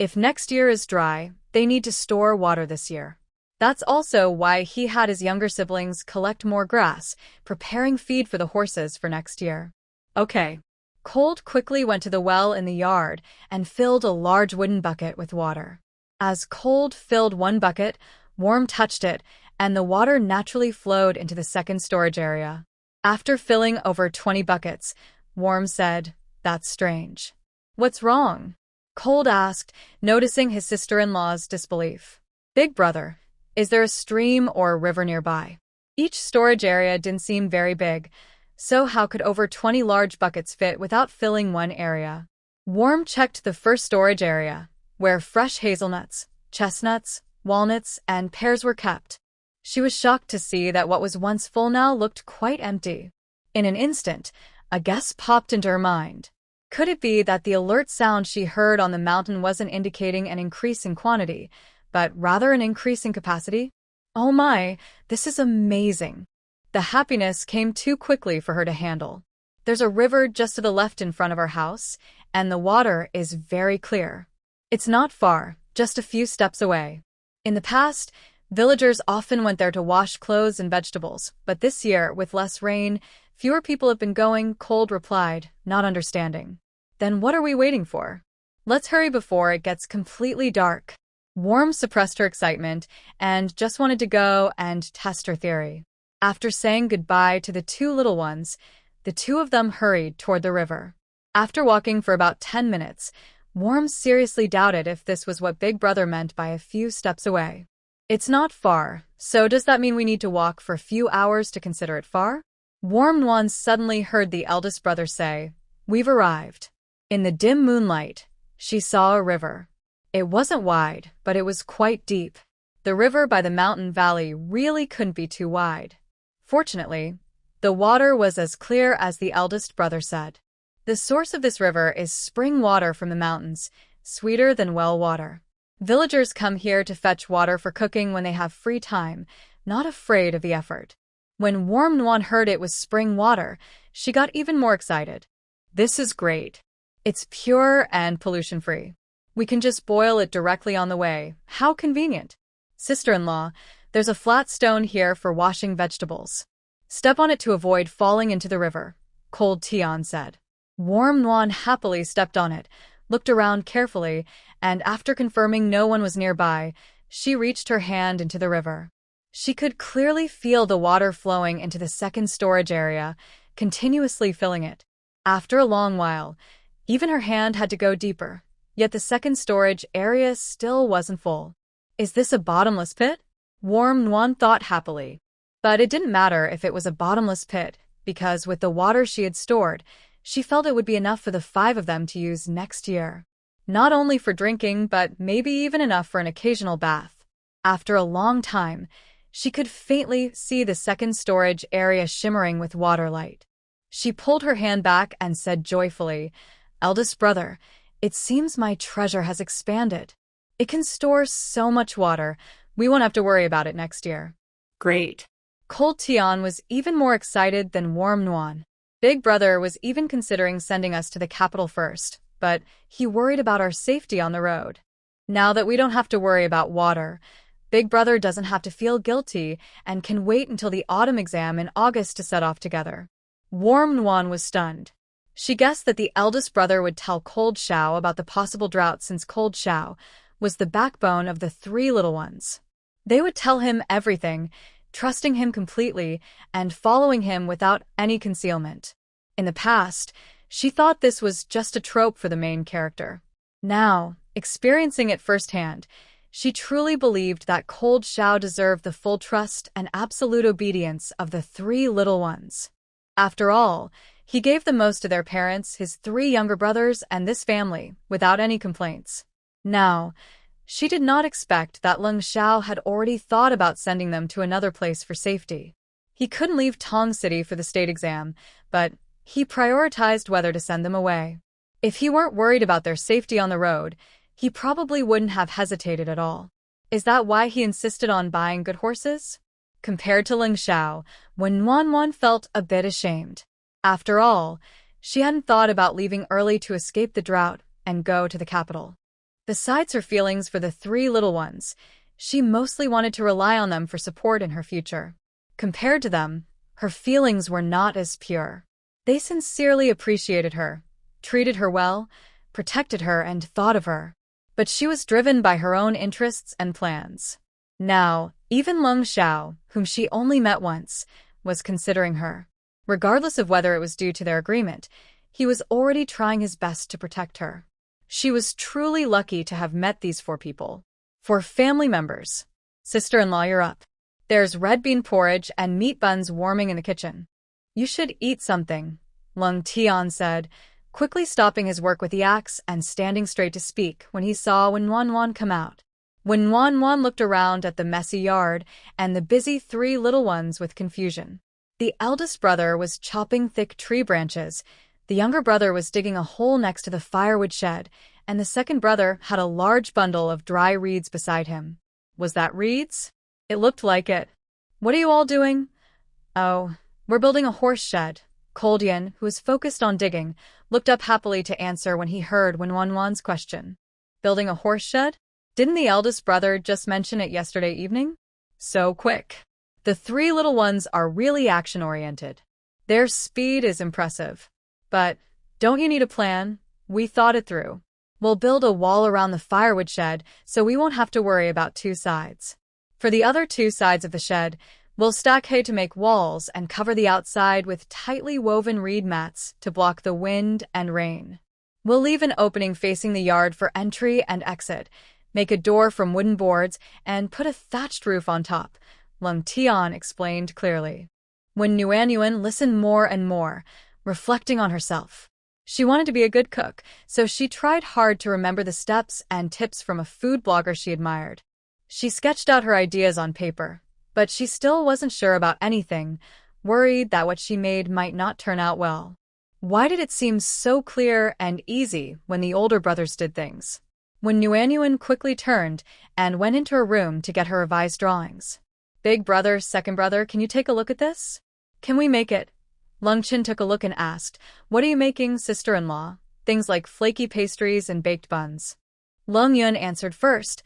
If next year is dry, they need to store water this year. That's also why he had his younger siblings collect more grass, preparing feed for the horses for next year. Okay. Cold quickly went to the well in the yard and filled a large wooden bucket with water. As Cold filled one bucket, Warm touched it, and the water naturally flowed into the second storage area. After filling over 20 buckets, Warm said, "That's strange." "What's wrong?" Cold asked, noticing his sister-in-law's disbelief. "Big brother, is there a stream or a river nearby?" Each storage area didn't seem very big, so how could over 20 large buckets fit without filling one area? Warm checked the first storage area, where fresh hazelnuts, chestnuts, walnuts, and pears were kept. She was shocked to see that what was once full now looked quite empty. In an instant, a guess popped into her mind. Could it be that the alert sound she heard on the mountain wasn't indicating an increase in quantity, but rather an increase in capacity? Oh my, this is amazing. The happiness came too quickly for her to handle. There's a river just to the left in front of our house, and the water is very clear. It's not far, just a few steps away. In the past, villagers often went there to wash clothes and vegetables, but this year, with less rain, fewer people have been going, Cold replied, not understanding. Then what are we waiting for? Let's hurry before it gets completely dark. Warm suppressed her excitement and just wanted to go and test her theory. After saying goodbye to the 2 little ones, the 2 of them hurried toward the river. After walking for about 10 minutes, Warm seriously doubted if this was what Big Brother meant by a few steps away. "It's not far, so does that mean we need to walk for a few hours to consider it far?" Warm Nuan suddenly heard the eldest brother say, "We've arrived." In the dim moonlight, she saw a river. It wasn't wide, but it was quite deep. The river by the mountain valley really couldn't be too wide. Fortunately, the water was as clear as the eldest brother said. The source of this river is spring water from the mountains, sweeter than well water. Villagers come here to fetch water for cooking when they have free time, not afraid of the effort. When Warm Nuan heard it was spring water, she got even more excited. "This is great. It's pure and pollution-free. We can just boil it directly on the way. How convenient." "Sister-in-law, there's a flat stone here for washing vegetables. Step on it to avoid falling into the river," Cold Tian said. Warm Nuan happily stepped on it, looked around carefully, and after confirming no one was nearby, she reached her hand into the river. She could clearly feel the water flowing into the second storage area, continuously filling it. After a long while, even her hand had to go deeper, yet the second storage area still wasn't full. "Is this a bottomless pit?" Warm Nuan thought happily. But it didn't matter if it was a bottomless pit, because with the water she had stored, she felt it would be enough for the 5 of them to use next year. Not only for drinking, but maybe even enough for an occasional bath. After a long time, she could faintly see the second storage area shimmering with water light. She pulled her hand back and said joyfully, "Eldest brother, it seems my treasure has expanded. It can store so much water, we won't have to worry about it next year." Great. Cold Tian was even more excited than warm Nuan. Big Brother was even considering sending us to the capital first, but he worried about our safety on the road. Now that we don't have to worry about water, Big Brother doesn't have to feel guilty and can wait until the autumn exam in August to set off together. Warm Nuan was stunned. She guessed that the eldest brother would tell Cold Xiao about the possible drought since Cold Xiao was the backbone of the three little ones. They would tell him everything, trusting him completely and following him without any concealment. In the past, she thought this was just a trope for the main character. Now, experiencing it firsthand, she truly believed that Cold Xiao deserved the full trust and absolute obedience of the three little ones. After all, he gave the most to their parents, his three younger brothers, and this family, without any complaints. Now, she did not expect that Leng Xiao had already thought about sending them to another place for safety. He couldn't leave Tong City for the state exam, but he prioritized whether to send them away. If he weren't worried about their safety on the road, he probably wouldn't have hesitated at all. Is that why he insisted on buying good horses? Compared to Leng Xiao, when Nuan felt a bit ashamed. After all, she hadn't thought about leaving early to escape the drought and go to the capital. Besides her feelings for the three little ones, she mostly wanted to rely on them for support in her future. Compared to them, her feelings were not as pure. They sincerely appreciated her, treated her well, protected her, and thought of her. But she was driven by her own interests and plans. Now, even Leng Xiao, whom she only met once, was considering her. Regardless of whether it was due to their agreement, he was already trying his best to protect her. She was truly lucky to have met these four people. 4 family members. Sister-in-law, you're up. There's red bean porridge and meat buns warming in the kitchen. You should eat something, Leng Tian said, quickly stopping his work with the axe and standing straight to speak when he saw Nuan come out. When Nuan looked around at the messy yard and the busy three little ones with confusion. The eldest brother was chopping thick tree branches, the younger brother was digging a hole next to the firewood shed, and the second brother had a large bundle of dry reeds beside him. Was that reeds? It looked like it. What are you all doing? Oh, we're building a horse shed. Cold Yin, who was focused on digging, looked up happily to answer when he heard Nuan's question. Building a horse shed? Didn't the eldest brother just mention it yesterday evening? So quick. The three little ones are really action-oriented. Their speed is impressive. But don't you need a plan? We thought it through. We'll build a wall around the firewood shed so we won't have to worry about 2 sides. For the other 2 sides of the shed, we'll stack hay to make walls and cover the outside with tightly woven reed mats to block the wind and rain. We'll leave an opening facing the yard for entry and exit, make a door from wooden boards, and put a thatched roof on top, Leng Tian explained clearly. When Nuan listened more and more, reflecting on herself. She wanted to be a good cook, so she tried hard to remember the steps and tips from a food blogger she admired. She sketched out her ideas on paper, but she still wasn't sure about anything, worried that what she made might not turn out well. Why did it seem so clear and easy when the older brothers did things? When Nuan quickly turned and went into her room to get her revised drawings. Big brother, second brother, can you take a look at this? Can we make it? Leng Qin took a look and asked, what are you making, sister-in-law? Things like flaky pastries and baked buns. Leng Yun answered first.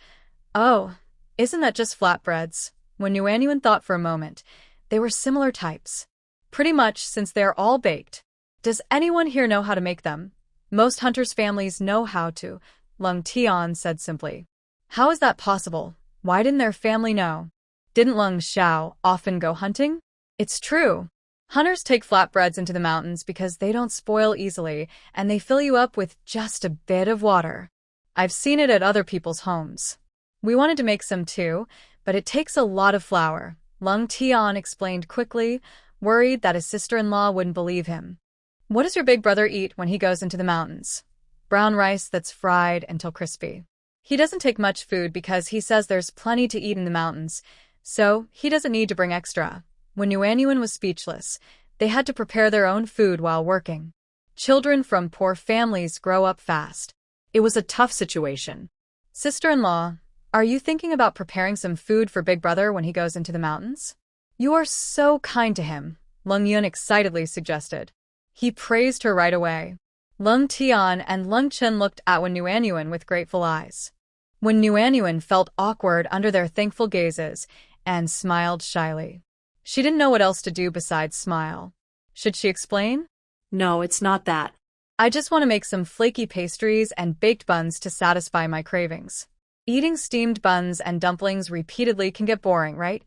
Oh, isn't that just flatbreads? When Nuan thought for a moment, they were similar types. Pretty much, since they are all baked. Does anyone here know how to make them? Most hunters' families know how to, Leng Tian said simply. How is that possible? Why didn't their family know? Didn't Leng Xiao often go hunting? It's true. Hunters take flatbreads into the mountains because they don't spoil easily, and they fill you up with just a bit of water. I've seen it at other people's homes. We wanted to make some too, but it takes a lot of flour, Leng Tian explained quickly, worried that his sister-in-law wouldn't believe him. What does your big brother eat when he goes into the mountains? Brown rice that's fried until crispy. He doesn't take much food because he says there's plenty to eat in the mountains, so he doesn't need to bring extra. When Nuan was speechless, they had to prepare their own food while working. Children from poor families grow up fast. It was a tough situation. Sister-in-law, are you thinking about preparing some food for Big Brother when he goes into the mountains? You are so kind to him, Leng Yun excitedly suggested. He praised her right away. Leng Tian and Leng Chen looked at Wen Nuanyuan with grateful eyes. Wen Nuanyuan felt awkward under their thankful gazes and smiled shyly. She didn't know what else to do besides smile. Should she explain? No, it's not that. I just want to make some flaky pastries and baked buns to satisfy my cravings. Eating steamed buns and dumplings repeatedly can get boring, right?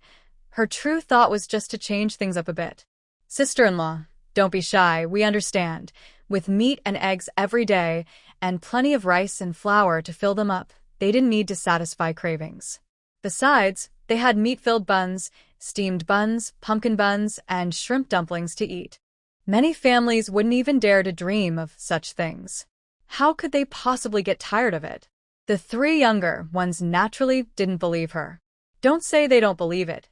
Her true thought was just to change things up a bit. Sister-in-law, don't be shy, we understand. With meat and eggs every day, and plenty of rice and flour to fill them up, they didn't need to satisfy cravings. Besides, they had meat-filled buns, steamed buns, pumpkin buns, and shrimp dumplings to eat. Many families wouldn't even dare to dream of such things. How could they possibly get tired of it? The three younger ones naturally didn't believe her. Don't say they don't believe it.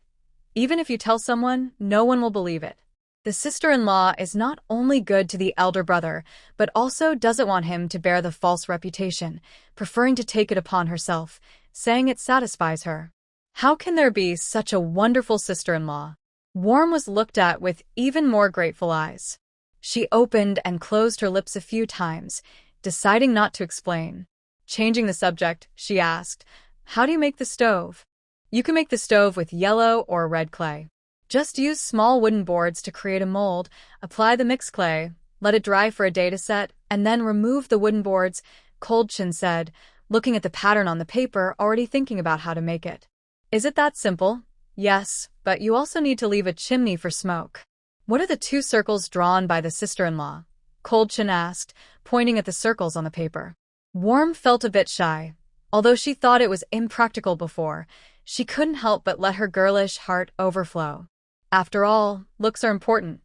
Even if you tell someone, no one will believe it. The sister-in-law is not only good to the elder brother, but also doesn't want him to bear the false reputation, preferring to take it upon herself, saying it satisfies her. How can there be such a wonderful sister-in-law? Worm was looked at with even more grateful eyes. She opened and closed her lips a few times, deciding not to explain. Changing the subject, she asked, "How do you make the stove?" You can make the stove with yellow or red clay. Just use small wooden boards to create a mold, apply the mixed clay, let it dry for a day to set, and then remove the wooden boards, Cold Chin said, looking at the pattern on the paper, already thinking about how to make it. Is it that simple? Yes, but you also need to leave a chimney for smoke. What are the two circles drawn by the sister-in-law? Cold Chin asked, pointing at the circles on the paper. Worm felt a bit shy. Although she thought it was impractical before, she couldn't help but let her girlish heart overflow. After all, looks are important.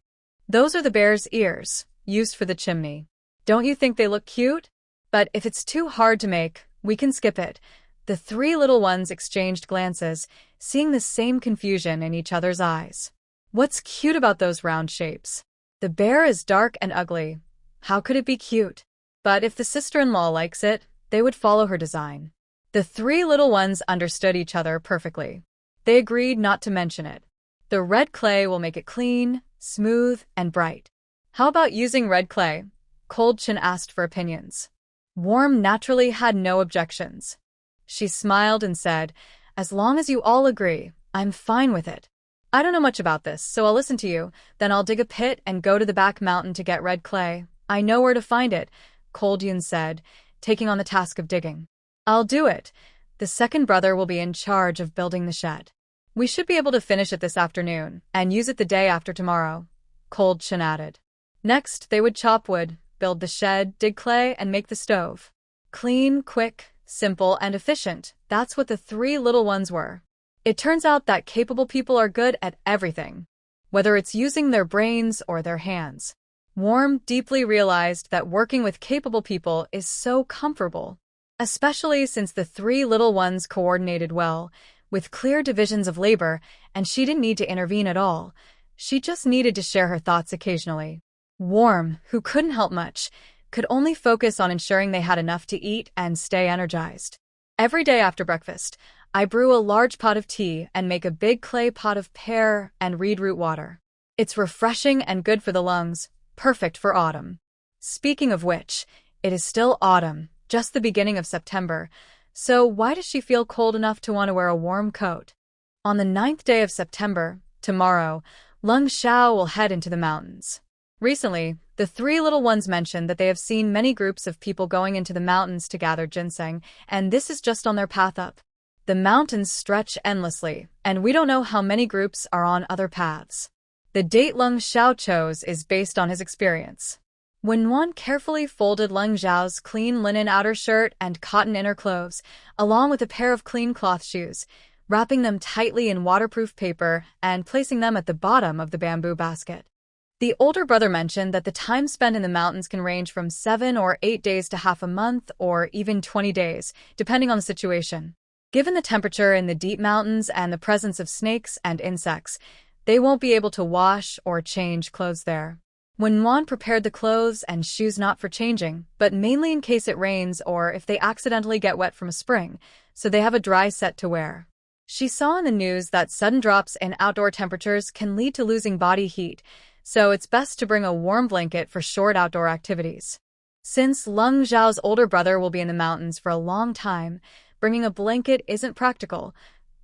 Those are the bear's ears, used for the chimney. Don't you think they look cute? But if it's too hard to make, we can skip it. The three little ones exchanged glances, seeing the same confusion in each other's eyes. What's cute about those round shapes? The bear is dark and ugly. How could it be cute? But if the sister-in-law likes it, they would follow her design. The three little ones understood each other perfectly. They agreed not to mention it. The red clay will make it clean, smooth, and bright. How about using red clay? Cold Chin asked for opinions. Worm naturally had no objections. She smiled and said, "As long as you all agree, I'm fine with it. I don't know much about this, so I'll listen to you, then I'll dig a pit and go to the back mountain to get red clay. I know where to find it," Cold Yun said, taking on the task of digging. "I'll do it. The second brother will be in charge of building the shed. We should be able to finish it this afternoon and use it the day after tomorrow," Cold Chin added. Next, they would chop wood, build the shed, dig clay, and make the stove. Clean, quick, simple, and efficient, that's what the three little ones were. It turns out that capable people are good at everything, whether it's using their brains or their hands. Worm deeply realized that working with capable people is so comfortable, especially since the three little ones coordinated well, with clear divisions of labor, and she didn't need to intervene at all. She just needed to share her thoughts occasionally. Worm, who couldn't help much, could only focus on ensuring they had enough to eat and stay energized. Every day after breakfast, I brew a large pot of tea and make a big clay pot of pear and reed root water. It's refreshing and good for the lungs, perfect for autumn. Speaking of which, it is still autumn, just the beginning of September, so why does she feel cold enough to want to wear a warm coat? On the 9th day of September, tomorrow, Leng Xiao will head into the mountains. Recently, the three little ones mentioned that they have seen many groups of people going into the mountains to gather ginseng, and this is just on their path up. The mountains stretch endlessly, and we don't know how many groups are on other paths. The date Leng Xiao chose is based on his experience. When one carefully folded Leng Xiao's clean linen outer shirt and cotton inner clothes, along with a pair of clean cloth shoes, wrapping them tightly in waterproof paper and placing them at the bottom of the bamboo basket. The older brother mentioned that the time spent in the mountains can range from 7 or 8 days to half a month or even 20 days, depending on the situation. Given the temperature in the deep mountains and the presence of snakes and insects, they won't be able to wash or change clothes there. When Juan prepared the clothes and shoes not for changing, but mainly in case it rains or if they accidentally get wet from a spring, so they have a dry set to wear. She saw in the news that sudden drops in outdoor temperatures can lead to losing body heat, so it's best to bring a warm blanket for short outdoor activities. Since Leng Zhao's older brother will be in the mountains for a long time, bringing a blanket isn't practical.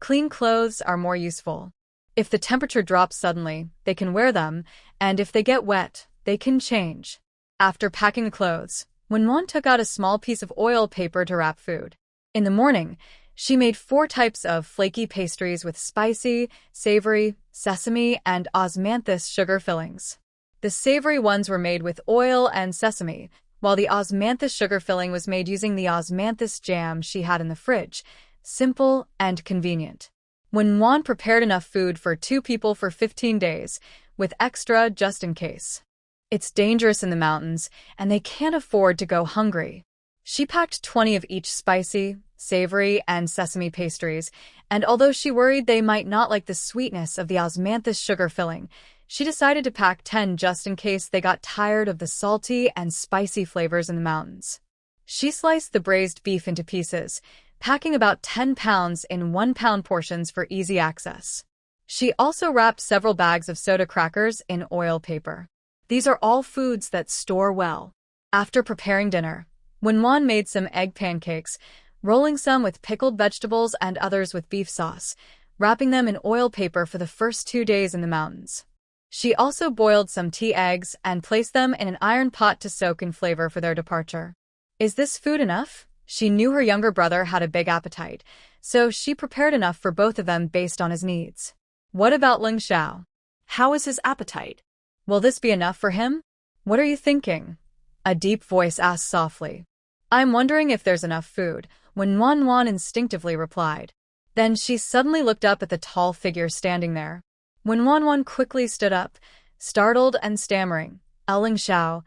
Clean clothes are more useful. If the temperature drops suddenly, they can wear them, and if they get wet, they can change. After packing the clothes, Wenwan took out a small piece of oil paper to wrap food. In the morning, she made 4 types of flaky pastries with spicy, savory, sesame, and osmanthus sugar fillings. The savory ones were made with oil and sesame, while the osmanthus sugar filling was made using the osmanthus jam she had in the fridge. Simple and convenient. Wenwan prepared enough food for 2 people for 15 days, with extra just in case. It's dangerous in the mountains, and they can't afford to go hungry. She packed 20 of each spicy, savory, and sesame pastries, and although she worried they might not like the sweetness of the osmanthus sugar filling, she decided to pack 10 just in case they got tired of the salty and spicy flavors in the mountains. She sliced the braised beef into pieces, packing about 10 pounds in 1-pound portions for easy access. She also wrapped several bags of soda crackers in oil paper. These are all foods that store well. After preparing dinner, Wenwan made some egg pancakes, rolling some with pickled vegetables and others with beef sauce, wrapping them in oil paper for the first 2 days in the mountains. She also boiled some tea eggs and placed them in an iron pot to soak in flavor for their departure. Is this food enough? She knew her younger brother had a big appetite, so she prepared enough for both of them based on his needs. What about Leng Xiao? How is his appetite? Will this be enough for him? What are you thinking? A deep voice asked softly. I'm wondering if there's enough food, Wenwan instinctively replied. Then she suddenly looked up at the tall figure standing there. Wenwan quickly stood up, startled and stammering. Leng Xiao,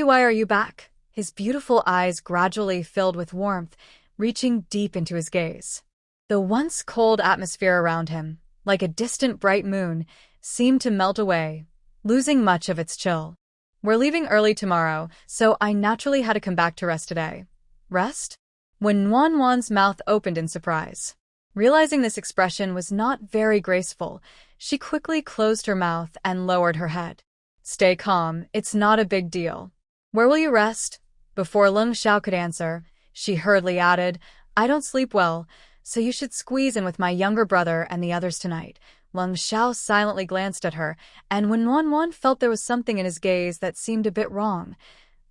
why are you back? His beautiful eyes gradually filled with warmth, reaching deep into his gaze. The once cold atmosphere around him, like a distant bright moon, seemed to melt away, losing much of its chill. We're leaving early tomorrow, so I naturally had to come back to rest today. Rest? Wenwan's mouth opened in surprise. Realizing this expression was not very graceful, she quickly closed her mouth and lowered her head. Stay calm, it's not a big deal. Where will you rest? Before Leng Xiao could answer, she hurriedly added, I don't sleep well, so you should squeeze in with my younger brother and the others tonight. Leng Xiao silently glanced at her, and Wenwan felt there was something in his gaze that seemed a bit wrong.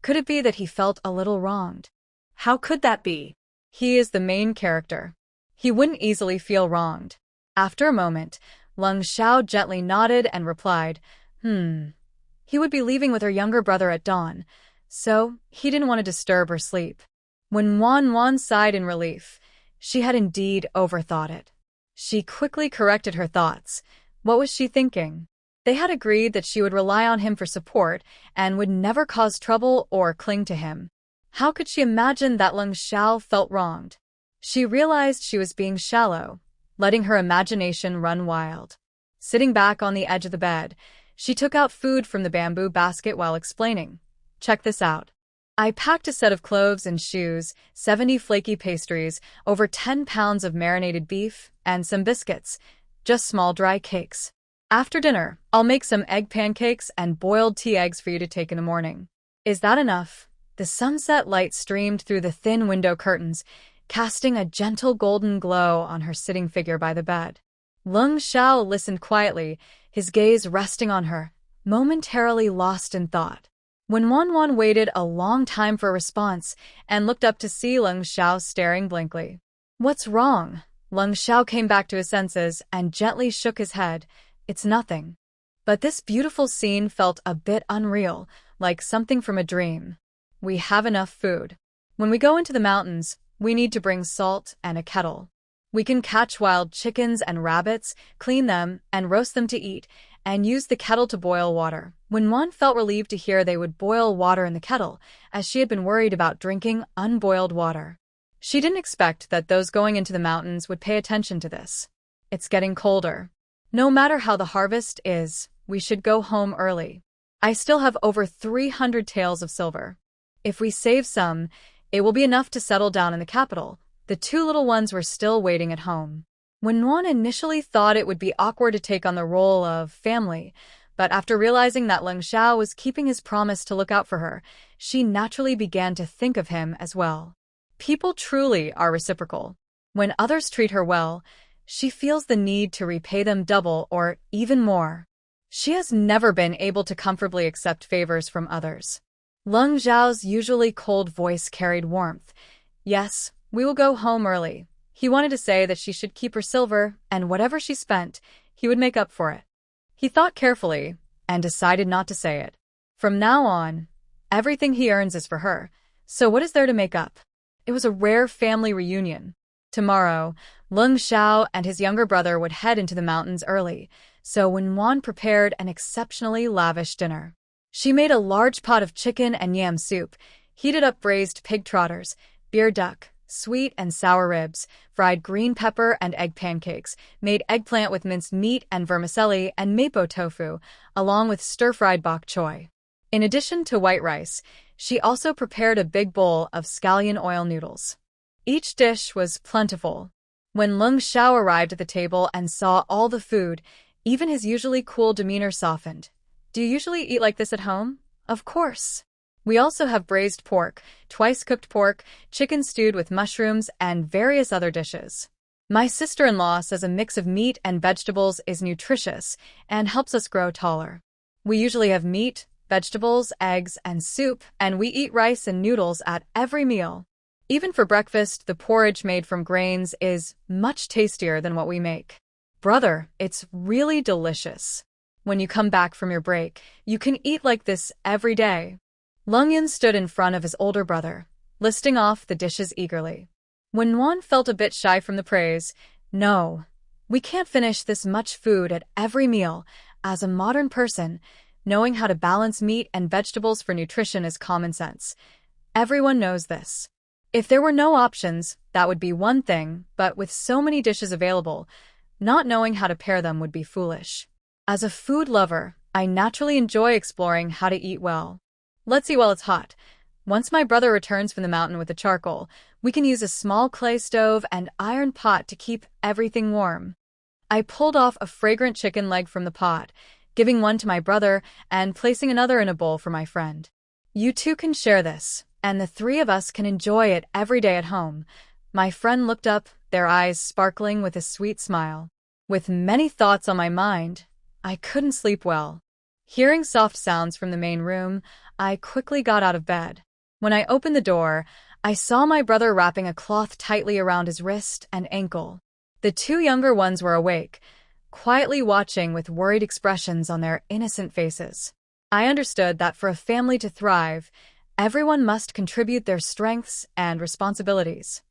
Could it be that he felt a little wronged? How could that be? He is the main character. He wouldn't easily feel wronged. After a moment, Leng Xiao gently nodded and replied, He would be leaving with her younger brother at dawn, so he didn't want to disturb her sleep. Wenwan sighed in relief. She had indeed overthought it. She quickly corrected her thoughts. What was she thinking? They had agreed that she would rely on him for support and would never cause trouble or cling to him. How could she imagine that Leng Xiao felt wronged? She realized she was being shallow, letting her imagination run wild. Sitting back on the edge of the bed, she took out food from the bamboo basket while explaining. Check this out. I packed a set of clothes and shoes, 70 flaky pastries, over 10 pounds of marinated beef, and some biscuits, just small dry cakes. After dinner, I'll make some egg pancakes and boiled tea eggs for you to take in the morning. Is that enough? The sunset light streamed through the thin window curtains, casting a gentle golden glow on her sitting figure by the bed. Leng Xiao listened quietly, his gaze resting on her, momentarily lost in thought. Wenwan waited a long time for a response and looked up to see Leng Xiao staring blankly. What's wrong? Leng Xiao came back to his senses and gently shook his head. It's nothing. But this beautiful scene felt a bit unreal, like something from a dream. We have enough food. When we go into the mountains, we need to bring salt and a kettle. We can catch wild chickens and rabbits, clean them, and roast them to eat, and use the kettle to boil water. Wenwan felt relieved to hear they would boil water in the kettle, as she had been worried about drinking unboiled water. She didn't expect that those going into the mountains would pay attention to this. It's getting colder. No matter how the harvest is, we should go home early. I still have over 300 taels of silver. If we save some, it will be enough to settle down in the capital. The 2 little ones were still waiting at home. When Nguyen initially thought it would be awkward to take on the role of family, but after realizing that Leng Xiao was keeping his promise to look out for her, she naturally began to think of him as well. People truly are reciprocal. When others treat her well, she feels the need to repay them double or even more. She has never been able to comfortably accept favors from others. Leng Xiao's usually cold voice carried warmth. Yes, we will go home early. He wanted to say that she should keep her silver, and whatever she spent, he would make up for it. He thought carefully and decided not to say it. From now on, everything he earns is for her, so what is there to make up? It was a rare family reunion. Tomorrow, Leng Xiao and his younger brother would head into the mountains early, so Wenwan prepared an exceptionally lavish dinner. She made a large pot of chicken and yam soup, heated up braised pig trotters, beer duck, sweet and sour ribs, fried green pepper and egg pancakes, made eggplant with minced meat and vermicelli and mapo tofu, along with stir-fried bok choy. In addition to white rice, she also prepared a big bowl of scallion oil noodles. Each dish was plentiful. When Leng Xiao arrived at the table and saw all the food, even his usually cool demeanor softened. Do you usually eat like this at home? Of course. We also have braised pork, twice-cooked pork, chicken stewed with mushrooms, and various other dishes. My sister-in-law says a mix of meat and vegetables is nutritious and helps us grow taller. We usually have meat, vegetables, eggs, and soup, and we eat rice and noodles at every meal. Even for breakfast, the porridge made from grains is much tastier than what we make. Brother, it's really delicious. When you come back from your break, you can eat like this every day. Leng Yin stood in front of his older brother, listing off the dishes eagerly. When Nguyen felt a bit shy from the praise, no, we can't finish this much food at every meal. As a modern person, knowing how to balance meat and vegetables for nutrition is common sense. Everyone knows this. If there were no options, that would be one thing, but with so many dishes available, not knowing how to pair them would be foolish. As a food lover, I naturally enjoy exploring how to eat well. Let's eat while it's hot. Once my brother returns from the mountain with the charcoal, we can use a small clay stove and iron pot to keep everything warm. I pulled off a fragrant chicken leg from the pot, giving one to my brother and placing another in a bowl for my friend. You two can share this, and the three of us can enjoy it every day at home. My friend looked up, their eyes sparkling with a sweet smile. With many thoughts on my mind, I couldn't sleep well. Hearing soft sounds from the main room, I quickly got out of bed. When I opened the door, I saw my brother wrapping a cloth tightly around his wrist and ankle. The two younger ones were awake, quietly watching with worried expressions on their innocent faces. I understood that for a family to thrive, everyone must contribute their strengths and responsibilities.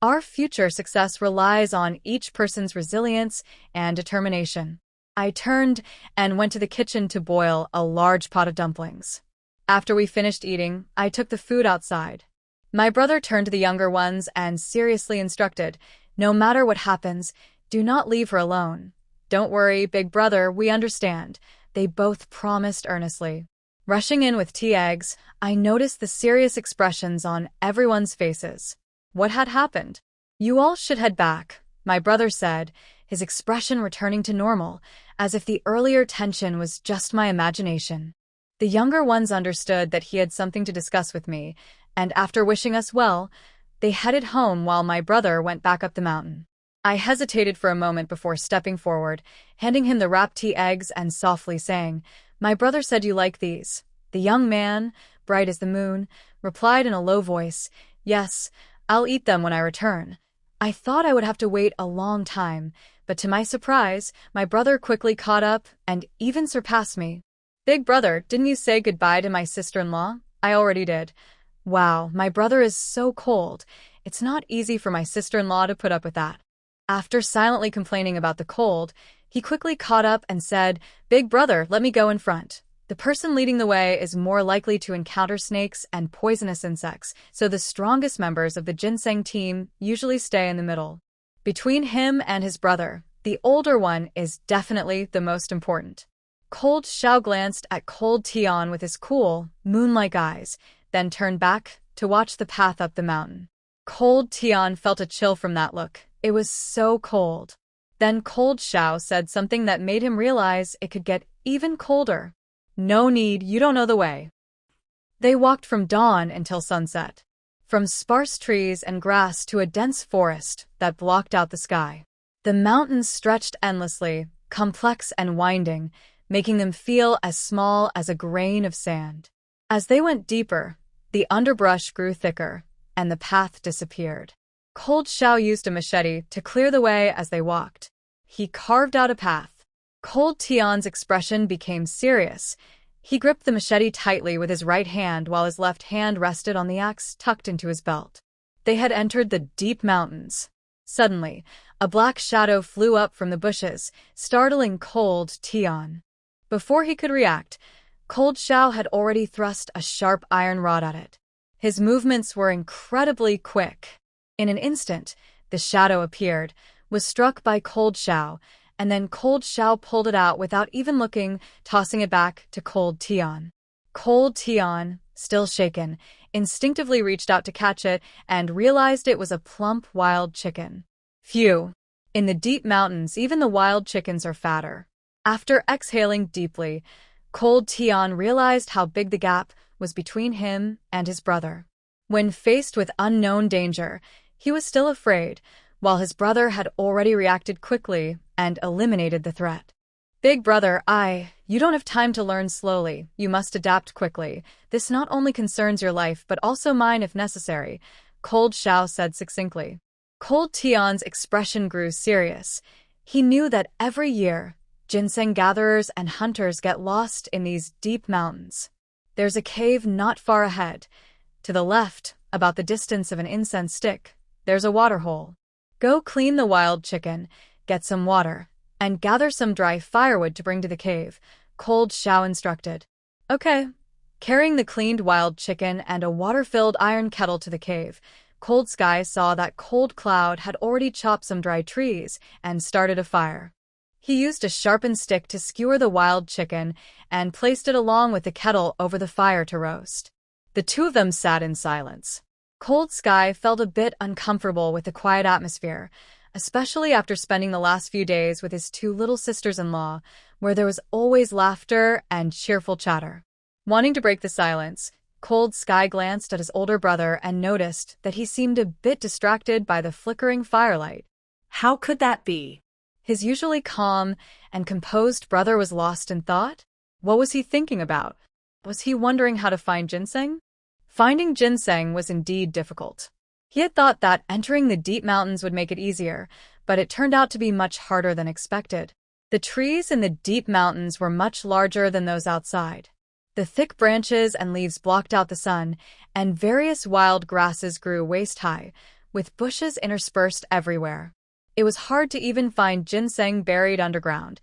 Our future success relies on each person's resilience and determination. I turned and went to the kitchen to boil a large pot of dumplings. After we finished eating, I took the food outside. My brother turned to the younger ones and seriously instructed, "No matter what happens, do not leave her alone." "Don't worry, big brother, we understand," they both promised earnestly. Rushing in with tea eggs, I noticed the serious expressions on everyone's faces. What had happened? "You all should head back," my brother said, his expression returning to normal, as if the earlier tension was just my imagination. The younger ones understood that he had something to discuss with me, and after wishing us well, they headed home while my brother went back up the mountain. I hesitated for a moment before stepping forward, handing him the wrapped tea eggs and softly saying, "My brother said you like these." The young man, bright as the moon, replied in a low voice, "Yes, I'll eat them when I return." I thought I would have to wait a long time, but to my surprise, my brother quickly caught up and even surpassed me. "Big brother, didn't you say goodbye to my sister-in-law?" "I already did." "Wow, my brother is so cold. It's not easy for my sister-in-law to put up with that." After silently complaining about the cold, he quickly caught up and said, "Big brother, let me go in front. The person leading the way is more likely to encounter snakes and poisonous insects, so the strongest members of the ginseng team usually stay in the middle. Between him and his brother, the older one is definitely the most important." Cold Xiao glanced at Cold Tian with his cool, moon-like eyes, then turned back to watch the path up the mountain. Cold Tian felt a chill from that look. It was so cold. Then Cold Xiao said something that made him realize it could get even colder. No need, you don't know the way. They walked from dawn until sunset. From sparse trees and grass to a dense forest that blocked out the sky. The mountains stretched endlessly, complex and winding, making them feel as small as a grain of sand. As they went deeper, the underbrush grew thicker, and the path disappeared. Cold Xiao used a machete to clear the way as they walked. He carved out a path. Cold Tian's expression became serious. He gripped the machete tightly with his right hand while his left hand rested on the axe tucked into his belt. They had entered the deep mountains. Suddenly, a black shadow flew up from the bushes, startling Cold Tian. Before he could react, Cold Xiao had already thrust a sharp iron rod at it. His movements were incredibly quick. In an instant, the shadow appeared, was struck by Cold Xiao, and then Cold Xiao pulled it out without even looking, tossing it back to Cold Tian. Cold Tian, still shaken, instinctively reached out to catch it and realized it was a plump wild chicken. Phew! In the deep mountains, even the wild chickens are fatter. After exhaling deeply, Cold Tian realized how big the gap was between him and his brother. When faced with unknown danger, he was still afraid, while his brother had already reacted quickly and eliminated the threat. Big brother, you don't have time to learn slowly, you must adapt quickly. This not only concerns your life but also mine if necessary, Cold Xiao said succinctly. Cold Tian's expression grew serious. He knew that every year, ginseng gatherers and hunters get lost in these deep mountains. There's a cave not far ahead. To the left, about the distance of an incense stick, there's a water hole. Go clean the wild chicken, get some water, and gather some dry firewood to bring to the cave, Cold Xiao instructed. Okay. Carrying the cleaned wild chicken and a water-filled iron kettle to the cave, Cold Sky saw that Cold Cloud had already chopped some dry trees and started a fire. He used a sharpened stick to skewer the wild chicken and placed it along with the kettle over the fire to roast. The two of them sat in silence. Cold Sky felt a bit uncomfortable with the quiet atmosphere, especially after spending the last few days with his two little sisters-in-law, where there was always laughter and cheerful chatter. Wanting to break the silence, Cold Sky glanced at his older brother and noticed that he seemed a bit distracted by the flickering firelight. How could that be? His usually calm and composed brother was lost in thought? What was he thinking about? Was he wondering how to find ginseng? Finding ginseng was indeed difficult. He had thought that entering the deep mountains would make it easier, but it turned out to be much harder than expected. The trees in the deep mountains were much larger than those outside. The thick branches and leaves blocked out the sun, and various wild grasses grew waist-high, with bushes interspersed everywhere. It was hard to even find ginseng buried underground.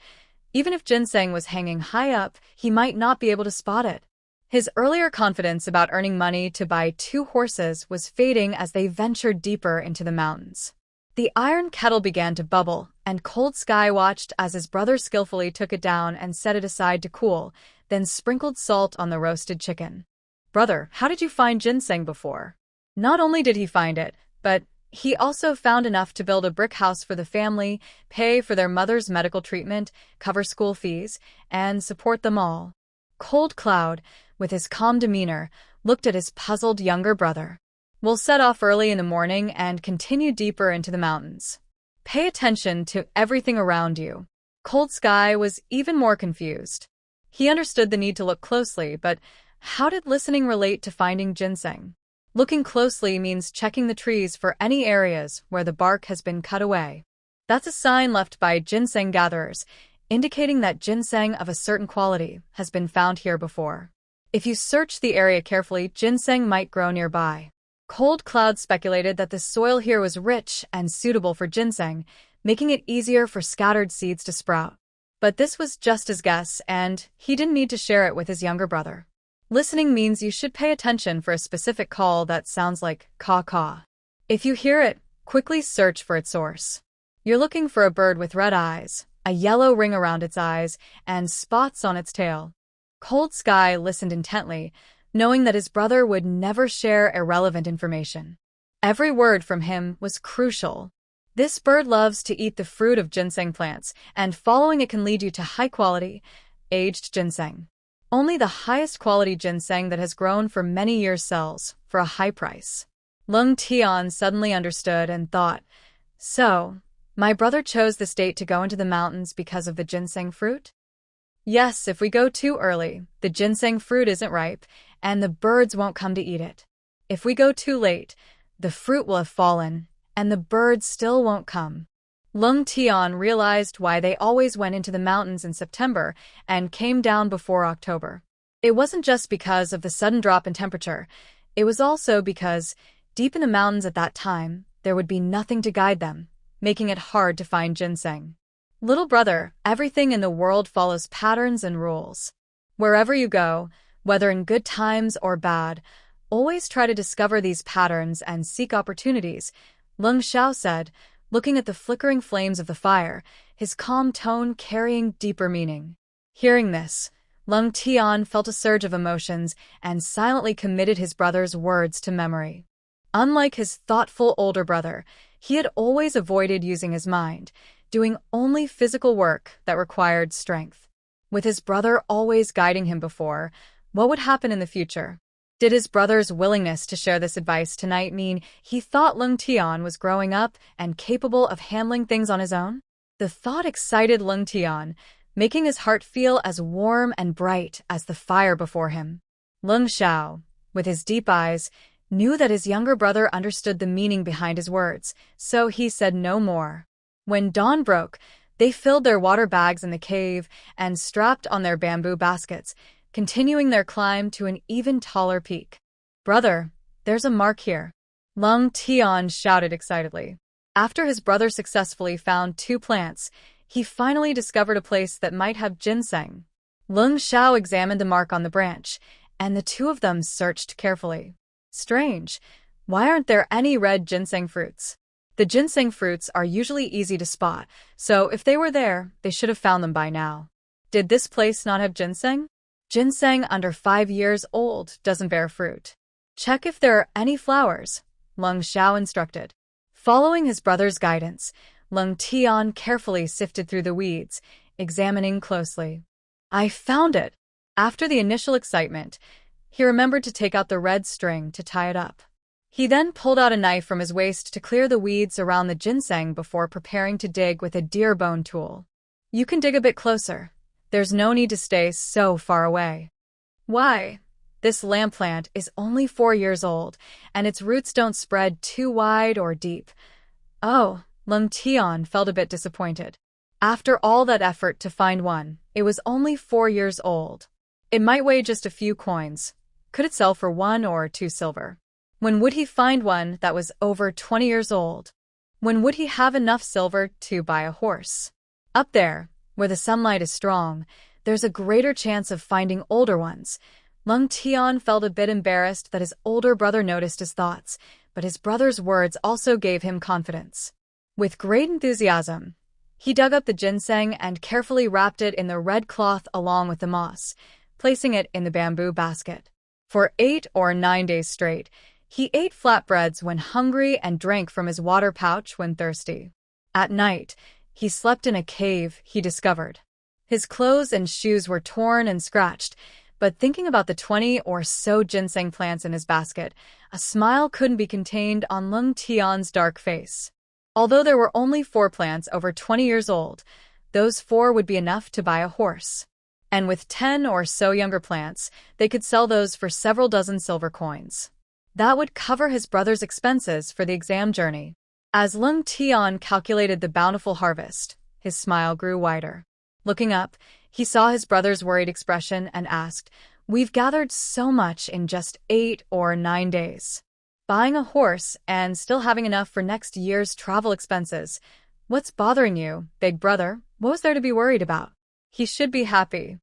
Even if ginseng was hanging high up, he might not be able to spot it. His earlier confidence about earning money to buy 2 horses was fading as they ventured deeper into the mountains. The iron kettle began to bubble, and Cold Sky watched as his brother skillfully took it down and set it aside to cool, then sprinkled salt on the roasted chicken. Brother, how did you find ginseng before? Not only did he find it, but he also found enough to build a brick house for the family, pay for their mother's medical treatment, cover school fees, and support them all. Cold Cloud, with his calm demeanor, looked at his puzzled younger brother. We'll set off early in the morning and continue deeper into the mountains. Pay attention to everything around you. Cold Sky was even more confused. He understood the need to look closely, but how did listening relate to finding ginseng? Looking closely means checking the trees for any areas where the bark has been cut away. That's a sign left by ginseng gatherers, indicating that ginseng of a certain quality has been found here before. If you search the area carefully, ginseng might grow nearby. Cold Cloud speculated that the soil here was rich and suitable for ginseng, making it easier for scattered seeds to sprout. But this was just his guess, and he didn't need to share it with his younger brother. Listening means you should pay attention for a specific call that sounds like caw-caw. If you hear it, quickly search for its source. You're looking for a bird with red eyes, a yellow ring around its eyes, and spots on its tail. Cold Sky listened intently, knowing that his brother would never share irrelevant information. Every word from him was crucial. This bird loves to eat the fruit of ginseng plants, and following it can lead you to high-quality, aged ginseng. Only the highest quality ginseng that has grown for many years sells for a high price. Leng Tian suddenly understood and thought, so, my brother chose this date to go into the mountains because of the ginseng fruit? Yes, if we go too early, the ginseng fruit isn't ripe, and the birds won't come to eat it. If we go too late, the fruit will have fallen, and the birds still won't come. Leng Tian realized why they always went into the mountains in September and came down before October. It wasn't just because of the sudden drop in temperature, it was also because, deep in the mountains at that time, there would be nothing to guide them, making it hard to find ginseng. Little brother, everything in the world follows patterns and rules. Wherever you go, whether in good times or bad, always try to discover these patterns and seek opportunities, Leng Xiao said, looking at the flickering flames of the fire, his calm tone carrying deeper meaning. Hearing this, Leng Tian felt a surge of emotions and silently committed his brother's words to memory. Unlike his thoughtful older brother, he had always avoided using his mind, doing only physical work that required strength. With his brother always guiding him before, what would happen in the future? Did his brother's willingness to share this advice tonight mean he thought Leng Tian was growing up and capable of handling things on his own? The thought excited Leng Tian, making his heart feel as warm and bright as the fire before him. Leng Xiao, with his deep eyes, knew that his younger brother understood the meaning behind his words, so he said no more. When dawn broke, they filled their water bags in the cave and strapped on their bamboo baskets, continuing their climb to an even taller peak. Brother, there's a mark here. Leng Tian shouted excitedly. After his brother successfully found 2 plants, he finally discovered a place that might have ginseng. Leng Xiao examined the mark on the branch, and the 2 of them searched carefully. Strange, why aren't there any red ginseng fruits? The ginseng fruits are usually easy to spot, so if they were there, they should have found them by now. Did this place not have ginseng? Ginseng under 5 years old doesn't bear fruit. Check if there are any flowers, Leng Xiao instructed. Following his brother's guidance, Leng Tian carefully sifted through the weeds, examining closely. I found it! After the initial excitement, he remembered to take out the red string to tie it up. He then pulled out a knife from his waist to clear the weeds around the ginseng before preparing to dig with a deer bone tool. You can dig a bit closer. There's no need to stay so far away. Why? This lamb plant is only 4 years old, and its roots don't spread too wide or deep. Oh, Leng Tian felt a bit disappointed. After all that effort to find one, it was only 4 years old. It might weigh just a few coins. Could it sell for 1 or 2 silver? When would he find one that was over 20 years old? When would he have enough silver to buy a horse? Up there, where the sunlight is strong, there's a greater chance of finding older ones. Leng Tian felt a bit embarrassed that his older brother noticed his thoughts, but his brother's words also gave him confidence. With great enthusiasm, he dug up the ginseng and carefully wrapped it in the red cloth along with the moss, placing it in the bamboo basket. For 8 or 9 days straight, he ate flatbreads when hungry and drank from his water pouch when thirsty. At night, he slept in a cave he discovered. His clothes and shoes were torn and scratched, but thinking about the 20 or so ginseng plants in his basket, a smile couldn't be contained on Leng Tian's dark face. Although there were only 4 plants over 20 years old, those 4 would be enough to buy a horse. And with 10 or so younger plants, they could sell those for several dozen silver coins. That would cover his brother's expenses for the exam journey. As Leng Tian calculated the bountiful harvest, his smile grew wider. Looking up, he saw his brother's worried expression and asked, "We've gathered so much in just 8 or 9 days. Buying a horse and still having enough for next year's travel expenses. What's bothering you, big brother? What was there to be worried about? He should be happy.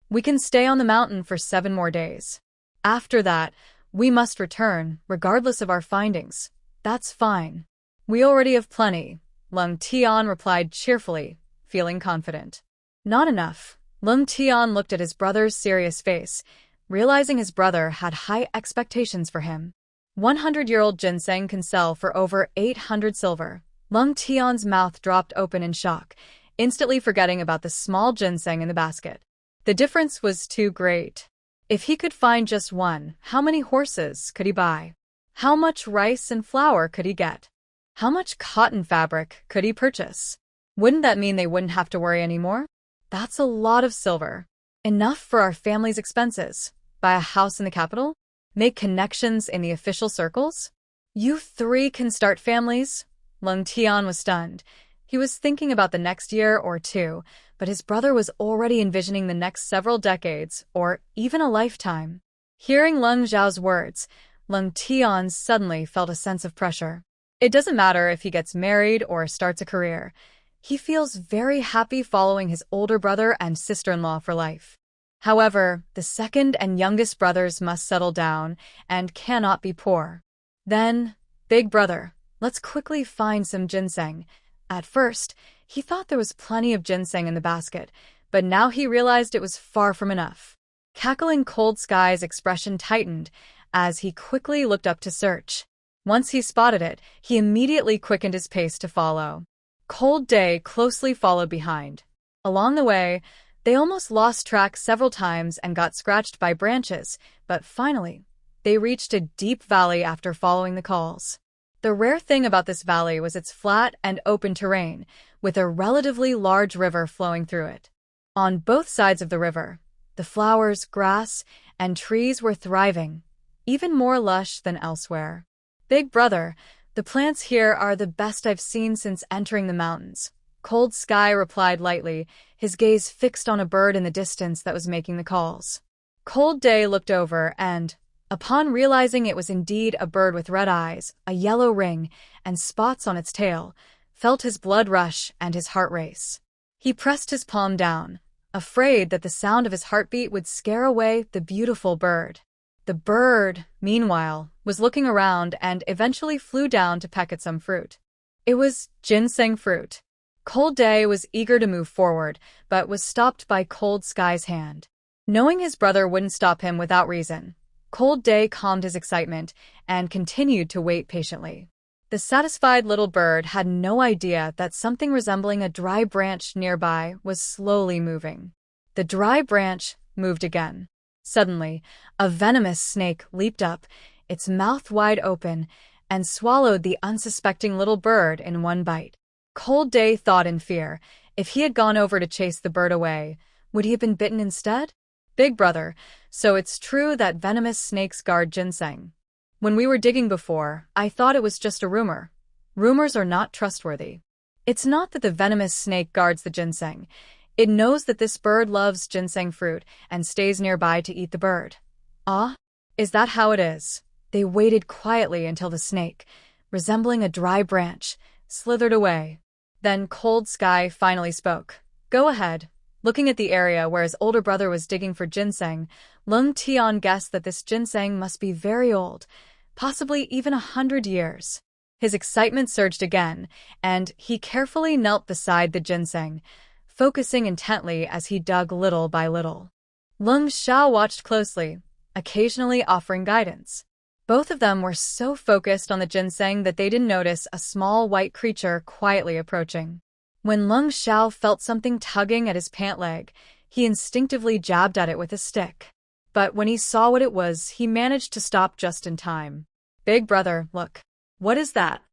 We can stay on the mountain for 7 more days. After that, we must return, regardless of our findings. That's fine. We already have plenty," Leng Tian replied cheerfully, feeling confident. Not enough. Leng Tian looked at his brother's serious face, realizing his brother had high expectations for him. 100-year-old ginseng can sell for over 800 silver. Leng Tian's mouth dropped open in shock, instantly forgetting about the small ginseng in the basket. The difference was too great. If he could find just one, how many horses could he buy? How much rice and flour could he get? How much cotton fabric could he purchase? Wouldn't that mean they wouldn't have to worry anymore? That's a lot of silver. Enough for our family's expenses. Buy a house in the capital? Make connections in the official circles? You three can start families? Leng Tian was stunned. He was thinking about the next year or two, but his brother was already envisioning the next several decades, or even a lifetime. Hearing Leng Zhao's words, Leng Tian suddenly felt a sense of pressure. It doesn't matter if he gets married or starts a career. He feels very happy following his older brother and sister-in-law for life. However, the second and youngest brothers must settle down and cannot be poor. Then, big brother, let's quickly find some ginseng. At first, he thought there was plenty of ginseng in the basket, but now he realized it was far from enough. Cackling Cold Sky's expression tightened as he quickly looked up to search. Once he spotted it, he immediately quickened his pace to follow. Cold Day closely followed behind. Along the way, they almost lost track several times and got scratched by branches, but finally, they reached a deep valley after following the calls. The rare thing about this valley was its flat and open terrain, with a relatively large river flowing through it. On both sides of the river, the flowers, grass, and trees were thriving, even more lush than elsewhere. Big brother, the plants here are the best I've seen since entering the mountains. Cold Sky replied lightly, his gaze fixed on a bird in the distance that was making the calls. Cold Day looked over and, upon realizing it was indeed a bird with red eyes, a yellow ring, and spots on its tail, felt his blood rush and his heart race. He pressed his palm down, afraid that the sound of his heartbeat would scare away the beautiful bird. The bird, meanwhile, was looking around and eventually flew down to peck at some fruit. It was ginseng fruit. Cold Day was eager to move forward, but was stopped by Cold Sky's hand. Knowing his brother wouldn't stop him without reason, Cold Day calmed his excitement and continued to wait patiently. The satisfied little bird had no idea that something resembling a dry branch nearby was slowly moving. The dry branch moved again. Suddenly, a venomous snake leaped up, its mouth wide open, and swallowed the unsuspecting little bird in one bite. Cold Day thought in fear, if he had gone over to chase the bird away, would he have been bitten instead? Big brother, so it's true that venomous snakes guard ginseng. When we were digging before, I thought it was just a rumor. Rumors are not trustworthy. It's not that the venomous snake guards the ginseng. It knows that this bird loves ginseng fruit and stays nearby to eat the bird. Ah, is that how it is? They waited quietly until the snake, resembling a dry branch, slithered away. Then Cold Sky finally spoke. Go ahead. Looking at the area where his older brother was digging for ginseng, Leng Tian guessed that this ginseng must be very old, possibly even 100 years. His excitement surged again, and he carefully knelt beside the ginseng, focusing intently as he dug little by little. Leng Zhao watched closely, occasionally offering guidance. Both of them were so focused on the ginseng that they didn't notice a small white creature quietly approaching. When Leng Zhao felt something tugging at his pant leg, he instinctively jabbed at it with a stick. But when he saw what it was, he managed to stop just in time. Big brother, look. What is that?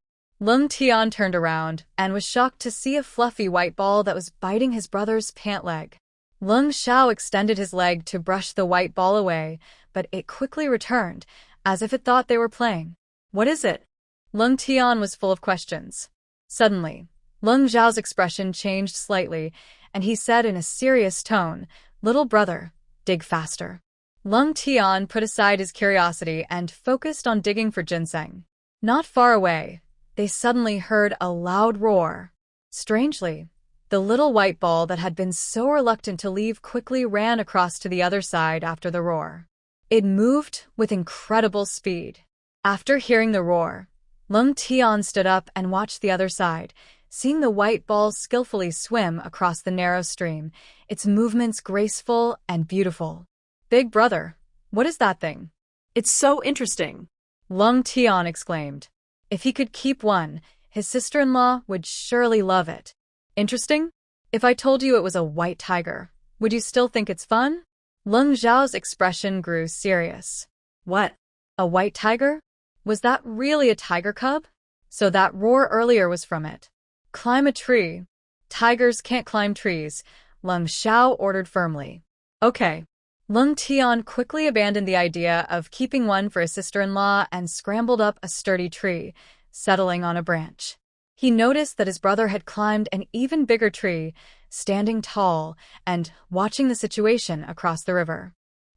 Leng Tian turned around and was shocked to see a fluffy white ball that was biting his brother's pant leg. Leng Zhao extended his leg to brush the white ball away, but it quickly returned, as if it thought they were playing. What is it? Leng Tian was full of questions. Suddenly, Leng Zhao's expression changed slightly, and he said in a serious tone, Little brother, dig faster. Leng Tian put aside his curiosity and focused on digging for ginseng. Not far away, they suddenly heard a loud roar. Strangely, the little white ball that had been so reluctant to leave quickly ran across to the other side after the roar. It moved with incredible speed. After hearing the roar, Leng Tian stood up and watched the other side, seeing the white ball skillfully swim across the narrow stream, its movements graceful and beautiful. Big brother, what is that thing? It's so interesting. Leng Tian exclaimed. If he could keep one, His sister-in-law would surely love it. Interesting? If I told you it was a white tiger, would you still think it's fun? Leng Zhao's expression grew serious. What? A white tiger? Was that really a tiger cub? So that roar earlier was from it. Climb a tree. Tigers can't climb trees, Leng Zhao ordered firmly. Okay. Leng Tian quickly abandoned the idea of keeping one for his sister-in-law and scrambled up a sturdy tree, settling on a branch. He noticed that his brother had climbed an even bigger tree, standing tall and watching the situation across the river.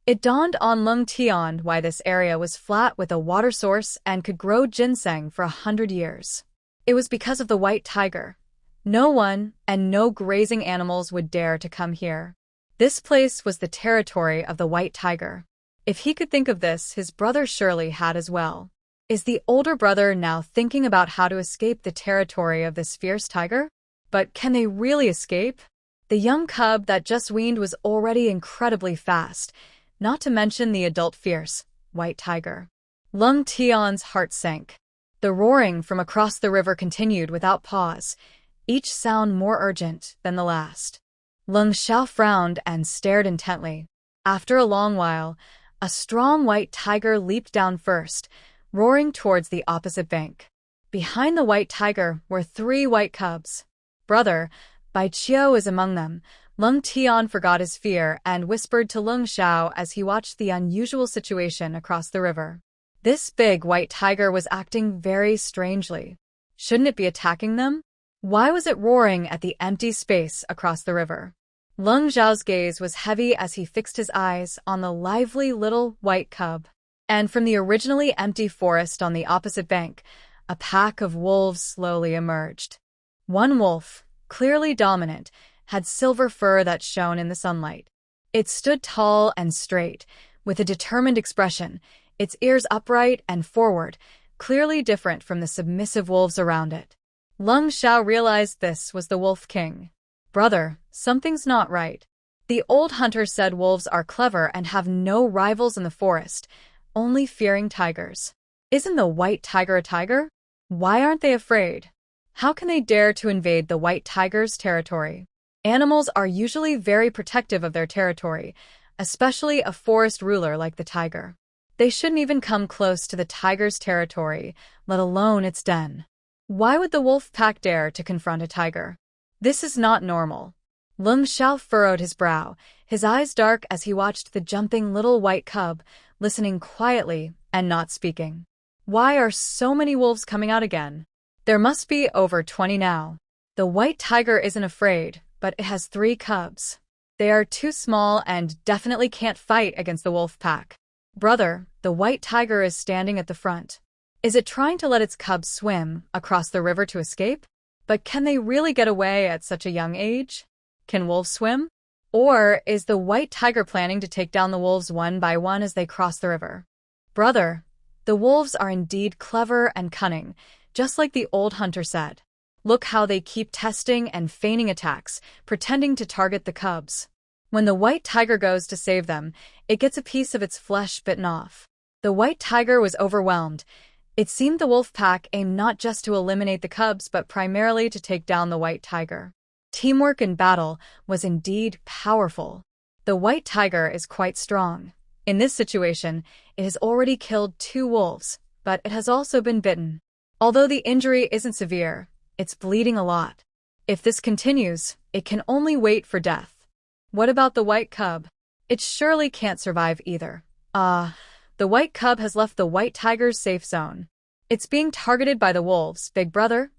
It dawned on Leng Tian why this area was flat with a water source and could grow ginseng for 100 years. It was because of the white tiger. No one and no grazing animals would dare to come here. This place was the territory of the white tiger. If he could think of this, his brother surely had as well. Is the older brother now thinking about how to escape the territory of this fierce tiger? But can they really escape? The young cub that just weaned was already incredibly fast, not to mention the adult fierce, white tiger. Leng Tian's heart sank. The roaring from across the river continued without pause, each sound more urgent than the last. Leng Zhao frowned and stared intently. After a long while, a strong white tiger leaped down first, roaring towards the opposite bank. Behind the white tiger were 3 white cubs. Brother, Bai Qiu is among them. Leng Tian forgot his fear and whispered to Leng Zhao as he watched the unusual situation across the river. This big white tiger was acting very strangely. Shouldn't it be attacking them? Why was it roaring at the empty space across the river? Leng Zhao's gaze was heavy as he fixed his eyes on the lively little white cub. And from the originally empty forest on the opposite bank, a pack of wolves slowly emerged. One wolf, clearly dominant, had silver fur that shone in the sunlight. It stood tall and straight, with a determined expression, its ears upright and forward, clearly different from the submissive wolves around it. Leng Zhao realized this was the Wolf King. Brother, something's not right. The old hunter said wolves are clever and have no rivals in the forest, only fearing tigers. Isn't the white tiger a tiger? Why aren't they afraid? How can they dare to invade the white tiger's territory? Animals are usually very protective of their territory, especially a forest ruler like the tiger. They shouldn't even come close to the tiger's territory, let alone its den. Why would the wolf pack dare to confront a tiger? This is not normal. Leng Zhao furrowed his brow, his eyes dark as he watched the jumping little white cub, listening quietly and not speaking. Why are so many wolves coming out again? There must be over 20 now. The white tiger isn't afraid, but it has 3 cubs. They are too small and definitely can't fight against the wolf pack. Brother, the white tiger is standing at the front. Is it trying to let its cubs swim across the river to escape? But can they really get away at such a young age? Can wolves swim? Or is the white tiger planning to take down the wolves one by one as they cross the river? Brother, the wolves are indeed clever and cunning, just like the old hunter said. Look how they keep testing and feigning attacks, pretending to target the cubs. When the white tiger goes to save them, it gets a piece of its flesh bitten off. The white tiger was overwhelmed. It seemed the wolf pack aimed not just to eliminate the cubs but primarily to take down the white tiger. Teamwork in battle was indeed powerful. The white tiger is quite strong. In this situation, it has already killed 2 wolves, but it has also been bitten. Although the injury isn't severe, it's bleeding a lot. If this continues, it can only wait for death. What about the white cub? It surely can't survive either. The white cub has left the white tiger's safe zone. It's being targeted by the wolves, big brother.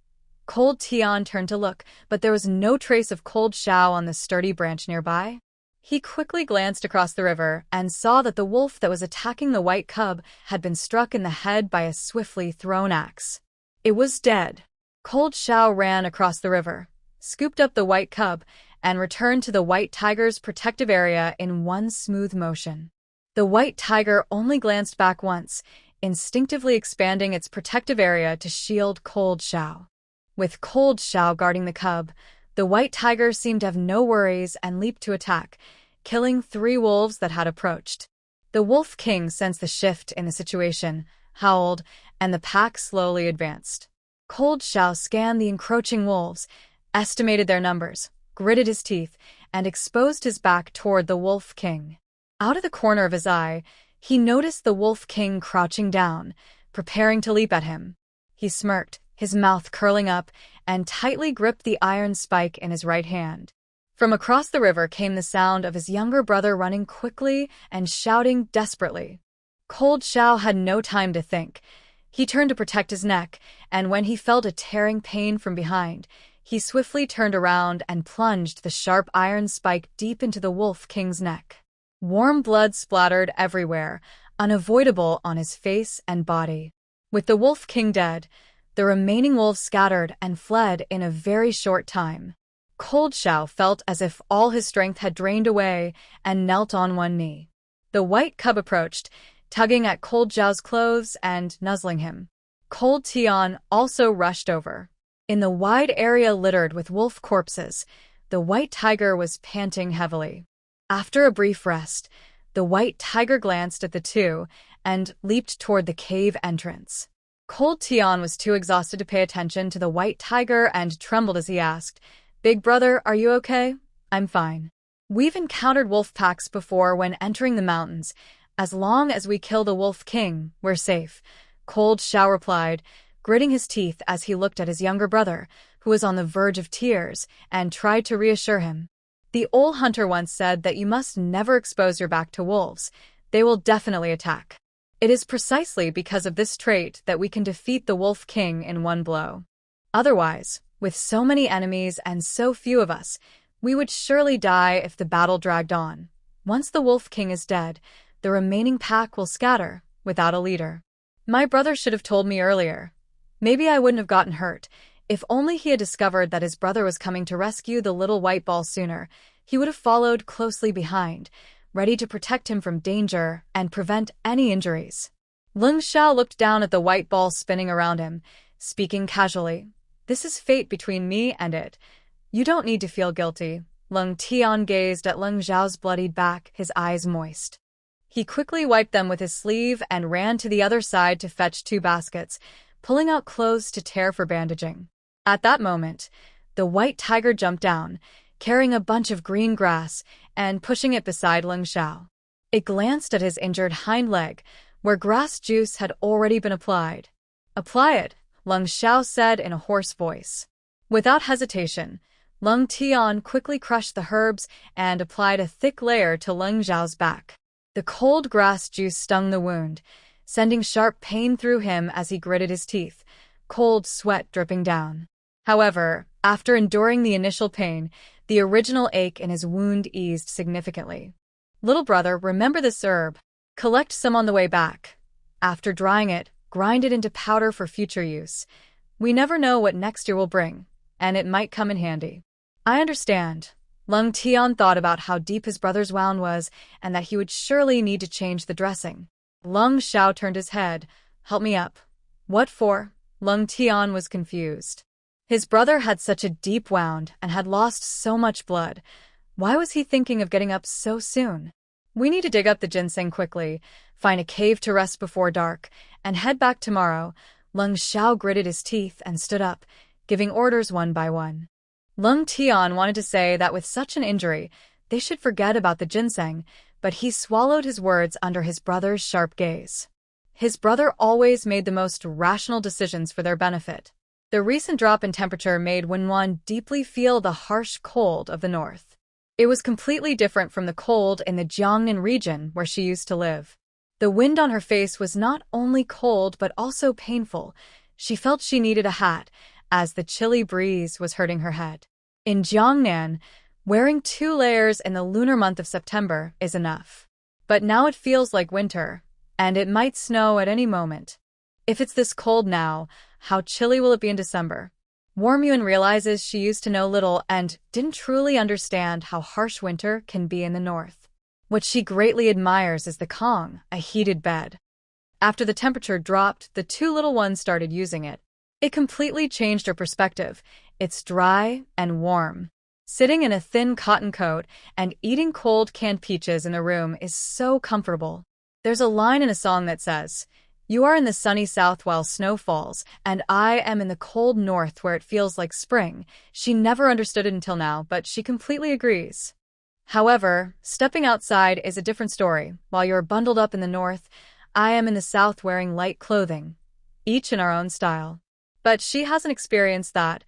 Cold Tian turned to look, but there was no trace of Cold Zhao on the sturdy branch nearby. He quickly glanced across the river and saw that the wolf that was attacking the white cub had been struck in the head by a swiftly thrown axe. It was dead. Cold Zhao ran across the river, scooped up the white cub, and returned to the white tiger's protective area in one smooth motion. The white tiger only glanced back once, instinctively expanding its protective area to shield Cold Zhao. With Cold Zhao guarding the cub, the white tiger seemed to have no worries and leaped to attack, killing 3 wolves that had approached. The Wolf King sensed the shift in the situation, howled, and the pack slowly advanced. Cold Xiao scanned the encroaching wolves, estimated their numbers, gritted his teeth, and exposed his back toward the Wolf King. Out of the corner of his eye, he noticed the Wolf King crouching down, preparing to leap at him. He smirked, his mouth curling up, and tightly gripped the iron spike in his right hand. From across the river came the sound of his younger brother running quickly and shouting desperately. Cold Xiao had no time to think. He turned to protect his neck, and when he felt a tearing pain from behind, he swiftly turned around and plunged the sharp iron spike deep into the Wolf King's neck. Warm blood splattered everywhere, unavoidable on his face and body. With the Wolf King dead, the remaining wolves scattered and fled in a very short time. Cold Xiao felt as if all his strength had drained away and knelt on one knee. The white cub approached, tugging at Cold Xiao's clothes and nuzzling him. Cold Tian also rushed over. In the wide area littered with wolf corpses, the white tiger was panting heavily. After a brief rest, the white tiger glanced at the two and leaped toward the cave entrance. Cold Tian was too exhausted to pay attention to the white tiger and trembled as he asked, "Big brother, are you okay?" "I'm fine. We've encountered wolf packs before when entering the mountains. As long as we kill the Wolf King, we're safe," Cold Xiao replied, gritting his teeth as he looked at his younger brother, who was on the verge of tears, and tried to reassure him. "The old hunter once said that you must never expose your back to wolves. They will definitely attack. It is precisely because of this trait that we can defeat the Wolf King in one blow. Otherwise, with so many enemies and so few of us, we would surely die if the battle dragged on. Once the Wolf King is dead, the remaining pack will scatter, without a leader. My brother should have told me earlier. Maybe I wouldn't have gotten hurt. If only he had discovered that his brother was coming to rescue the little white ball sooner, he would have followed closely behind, ready to protect him from danger and prevent any injuries." Leng Xiao looked down at the white ball spinning around him, speaking casually. "This is fate between me and it. You don't need to feel guilty." Leng Tian gazed at Leng Xiao's bloodied back, his eyes moist. He quickly wiped them with his sleeve and ran to the other side to fetch 2 baskets, pulling out clothes to tear for bandaging. At that moment, the white tiger jumped down, carrying a bunch of green grass and pushing it beside Leng Xiao. It glanced at his injured hind leg, where grass juice had already been applied. "Apply it," Leng Xiao said in a hoarse voice. Without hesitation, Leng Tian quickly crushed the herbs and applied a thick layer to Leng Xiao's back. The cold grass juice stung the wound, sending sharp pain through him as he gritted his teeth, cold sweat dripping down. However, after enduring the initial pain, the original ache in his wound eased significantly. "Little brother, remember this herb. Collect some on the way back. After drying it, grind it into powder for future use. We never know what next year will bring, and it might come in handy." "I understand." Leng Tian thought about how deep his brother's wound was and that he would surely need to change the dressing. Leng Xiao turned his head. "Help me up." "What for?" Leng Tian was confused. His brother had such a deep wound and had lost so much blood. Why was he thinking of getting up so soon? "We need to dig up the ginseng quickly, find a cave to rest before dark, and head back tomorrow." Leng Xiao gritted his teeth and stood up, giving orders one by one. Leng Tian wanted to say that with such an injury, they should forget about the ginseng, but he swallowed his words under his brother's sharp gaze. His brother always made the most rational decisions for their benefit. The recent drop in temperature made Wenwan deeply feel the harsh cold of the north. It was completely different from the cold in the Jiangnan region where she used to live. The wind on her face was not only cold but also painful. She felt she needed a hat, as the chilly breeze was hurting her head. In Jiangnan, wearing 2 layers in the lunar month of September is enough. But now it feels like winter, and it might snow at any moment. If it's this cold now, how chilly will it be in December? Warmyuan realizes she used to know little and didn't truly understand how harsh winter can be in the north. What she greatly admires is the Kong, a heated bed. After the temperature dropped, the 2 little ones started using it. It completely changed her perspective. It's dry and warm. Sitting in a thin cotton coat and eating cold canned peaches in the room is so comfortable. There's a line in a song that says, You are in the sunny south while snow falls, and I am in the cold north where it feels like spring. She never understood it until now, but she completely agrees. However, stepping outside is a different story. While you're bundled up in the north, I am in the south wearing light clothing, each in our own style. But she hasn't experienced that.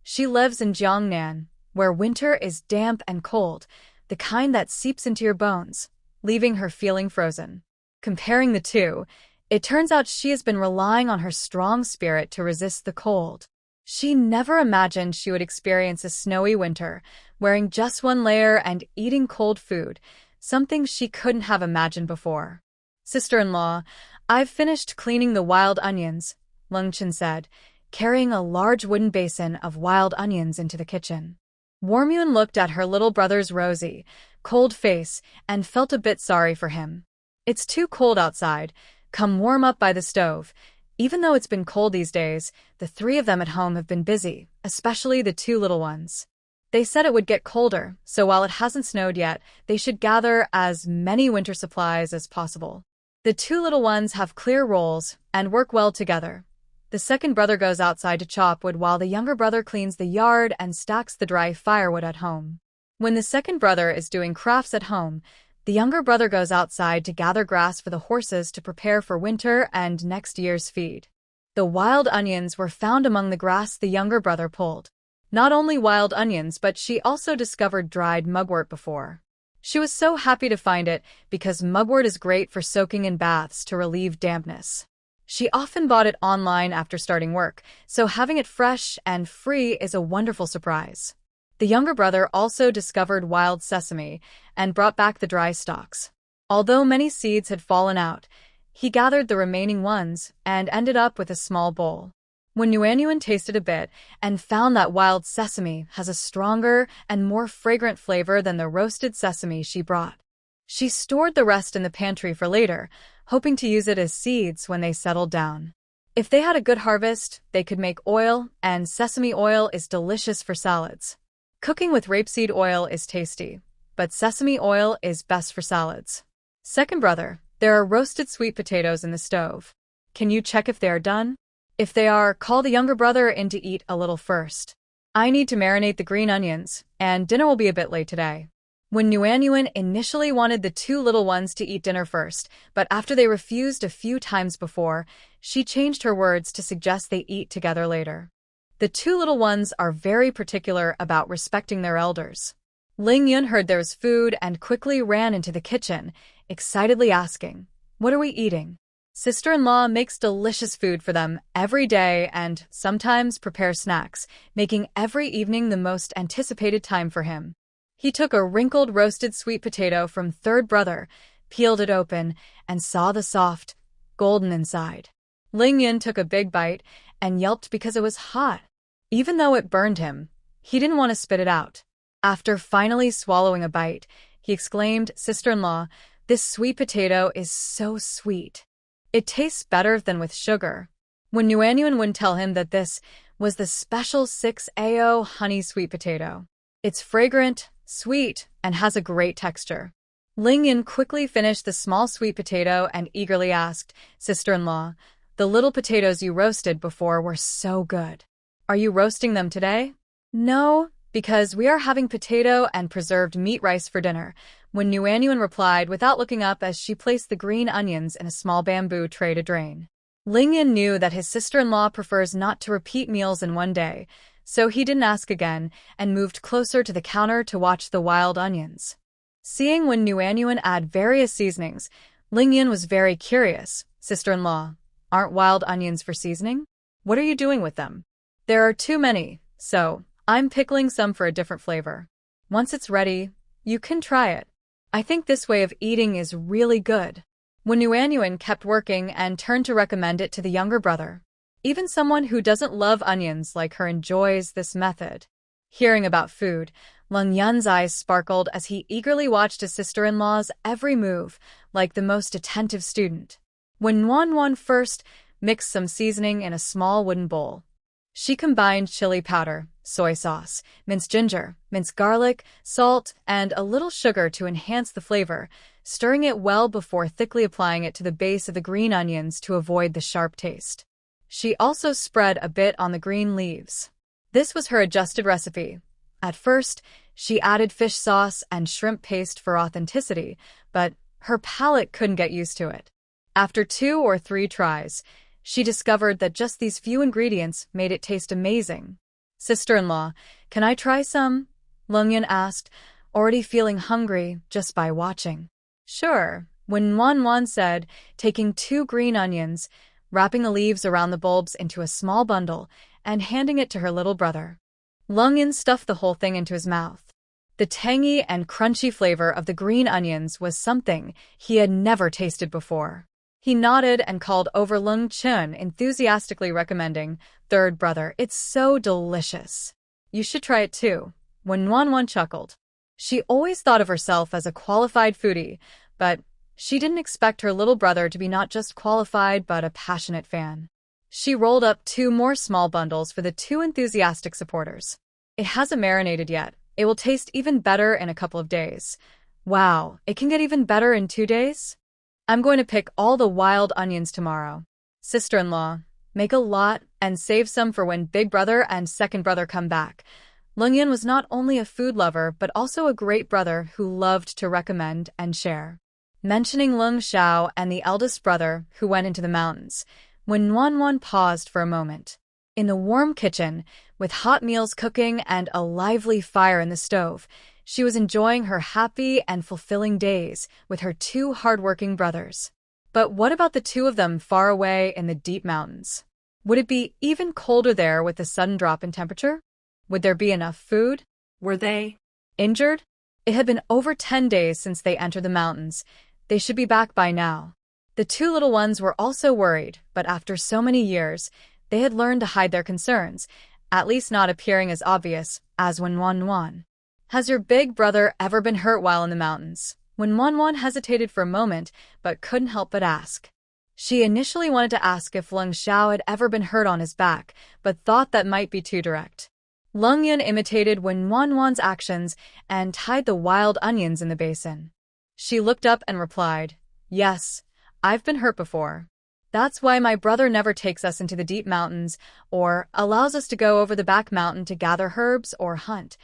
She lives in Jiangnan, where winter is damp and cold, the kind that seeps into your bones, leaving her feeling frozen. Comparing the two, it turns out she has been relying on her strong spirit to resist the cold. She never imagined she would experience a snowy winter, wearing just one layer and eating cold food, something she couldn't have imagined before. Sister-in-law, I've finished cleaning the wild onions, Leng said, carrying a large wooden basin of wild onions into the kitchen. Warmyun looked at her little brother's rosy, cold face and felt a bit sorry for him. It's too cold outside. Come warm up by the stove. Even though it's been cold these days, the three of them at home have been busy, especially the two little ones. They said it would get colder, so while it hasn't snowed yet, they should gather as many winter supplies as possible. The two little ones have clear roles and work well together. The second brother goes outside to chop wood while the younger brother cleans the yard and stacks the dry firewood at home. When the second brother is doing crafts at home, the younger brother goes outside to gather grass for the horses to prepare for winter and next year's feed. The wild onions were found among the grass the younger brother pulled. Not only wild onions, but she also discovered dried mugwort before. She was so happy to find it because mugwort is great for soaking in baths to relieve dampness. She often bought it online after starting work, so having it fresh and free is a wonderful surprise. The younger brother also discovered wild sesame and brought back the dry stalks. Although many seeds had fallen out, he gathered the remaining ones and ended up with a small bowl. When Yuanyuan tasted a bit and found that wild sesame has a stronger and more fragrant flavor than the roasted sesame she brought, she stored the rest in the pantry for later, hoping to use it as seeds when they settled down. If they had a good harvest, they could make oil, and sesame oil is delicious for salads. Cooking with rapeseed oil is tasty, but sesame oil is best for salads. Second brother, there are roasted sweet potatoes in the stove. Can you check if they are done? If they are, call the younger brother in to eat a little first. I need to marinate the green onions, and dinner will be a bit late today. When Yuanyuan initially wanted the two little ones to eat dinner first, but after they refused a few times before, she changed her words to suggest they eat together later. The two little ones are very particular about respecting their elders. Ling Yun heard there was food and quickly ran into the kitchen, excitedly asking, "What are we eating?" Sister-in-law makes delicious food for them every day and sometimes prepares snacks, making every evening the most anticipated time for him. He took a wrinkled roasted sweet potato from third brother, peeled it open, and saw the soft, golden inside. Ling Yun took a big bite and yelped because it was hot. Even though it burned him, he didn't want to spit it out. After finally swallowing a bite, he exclaimed, "Sister-in-law, this sweet potato is so sweet. It tastes better than with sugar." When Yuanyuan would tell him that this was the special 6AO honey sweet potato. It's fragrant, sweet, and has a great texture. Ling Yun quickly finished the small sweet potato and eagerly asked, "Sister-in-law, the little potatoes you roasted before were so good. Are you roasting them today?" "No, because we are having potato and preserved meat rice for dinner," when Yuanyuan replied without looking up as she placed the green onions in a small bamboo tray to drain. Ling Yun knew that his sister-in-law prefers not to repeat meals in one day, so he didn't ask again and moved closer to the counter to watch the wild onions. Seeing when Yuanyuan add various seasonings, Ling Yun was very curious. "Sister-in-law, aren't wild onions for seasoning? What are you doing with them?" "There are too many, so I'm pickling some for a different flavor. Once it's ready, you can try it. I think this way of eating is really good." When Yuanyuan kept working and turned to recommend it to the younger brother. Even someone who doesn't love onions like her enjoys this method. Hearing about food, Leng Yun's eyes sparkled as he eagerly watched his sister-in-law's every move, like the most attentive student. When Yuanyuan first mixed some seasoning in a small wooden bowl, She combined chili powder, soy sauce, minced ginger, minced garlic, salt, and a little sugar to enhance the flavor, stirring it well before thickly applying it to the base of the green onions to avoid the sharp taste. She also spread a bit on the green leaves. This was her adjusted recipe. At first, she added fish sauce and shrimp paste for authenticity, but her palate couldn't get used to it. After 2 or 3 tries, she discovered that just these few ingredients made it taste amazing. "Sister-in-law, can I try some?" Leng asked, already feeling hungry just by watching. "Sure," Manhwa said, taking 2 green onions, wrapping the leaves around the bulbs into a small bundle, and handing it to her little brother. Leng stuffed the whole thing into his mouth. The tangy and crunchy flavor of the green onions was something he had never tasted before. He nodded and called over Leng Chun, enthusiastically recommending, "Third brother, it's so delicious. You should try it too." Manhwa chuckled. She always thought of herself as a qualified foodie, but she didn't expect her little brother to be not just qualified but a passionate fan. She rolled up 2 more small bundles for the 2 enthusiastic supporters. "It hasn't marinated yet. It will taste even better in a couple of days." "Wow, it can get even better in 2 days?" "I'm going to pick all the wild onions tomorrow." "Sister-in-law, make a lot and save some for when big brother and second brother come back." Leng was not only a food lover but also a great brother who loved to recommend and share. Mentioning Leng Xiao and the eldest brother who went into the mountains, Manhwa paused for a moment. In the warm kitchen, with hot meals cooking and a lively fire in the stove, she was enjoying her happy and fulfilling days with her 2 hardworking brothers. But what about the 2 of them far away in the deep mountains? Would it be even colder there with the sudden drop in temperature? Would there be enough food? Were they injured? It had been over 10 days since they entered the mountains. They should be back by now. The 2 little ones were also worried, but after so many years, they had learned to hide their concerns, at least not appearing as obvious as Manhwa. "Has your big brother ever been hurt while in the mountains?" Manhwa hesitated for a moment, but couldn't help but ask. She initially wanted to ask if Leng Xiao had ever been hurt on his back, but thought that might be too direct. Leng imitated Manhwa's actions and tied the wild onions in the basin. She looked up and replied, "Yes, I've been hurt before. That's why my brother never takes us into the deep mountains or allows us to go over the back mountain to gather herbs or hunt."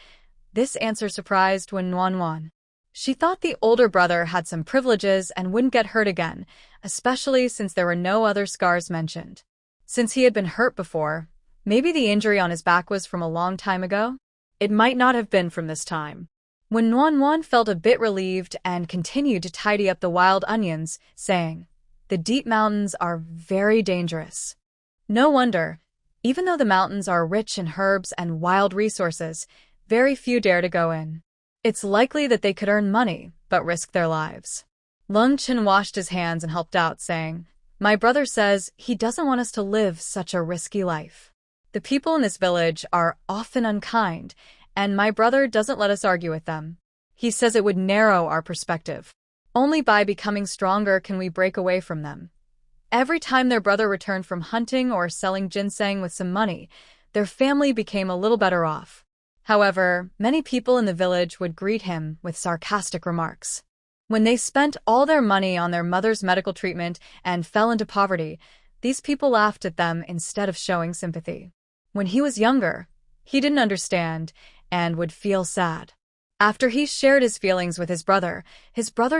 This answer surprised Manhwa. She thought the older brother had some privileges and wouldn't get hurt again, especially since there were no other scars mentioned. Since he had been hurt before, maybe the injury on his back was from a long time ago? It might not have been from this time. Manhwa felt a bit relieved and continued to tidy up the wild onions, saying, "The deep mountains are very dangerous." No wonder. Even though the mountains are rich in herbs and wild resources, very few dare to go in. It's likely that they could earn money, but risk their lives. Leng Chen washed his hands and helped out, saying, "My brother says he doesn't want us to live such a risky life. The people in this village are often unkind, and my brother doesn't let us argue with them. He says it would narrow our perspective. Only by becoming stronger can we break away from them." Every time their brother returned from hunting or selling ginseng with some money, their family became a little better off. However, many people in the village would greet him with sarcastic remarks. When they spent all their money on their mother's medical treatment and fell into poverty, these people laughed at them instead of showing sympathy. When he was younger, he didn't understand and would feel sad. After he shared his feelings with his brother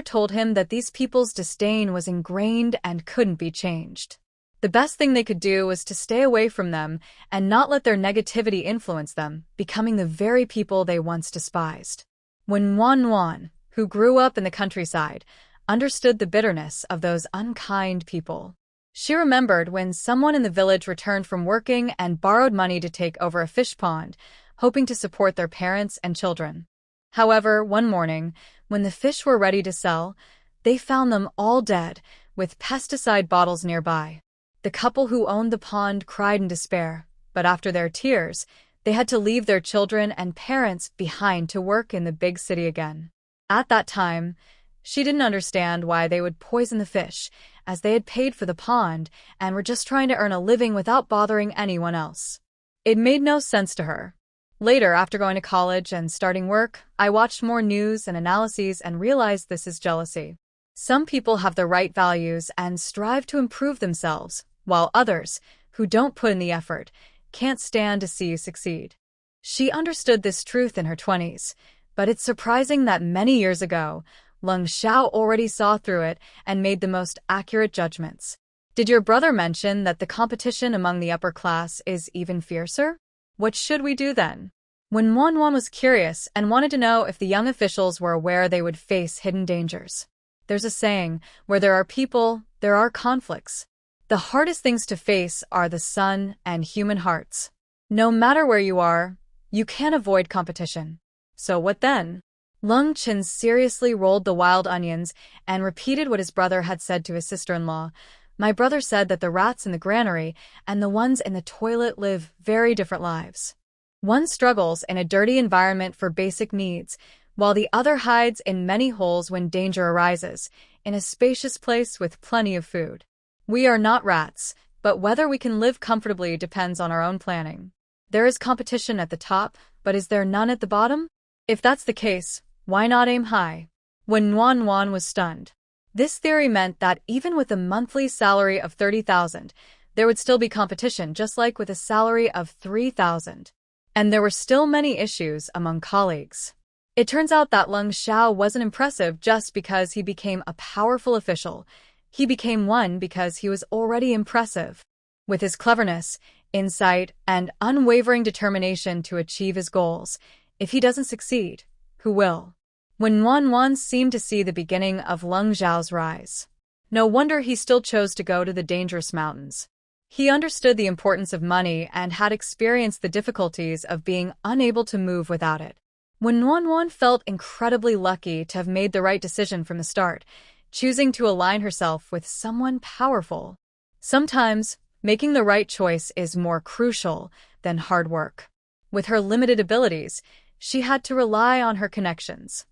told him that these people's disdain was ingrained and couldn't be changed. The best thing they could do was to stay away from them and not let their negativity influence them, becoming the very people they once despised. When Manhwa, who grew up in the countryside, understood the bitterness of those unkind people. She remembered when someone in the village returned from working and borrowed money to take over a fish pond, hoping to support their parents and children. However, one morning, when the fish were ready to sell, they found them all dead, with pesticide bottles nearby. The couple who owned the pond cried in despair, but after their tears, they had to leave their children and parents behind to work in the big city again. At that time, she didn't understand why they would poison the fish, as they had paid for the pond and were just trying to earn a living without bothering anyone else. It made no sense to her. Later, after going to college and starting work, I watched more news and analyses and realized this is jealousy. Some people have the right values and strive to improve themselves, while others, who don't put in the effort, can't stand to see you succeed. She understood this truth in her 20s, but it's surprising that many years ago, Leng Xiao already saw through it and made the most accurate judgments. Did your brother mention that the competition among the upper class is even fiercer? What should we do then? When Manhwa was curious and wanted to know if the young officials were aware they would face hidden dangers. There's a saying, where there are people, there are conflicts. The hardest things to face are the sun and human hearts. No matter where you are, you can't avoid competition. So what then? Leng Chen seriously rolled the wild onions and repeated what his brother had said to his sister-in-law. My brother said that the rats in the granary and the ones in the toilet live very different lives. One struggles in a dirty environment for basic needs, while the other hides in many holes when danger arises, in a spacious place with plenty of food. We are not rats, but whether we can live comfortably depends on our own planning. There is competition at the top, but is there none at the bottom? If that's the case, why not aim high? When Wan was stunned. This theory meant that even with a monthly salary of 30,000, there would still be competition, just like with a salary of 3,000. And there were still many issues among colleagues. It turns out that Leng Xiao wasn't impressive just because he became a powerful official. He became one because he was already impressive. With his cleverness, insight, and unwavering determination to achieve his goals, if he doesn't succeed, who will? When Wan seemed to see the beginning of Leng Xiao's rise. No wonder he still chose to go to the dangerous mountains. He understood the importance of money and had experienced the difficulties of being unable to move without it. When Wan felt incredibly lucky to have made the right decision from the start, choosing to align herself with someone powerful. Sometimes, making the right choice is more crucial than hard work. With her limited abilities, she had to rely on her connections.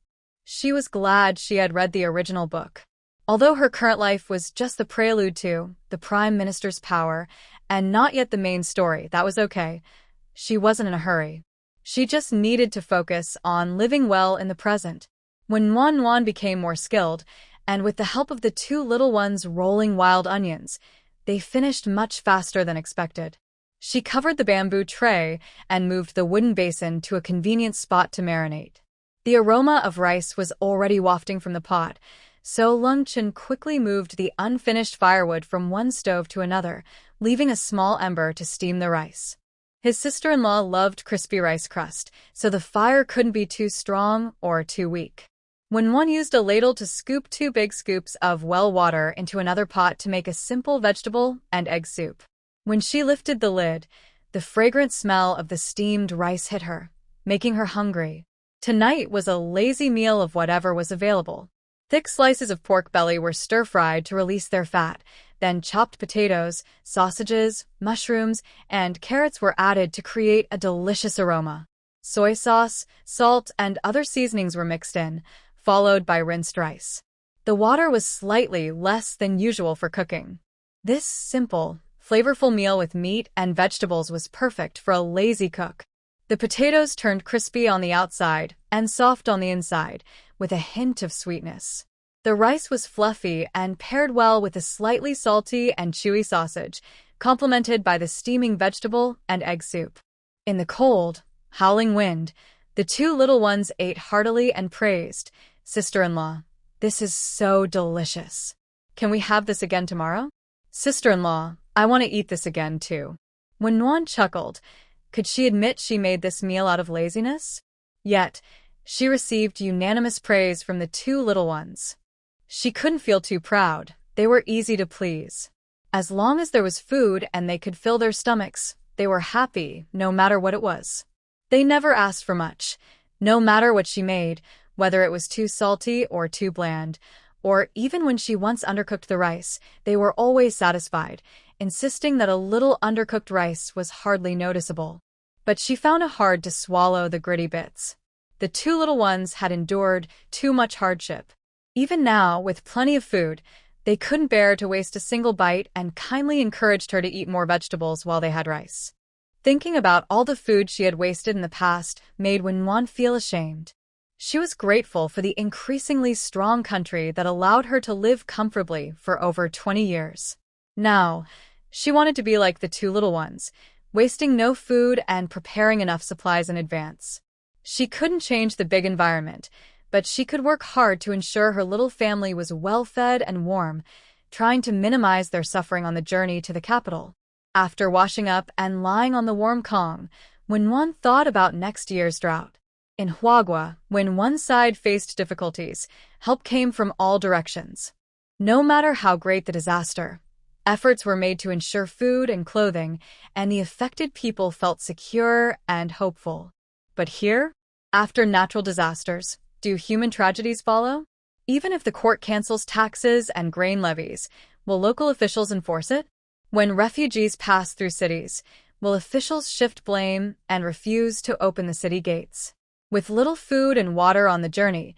She was glad she had read the original book. Although her current life was just the prelude to the Prime Minister's power and not yet the main story, that was okay. She wasn't in a hurry. She just needed to focus on living well in the present. When Wan became more skilled, and with the help of the two little ones rolling wild onions, they finished much faster than expected. She covered the bamboo tray and moved the wooden basin to a convenient spot to marinate. The aroma of rice was already wafting from the pot, so Leng Chen quickly moved the unfinished firewood from one stove to another, leaving a small ember to steam the rice. His sister-in-law loved crispy rice crust, so the fire couldn't be too strong or too weak. When one used a ladle to scoop 2 big scoops of well water into another pot to make a simple vegetable and egg soup. When she lifted the lid, the fragrant smell of the steamed rice hit her, making her hungry. Tonight was a lazy meal of whatever was available. Thick slices of pork belly were stir-fried to release their fat, then chopped potatoes, sausages, mushrooms, and carrots were added to create a delicious aroma. Soy sauce, salt, and other seasonings were mixed in, followed by rinsed rice. The water was slightly less than usual for cooking. This simple, flavorful meal with meat and vegetables was perfect for a lazy cook. The potatoes turned crispy on the outside and soft on the inside, with a hint of sweetness. The rice was fluffy and paired well with a slightly salty and chewy sausage, complemented by the steaming vegetable and egg soup. In the cold, howling wind, the two little ones ate heartily and praised, "Sister-in-law, this is so delicious. Can we have this again tomorrow?" "Sister-in-law, I want to eat this again too." When Nuan chuckled, could she admit she made this meal out of laziness? Yet, she received unanimous praise from the two little ones. She couldn't feel too proud. They were easy to please. As long as there was food and they could fill their stomachs, they were happy, no matter what it was. They never asked for much, no matter what she made, whether it was too salty or too bland, or even when she once undercooked the rice, they were always satisfied, insisting that a little undercooked rice was hardly noticeable. But she found it hard to swallow the gritty bits. The two little ones had endured too much hardship. Even now, with plenty of food, they couldn't bear to waste a single bite and kindly encouraged her to eat more vegetables while they had rice. Thinking about all the food she had wasted in the past made Wenwan feel ashamed. She was grateful for the increasingly strong country that allowed her to live comfortably for over 20 years. Now, she wanted to be like the two little ones, wasting no food and preparing enough supplies in advance. She couldn't change the big environment, but she could work hard to ensure her little family was well-fed and warm, trying to minimize their suffering on the journey to the capital. After washing up and lying on the warm Kong, Wenwan thought about next year's drought. In Huagua, when one side faced difficulties, help came from all directions. No matter how great the disaster, efforts were made to ensure food and clothing, and the affected people felt secure and hopeful. But here, after natural disasters, do human tragedies follow? Even if the court cancels taxes and grain levies, will local officials enforce it? When refugees pass through cities, will officials shift blame and refuse to open the city gates? With little food and water on the journey,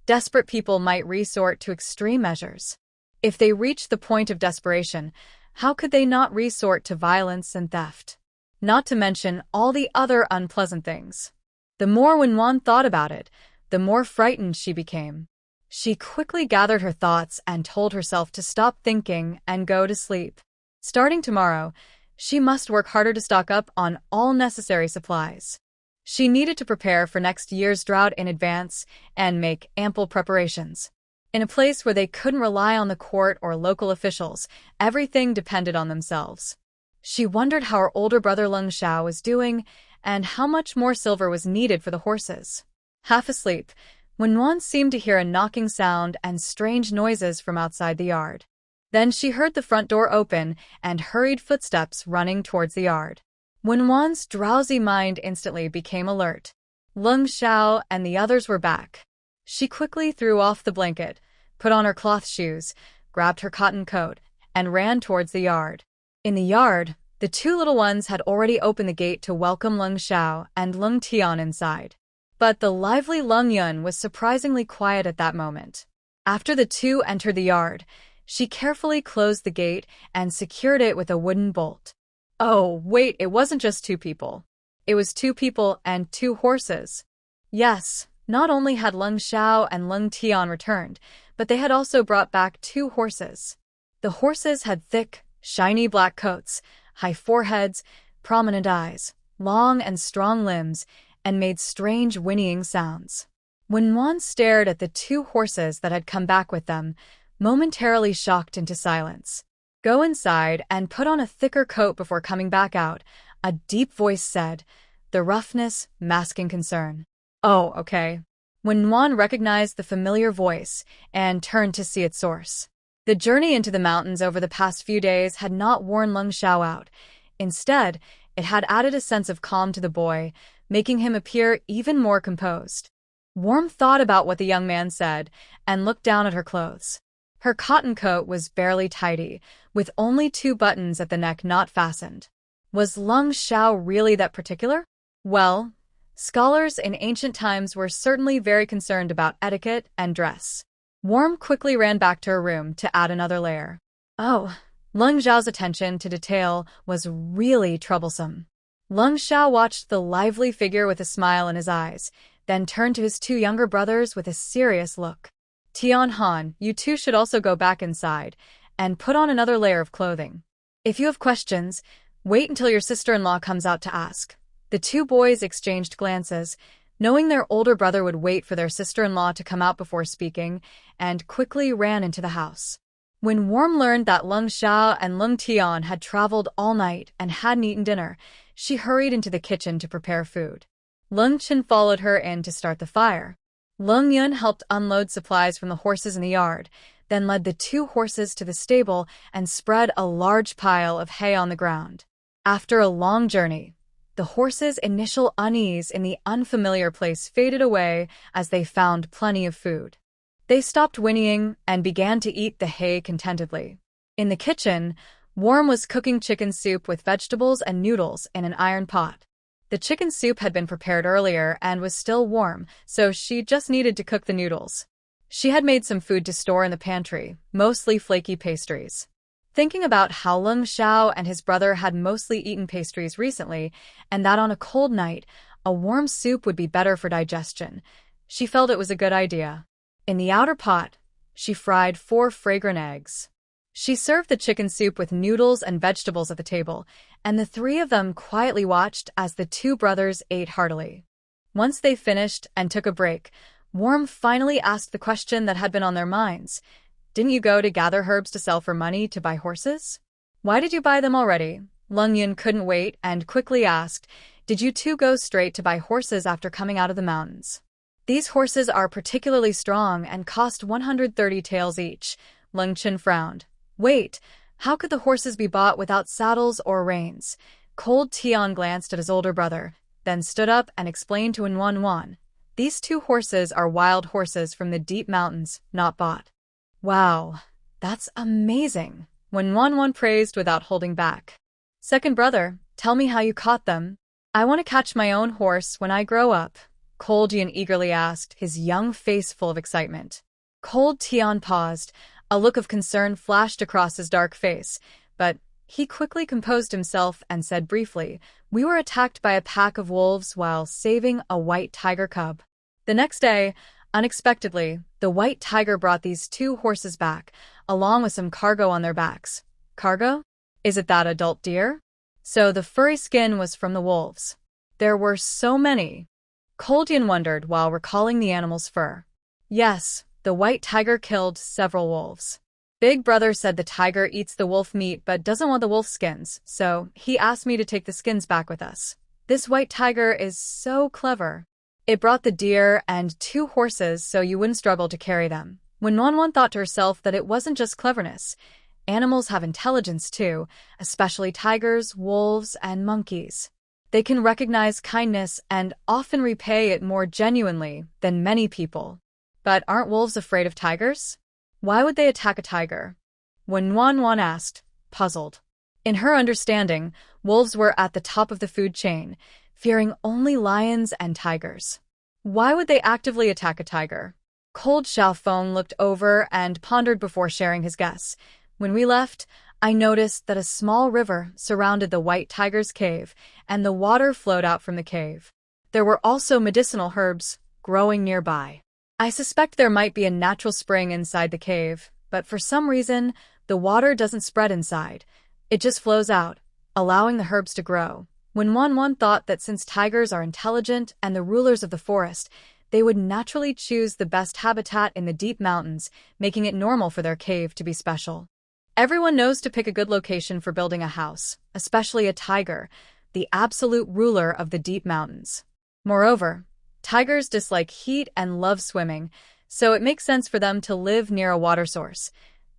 desperate people might resort to extreme measures. If they reach the point of desperation, how could they not resort to violence and theft? Not to mention all the other unpleasant things. The more Wenwan thought about it, the more frightened she became. She quickly gathered her thoughts and told herself to stop thinking and go to sleep. Starting tomorrow, she must work harder to stock up on all necessary supplies. She needed to prepare for next year's drought in advance and make ample preparations. In a place where they couldn't rely on the court or local officials, everything depended on themselves. She wondered how her older brother Leng Xiao was doing and how much more silver was needed for the horses. Half asleep, Wenwan seemed to hear a knocking sound and strange noises from outside the yard. Then she heard the front door open and hurried footsteps running towards the yard. Wenwan's drowsy mind instantly became alert. Leng Xiao and the others were back. She quickly threw off the blanket, put on her cloth shoes, grabbed her cotton coat, and ran towards the yard. In the yard, the two little ones had already opened the gate to welcome Leng Xiao and Leng Tian inside. But the lively Leng Yun was surprisingly quiet at that moment. After the two entered the yard, she carefully closed the gate and secured it with a wooden bolt. Oh, wait, it wasn't just two people. It was two people and two horses. Yes, not only had Leng Xiao and Leng Tian returned, but they had also brought back two horses. The horses had thick, shiny black coats, high foreheads, prominent eyes, long and strong limbs, and made strange whinnying sounds. Wenwan stared at the two horses that had come back with them, momentarily shocked into silence. Go inside and put on a thicker coat before coming back out, a deep voice said, the roughness masking concern. Oh, okay. Wenwan recognized the familiar voice and turned to see its source. The journey into the mountains over the past few days had not worn Leng Xiao out. Instead, it had added a sense of calm to the boy, making him appear even more composed. Warm thought about what the young man said and looked down at her clothes. Her cotton coat was barely tidy, with only 2 buttons at the neck not fastened. Was Leng Xiao really that particular? Well, scholars in ancient times were certainly very concerned about etiquette and dress. Warm quickly ran back to her room to add another layer. Oh, Leng Xiao's attention to detail was really troublesome. Leng Xiao watched the lively figure with a smile in his eyes, then turned to his 2 younger brothers with a serious look. Tian Han, you two should also go back inside and put on another layer of clothing. If you have questions, wait until your sister-in-law comes out to ask. The 2 boys exchanged glances, knowing their older brother would wait for their sister-in-law to come out before speaking, and quickly ran into the house. When Warm learned that Leng Xiao and Leng Tian had traveled all night and hadn't eaten dinner, she hurried into the kitchen to prepare food. Leng Chen followed her in to start the fire. Leng Yun helped unload supplies from the horses in the yard, then led the 2 horses to the stable and spread a large pile of hay on the ground. After a long journey, the horses' initial unease in the unfamiliar place faded away as they found plenty of food. They stopped whinnying and began to eat the hay contentedly. In the kitchen, Warm was cooking chicken soup with vegetables and noodles in an iron pot. The chicken soup had been prepared earlier and was still warm, so she just needed to cook the noodles. She had made some food to store in the pantry, mostly flaky pastries. Thinking about how Leng Xiao and his brother had mostly eaten pastries recently, and that on a cold night, a warm soup would be better for digestion, she felt it was a good idea. In the outer pot, she fried 4 fragrant eggs. She served the chicken soup with noodles and vegetables at the table, and the 3 of them quietly watched as the 2 brothers ate heartily. Once they finished and took a break, Worm finally asked the question that had been on their minds. Didn't you go to gather herbs to sell for money to buy horses? Why did you buy them already? Leng Yun couldn't wait and quickly asked, did you 2 go straight to buy horses after coming out of the mountains? These horses are particularly strong and cost 130 taels each. Leng Chen frowned. Wait, how could the horses be bought without saddles or reins? Cold Tian glanced at his older brother, then stood up and explained to Wan. These 2 horses are wild horses from the deep mountains, not bought. Wow, that's amazing, Wan praised without holding back. Second brother, tell me how you caught them. I want to catch my own horse when I grow up, Cold Tian eagerly asked, his young face full of excitement. Cold Tian paused. A look of concern flashed across his dark face, but he quickly composed himself and said briefly, we were attacked by a pack of wolves while saving a white tiger cub. The next day, unexpectedly, the white tiger brought these 2 horses back, along with some cargo on their backs. Cargo? Is it that adult deer? So the furry skin was from the wolves. There were so many. Cold Tian wondered while recalling the animal's fur. Yes, the white tiger killed several wolves. Big brother said the tiger eats the wolf meat but doesn't want the wolf skins, so he asked me to take the skins back with us. This white tiger is so clever. It brought the deer and 2 horses so you wouldn't struggle to carry them. When Wan thought to herself that it wasn't just cleverness. Animals have intelligence too, especially tigers, wolves, and monkeys. They can recognize kindness and often repay it more genuinely than many people. But aren't wolves afraid of tigers? Why would they attack a tiger? When Wan asked, puzzled. In her understanding, wolves were at the top of the food chain, fearing only lions and tigers. Why would they actively attack a tiger? Cold Xiaofeng looked over and pondered before sharing his guess. When we left, I noticed that a small river surrounded the white tiger's cave, and the water flowed out from the cave. There were also medicinal herbs growing nearby. I suspect there might be a natural spring inside the cave, but for some reason, the water doesn't spread inside. It just flows out, allowing the herbs to grow. When Wan thought that since tigers are intelligent and the rulers of the forest, they would naturally choose the best habitat in the deep mountains, making it normal for their cave to be special. Everyone knows to pick a good location for building a house, especially a tiger, the absolute ruler of the deep mountains. Moreover, tigers dislike heat and love swimming, so it makes sense for them to live near a water source.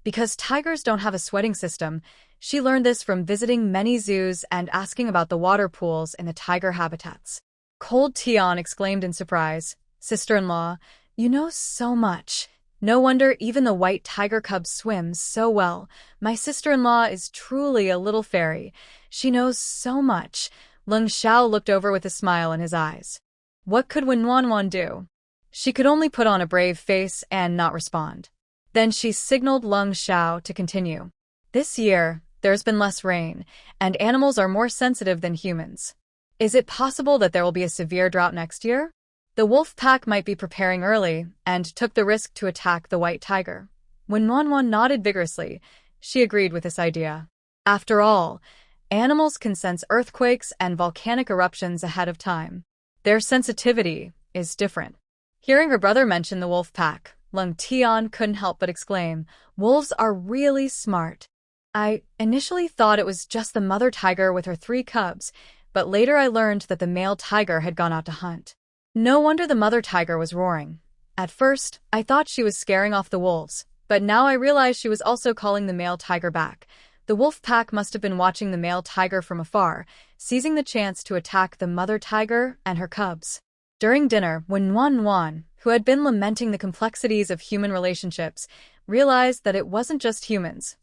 Because tigers don't have a sweating system, she learned this from visiting many zoos and asking about the water pools in the tiger habitats. Cold Tian exclaimed in surprise, "Sister-in-law, you know so much. No wonder even the white tiger cub swims so well. My sister-in-law is truly a little fairy. She knows so much." Leng Xiao looked over with a smile in his eyes. What could Wan do? She could only put on a brave face and not respond. Then she signaled Leng Xiao to continue. This year, there's been less rain, and animals are more sensitive than humans. Is it possible that there will be a severe drought next year? The wolf pack might be preparing early and took the risk to attack the white tiger. When Wan nodded vigorously, she agreed with this idea. After all, animals can sense earthquakes and volcanic eruptions ahead of time. Their sensitivity is different. Hearing her brother mention the wolf pack, Leng Tian couldn't help but exclaim, "Wolves are really smart. I initially thought it was just the mother tiger with her 3 cubs, but later I learned that the male tiger had gone out to hunt. No wonder the mother tiger was roaring. At first, I thought she was scaring off the wolves, but now I realize she was also calling the male tiger back. The wolf pack must have been watching the male tiger from afar, seizing the chance to attack the mother tiger and her cubs." During dinner, when Wan, who had been lamenting the complexities of human relationships, realized that it wasn't just humans.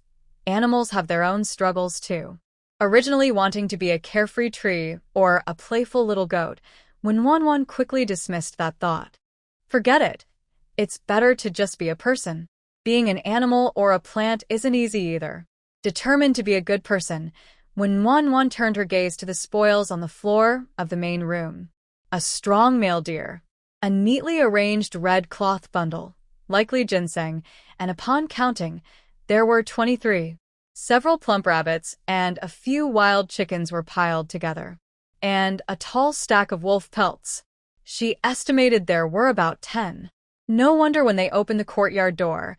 Animals have their own struggles too. Originally wanting to be a carefree tree or a playful little goat, when Wan quickly dismissed that thought. Forget it. It's better to just be a person. Being an animal or a plant isn't easy either. Determined to be a good person, when Wan turned her gaze to the spoils on the floor of the main room. A strong male deer, a neatly arranged red cloth bundle, likely ginseng, and upon counting, there were 23. Several plump rabbits and a few wild chickens were piled together. And a tall stack of wolf pelts. She estimated there were about 10. No wonder when they opened the courtyard door,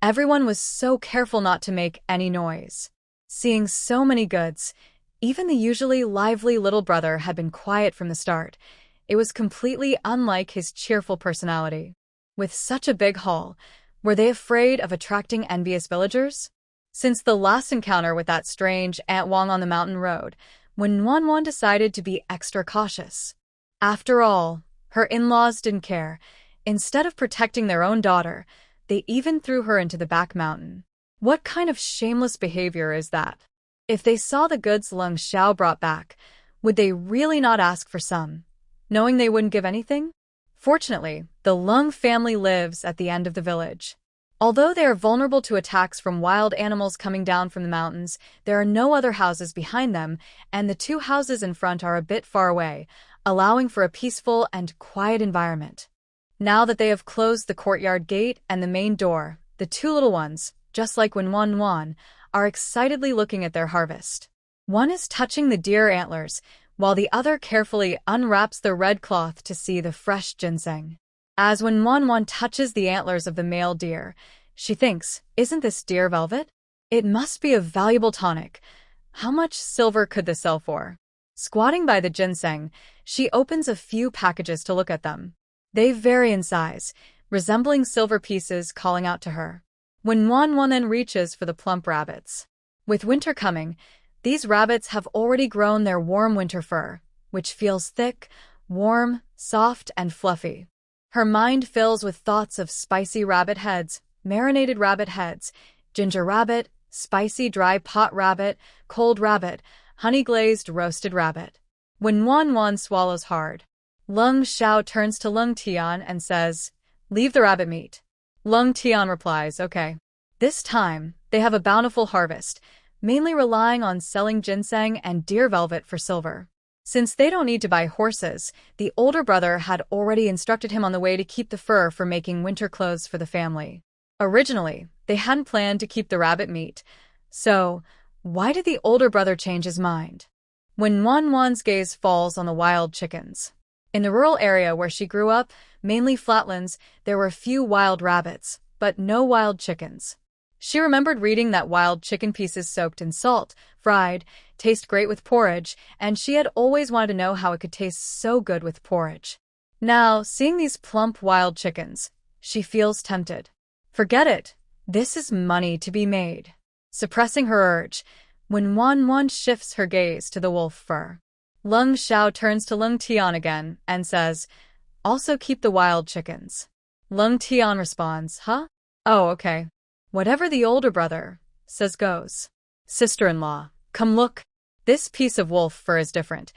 everyone was so careful not to make any noise. Seeing so many goods, even the usually lively little brother had been quiet from the start. It was completely unlike his cheerful personality. With such a big haul, were they afraid of attracting envious villagers? Since the last encounter with that strange Aunt Wong on the mountain road, when Wan decided to be extra cautious. After all, her in-laws didn't care. Instead of protecting their own daughter, they even threw her into the back mountain. What kind of shameless behavior is that? If they saw the goods Leng Xiao brought back, would they really not ask for some, knowing they wouldn't give anything? Fortunately, the Leng family lives at the end of the village. Although they are vulnerable to attacks from wild animals coming down from the mountains, there are no other houses behind them, and the two houses in front are a bit far away, allowing for a peaceful and quiet environment. Now that they have closed the courtyard gate and the main door, the two little ones, just like when Wan, are excitedly looking at their harvest. One is touching the deer antlers, while the other carefully unwraps the red cloth to see the fresh ginseng. As when Wan touches the antlers of the male deer, she thinks, isn't this deer velvet? It must be a valuable tonic. How much silver could this sell for? Squatting by the ginseng, she opens a few packages to look at them. They vary in size, resembling silver pieces calling out to her. When Wan then reaches for the plump rabbits. With winter coming, these rabbits have already grown their warm winter fur, which feels thick, warm, soft, and fluffy. Her mind fills with thoughts of spicy rabbit heads, marinated rabbit heads, ginger rabbit, spicy dry pot rabbit, cold rabbit, honey-glazed roasted rabbit. When Wan swallows hard, Leng Xiao turns to Leng Tian and says, "Leave the rabbit meat." Leng Tian replies, "Okay." This time, they have a bountiful harvest, mainly relying on selling ginseng and deer velvet for silver. Since they don't need to buy horses, the older brother had already instructed him on the way to keep the fur for making winter clothes for the family. Originally, they hadn't planned to keep the rabbit meat, so why did the older brother change his mind? When Wan's gaze falls on the wild chickens. In the rural area where she grew up, mainly flatlands, there were a few wild rabbits, but no wild chickens. She remembered reading that wild chicken pieces soaked in salt, fried, taste great with porridge, and she had always wanted to know how it could taste so good with porridge. Now, seeing these plump wild chickens, she feels tempted. Forget it. This is money to be made. Suppressing her urge, when Wan shifts her gaze to the wolf fur. Leng Xiao turns to Leng Tian again and says, "Also keep the wild chickens." Leng Tian responds, "Huh? Oh, okay." Whatever the older brother says goes. "Sister-in-law, come look. This piece of wolf fur is different.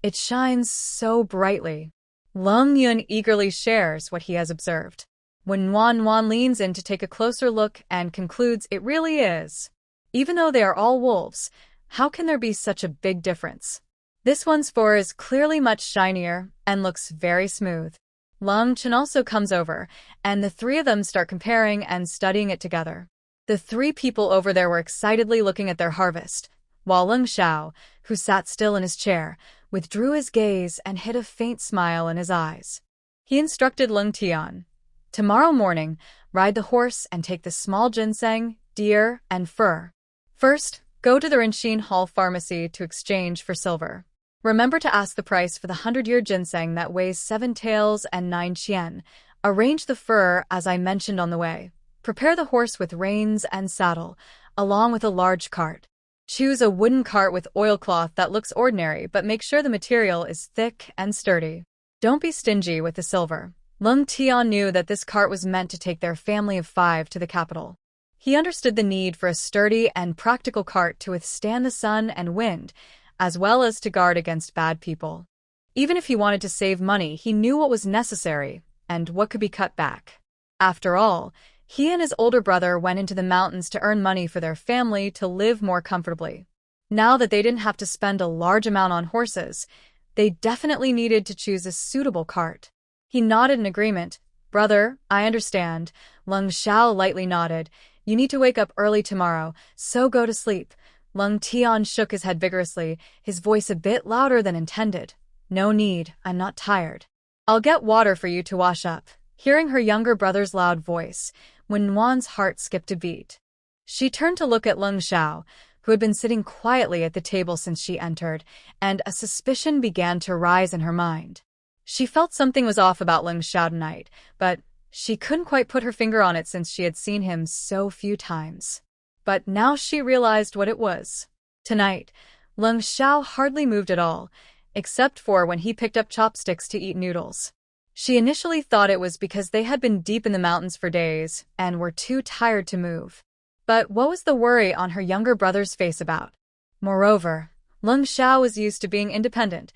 It shines so brightly." Leng Yun eagerly shares what he has observed. When Wan leans in to take a closer look and concludes it really is. Even though they are all wolves, how can there be such a big difference? This one's fur is clearly much shinier and looks very smooth. Leng Chen also comes over, and the three of them start comparing and studying it together. The three people over there were excitedly looking at their harvest, while Leng Xiao, who sat still in his chair, withdrew his gaze and hid a faint smile in his eyes. He instructed Leng Tian, "Tomorrow morning, ride the horse and take the small ginseng, deer, and fur. First, go to the Rinxin Hall pharmacy to exchange for silver. Remember to ask the price for the 100-year ginseng that weighs 7 taels and 9 qian. Arrange the fur as I mentioned on the way. Prepare the horse with reins and saddle, along with a large cart. Choose a wooden cart with oilcloth that looks ordinary, but make sure the material is thick and sturdy. Don't be stingy with the silver." Leng Tian knew that this cart was meant to take their family of 5 to the capital. He understood the need for a sturdy and practical cart to withstand the sun and wind, as well as to guard against bad people. Even if he wanted to save money, he knew what was necessary and what could be cut back. After all, He and his older brother went into the mountains to earn money for their family to live more comfortably. Now that they didn't have to spend a large amount on horses, they definitely needed to choose a suitable cart. He nodded in agreement. Brother, I understand. Leng Xiao lightly nodded. You need to wake up early tomorrow, so go to sleep. Leng Tian shook his head vigorously, his voice a bit louder than intended. No need, I'm not tired. I'll get water for you to wash up. Hearing her younger brother's loud voice, Wenwan's heart skipped a beat. She turned to look at Leng Xiao, who had been sitting quietly at the table since she entered, and a suspicion began to rise in her mind. She felt something was off about Leng Xiao tonight, but she couldn't quite put her finger on it since she had seen him so few times. But now she realized what it was. Tonight, Leng Xiao hardly moved at all, except for when he picked up chopsticks to eat noodles. She initially thought it was because they had been deep in the mountains for days and were too tired to move. But what was the worry on her younger brother's face about? Moreover, Leng Xiao was used to being independent.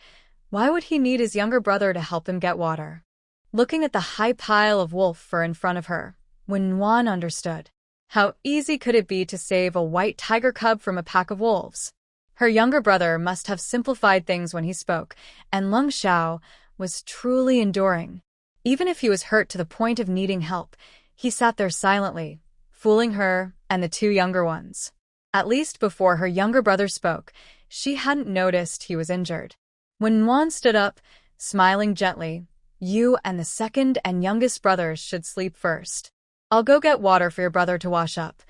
Why would he need his younger brother to help him get water? Looking at the high pile of wolf fur in front of her, Wenwan understood. How easy could it be to save a white tiger cub from a pack of wolves? Her younger brother must have simplified things when he spoke, and Leng Xiao was truly enduring. Even if he was hurt to the point of needing help, he sat there silently, fooling her and the two younger ones. At least before her younger brother spoke, she hadn't noticed he was injured. When Wenwan stood up, smiling gently, you and the second and youngest brothers should sleep first. I'll go get water for your brother to wash up.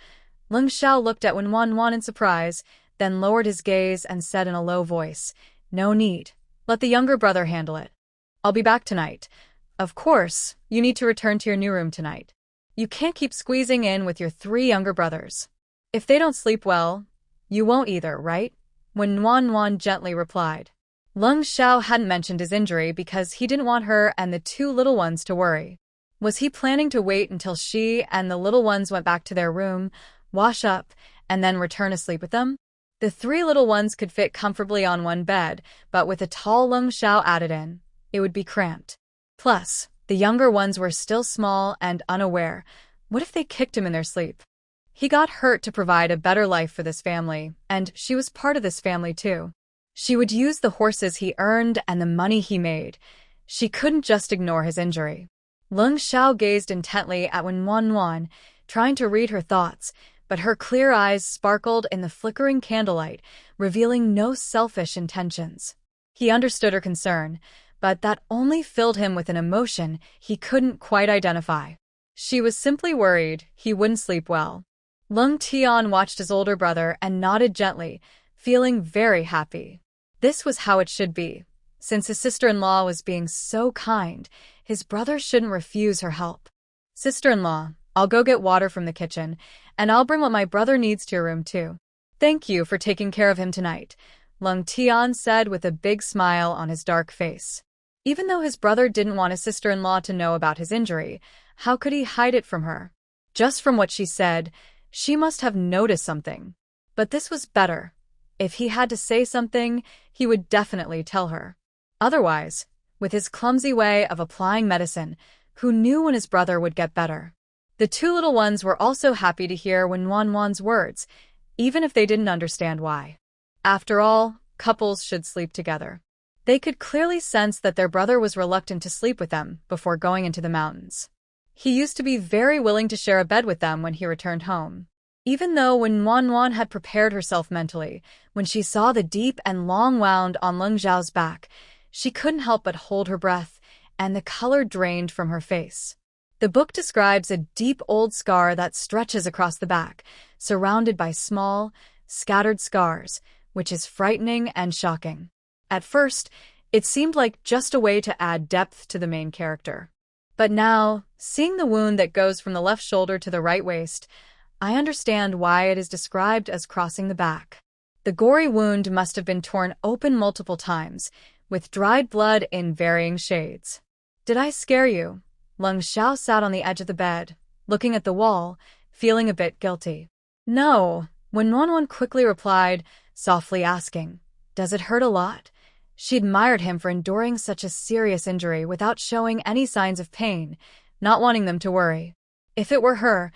Leng Xiao looked at Wenwan in surprise, then lowered his gaze and said in a low voice, No need. Let the younger brother handle it. I'll be back tonight. Of course, you need to return to your new room tonight. You can't keep squeezing in with your 3 younger brothers. If they don't sleep well, you won't either, right? Wenwan gently replied. Leng Xiao hadn't mentioned his injury because he didn't want her and the 2 little ones to worry. Was he planning to wait until she and the little ones went back to their room, wash up, and then return to sleep with them? The 3 little ones could fit comfortably on one bed, but with a tall Leng Xiao added in, it would be cramped. Plus, the younger ones were still small and unaware. What if they kicked him in their sleep? He got hurt to provide a better life for this family, and she was part of this family too. She would use the horses he earned and the money he made. She couldn't just ignore his injury. Leng Xiao gazed intently at Wenwan, trying to read her thoughts, but her clear eyes sparkled in the flickering candlelight, revealing no selfish intentions. He understood her concern, but that only filled him with an emotion he couldn't quite identify. She was simply worried he wouldn't sleep well. Leng Tian watched his older brother and nodded gently, feeling very happy. This was how it should be. Since his sister-in-law was being so kind, his brother shouldn't refuse her help. Sister-in-law, I'll go get water from the kitchen, and I'll bring what my brother needs to your room too. Thank you for taking care of him tonight, Leng Tian said with a big smile on his dark face. Even though his brother didn't want his sister-in-law to know about his injury, how could he hide it from her? Just from what she said, she must have noticed something. But this was better. If he had to say something, he would definitely tell her. Otherwise, with his clumsy way of applying medicine, who knew when his brother would get better? The 2 little ones were also happy to hear Wenwan's words, even if they didn't understand why. After all, couples should sleep together. They could clearly sense that their brother was reluctant to sleep with them before going into the mountains. He used to be very willing to share a bed with them when he returned home. Even though Wenwan had prepared herself mentally, when she saw the deep and long wound on Leng Xiao's back, she couldn't help but hold her breath, and the color drained from her face. The book describes a deep old scar that stretches across the back, surrounded by small, scattered scars, which is frightening and shocking. At first, it seemed like just a way to add depth to the main character. But now, seeing the wound that goes from the left shoulder to the right waist, I understand why it is described as crossing the back. The gory wound must have been torn open multiple times, with dried blood in varying shades. Did I scare you? Leng Xiao sat on the edge of the bed, looking at the wall, feeling a bit guilty. No, Wenwan quickly replied, softly asking, Does it hurt a lot? She admired him for enduring such a serious injury without showing any signs of pain, not wanting them to worry. If it were her,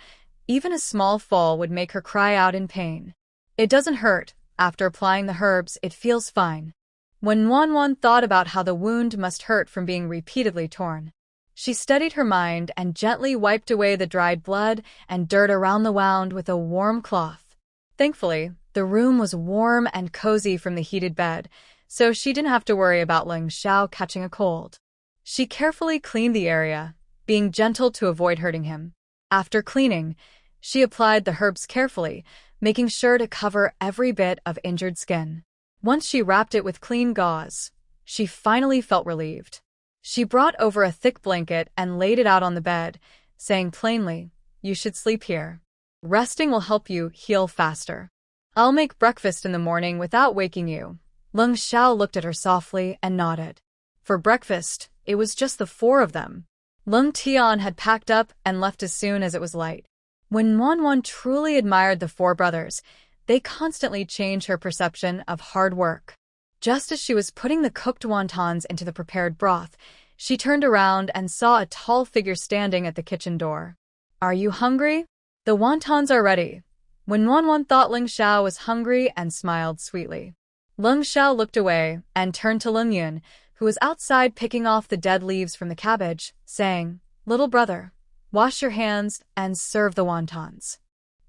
even a small fall would make her cry out in pain. It doesn't hurt. After applying the herbs, it feels fine. When Wanwan thought about how the wound must hurt from being repeatedly torn, she steadied her mind and gently wiped away the dried blood and dirt around the wound with a warm cloth. Thankfully, the room was warm and cozy from the heated bed, so she didn't have to worry about Leng Xiao catching a cold. She carefully cleaned the area, being gentle to avoid hurting him. After cleaning, she applied the herbs carefully, making sure to cover every bit of injured skin. Once she wrapped it with clean gauze, she finally felt relieved. She brought over a thick blanket and laid it out on the bed, saying plainly, "You should sleep here. Resting will help you heal faster. I'll make breakfast in the morning without waking you." Leng Xiao looked at her softly and nodded. For breakfast, it was just the four of them. Leng Tian had packed up and left as soon as it was light. When Wanwan truly admired the four brothers, they constantly changed her perception of hard work. Just as she was putting the cooked wontons into the prepared broth, she turned around and saw a tall figure standing at the kitchen door. "Are you hungry? The wontons are ready." When Wanwan thought Leng Xiao was hungry and smiled sweetly. Leng Xiao looked away and turned to Leng Yun, who was outside picking off the dead leaves from the cabbage, saying, "Little brother, wash your hands and serve the wontons."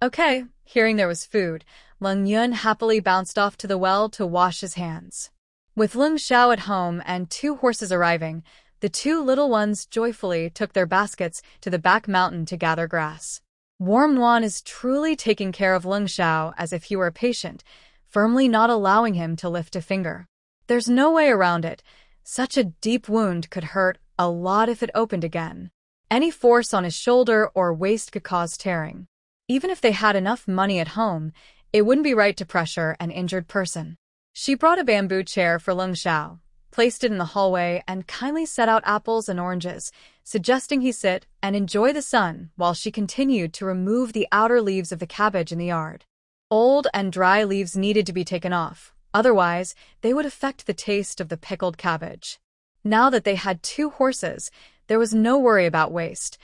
Okay, hearing there was food, Leng Yun happily bounced off to the well to wash his hands. With Leng Xiao at home and 2 horses arriving, the 2 little ones joyfully took their baskets to the back mountain to gather grass. Warm Nuan is truly taking care of Leng Xiao as if he were a patient, firmly not allowing him to lift a finger. There's no way around it. Such a deep wound could hurt a lot if it opened again. Any force on his shoulder or waist could cause tearing. Even if they had enough money at home, it wouldn't be right to pressure an injured person. She brought a bamboo chair for Leng Xiao, placed it in the hallway, and kindly set out apples and oranges, suggesting he sit and enjoy the sun while she continued to remove the outer leaves of the cabbage in the yard. Old and dry leaves needed to be taken off, otherwise they would affect the taste of the pickled cabbage. Now that they had 2 horses, there was no worry about waste.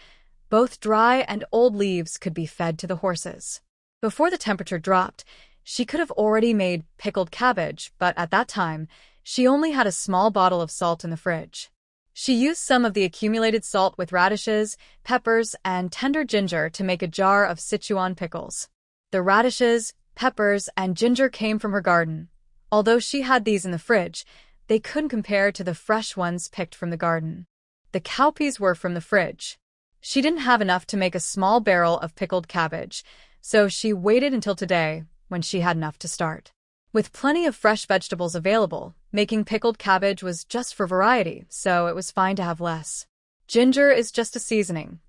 Both dry and old leaves could be fed to the horses. Before the temperature dropped, she could have already made pickled cabbage, but at that time, she only had a small bottle of salt in the fridge. She used some of the accumulated salt with radishes, peppers, and tender ginger to make a jar of Sichuan pickles. The radishes, peppers, and ginger came from her garden. Although she had these in the fridge, they couldn't compare to the fresh ones picked from the garden. The cowpeas were from the fridge. She didn't have enough to make a small barrel of pickled cabbage, so she waited until today, when she had enough to start. With plenty of fresh vegetables available, making pickled cabbage was just for variety, so it was fine to have less. Ginger is just a seasoning.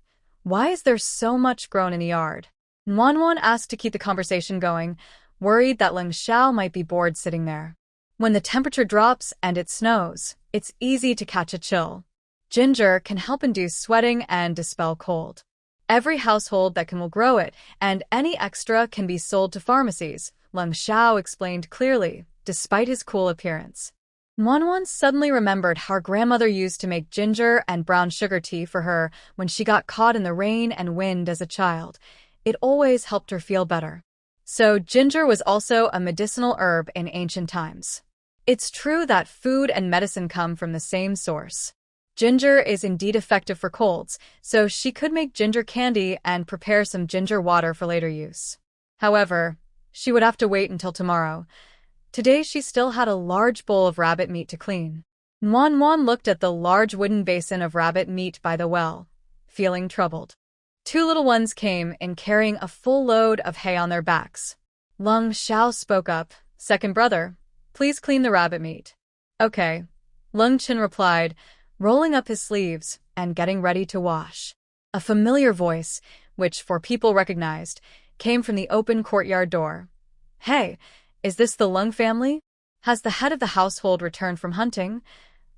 Why is there so much grown in the yard? Wanwan asked to keep the conversation going, worried that Leng Xiao might be bored sitting there. When the temperature drops and it snows, it's easy to catch a chill. Ginger can help induce sweating and dispel cold. Every household that can will grow it, and any extra can be sold to pharmacies, Leng Xiao explained clearly, despite his cool appearance. Wanwan suddenly remembered how her grandmother used to make ginger and brown sugar tea for her when she got caught in the rain and wind as a child. It always helped her feel better. So ginger was also a medicinal herb in ancient times. It's true that food and medicine come from the same source. Ginger is indeed effective for colds, so she could make ginger candy and prepare some ginger water for later use. However, she would have to wait until tomorrow. Today she still had a large bowl of rabbit meat to clean. Wanwan looked at the large wooden basin of rabbit meat by the well, feeling troubled. 2 little ones came in carrying a full load of hay on their backs. Leng Xiao spoke up, "Second brother, please clean the rabbit meat." "Okay," Leng Qin replied, rolling up his sleeves and getting ready to wash. A familiar voice, which 4 people recognized, came from the open courtyard door. "Hey, is this the Leng family? Has the head of the household returned from hunting?"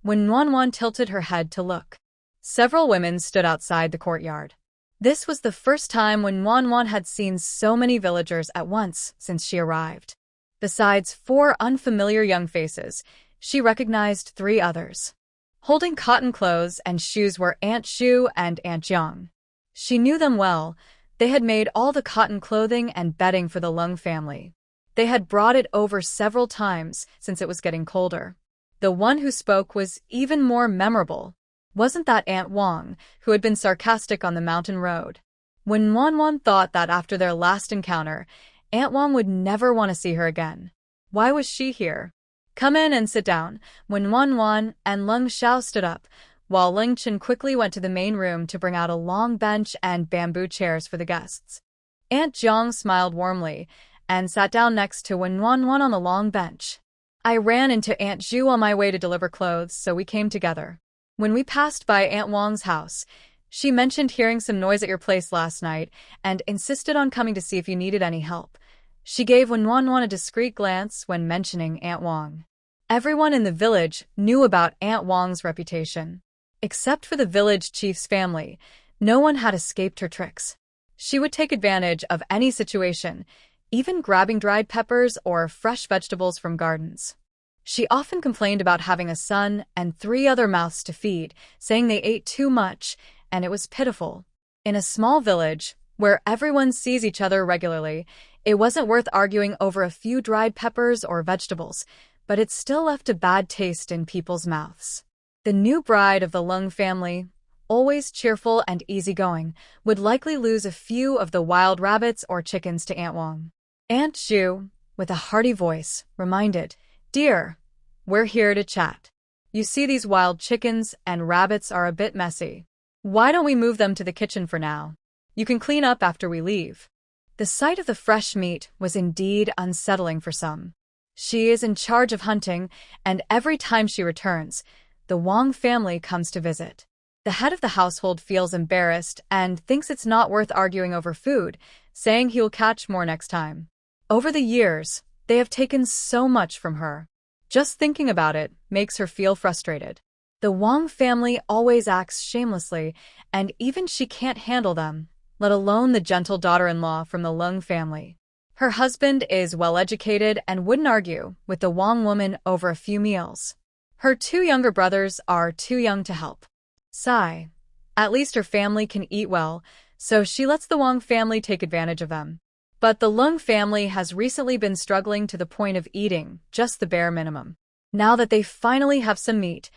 When Wanwan tilted her head to look, several women stood outside the courtyard. This was the first time when Wanwan had seen so many villagers at once since she arrived. Besides 4 unfamiliar young faces, she recognized 3 others. Holding cotton clothes and shoes were Aunt Shu and Aunt Yang. She knew them well. They had made all the cotton clothing and bedding for the Leng family. They had brought it over several times since it was getting colder. The one who spoke was even more memorable. Wasn't that Aunt Wang, who had been sarcastic on the mountain road? When Wan thought that after their last encounter, Aunt Wang would never want to see her again. Why was she here? Come in and sit down. When Wan and Leng Xiao stood up, while Ling Chen quickly went to the main room to bring out a long bench and bamboo chairs for the guests. Aunt Jiang smiled warmly and sat down next to Wan on the long bench. I ran into Aunt Zhu on my way to deliver clothes, so we came together. When we passed by Aunt Wang's house, she mentioned hearing some noise at your place last night and insisted on coming to see if you needed any help. She gave Wan a discreet glance when mentioning Aunt Wang. Everyone in the village knew about Aunt Wang's reputation. Except for the village chief's family, no one had escaped her tricks. She would take advantage of any situation, even grabbing dried peppers or fresh vegetables from gardens. She often complained about having a son and 3 other mouths to feed, saying they ate too much, and it was pitiful. In a small village, where everyone sees each other regularly, it wasn't worth arguing over a few dried peppers or vegetables, but it still left a bad taste in people's mouths. The new bride of the Leng family, always cheerful and easygoing, would likely lose a few of the wild rabbits or chickens to Aunt Wang. Aunt Zhu, with a hearty voice, reminded, "Dear, we're here to chat. You see, these wild chickens and rabbits are a bit messy. Why don't we move them to the kitchen for now? You can clean up after we leave." The sight of the fresh meat was indeed unsettling for some. She is in charge of hunting, and every time she returns, the Wang family comes to visit. The head of the household feels embarrassed and thinks it's not worth arguing over food, saying he'll catch more next time. Over the years, they have taken so much from her. Just thinking about it makes her feel frustrated. The Wang family always acts shamelessly, and even she can't handle them, let alone the gentle daughter-in-law from the Leng family. Her husband is well-educated and wouldn't argue with the Wang woman over a few meals. Her 2 younger brothers are too young to help. Sigh. At least her family can eat well, so she lets the Wang family take advantage of them. But the Leng family has recently been struggling to the point of eating just the bare minimum. Now that they finally have some meat,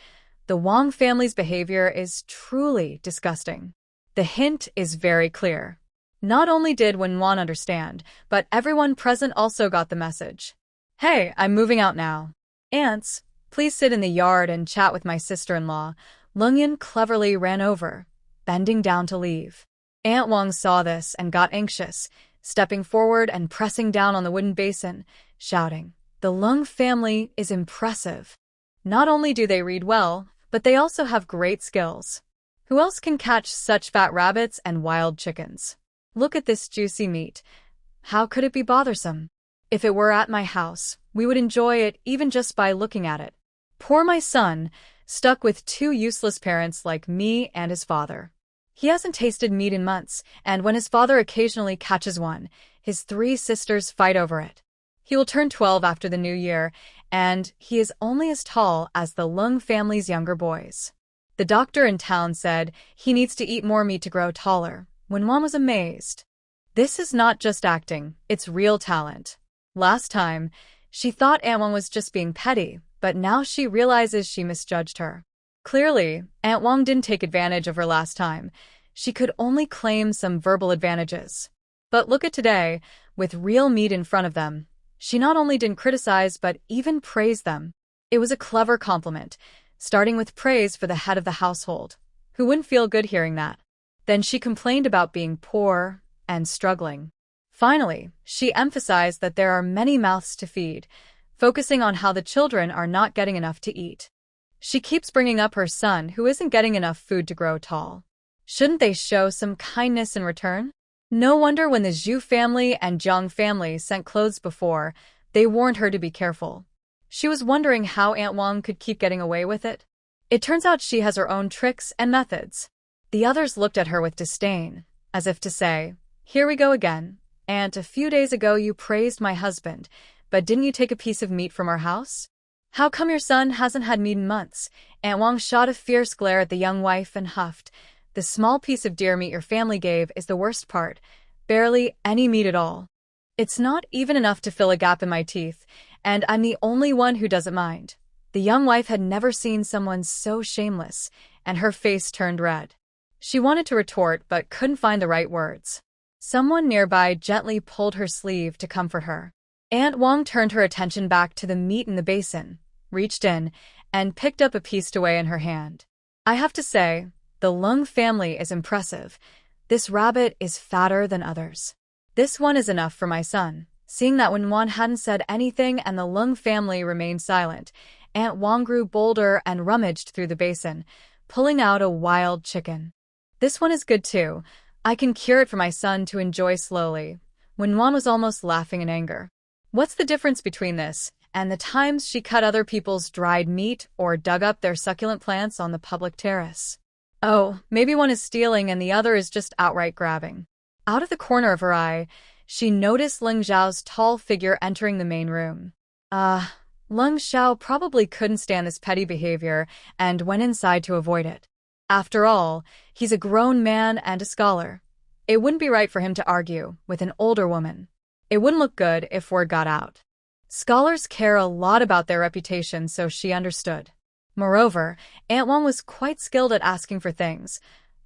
the Wang family's behavior is truly disgusting. The hint is very clear. Not only did Wan understand, but everyone present also got the message. "Hey, I'm moving out now. Aunts, please sit in the yard and chat with my sister-in-law." Leng cleverly ran over, bending down to leave. Aunt Wang saw this and got anxious, stepping forward and pressing down on the wooden basin, shouting, "The Leng family is impressive. Not only do they read well, but they also have great skills. Who else can catch such fat rabbits and wild chickens? Look at this juicy meat. How could it be bothersome? If it were at my house, we would enjoy it even just by looking at it. Poor my son, stuck with 2 useless parents like me and his father. He hasn't tasted meat in months, and when his father occasionally catches one, his 3 sisters fight over it. He will turn 12 after the new year, and he is only as tall as the Leng family's younger boys. The doctor in town said he needs to eat more meat to grow taller." When Wan was amazed. This is not just acting, it's real talent. Last time, she thought Aunt Wang was just being petty, but now she realizes she misjudged her. Clearly, Aunt Wang didn't take advantage of her last time. She could only claim some verbal advantages. But look at today, with real meat in front of them. She not only didn't criticize but even praised them. It was a clever compliment, starting with praise for the head of the household. Who wouldn't feel good hearing that? Then she complained about being poor and struggling. Finally, she emphasized that there are many mouths to feed, focusing on how the children are not getting enough to eat. She keeps bringing up her son who isn't getting enough food to grow tall. Shouldn't they show some kindness in return? No wonder when the Zhu family and Jiang family sent clothes before, they warned her to be careful. She was wondering how Aunt Wang could keep getting away with it. It turns out she has her own tricks and methods. The others looked at her with disdain, as if to say, "Here we go again. Aunt, a few days ago you praised my husband, but didn't you take a piece of meat from our house? How come your son hasn't had meat in months?" Aunt Wang shot a fierce glare at the young wife and huffed, The small piece of deer meat your family gave is the worst part. Barely any meat at all. It's not even enough to fill a gap in my teeth, and I'm the only one who doesn't mind. The young wife had never seen someone so shameless, and her face turned red. She wanted to retort but couldn't find the right words. Someone nearby gently pulled her sleeve to comfort her. Aunt Wang turned her attention back to the meat in the basin, reached in, and picked up a piece to weigh in her hand. I have to say, the Leng family is impressive. This rabbit is fatter than others. This one is enough for my son. Seeing that when Wan hadn't said anything and the Leng family remained silent, Aunt Wang grew bolder and rummaged through the basin, pulling out a wild chicken. This one is good too. I can cure it for my son to enjoy slowly. When Wan was almost laughing in anger. What's the difference between this and the times she cut other people's dried meat or dug up their succulent plants on the public terrace? Oh, maybe one is stealing and the other is just outright grabbing. Out of the corner of her eye, she noticed Leng Zhao's tall figure entering the main room. Leng Zhao probably couldn't stand this petty behavior and went inside to avoid it. After all, he's a grown man and a scholar. It wouldn't be right for him to argue with an older woman. It wouldn't look good if word got out. Scholars care a lot about their reputation, so she understood. Moreover, Aunt Wang was quite skilled at asking for things,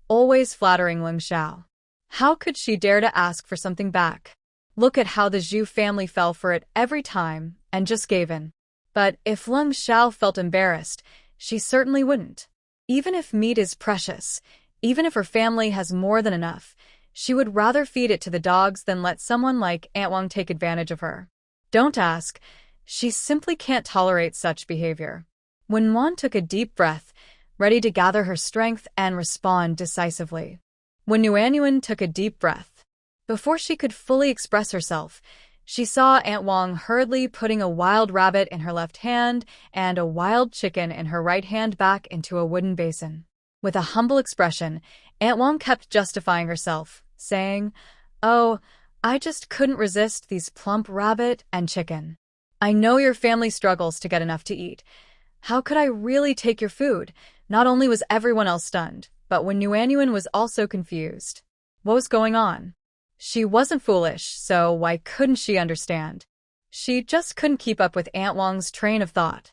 always flattering Leng Zhao. How could she dare to ask for something back? Look at how the Zhu family fell for it every time and just gave in. But if Leng Zhao felt embarrassed, she certainly wouldn't. Even if meat is precious, even if her family has more than enough, she would rather feed it to the dogs than let someone like Aunt Wang take advantage of her. Don't ask. She simply can't tolerate such behavior. When Wan took a deep breath, ready to gather her strength and respond decisively. When Nuanyuan took a deep breath. Before she could fully express herself, she saw Aunt Wang hurriedly putting a wild rabbit in her left hand and a wild chicken in her right hand back into a wooden basin. With a humble expression, Aunt Wang kept justifying herself, saying, "Oh, I just couldn't resist these plump rabbit and chicken. I know your family struggles to get enough to eat. How could I really take your food?" Not only was everyone else stunned, but when Nuanyuan was also confused. What was going on? She wasn't foolish, so why couldn't she understand? She just couldn't keep up with Aunt Wang's train of thought.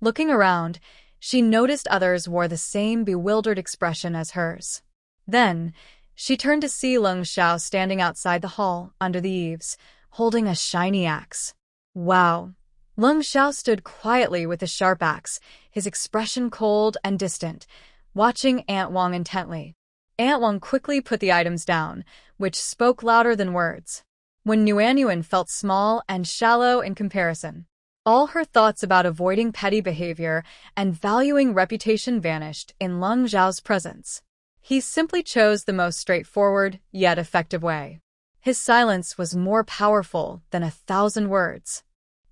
Looking around, she noticed others wore the same bewildered expression as hers. Then, she turned to see Leng Zhao standing outside the hall, under the eaves, holding a shiny axe. Wow! Leng Zhao stood quietly with a sharp axe, his expression cold and distant, watching Aunt Wang intently. Aunt Wang quickly put the items down, which spoke louder than words. When Nuanyuan felt small and shallow in comparison, all her thoughts about avoiding petty behavior and valuing reputation vanished in Leng Zhao's presence. He simply chose the most straightforward, yet effective way. His silence was more powerful than 1,000 words.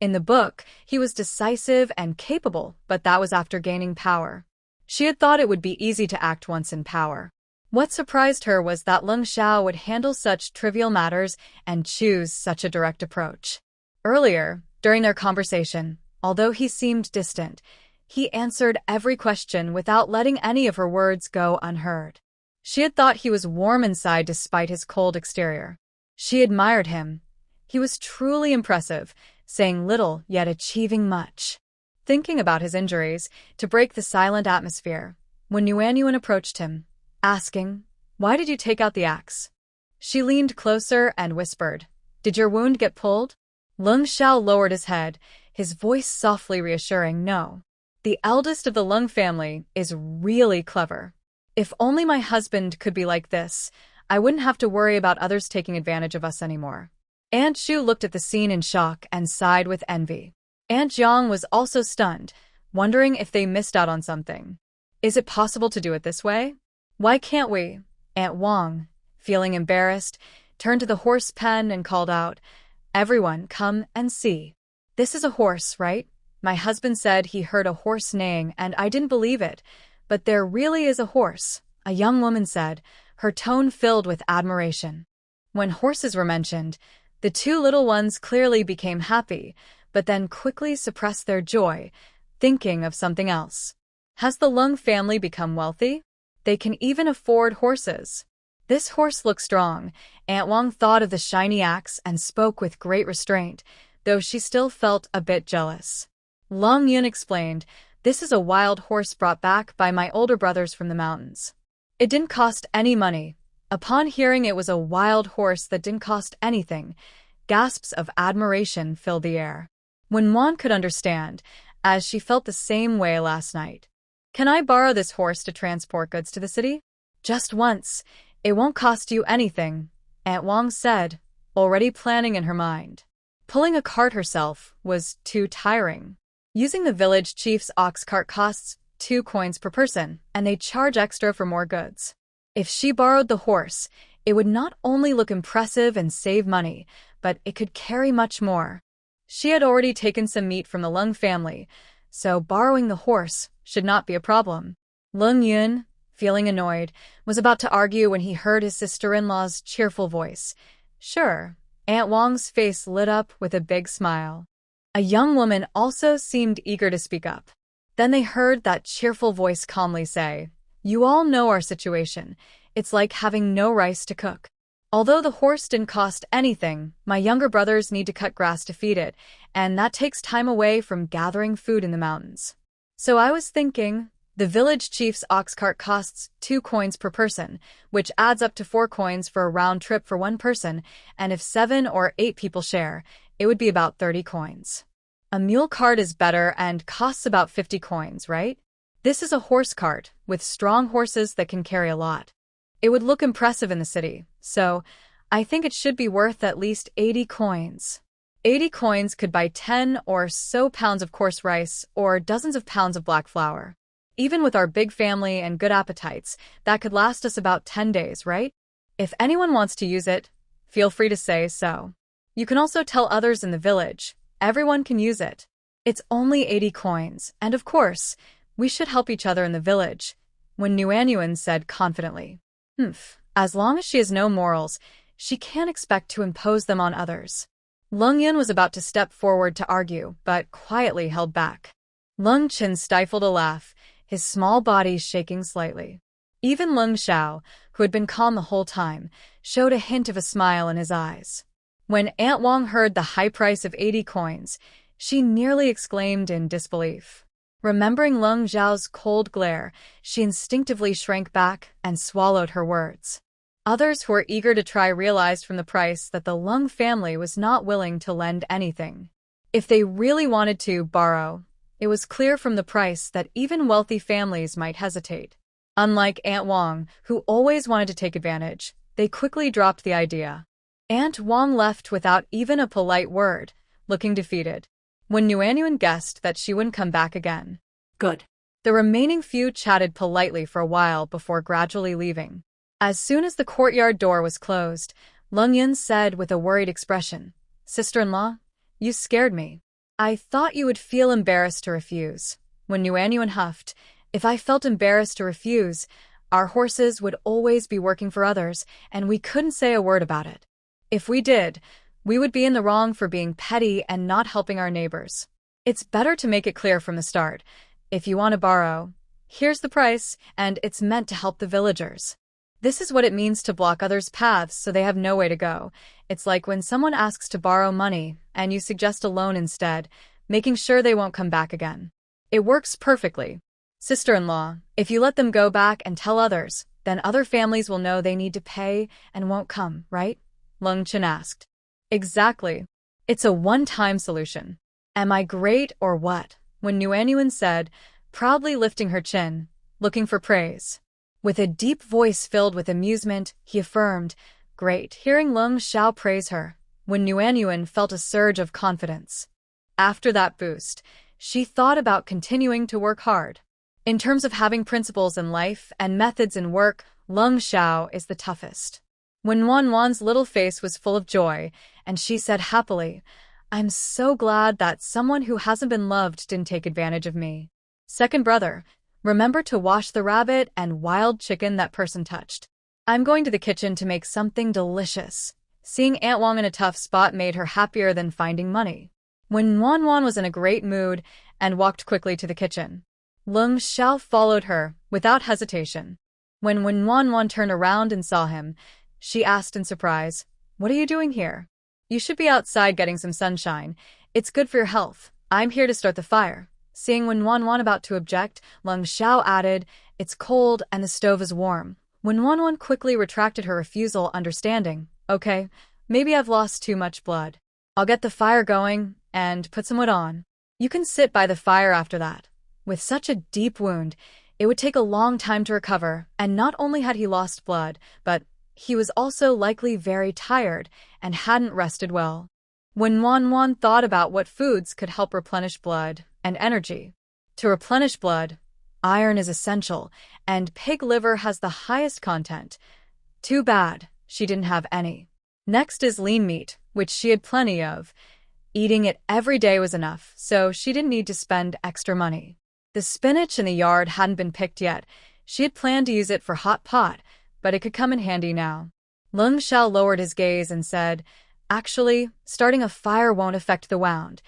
In the book, he was decisive and capable, but that was after gaining power. She had thought it would be easy to act once in power. What surprised her was that Leng Zhao would handle such trivial matters and choose such a direct approach. Earlier, during their conversation, although he seemed distant, he answered every question without letting any of her words go unheard. She had thought he was warm inside despite his cold exterior. She admired him. He was truly impressive, saying little yet achieving much. Thinking about his injuries, to break the silent atmosphere, when Nuanyuan approached him, asking, "Why did you take out the axe?" She leaned closer and whispered, "Did your wound get pulled?" Leng Zhao lowered his head, his voice softly reassuring, "No. The eldest of the Leng family is really clever. If only my husband could be like this, I wouldn't have to worry about others taking advantage of us anymore." Aunt Shu looked at the scene in shock and sighed with envy. Aunt Jiang was also stunned, wondering if they missed out on something. Is it possible to do it this way? Why can't we? Aunt Wang, feeling embarrassed, turned to the horse pen and called out, "Everyone, come and see. This is a horse, right? My husband said he heard a horse neighing and I didn't believe it, but there really is a horse," a young woman said, her tone filled with admiration. When horses were mentioned, the two little ones clearly became happy, but then quickly suppressed their joy, thinking of something else. Has the Leng family become wealthy? they can even afford horses. This horse looks strong. Aunt Wang thought of the shiny axe and spoke with great restraint, though she still felt a bit jealous. Leng Yun explained, "This is a wild horse brought back by my older brothers from the mountains. It didn't cost any money." Upon hearing it was a wild horse that didn't cost anything, gasps of admiration filled the air. Wen Wan could understand, as she felt the same way last night. "Can I borrow this horse to transport goods to the city?" "Just once. It won't cost you anything," Aunt Wang said, already planning in her mind. Pulling a cart herself was too tiring. Using the village chief's ox cart costs 2 coins per person, and they charge extra for more goods. If she borrowed the horse, it would not only look impressive and save money, but it could carry much more. She had already taken some meat from the Leng family, so borrowing the horse should not be a problem. Leng Yun, feeling annoyed, was about to argue when he heard his sister-in-law's cheerful voice. "Sure." Aunt Wang's face lit up with a big smile. A young woman also seemed eager to speak up. Then they heard that cheerful voice calmly say, "You all know our situation. It's like having no rice to cook. Although the horse didn't cost anything, my younger brothers need to cut grass to feed it, and that takes time away from gathering food in the mountains. So I was thinking, the village chief's ox cart costs 2 coins per person, which adds up to 4 coins for a round trip for one person, and if 7 or 8 people share, it would be about 30 coins. A mule cart is better and costs about 50 coins, right? This is a horse cart, with strong horses that can carry a lot. It would look impressive in the city, so I think it should be worth at least 80 coins. 80 coins could buy 10 or so pounds of coarse rice or dozens of pounds of black flour. Even with our big family and good appetites, that could last us about 10 days, right? If anyone wants to use it, feel free to say so. You can also tell others in the village. Everyone can use it. It's only 80 coins, and of course, we should help each other in the village," Wen Yuanyuan said confidently. As long as she has no morals, she can't expect to impose them on others. Leng Yun was about to step forward to argue, but quietly held back. Leng Qin stifled a laugh, his small body shaking slightly. Even Leng Xiao, who had been calm the whole time, showed a hint of a smile in his eyes. When Aunt Wang heard the high price of 80 coins, she nearly exclaimed in disbelief. Remembering Leng Xiao's cold glare, she instinctively shrank back and swallowed her words. Others who were eager to try realized from the price that the Leng family was not willing to lend anything. If they really wanted to borrow, it was clear from the price that even wealthy families might hesitate. Unlike Aunt Wang, who always wanted to take advantage, they quickly dropped the idea. Aunt Wang left without even a polite word, looking defeated. When Yuanyuan guessed that she wouldn't come back again. Good. The remaining few chatted politely for a while before gradually leaving. As soon as the courtyard door was closed, Leng Yun said with a worried expression, "Sister-in-law, you scared me. I thought you would feel embarrassed to refuse." When Yuanyuan huffed, "If I felt embarrassed to refuse, our horses would always be working for others, and we couldn't say a word about it. If we did, we would be in the wrong for being petty and not helping our neighbors. It's better to make it clear from the start. If you want to borrow, here's the price, and it's meant to help the villagers. This is what it means to block others' paths so they have no way to go. It's like when someone asks to borrow money and you suggest a loan instead, making sure they won't come back again. It works perfectly. Sister-in-law, if you let them go back and tell others, then other families will know they need to pay and won't come, right?" Leng Qin asked. "Exactly. It's a one-time solution. Am I great or what?" When Yuanyuan said, proudly lifting her chin, looking for praise. With a deep voice filled with amusement, he affirmed, "Great." Hearing Leng Xiao praise her, When Yuanyuan felt a surge of confidence. After that boost, she thought about continuing to work hard. In terms of having principles in life and methods in work, Leng Xiao is the toughest. When Wan's little face was full of joy, and she said happily, "I'm so glad that someone who hasn't been loved didn't take advantage of me. Second brother, remember to wash the rabbit and wild chicken that person touched. I'm going to the kitchen to make something delicious." Seeing Aunt Wang in a tough spot made her happier than finding money. When Wan was in a great mood and walked quickly to the kitchen, Leng Xiao followed her without hesitation. When Wen turned around and saw him, she asked in surprise, "What are you doing here? You should be outside getting some sunshine. It's good for your health. I'm here to start the fire." Seeing Wen about to object, Leng Xiao added, "It's cold and the stove is warm." Wen quickly retracted her refusal, understanding, "Okay, maybe I've lost too much blood. I'll get the fire going and put some wood on. You can sit by the fire after that." With such a deep wound, it would take a long time to recover, and not only had he lost blood, but he was also likely very tired and hadn't rested well. When Wen thought about what foods could help replenish blood and energy. To replenish blood, iron is essential, and pig liver has the highest content. Too bad she didn't have any. Next is lean meat, which she had plenty of. Eating it every day was enough, so she didn't need to spend extra money. The spinach in the yard hadn't been picked yet. She had planned to use it for hot pot, but it could come in handy now. Leng Xiao lowered his gaze and said, "Actually, starting a fire won't affect the wound.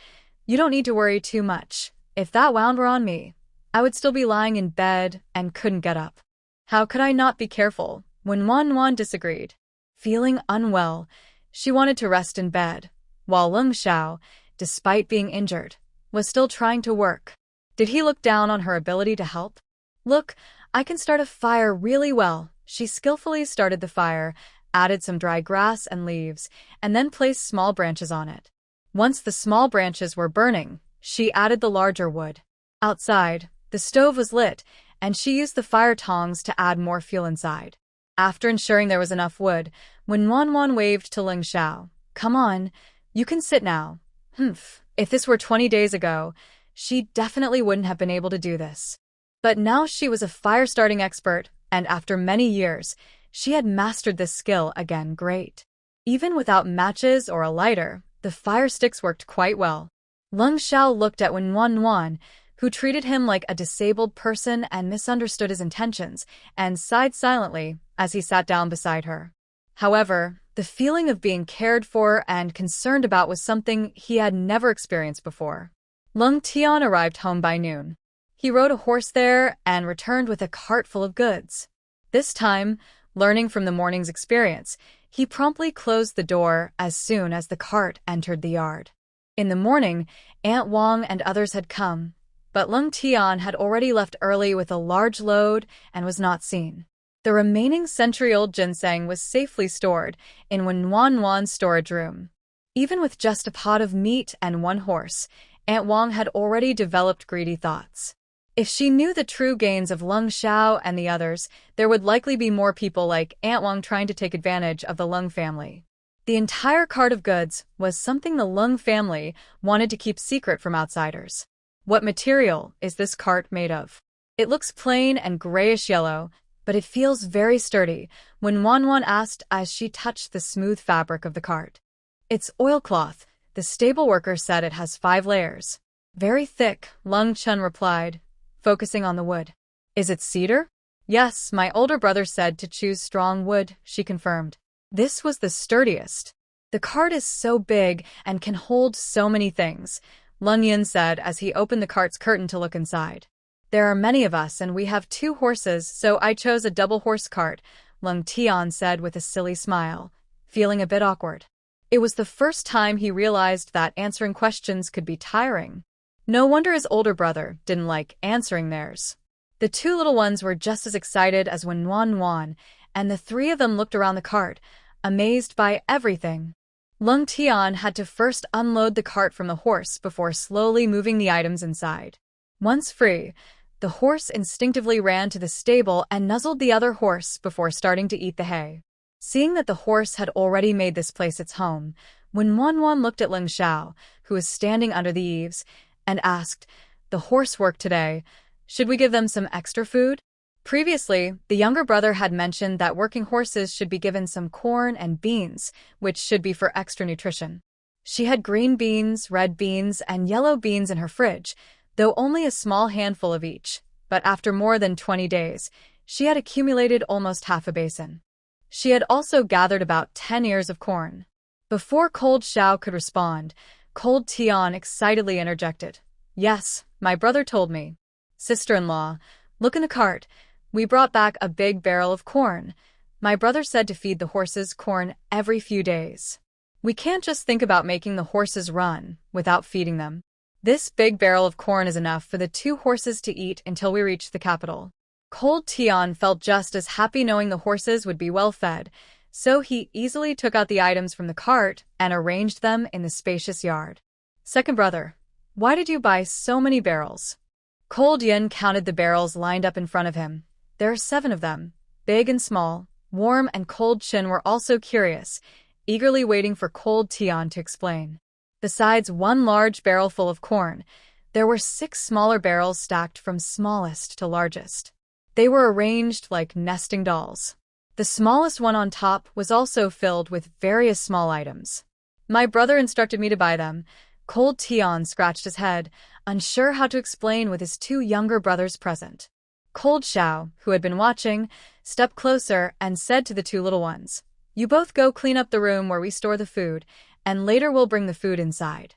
You don't need to worry too much. If that wound were on me, I would still be lying in bed and couldn't get up." How could I not be careful? When Wen disagreed. Feeling unwell, she wanted to rest in bed, while Leng Xiao, despite being injured, was still trying to work. Did he look down on her ability to help? "Look, I can start a fire really well." She skillfully started the fire, added some dry grass and leaves, and then placed small branches on it. Once the small branches were burning, she added the larger wood. Outside, the stove was lit, and she used the fire tongs to add more fuel inside. After ensuring there was enough wood, when Wen waved to Leng Xiao, "Come on, you can sit now." If this were 20 days ago, she definitely wouldn't have been able to do this. But now she was a fire-starting expert, and after many years, she had mastered this skill again great. Even without matches or a lighter, the fire sticks worked quite well. Leng Xiao looked at Wen, who treated him like a disabled person and misunderstood his intentions, and sighed silently as he sat down beside her. However, the feeling of being cared for and concerned about was something he had never experienced before. Leng Tian arrived home by noon. He rode a horse there and returned with a cart full of goods. This time, learning from the morning's experience, he promptly closed the door as soon as the cart entered the yard. In the morning, Aunt Wang and others had come, but Leng Tian had already left early with a large load and was not seen. The remaining century-old ginseng was safely stored in Wan's storage room. Even with just a pot of meat and one horse, Aunt Wang had already developed greedy thoughts. If she knew the true gains of Leng Xiao and the others, there would likely be more people like Aunt Wang trying to take advantage of the Leng family. The entire cart of goods was something the Leng family wanted to keep secret from outsiders. "What material is this cart made of?" "It looks plain and grayish-yellow, but it feels very sturdy," when Wan asked as she touched the smooth fabric of the cart. "It's oilcloth. The stable worker said it has 5 layers. "Very thick," Leng Chun replied, focusing on the wood. "Is it cedar?" "Yes, my older brother said to choose strong wood," she confirmed. This was the sturdiest. "The cart is so big and can hold so many things," Leng Yin said as he opened the cart's curtain to look inside. "There are many of us and we have 2 horses, so I chose a double horse cart," Leng Tian said with a silly smile, feeling a bit awkward. It was the first time he realized that answering questions could be tiring. No wonder his older brother didn't like answering theirs. The 2 little ones were just as excited as when Wan, and the 3 of them looked around the cart, amazed by everything. Leng Tian had to first unload the cart from the horse before slowly moving the items inside. Once free, the horse instinctively ran to the stable and nuzzled the other horse before starting to eat the hay. Seeing that the horse had already made this place its home, when Wan looked at Leng Xiao, who was standing under the eaves, and asked, "The horse worked today. Should we give them some extra food?" Previously, the younger brother had mentioned that working horses should be given some corn and beans, which should be for extra nutrition. She had green beans, red beans, and yellow beans in her fridge, though only a small handful of each, but after more than 20 days, she had accumulated almost half a basin. She had also gathered about 10 ears of corn. Before Cold Xiao could respond, Cold Tian excitedly interjected, "Yes, my brother told me." "Sister-in-law, look in the cart. We brought back a big barrel of corn. My brother said to feed the horses corn every few days. We can't just think about making the horses run without feeding them. This big barrel of corn is enough for the 2 horses to eat until we reach the capital. Cold Tian felt just as happy knowing the horses would be well fed, so he easily took out the items from the cart and arranged them in the spacious yard. Second brother, why did you buy so many barrels? Cold Yin counted the barrels lined up in front of him. There are 7 of them, big and small. Warm and Cold Chin were also curious, eagerly waiting for Cold Tian to explain. Besides 1 large barrel full of corn, there were 6 smaller barrels stacked from smallest to largest. They were arranged like nesting dolls. The smallest one on top was also filled with various small items. My brother instructed me to buy them. Cold Tian scratched his head, unsure how to explain with his 2 younger brothers present. Cold Xiao, who had been watching, stepped closer and said to the 2 little ones, "You both go clean up the room where we store the food, and later we'll bring the food inside."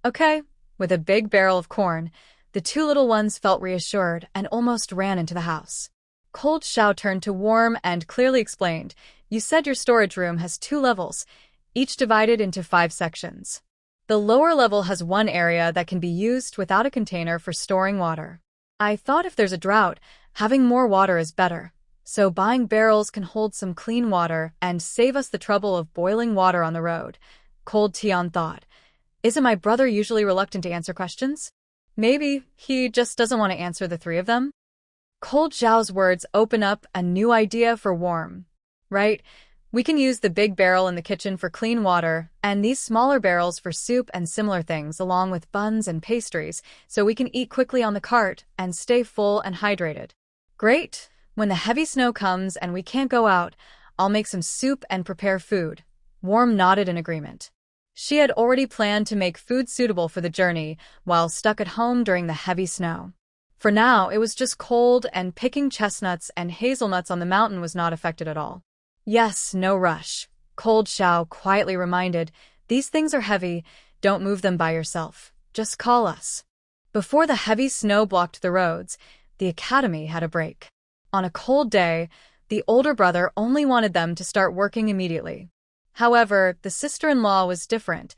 Okay. With a big barrel of corn, the 2 little ones felt reassured and almost ran into the house. Cold Xiao turned to Warm and clearly explained, "You said your storage room has 2 levels, each divided into 5 sections. The lower level has 1 area that can be used without a container for storing water. I thought if there's a drought, having more water is better, so buying barrels can hold some clean water and save us the trouble of boiling water on the road." Cold Tian thought. Isn't my brother usually reluctant to answer questions? Maybe he just doesn't want to answer the 3 of them? Cold Xiao's words open up a new idea for Warm. Right? We can use the big barrel in the kitchen for clean water, and these smaller barrels for soup and similar things along with buns and pastries, so we can eat quickly on the cart and stay full and hydrated. Great! When the heavy snow comes and we can't go out, I'll make some soup and prepare food. Warm nodded in agreement. She had already planned to make food suitable for the journey while stuck at home during the heavy snow. For now, it was just cold, and picking chestnuts and hazelnuts on the mountain was not affected at all. Yes, no rush. Cold Xiao quietly reminded, "These things are heavy, don't move them by yourself. Just call us." Before the heavy snow blocked the roads, the academy had a break. On a cold day, the older brother only wanted them to start working immediately. However, the sister-in-law was different.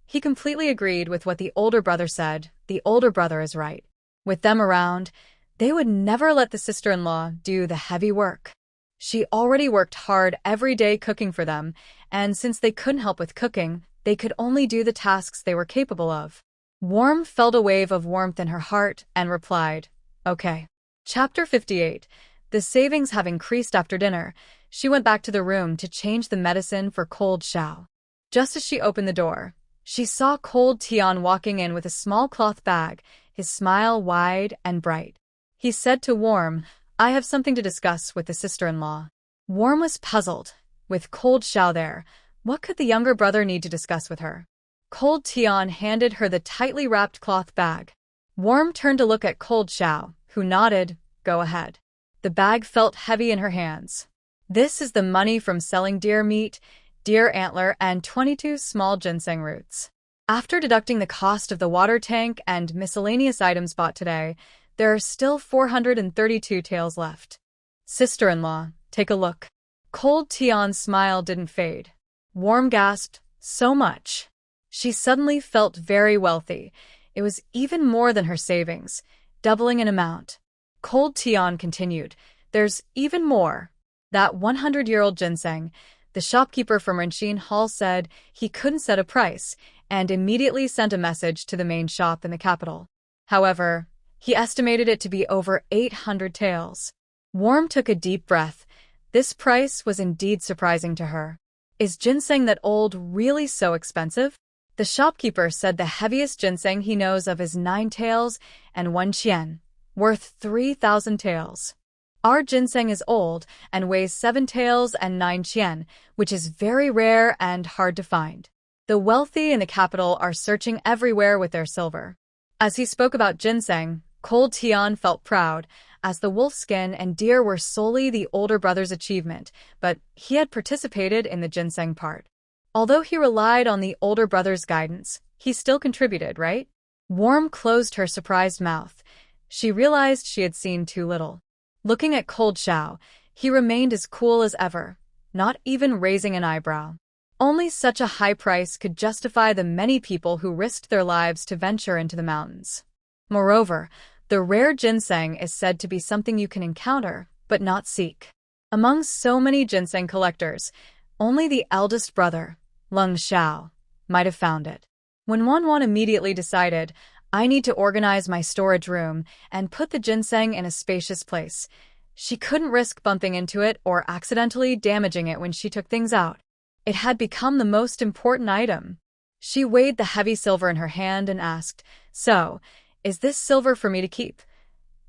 He completely agreed with what the older brother said. The older brother is right. With them around, they would never let the sister-in-law do the heavy work. She already worked hard every day cooking for them, and since they couldn't help with cooking, they could only do the tasks they were capable of. Warm felt a wave of warmth in her heart and replied, "Okay." Chapter 58. The savings have increased after dinner. She went back to the room to change the medicine for Cold Xiao. Just as she opened the door, she saw Cold Tian walking in with a small cloth bag, his smile wide and bright. He said to Warm, "I have something to discuss with the sister-in-law." Warm was puzzled. With Cold Xiao there, what could the younger brother need to discuss with her? Cold Tian handed her the tightly wrapped cloth bag. Warm turned to look at Cold Xiao, who nodded, "Go ahead." The bag felt heavy in her hands. "This is the money from selling deer meat, deer antler, and 22 small ginseng roots. After deducting the cost of the water tank and miscellaneous items bought today, there are still 432 taels left. Sister-in-law, take a look." Cold Tian's smile didn't fade. Warm gasped, "So much." She suddenly felt very wealthy. It was even more than her savings, doubling in amount. Cold Tian continued, "There's even more. That 100-year-old ginseng." The shopkeeper from Renxin Hall said he couldn't set a price and immediately sent a message to the main shop in the capital. However, he estimated it to be over 800 taels. Warm took a deep breath. This price was indeed surprising to her. Is ginseng that old really so expensive? The shopkeeper said the heaviest ginseng he knows of is 9 taels and 1 qian, worth 3,000 taels. Our ginseng is old and weighs 7 taels and 9 qian, which is very rare and hard to find. The wealthy in the capital are searching everywhere with their silver. As he spoke about ginseng, Cold Tian felt proud, as the wolf skin and deer were solely the older brother's achievement, but he had participated in the ginseng part. Although he relied on the older brother's guidance, he still contributed, right? Warm closed her surprised mouth. She realized she had seen too little. Looking at Cold Xiao, he remained as cool as ever, not even raising an eyebrow. Only such a high price could justify the many people who risked their lives to venture into the mountains. Moreover, the rare ginseng is said to be something you can encounter, but not seek. Among so many ginseng collectors, only the eldest brother, Leng Xiao, might have found it. When Wanwan immediately decided, I need to organize my storage room and put the ginseng in a spacious place. She couldn't risk bumping into it or accidentally damaging it when she took things out. It had become the most important item. She weighed the heavy silver in her hand and asked, So, is this silver for me to keep?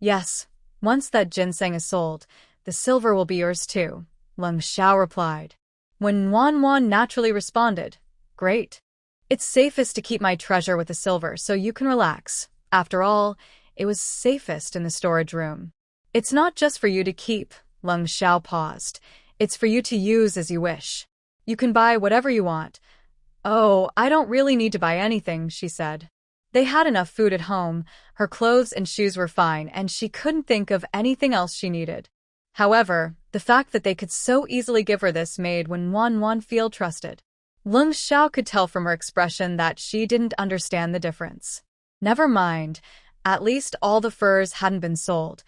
Yes, once that ginseng is sold, the silver will be yours too, Leng Xiao replied. When Wanwan naturally responded, Great. It's safest to keep my treasure with the silver so you can relax. After all, it was safest in the storage room. It's not just for you to keep, Leng Xiao paused. It's for you to use as you wish. You can buy whatever you want. Oh, I don't really need to buy anything, she said. They had enough food at home, her clothes and shoes were fine, and she couldn't think of anything else she needed. However, the fact that they could so easily give her this made Wanwan feel trusted. Leng Xiao could tell from her expression that she didn't understand the difference. Never mind, at least all the furs hadn't been sold.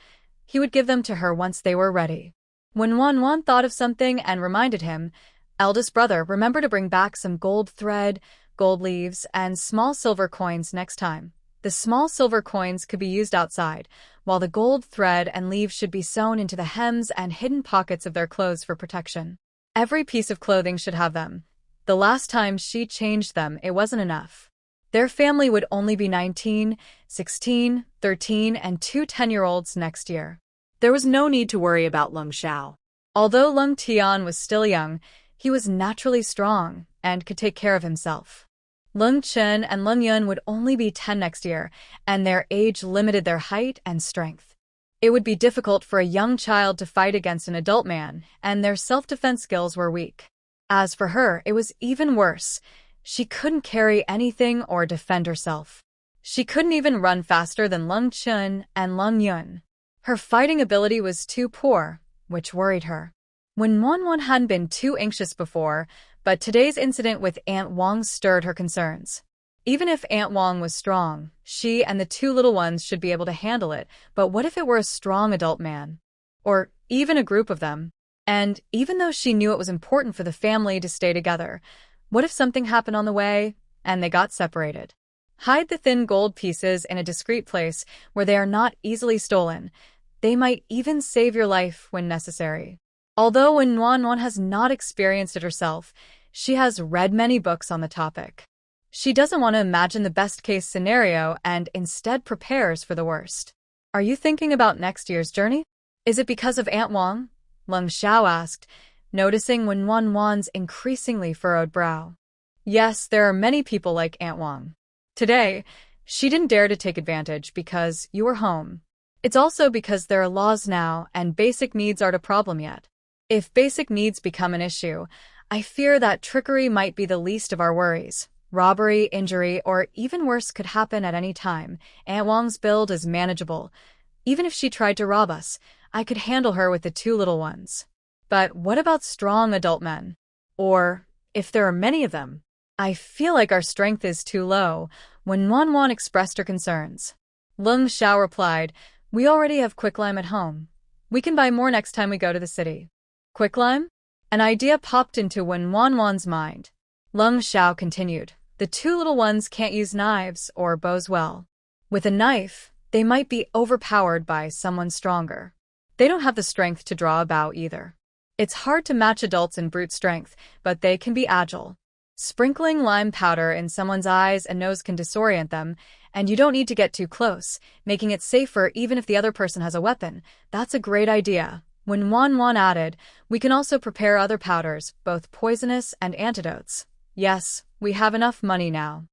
He would give them to her once they were ready. When Wanwan thought of something and reminded him, Eldest brother, remember to bring back some gold thread, gold leaves, and small silver coins next time. The small silver coins could be used outside, while the gold thread and leaves should be sewn into the hems and hidden pockets of their clothes for protection. Every piece of clothing should have them. The last time she changed them, it wasn't enough. Their family would only be 19, 16, 13, and 2 10-year-olds next year. There was no need to worry about Leng Xiao. Although Leng Tian was still young, he was naturally strong and could take care of himself. Leng Chen and Leng Yun would only be 10 next year, and their age limited their height and strength. It would be difficult for a young child to fight against an adult man, and their self-defense skills were weak. As for her, it was even worse. She couldn't carry anything or defend herself. She couldn't even run faster than Leng Chen and Leng Yun. Her fighting ability was too poor, which worried her. When Wanwan hadn't been too anxious before, but today's incident with Aunt Wang stirred her concerns. Even if Aunt Wang was strong, she and the 2 little ones should be able to handle it, but what if it were a strong adult man? Or even a group of them? And even though she knew it was important for the family to stay together, what if something happened on the way and they got separated? Hide the thin gold pieces in a discreet place where they are not easily stolen. They might even save your life when necessary. Although Wanwan has not experienced it herself, she has read many books on the topic. She doesn't want to imagine the best-case scenario and instead prepares for the worst. Are you thinking about next year's journey? Is it because of Aunt Wang? Leng Xiao asked, noticing Wanwan's increasingly furrowed brow. Yes, there are many people like Aunt Wang. Today, she didn't dare to take advantage because you were home. It's also because there are laws now and basic needs aren't a problem yet. If basic needs become an issue, I fear that trickery might be the least of our worries. Robbery, injury, or even worse could happen at any time. Aunt Wang's build is manageable. Even if she tried to rob us, I could handle her with the 2 little ones. But what about strong adult men? Or, if there are many of them? I feel like our strength is too low. When Wanwan expressed her concerns, Leng Xiao replied, We already have quicklime at home. We can buy more next time we go to the city. Quicklime? An idea popped into Wanwan's mind. Leng Xiao continued, The 2 little ones can't use knives or bows well. With a knife, they might be overpowered by someone stronger. They don't have the strength to draw a bow either. It's hard to match adults in brute strength, but they can be agile. Sprinkling lime powder in someone's eyes and nose can disorient them, and you don't need to get too close, making it safer even if the other person has a weapon. That's a great idea. When Wanwan added, We can also prepare other powders, both poisonous and antidotes. Yes, we have enough money now.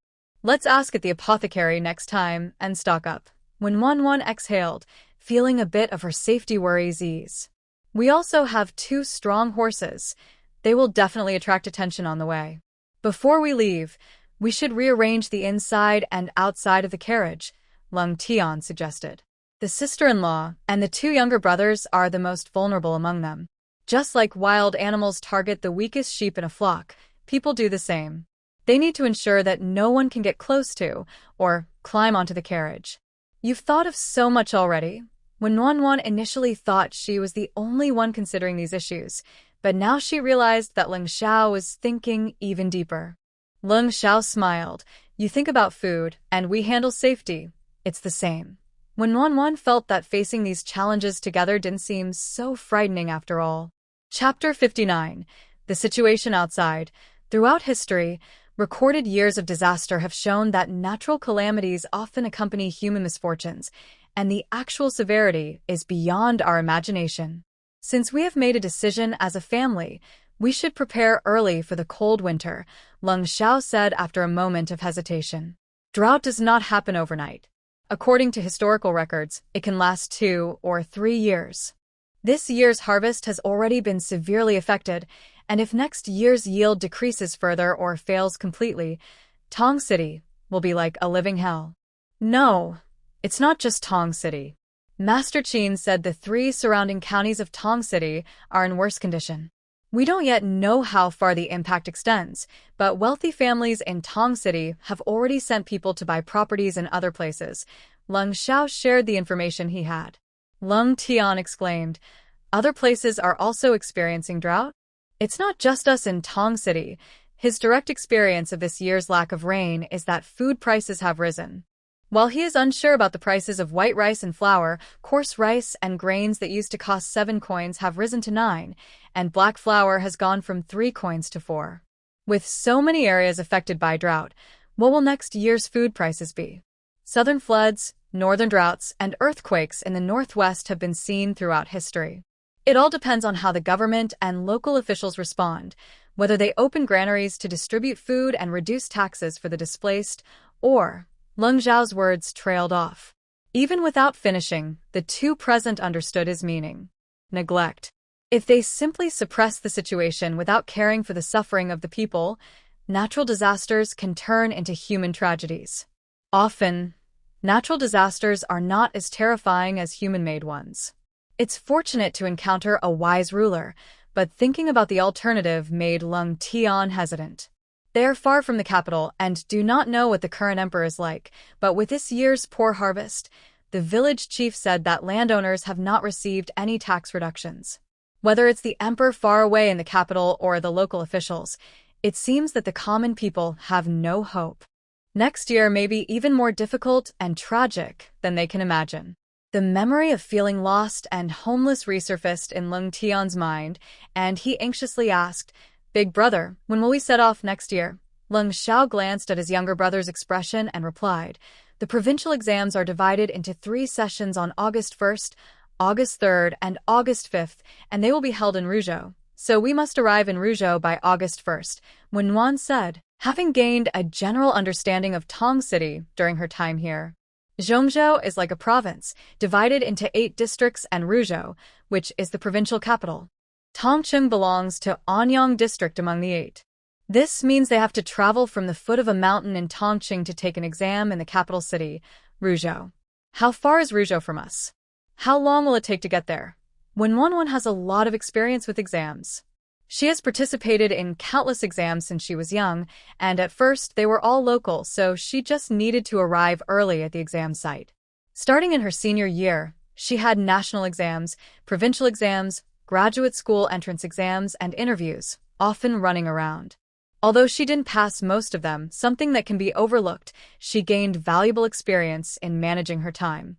Let's ask at the apothecary next time and stock up. When Wanwan exhaled, feeling a bit of her safety worries ease. We also have 2 strong horses. They will definitely attract attention on the way. Before we leave, we should rearrange the inside and outside of the carriage, Leng Tian suggested. The The sister-in-law and the two younger brothers are the most vulnerable among them. Just like wild animals target the weakest sheep in a flock, people do the same. They need to ensure that no one can get close to or climb onto the carriage. You've thought of so much already. When Wanwan initially thought she was the only one considering these issues, but now she realized that Leng Xiao was thinking even deeper. Leng Xiao smiled. You think about food, and we handle safety. It's the same. When Wanwan felt that facing these challenges together didn't seem so frightening after all. Chapter 59. The situation outside. Throughout history, recorded years of disaster have shown that natural calamities often accompany human misfortunes, and the actual severity is beyond our imagination. Since we have made a decision as a family, we should prepare early for the cold winter, Leng Xiao said after a moment of hesitation. Drought does not happen overnight. According to historical records, it can last 2 or 3 years. This year's harvest has already been severely affected, and if next year's yield decreases further or fails completely, Tong City will be like a living hell. No, it's not just Tong City. Master Qin said the 3 surrounding counties of Tong City are in worse condition. We don't yet know how far the impact extends, but wealthy families in Tong City have already sent people to buy properties in other places. Leng Xiao shared the information he had. Leng Tian exclaimed, other places are also experiencing drought? It's not just us in Tong City. His direct experience of this year's lack of rain is that food prices have risen. While he is unsure about the prices of white rice and flour, coarse rice and grains that used to cost 7 coins have risen to 9, and black flour has gone from 3 coins to 4. With so many areas affected by drought, what will next year's food prices be? Southern floods, northern droughts, and earthquakes in the northwest have been seen throughout history. It all depends on how the government and local officials respond, whether they open granaries to distribute food and reduce taxes for the displaced, or Leng Xiao's words trailed off. Even without finishing, the two present understood his meaning. Neglect. If they simply suppress the situation without caring for the suffering of the people, natural disasters can turn into human tragedies. Often, natural disasters are not as terrifying as human-made ones. It's fortunate to encounter a wise ruler, but thinking about the alternative made Leng Tian hesitant. They are far from the capital and do not know what the current emperor is like, but with this year's poor harvest, the village chief said that landowners have not received any tax reductions. Whether it's the emperor far away in the capital or the local officials, it seems that the common people have no hope. Next year may be even more difficult and tragic than they can imagine. The memory of feeling lost and homeless resurfaced in Leng Tian's mind, and he anxiously asked, Big brother, when will we set off next year? Leng Xiao glanced at his younger brother's expression and replied, the provincial exams are divided into 3 sessions on August 1st, August 3rd, and August 5th, and they will be held in Ruzhou. So we must arrive in Ruzhou by August 1st, Wenwan said, having gained a general understanding of Tong City during her time here. Zhongzhou is like a province, divided into 8 districts, and Ruzhou, which is the provincial capital. Tongcheng belongs to Anyang district among the 8. This means they have to travel from the foot of a mountain in Tongcheng to take an exam in the capital city, Ruzhou. How far is Ruzhou from us? How long will it take to get there? Wenwanwan has a lot of experience with exams. She has participated in countless exams since she was young, and at first they were all local, so she just needed to arrive early at the exam site. Starting in her senior year, she had national exams, provincial exams, graduate school entrance exams, and interviews, often running around. Although she didn't pass most of them, something that can be overlooked, she gained valuable experience in managing her time.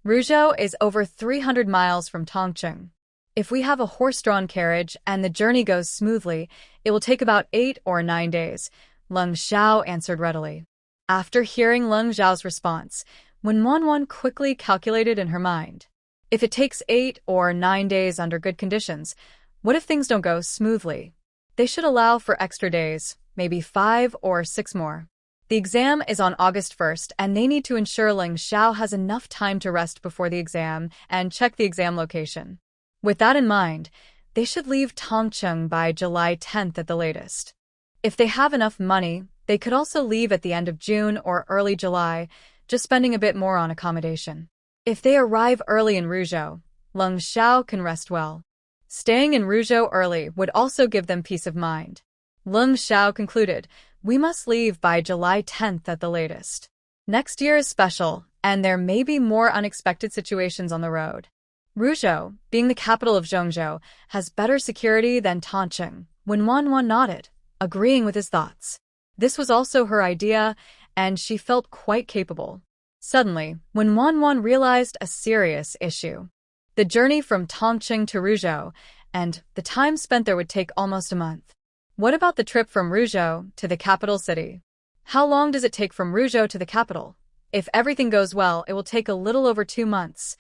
Ruzhou is over 300 miles from Tongcheng. If we have a horse-drawn carriage and the journey goes smoothly, it will take about 8 or 9 days, Leng Xiao answered readily. After hearing Leng Xiao's response, Wenwanwan quickly calculated in her mind. If it takes 8 or 9 days under good conditions, what if things don't go smoothly? They should allow for extra days, maybe 5 or 6 more. The exam is on August 1st, and they need to ensure Leng Xiao has enough time to rest before the exam and check the exam location. With that in mind, they should leave Tongcheng by July 10th at the latest. If they have enough money, they could also leave at the end of June or early July, just spending a bit more on accommodation. If they arrive early in Ruzhou, Leng Xiao can rest well. Staying in Ruzhou early would also give them peace of mind. Leng Xiao concluded, "We must leave by July 10th at the latest. Next year is special, and there may be more unexpected situations on the road." Ruzhou, being the capital of Zhongzhou, has better security than Tongcheng. When Wanwan nodded, agreeing with his thoughts. This was also her idea, and she felt quite capable. Suddenly, when Wanwan realized a serious issue. The journey from Tongcheng to Ruzhou, and the time spent there would take almost a month. What about the trip from Ruzhou to the capital city? How long does it take from Ruzhou to the capital? If everything goes well, it will take a little over 2 months.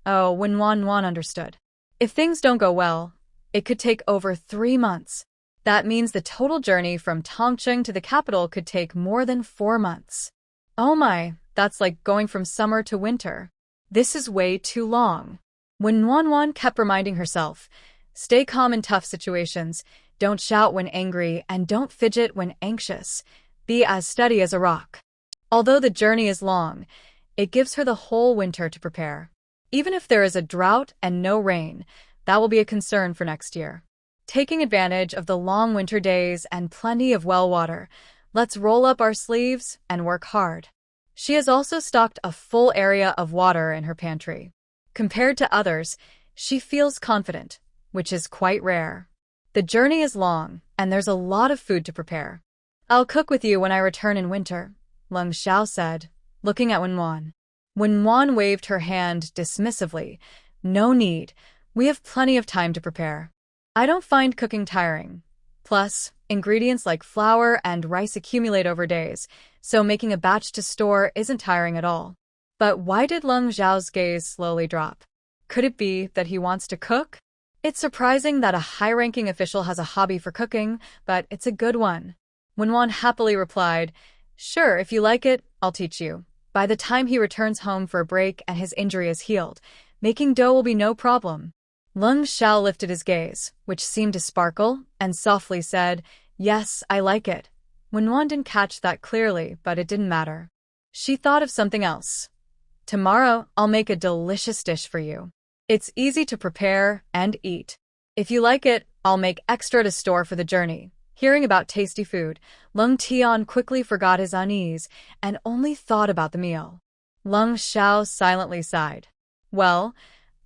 Oh, when Wanwan understood. If things don't go well, it could take over 3 months. That means the total journey from Tongcheng to the capital could take more than 4 months. Oh my, that's like going from summer to winter. This is way too long. When Wanwan kept reminding herself, stay calm in tough situations, don't shout when angry, and don't fidget when anxious. Be as steady as a rock. Although the journey is long, it gives her the whole winter to prepare. Even if there is a drought and no rain, that will be a concern for next year. Taking advantage of the long winter days and plenty of well water, let's roll up our sleeves and work hard. She has also stocked a full area of water in her pantry. Compared to others, she feels confident, which is quite rare. The journey is long, and there's a lot of food to prepare. I'll cook with you when I return in winter, Leng Xiao said, looking at Wanwan. Wanwan waved her hand dismissively. No need, we have plenty of time to prepare. I don't find cooking tiring. Plus, ingredients like flour and rice accumulate over days, so making a batch to store isn't tiring at all. But why did Leng Xiao's gaze slowly drop? Could it be that he wants to cook? It's surprising that a high-ranking official has a hobby for cooking, but it's a good one. Wanwan happily replied, "Sure, if you like it, I'll teach you. By the time he returns home for a break and his injury is healed, making dough will be no problem." Leng Xiao lifted his gaze, which seemed to sparkle, and softly said, "Yes, I like it." Wanwan didn't catch that clearly, but it didn't matter. She thought of something else. "Tomorrow, I'll make a delicious dish for you. It's easy to prepare and eat. If you like it, I'll make extra to store for the journey." Hearing about tasty food, Leng Tian quickly forgot his unease and only thought about the meal. Leng Xiao silently sighed. Well,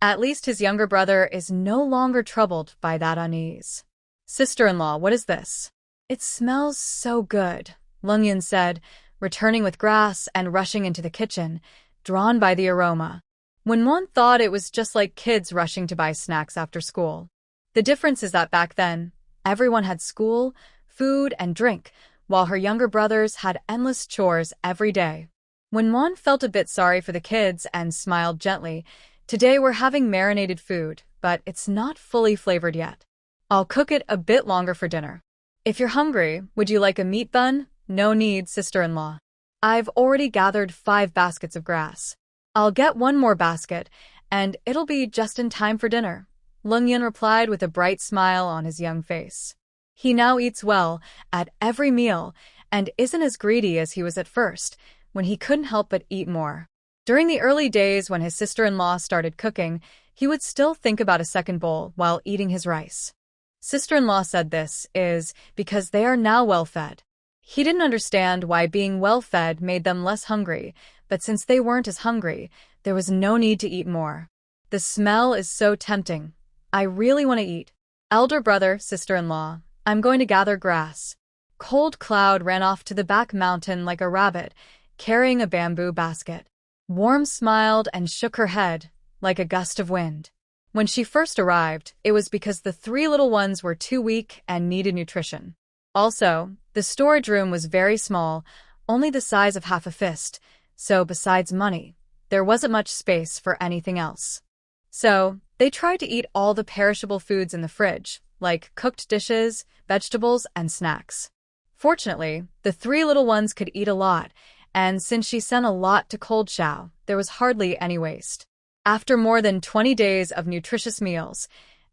at least his younger brother is no longer troubled by that unease. "Sister-in-law, what is this?" "It smells so good," Leng Yun said, returning with grass and rushing into the kitchen, drawn by the aroma. Wanwan thought it was just like kids rushing to buy snacks after school. The difference is that back then, everyone had school, food, and drink, while her younger brothers had endless chores every day. Wanwan felt a bit sorry for the kids and smiled gently. "Today we're having marinated food, but it's not fully flavored yet. I'll cook it a bit longer for dinner. If you're hungry, would you like a meat bun?" "No need, sister-in-law. I've already gathered 5 baskets of grass. I'll get 1 more basket, and it'll be just in time for dinner," Leng Yun replied with a bright smile on his young face. He now eats well at every meal and isn't as greedy as he was at first, when he couldn't help but eat more. During the early days when his sister-in-law started cooking, he would still think about a second bowl while eating his rice. Sister-in-law said this is because they are now well-fed. He didn't understand why being well-fed made them less hungry, but since they weren't as hungry, there was no need to eat more. "The smell is so tempting. I really want to eat." "Elder brother, sister-in-law, I'm going to gather grass." Cold Cloud ran off to the back mountain like a rabbit, carrying a bamboo basket. Warm smiled and shook her head, like a gust of wind. When she first arrived, it was because the 3 little ones were too weak and needed nutrition. Also, the storage room was very small, only the size of half a fist, so besides money, there wasn't much space for anything else. So, they tried to eat all the perishable foods in the fridge, like cooked dishes, vegetables, and snacks. Fortunately, the 3 little ones could eat a lot, and since she sent a lot to Cold Xiao, there was hardly any waste. After more than 20 days of nutritious meals,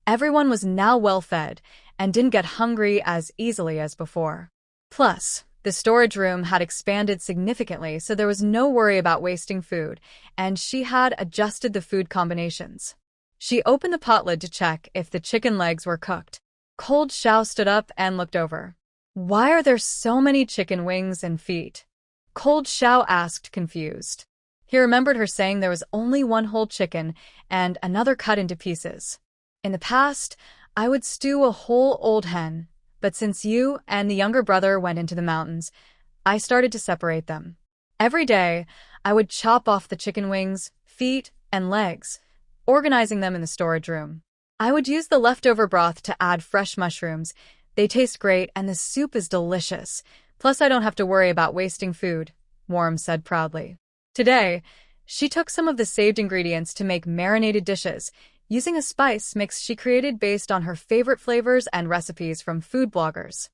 everyone was now well-fed and didn't get hungry as easily as before. Plus, The storage room had expanded significantly, so there was no worry about wasting food, and she had adjusted the food combinations. She opened the pot lid to check if the chicken legs were cooked. Cold Xiao stood up and looked over. "Why are there so many chicken wings and feet?" Cold Xiao asked, confused. He remembered her saying there was only one whole chicken and another cut into pieces. "In the past, I would stew a whole old hen, but since you and the younger brother went into the mountains, I started to separate them. Every day, I would chop off the chicken wings, feet, and legs, organizing them in the storage room. I would use the leftover broth to add fresh mushrooms. They taste great and the soup is delicious. Plus, I don't have to worry about wasting food," Warm said proudly. Today, she took some of the saved ingredients to make marinated dishes, using a spice mix she created based on her favorite flavors and recipes from food bloggers.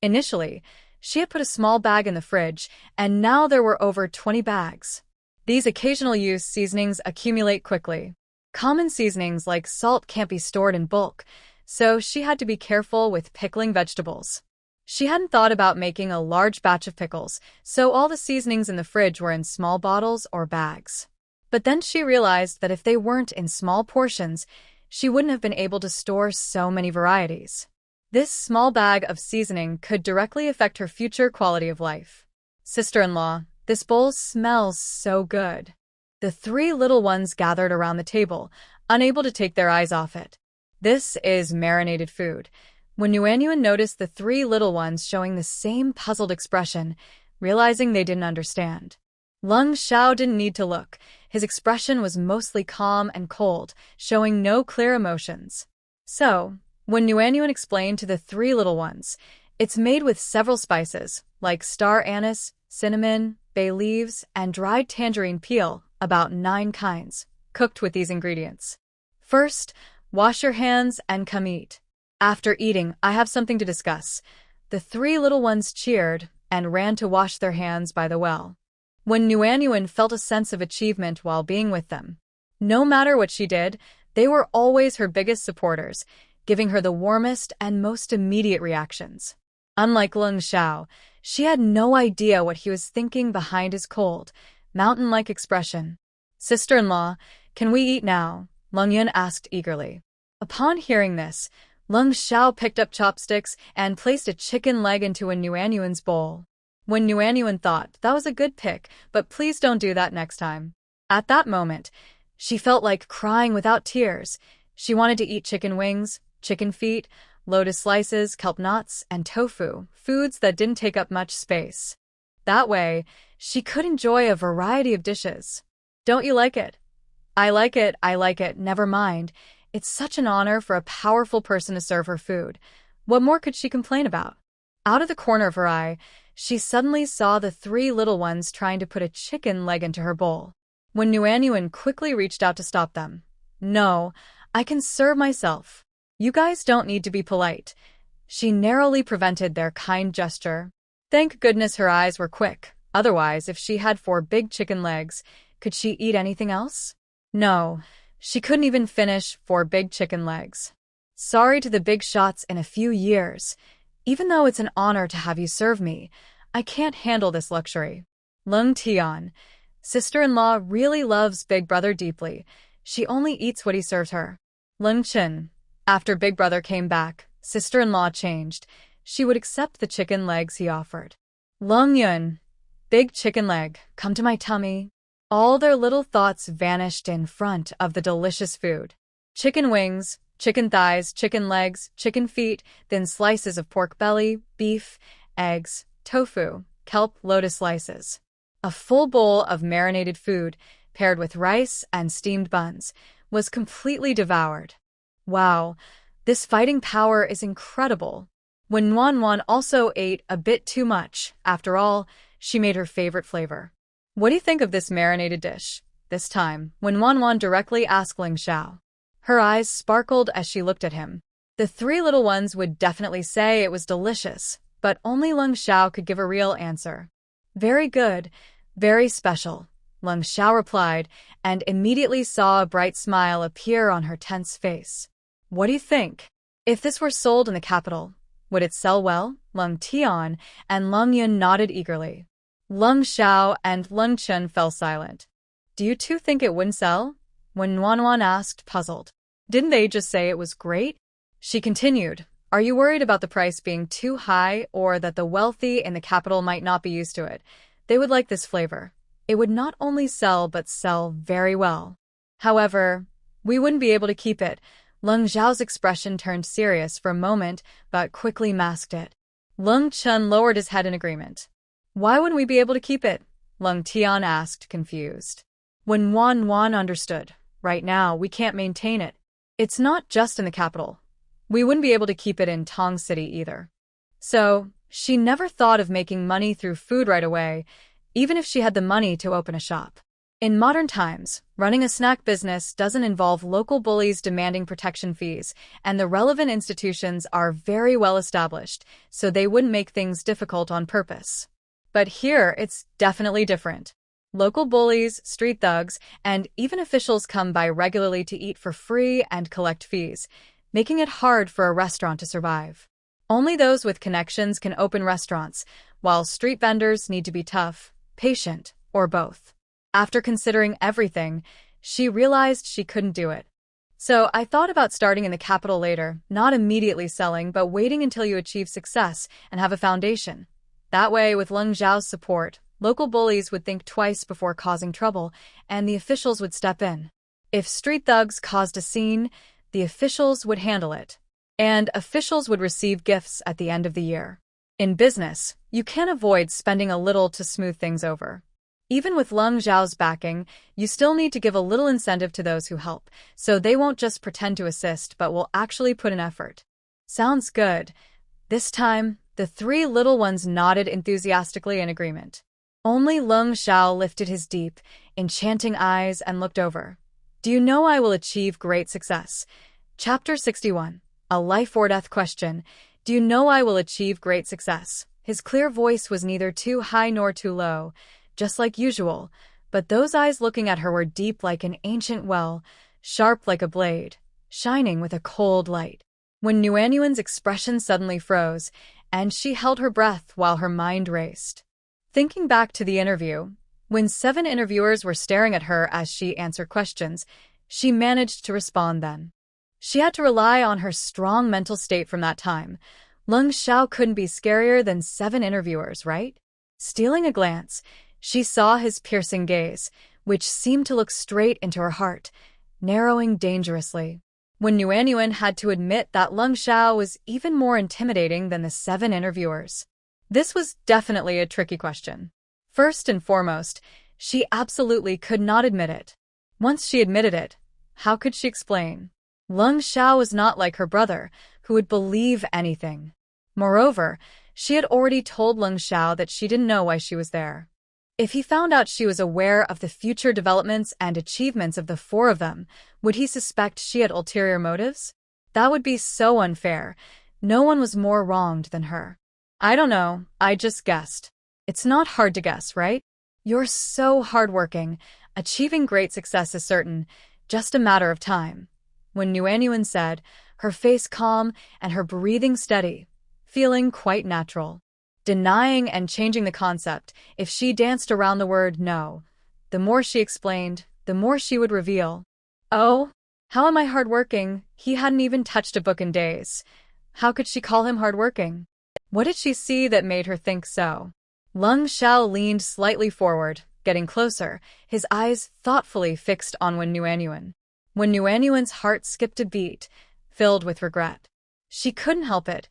Initially, she had put a small bag in the fridge, and now there were over 20 bags. These occasional use seasonings accumulate quickly. Common seasonings like salt can't be stored in bulk, so she had to be careful with pickling vegetables. She hadn't thought about making a large batch of pickles, so all the seasonings in the fridge were in small bottles or bags. But then she realized that if they weren't in small portions, she wouldn't have been able to store so many varieties. This small bag of seasoning could directly affect her future quality of life. "Sister-in-law, this bowl smells so good." The three little ones gathered around the table, unable to take their eyes off it. This is marinated food. When Yuanyuan noticed the three little ones showing the same puzzled expression, realizing they didn't understand. Leng Xiao didn't need to look. His expression was mostly calm and cold, showing no clear emotions. So, when Yuanyuan explained to the three little ones, "It's made with several spices, like star anise, cinnamon, bay leaves, and dried tangerine peel, about 9 kinds, cooked with these ingredients. First, wash your hands and come eat. After eating, I have something to discuss." The three little ones cheered and ran to wash their hands by the well. When Yuanyuan felt a sense of achievement while being with them. No matter what she did, they were always her biggest supporters, giving her the warmest and most immediate reactions. Unlike Leng Xiao, she had no idea what he was thinking behind his cold, mountain-like expression. "Sister-in-law, can we eat now?" Leng Yun asked eagerly. Upon hearing this, Leng Xiao picked up chopsticks and placed a chicken leg into Yuanyuan's bowl. When Yuanyuan thought, "That was a good pick, but please don't do that next time." At that moment, she felt like crying without tears. She wanted to eat chicken wings, chicken feet, lotus slices, kelp nuts, and tofu, foods that didn't take up much space. That way, she could enjoy a variety of dishes. "Don't you like it?" I like it, never mind. It's such an honor for a powerful person to serve her food. What more could she complain about? Out of the corner of her eye, she suddenly saw the three little ones trying to put a chicken leg into her bowl. When Yuanyuan quickly reached out to stop them. "No, I can serve myself. You guys don't need to be polite." She narrowly prevented their kind gesture. Thank goodness her eyes were quick. Otherwise, if she had 4 big chicken legs, could she eat anything else? No, she couldn't even finish 4 big chicken legs. "Sorry to the big shots in a few years. Even though it's an honor to have you serve me, I can't handle this luxury." Leng Tian, sister-in-law, really loves Big Brother deeply. She only eats what he serves her. Leng Chen, after Big Brother came back, sister-in-law changed. She would accept the chicken legs he offered. Leng Yun, big chicken leg, come to my tummy. All their little thoughts vanished in front of the delicious food. Chicken wings, chicken thighs, chicken legs, chicken feet, thin slices of pork belly, beef, eggs, tofu, kelp, lotus slices. A full bowl of marinated food, paired with rice and steamed buns, was completely devoured. Wow, this fighting power is incredible. When Wan also ate a bit too much, after all, she made her favorite flavor. "What do you think of this marinated dish?" This time, when Wan directly asked Leng Xiao. Her eyes sparkled as she looked at him. The 3 little ones would definitely say it was delicious, but only Leng Xiao could give a real answer. "Very good, very special," Leng Xiao replied, and immediately saw a bright smile appear on her tense face. "What do you think? If this were sold in the capital, Would it sell well? Leng Tian and Leng Yun nodded eagerly. Leng Xiao and Leng Chen fell silent. Do you two think it wouldn't sell? When Wanwan asked, puzzled. Didn't they just say it was great? She continued, are you worried about the price being too high or that the wealthy in the capital might not be used to it? They would like this flavor. It would not only sell but sell very well. However, we wouldn't be able to keep it. Leng Zhao's expression turned serious for a moment, but quickly masked it. Leng Chen lowered his head in agreement. Why wouldn't we be able to keep it? Leng Tian asked, confused. When Wan understood, right now we can't maintain it. It's not just in the capital. We wouldn't be able to keep it in Tong City either. So, she never thought of making money through food right away, even if she had the money to open a shop. In modern times, running a snack business doesn't involve local bullies demanding protection fees, and the relevant institutions are very well established, so they wouldn't make things difficult on purpose. But here, it's definitely different. Local bullies, street thugs, and even officials come by regularly to eat for free and collect fees, making it hard for a restaurant to survive. Only those with connections can open restaurants, while street vendors need to be tough, patient, or both. After considering everything, she realized she couldn't do it. So I thought about starting in the capital later, not immediately selling, but waiting until you achieve success and have a foundation. That way, with Leng Zhao's support, local bullies would think twice before causing trouble, and the officials would step in. If street thugs caused a scene, the officials would handle it. And officials would receive gifts at the end of the year. In business, you can't avoid spending a little to smooth things over. Even with Leng Zhao's backing, you still need to give a little incentive to those who help, so they won't just pretend to assist but will actually put in effort. Sounds good. This time, the three little ones nodded enthusiastically in agreement. Only Leng Xiao lifted his deep, enchanting eyes and looked over. Do you know I will achieve great success? Chapter 61. A life or death question. Do you know I will achieve great success? His clear voice was neither too high nor too low, just like usual, but those eyes looking at her were deep like an ancient well, sharp like a blade, shining with a cold light. When Nuanyuan's expression suddenly froze, and she held her breath while her mind raced. Thinking back to the interview, when 7 interviewers were staring at her as she answered questions, she managed to respond then. She had to rely on her strong mental state from that time. Leng Xiao couldn't be scarier than 7 interviewers, right? Stealing a glance, she saw his piercing gaze, which seemed to look straight into her heart, narrowing dangerously. When Nuanyuan had to admit that Leng Xiao was even more intimidating than the 7 interviewers. This was definitely a tricky question. First and foremost, she absolutely could not admit it. Once she admitted it, how could she explain? Leng Xiao was not like her brother, who would believe anything. Moreover, she had already told Leng Xiao that she didn't know why she was there. If he found out she was aware of the future developments and achievements of the 4 of them, would he suspect she had ulterior motives? That would be so unfair. No one was more wronged than her. I don't know, I just guessed. It's not hard to guess, right? You're so hardworking. Achieving great success is certain, just a matter of time. When Nuanyuan said, her face calm and her breathing steady, feeling quite natural. Denying and changing the concept, if she danced around the word no, the more she explained, the more she would reveal. Oh, how am I hardworking? He hadn't even touched a book in days. How could she call him hardworking? What did she see that made her think so? Leng Xiao leaned slightly forward, getting closer, his eyes thoughtfully fixed on Nuanyuan. When Nuanyuan's heart skipped a beat, filled with regret. She couldn't help it.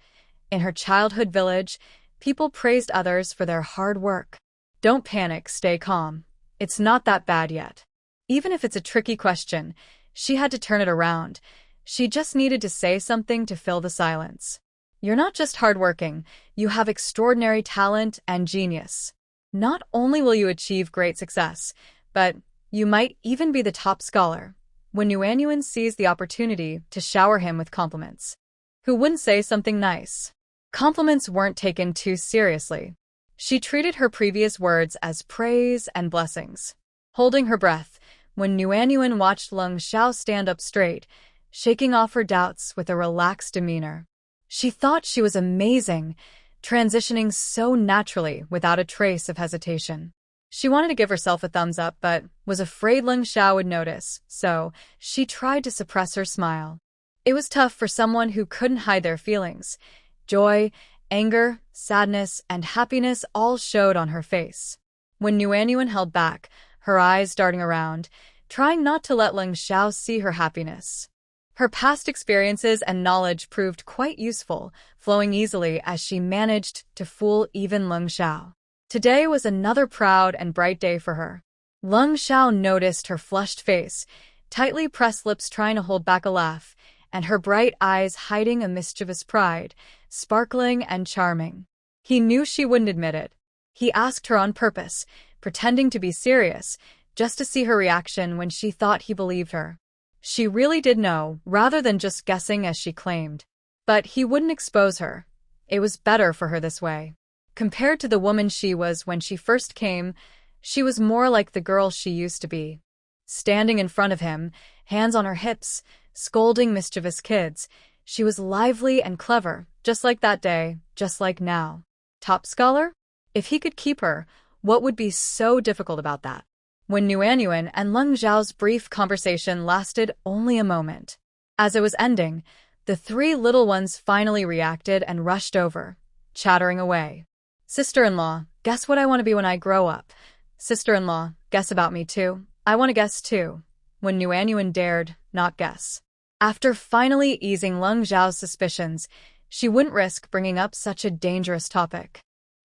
In her childhood village, people praised others for their hard work. Don't panic, stay calm. It's not that bad yet. Even if it's a tricky question, she had to turn it around. She just needed to say something to fill the silence. You're not just hardworking, you have extraordinary talent and genius. Not only will you achieve great success, but you might even be the top scholar. When Nuanyuan seized the opportunity to shower him with compliments. Who wouldn't say something nice? Compliments weren't taken too seriously. She treated her previous words as praise and blessings. Holding her breath, when Nuanyuan watched Leng Xiao stand up straight, shaking off her doubts with a relaxed demeanor. She thought she was amazing, transitioning so naturally without a trace of hesitation. She wanted to give herself a thumbs up but was afraid Leng Xiao would notice, so she tried to suppress her smile. It was tough for someone who couldn't hide their feelings. Joy, anger, sadness, and happiness all showed on her face. When Yuanyuan held back, her eyes darting around, trying not to let Leng Xiao see her happiness. Her past experiences and knowledge proved quite useful, flowing easily as she managed to fool even Leng Xiao. Today was another proud and bright day for her. Leng Xiao noticed her flushed face, tightly pressed lips trying to hold back a laugh, and her bright eyes hiding a mischievous pride, sparkling and charming. He knew she wouldn't admit it. He asked her on purpose, pretending to be serious, just to see her reaction when she thought he believed her. She really did know, rather than just guessing as she claimed. But he wouldn't expose her. It was better for her this way. Compared to the woman she was when she first came, she was more like the girl she used to be. Standing in front of him, hands on her hips, scolding mischievous kids, she was lively and clever, just like that day, just like now. Top scholar? If he could keep her, what would be so difficult about that? When Yuanyuan and Leng Xiao's brief conversation lasted only a moment. As it was ending, the three little ones finally reacted and rushed over, chattering away. Sister-in-law, guess what I want to be when I grow up? Sister-in-law, guess about me too. I want to guess too. When Yuanyuan dared not guess. After finally easing Leng Xiao's suspicions, she wouldn't risk bringing up such a dangerous topic.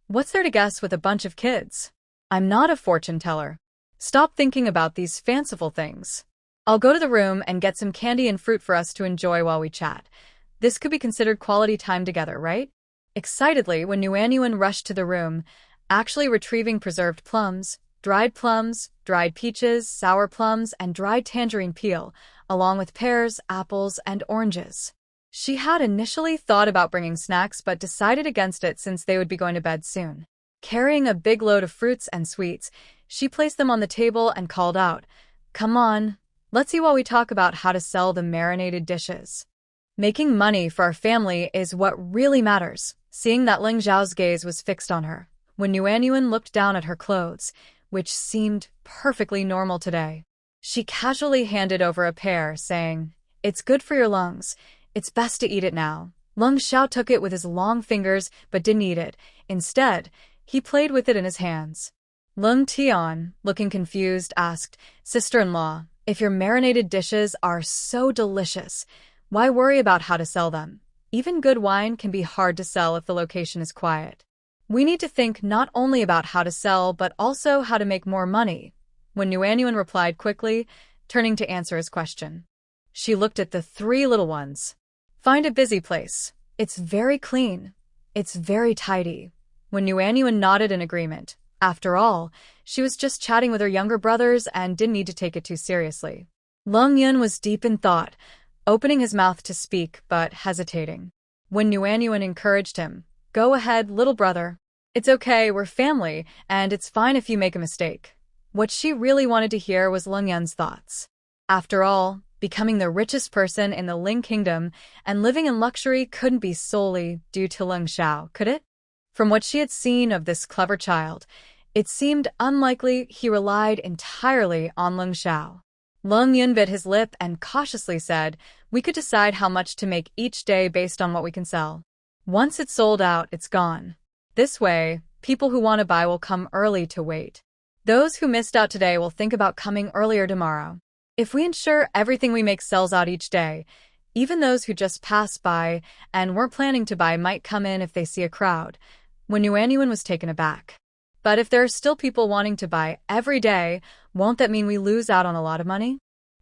What's there to guess with a bunch of kids? I'm not a fortune teller. Stop thinking about these fanciful things. I'll go to the room and get some candy and fruit for us to enjoy while we chat. This could be considered quality time together, right? Excitedly, when Yuanyuan rushed to the room, actually retrieving preserved plums, dried peaches, sour plums, and dried tangerine peel, along with pears, apples, and oranges. She had initially thought about bringing snacks but decided against it since they would be going to bed soon. Carrying a big load of fruits and sweets, she placed them on the table and called out, "Come on, let's eat while we talk about how to sell the marinated dishes." Making money for our family is what really matters. Seeing that Leng Xiao's gaze was fixed on her, when Yuanyuan looked down at her clothes, which seemed perfectly normal today, she casually handed over a pear, saying, "It's good for your lungs. It's best to eat it now." Leng Xiao took it with his long fingers but didn't eat it. Instead, he played with it in his hands. Leng Tian, looking confused, asked, "Sister-in-law, if your marinated dishes are so delicious, why worry about how to sell them? Even good wine can be hard to sell if the location is quiet. We need to think not only about how to sell but also how to make more money." When Yuanyuan replied quickly, turning to answer his question. She looked at the three little ones. "Find a busy place. It's very clean. It's very tidy." When Yuanyuan nodded in agreement. After all, she was just chatting with her younger brothers and didn't need to take it too seriously. Leng Yun was deep in thought, opening his mouth to speak but hesitating. When Yuanyuan encouraged him, "Go ahead, little brother. It's okay, we're family, and it's fine if you make a mistake." What she really wanted to hear was Leng Yun's thoughts. After all, becoming the richest person in the Ling Kingdom and living in luxury couldn't be solely due to Leng Xiao, could it? From what she had seen of this clever child, it seemed unlikely he relied entirely on Leng Xiao. Leng Yun bit his lip and cautiously said, "We could decide how much to make each day based on what we can sell. Once it's sold out, it's gone. This way, people who want to buy will come early to wait. Those who missed out today will think about coming earlier tomorrow. If we ensure everything we make sells out each day, even those who just passed by and weren't planning to buy might come in if they see a crowd." When Yuanyuan was taken aback. "But if there are still people wanting to buy every day, won't that mean we lose out on a lot of money?"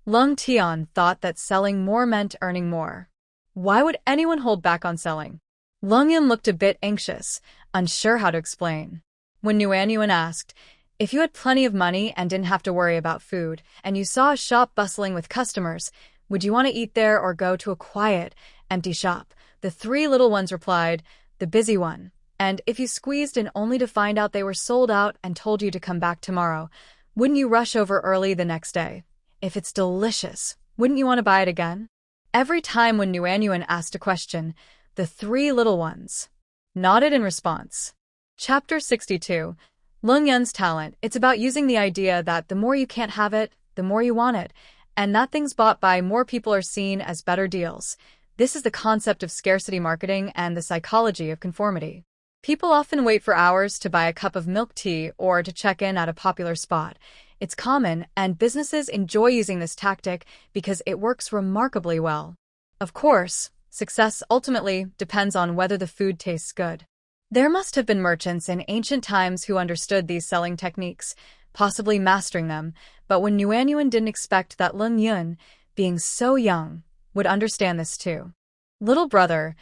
Leng Tian thought that selling more meant earning more. Why would anyone hold back on selling? Leng Yun looked a bit anxious, unsure how to explain. When Yuanyuan asked, "If you had plenty of money and didn't have to worry about food, and you saw a shop bustling with customers, would you want to eat there or go to a quiet, empty shop?" The three little ones replied, "The busy one. And if you squeezed in only to find out they were sold out and told you to come back tomorrow, wouldn't you rush over early the next day? If it's delicious, wouldn't you want to buy it again?" Every time when Yuanyuan asked a question, the three little ones nodded in response. Chapter 62. Leng Yun's talent. It's about using the idea that the more you can't have it, the more you want it, and that things bought by more people are seen as better deals. This is the concept of scarcity marketing and the psychology of conformity. People often wait for hours to buy a cup of milk tea or to check in at a popular spot. It's common, and businesses enjoy using this tactic because it works remarkably well. Of course, success ultimately depends on whether the food tastes good. There must have been merchants in ancient times who understood these selling techniques, possibly mastering them, but when Yuanyuan didn't expect that Leng Yun, being so young, would understand this too. Little brother,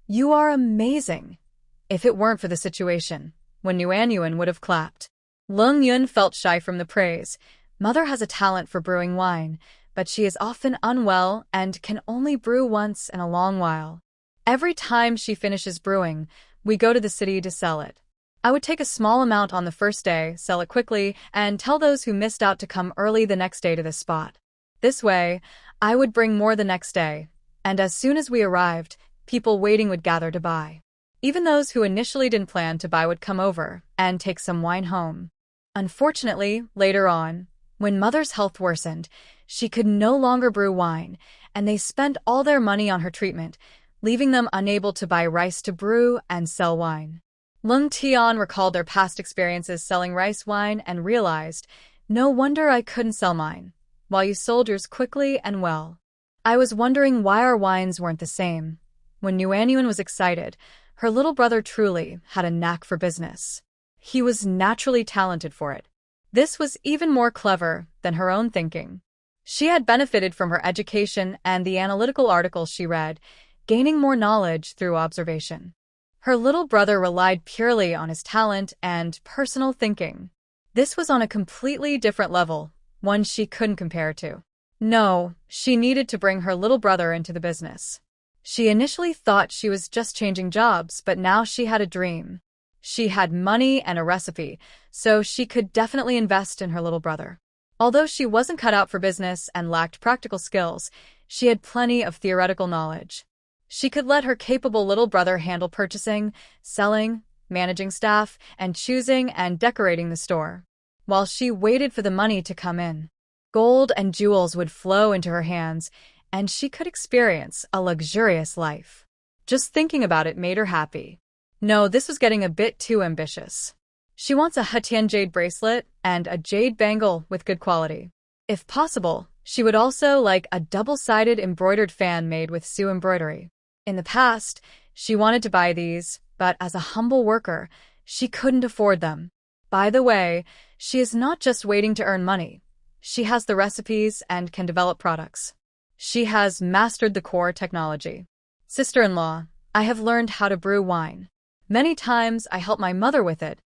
you are amazing. If it weren't for the situation, when Yuanyuan would have clapped. Leng Yun felt shy from the praise. Mother has a talent for brewing wine, but she is often unwell and can only brew once in a long while. Every time she finishes brewing, we go to the city to sell it. I would take a small amount on the first day, sell it quickly, and tell those who missed out to come early the next day to this spot. This way, I would bring more the next day, and as soon as we arrived, people waiting would gather to buy. Even those who initially didn't plan to buy would come over and take some wine home. Unfortunately, later on, when Mother's health worsened, she could no longer brew wine, and they spent all their money on her treatment, leaving them unable to buy rice to brew and sell wine. Leng Tian recalled their past experiences selling rice wine and realized, no wonder I couldn't sell mine, while you sold yours quickly and well. I was wondering why our wines weren't the same. When Yuanyuan was excited, her little brother truly had a knack for business. He was naturally talented for it. This was even more clever than her own thinking. She had benefited from her education and the analytical articles she read, gaining more knowledge through observation. Her little brother relied purely on his talent and personal thinking. This was on a completely different level, one she couldn't compare to. No, she needed to bring her little brother into the business. She initially thought she was just changing jobs, but now she had a dream. She had money and a recipe, so she could definitely invest in her little brother. Although she wasn't cut out for business and lacked practical skills, she had plenty of theoretical knowledge. She could let her capable little brother handle purchasing, selling, managing staff, and choosing and decorating the store. While she waited for the money to come in, gold and jewels would flow into her hands, and she could experience a luxurious life. Just thinking about it made her happy. No, this was getting a bit too ambitious. She wants a Hetian jade bracelet and a jade bangle with good quality. If possible, she would also like a double-sided embroidered fan made with Su embroidery. In the past, she wanted to buy these, but as a humble worker, she couldn't afford them. By the way, she is not just waiting to earn money. She has the recipes and can develop products. She has mastered the core technology. Sister-in-law, I have learned how to brew wine. Many times I help my mother with it.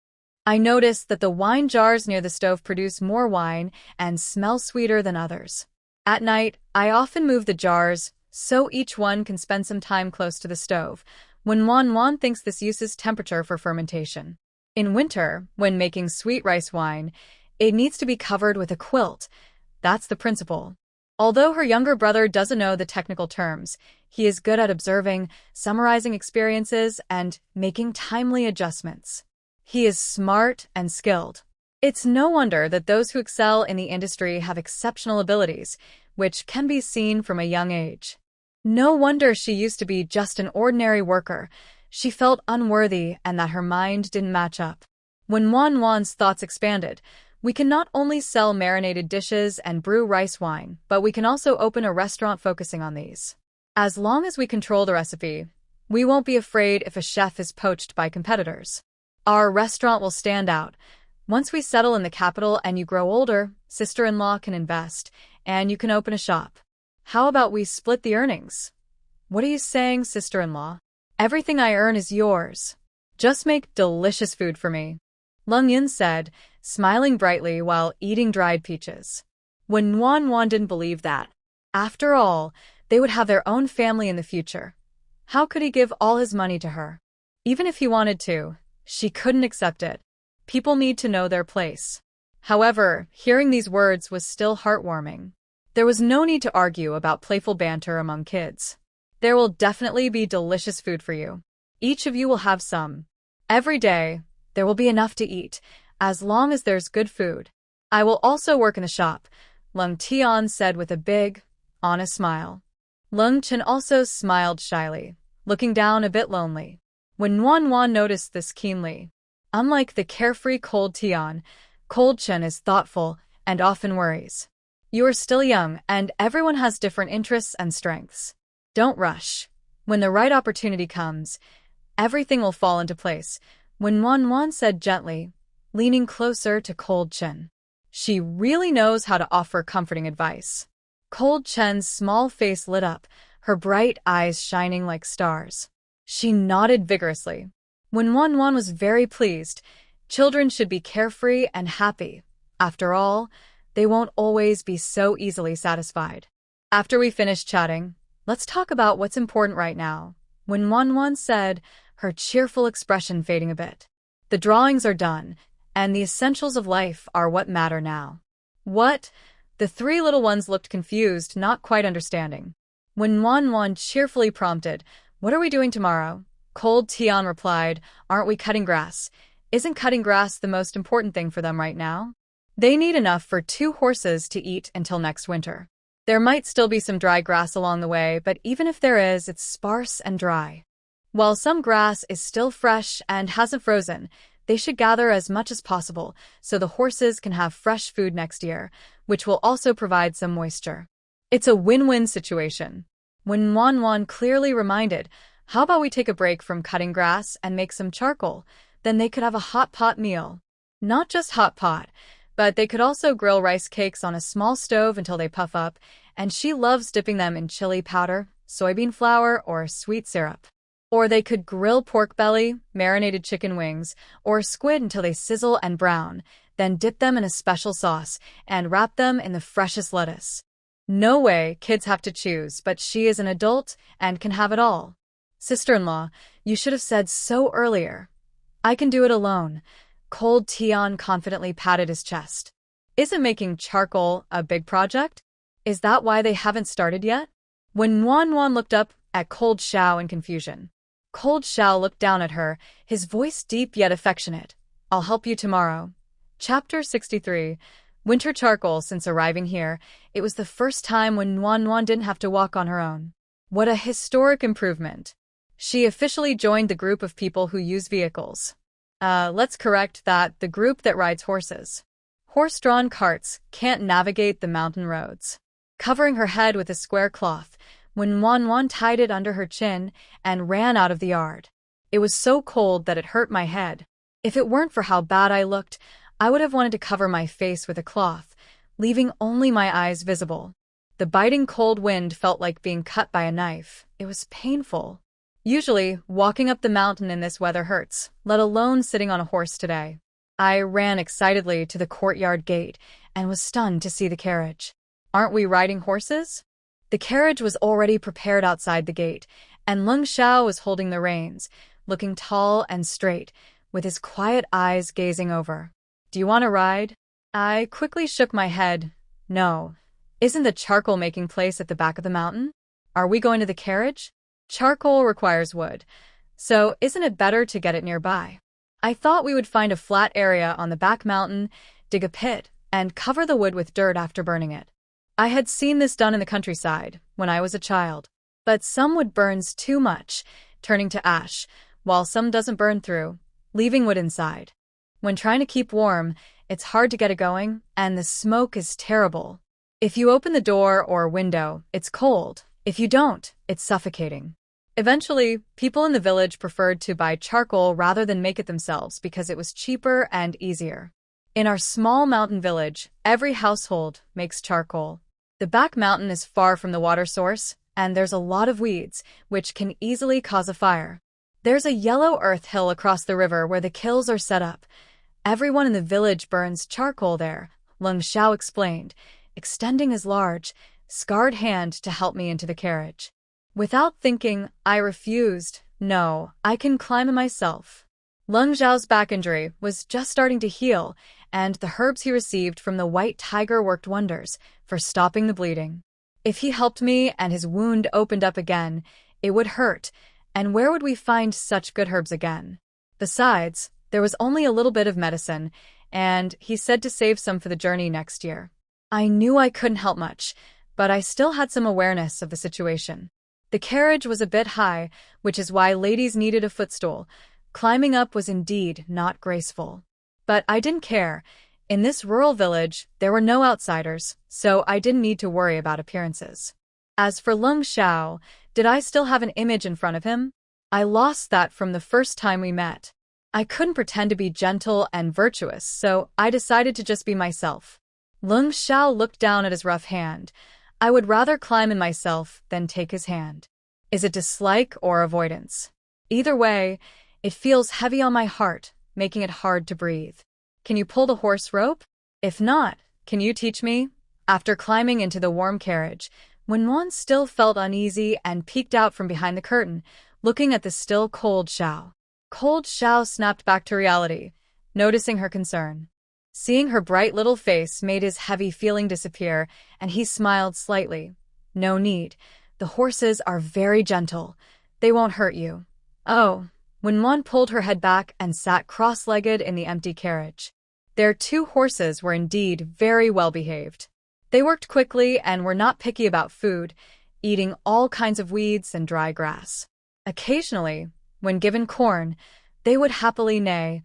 I noticed that the wine jars near the stove produce more wine and smell sweeter than others. At night, I often move the jars so each one can spend some time close to the stove. When Wan thinks this uses temperature for fermentation. In winter, when making sweet rice wine, it needs to be covered with a quilt. That's the principle. Although her younger brother doesn't know the technical terms, he is good at observing, summarizing experiences, and making timely adjustments. He is smart and skilled. It's no wonder that those who excel in the industry have exceptional abilities, which can be seen from a young age. No wonder she used to be just an ordinary worker. She felt unworthy and that her mind didn't match up. When Wan's thoughts expanded, we can not only sell marinated dishes and brew rice wine, but we can also open a restaurant focusing on these. As long as we control the recipe, we won't be afraid if a chef is poached by competitors. Our restaurant will stand out. Once we settle in the capital and you grow older, sister-in-law can invest, and you can open a shop. How about we split the earnings? What are you saying, sister-in-law? Everything I earn is yours. Just make delicious food for me. Leng Yun said, smiling brightly while eating dried peaches. When Wan didn't believe that. After all, they would have their own family in the future. How could he give all his money to her? Even if he wanted to, she couldn't accept it. People need to know their place. However, hearing these words was still heartwarming. There was no need to argue about playful banter among kids. There will definitely be delicious food for you. Each of you will have some. Every day, there will be enough to eat, as long as there's good food. I will also work in the shop, Leng Tian said with a big, honest smile. Leng Chen also smiled shyly, looking down a bit lonely. When Wan Wan noticed this keenly, unlike the carefree Cold Tian, Cold Chen is thoughtful and often worries. You are still young, and everyone has different interests and strengths. Don't rush. When the right opportunity comes, everything will fall into place, when Wan Wan said gently, leaning closer to Cold Chen. She really knows how to offer comforting advice. Cold Chen's small face lit up, her bright eyes shining like stars. She nodded vigorously. When Wan Wan was very pleased, children should be carefree and happy. After all, they won't always be so easily satisfied. After we finish chatting, let's talk about what's important right now. When Wan Wan said, her cheerful expression fading a bit. The drawings are done, and the essentials of life are what matter now. What? The three little ones looked confused, not quite understanding. When Wan Wan cheerfully prompted, what are we doing tomorrow? Cold Tian replied, aren't we cutting grass? Isn't cutting grass the most important thing for them right now? They need enough for 2 horses to eat until next winter. There might still be some dry grass along the way, but even if there is, it's sparse and dry. While some grass is still fresh and hasn't frozen, they should gather as much as possible so the horses can have fresh food next year, which will also provide some moisture. It's a win-win situation. When Wan Wan clearly reminded, how about we take a break from cutting grass and make some charcoal? Then they could have a hot pot meal. Not just hot pot, but they could also grill rice cakes on a small stove until they puff up, and she loves dipping them in chili powder, soybean flour, or sweet syrup. Or they could grill pork belly, marinated chicken wings, or squid until they sizzle and brown, then dip them in a special sauce and wrap them in the freshest lettuce. No way, kids have to choose, but she is an adult and can have it all. Sister-in-law, you should have said so earlier. I can do it alone. Cold Tian confidently patted his chest. Isn't making charcoal a big project? Is that why they haven't started yet? When Wan Wan looked up at Cold Xiao in confusion, Cold Xiao looked down at her, his voice deep yet affectionate. I'll help you tomorrow. Chapter 63. Winter charcoal. Since arriving here, it was the first time when Wan Wan didn't have to walk on her own. What a historic improvement. She officially joined the group of people who use vehicles. Let's correct that, the group that rides horses. Horse-drawn carts can't navigate the mountain roads. Covering her head with a square cloth, when Wan Wan tied it under her chin and ran out of the yard. It was so cold that it hurt my head. If it weren't for how bad I looked, I would have wanted to cover my face with a cloth, leaving only my eyes visible. The biting cold wind felt like being cut by a knife. It was painful. Usually, walking up the mountain in this weather hurts, let alone sitting on a horse today. I ran excitedly to the courtyard gate and was stunned to see the carriage. Aren't we riding horses? The carriage was already prepared outside the gate, and Leng Xiao was holding the reins, looking tall and straight, with his quiet eyes gazing over. Do you want to ride? I quickly shook my head. No. Isn't the charcoal-making place at the back of the mountain? Are we going to the carriage? Charcoal requires wood, so isn't it better to get it nearby? I thought we would find a flat area on the back mountain, dig a pit, and cover the wood with dirt after burning it. I had seen this done in the countryside when I was a child, but some wood burns too much, turning to ash, while some doesn't burn through, leaving wood inside. When trying to keep warm, it's hard to get it going, and the smoke is terrible. If you open the door or window, it's cold. If you don't, it's suffocating. Eventually, people in the village preferred to buy charcoal rather than make it themselves because it was cheaper and easier. In our small mountain village, every household makes charcoal. The back mountain is far from the water source, and there's a lot of weeds, which can easily cause a fire. There's a yellow earth hill across the river where the kilns are set up. Everyone in the village burns charcoal there, Leng Xiao explained, extending his large, scarred hand to help me into the carriage. Without thinking, I refused. No, I can climb it myself. Leng Xiao's back injury was just starting to heal, and the herbs he received from the white tiger worked wonders for stopping the bleeding. If he helped me and his wound opened up again, It would hurt, and where would we find such good herbs again? Besides, there was only a little bit of medicine, and he said to save some for the journey next year. I knew I couldn't help much, but I still had some awareness of the situation. The carriage was a bit high, which is why ladies needed a footstool. Climbing up was indeed not graceful. But I didn't care. In this rural village, there were no outsiders, so I didn't need to worry about appearances. As for Leng Xiao, did I still have an image in front of him? I lost that from the first time we met. I couldn't pretend to be gentle and virtuous, so I decided to just be myself. Leng Xiao looked down at his rough hand. I would rather climb in myself than take his hand. Is it dislike or avoidance? Either way, it feels heavy on my heart, making it hard to breathe. Can you pull the horse rope? If not, can you teach me? After climbing into the warm carriage, Wenwan still felt uneasy and peeked out from behind the curtain, looking at the still cold Xiao. Cold Xiao snapped back to reality, noticing her concern. Seeing her bright little face made his heavy feeling disappear, and he smiled slightly. No need. The horses are very gentle. They won't hurt you. Oh. Wenwan pulled her head back and sat cross-legged in the empty carriage. Their 2 horses were indeed very well behaved. They worked quickly and were not picky about food, eating all kinds of weeds and dry grass. Occasionally, when given corn, they would happily neigh,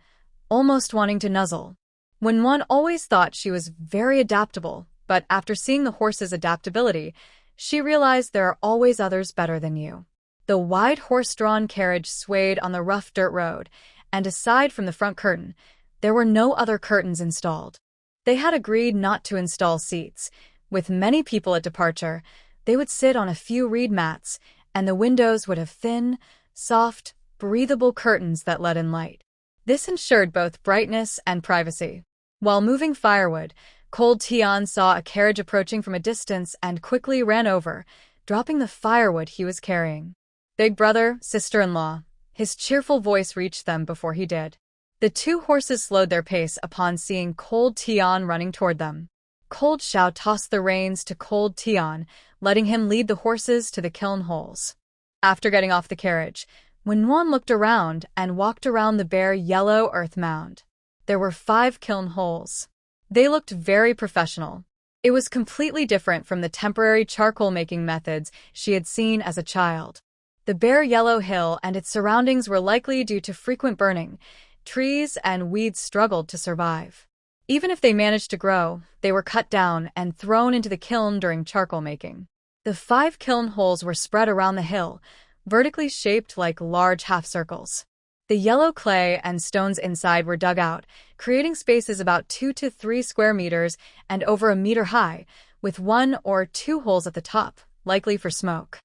almost wanting to nuzzle. Wenwan always thought she was very adaptable, but after seeing the horse's adaptability, she realized there are always others better than you. The wide horse-drawn carriage swayed on the rough dirt road, and aside from the front curtain, there were no other curtains installed. They had agreed not to install seats. With many people at departure, they would sit on a few reed mats, and the windows would have thin, soft, breathable curtains that let in light. This ensured both brightness and privacy. While moving firewood, Cold Tian saw a carriage approaching from a distance and quickly ran over, dropping the firewood he was carrying. Big brother, sister-in-law. His cheerful voice reached them before he did. The 2 horses slowed their pace upon seeing Cold Tian running toward them. Cold Xiao tossed the reins to Cold Tian, letting him lead the horses to the kiln holes. After getting off the carriage, Wenwan looked around and walked around the bare yellow earth mound. There were 5 kiln holes. They looked very professional. It was completely different from the temporary charcoal-making methods she had seen as a child. The bare yellow hill and its surroundings were likely due to frequent burning. Trees and weeds struggled to survive. Even if they managed to grow, they were cut down and thrown into the kiln during charcoal making. The 5 kiln holes were spread around the hill, vertically shaped like large half-circles. The yellow clay and stones inside were dug out, creating spaces about 2 to 3 square meters and over a meter high, with 1 or 2 holes at the top, likely for smoke.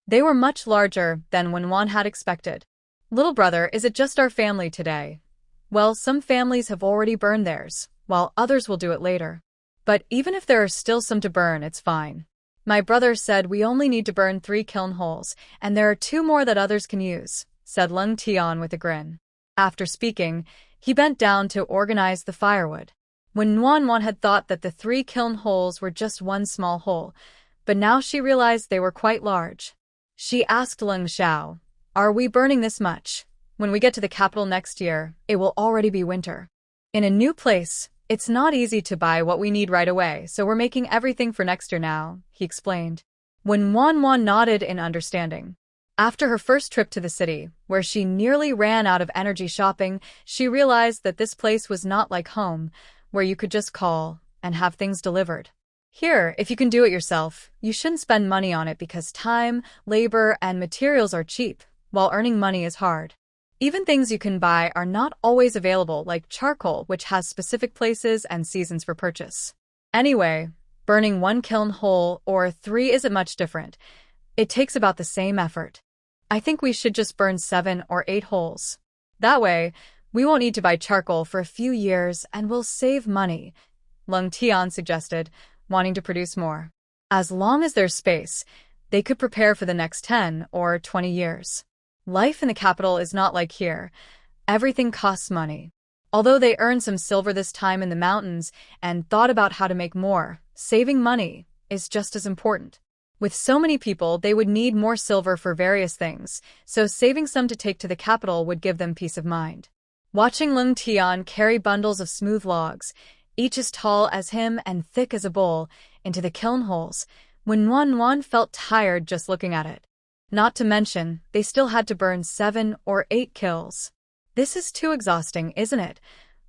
They were much larger than Wenwan had expected. Little brother, is it just our family today? Well, some families have already burned theirs, while others will do it later. But even if there are still some to burn, it's fine. My brother said we only need to burn 3 kiln holes, and there are 2 more that others can use, said Leng Tian with a grin. After speaking, he bent down to organize the firewood. Wenwan had thought that the 3 kiln holes were just one small hole, but now she realized they were quite large. She asked Leng Xiao, "Are we burning this much? When we get to the capital next year, it will already be winter. In a new place, it's not easy to buy what we need right away, so we're making everything for next year now," he explained. Wenwan nodded in understanding. After her first trip to the city, where she nearly ran out of energy shopping, she realized that this place was not like home, where you could just call and have things delivered. Here, if you can do it yourself, you shouldn't spend money on it because time, labor, and materials are cheap, while earning money is hard. Even things you can buy are not always available, like charcoal, which has specific places and seasons for purchase. Anyway, burning 1 kiln hole or 3 isn't much different. It takes about the same effort. I think we should just burn 7 or 8 holes. That way, we won't need to buy charcoal for a few years and we'll save money, Leng Tian suggested, wanting to produce more. As long as there's space, they could prepare for the next 10 or 20 years. Life in the capital is not like here. Everything costs money. Although they earned some silver this time in the mountains and thought about how to make more, saving money is just as important. With so many people, they would need more silver for various things, so saving some to take to the capital would give them peace of mind. Watching Leng Tian carry bundles of smooth logs, each as tall as him and thick as a bowl, into the kiln holes, when Wan felt tired just looking at it. Not to mention, they still had to burn 7 or 8 kills. This is too exhausting, isn't it?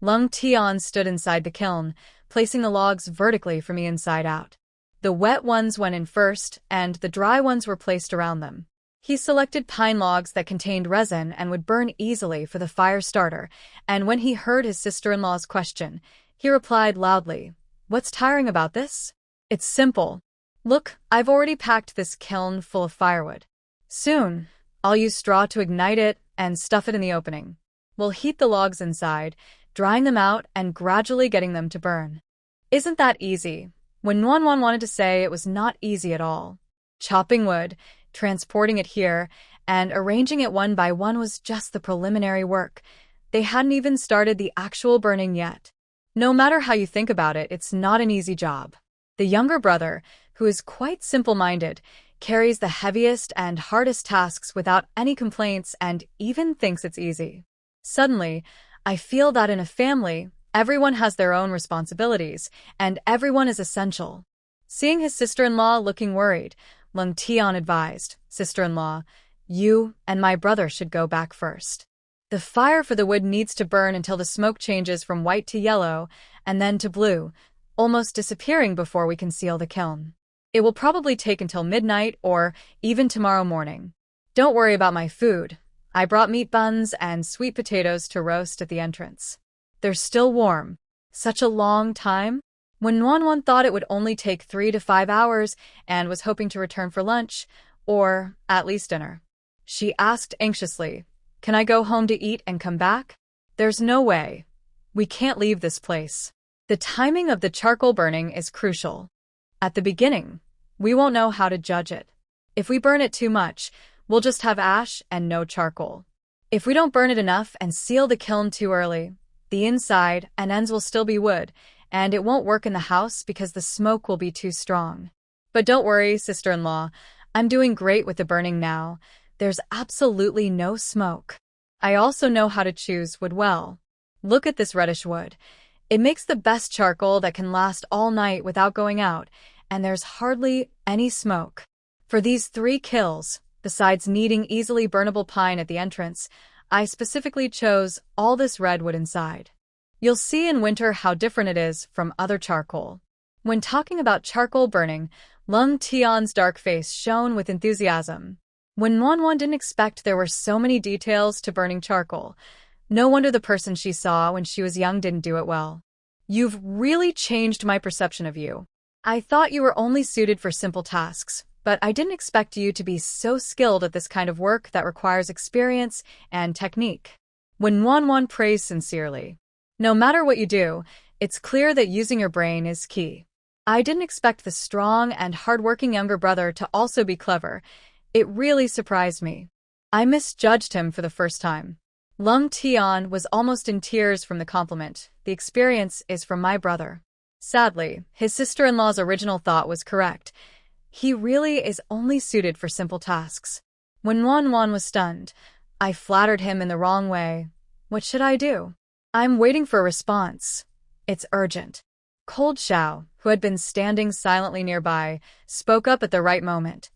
Leng Tian stood inside the kiln, placing the logs vertically from the inside out. The wet ones went in first, and the dry ones were placed around them. He selected pine logs that contained resin and would burn easily for the fire starter, and when he heard his sister-in-law's question, he replied loudly, "What's tiring about this? It's simple. Look, I've already packed this kiln full of firewood. Soon, I'll use straw to ignite it and stuff it in the opening. We'll heat the logs inside, drying them out and gradually getting them to burn." Isn't that easy? When Wan wanted to say, it was not easy at all. Chopping wood, transporting it here, and arranging it one by one was just the preliminary work. They hadn't even started the actual burning yet. No matter how you think about it, it's not an easy job. The younger brother, who is quite simple-minded, carries the heaviest and hardest tasks without any complaints and even thinks it's easy. Suddenly, I feel that in a family, everyone has their own responsibilities, and everyone is essential. Seeing his sister-in-law looking worried, Leng Tian advised, "Sister-in-law, you and my brother should go back first. The fire for the wood needs to burn until the smoke changes from white to yellow, and then to blue, almost disappearing before we can seal the kiln. It will probably take until midnight or even tomorrow morning. Don't worry about my food. I brought meat buns and sweet potatoes to roast at the entrance. They're still warm." Such a long time? When Wan thought it would only take 3 to 5 hours and was hoping to return for lunch, or at least dinner. She asked anxiously, "Can I go home to eat and come back?" "There's no way. We can't leave this place. The timing of the charcoal burning is crucial. At the beginning, we won't know how to judge it. If we burn it too much, we'll just have ash and no charcoal. If we don't burn it enough and seal the kiln too early, the inside and ends will still be wood, and it won't work in the house because the smoke will be too strong. But don't worry, sister-in-law. I'm doing great with the burning now. There's absolutely no smoke. I also know how to choose wood well. Look at this reddish wood. It makes the best charcoal that can last all night without going out, and there's hardly any smoke. For these 3 kills, besides needing easily burnable pine at the entrance, I specifically chose all this redwood inside. You'll see in winter how different it is from other charcoal." When talking about charcoal burning, Leng Tian's dark face shone with enthusiasm. When Wan didn't expect there were so many details to burning charcoal. No wonder the person she saw when she was young didn't do it well. "You've really changed my perception of you. I thought you were only suited for simple tasks, but I didn't expect you to be so skilled at this kind of work that requires experience and technique." When Wan praised sincerely, "No matter what you do, it's clear that using your brain is key. I didn't expect the strong and hardworking younger brother to also be clever. It really surprised me. I misjudged him for the first time." Leng Tian was almost in tears from the compliment. "The experience is from my brother." Sadly, his sister-in-law's original thought was correct. He really is only suited for simple tasks. When Wan was stunned, "I flattered him in the wrong way. What should I do? I'm waiting for a response. It's urgent." Cold Xiao, who had been standing silently nearby, spoke up at the right moment.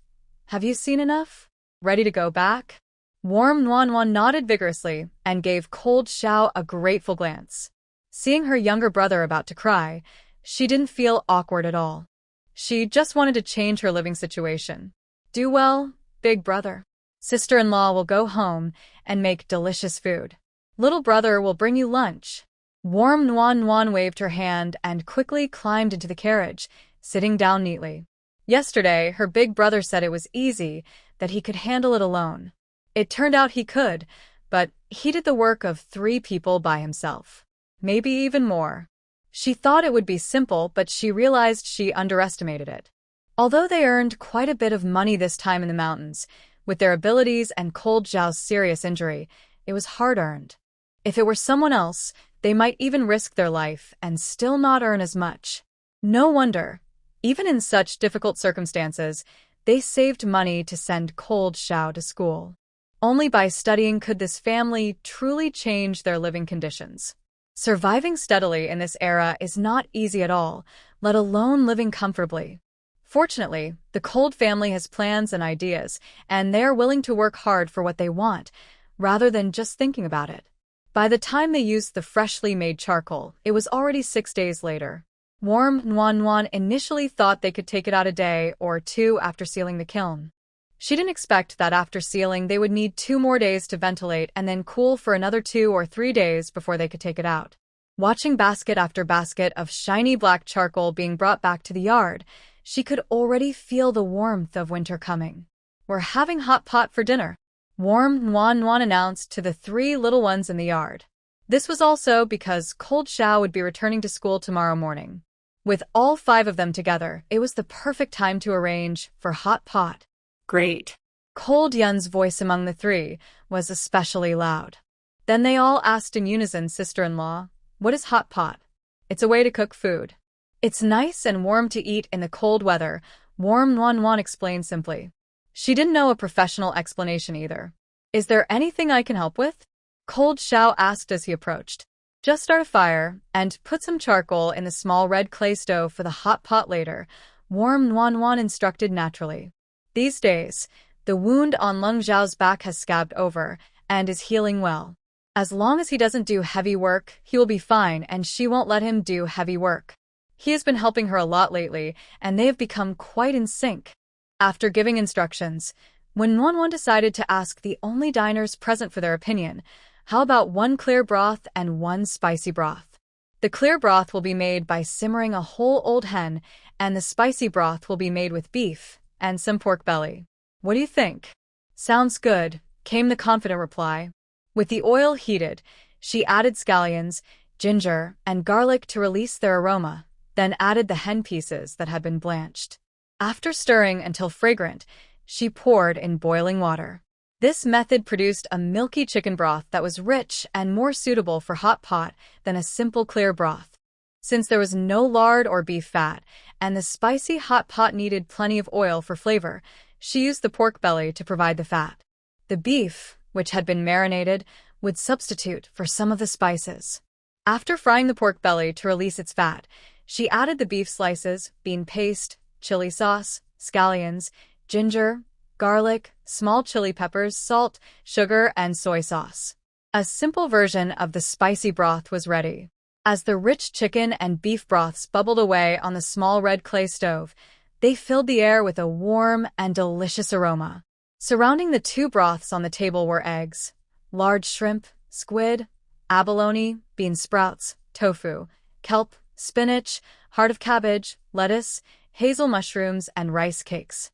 "Have you seen enough? Ready to go back?" Warm Wan nodded vigorously and gave Cold Xiao a grateful glance. Seeing her younger brother about to cry, she didn't feel awkward at all. She just wanted to change her living situation. "Do well, big brother. Sister-in-law will go home and make delicious food. Little brother will bring you lunch." Warm Wan waved her hand and quickly climbed into the carriage, sitting down neatly. Yesterday, her big brother said it was easy, that he could handle it alone. It turned out he could, but he did the work of 3 people by himself. Maybe even more. She thought it would be simple, but she realized she underestimated it. Although they earned quite a bit of money this time in the mountains, with their abilities and Cold Xiao's serious injury, it was hard-earned. If it were someone else, they might even risk their life and still not earn as much. No wonder. Even in such difficult circumstances, They saved money to send cold Xiao to school. Only by studying could this family truly change their living conditions. Surviving steadily in this era is not easy at all, let alone living comfortably. Fortunately, the Cold family has plans and ideas, and they are willing to work hard for what they want, rather than just thinking about it. By the time they used the freshly made charcoal, it was already 6 days later. Warm Nuan initially thought they could take it out a day or two after sealing the kiln. She didn't expect that after sealing they would need 2 more days to ventilate and then cool for another 2 or 3 days before they could take it out. Watching basket after basket of shiny black charcoal being brought back to the yard, she could already feel the warmth of winter coming. "We're having hot pot for dinner," Warm Nuan announced to the 3 little ones in the yard. This was also because Cold Xiao would be returning to school tomorrow morning. With all 5 of them together, it was the perfect time to arrange for hot pot. Great. Cold Yun's voice among the 3 was especially loud. Then they all asked in unison, "Sister-in-law, what is hot pot?" "It's a way to cook food. It's nice and warm to eat in the cold weather," Warm Nuan explained simply. She didn't know a professional explanation either. "Is there anything I can help with?" Cold Xiao asked as he approached. "Just start a fire and put some charcoal in the small red clay stove for the hot pot later," Warm Nuan instructed naturally. These days, the wound on Leng Zhao's back has scabbed over and is healing well. As long as he doesn't do heavy work, he will be fine, and she won't let him do heavy work. He has been helping her a lot lately, and they have become quite in sync. After giving instructions, when Nuan decided to ask the only diners present for their opinion, "How about 1 clear broth and 1 spicy broth?" The clear broth will be made by simmering a whole old hen, and the spicy broth will be made with beef and some pork belly. "What do you think?" "Sounds good," came the confident reply. With the oil heated, she added scallions, ginger, and garlic to release their aroma, then added the hen pieces that had been blanched. After stirring until fragrant, she poured in boiling water. This method produced a milky chicken broth that was rich and more suitable for hot pot than a simple clear broth. Since there was no lard or beef fat, and the spicy hot pot needed plenty of oil for flavor, she used the pork belly to provide the fat. The beef, which had been marinated, would substitute for some of the spices. After frying the pork belly to release its fat, she added the beef slices, bean paste, chili sauce, scallions, ginger, garlic, small chili peppers, salt, sugar, and soy sauce. A simple version of the spicy broth was ready. As the rich chicken and beef broths bubbled away on the small red clay stove, they filled the air with a warm and delicious aroma. Surrounding the 2 broths on the table were eggs, large shrimp, squid, abalone, bean sprouts, tofu, kelp, spinach, heart of cabbage, lettuce, hazel mushrooms, and rice cakes.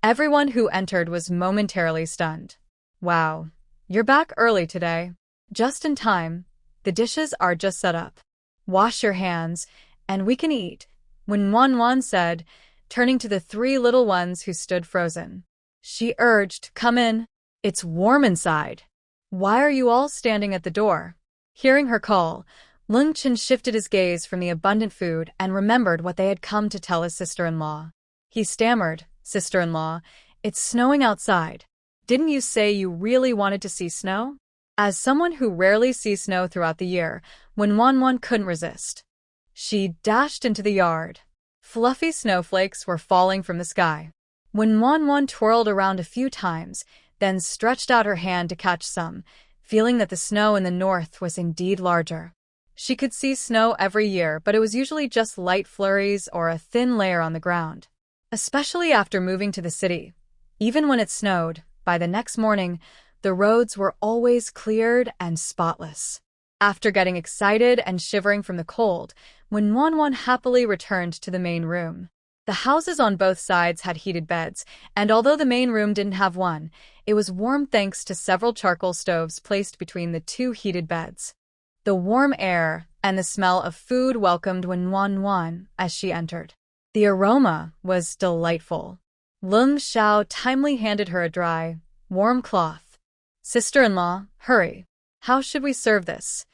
Everyone who entered was momentarily stunned. "Wow, you're back early today. Just in time. The dishes are just set up. Wash your hands, and we can eat," when Nuan said, turning to the 3 little ones who stood frozen. She urged, "Come in. It's warm inside. Why are you all standing at the door?" Hearing her call, Leng Chen shifted his gaze from the abundant food and remembered what they had come to tell his sister-in-law. He stammered, "Sister-in-law, it's snowing outside. Didn't you say you really wanted to see snow?" As someone who rarely sees snow throughout the year, when Nuan couldn't resist. She dashed into the yard. Fluffy snowflakes were falling from the sky. When Nuan twirled around a few times, then stretched out her hand to catch some, feeling that the snow in the north was indeed larger. She could see snow every year, but it was usually just light flurries or a thin layer on the ground. Especially after moving to the city. Even when it snowed, by the next morning, the roads were always cleared and spotless. After getting excited and shivering from the cold, when Nuan happily returned to the main room. The houses on both sides had heated beds, and although the main room didn't have one, it was warm thanks to several charcoal stoves placed between the 2 heated beds. The warm air and the smell of food welcomed Nuan as she entered. The aroma was delightful. Leng Xiao timely handed her a dry, warm cloth. "Sister-in-law, hurry. How should we serve this?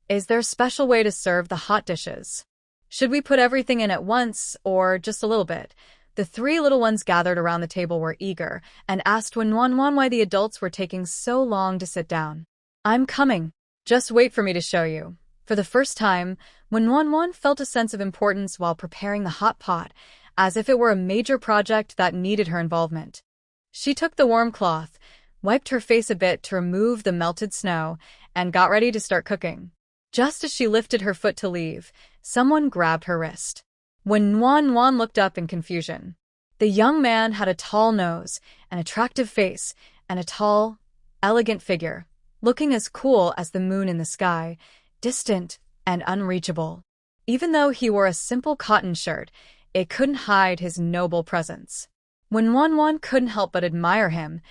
Is there a special way to serve the hot dishes? Should we put everything in at once or just a little bit?" The three little ones gathered around the table were eager and asked Wenwan why the adults were taking so long to sit down. I'm coming. Just wait for me to show you. For the first time, Wenwan felt a sense of importance while preparing the hot pot, as if it were a major project that needed her involvement. She took the warm cloth, wiped her face a bit to remove the melted snow, and got ready to start cooking. Just as she lifted her foot to leave, someone grabbed her wrist. Wenwan looked up in confusion. The young man had a tall nose, an attractive face, and a tall, elegant figure, looking as cool as the moon in the sky, distant and unreachable. Even though he wore a simple cotton shirt, it couldn't hide his noble presence. Wenwan couldn't help but admire him,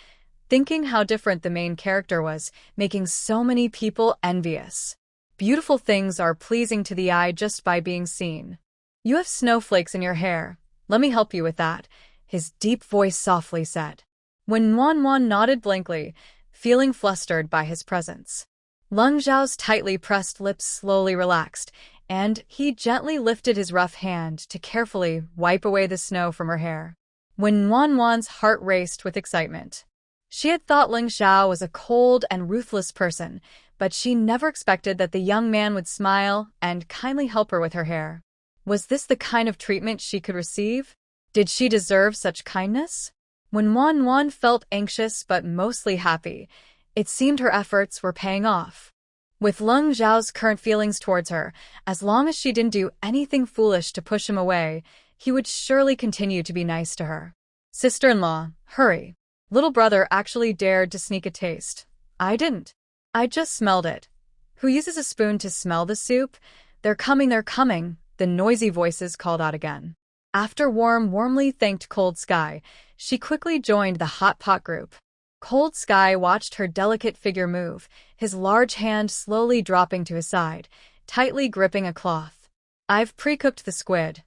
thinking how different the main character was, making so many people envious. Beautiful things are pleasing to the eye just by being seen. You have snowflakes in your hair. Let me help you with that, his deep voice softly said. Wenwan nodded blankly, feeling flustered by his presence. Leng Zhao's tightly pressed lips slowly relaxed, and he gently lifted his rough hand to carefully wipe away the snow from her hair. Wenwan's heart raced with excitement. She had thought Leng Zhao was a cold and ruthless person, but she never expected that the young man would smile and kindly help her with her hair. Was this the kind of treatment she could receive? Did she deserve such kindness? Wenwan felt anxious but mostly happy. It seemed her efforts were paying off. With Leng Zhao's current feelings towards her, as long as she didn't do anything foolish to push him away, he would surely continue to be nice to her. Sister-in-law, hurry. Little brother actually dared to sneak a taste. I didn't. I just smelled it. Who uses a spoon to smell the soup? They're coming, the noisy voices called out again. After warmly thanked Cold Sky, she quickly joined the hot pot group. Cold Sky watched her delicate figure move, his large hand slowly dropping to his side, tightly gripping a cloth. I've pre-cooked the squid.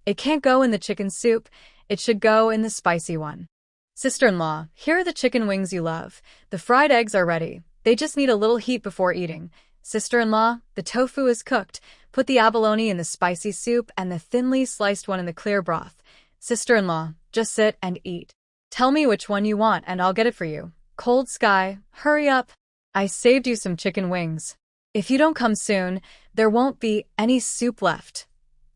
It can't go in the chicken soup, it should go in the spicy one. Sister-in-law, here are the chicken wings you love. The fried eggs are ready. They just need a little heat before eating. Sister-in-law, the tofu is cooked. Put the abalone in the spicy soup and the thinly sliced one in the clear broth. Sister-in-law, just sit and eat. Tell me which one you want and I'll get it for you. Cold Sky, hurry up. I saved you some chicken wings. If you don't come soon, there won't be any soup left.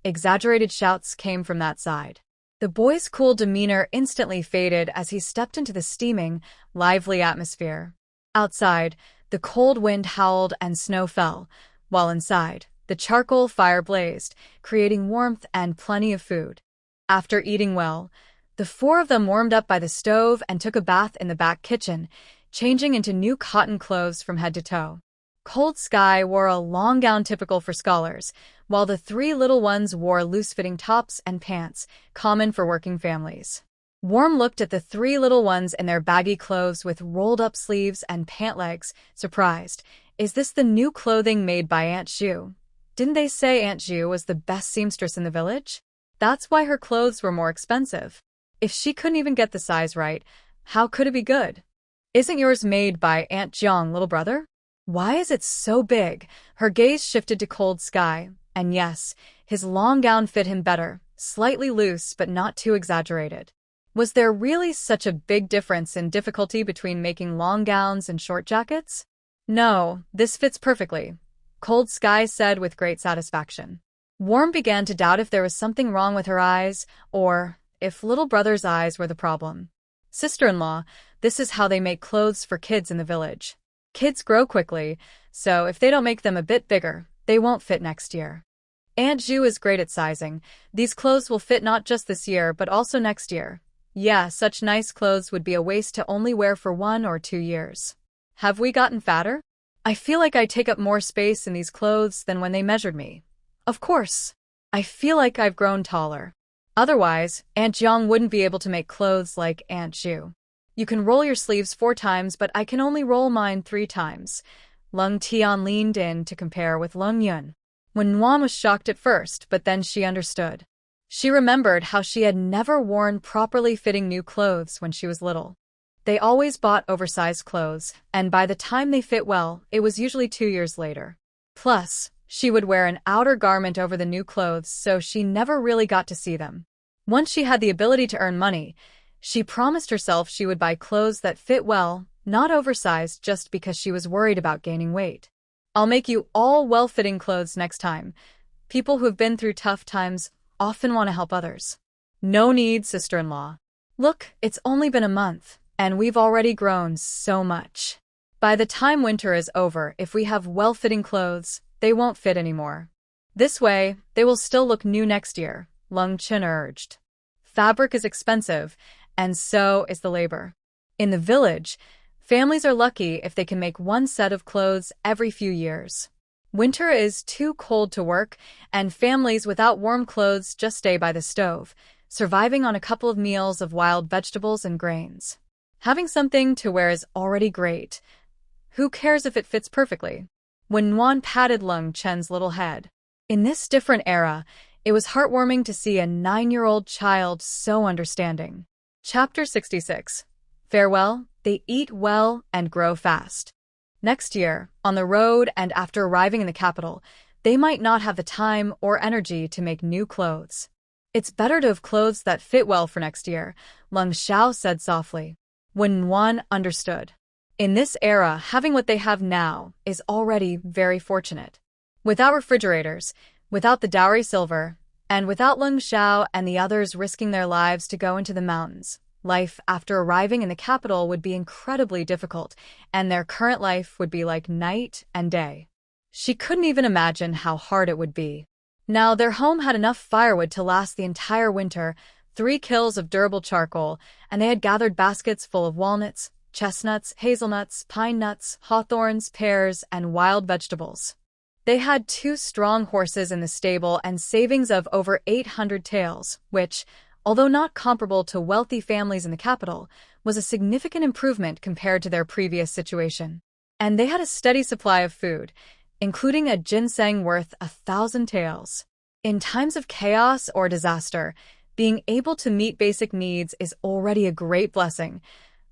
Exaggerated shouts came from that side. The boy's cool demeanor instantly faded as he stepped into the steaming, lively atmosphere. Outside, the cold wind howled and snow fell, while inside, the charcoal fire blazed, creating warmth and plenty of food. After eating well, the four of them warmed up by the stove and took a bath in the back kitchen, changing into new cotton clothes from head to toe. Cold Sky wore a long gown typical for scholars, while the three little ones wore loose-fitting tops and pants, common for working families. Warm looked at the three little ones in their baggy clothes with rolled-up sleeves and pant legs, surprised. Is this the new clothing made by Aunt Zhu? Didn't they say Aunt Zhu was the best seamstress in the village? That's why her clothes were more expensive. If she couldn't even get the size right, how could it be good? Isn't yours made by Aunt Jiang, little brother? Why is it so big? Her gaze shifted to Cold Sky, and yes, his long gown fit him better, slightly loose but not too exaggerated. Was there really such a big difference in difficulty between making long gowns and short jackets? No, this fits perfectly, Cold Sky said with great satisfaction. Warm began to doubt if there was something wrong with her eyes, or if little brother's eyes were the problem. Sister-in-law, this is how they make clothes for kids in the village. Kids grow quickly, so if they don't make them a bit bigger, they won't fit next year. Aunt Zhu is great at sizing. These clothes will fit not just this year, but also next year. Yeah, such nice clothes would be a waste to only wear for 1 or 2 years. Have we gotten fatter? I feel like I take up more space in these clothes than when they measured me. Of course. I feel like I've grown taller. Otherwise, Aunt Jiang wouldn't be able to make clothes like Aunt Zhu. You can roll your sleeves 4 times, but I can only roll mine 3 times. Leng Tian leaned in to compare with Leng Yun. Wenwan was shocked at first, but then she understood. She remembered how she had never worn properly fitting new clothes when she was little. They always bought oversized clothes, and by the time they fit well, it was usually 2 years later. Plus, she would wear an outer garment over the new clothes, so she never really got to see them. Once she had the ability to earn money, she promised herself she would buy clothes that fit well, not oversized just because she was worried about gaining weight. I'll make you all well-fitting clothes next time. People who have been through tough times often want to help others. No need, sister-in-law. Look, it's only been a month, and we've already grown so much. By the time winter is over, if we have well-fitting clothes, they won't fit anymore. This way, they will still look new next year, Leng Chen urged. Fabric is expensive, and so is the labor. In the village, families are lucky if they can make one set of clothes every few years. Winter is too cold to work, and families without warm clothes just stay by the stove, surviving on a couple of meals of wild vegetables and grains. Having something to wear is already great. Who cares if it fits perfectly? When Nguyen patted Leng Chen's little head. In this different era, it was heartwarming to see a 9-year-old child so understanding. Chapter 66. Farewell, they eat well and grow fast. Next year, on the road and after arriving in the capital, they might not have the time or energy to make new clothes. It's better to have clothes that fit well for next year, Leng Xiao said softly. When Nguyen understood. In this era, having what they have now is already very fortunate. Without refrigerators, without the dowry silver, and without Leng Xiao and the others risking their lives to go into the mountains, life after arriving in the capital would be incredibly difficult, and their current life would be like night and day. She couldn't even imagine how hard it would be. Now, their home had enough firewood to last the entire winter, 3 kills of durable charcoal, and they had gathered baskets full of walnuts, chestnuts, hazelnuts, pine nuts, hawthorns, pears, and wild vegetables. They had 2 strong horses in the stable and savings of over 800 taels, which, although not comparable to wealthy families in the capital, was a significant improvement compared to their previous situation. And they had a steady supply of food, including a ginseng worth 1,000 taels. In times of chaos or disaster, being able to meet basic needs is already a great blessing.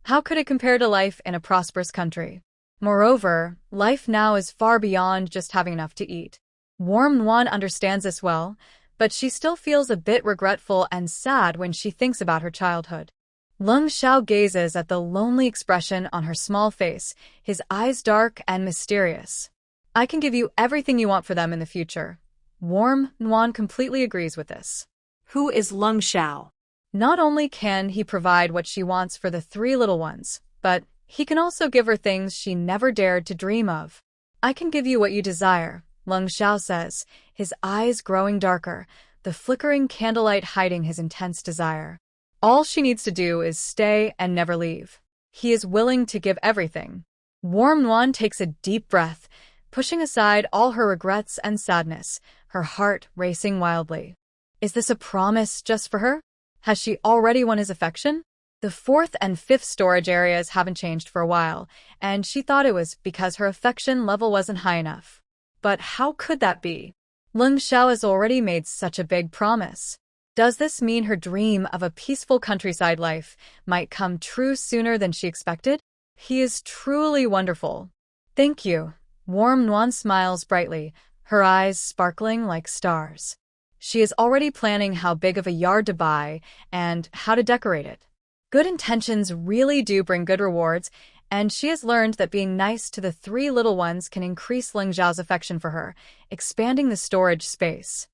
How could it compare to life in a prosperous country? Moreover, life now is far beyond just having enough to eat. Warm Nguyen understands this well, but she still feels a bit regretful and sad when she thinks about her childhood. Leng Xiao gazes at the lonely expression on her small face, his eyes dark and mysterious. I can give you everything you want for them in the future. Warm Nguyen completely agrees with this. Who is Leng Xiao? Not only can he provide what she wants for the 3 little ones, but he can also give her things she never dared to dream of. I can give you what you desire, Leng Xiao says, his eyes growing darker, the flickering candlelight hiding his intense desire. All she needs to do is stay and never leave. He is willing to give everything. Warm Nguyen takes a deep breath, pushing aside all her regrets and sadness, her heart racing wildly. Is this a promise just for her? Has she already won his affection? The 4th and 5th storage areas haven't changed for a while, and she thought it was because her affection level wasn't high enough. But how could that be? Leng Xiao has already made such a big promise. Does this mean her dream of a peaceful countryside life might come true sooner than she expected? He is truly wonderful. Thank you. Warm Nguyen smiles brightly, her eyes sparkling like stars. She is already planning how big of a yard to buy and how to decorate it. Good intentions really do bring good rewards, and she has learned that being nice to the 3 little ones can increase Leng Xiao's affection for her, expanding the storage space.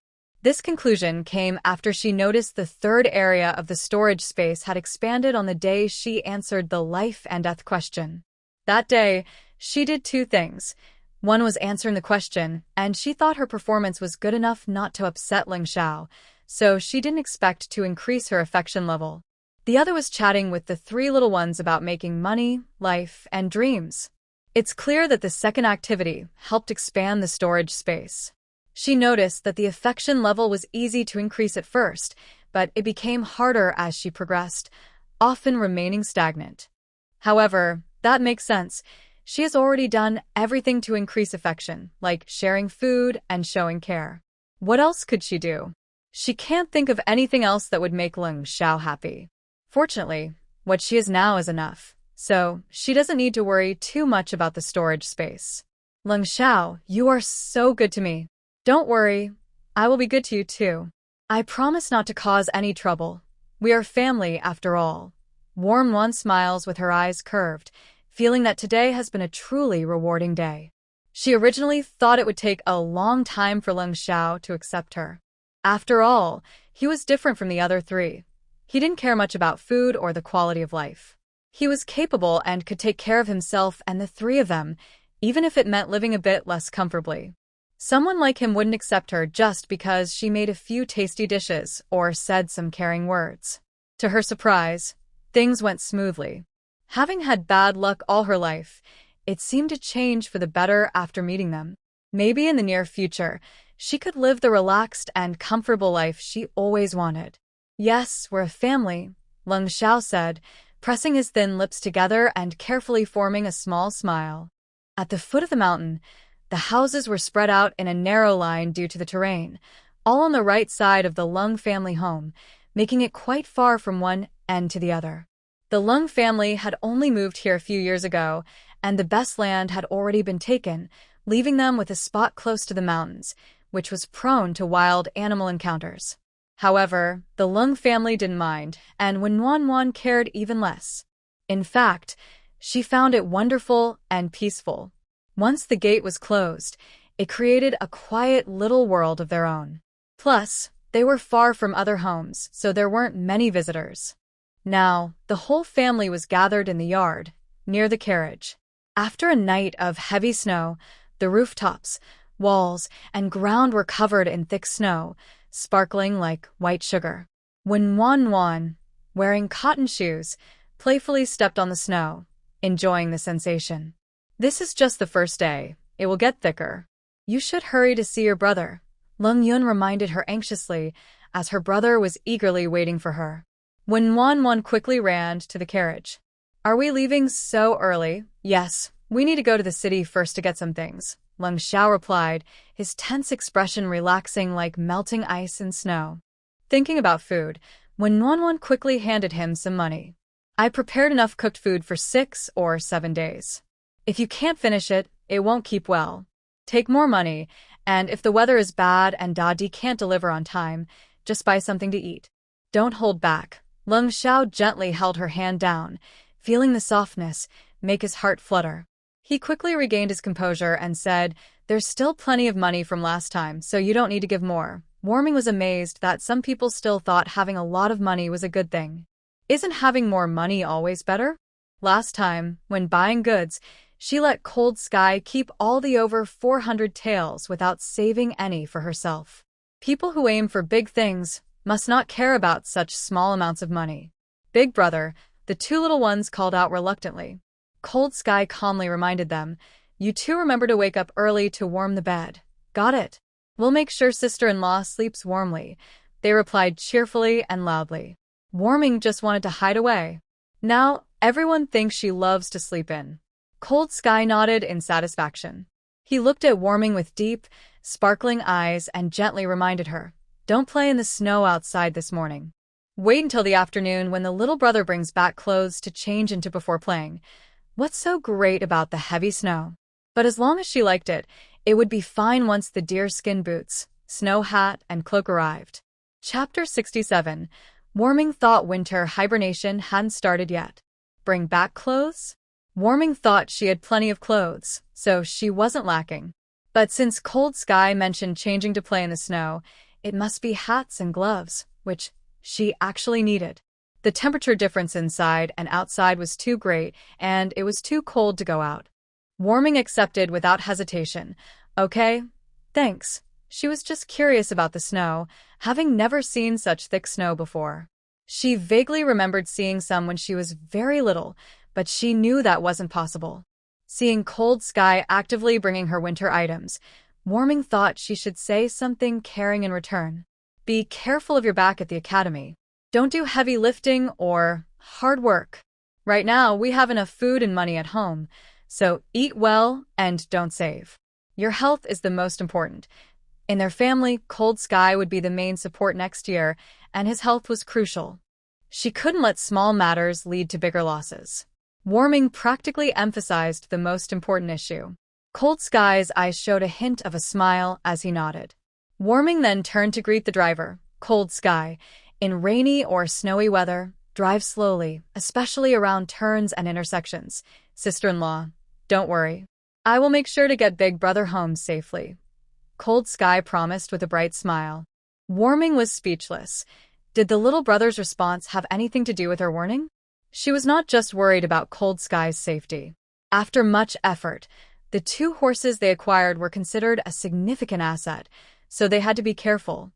This conclusion came after she noticed the 3rd area of the storage space had expanded on the day she answered the life and death question. That day, she did 2 things. One was answering the question, and she thought her performance was good enough not to upset Leng Xiao, so she didn't expect to increase her affection level. The other was chatting with the 3 little ones about making money, life, and dreams. It's clear that the second activity helped expand the storage space. She noticed that the affection level was easy to increase at first, but it became harder as she progressed, often remaining stagnant. However, that makes sense. She has already done everything to increase affection, like sharing food and showing care. What else could she do? She can't think of anything else that would make Leng Xiao happy. Fortunately, what she is now is enough, so she doesn't need to worry too much about the storage space. Leng Xiao, you are so good to me. Don't worry, I will be good to you too. I promise not to cause any trouble. We are family after all. Warm One smiles with her eyes curved, feeling that today has been a truly rewarding day. She originally thought it would take a long time for Leng Xiao to accept her. After all, he was different from the other three. He didn't care much about food or the quality of life. He was capable and could take care of himself and the three of them, even if it meant living a bit less comfortably. Someone like him wouldn't accept her just because she made a few tasty dishes or said some caring words. To her surprise, things went smoothly. Having had bad luck all her life, it seemed to change for the better after meeting them. Maybe in the near future, she could live the relaxed and comfortable life she always wanted. Yes, we're a family, Leng Xiao said, pressing his thin lips together and carefully forming a small smile. At the foot of the mountain, the houses were spread out in a narrow line due to the terrain, all on the right side of the Leng family home, making it quite far from one end to the other. The Leng family had only moved here a few years ago, and the best land had already been taken, leaving them with a spot close to the mountains, which was prone to wild animal encounters. However, the Leng family didn't mind, and Wan cared even less. In fact, she found it wonderful and peaceful. Once the gate was closed, it created a quiet little world of their own. Plus, they were far from other homes, so there weren't many visitors. Now, the whole family was gathered in the yard, near the carriage. After a night of heavy snow, the rooftops, walls, and ground were covered in thick snow, sparkling like white sugar. When Wan, wearing cotton shoes, playfully stepped on the snow, enjoying the sensation. This is just the first day. It will get thicker. You should hurry to see your brother, Leng Yun reminded her anxiously, as her brother was eagerly waiting for her. When Wan quickly ran to the carriage. Are we leaving so early? Yes, we need to go to the city first to get some things, Leng Xiao replied, his tense expression relaxing like melting ice in snow. Thinking about food, when Wan quickly handed him some money. I prepared enough cooked food for 6 or 7 days. If you can't finish it, it won't keep well. Take more money, and if the weather is bad and Dadi can't deliver on time, just buy something to eat. Don't hold back. Leng Xiao gently held her hand down, feeling the softness make his heart flutter. He quickly regained his composure and said, there's still plenty of money from last time, so you don't need to give more. Warming was amazed that some people still thought having a lot of money was a good thing. Isn't having more money always better? Last time, when buying goods, she let Cold Sky keep all the over 400 taels without saving any for herself. People who aim for big things must not care about such small amounts of money. Big brother, the two little ones called out reluctantly. Cold Sky calmly reminded them, you two remember to wake up early to warm the bed. Got it? We'll make sure sister-in-law sleeps warmly, they replied cheerfully and loudly. Warming just wanted to hide away. Now, everyone thinks she loves to sleep in. Cold Sky nodded in satisfaction. He looked at Warming with deep, sparkling eyes and gently reminded her, don't play in the snow outside this morning. Wait until the afternoon when the little brother brings back clothes to change into before playing. What's so great about the heavy snow? But as long as she liked it, it would be fine once the deerskin boots, snow hat, and cloak arrived. Chapter 67. Warming thought winter hibernation hadn't started yet. Bring back clothes? Warming thought she had plenty of clothes, so she wasn't lacking. But since Cold Sky mentioned changing to play in the snow, it must be hats and gloves, which she actually needed. The temperature difference inside and outside was too great, and it was too cold to go out. Warming accepted without hesitation. Okay, thanks. She was just curious about the snow, having never seen such thick snow before. She vaguely remembered seeing some when she was very little, but she knew that wasn't possible. Seeing Cold Sky actively bringing her winter items, Warming thought she should say something caring in return. Be careful of your back at the academy. Don't do heavy lifting or hard work. Right now, we have enough food and money at home, so eat well and don't save. Your health is the most important. In their family, Cold Sky would be the main support next year, and his health was crucial. She couldn't let small matters lead to bigger losses. Warming practically emphasized the most important issue. Cold Sky's eyes showed a hint of a smile as he nodded. Warming then turned to greet the driver. Cold sky. In rainy or snowy weather, drive slowly, especially around turns and intersections. Sister-in-law, don't worry. I will make sure to get Big Brother home safely. Cold sky promised with a bright smile. Warming was speechless. Did the little brother's response have anything to do with her warning? She was not just worried about Cold Sky's safety. After much effort, the 2 horses they acquired were considered a significant asset, so they had to be careful.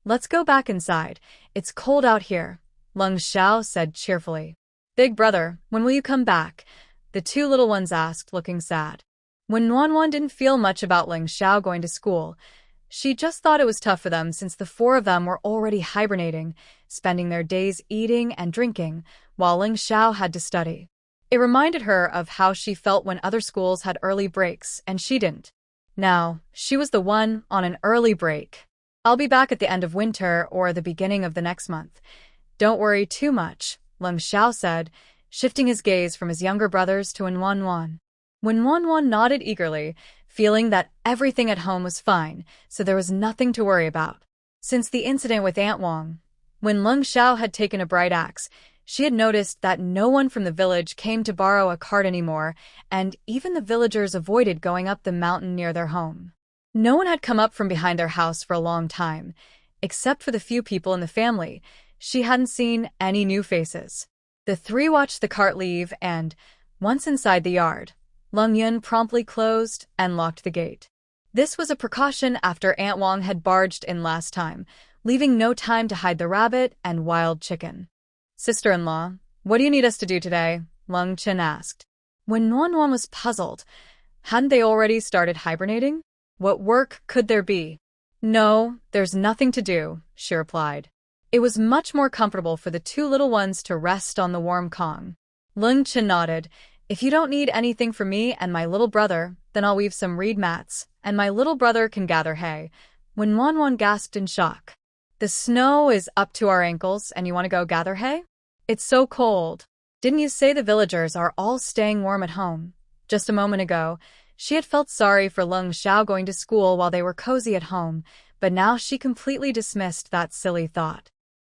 Let's go back inside. It's cold out here, Leng Xiao said cheerfully. Big brother, when will you come back? The 2 little ones asked, looking sad. When Nuan didn't feel much about Leng Xiao going to school, she just thought it was tough for them since the 4 of them were already hibernating, spending their days eating and drinking, while Leng Xiao had to study. It reminded her of how she felt when other schools had early breaks and she didn't. Now, she was the one on an early break. I'll be back at the end of winter or the beginning of the next month. Don't worry too much, Leng Xiao said, shifting his gaze from his younger brothers to Nuan. When Nuan nodded eagerly, feeling that everything at home was fine, so there was nothing to worry about. Since the incident with Aunt Wang, when Leng Xiao had taken a bright axe, she had noticed that no one from the village came to borrow a cart anymore, and even the villagers avoided going up the mountain near their home. No one had come up from behind their house for a long time. Except for the few people in the family, she hadn't seen any new faces. The 3 watched the cart leave and, once inside the yard, Leng Yun promptly closed and locked the gate. This was a precaution after Aunt Wang had barged in last time, leaving no time to hide the rabbit and wild chicken. Sister-in-law, what do you need us to do today? Leng Chen asked. When Nuan was puzzled, hadn't they already started hibernating? What work could there be? No, there's nothing to do, she replied. It was much more comfortable for the 2 little ones to rest on the warm Kong. Leng Chen nodded. If you don't need anything from me and my little brother, then I'll weave some reed mats, and my little brother can gather hay. When Nuan gasped in shock. The snow is up to our ankles and you want to go gather hay? It's so cold. Didn't you say the villagers are all staying warm at home? Just a moment ago, she had felt sorry for Leng Xiao going to school while they were cozy at home, but now she completely dismissed that silly thought.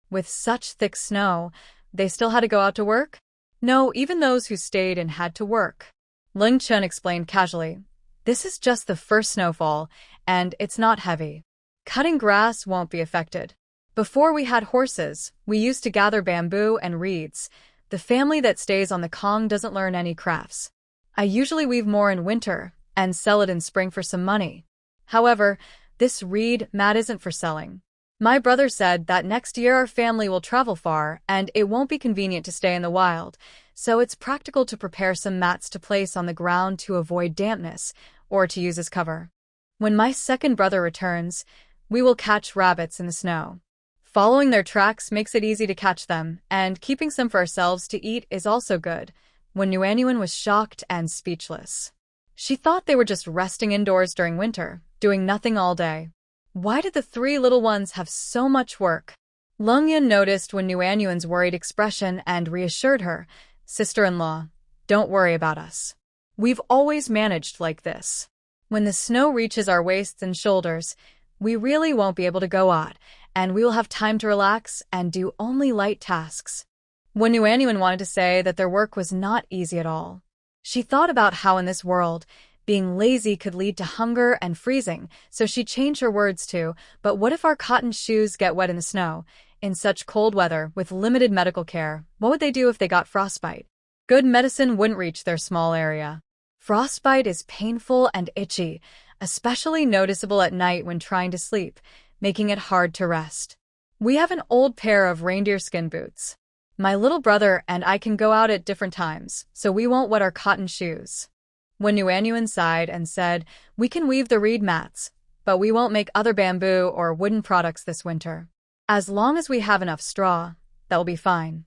With such thick snow, they still had to go out to work? No, even those who stayed in had to work. Leng Chen explained casually. This is just the first snowfall, and it's not heavy. Cutting grass won't be affected. Before we had horses, we used to gather bamboo and reeds. The family that stays on the Kong doesn't learn any crafts. I usually weave more in winter and sell it in spring for some money. However, this reed mat isn't for selling. My brother said that next year our family will travel far and it won't be convenient to stay in the wild, so it's practical to prepare some mats to place on the ground to avoid dampness or to use as cover. When my second brother returns, we will catch rabbits in the snow. Following their tracks makes it easy to catch them, and keeping some for ourselves to eat is also good. When Nuan was shocked and speechless. She thought they were just resting indoors during winter, doing nothing all day. Why did the 3 little ones have so much work? Leng Yun noticed when Nuan's worried expression and reassured her, Sister-in-law, don't worry about us. We've always managed like this. When the snow reaches our waists and shoulders, we really won't be able to go out, and we will have time to relax and do only light tasks. When Nuan wanted to say that their work was not easy at all. She thought about how in this world, being lazy could lead to hunger and freezing, so she changed her words to, but what if our cotton shoes get wet in the snow? In such cold weather, with limited medical care, what would they do if they got frostbite? Good medicine wouldn't reach their small area. Frostbite is painful and itchy, especially noticeable at night when trying to sleep, making it hard to rest. We have an old pair of reindeer skin boots. My little brother and I can go out at different times, so we won't wet our cotton shoes. When Nuan sighed and said, we can weave the reed mats, but we won't make other bamboo or wooden products this winter. As long as we have enough straw, that will be fine.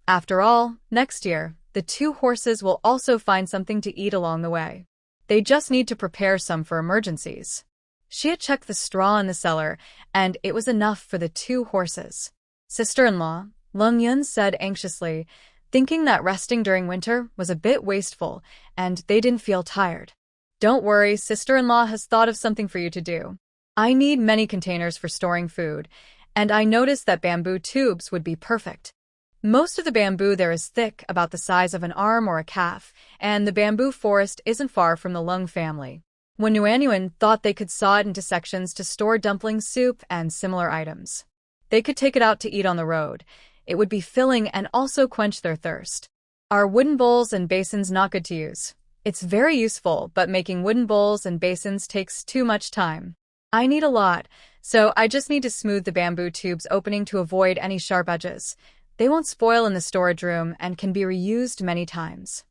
After all, next year, the 2 horses will also find something to eat along the way. They just need to prepare some for emergencies. She had checked the straw in the cellar, and it was enough for the 2 horses. Sister-in-law, Leng Yun said anxiously, thinking that resting during winter was a bit wasteful, and they didn't feel tired. Don't worry, sister-in-law has thought of something for you to do. I need many containers for storing food, And I noticed that bamboo tubes would be perfect. Most of the bamboo there is thick, about the size of an arm or a calf, and the bamboo forest isn't far from the Leng family. When Nuanyuan thought they could saw it into sections to store dumpling soup and similar items. They could take it out to eat on the road. It would be filling and also quench their thirst. Are wooden bowls and basins not good to use? It's very useful, but making wooden bowls and basins takes too much time. I need a lot, so I just need to smooth the bamboo tube's opening to avoid any sharp edges. They won't spoil in the storage room and can be reused many times.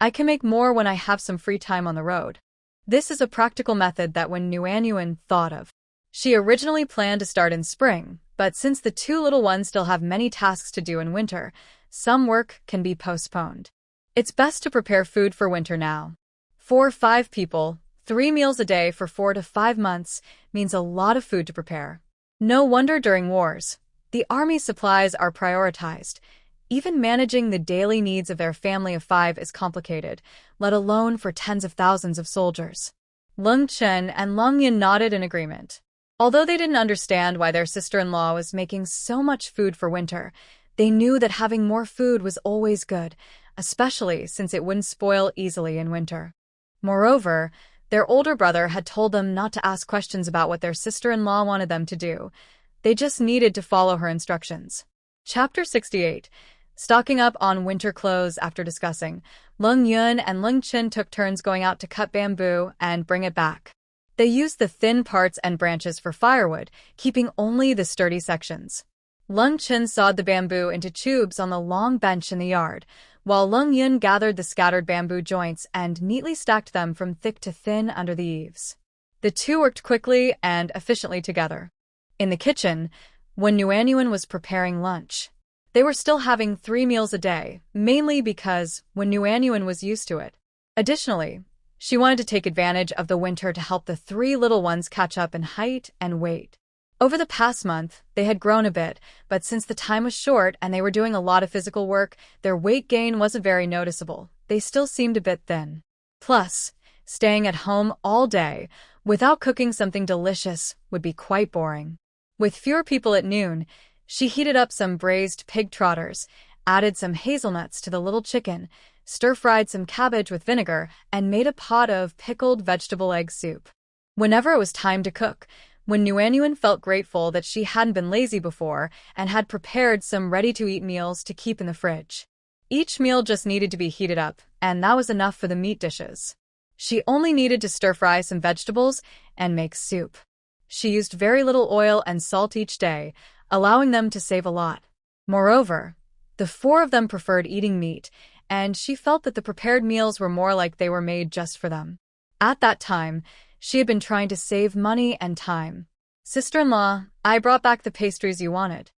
I can make more when I have some free time on the road. This is a practical method that when Nuanyuan thought of. She originally planned to start in spring, but since the two little ones still have many tasks to do in winter, some work can be postponed. It's best to prepare food for winter now. 4 or 5 people, 3 meals a day for 4 to 5 months means a lot of food to prepare. No wonder during wars, the army's supplies are prioritized. Even managing the daily needs of their family of 5 is complicated, let alone for tens of thousands of soldiers. Leng Chen and Leng Yin nodded in agreement. Although they didn't understand why their sister-in-law was making so much food for winter, they knew that having more food was always good, especially since it wouldn't spoil easily in winter. Moreover, their older brother had told them not to ask questions about what their sister-in-law wanted them to do. They just needed to follow her instructions. Chapter 68. Stocking up on winter clothes. After discussing, Leng Yun and Leng Chen took turns going out to cut bamboo and bring it back. They used the thin parts and branches for firewood, keeping only the sturdy sections. Leng Chen sawed the bamboo into tubes on the long bench in the yard, while Leng Yun gathered the scattered bamboo joints and neatly stacked them from thick to thin under the eaves. The two worked quickly and efficiently together. In the kitchen, when Nuanyuan was preparing lunch, they were still having 3 meals a day, mainly because when Nuanyuan was used to it. Additionally, she wanted to take advantage of the winter to help the 3 little ones catch up in height and weight. Over the past month, they had grown a bit, but since the time was short and they were doing a lot of physical work, their weight gain wasn't very noticeable. They still seemed a bit thin. Plus, staying at home all day without cooking something delicious would be quite boring. With fewer people at noon, she heated up some braised pig trotters, added some hazelnuts to the little chicken, stir-fried some cabbage with vinegar, and made a pot of pickled vegetable egg soup. Whenever it was time to cook, when Nuanyuan felt grateful that she hadn't been lazy before and had prepared some ready-to-eat meals to keep in the fridge. Each meal just needed to be heated up, and that was enough for the meat dishes. She only needed to stir-fry some vegetables and make soup. She used very little oil and salt each day, allowing them to save a lot. Moreover, the 4 of them preferred eating meat, and she felt that the prepared meals were more like they were made just for them. At that time, she had been trying to save money and time. Sister-in-law, I brought back the pastries you wanted.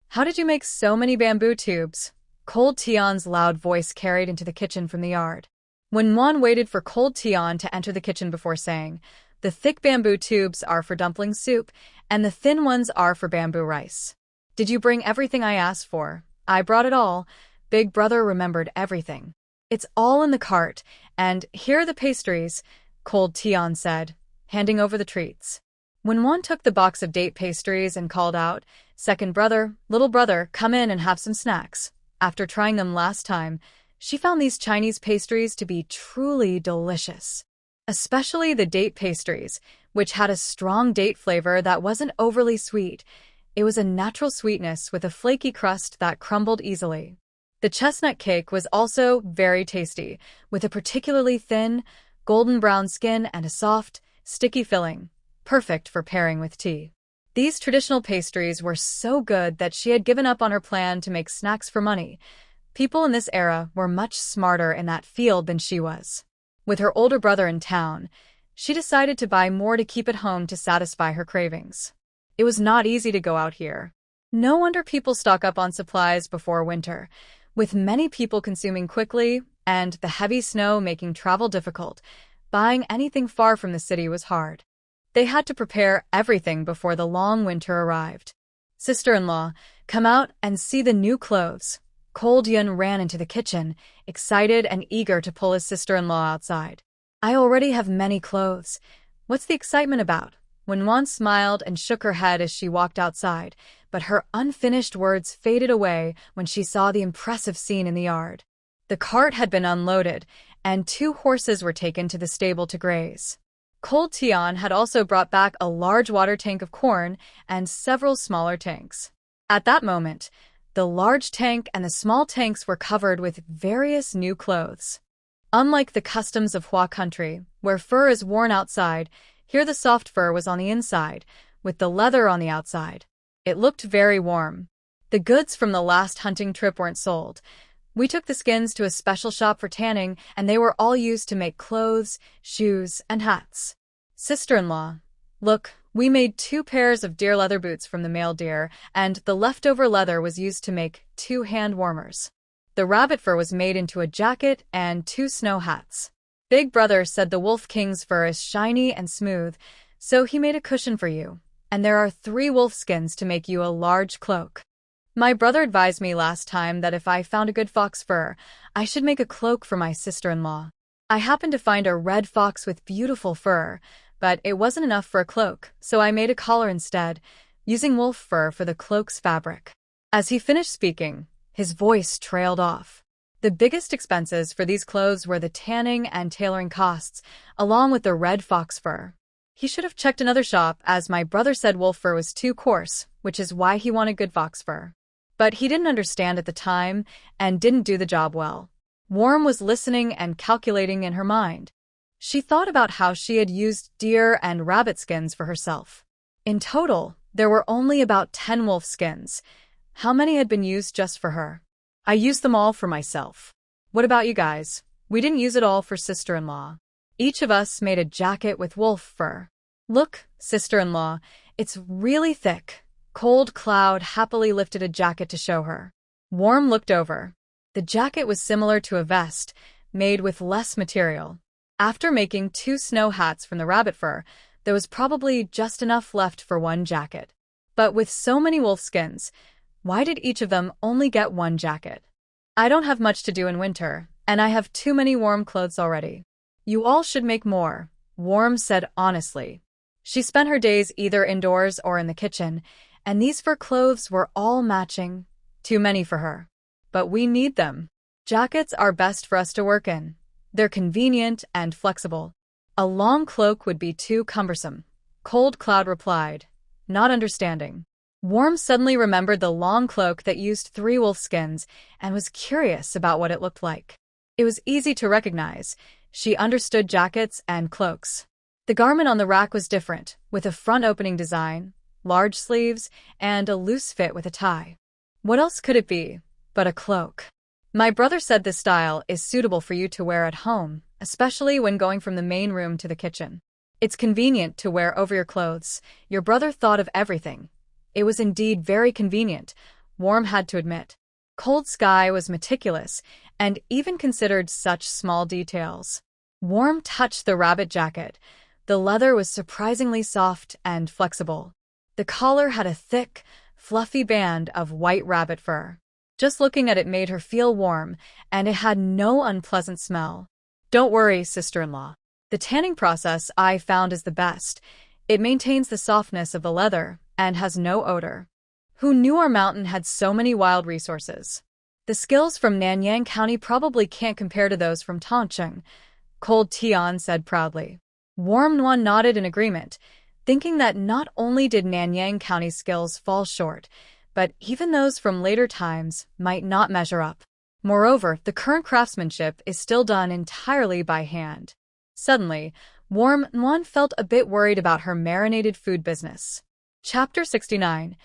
How did you make so many bamboo tubes? Cold Tion's loud voice carried into the kitchen from the yard. When Muan waited for Cold Tion to enter the kitchen before saying, the thick bamboo tubes are for dumpling soup, and the thin ones are for bamboo rice. Did you bring everything I asked for? I brought it all. Big brother remembered everything. It's all in the cart, and here are the pastries, Cold Tion said, handing over the treats. When Juan took the box of date pastries and called out, second brother, little brother, come in and have some snacks. After trying them last time, she found these Chinese pastries to be truly delicious. Especially the date pastries, which had a strong date flavor that wasn't overly sweet. It was a natural sweetness with a flaky crust that crumbled easily. The chestnut cake was also very tasty, with a particularly thin, golden brown skin and a soft, sticky filling, perfect for pairing with tea. These traditional pastries were so good that she had given up on her plan to make snacks for money. People in this era were much smarter in that field than she was. With her older brother in town, she decided to buy more to keep at home to satisfy her cravings. It was not easy to go out here. No wonder people stock up on supplies before winter, with many people consuming quickly and the heavy snow making travel difficult. Buying anything far from the city was hard. They had to prepare everything before the long winter arrived. Sister-in-law, come out and see the new clothes. Cold Yun ran into the kitchen, excited and eager to pull his sister-in-law outside. I already have many clothes. What's the excitement about? When Wan smiled and shook her head as she walked outside, but her unfinished words faded away when she saw the impressive scene in the yard. The cart had been unloaded, and 2 horses were taken to the stable to graze. Cold Tian had also brought back a large water tank of corn and several smaller tanks. At that moment, the large tank and the small tanks were covered with various new clothes. Unlike the customs of Hua country, where fur is worn outside, here the soft fur was on the inside, with the leather on the outside. It looked very warm. The goods from the last hunting trip weren't sold. We took the skins to a special shop for tanning, and they were all used to make clothes, shoes, and hats. Sister-in-law, look, we made 2 pairs of deer leather boots from the male deer, and the leftover leather was used to make 2 hand warmers. The rabbit fur was made into a jacket and 2 snow hats. Big Brother said the Wolf King's fur is shiny and smooth, so he made a cushion for you, and there are 3 wolf skins to make you a large cloak. My brother advised me last time that if I found a good fox fur, I should make a cloak for my sister-in-law. I happened to find a red fox with beautiful fur, but it wasn't enough for a cloak, so I made a collar instead, using wolf fur for the cloak's fabric. As he finished speaking, his voice trailed off. The biggest expenses for these clothes were the tanning and tailoring costs, along with the red fox fur. He should have checked another shop, as my brother said wolf fur was too coarse, which is why he wanted good fox fur. But he didn't understand at the time and didn't do the job well. Worm was listening and calculating in her mind. She thought about how she had used deer and rabbit skins for herself. In total, there were only about 10 wolf skins. How many had been used just for her? I used them all for myself. What about you guys? We didn't use it all for sister-in-law. Each of us made a jacket with wolf fur. Look, sister-in-law, it's really thick. Cold Cloud happily lifted a jacket to show her. Warm looked over. The jacket was similar to a vest, made with less material. After making 2 snow hats from the rabbit fur, there was probably just enough left for 1 jacket. But with so many wolf skins, why did each of them only get 1 jacket? I don't have much to do in winter, and I have too many warm clothes already. You all should make more, Worm said honestly. She spent her days either indoors or in the kitchen, and these fur clothes were all matching. Too many for her. But we need them. Jackets are best for us to work in. They're convenient and flexible. A long cloak would be too cumbersome, Cold Cloud replied, not understanding. Worm suddenly remembered the long cloak that used 3 wolf skins and was curious about what it looked like. It was easy to recognize. She understood jackets and cloaks. The garment on the rack was different, with a front opening design, large sleeves, and a loose fit with a tie. What else could it be but a cloak? My brother said this style is suitable for you to wear at home, especially when going from the main room to the kitchen. It's convenient to wear over your clothes. Your brother thought of everything. It was indeed very convenient, Worm had to admit. Cold Sky was meticulous and even considered such small details. Worm touched the rabbit jacket. The leather was surprisingly soft and flexible. The collar had a thick, fluffy band of white rabbit fur. Just looking at it made her feel warm, and it had no unpleasant smell. Don't worry, sister-in-law. The tanning process I found is the best. It maintains the softness of the leather and has no odor. Who knew our mountain had so many wild resources? The skills from Nanyang County probably can't compare to those from Tongcheng, Cold Tian said proudly. Warm Nuan nodded in agreement, thinking that not only did Nanyang County's skills fall short, but even those from later times might not measure up. Moreover, the current craftsmanship is still done entirely by hand. Suddenly, Warm Nuan felt a bit worried about her marinated food business. Chapter 69.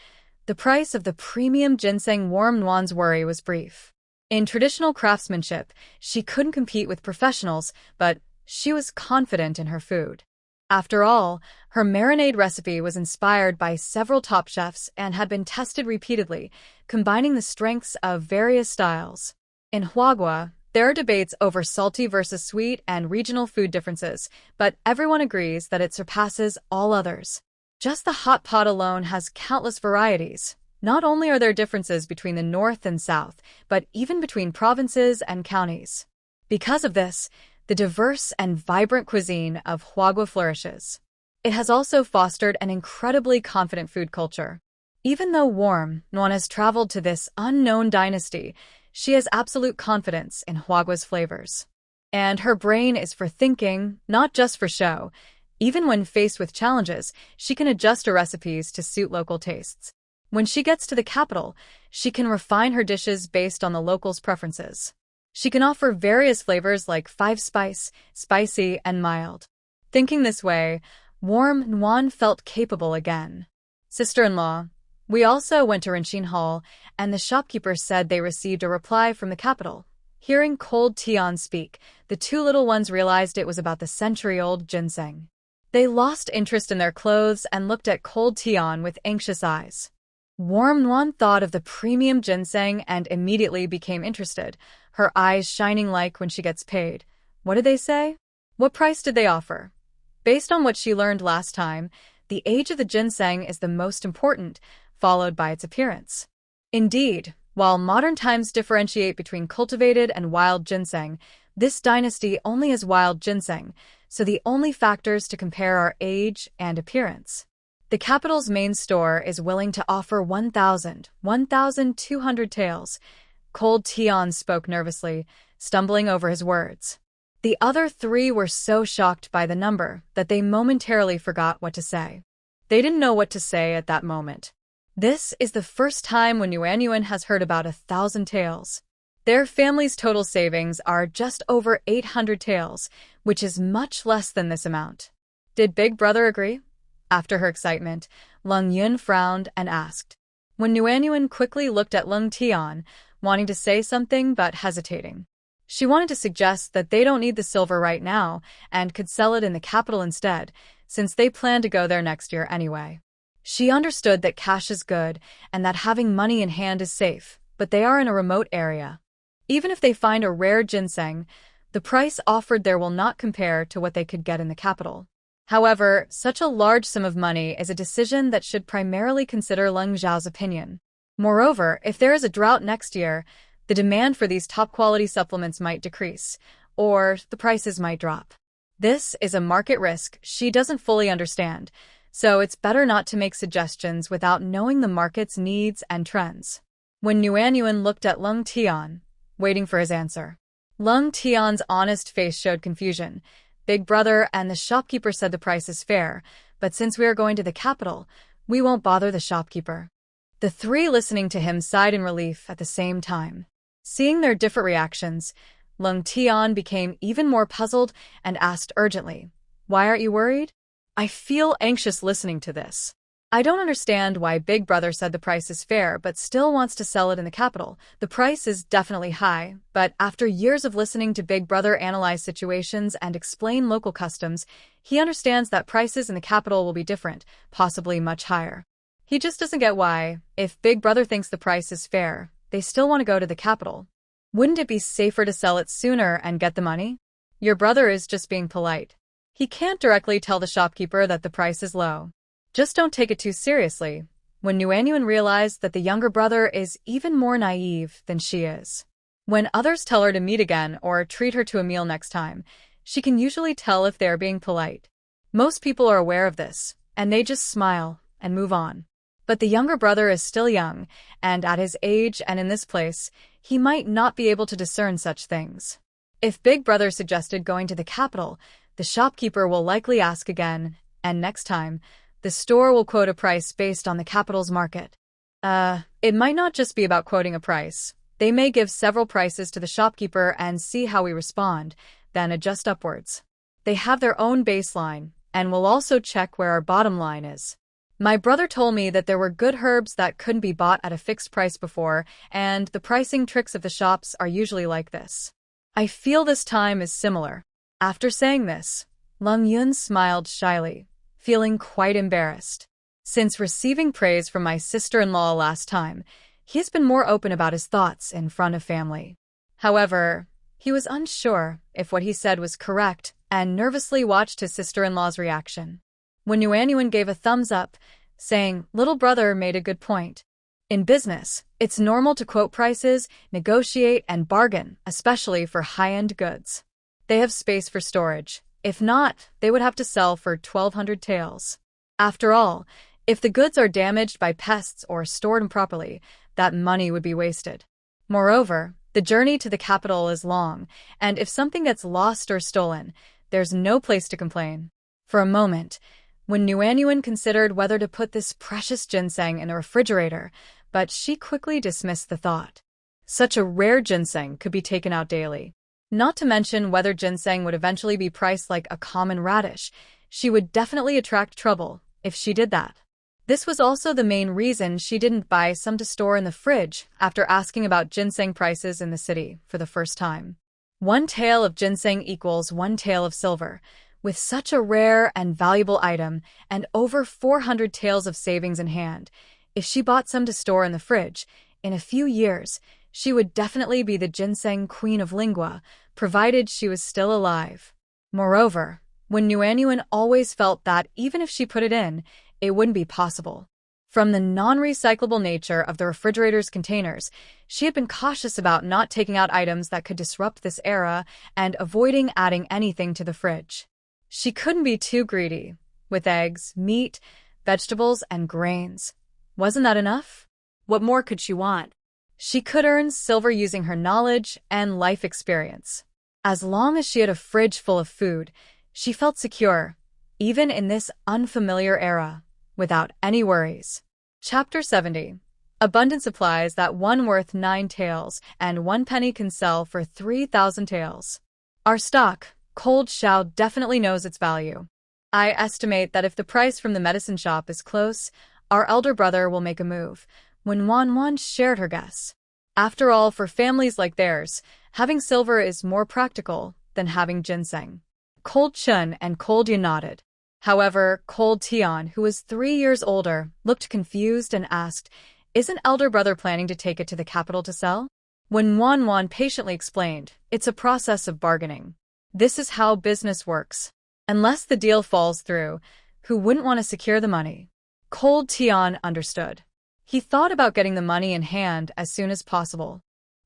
The price of the premium ginseng. Warm Nuan's worry was brief. In traditional craftsmanship, she couldn't compete with professionals, but she was confident in her food. After all, her marinade recipe was inspired by several top chefs and had been tested repeatedly, combining the strengths of various styles. In Huagua, there are debates over salty versus sweet and regional food differences, but everyone agrees that it surpasses all others. Just the hot pot alone has countless varieties. Not only are there differences between the north and south, but even between provinces and counties. Because of this, the diverse and vibrant cuisine of Huagua flourishes. It has also fostered an incredibly confident food culture. Even though Nuan has traveled to this unknown dynasty, she has absolute confidence in Huagua's flavors. And her brain is for thinking, not just for show. Even when faced with challenges, she can adjust her recipes to suit local tastes. When she gets to the capital, she can refine her dishes based on the locals' preferences. She can offer various flavors like 5-spice, spicy, and mild. Thinking this way, Nuan felt capable again. Sister-in-law, we also went to Rinshin Hall, and the shopkeeper said they received a reply from the capital. Hearing Cold Tian speak, the two little ones realized it was about the century-old ginseng. They lost interest in their clothes and looked at Cold Tian with anxious eyes. Nuan thought of the premium ginseng and immediately became interested, her eyes shining like when she gets paid. What did they say? What price did they offer? Based on what she learned last time, the age of the ginseng is the most important, followed by its appearance. Indeed, while modern times differentiate between cultivated and wild ginseng, this dynasty only has wild ginseng, so the only factors to compare are age and appearance. The capital's main store is willing to offer 1,200 taels. Cold Tian spoke nervously, stumbling over his words. The other three were so shocked by the number that they momentarily forgot what to say. They didn't know what to say at that moment. This is the first time when Yuan has heard about 1,000 taels. Their family's total savings are just over 800 taels, which is much less than this amount. Did Big Brother agree? After her excitement, Leng Yun frowned and asked. When Yuan quickly looked at Leng Tian, wanting to say something but hesitating. She wanted to suggest that they don't need the silver right now and could sell it in the capital instead, since they plan to go there next year anyway. She understood that cash is good and that having money in hand is safe, but they are in a remote area. Even if they find a rare ginseng, the price offered there will not compare to what they could get in the capital. However, such a large sum of money is a decision that should primarily consider Leng Zhao's opinion. Moreover, if there is a drought next year, the demand for these top-quality supplements might decrease, or the prices might drop. This is a market risk she doesn't fully understand, so it's better not to make suggestions without knowing the market's needs and trends. When Yuan looked at Leng Tian, waiting for his answer. Leng Tian's honest face showed confusion. Big Brother and the shopkeeper said the price is fair, but since we are going to the capital, we won't bother the shopkeeper. The three listening to him sighed in relief at the same time. Seeing their different reactions, Leng Tian became even more puzzled and asked urgently, Why aren't you worried? I feel anxious listening to this. I don't understand why Big Brother said the price is fair but still wants to sell it in the capital. The price is definitely high, but after years of listening to Big Brother analyze situations and explain local customs, he understands that prices in the capital will be different, possibly much higher. He just doesn't get why, if Big Brother thinks the price is fair, they still want to go to the capital. Wouldn't it be safer to sell it sooner and get the money? Your brother is just being polite. He can't directly tell the shopkeeper that the price is low. Just don't take it too seriously. When Yuan realized that the younger brother is even more naive than she is. When others tell her to meet again or treat her to a meal next time, she can usually tell if they are being polite. Most people are aware of this, and they just smile and move on. But the younger brother is still young, and at his age and in this place, he might not be able to discern such things. If Big Brother suggested going to the capital, the shopkeeper will likely ask again, and next time, the store will quote a price based on the capital's market. It might not just be about quoting a price. They may give several prices to the shopkeeper and see how we respond, then adjust upwards. They have their own baseline, and will also check where our bottom line is. My brother told me that there were good herbs that couldn't be bought at a fixed price before, and the pricing tricks of the shops are usually like this. I feel this time is similar. After saying this, Leng Yun smiled shyly, feeling quite embarrassed. Since receiving praise from my sister-in-law last time, he has been more open about his thoughts in front of family. However, he was unsure if what he said was correct and nervously watched his sister-in-law's reaction. When Yuan gave a thumbs up, saying, Little brother made a good point. In business, it's normal to quote prices, negotiate, and bargain, especially for high-end goods. They have space for storage. If not, they would have to sell for 1,200 taels. After all, If the goods are damaged by pests or stored improperly, that money would be wasted. Moreover, the journey to the capital is long, and if something gets lost or stolen, there's no place to complain. For a moment, when Nuanyuan considered whether to put this precious ginseng in the refrigerator, but she quickly dismissed the thought. Such a rare ginseng could be taken out daily. Not to mention whether ginseng would eventually be priced like a common radish. She would definitely attract trouble if she did that. This was also the main reason she didn't buy some to store in the fridge after asking about ginseng prices in the city for the first time. 1 tael of ginseng equals 1 tael of silver. With such a rare and valuable item and over 400 taels of savings in hand, if she bought some to store in the fridge, in a few years, she would definitely be the ginseng queen of Lingua, provided she was still alive. Moreover, when Nuanyuan always felt that even if she put it in, it wouldn't be possible. From the non-recyclable nature of the refrigerator's containers, she had been cautious about not taking out items that could disrupt this era and avoiding adding anything to the fridge. She couldn't be too greedy, with eggs, meat, vegetables, and grains. Wasn't that enough? What more could she want? She could earn silver using her knowledge and life experience. As long as she had a fridge full of food, she felt secure, even in this unfamiliar era, without any worries. Chapter 70. Abundant supplies that one worth 9 taels and 1 penny can sell for 3,000 taels. Our stock, Cold Xiao, definitely knows its value. I estimate that if the price from the medicine shop is close, our elder brother will make a move. When Wan shared her guess. After all, for families like theirs, having silver is more practical than having ginseng. Cold Chun and Cold Yan nodded. However, Cold Tian, who was 3 years older, looked confused and asked, "Isn't elder brother planning to take it to the capital to sell?" When Wan patiently explained, "It's a process of bargaining. This is how business works. Unless the deal falls through, who wouldn't want to secure the money?" Cold Tian understood. He thought about getting the money in hand as soon as possible.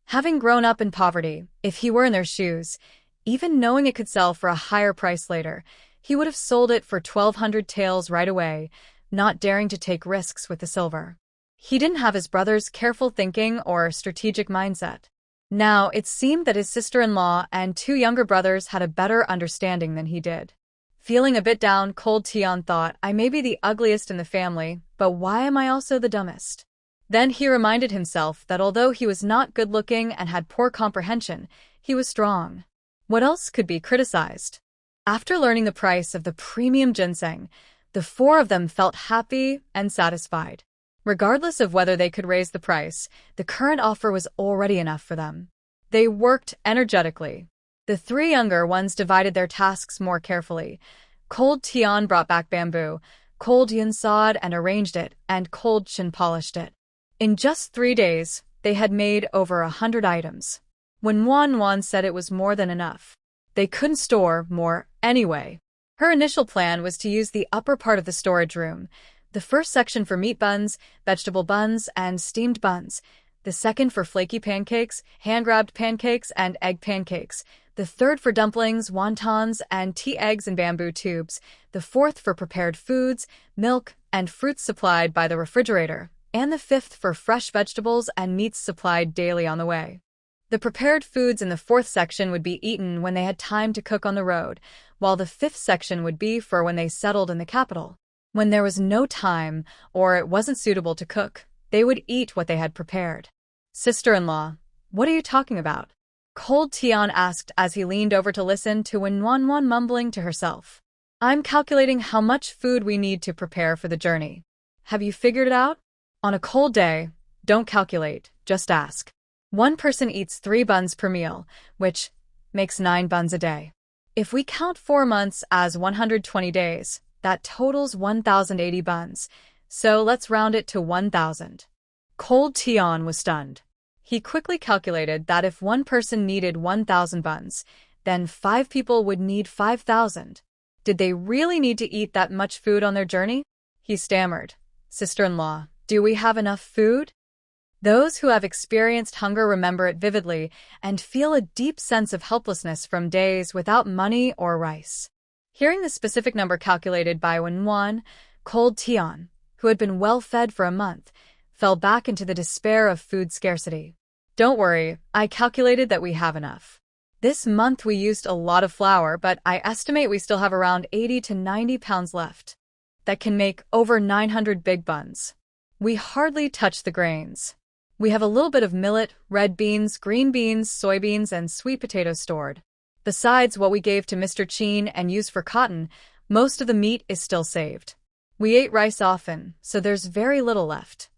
Having grown up in poverty, if he were in their shoes, even knowing it could sell for a higher price later, he would have sold it for 1,200 taels right away, not daring to take risks with the silver. He didn't have his brother's careful thinking or strategic mindset. Now, it seemed that his sister-in-law and 2 younger brothers had a better understanding than he did. Feeling a bit down, Cold Tian thought, "I may be the ugliest in the family, but why am I also the dumbest?" Then he reminded himself that although he was not good-looking and had poor comprehension, he was strong. What else could be criticized? After learning the price of the premium ginseng, the 4 of them felt happy and satisfied. Regardless of whether they could raise the price, the current offer was already enough for them. They worked energetically. The 3 younger ones divided their tasks more carefully. Cold Tian brought back bamboo, Cold Yan sawed and arranged it, and Cold Chin polished it. In just 3 days, they had made over 100 items. When Wan said it was more than enough, they couldn't store more anyway. Her initial plan was to use the upper part of the storage room, the first section for meat buns, vegetable buns, and steamed buns, the second for flaky pancakes, hand-grabbed pancakes, and egg pancakes, the third for dumplings, wontons, and tea eggs in bamboo tubes, the fourth for prepared foods, milk, and fruits supplied by the refrigerator, and the 5th for fresh vegetables and meats supplied daily on the way. The prepared foods in the 4th section would be eaten when they had time to cook on the road, while the 5th section would be for when they settled in the capital. When there was no time, or it wasn't suitable to cook, they would eat what they had prepared. "Sister-in-law, what are you talking about?" Cold Tian asked as he leaned over to listen to Wan mumbling to herself. "I'm calculating how much food we need to prepare for the journey. Have you figured it out? On a cold day, don't calculate, just ask. 1 person eats 3 buns per meal, which makes 9 buns a day. If we count 4 months as 120 days, that totals 1,080 buns, so let's round it to 1,000. Cold Tian was stunned. He quickly calculated that if 1 person needed 1,000 buns, then 5 people would need 5,000. Did they really need to eat that much food on their journey? He stammered, "Sister-in-law, do we have enough food?" Those who have experienced hunger remember it vividly and feel a deep sense of helplessness from days without money or rice. Hearing the specific number calculated by Wan, Cold Tian, who had been well fed for a month, fell back into the despair of food scarcity. Don't worry, I calculated that we have enough. This month we used a lot of flour, but I estimate we still have around 80 to 90 pounds left. That can make over 900 big buns. We hardly touch the grains. We have a little bit of millet, red beans, green beans, soybeans, and sweet potatoes stored. Besides what we gave to Mr. Chin and used for cotton, most of the meat is still saved. We ate rice often, so there's very little left.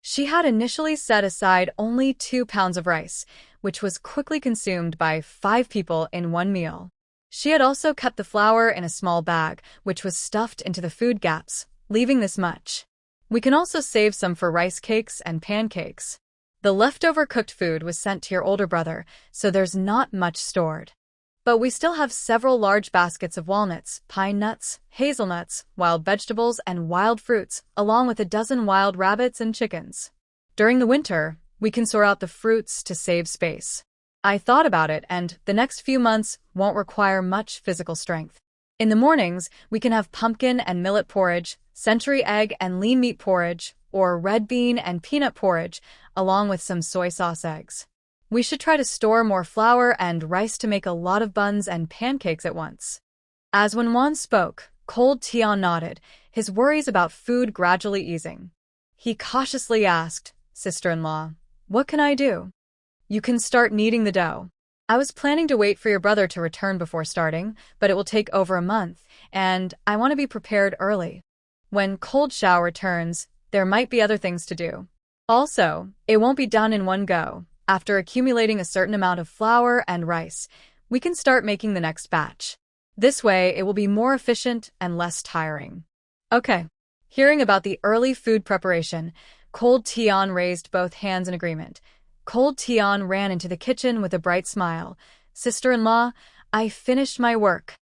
She had initially set aside only 2 pounds of rice, which was quickly consumed by 5 people in one meal. She had also kept the flour in a small bag, which was stuffed into the food gaps, leaving this much. We can also save some for rice cakes and pancakes. The leftover cooked food was sent to your older brother, so there's not much stored. But we still have several large baskets of walnuts, pine nuts, hazelnuts, wild vegetables, and wild fruits, along with a dozen wild rabbits and chickens. During the winter, we can store out the fruits to save space. I thought about it, and the next few months won't require much physical strength. In the mornings, we can have pumpkin and millet porridge, century egg and lean meat porridge, or red bean and peanut porridge, along with some soy sauce eggs. We should try to store more flour and rice to make a lot of buns and pancakes at once. As Wenwan spoke, Cold Tian nodded, his worries about food gradually easing. He cautiously asked, "Sister-in-law, what can I do?" "You can start kneading the dough. I was planning to wait for your brother to return before starting, but it will take over a month, and I want to be prepared early. When Cold Xiao returns, there might be other things to do. Also, it won't be done in one go. After accumulating a certain amount of flour and rice, we can start making the next batch. This way, it will be more efficient and less tiring." Okay. Hearing about the early food preparation, Cold Tian raised both hands in agreement. Cold Tian ran into the kitchen with a bright smile. "Sister-in-law, I finished my work.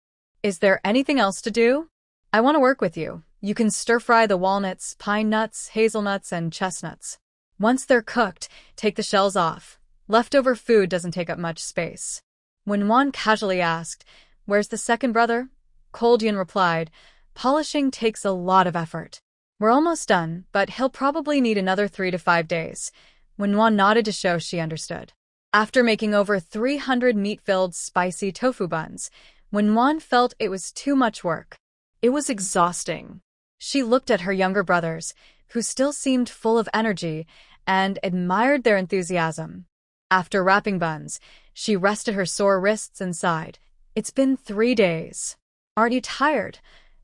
Is there anything else to do? I want to work with you. You can stir-fry the walnuts, pine nuts, hazelnuts, and chestnuts. Once they're cooked, take the shells off. Leftover food doesn't take up much space." When Wan casually asked, "Where's the second brother?" Cold Yin replied, "Polishing takes a lot of effort. We're almost done, but he'll probably need another 3 to 5 days." When Wan nodded to show she understood. After making over 300 meat-filled spicy tofu buns, when Wan felt it was too much work. It was exhausting. She looked at her younger brothers, who still seemed full of energy, and admired their enthusiasm. After wrapping buns, she rested her sore wrists and sighed. "It's been 3 days. Aren't you tired?"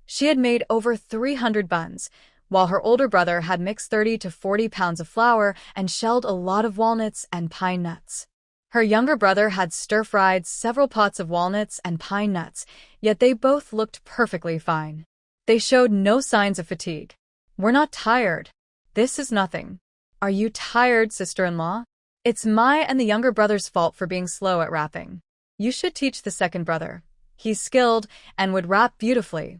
She had made over 300 buns, while her older brother had mixed 30 to 40 pounds of flour and shelled a lot of walnuts and pine nuts. Her younger brother had stir-fried several pots of walnuts and pine nuts, yet they both looked perfectly fine. They showed no signs of fatigue. "We're not tired. This is nothing." "Are you tired, sister-in-law?" "It's my and the younger brother's fault for being slow at wrapping. You should teach the second brother. He's skilled and would wrap beautifully,"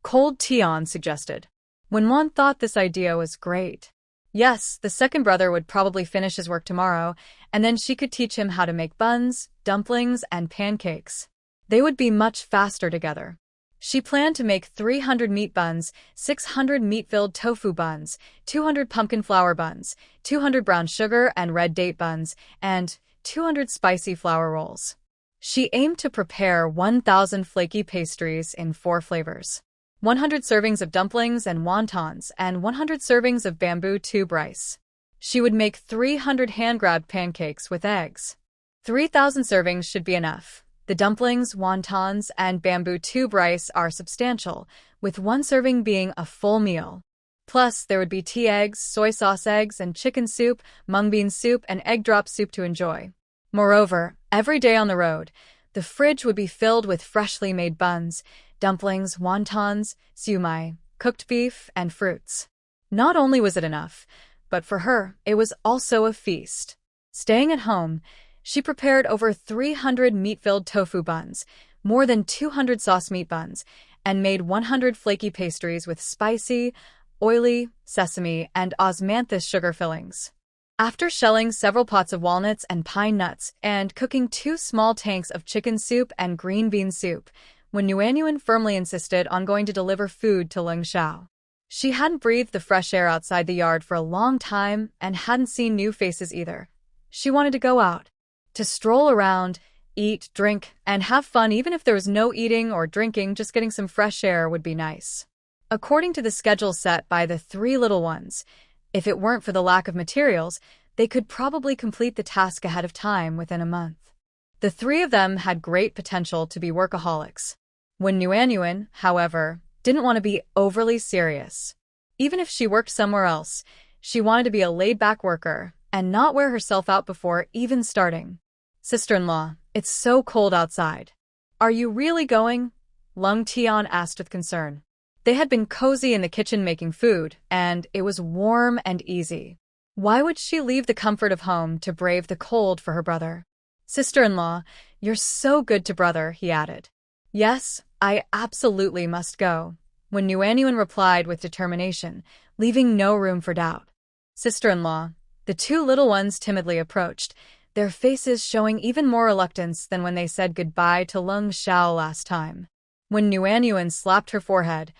Cold Tian suggested. When Wan thought this idea was great. Yes, the second brother would probably finish his work tomorrow, and then she could teach him how to make buns, dumplings, and pancakes. They would be much faster together. She planned to make 300 meat buns, 600 meat-filled tofu buns, 200 pumpkin flour buns, 200 brown sugar and red date buns, and 200 spicy flour rolls. She aimed to prepare 1,000 flaky pastries in 4 flavors, 100 servings of dumplings and wontons, and 100 servings of bamboo tube rice. She would make 300 hand-grabbed pancakes with eggs. 3,000 servings should be enough. The dumplings, wontons, and bamboo tube rice are substantial, with 1 serving being a full meal. Plus, there would be tea eggs, soy sauce eggs, and chicken soup, mung bean soup, and egg drop soup to enjoy. Moreover, every day on the road, the fridge would be filled with freshly made buns, dumplings, wontons, siumai, cooked beef, and fruits. Not only was it enough, but for her, it was also a feast. Staying at home, she prepared over 300 meat-filled tofu buns, more than 200 sauce meat buns, and made 100 flaky pastries with spicy, oily, sesame, and osmanthus sugar fillings. After shelling several pots of walnuts and pine nuts and cooking 2 small tanks of chicken soup and green bean soup, when Yuanyuan firmly insisted on going to deliver food to Leng Xiao. She hadn't breathed the fresh air outside the yard for a long time and hadn't seen new faces either. She wanted to go out, to stroll around, eat, drink, and have fun. Even if there was no eating or drinking, just getting some fresh air would be nice. According to the schedule set by the three little ones, if it weren't for the lack of materials, they could probably complete the task ahead of time within a month. The three of them had great potential to be workaholics. When Nguyen, however, didn't want to be overly serious. Even if she worked somewhere else, she wanted to be a laid-back worker and not wear herself out before even starting. Sister-in-law, it's so cold outside. Are you really going? Leng Tian asked with concern. They had been cozy in the kitchen making food, and it was warm and easy. Why would she leave the comfort of home to brave the cold for her brother? Sister-in-law, you're so good to brother, he added. Yes, I absolutely must go, when Nguyen replied with determination, leaving no room for doubt. Sister-in-law, the two little ones timidly approached, their faces showing even more reluctance than when they said goodbye to Leng Xiao last time. When Nguyen slapped her forehead,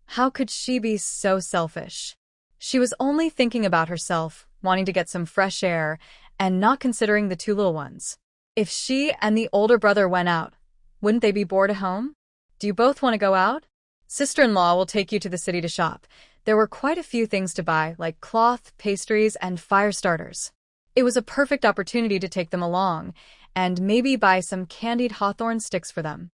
how could she be so selfish? She was only thinking about herself, wanting to get some fresh air, and not considering the two little ones. If she and the older brother went out, wouldn't they be bored at home? Do you both want to go out? Sister-in-law will take you to the city to shop. There were quite a few things to buy, like cloth, pastries, and fire starters. It was a perfect opportunity to take them along, and maybe buy some candied hawthorn sticks for them.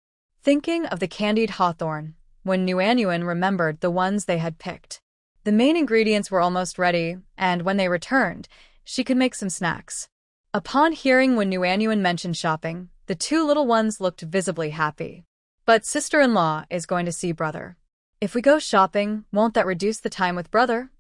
Thinking of the candied hawthorn, when Nguyen remembered the ones they had picked. The main ingredients were almost ready, and when they returned, she could make some snacks. Upon hearing when Nguyen mentioned shopping, the two little ones looked visibly happy. But sister-in-law is going to see brother. If we go shopping, won't that reduce the time with brother?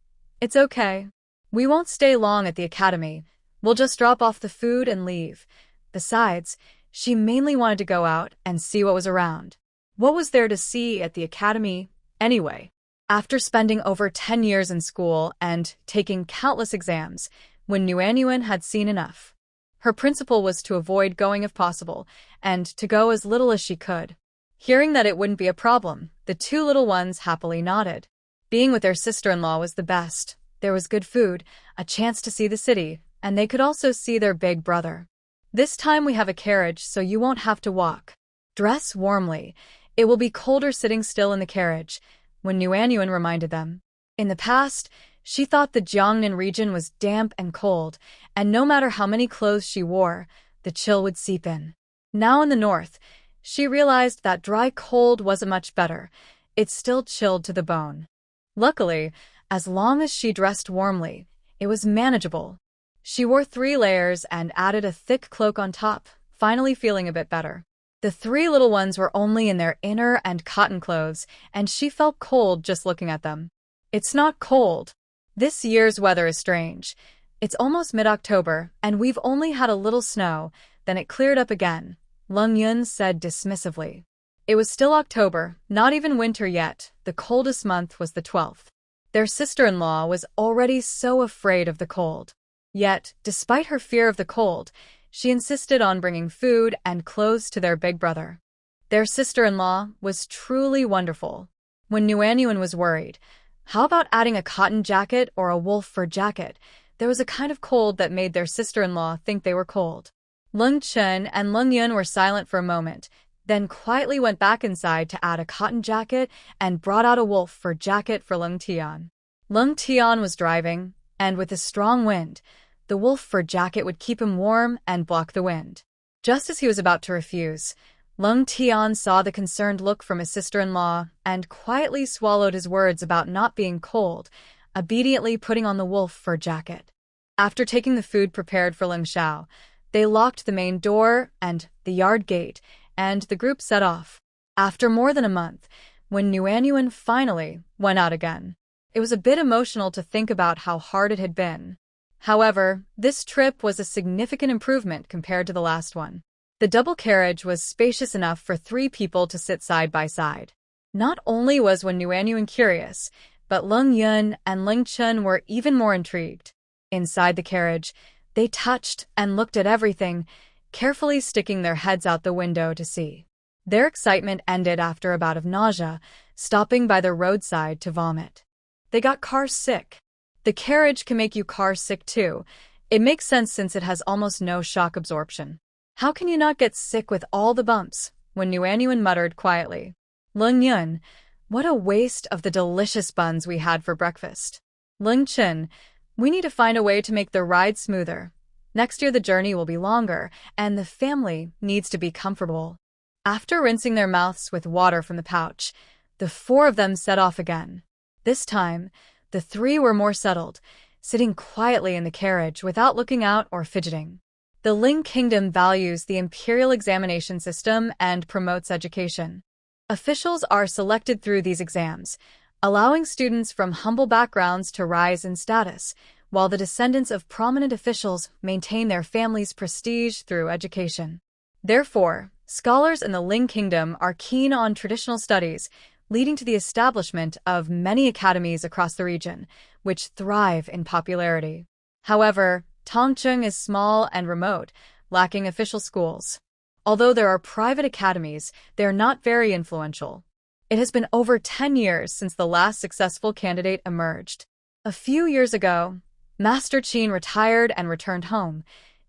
It's okay. We won't stay long at the academy. We'll just drop off the food and leave. Besides, she mainly wanted to go out and see what was around. What was there to see at the academy, anyway? After spending over 10 years in school and taking countless exams, when Nguyen had seen enough. Her principle was to avoid going if possible, and to go as little as she could. Hearing that it wouldn't be a problem, the two little ones happily nodded. Being with their sister-in-law was the best. There was good food, a chance to see the city, and they could also see their big brother. This time we have a carriage, so you won't have to walk. Dress warmly. It will be colder sitting still in the carriage, when Nguyen reminded them. In the past, she thought the Jiangnan region was damp and cold, and no matter how many clothes she wore, the chill would seep in. Now in the north, she realized that dry cold wasn't much better. It still chilled to the bone. Luckily, as long as she dressed warmly, it was manageable. She wore 3 layers and added a thick cloak on top, finally feeling a bit better. The 3 little ones were only in their inner and cotton clothes, and she felt cold just looking at them. It's not cold. This year's weather is strange. It's almost mid-October, and we've only had a little snow, then it cleared up again, Leng Yun said dismissively. It was still October, not even winter yet. The coldest month was the 12th. Their sister-in-law was already so afraid of the cold. Yet, despite her fear of the cold, she insisted on bringing food and clothes to their big brother. Their sister-in-law was truly wonderful. When Nguyen was worried, how about adding a cotton jacket or a wolf fur jacket? There was a kind of cold that made their sister-in-law think they were cold. Leng Chen and Leng Yun were silent for a moment, then quietly went back inside to add a cotton jacket and brought out a wolf fur jacket for Leng Tian. Leng Tian was driving, and with a strong wind, the wolf fur jacket would keep him warm and block the wind. Just as he was about to refuse, Leng Tian saw the concerned look from his sister-in-law and quietly swallowed his words about not being cold, obediently putting on the wolf fur jacket. After taking the food prepared for Leng Xiao, they locked the main door and the yard gate, and the group set off. After more than a month, when Nguyen finally went out again. It was a bit emotional to think about how hard it had been. However, this trip was a significant improvement compared to the last one. The double carriage was spacious enough for 3 people to sit side by side. Not only was Nguyen curious, but Leng Yun and Leng Chen were even more intrigued. Inside the carriage, they touched and looked at everything, carefully sticking their heads out the window to see. Their excitement ended after a bout of nausea, stopping by the roadside to vomit. They got car sick. The carriage can make you car sick too. It makes sense since it has almost no shock absorption. How can you not get sick with all the bumps? When Nguyen muttered quietly. Leng Yun, what a waste of the delicious buns we had for breakfast. Leng Chen, we need to find a way to make the ride smoother. Next year the journey will be longer, and the family needs to be comfortable. After rinsing their mouths with water from the pouch, the four of them set off again. This time, the three were more settled, sitting quietly in the carriage without looking out or fidgeting. The Leng Kingdom values the imperial examination system and promotes education. Officials are selected through these exams, allowing students from humble backgrounds to rise in status, while the descendants of prominent officials maintain their family's prestige through education. Therefore, scholars in the Leng Kingdom are keen on traditional studies, leading to the establishment of many academies across the region, which thrive in popularity. However, Tongcheng is small and remote, lacking official schools. Although there are private academies, they are not very influential. It has been over 10 years since the last successful candidate emerged. A few years ago, Master Qin retired and returned home,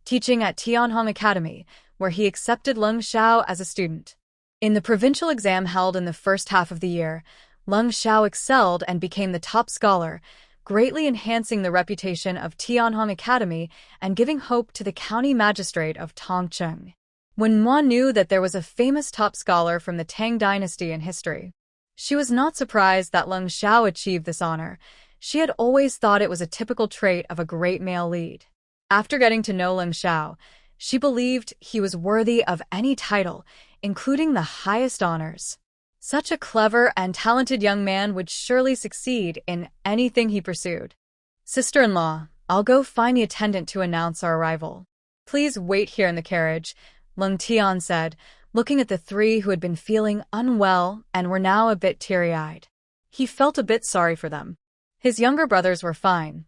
teaching at Tianhong Academy, where he accepted Leng Xiao as a student. In the provincial exam held in the first half of the year, Leng Xiao excelled and became the top scholar, greatly enhancing the reputation of Tianhong Academy and giving hope to the county magistrate of Tongcheng. When Ma knew that there was a famous top scholar from the Tang dynasty in history, she was not surprised that Leng Xiao achieved this honor. She had always thought it was a typical trait of a great male lead. After getting to know Leng Xiao, she believed he was worthy of any title, including the highest honors. Such a clever and talented young man would surely succeed in anything he pursued. Sister-in-law, I'll go find the attendant to announce our arrival. Please wait here in the carriage, Leng Tian said, looking at the three who had been feeling unwell and were now a bit teary-eyed. He felt a bit sorry for them. His younger brothers were fine.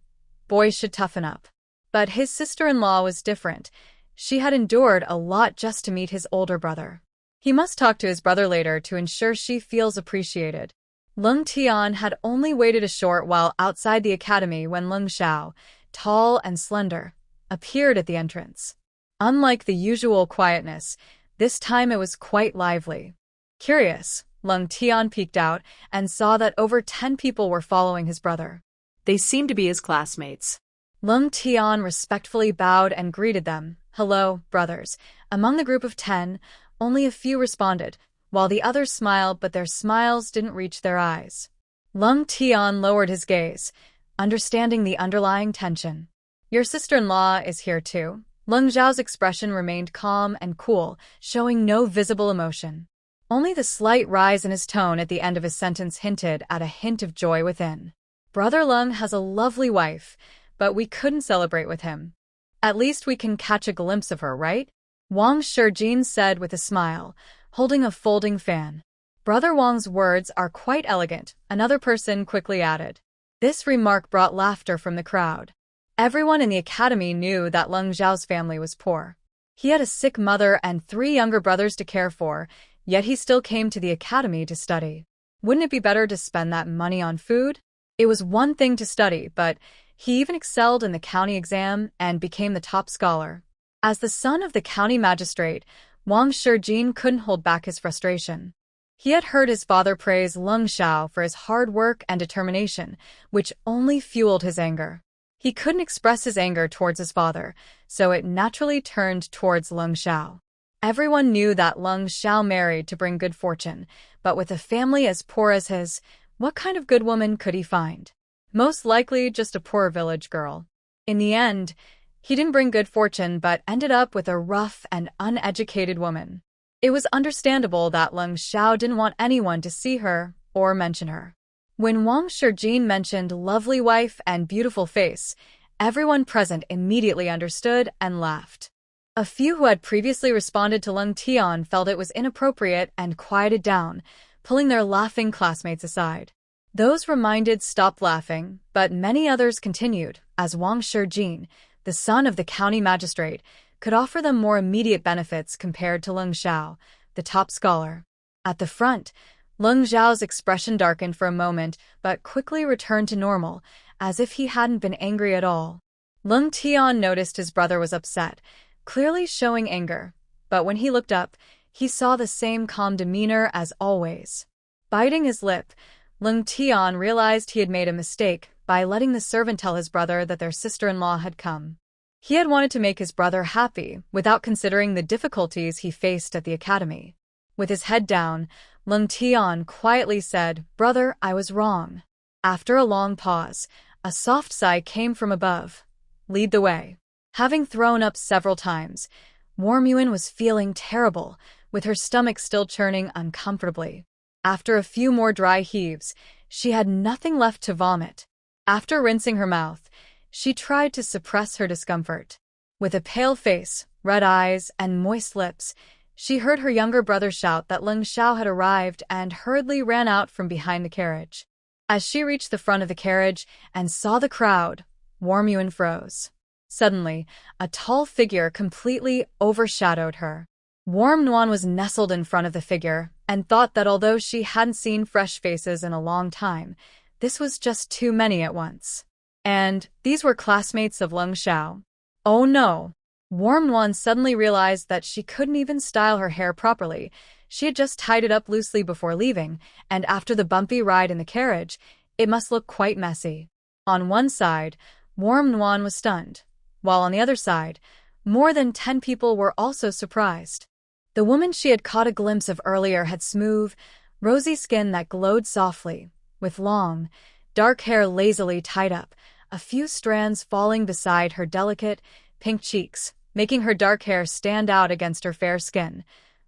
Boys should toughen up. But his sister-in-law was different. She had endured a lot just to meet his older brother. He must talk to his brother later to ensure she feels appreciated. Leng Tian had only waited a short while outside the academy when Leng Xiao, tall and slender, appeared at the entrance. Unlike the usual quietness, this time it was quite lively. Curious, Leng Tian peeked out and saw that over 10 people were following his brother. They seemed to be his classmates. Leng Tian respectfully bowed and greeted them. Hello, brothers. Among the group of 10, only a few responded, while the others smiled, but their smiles didn't reach their eyes. Leng Tian lowered his gaze, understanding the underlying tension. Your sister-in-law is here too. Leng Zhao's expression remained calm and cool, showing no visible emotion. Only the slight rise in his tone at the end of his sentence hinted at a hint of joy within. Brother Leng has a lovely wife, but we couldn't celebrate with him. At least we can catch a glimpse of her, right? Wang Shijin said with a smile, holding a folding fan. Brother Wang's words are quite elegant, another person quickly added. This remark brought laughter from the crowd. Everyone in the academy knew that Leng Zhao's family was poor. He had a sick mother and 3 younger brothers to care for, yet he still came to the academy to study. Wouldn't it be better to spend that money on food? It was one thing to study, but he even excelled in the county exam and became the top scholar. As the son of the county magistrate, Wang Shijin couldn't hold back his frustration. He had heard his father praise Leng Xiao for his hard work and determination, which only fueled his anger. He couldn't express his anger towards his father, so it naturally turned towards Leng Xiao. Everyone knew that Leng Xiao married to bring good fortune, but with a family as poor as his, what kind of good woman could he find? Most likely just a poor village girl. In the end, he didn't bring good fortune but ended up with a rough and uneducated woman. It was understandable that Leng Xiao didn't want anyone to see her or mention her. When Wang Shijin mentioned lovely wife and beautiful face, everyone present immediately understood and laughed. A few who had previously responded to Leng Tian felt it was inappropriate and quieted down, pulling their laughing classmates aside. Those reminded stopped laughing, but many others continued, as Wang Shijin, the son of the county magistrate, could offer them more immediate benefits compared to Leng Xiao, the top scholar. At the front, Leng Zhao's expression darkened for a moment, but quickly returned to normal, as if he hadn't been angry at all. Leng Tian noticed his brother was upset, clearly showing anger, but when he looked up, he saw the same calm demeanor as always. Biting his lip, Leng Tian realized he had made a mistake by letting the servant tell his brother that their sister-in-law had come. He had wanted to make his brother happy without considering the difficulties he faced at the academy. With his head down, Leng Tian quietly said, "Brother, I was wrong." After a long pause, a soft sigh came from above. "Lead the way." Having thrown up several times, Warm Yuen was feeling terrible, with her stomach still churning uncomfortably. After a few more dry heaves, she had nothing left to vomit. After rinsing her mouth, she tried to suppress her discomfort. With a pale face, red eyes, and moist lips, she heard her younger brother shout that Leng Xiao had arrived and hurriedly ran out from behind the carriage. As she reached the front of the carriage and saw the crowd, Warm Yuen froze. Suddenly, a tall figure completely overshadowed her. Warm Nuan was nestled in front of the figure and thought that although she hadn't seen fresh faces in a long time, this was just too many at once. And these were classmates of Leng Xiao. Oh no! Warm Nuan suddenly realized that she couldn't even style her hair properly. She had just tied it up loosely before leaving, and after the bumpy ride in the carriage, it must look quite messy. On one side, Warm Nuan was stunned, while on the other side, more than 10 people were also surprised. The woman she had caught a glimpse of earlier had smooth, rosy skin that glowed softly, with long, dark hair lazily tied up, a few strands falling beside her delicate, pink cheeks, making her dark hair stand out against her fair skin,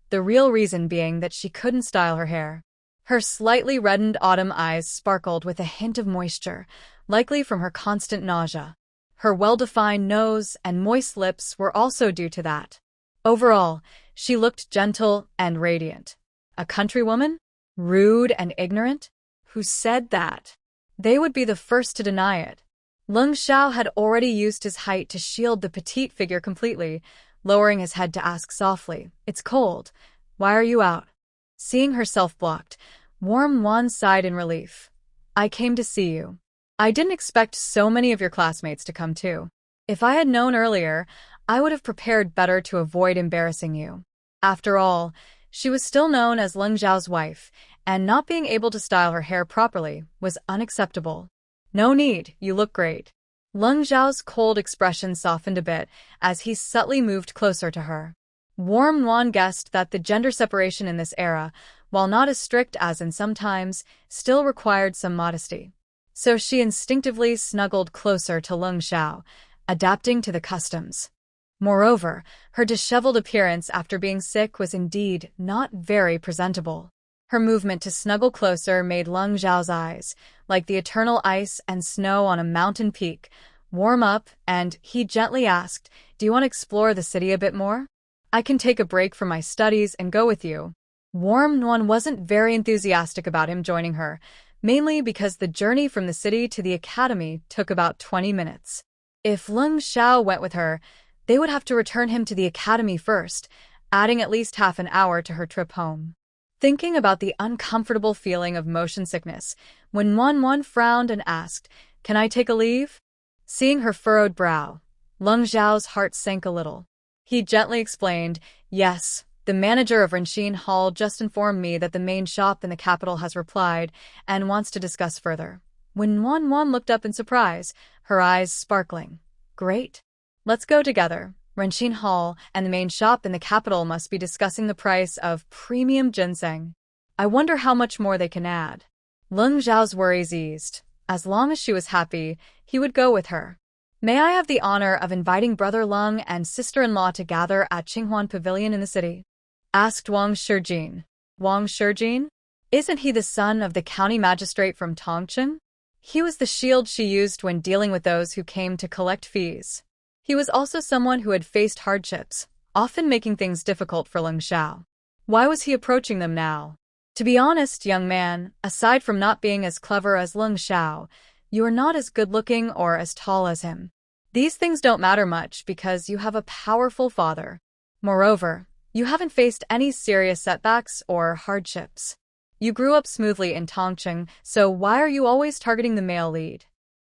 the real reason being that she couldn't style her hair. Her slightly reddened autumn eyes sparkled with a hint of moisture, likely from her constant nausea. Her well-defined nose and moist lips were also due to that. Overall, she looked gentle and radiant. A countrywoman? Rude and ignorant? Who said that? They would be the first to deny it. Leng Xiao had already used his height to shield the petite figure completely, lowering his head to ask softly, "It's cold. Why are you out?" Seeing herself blocked, Warm Nuan sighed in relief. "I came to see you. I didn't expect so many of your classmates to come too. If I had known earlier, I would have prepared better to avoid embarrassing you." After all, she was still known as Leng Zhao's wife, and not being able to style her hair properly was unacceptable. "No need, you look great." Leng Zhao's cold expression softened a bit as he subtly moved closer to her. Warm Nuan guessed that the gender separation in this era, while not as strict as in some times, still required some modesty. So she instinctively snuggled closer to Leng Xiao, adapting to the customs. Moreover, her disheveled appearance after being sick was indeed not very presentable. Her movement to snuggle closer made Leng Zhao's eyes, like the eternal ice and snow on a mountain peak, warm up, and he gently asked, "Do you want to explore the city a bit more? I can take a break from my studies and go with you." Warm Nuan wasn't very enthusiastic about him joining her, mainly because the journey from the city to the academy took about 20 minutes. If Leng Xiao went with her, they would have to return him to the academy first, adding at least half an hour to her trip home. Thinking about the uncomfortable feeling of motion sickness, when Nuan frowned and asked, "Can I take a leave?" Seeing her furrowed brow, Leng Zhao's heart sank a little. He gently explained, "Yes, the manager of Renxin Hall just informed me that the main shop in the capital has replied and wants to discuss further." When Nuan looked up in surprise, her eyes sparkling. "Great. Let's go together. Renxin Hall and the main shop in the capital must be discussing the price of premium ginseng. I wonder how much more they can add." Leng Zhao's worries eased. As long as she was happy, he would go with her. "May I have the honor of inviting Brother Leng and sister-in-law to gather at Qinghuan Pavilion in the city?" asked Wang Shijin. Wang Shijin? Isn't he the son of the county magistrate from Tongcheng? He was the shield she used when dealing with those who came to collect fees. He was also someone who had faced hardships, often making things difficult for Leng Xiao. Why was he approaching them now? "To be honest, young man, aside from not being as clever as Leng Xiao, you are not as good-looking or as tall as him. These things don't matter much because you have a powerful father. Moreover, you haven't faced any serious setbacks or hardships. You grew up smoothly in Tongcheng, so why are you always targeting the male lead?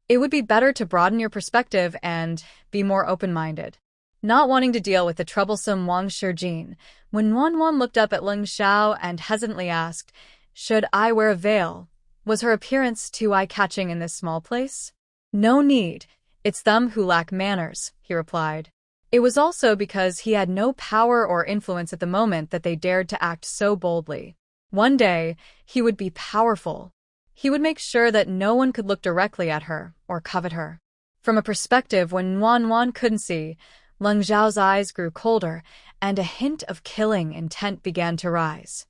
It would be better to broaden your perspective and be more open-minded. Not wanting to deal with the troublesome Wang Shijin, when Wanwan looked up at Leng Xiao and hesitantly asked, "Should I wear a veil? Was her appearance too eye-catching in this small place?" "No need. It's them who lack manners," he replied. It was also because he had no power or influence at the moment that they dared to act so boldly. One day, he would be powerful. He would make sure that no one could look directly at her or covet her. From a perspective when Wanwan couldn't see, Leng Zhao's eyes grew colder, and a hint of killing intent began to rise.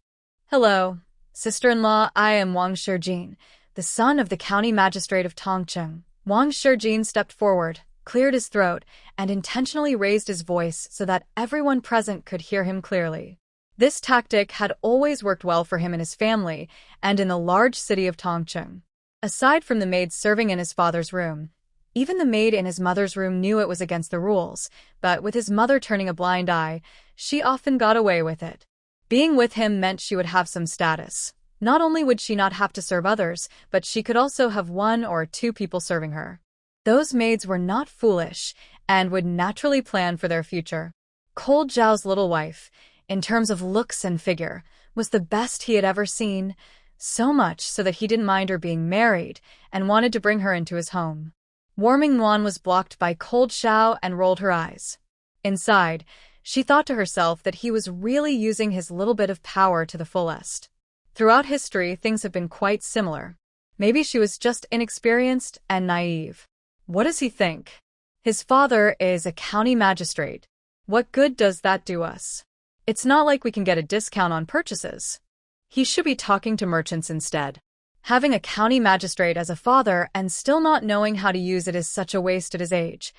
"Hello, sister-in-law, I am Wang Shijin, the son of the county magistrate of Tongcheng." Wang Shijin stepped forward, cleared his throat, and intentionally raised his voice so that everyone present could hear him clearly. This tactic had always worked well for him and his family, and in the large city of Tongcheng. Aside from the maid serving in his father's room, even the maid in his mother's room knew it was against the rules, but with his mother turning a blind eye, she often got away with it. Being with him meant she would have some status. Not only would she not have to serve others, but she could also have 1 or 2 people serving her. Those maids were not foolish and would naturally plan for their future. Cold Zhao's little wife, in terms of looks and figure, was the best he had ever seen, so much so that he didn't mind her being married and wanted to bring her into his home. Warming Nguyen was blocked by Cold Xiao and rolled her eyes. Inside, she thought to herself that he was really using his little bit of power to the fullest. Throughout history, things have been quite similar. Maybe she was just inexperienced and naive. What does he think? His father is a county magistrate. What good does that do us? It's not like we can get a discount on purchases. He should be talking to merchants instead. Having a county magistrate as a father and still not knowing how to use it is such a waste at his age.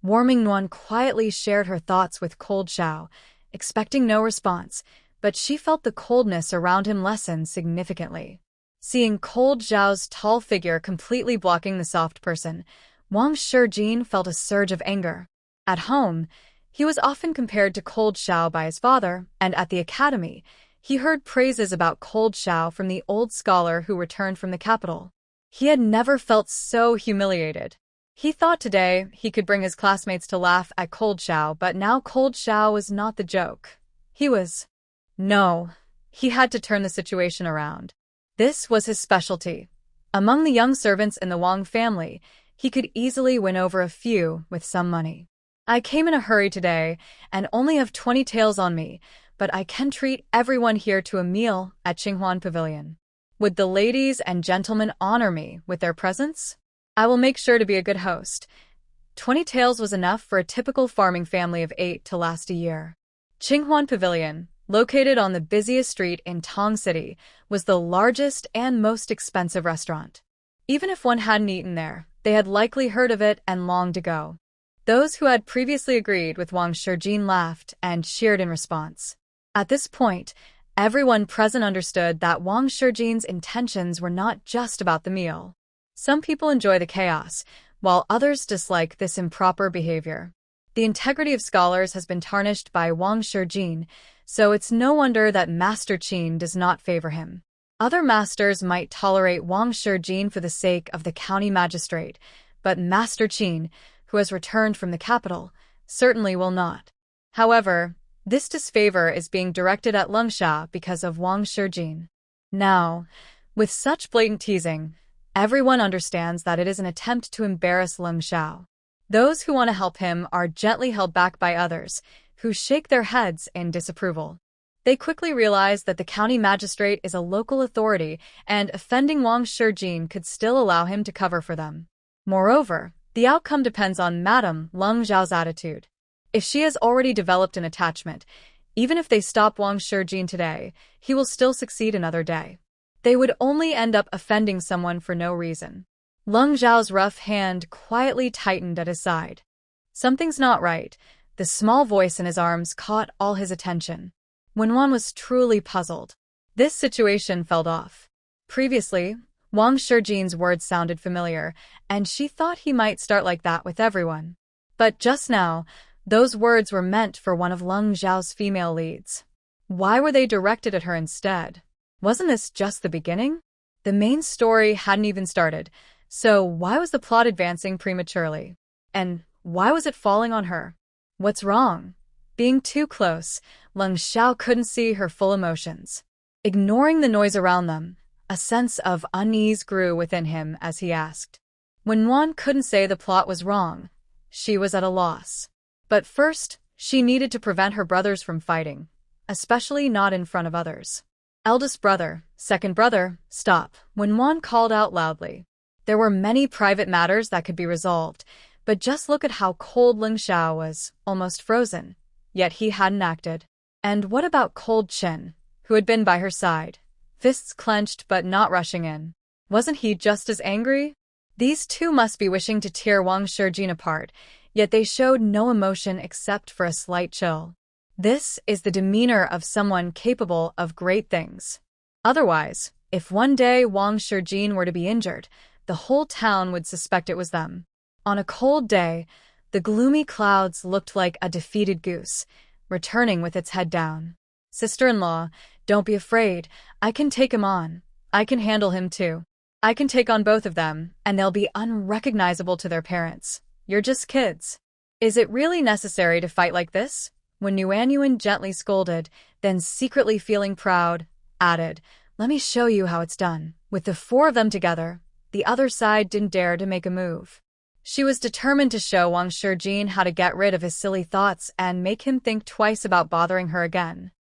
Warming Nguyen quietly shared her thoughts with Cold Xiao, expecting no response, but she felt the coldness around him lessen significantly. Seeing Cold Xiao's tall figure completely blocking the soft person, Wang Shijin felt a surge of anger. At home, he was often compared to Cold Xiao by his father, and at the academy, he heard praises about Cold Xiao from the old scholar who returned from the capital. He had never felt so humiliated. He thought today he could bring his classmates to laugh at Cold Xiao, but now Cold Xiao was not the joke. No, he had to turn the situation around. This was his specialty. Among the young servants in the Wang family, he could easily win over a few with some money. "I came in a hurry today and only have 20 taels on me, but I can treat everyone here to a meal at Qinghuan Pavilion. Would the ladies and gentlemen honor me with their presence? I will make sure to be a good host." 20 taels was enough for a typical farming family of 8 to last a year. Qinghuan Pavilion, located on the busiest street in Tong City, was the largest and most expensive restaurant. Even if one hadn't eaten there, they had likely heard of it and longed to go. Those who had previously agreed with Wang Shijin laughed and cheered in response. At this point, everyone present understood that Wang Shijin's intentions were not just about the meal. Some people enjoy the chaos, while others dislike this improper behavior. The integrity of scholars has been tarnished by Wang Shijin, so it's no wonder that Master Qin does not favor him. Other masters might tolerate Wang Shijin for the sake of the county magistrate, but Master Qin, who has returned from the capital, certainly will not. However, this disfavor is being directed at Leng Sha because of Wang Shijin. Now, with such blatant teasing, everyone understands that it is an attempt to embarrass Leng Xiao. Those who want to help him are gently held back by others, who shake their heads in disapproval. They quickly realize that the county magistrate is a local authority, and offending Wang Shijin could still allow him to cover for them. Moreover, the outcome depends on Madame Leng Zhao's attitude. If she has already developed an attachment, even if they stop Wang Shijin today, he will still succeed another day. They would only end up offending someone for no reason. Leng Zhao's rough hand quietly tightened at his side. Something's not right. The small voice in his arms caught all his attention. When Wan was truly puzzled, this situation fell off. Previously, Wang Shijin's words sounded familiar, and she thought he might start like that with everyone. But just now, those words were meant for one of Leng Zhao's female leads. Why were they directed at her instead? Wasn't this just the beginning? The main story hadn't even started, so why was the plot advancing prematurely? And why was it falling on her? What's wrong? Being too close, Leng Xiao couldn't see her full emotions. Ignoring the noise around them, a sense of unease grew within him as he asked. When Wan couldn't say the plot was wrong, she was at a loss. But first, she needed to prevent her brothers from fighting, especially not in front of others. Eldest brother, second brother, stop, when Wan called out loudly. There were many private matters that could be resolved, but just look at how cold Leng Xiao was, almost frozen. Yet he hadn't acted. And what about cold Chen, who had been by her side, fists clenched but not rushing in? Wasn't he just as angry? These two must be wishing to tear Wang Shijin apart, yet they showed no emotion except for a slight chill. This is the demeanor of someone capable of great things. Otherwise, if one day Wang Shijin were to be injured, the whole town would suspect it was them. On a cold day, the gloomy clouds looked like a defeated goose, returning with its head down. Sister-in-law, don't be afraid. I can take him on. I can handle him too. I can take on both of them, and they'll be unrecognizable to their parents. You're just kids. Is it really necessary to fight like this? When Yuanyuan gently scolded, then secretly feeling proud, added, let me show you how it's done. With the four of them together, the other side didn't dare to make a move. She was determined to show Wang Shijin how to get rid of his silly thoughts and make him think twice about bothering her again.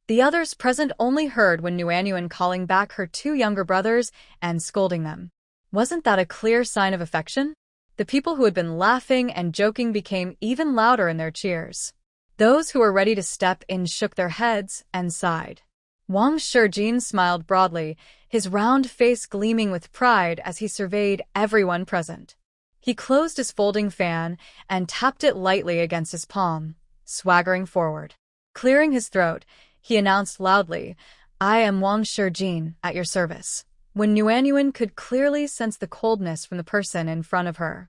The others present only heard when Yuanyuan calling back her two younger brothers and scolding them. Wasn't that a clear sign of affection? The people who had been laughing and joking became even louder in their cheers. Those who were ready to step in shook their heads and sighed. Wang Shijin smiled broadly, his round face gleaming with pride as he surveyed everyone present. He closed his folding fan and tapped it lightly against his palm, swaggering forward. Clearing his throat, he announced loudly, I am Wang Shijin, at your service. When Yuanyuan could clearly sense the coldness from the person in front of her.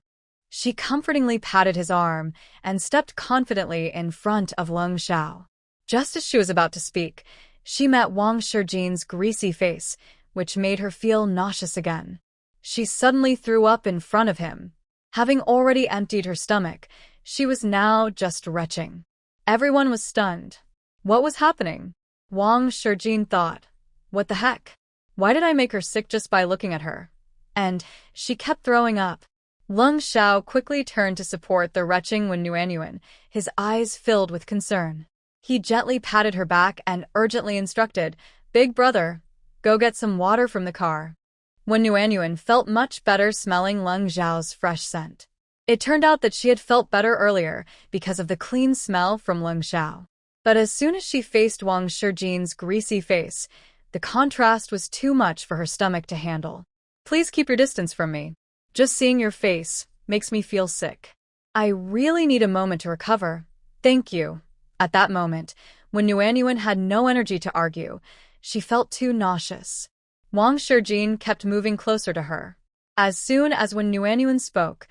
She comfortingly patted his arm and stepped confidently in front of Leng Xiao. Just as she was about to speak, she met Wang Shijin's greasy face, which made her feel nauseous again. She suddenly threw up in front of him. Having already emptied her stomach, she was now just retching. Everyone was stunned. What was happening? Wang Shijin thought. What the heck? Why did I make her sick just by looking at her? And she kept throwing up. Leng Xiao quickly turned to support the retching Wen Yuanyuan, his eyes filled with concern. He gently patted her back and urgently instructed, Big brother, go get some water from the car. Wen Yuanyuan felt much better smelling Leng Xiao's fresh scent. It turned out that she had felt better earlier because of the clean smell from Leng Xiao. But as soon as she faced Wang Shijin's greasy face, the contrast was too much for her stomach to handle. Please keep your distance from me. Just seeing your face makes me feel sick. I really need a moment to recover. Thank you. At that moment, when Yuanyuan had no energy to argue, she felt too nauseous. Wang Shijin kept moving closer to her. As soon as when Yuanyuan spoke,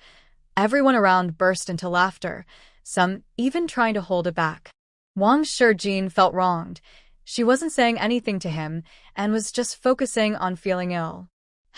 everyone around burst into laughter, some even trying to hold it back. Wang Shijin felt wronged. She wasn't saying anything to him and was just focusing on feeling ill.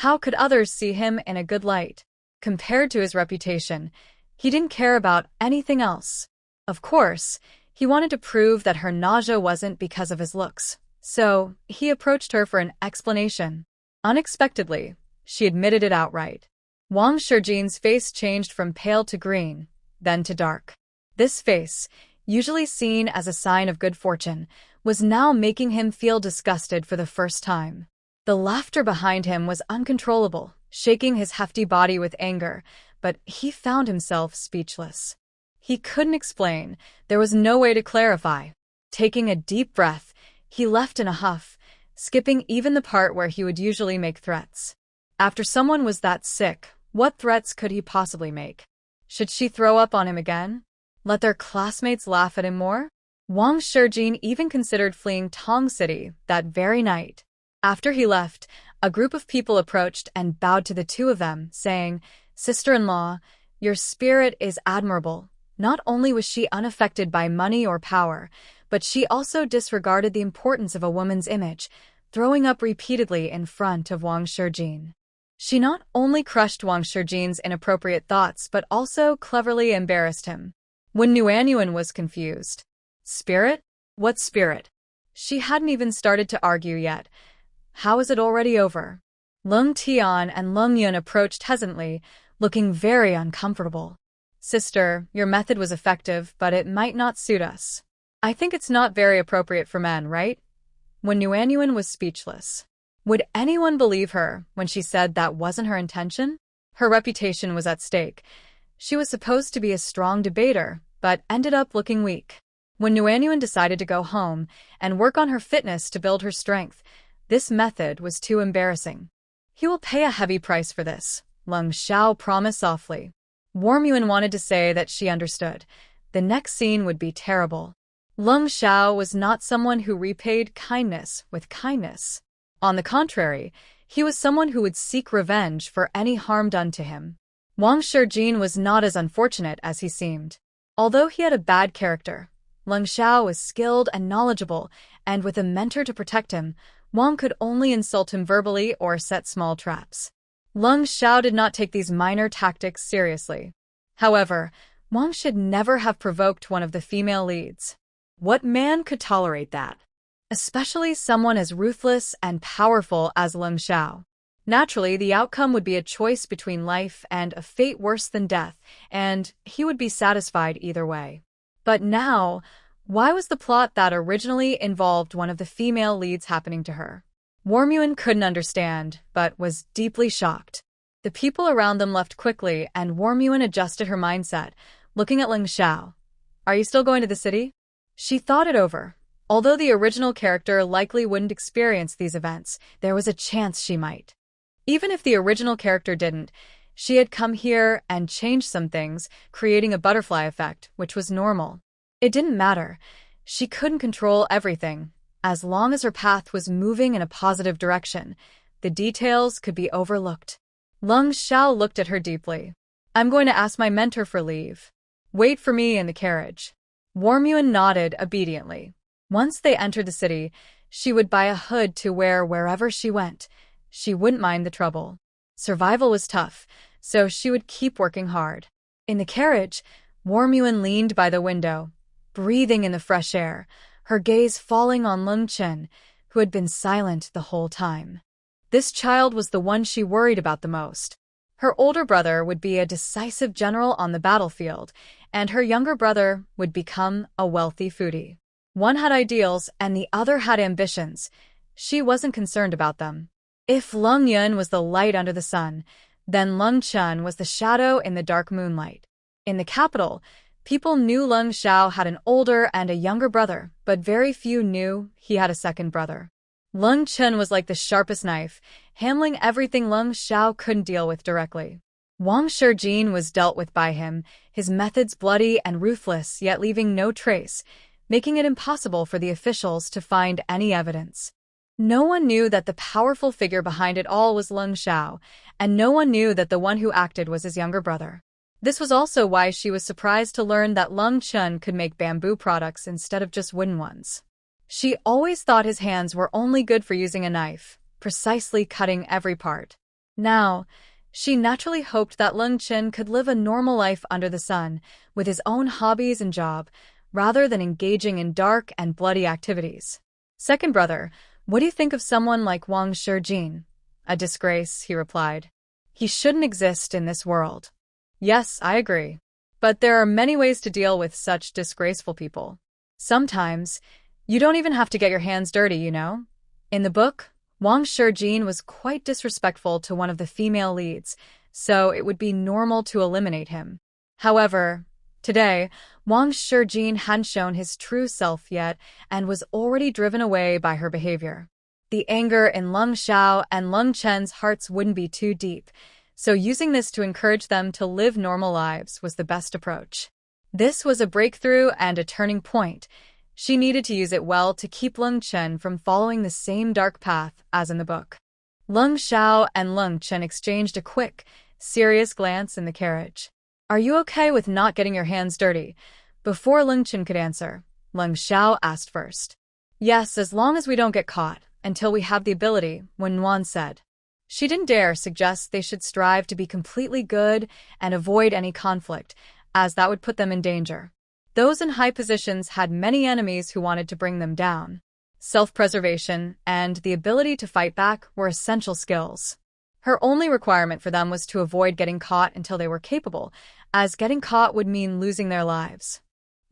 How could others see him in a good light? Compared to his reputation, he didn't care about anything else. Of course, he wanted to prove that her nausea wasn't because of his looks. So, he approached her for an explanation. Unexpectedly, she admitted it outright. Wang Shijin's face changed from pale to green, then to dark. This face, usually seen as a sign of good fortune, was now making him feel disgusted for the first time. The laughter behind him was uncontrollable, shaking his hefty body with anger, but he found himself speechless. He couldn't explain, there was no way to clarify. Taking a deep breath, he left in a huff, skipping even the part where he would usually make threats. After someone was that sick, what threats could he possibly make? Should she throw up on him again? Let their classmates laugh at him more? Wang Shijin even considered fleeing Tong City that very night. After he left, a group of people approached and bowed to the two of them, saying, Sister-in-law, your spirit is admirable. Not only was she unaffected by money or power, but she also disregarded the importance of a woman's image, throwing up repeatedly in front of Wang Shijin. She not only crushed Wang Shijin's inappropriate thoughts but also cleverly embarrassed him. When Nuanyuan was confused. Spirit? What spirit? She hadn't even started to argue yet. How is it already over? Leng Tian and Leng Yun approached hesitantly, looking very uncomfortable. Sister, your method was effective, but it might not suit us. I think it's not very appropriate for men, right? When Nuanyuan was speechless. Would anyone believe her when she said that wasn't her intention? Her reputation was at stake. She was supposed to be a strong debater, but ended up looking weak. When Nuanyuan decided to go home and work on her fitness to build her strength, this method was too embarrassing. He will pay a heavy price for this, Leng Xiao promised softly. Warmuan wanted to say that she understood. The next scene would be terrible. Leng Xiao was not someone who repaid kindness with kindness. On the contrary, he was someone who would seek revenge for any harm done to him. Wang Shijin was not as unfortunate as he seemed. Although he had a bad character, Leng Xiao was skilled and knowledgeable, and with a mentor to protect him, Wang could only insult him verbally or set small traps. Leng Xiao did not take these minor tactics seriously. However, Wang should never have provoked one of the female leads. What man could tolerate that? Especially someone as ruthless and powerful as Leng Xiao. Naturally, the outcome would be a choice between life and a fate worse than death, and he would be satisfied either way. But now, why was the plot that originally involved one of the female leads happening to her? Warmuan couldn't understand, but was deeply shocked. The people around them left quickly, and Warmuan adjusted her mindset, looking at Leng Xiao. Are you still going to the city? She thought it over. Although the original character likely wouldn't experience these events, there was a chance she might. Even if the original character didn't, she had come here and changed some things, creating a butterfly effect, which was normal. It didn't matter. She couldn't control everything. As long as her path was moving in a positive direction, the details could be overlooked. Leng Xiao looked at her deeply. I'm going to ask my mentor for leave. Wait for me in the carriage. Warmuan nodded obediently. Once they entered the city, she would buy a hood to wear wherever she went. She wouldn't mind the trouble. Survival was tough, so she would keep working hard. In the carriage, Warmuan leaned by the window, breathing in the fresh air, her gaze falling on Leng Chen, who had been silent the whole time. This child was the one she worried about the most. Her older brother would be a decisive general on the battlefield, and her younger brother would become a wealthy foodie. One had ideals and the other had ambitions. She wasn't concerned about them. If Leng Yun was the light under the sun, then Leng Chen was the shadow in the dark moonlight. In the capital, people knew Leng Xiao had an older and a younger brother, but very few knew he had a second brother. Leng Chen was like the sharpest knife, handling everything Leng Xiao couldn't deal with directly. Wang Shijin was dealt with by him, his methods bloody and ruthless yet leaving no trace, making it impossible for the officials to find any evidence. No one knew that the powerful figure behind it all was Leng Xiao, and no one knew that the one who acted was his younger brother. This was also why she was surprised to learn that Leng Chen could make bamboo products instead of just wooden ones. She always thought his hands were only good for using a knife, precisely cutting every part. Now, she naturally hoped that Leng Chen could live a normal life under the sun, with his own hobbies and job, rather than engaging in dark and bloody activities. Second brother, what do you think of someone like Wang Shijin? A disgrace, he replied. He shouldn't exist in this world. Yes, I agree. But there are many ways to deal with such disgraceful people. Sometimes, you don't even have to get your hands dirty, you know? In the book, Wang Shijin was quite disrespectful to one of the female leads, so it would be normal to eliminate him. However, today, Wang Shijin hadn't shown his true self yet and was already driven away by her behavior. The anger in Leng Xiao and Leng Chen's hearts wouldn't be too deep, so using this to encourage them to live normal lives was the best approach. This was a breakthrough and a turning point. She needed to use it well to keep Leng Chen from following the same dark path as in the book. Leng Xiao and Leng Chen exchanged a quick, serious glance in the carriage. Are you okay with not getting your hands dirty? Before Leng Chen could answer, Leng Xiao asked first. Yes, as long as we don't get caught, until we have the ability, Manhwa said. She didn't dare suggest they should strive to be completely good and avoid any conflict, as that would put them in danger. Those in high positions had many enemies who wanted to bring them down. Self-preservation and the ability to fight back were essential skills. Her only requirement for them was to avoid getting caught until they were capable, as getting caught would mean losing their lives.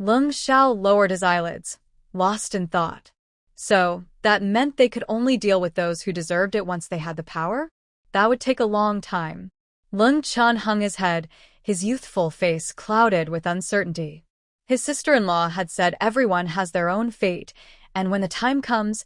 Leng Xiao lowered his eyelids, lost in thought. So, that meant they could only deal with those who deserved it once they had the power? That would take a long time. Leng Chen hung his head, his youthful face clouded with uncertainty. His sister-in-law had said everyone has their own fate, and when the time comes,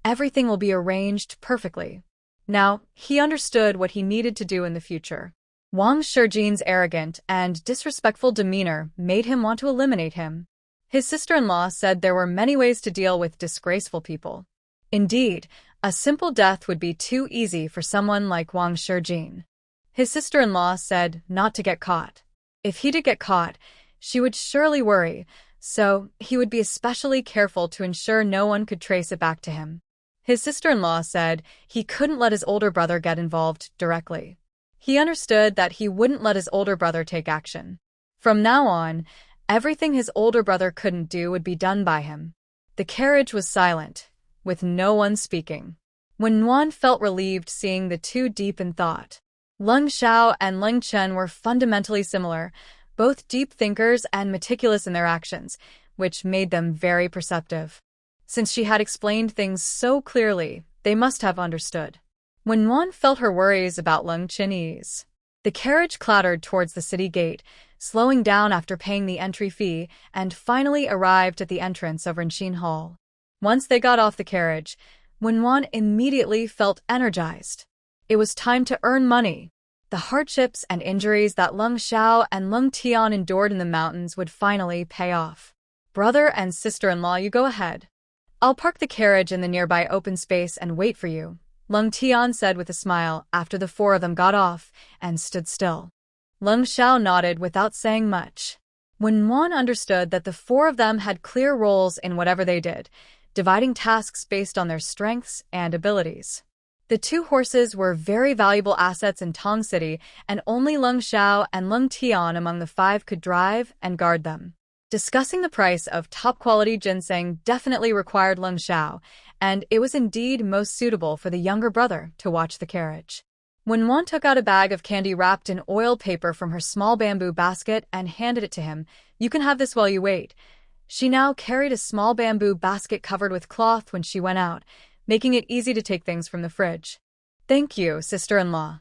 everything will be arranged perfectly. Now, he understood what he needed to do in the future. Wang Shijin's arrogant and disrespectful demeanor made him want to eliminate him. His sister-in-law said there were many ways to deal with disgraceful people. Indeed, a simple death would be too easy for someone like Wang Shijin. His sister-in-law said not to get caught. If he did get caught, she would surely worry, so he would be especially careful to ensure no one could trace it back to him. His sister-in-law said he couldn't let his older brother get involved directly. He understood that he wouldn't let his older brother take action. From now on, everything his older brother couldn't do would be done by him. The carriage was silent, with no one speaking. When Nguyen felt relieved seeing the two deep in thought. Leng Xiao and Leng Chen were fundamentally similar, both deep thinkers and meticulous in their actions, which made them very perceptive. Since she had explained things so clearly, they must have understood. When Nguyen felt her worries about Leng Chen ease, the carriage clattered towards the city gate, slowing down after paying the entry fee, and finally arrived at the entrance of Renxin Hall. Once they got off the carriage, Nguyen immediately felt energized. It was time to earn money. The hardships and injuries that Leng Xiao and Leng Tian endured in the mountains would finally pay off. Brother and sister-in-law, you go ahead. I'll park the carriage in the nearby open space and wait for you, Leng Tian said with a smile after the four of them got off and stood still. Leng Xiao nodded without saying much. When Nguyen understood that the four of them had clear roles in whatever they did, dividing tasks based on their strengths and abilities. The two horses were very valuable assets in Tong City, and only Leng Xiao and Leng Tian among the five could drive and guard them. Discussing the price of top-quality ginseng definitely required Leng Xiao, and it was indeed most suitable for the younger brother to watch the carriage. When Nguyen took out a bag of candy wrapped in oil paper from her small bamboo basket and handed it to him, "You can have this while you wait." She now carried a small bamboo basket covered with cloth when she went out, making it easy to take things from the fridge. "Thank you, sister-in-law."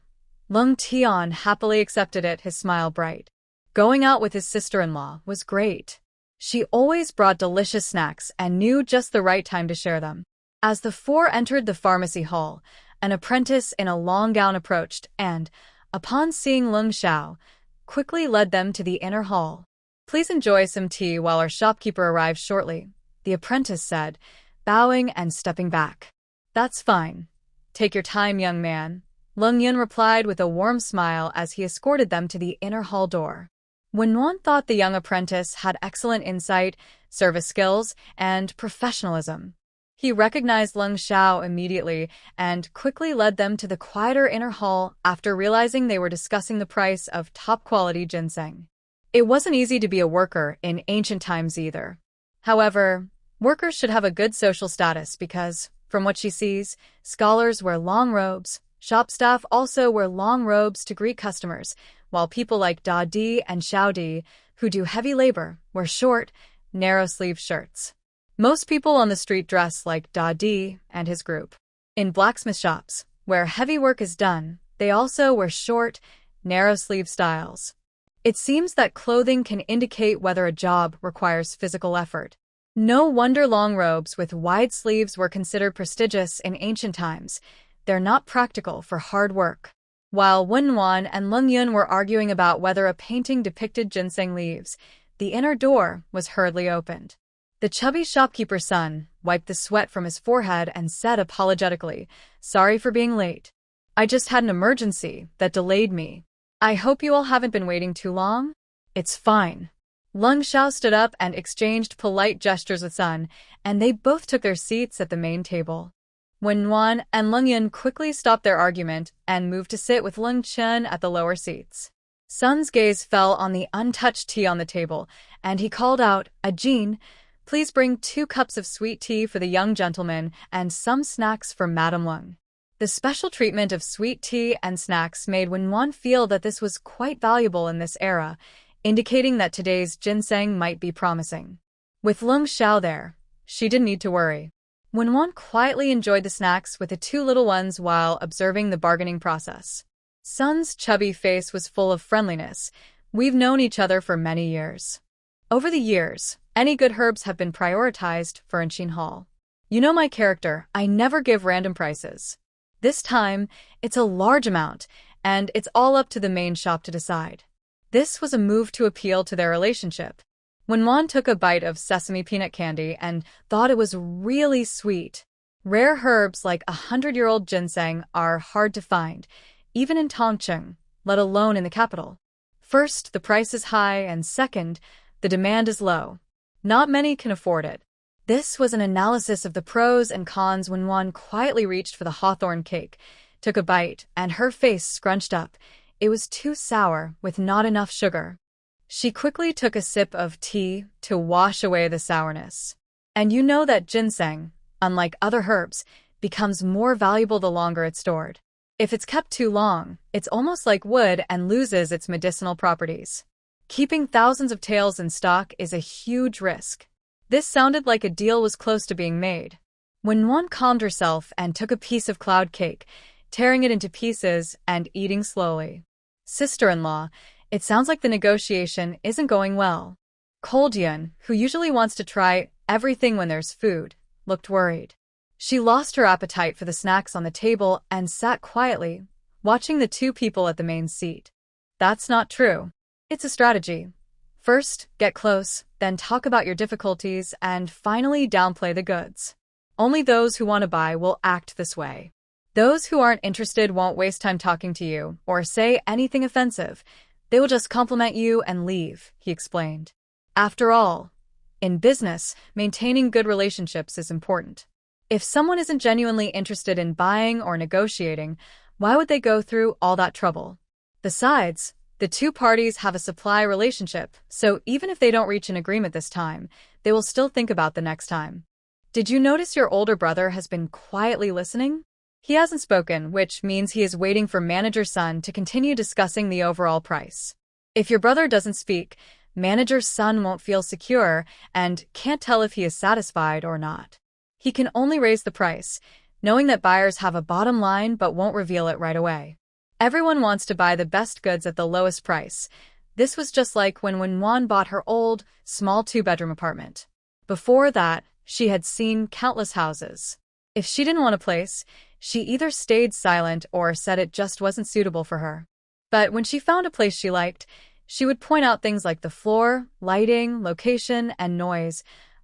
Leng Tian happily accepted it, his smile bright. Going out with his sister-in-law was great. She always brought delicious snacks and knew just the right time to share them. As the four entered the pharmacy hall, an apprentice in a long gown approached and, upon seeing Leng Xiao, quickly led them to the inner hall. "Please enjoy some tea while our shopkeeper arrives shortly," the apprentice said, bowing and stepping back. "That's fine. Take your time, young man," Leng Yun replied with a warm smile as he escorted them to the inner hall door. When Nguyen thought the young apprentice had excellent insight, service skills, and professionalism. He recognized Leng Xiao immediately and quickly led them to the quieter inner hall after realizing they were discussing the price of top-quality ginseng. It wasn't easy to be a worker in ancient times either. However, workers should have a good social status because, from what she sees, scholars wear long robes, shop staff also wear long robes to greet customers, while people like Da Di and Xiao Di, who do heavy labor, wear short, narrow-sleeved shirts. Most people on the street dress like Da Di and his group. In blacksmith shops, where heavy work is done, they also wear short, narrow-sleeve styles. It seems that clothing can indicate whether a job requires physical effort. No wonder long robes with wide sleeves were considered prestigious in ancient times. They're not practical for hard work. While Wen Wan and Leng Yun were arguing about whether a painting depicted ginseng leaves, the inner door was hurriedly opened. The chubby shopkeeper's son wiped the sweat from his forehead and said apologetically, "Sorry for being late. I just had an emergency that delayed me. I hope you all haven't been waiting too long?" "It's fine." Leng Xiao stood up and exchanged polite gestures with Sun, and they both took their seats at the main table. Wenwan and Leng quickly stopped their argument and moved to sit with Leng Chen at the lower seats. Sun's gaze fell on the untouched tea on the table, and he called out, "Ajin, please bring 2 cups of sweet tea for the young gentleman and some snacks for Madame Leng." The special treatment of sweet tea and snacks made Wenwan feel that this was quite valuable in this era, indicating that today's ginseng might be promising. With Leng Xiao there, she didn't need to worry. Wenwan quietly enjoyed the snacks with the 2 little ones while observing the bargaining process. Sun's chubby face was full of friendliness. "We've known each other for many years. Over the years, any good herbs have been prioritized for Anshin Hall. You know my character, I never give random prices. This time, it's a large amount, and it's all up to the main shop to decide." This was a move to appeal to their relationship. Wenwan took a bite of sesame peanut candy and thought it was really sweet. Rare herbs like 100-year-old ginseng are hard to find, even in Tongcheng, let alone in the capital. First, the price is high, and second, the demand is low. Not many can afford it. This was an analysis of the pros and cons when Wenwan quietly reached for the hawthorn cake, took a bite, and her face scrunched up. It was too sour, with not enough sugar. She quickly took a sip of tea to wash away the sourness. And you know that ginseng, unlike other herbs, becomes more valuable the longer it's stored. If it's kept too long, it's almost like wood and loses its medicinal properties. Keeping thousands of taels in stock is a huge risk. This sounded like a deal was close to being made. Wenwan calmed herself and took a piece of cloud cake, tearing it into pieces and eating slowly. "Sister-in-law, it sounds like the negotiation isn't going well." Cold Yun, who usually wants to try everything when there's food, looked worried. She lost her appetite for the snacks on the table and sat quietly, watching the 2 people at the main seat. "That's not true. It's a strategy. First, get close, then talk about your difficulties, and finally downplay the goods. Only those who want to buy will act this way. Those who aren't interested won't waste time talking to you or say anything offensive. They will just compliment you and leave," he explained. After all, in business, maintaining good relationships is important. If someone isn't genuinely interested in buying or negotiating, why would they go through all that trouble? Besides, the 2 parties have a supply relationship, so even if they don't reach an agreement this time, they will still think about the next time. "Did you notice your older brother has been quietly listening? He hasn't spoken, which means he is waiting for Manager Sun to continue discussing the overall price. If your brother doesn't speak, Manager Sun won't feel secure and can't tell if he is satisfied or not. He can only raise the price, knowing that buyers have a bottom line but won't reveal it right away. Everyone wants to buy the best goods at the lowest price. This was just like when Wenwan bought her old, small 2-bedroom apartment. Before that, she had seen countless houses. If she didn't want a place, she either stayed silent or said it just wasn't suitable for her. But when she found a place she liked, she would point out things like the floor, lighting, location, and noise,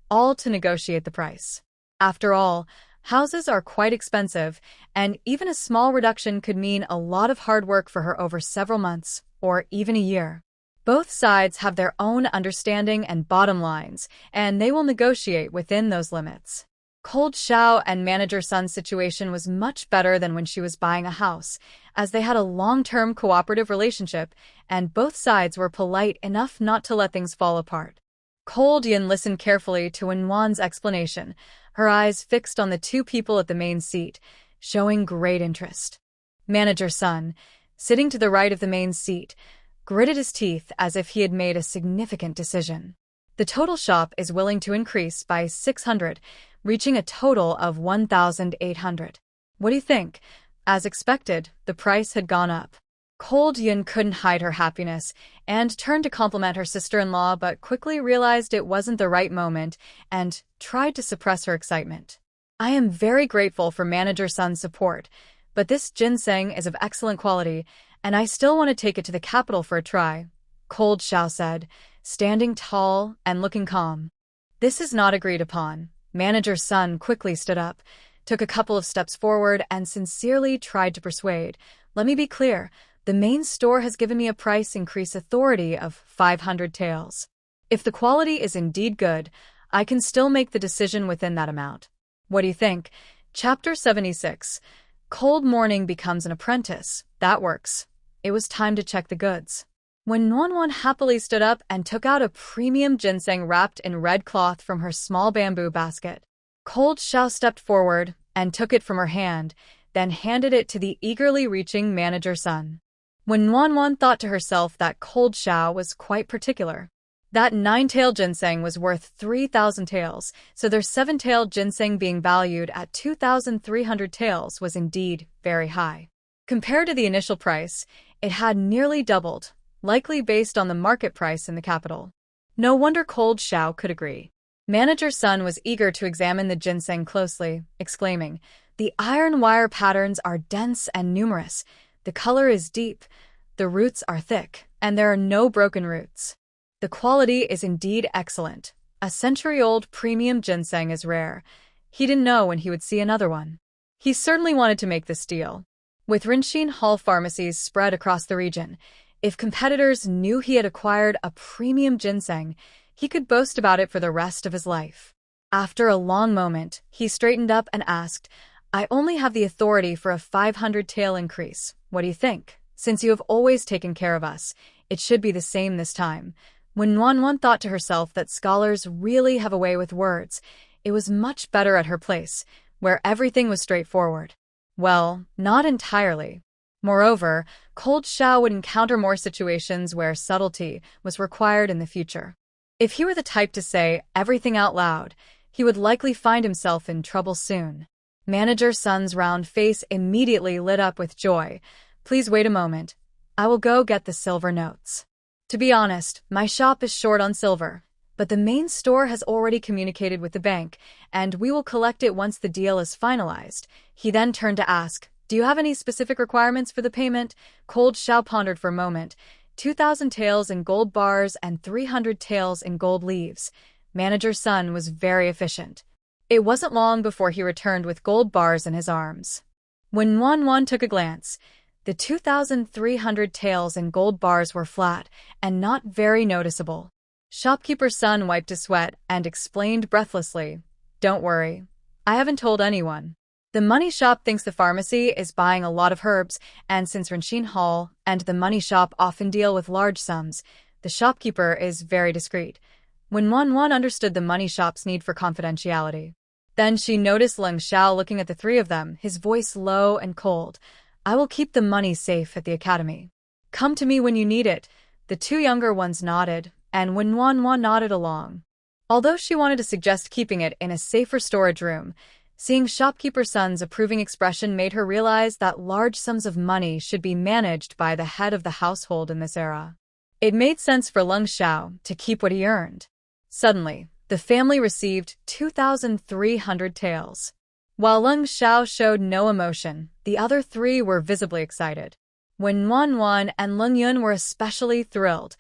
all to negotiate the price. After all, houses are quite expensive, and even a small reduction could mean a lot of hard work for her over several months, or even a year. Both sides have their own understanding and bottom lines, and they will negotiate within those limits. Cold Xiao and Manager Sun's situation was much better than when she was buying a house, as they had a long-term cooperative relationship, and both sides were polite enough not to let things fall apart. Cold Yun listened carefully to Wenwan's explanation, her eyes fixed on the 2 people at the main seat, showing great interest. Manager Sun, sitting to the right of the main seat, gritted his teeth as if he had made a significant decision. The total shop is willing to increase by 600, reaching a total of 1,800. What do you think? As expected, the price had gone up. Cold Yun couldn't hide her happiness and turned to compliment her sister-in-law, but quickly realized it wasn't the right moment and tried to suppress her excitement. "I am very grateful for Manager Sun's support, but this ginseng is of excellent quality, and I still want to take it to the capital for a try," Cold Xiao said, standing tall and looking calm. "This is not agreed upon." Manager Sun quickly stood up, took a couple of steps forward, and sincerely tried to persuade. "Let me be clear. The main store has given me a price increase authority of 500 taels. If the quality is indeed good, I can still make the decision within that amount. What do you think? Chapter 76. Cold morning becomes an apprentice. That works. It was time to check the goods. When Nonwan happily stood up and took out a premium ginseng wrapped in red cloth from her small bamboo basket, Cold Xiao stepped forward and took it from her hand, then handed it to the eagerly reaching manager Sun. When Nonwan thought to herself that Cold Xiao was quite particular. That 9-tail ginseng was worth 3,000 taels, so their 7-tailed ginseng being valued at 2,300 taels was indeed very high. Compared to the initial price, it had nearly doubled, likely based on the market price in the capital. No wonder Cold Xiao could agree. Manager Sun was eager to examine the ginseng closely, exclaiming, "The iron wire patterns are dense and numerous. The color is deep, the roots are thick, and there are no broken roots. The quality is indeed excellent. A century-old premium ginseng is rare." He didn't know when he would see another one. He certainly wanted to make this deal. With Rinshin Hall pharmacies spread across the region, if competitors knew he had acquired a premium ginseng, he could boast about it for the rest of his life. After a long moment, he straightened up and asked, "I only have the authority for a 500 tael increase. What do you think? Since you have always taken care of us, it should be the same this time." When Nonwan thought to herself that scholars really have a way with words, it was much better at her place, where everything was straightforward. Well, not entirely. Moreover, Cold Xiao would encounter more situations where subtlety was required in the future. If he were the type to say everything out loud, he would likely find himself in trouble soon. Manager Sun's round face immediately lit up with joy. "Please wait a moment. I will go get the silver notes. To be honest, my shop is short on silver, but the main store has already communicated with the bank, and we will collect it once the deal is finalized." He then turned to ask, "Do you have any specific requirements for the payment?" Cold Xiao pondered for a moment. 2,000 taels in gold bars and 300 taels in gold leaves. Manager Sun was very efficient. It wasn't long before he returned with gold bars in his arms. When Nonwan took a glance, the 2,300 taels in gold bars were flat and not very noticeable. Shopkeeper Sun wiped his sweat and explained breathlessly, "Don't worry. I haven't told anyone. The money shop thinks the pharmacy is buying a lot of herbs, and since Rinshin Hall and the money shop often deal with large sums, the shopkeeper is very discreet." When Nonwan understood the money shop's need for confidentiality, then she noticed Leng Xiao looking at the three of them, his voice low and cold. "I will keep the money safe at the academy. Come to me when you need it." The two younger ones nodded, and when Nonwan nodded along. Although she wanted to suggest keeping it in a safer storage room, seeing Shopkeeper Sun's approving expression made her realize that large sums of money should be managed by the head of the household in this era. It made sense for Leng Xiao to keep what he earned. Suddenly, the family received 2,300 taels. While Leng Xiao showed no emotion, the other three were visibly excited. When Nonwan and Leng Yun were especially thrilled,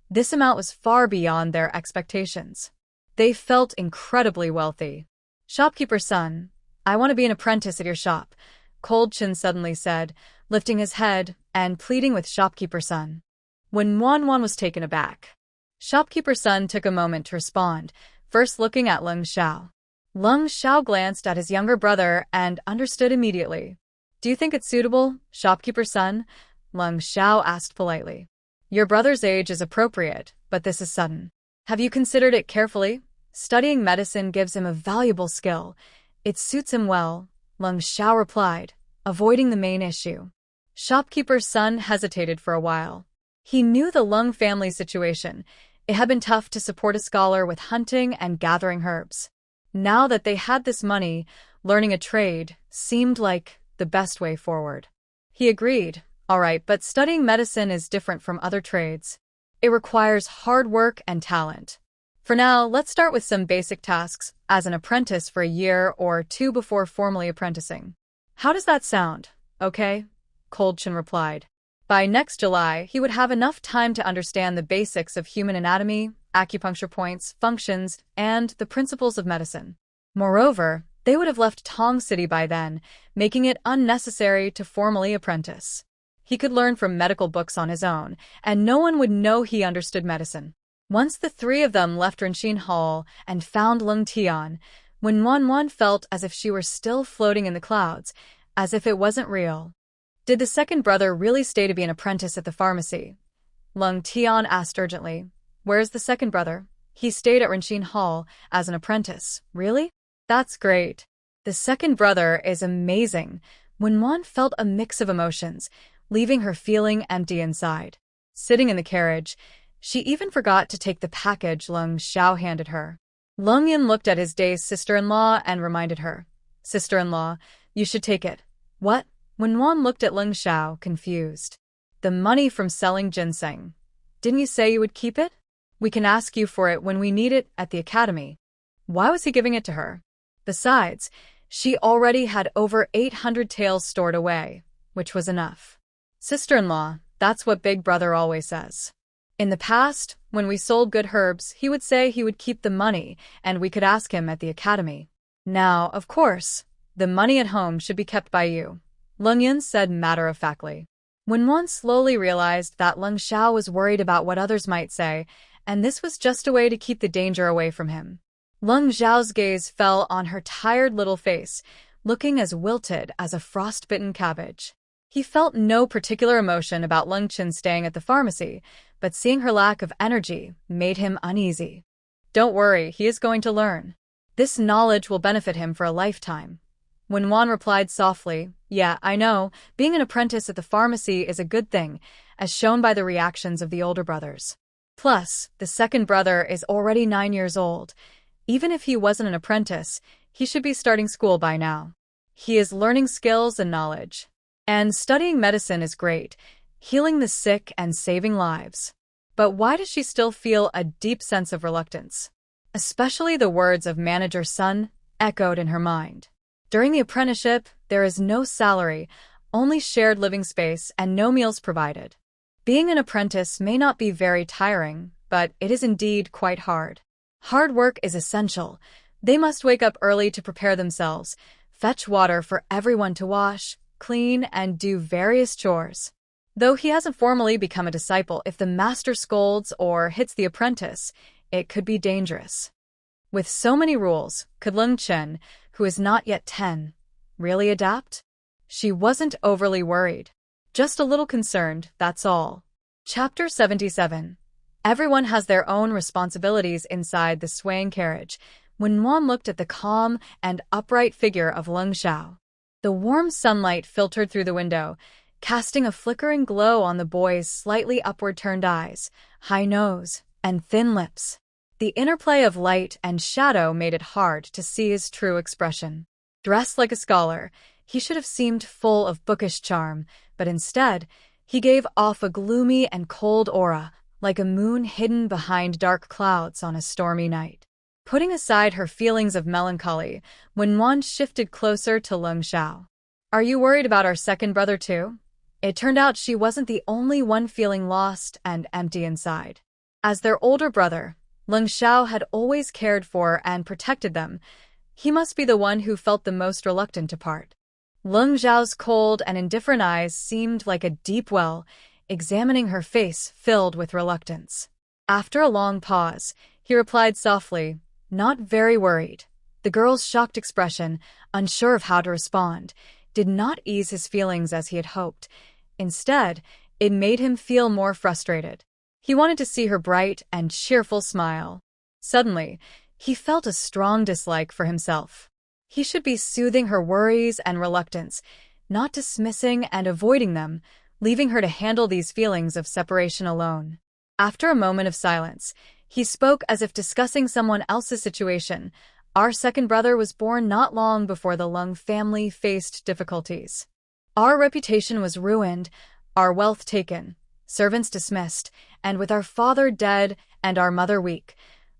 this amount was far beyond their expectations. They felt incredibly wealthy. "Shopkeeper Sun, I want to be an apprentice at your shop," Cold Chin suddenly said, lifting his head and pleading with Shopkeeper Sun. When Nonwan was taken aback, Shopkeeper Sun took a moment to respond, first looking at Leng Xiao. Leng Xiao glanced at his younger brother and understood immediately. "Do you think it's suitable, Shopkeeper Sun?" Leng Xiao asked politely. "Your brother's age is appropriate, but this is sudden. Have you considered it carefully? Studying medicine gives him a valuable skill. It suits him well," Leng Xiao replied, avoiding the main issue. Shopkeeper Sun hesitated for a while. He knew the Leng family situation. It had been tough to support a scholar with hunting and gathering herbs. Now that they had this money, learning a trade seemed like the best way forward. He agreed, "All right, but studying medicine is different from other trades. It requires hard work and talent. For now, let's start with some basic tasks as an apprentice for a year or two before formally apprenticing." "How does that sound?" "Okay," Cold Chin replied. By next July, he would have enough time to understand the basics of human anatomy, acupuncture points, functions, and the principles of medicine. Moreover, they would have left Tong City by then, making it unnecessary to formally apprentice. He could learn from medical books on his own, and no one would know he understood medicine. Once the three of them left Rinshin Hall and found Leng Tian, when Wan felt as if she were still floating in the clouds, as if it wasn't real. Did the second brother really stay to be an apprentice at the pharmacy? Leng Tian asked urgently. Where's the second brother? He stayed at Renxin Hall as an apprentice. Really? That's great. The second brother is amazing. Wan felt a mix of emotions, leaving her feeling empty inside. Sitting in the carriage, she even forgot to take the package Leng Xiao handed her. Leng Yin looked at his dazed sister-in-law and reminded her. Sister-in-law, you should take it. What? Wan looked at Leng Xiao, confused. The money from selling ginseng. Didn't you say you would keep it? We can ask you for it when we need it at the academy. Why was he giving it to her? Besides, she already had over 800 taels stored away, which was enough. Sister-in-law, that's what Big Brother always says. In the past, when we sold good herbs, he would say he would keep the money, and we could ask him at the academy. Now, of course, the money at home should be kept by you, Leng Yin said matter-of-factly. When Wan slowly realized that Leng Xiao was worried about what others might say, and this was just a way to keep the danger away from him. Leng Xiao's gaze fell on her tired little face, looking as wilted as a frostbitten cabbage. He felt no particular emotion about Leng Qin staying at the pharmacy, but seeing her lack of energy made him uneasy. Don't worry, he is going to learn. This knowledge will benefit him for a lifetime. When Wan replied softly, yeah, I know, being an apprentice at the pharmacy is a good thing, as shown by the reactions of the older brothers. Plus, the second brother is already 9 years old. Even if he wasn't an apprentice, he should be starting school by now. He is learning skills and knowledge. And studying medicine is great, healing the sick and saving lives. But why does she still feel a deep sense of reluctance? Especially the words of Manager Sun echoed in her mind. During the apprenticeship, there is no salary, only shared living space and no meals provided. Being an apprentice may not be very tiring, but it is indeed quite hard. Hard work is essential. They must wake up early to prepare themselves, fetch water for everyone to wash, clean, and do various chores. Though he hasn't formally become a disciple, if the master scolds or hits the apprentice, it could be dangerous. With so many rules, could Leng Qin, who is not yet 10, really adapt? She wasn't overly worried. Just a little concerned, that's all. Chapter 77. Everyone has their own responsibilities inside the swaying carriage. When Wan looked at the calm and upright figure of Leng Xiao, the warm sunlight filtered through the window, casting a flickering glow on the boy's slightly upward-turned eyes, high nose, and thin lips. The interplay of light and shadow made it hard to see his true expression. Dressed like a scholar, he should have seemed full of bookish charm, but instead, he gave off a gloomy and cold aura, like a moon hidden behind dark clouds on a stormy night. Putting aside her feelings of melancholy, when Wan shifted closer to Leng Xiao. Are you worried about our second brother too? It turned out she wasn't the only one feeling lost and empty inside. As their older brother, Leng Xiao had always cared for and protected them. He must be the one who felt the most reluctant to part. Leng Xiao's cold and indifferent eyes seemed like a deep well, examining her face filled with reluctance. After a long pause, he replied softly, not very worried. The girl's shocked expression, unsure of how to respond, did not ease his feelings as he had hoped. Instead, it made him feel more frustrated. He wanted to see her bright and cheerful smile. Suddenly, he felt a strong dislike for himself. He should be soothing her worries and reluctance, not dismissing and avoiding them, leaving her to handle these feelings of separation alone. After a moment of silence, he spoke as if discussing someone else's situation. Our second brother was born not long before the Leng family faced difficulties. Our reputation was ruined, our wealth taken, servants dismissed, and with our father dead and our mother weak,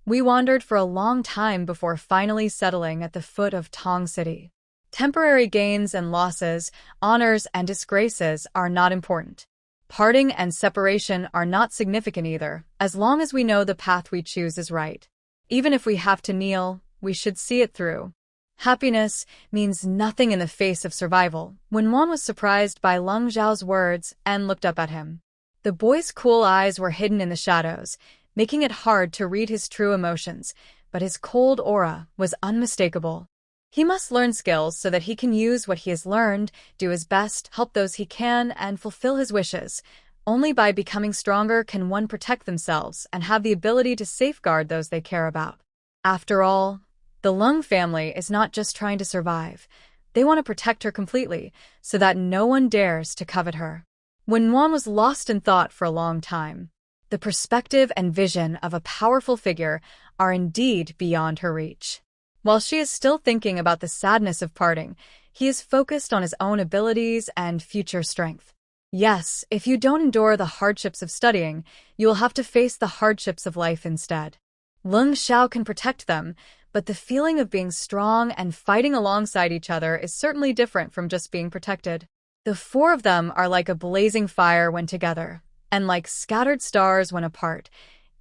we wandered for a long time before finally settling at the foot of Tong City. Temporary gains and losses, honors and disgraces are not important. Parting and separation are not significant either, as long as we know the path we choose is right. Even if we have to kneel, we should see it through. Happiness means nothing in the face of survival. When Wan was surprised by Leng Xiao's words and looked up at him, the boy's cool eyes were hidden in the shadows, making it hard to read his true emotions, but his cold aura was unmistakable. He must learn skills so that he can use what he has learned, do his best, help those he can, and fulfill his wishes. Only by becoming stronger can one protect themselves and have the ability to safeguard those they care about. After all, the Leng family is not just trying to survive. They want to protect her completely, so that no one dares to covet her. When Wan was lost in thought for a long time, the perspective and vision of a powerful figure are indeed beyond her reach. While she is still thinking about the sadness of parting, he is focused on his own abilities and future strength. Yes, if you don't endure the hardships of studying, you will have to face the hardships of life instead. Leng Xiao can protect them, but the feeling of being strong and fighting alongside each other is certainly different from just being protected. The four of them are like a blazing fire when together, and like scattered stars when apart,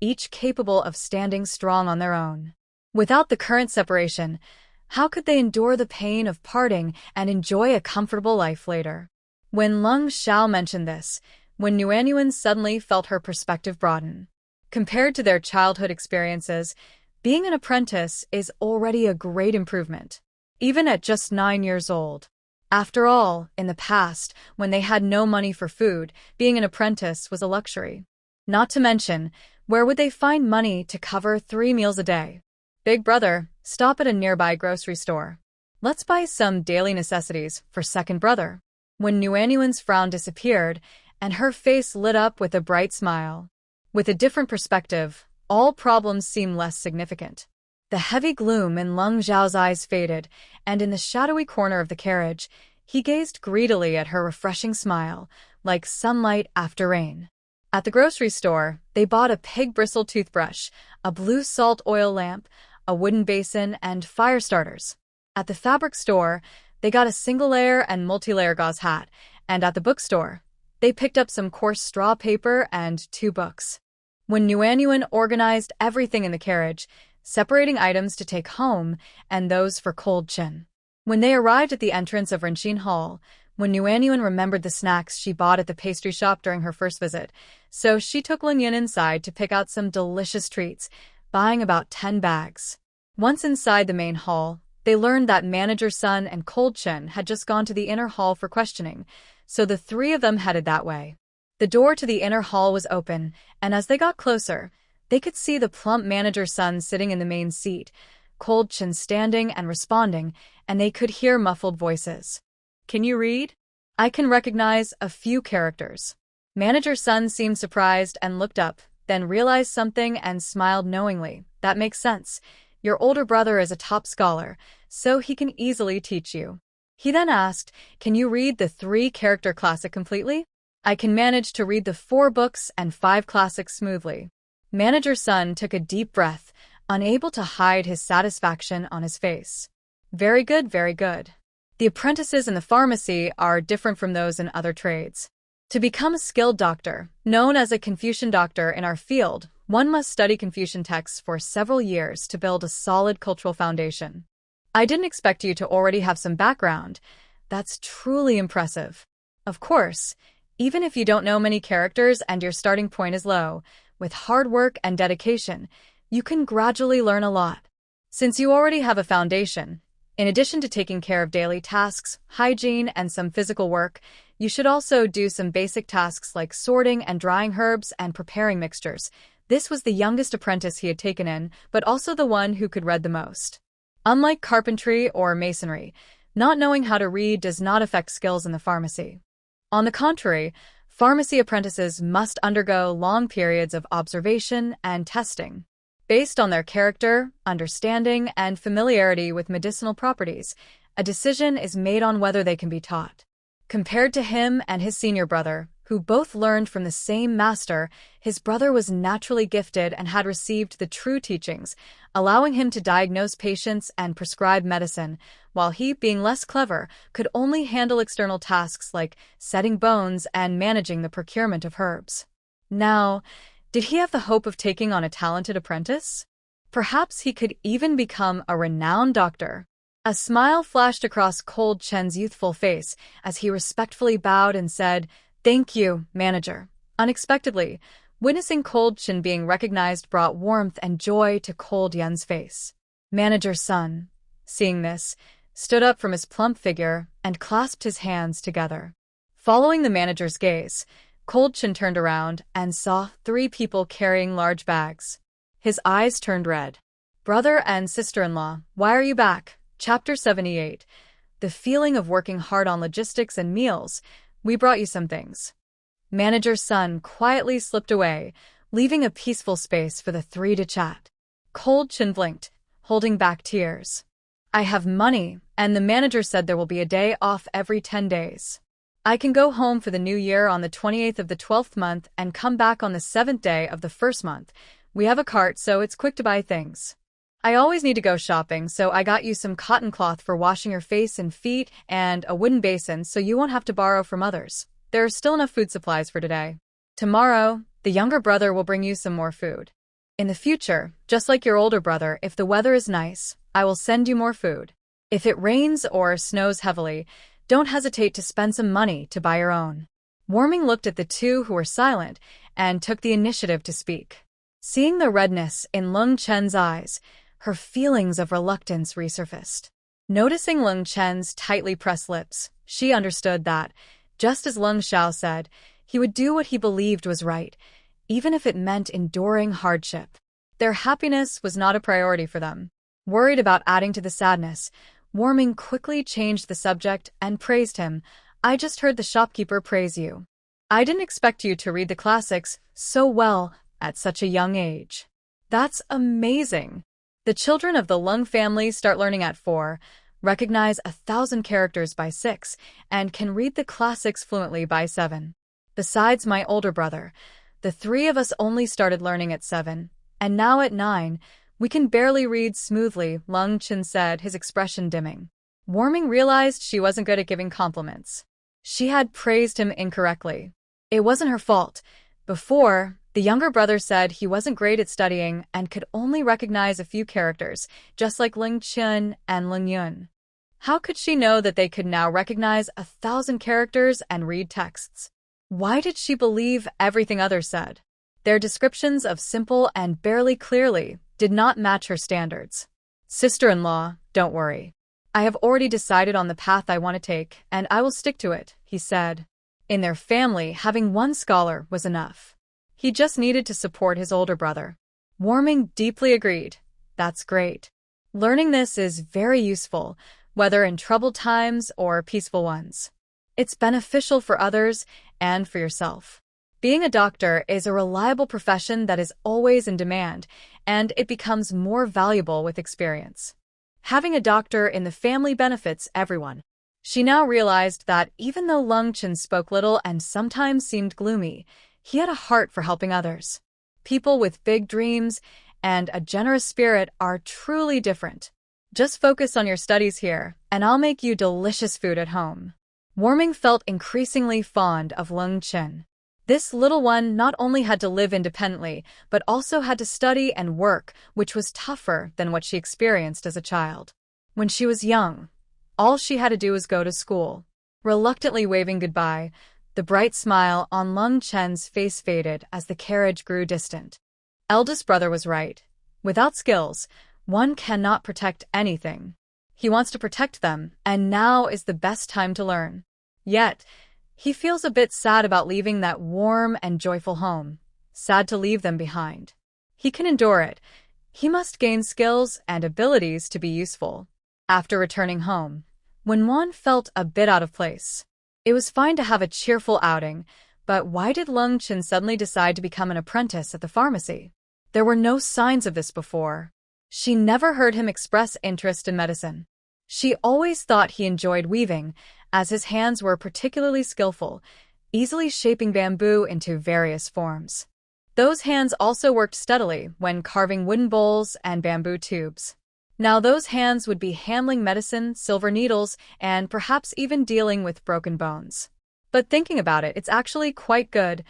each capable of standing strong on their own. Without the current separation, how could they endure the pain of parting and enjoy a comfortable life later? When Leng Xiao mentioned this, when Nuanyuan suddenly felt her perspective broaden. Compared to their childhood experiences, being an apprentice is already a great improvement, even at just 9 years old. After all, in the past, when they had no money for food, being an apprentice was a luxury. Not to mention, where would they find money to cover 3 meals a day? Big brother, stop at a nearby grocery store. Let's buy some daily necessities for second brother. When Nuanyuan's frown disappeared, and her face lit up with a bright smile. With a different perspective, all problems seem less significant. The heavy gloom in Leng Xiao's eyes faded, and in the shadowy corner of the carriage, he gazed greedily at her refreshing smile, like sunlight after rain. At the grocery store, they bought a pig-bristle toothbrush, a blue salt oil lamp, a wooden basin, and fire starters. At the fabric store, they got a single-layer and multi-layer gauze hat, and at the bookstore, they picked up some coarse straw paper and 2 books. When Nuanyuan organized everything in the carriage, separating items to take home and those for cold chin. When they arrived at the entrance of Renxin Hall, when Nuanyuan remembered the snacks she bought at the pastry shop during her first visit, so she took Lingyan inside to pick out some delicious treats, buying about 10 bags. Once inside the main hall, they learned that Manager Sun and Cold Chin had just gone to the inner hall for questioning, so the 3 of them headed that way. The door to the inner hall was open, and as they got closer, they could see the plump Manager Sun sitting in the main seat, Cold Chin standing and responding, and they could hear muffled voices. Can you read? I can recognize a few characters. Manager Sun seemed surprised and looked up, then realized something and smiled knowingly. That makes sense. Your older brother is a top scholar, so he can easily teach you. He then asked, can you read the 3-character classic completely? I can manage to read the 4 books and 5 classics smoothly. Manager Sun took a deep breath, unable to hide his satisfaction on his face. Very good, very good. The apprentices in the pharmacy are different from those in other trades. To become a skilled doctor, known as a Confucian doctor in our field, one must study Confucian texts for several years to build a solid cultural foundation. I didn't expect you to already have some background. That's truly impressive. Of course, even if you don't know many characters and your starting point is low, with hard work and dedication, you can gradually learn a lot. Since you already have a foundation, in addition to taking care of daily tasks, hygiene, and some physical work, you should also do some basic tasks like sorting and drying herbs and preparing mixtures. This was the youngest apprentice he had taken in, but also the one who could read the most. Unlike carpentry or masonry, not knowing how to read does not affect skills in the pharmacy. On the contrary, pharmacy apprentices must undergo long periods of observation and testing. Based on their character, understanding, and familiarity with medicinal properties, a decision is made on whether they can be taught. Compared to him and his senior brother, who both learned from the same master, his brother was naturally gifted and had received the true teachings, allowing him to diagnose patients and prescribe medicine, while he, being less clever, could only handle external tasks like setting bones and managing the procurement of herbs. Now, did he have the hope of taking on a talented apprentice? Perhaps he could even become a renowned doctor. A smile flashed across Cold Chen's youthful face as he respectfully bowed and said, "Thank you, manager." Unexpectedly, Witnessing Cold Chin being recognized brought warmth and joy to Cold Yun's face. Manager's son, seeing this, stood up from his plump figure and clasped his hands together. Following the manager's gaze, Cold Chin turned around and saw 3 people carrying large bags. His eyes turned red. Brother and sister-in-law, why are you back? Chapter 78. The feeling of working hard on logistics and meals. We brought you some things. Manager's son quietly slipped away, leaving a peaceful space for the 3 to chat. Cold Chin blinked, holding back tears. I have money, and the manager said there will be a day off every 10 days. I can go home for the new year on the 28th of the 12th month and come back on the 7th day of the 1st month. We have a cart, so it's quick to buy things. I always need to go shopping, so I got you some cotton cloth for washing your face and feet and a wooden basin so you won't have to borrow from others. There are still enough food supplies for today. Tomorrow, the younger brother will bring you some more food. In the future, just like your older brother, if the weather is nice, I will send you more food. If it rains or snows heavily, don't hesitate to spend some money to buy your own. Warming looked at the 2 who were silent and took the initiative to speak. Seeing the redness in Leng Chen's eyes, her feelings of reluctance resurfaced. Noticing Leng Chen's tightly pressed lips, she understood that, just as Leng Xiao said, he would do what he believed was right, even if it meant enduring hardship. Their happiness was not a priority for them. Worried about adding to the sadness, Warming quickly changed the subject and praised him. I just heard the shopkeeper praise you. I didn't expect you to read the classics so well at such a young age. That's amazing. The children of the Leng family start learning at 4, recognize 1,000 characters by 6, and can read the classics fluently by 7. Besides my older brother, the 3 of us only started learning at 7, and now at 9, we can barely read smoothly, Leng Chin said, his expression dimming. Warming realized she wasn't good at giving compliments. She had praised him incorrectly. It wasn't her fault. Before, the younger brother said he wasn't great at studying and could only recognize a few characters, just like Ling Chun and Ling Yun. How could she know that they could now recognize 1,000 characters and read texts? Why did she believe everything others said? Their descriptions of simple and barely clearly did not match her standards. Sister-in-law, don't worry. I have already decided on the path I want to take, and I will stick to it, he said. In their family, having 1 scholar was enough. He just needed to support his older brother. Warming deeply agreed. That's great. Learning this is very useful, whether in troubled times or peaceful ones. It's beneficial for others and for yourself. Being a doctor is a reliable profession that is always in demand, and it becomes more valuable with experience. Having a doctor in the family benefits everyone. She now realized that even though Leng Chen spoke little and sometimes seemed gloomy, he had a heart for helping others. People with big dreams and a generous spirit are truly different. Just focus on your studies here, and I'll make you delicious food at home. Warming felt increasingly fond of Leng Chen. This little one not only had to live independently, but also had to study and work, which was tougher than what she experienced as a child. When she was young, all she had to do was go to school. Reluctantly waving goodbye, the bright smile on Leng Chen's face faded as the carriage grew distant. Eldest brother was right. Without skills, one cannot protect anything. He wants to protect them, and now is the best time to learn. Yet, he feels a bit sad about leaving that warm and joyful home. Sad to leave them behind. He can endure it. He must gain skills and abilities to be useful. After returning home, Wenwan felt a bit out of place. It was fine to have a cheerful outing, but why did Leng Chen suddenly decide to become an apprentice at the pharmacy? There were no signs of this before. She never heard him express interest in medicine. She always thought he enjoyed weaving, as his hands were particularly skillful, easily shaping bamboo into various forms. Those hands also worked steadily when carving wooden bowls and bamboo tubes. Now those hands would be handling medicine, silver needles, and perhaps even dealing with broken bones. But thinking about it, it's actually quite good.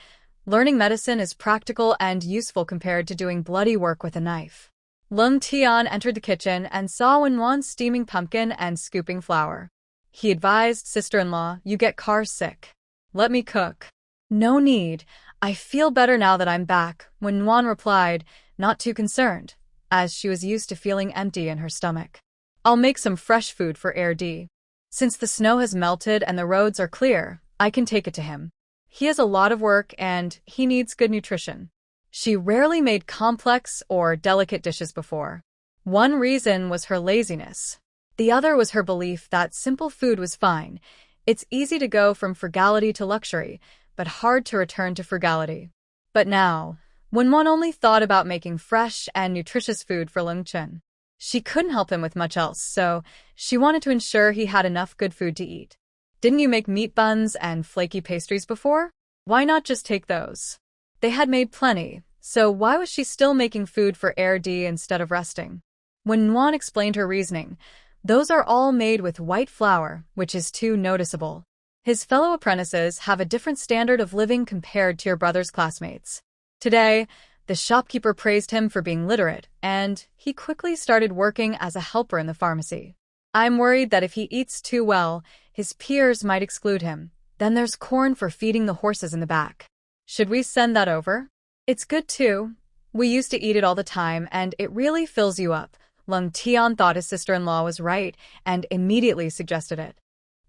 Learning medicine is practical and useful compared to doing bloody work with a knife. Leng Tian entered the kitchen and saw Wenwan steaming pumpkin and scooping flour. He advised, sister-in-law, you get car sick. Let me cook. No need. I feel better now that I'm back, when Nguyen replied, not too concerned, as she was used to feeling empty in her stomach. I'll make some fresh food for RD. Since the snow has melted and the roads are clear, I can take it to him. He has a lot of work and he needs good nutrition. She rarely made complex or delicate dishes before. One reason was her laziness. The other was her belief that simple food was fine. It's easy to go from frugality to luxury, but hard to return to frugality. But now, when one only thought about making fresh and nutritious food for Leng Chen, she couldn't help him with much else, so she wanted to ensure he had enough good food to eat. Didn't you make meat buns and flaky pastries before? Why not just take those? They had made plenty, so why was she still making food for RD instead of resting? When Nguyen explained her reasoning, those are all made with white flour, which is too noticeable. His fellow apprentices have a different standard of living compared to your brother's classmates. Today, the shopkeeper praised him for being literate, and he quickly started working as a helper in the pharmacy. I'm worried that if he eats too well, his peers might exclude him. Then there's corn for feeding the horses in the back. Should we send that over? It's good too. We used to eat it all the time, and it really fills you up. Leng Tian thought his sister-in-law was right and immediately suggested it.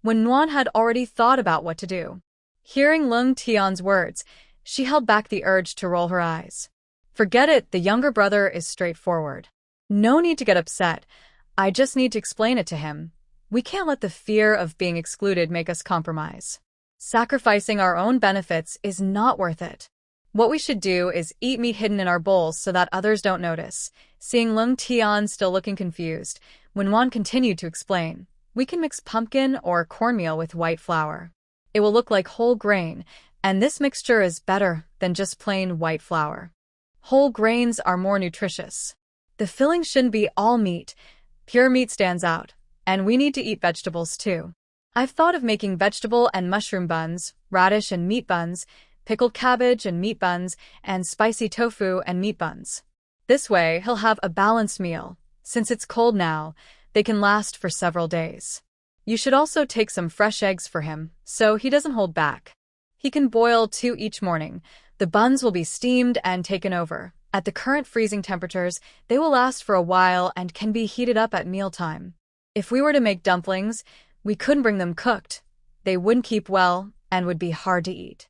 When Nguyen had already thought about what to do. Hearing Leng Tian's words, she held back the urge to roll her eyes. Forget it, the younger brother is straightforward. No need to get upset. I just need to explain it to him. We can't let the fear of being excluded make us compromise. Sacrificing our own benefits is not worth it. What we should do is eat meat hidden in our bowls so that others don't notice. Seeing Leng Tian still looking confused, when Nguyen continued to explain, we can mix pumpkin or cornmeal with white flour. It will look like whole grain, and this mixture is better than just plain white flour. Whole grains are more nutritious. The filling shouldn't be all meat. Pure meat stands out, and we need to eat vegetables too. I've thought of making vegetable and mushroom buns, radish and meat buns, pickled cabbage and meat buns, and spicy tofu and meat buns. This way, he'll have a balanced meal. Since it's cold now, they can last for several days. You should also take some fresh eggs for him, so he doesn't hold back. He can boil 2 each morning. The buns will be steamed and taken over. At the current freezing temperatures, they will last for a while and can be heated up at mealtime. If we were to make dumplings, we couldn't bring them cooked. They wouldn't keep well and would be hard to eat.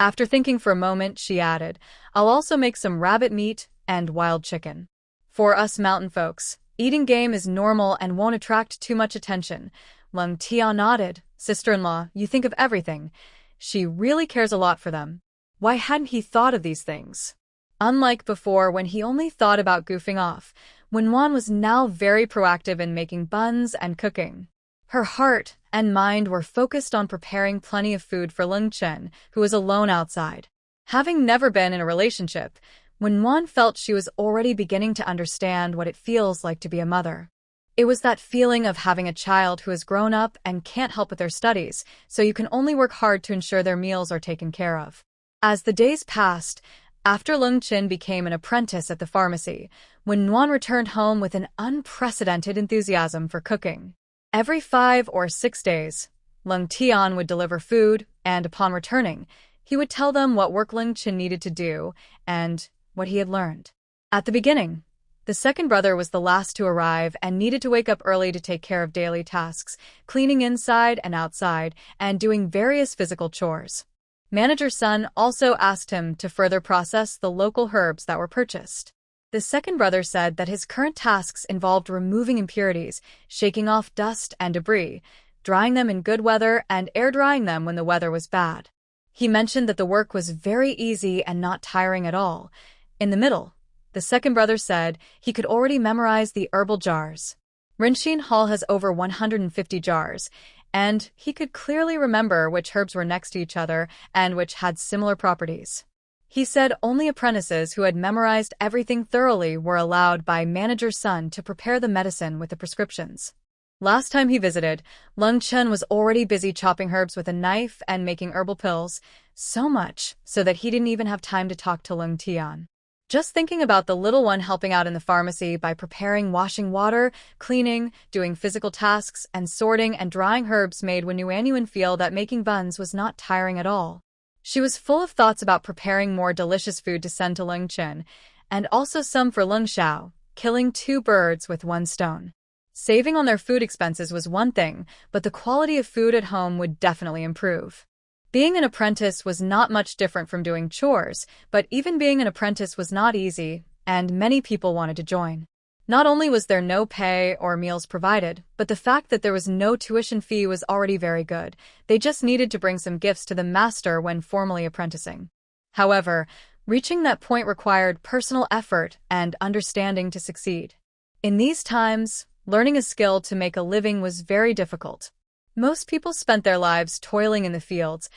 After thinking for a moment, she added, I'll also make some rabbit meat and wild chicken. For us mountain folks, eating game is normal and won't attract too much attention. Leng Tian nodded. Sister-in-law, you think of everything. She really cares a lot for them. Why hadn't he thought of these things? Unlike before when he only thought about goofing off, when Nguyen was now very proactive in making buns and cooking. Her heart and mind were focused on preparing plenty of food for Leng Chen, who was alone outside. Having never been in a relationship, when Nguyen felt she was already beginning to understand what it feels like to be a mother. It was that feeling of having a child who has grown up and can't help with their studies, so you can only work hard to ensure their meals are taken care of. As the days passed, after Leng Chen became an apprentice at the pharmacy, when Nguyen returned home with an unprecedented enthusiasm for cooking. Every 5 or 6 days, Leng Tian would deliver food, and upon returning, he would tell them what work Leng Chen needed to do and what he had learned. At the beginning, the second brother was the last to arrive and needed to wake up early to take care of daily tasks, cleaning inside and outside, and doing various physical chores. Manager's son also asked him to further process the local herbs that were purchased. The second brother said that his current tasks involved removing impurities, shaking off dust and debris, drying them in good weather, and air-drying them when the weather was bad. He mentioned that the work was very easy and not tiring at all. In the middle, the second brother said he could already memorize the herbal jars. Rinshin Hall has over 150 jars, and he could clearly remember which herbs were next to each other and which had similar properties. He said only apprentices who had memorized everything thoroughly were allowed by manager's son to prepare the medicine with the prescriptions. Last time he visited, Leng Chen was already busy chopping herbs with a knife and making herbal pills, so much so that he didn't even have time to talk to Leng Tian. Just thinking about the little one helping out in the pharmacy by preparing washing water, cleaning, doing physical tasks, and sorting and drying herbs made Nguyen feel that making buns was not tiring at all. She was full of thoughts about preparing more delicious food to send to Leng, and also some for Leng Xiao, killing two birds with one stone. Saving on their food expenses was one thing, but the quality of food at home would definitely improve. Being an apprentice was not much different from doing chores, but even being an apprentice was not easy, and many people wanted to join. Not only was there no pay or meals provided, but the fact that there was no tuition fee was already very good. They just needed to bring some gifts to the master when formally apprenticing. However, reaching that point required personal effort and understanding to succeed. In these times, learning a skill to make a living was very difficult. Most people spent their lives toiling in the fields,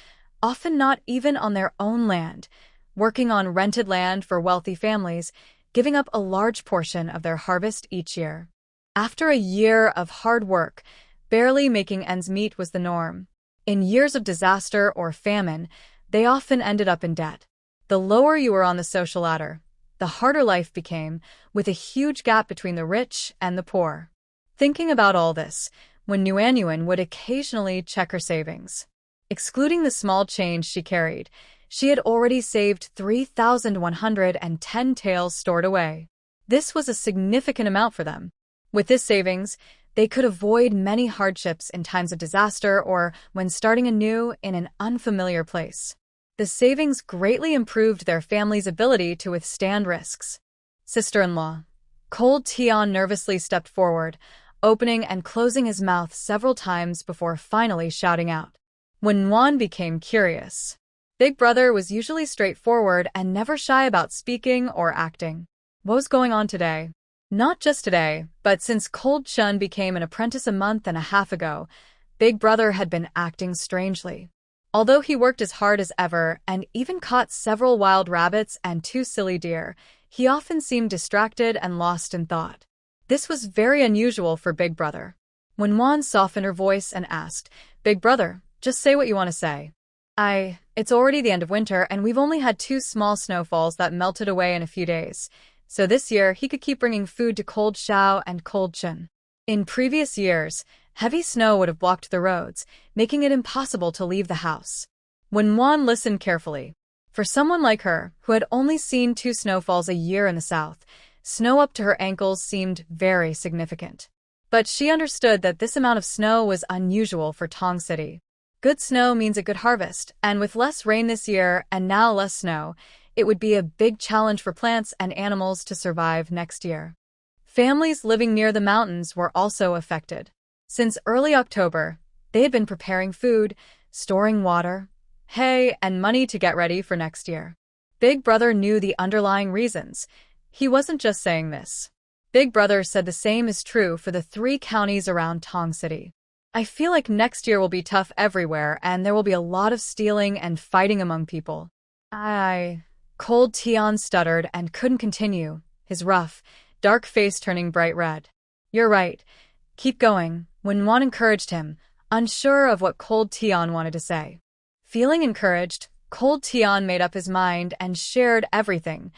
often not even on their own land, working on rented land for wealthy families, giving up a large portion of their harvest each year. After a year of hard work, barely making ends meet was the norm. In years of disaster or famine, they often ended up in debt. The lower you were on the social ladder, the harder life became, with a huge gap between the rich and the poor. Thinking about all this, when Nguyen would occasionally check her savings. Excluding the small change she carried, she had already saved 3,110 taels stored away. This was a significant amount for them. With this savings, they could avoid many hardships in times of disaster or when starting anew in an unfamiliar place. The savings greatly improved their family's ability to withstand risks. Sister-in-law. Cold Tian nervously stepped forward, opening and closing his mouth several times before finally shouting out. When Nguyen became curious, Big Brother was usually straightforward and never shy about speaking or acting. What was going on today? Not just today, but since Cold Chun became an apprentice a month and a half ago, Big Brother had been acting strangely. Although he worked as hard as ever and even caught several wild rabbits and 2 silly deer, he often seemed distracted and lost in thought. This was very unusual for Big Brother. When Nguyen softened her voice and asked, "Big Brother, just say what you want to say." It's already the end of winter and we've only had 2 small snowfalls that melted away in a few days. So this year, he could keep bringing food to Cold Xiao and Cold Chun. In previous years, heavy snow would have blocked the roads, making it impossible to leave the house. When Nguyen listened carefully, for someone like her, who had only seen 2 snowfalls a year in the south, snow up to her ankles seemed very significant. But she understood that this amount of snow was unusual for Tong City. Good snow means a good harvest, and with less rain this year and now less snow, it would be a big challenge for plants and animals to survive next year. Families living near the mountains were also affected. Since early October, they had been preparing food, storing water, hay, and money to get ready for next year. Big Brother knew the underlying reasons. He wasn't just saying this. Big Brother said the same is true for the 3 counties around Tong City. I feel like next year will be tough everywhere and there will be a lot of stealing and fighting among people. Cold Tian stuttered and couldn't continue, his rough, dark face turning bright red. You're right. Keep going, when Nguyen encouraged him, unsure of what Cold Tian wanted to say. Feeling encouraged, Cold Tian made up his mind and shared everything.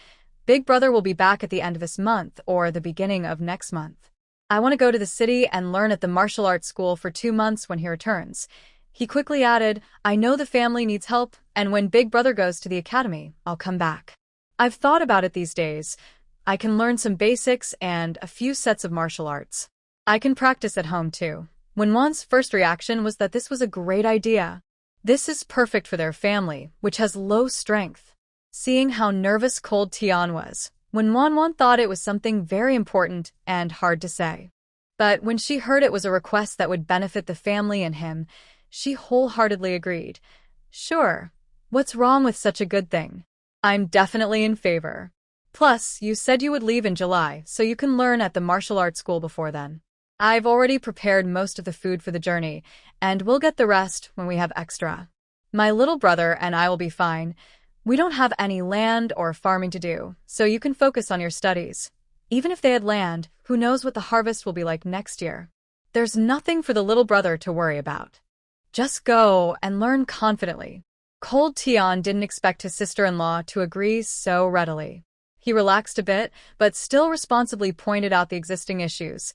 Big Brother will be back at the end of this month or the beginning of next month. I want to go to the city and learn at the martial arts school for 2 months when he returns. He quickly added, I know the family needs help, and when Big Brother goes to the academy, I'll come back. I've thought about it these days. I can learn some basics and a few sets of martial arts. I can practice at home too. When Nguyen's first reaction was that this was a great idea. This is perfect for their family, which has low strength. Seeing how nervous Cold Tian was, when Nguyen thought it was something very important and hard to say. But when she heard it was a request that would benefit the family and him, she wholeheartedly agreed. Sure, what's wrong with such a good thing? I'm definitely in favor. Plus, you said you would leave in July, so you can learn at the martial arts school before then. I've already prepared most of the food for the journey, and we'll get the rest when we have extra. My little brother and I will be fine. We don't have any land or farming to do, so you can focus on your studies. Even if they had land, who knows what the harvest will be like next year? There's nothing for the little brother to worry about. Just go and learn confidently. Cold Tian didn't expect his sister-in-law to agree so readily. He relaxed a bit, but still responsibly pointed out the existing issues.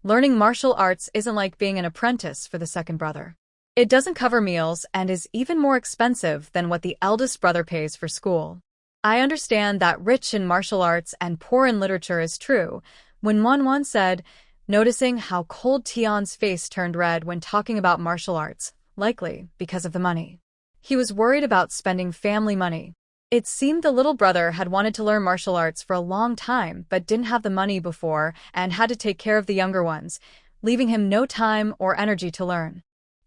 Learning martial arts isn't like being an apprentice for the second brother. It doesn't cover meals and is even more expensive than what the eldest brother pays for school. I understand that rich in martial arts and poor in literature is true, Wen Wanwan said, noticing how cold Tian's face turned red when talking about martial arts, likely because of the money. He was worried about spending family money. It seemed the little brother had wanted to learn martial arts for a long time but didn't have the money before and had to take care of the younger ones, leaving him no time or energy to learn.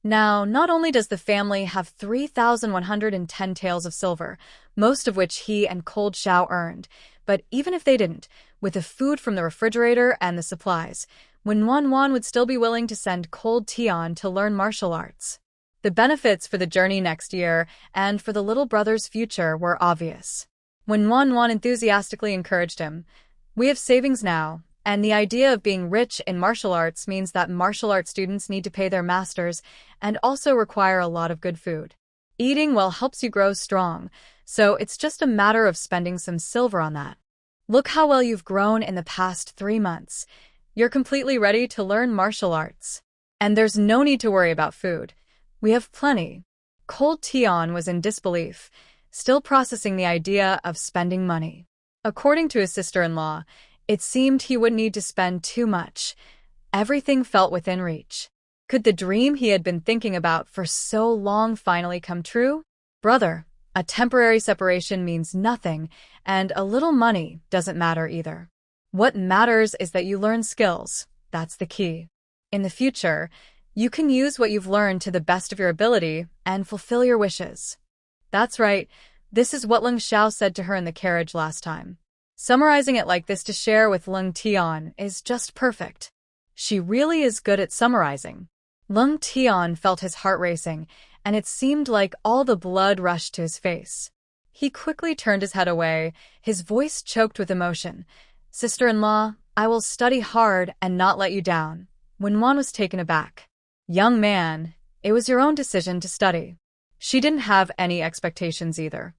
Now, not only does the family have 3,110 taels of silver, most of which he and Cold Xiao earned, but even if they didn't, with the food from the refrigerator and the supplies, Wen Wanwan would still be willing to send Cold Tian to learn martial arts. The benefits for the journey next year and for the little brother's future were obvious. Wen Wanwan enthusiastically encouraged him, "We have savings now, and the idea of being rich in martial arts means that martial arts students need to pay their masters and also require a lot of good food. Eating well helps you grow strong, so it's just a matter of spending some silver on that. Look how well you've grown in the past 3 months. You're completely ready to learn martial arts. And there's no need to worry about food. We have plenty." Cold Tian was in disbelief, still processing the idea of spending money. According to his sister-in-law, it seemed he wouldn't need to spend too much. Everything felt within reach. Could the dream he had been thinking about for so long finally come true? "Brother, a temporary separation means nothing, and a little money doesn't matter either. What matters is that you learn skills. That's the key. In the future, you can use what you've learned to the best of your ability and fulfill your wishes." That's right. This is what Leng Xiao said to her in the carriage last time. Summarizing it like this to share with Leng Tian is just perfect. She really is good at summarizing. Leng Tian felt his heart racing, and it seemed like all the blood rushed to his face. He quickly turned his head away, his voice choked with emotion. "Sister-in-law, I will study hard and not let you down." Wen Wan was taken aback. "Young man, it was your own decision to study." She didn't have any expectations either.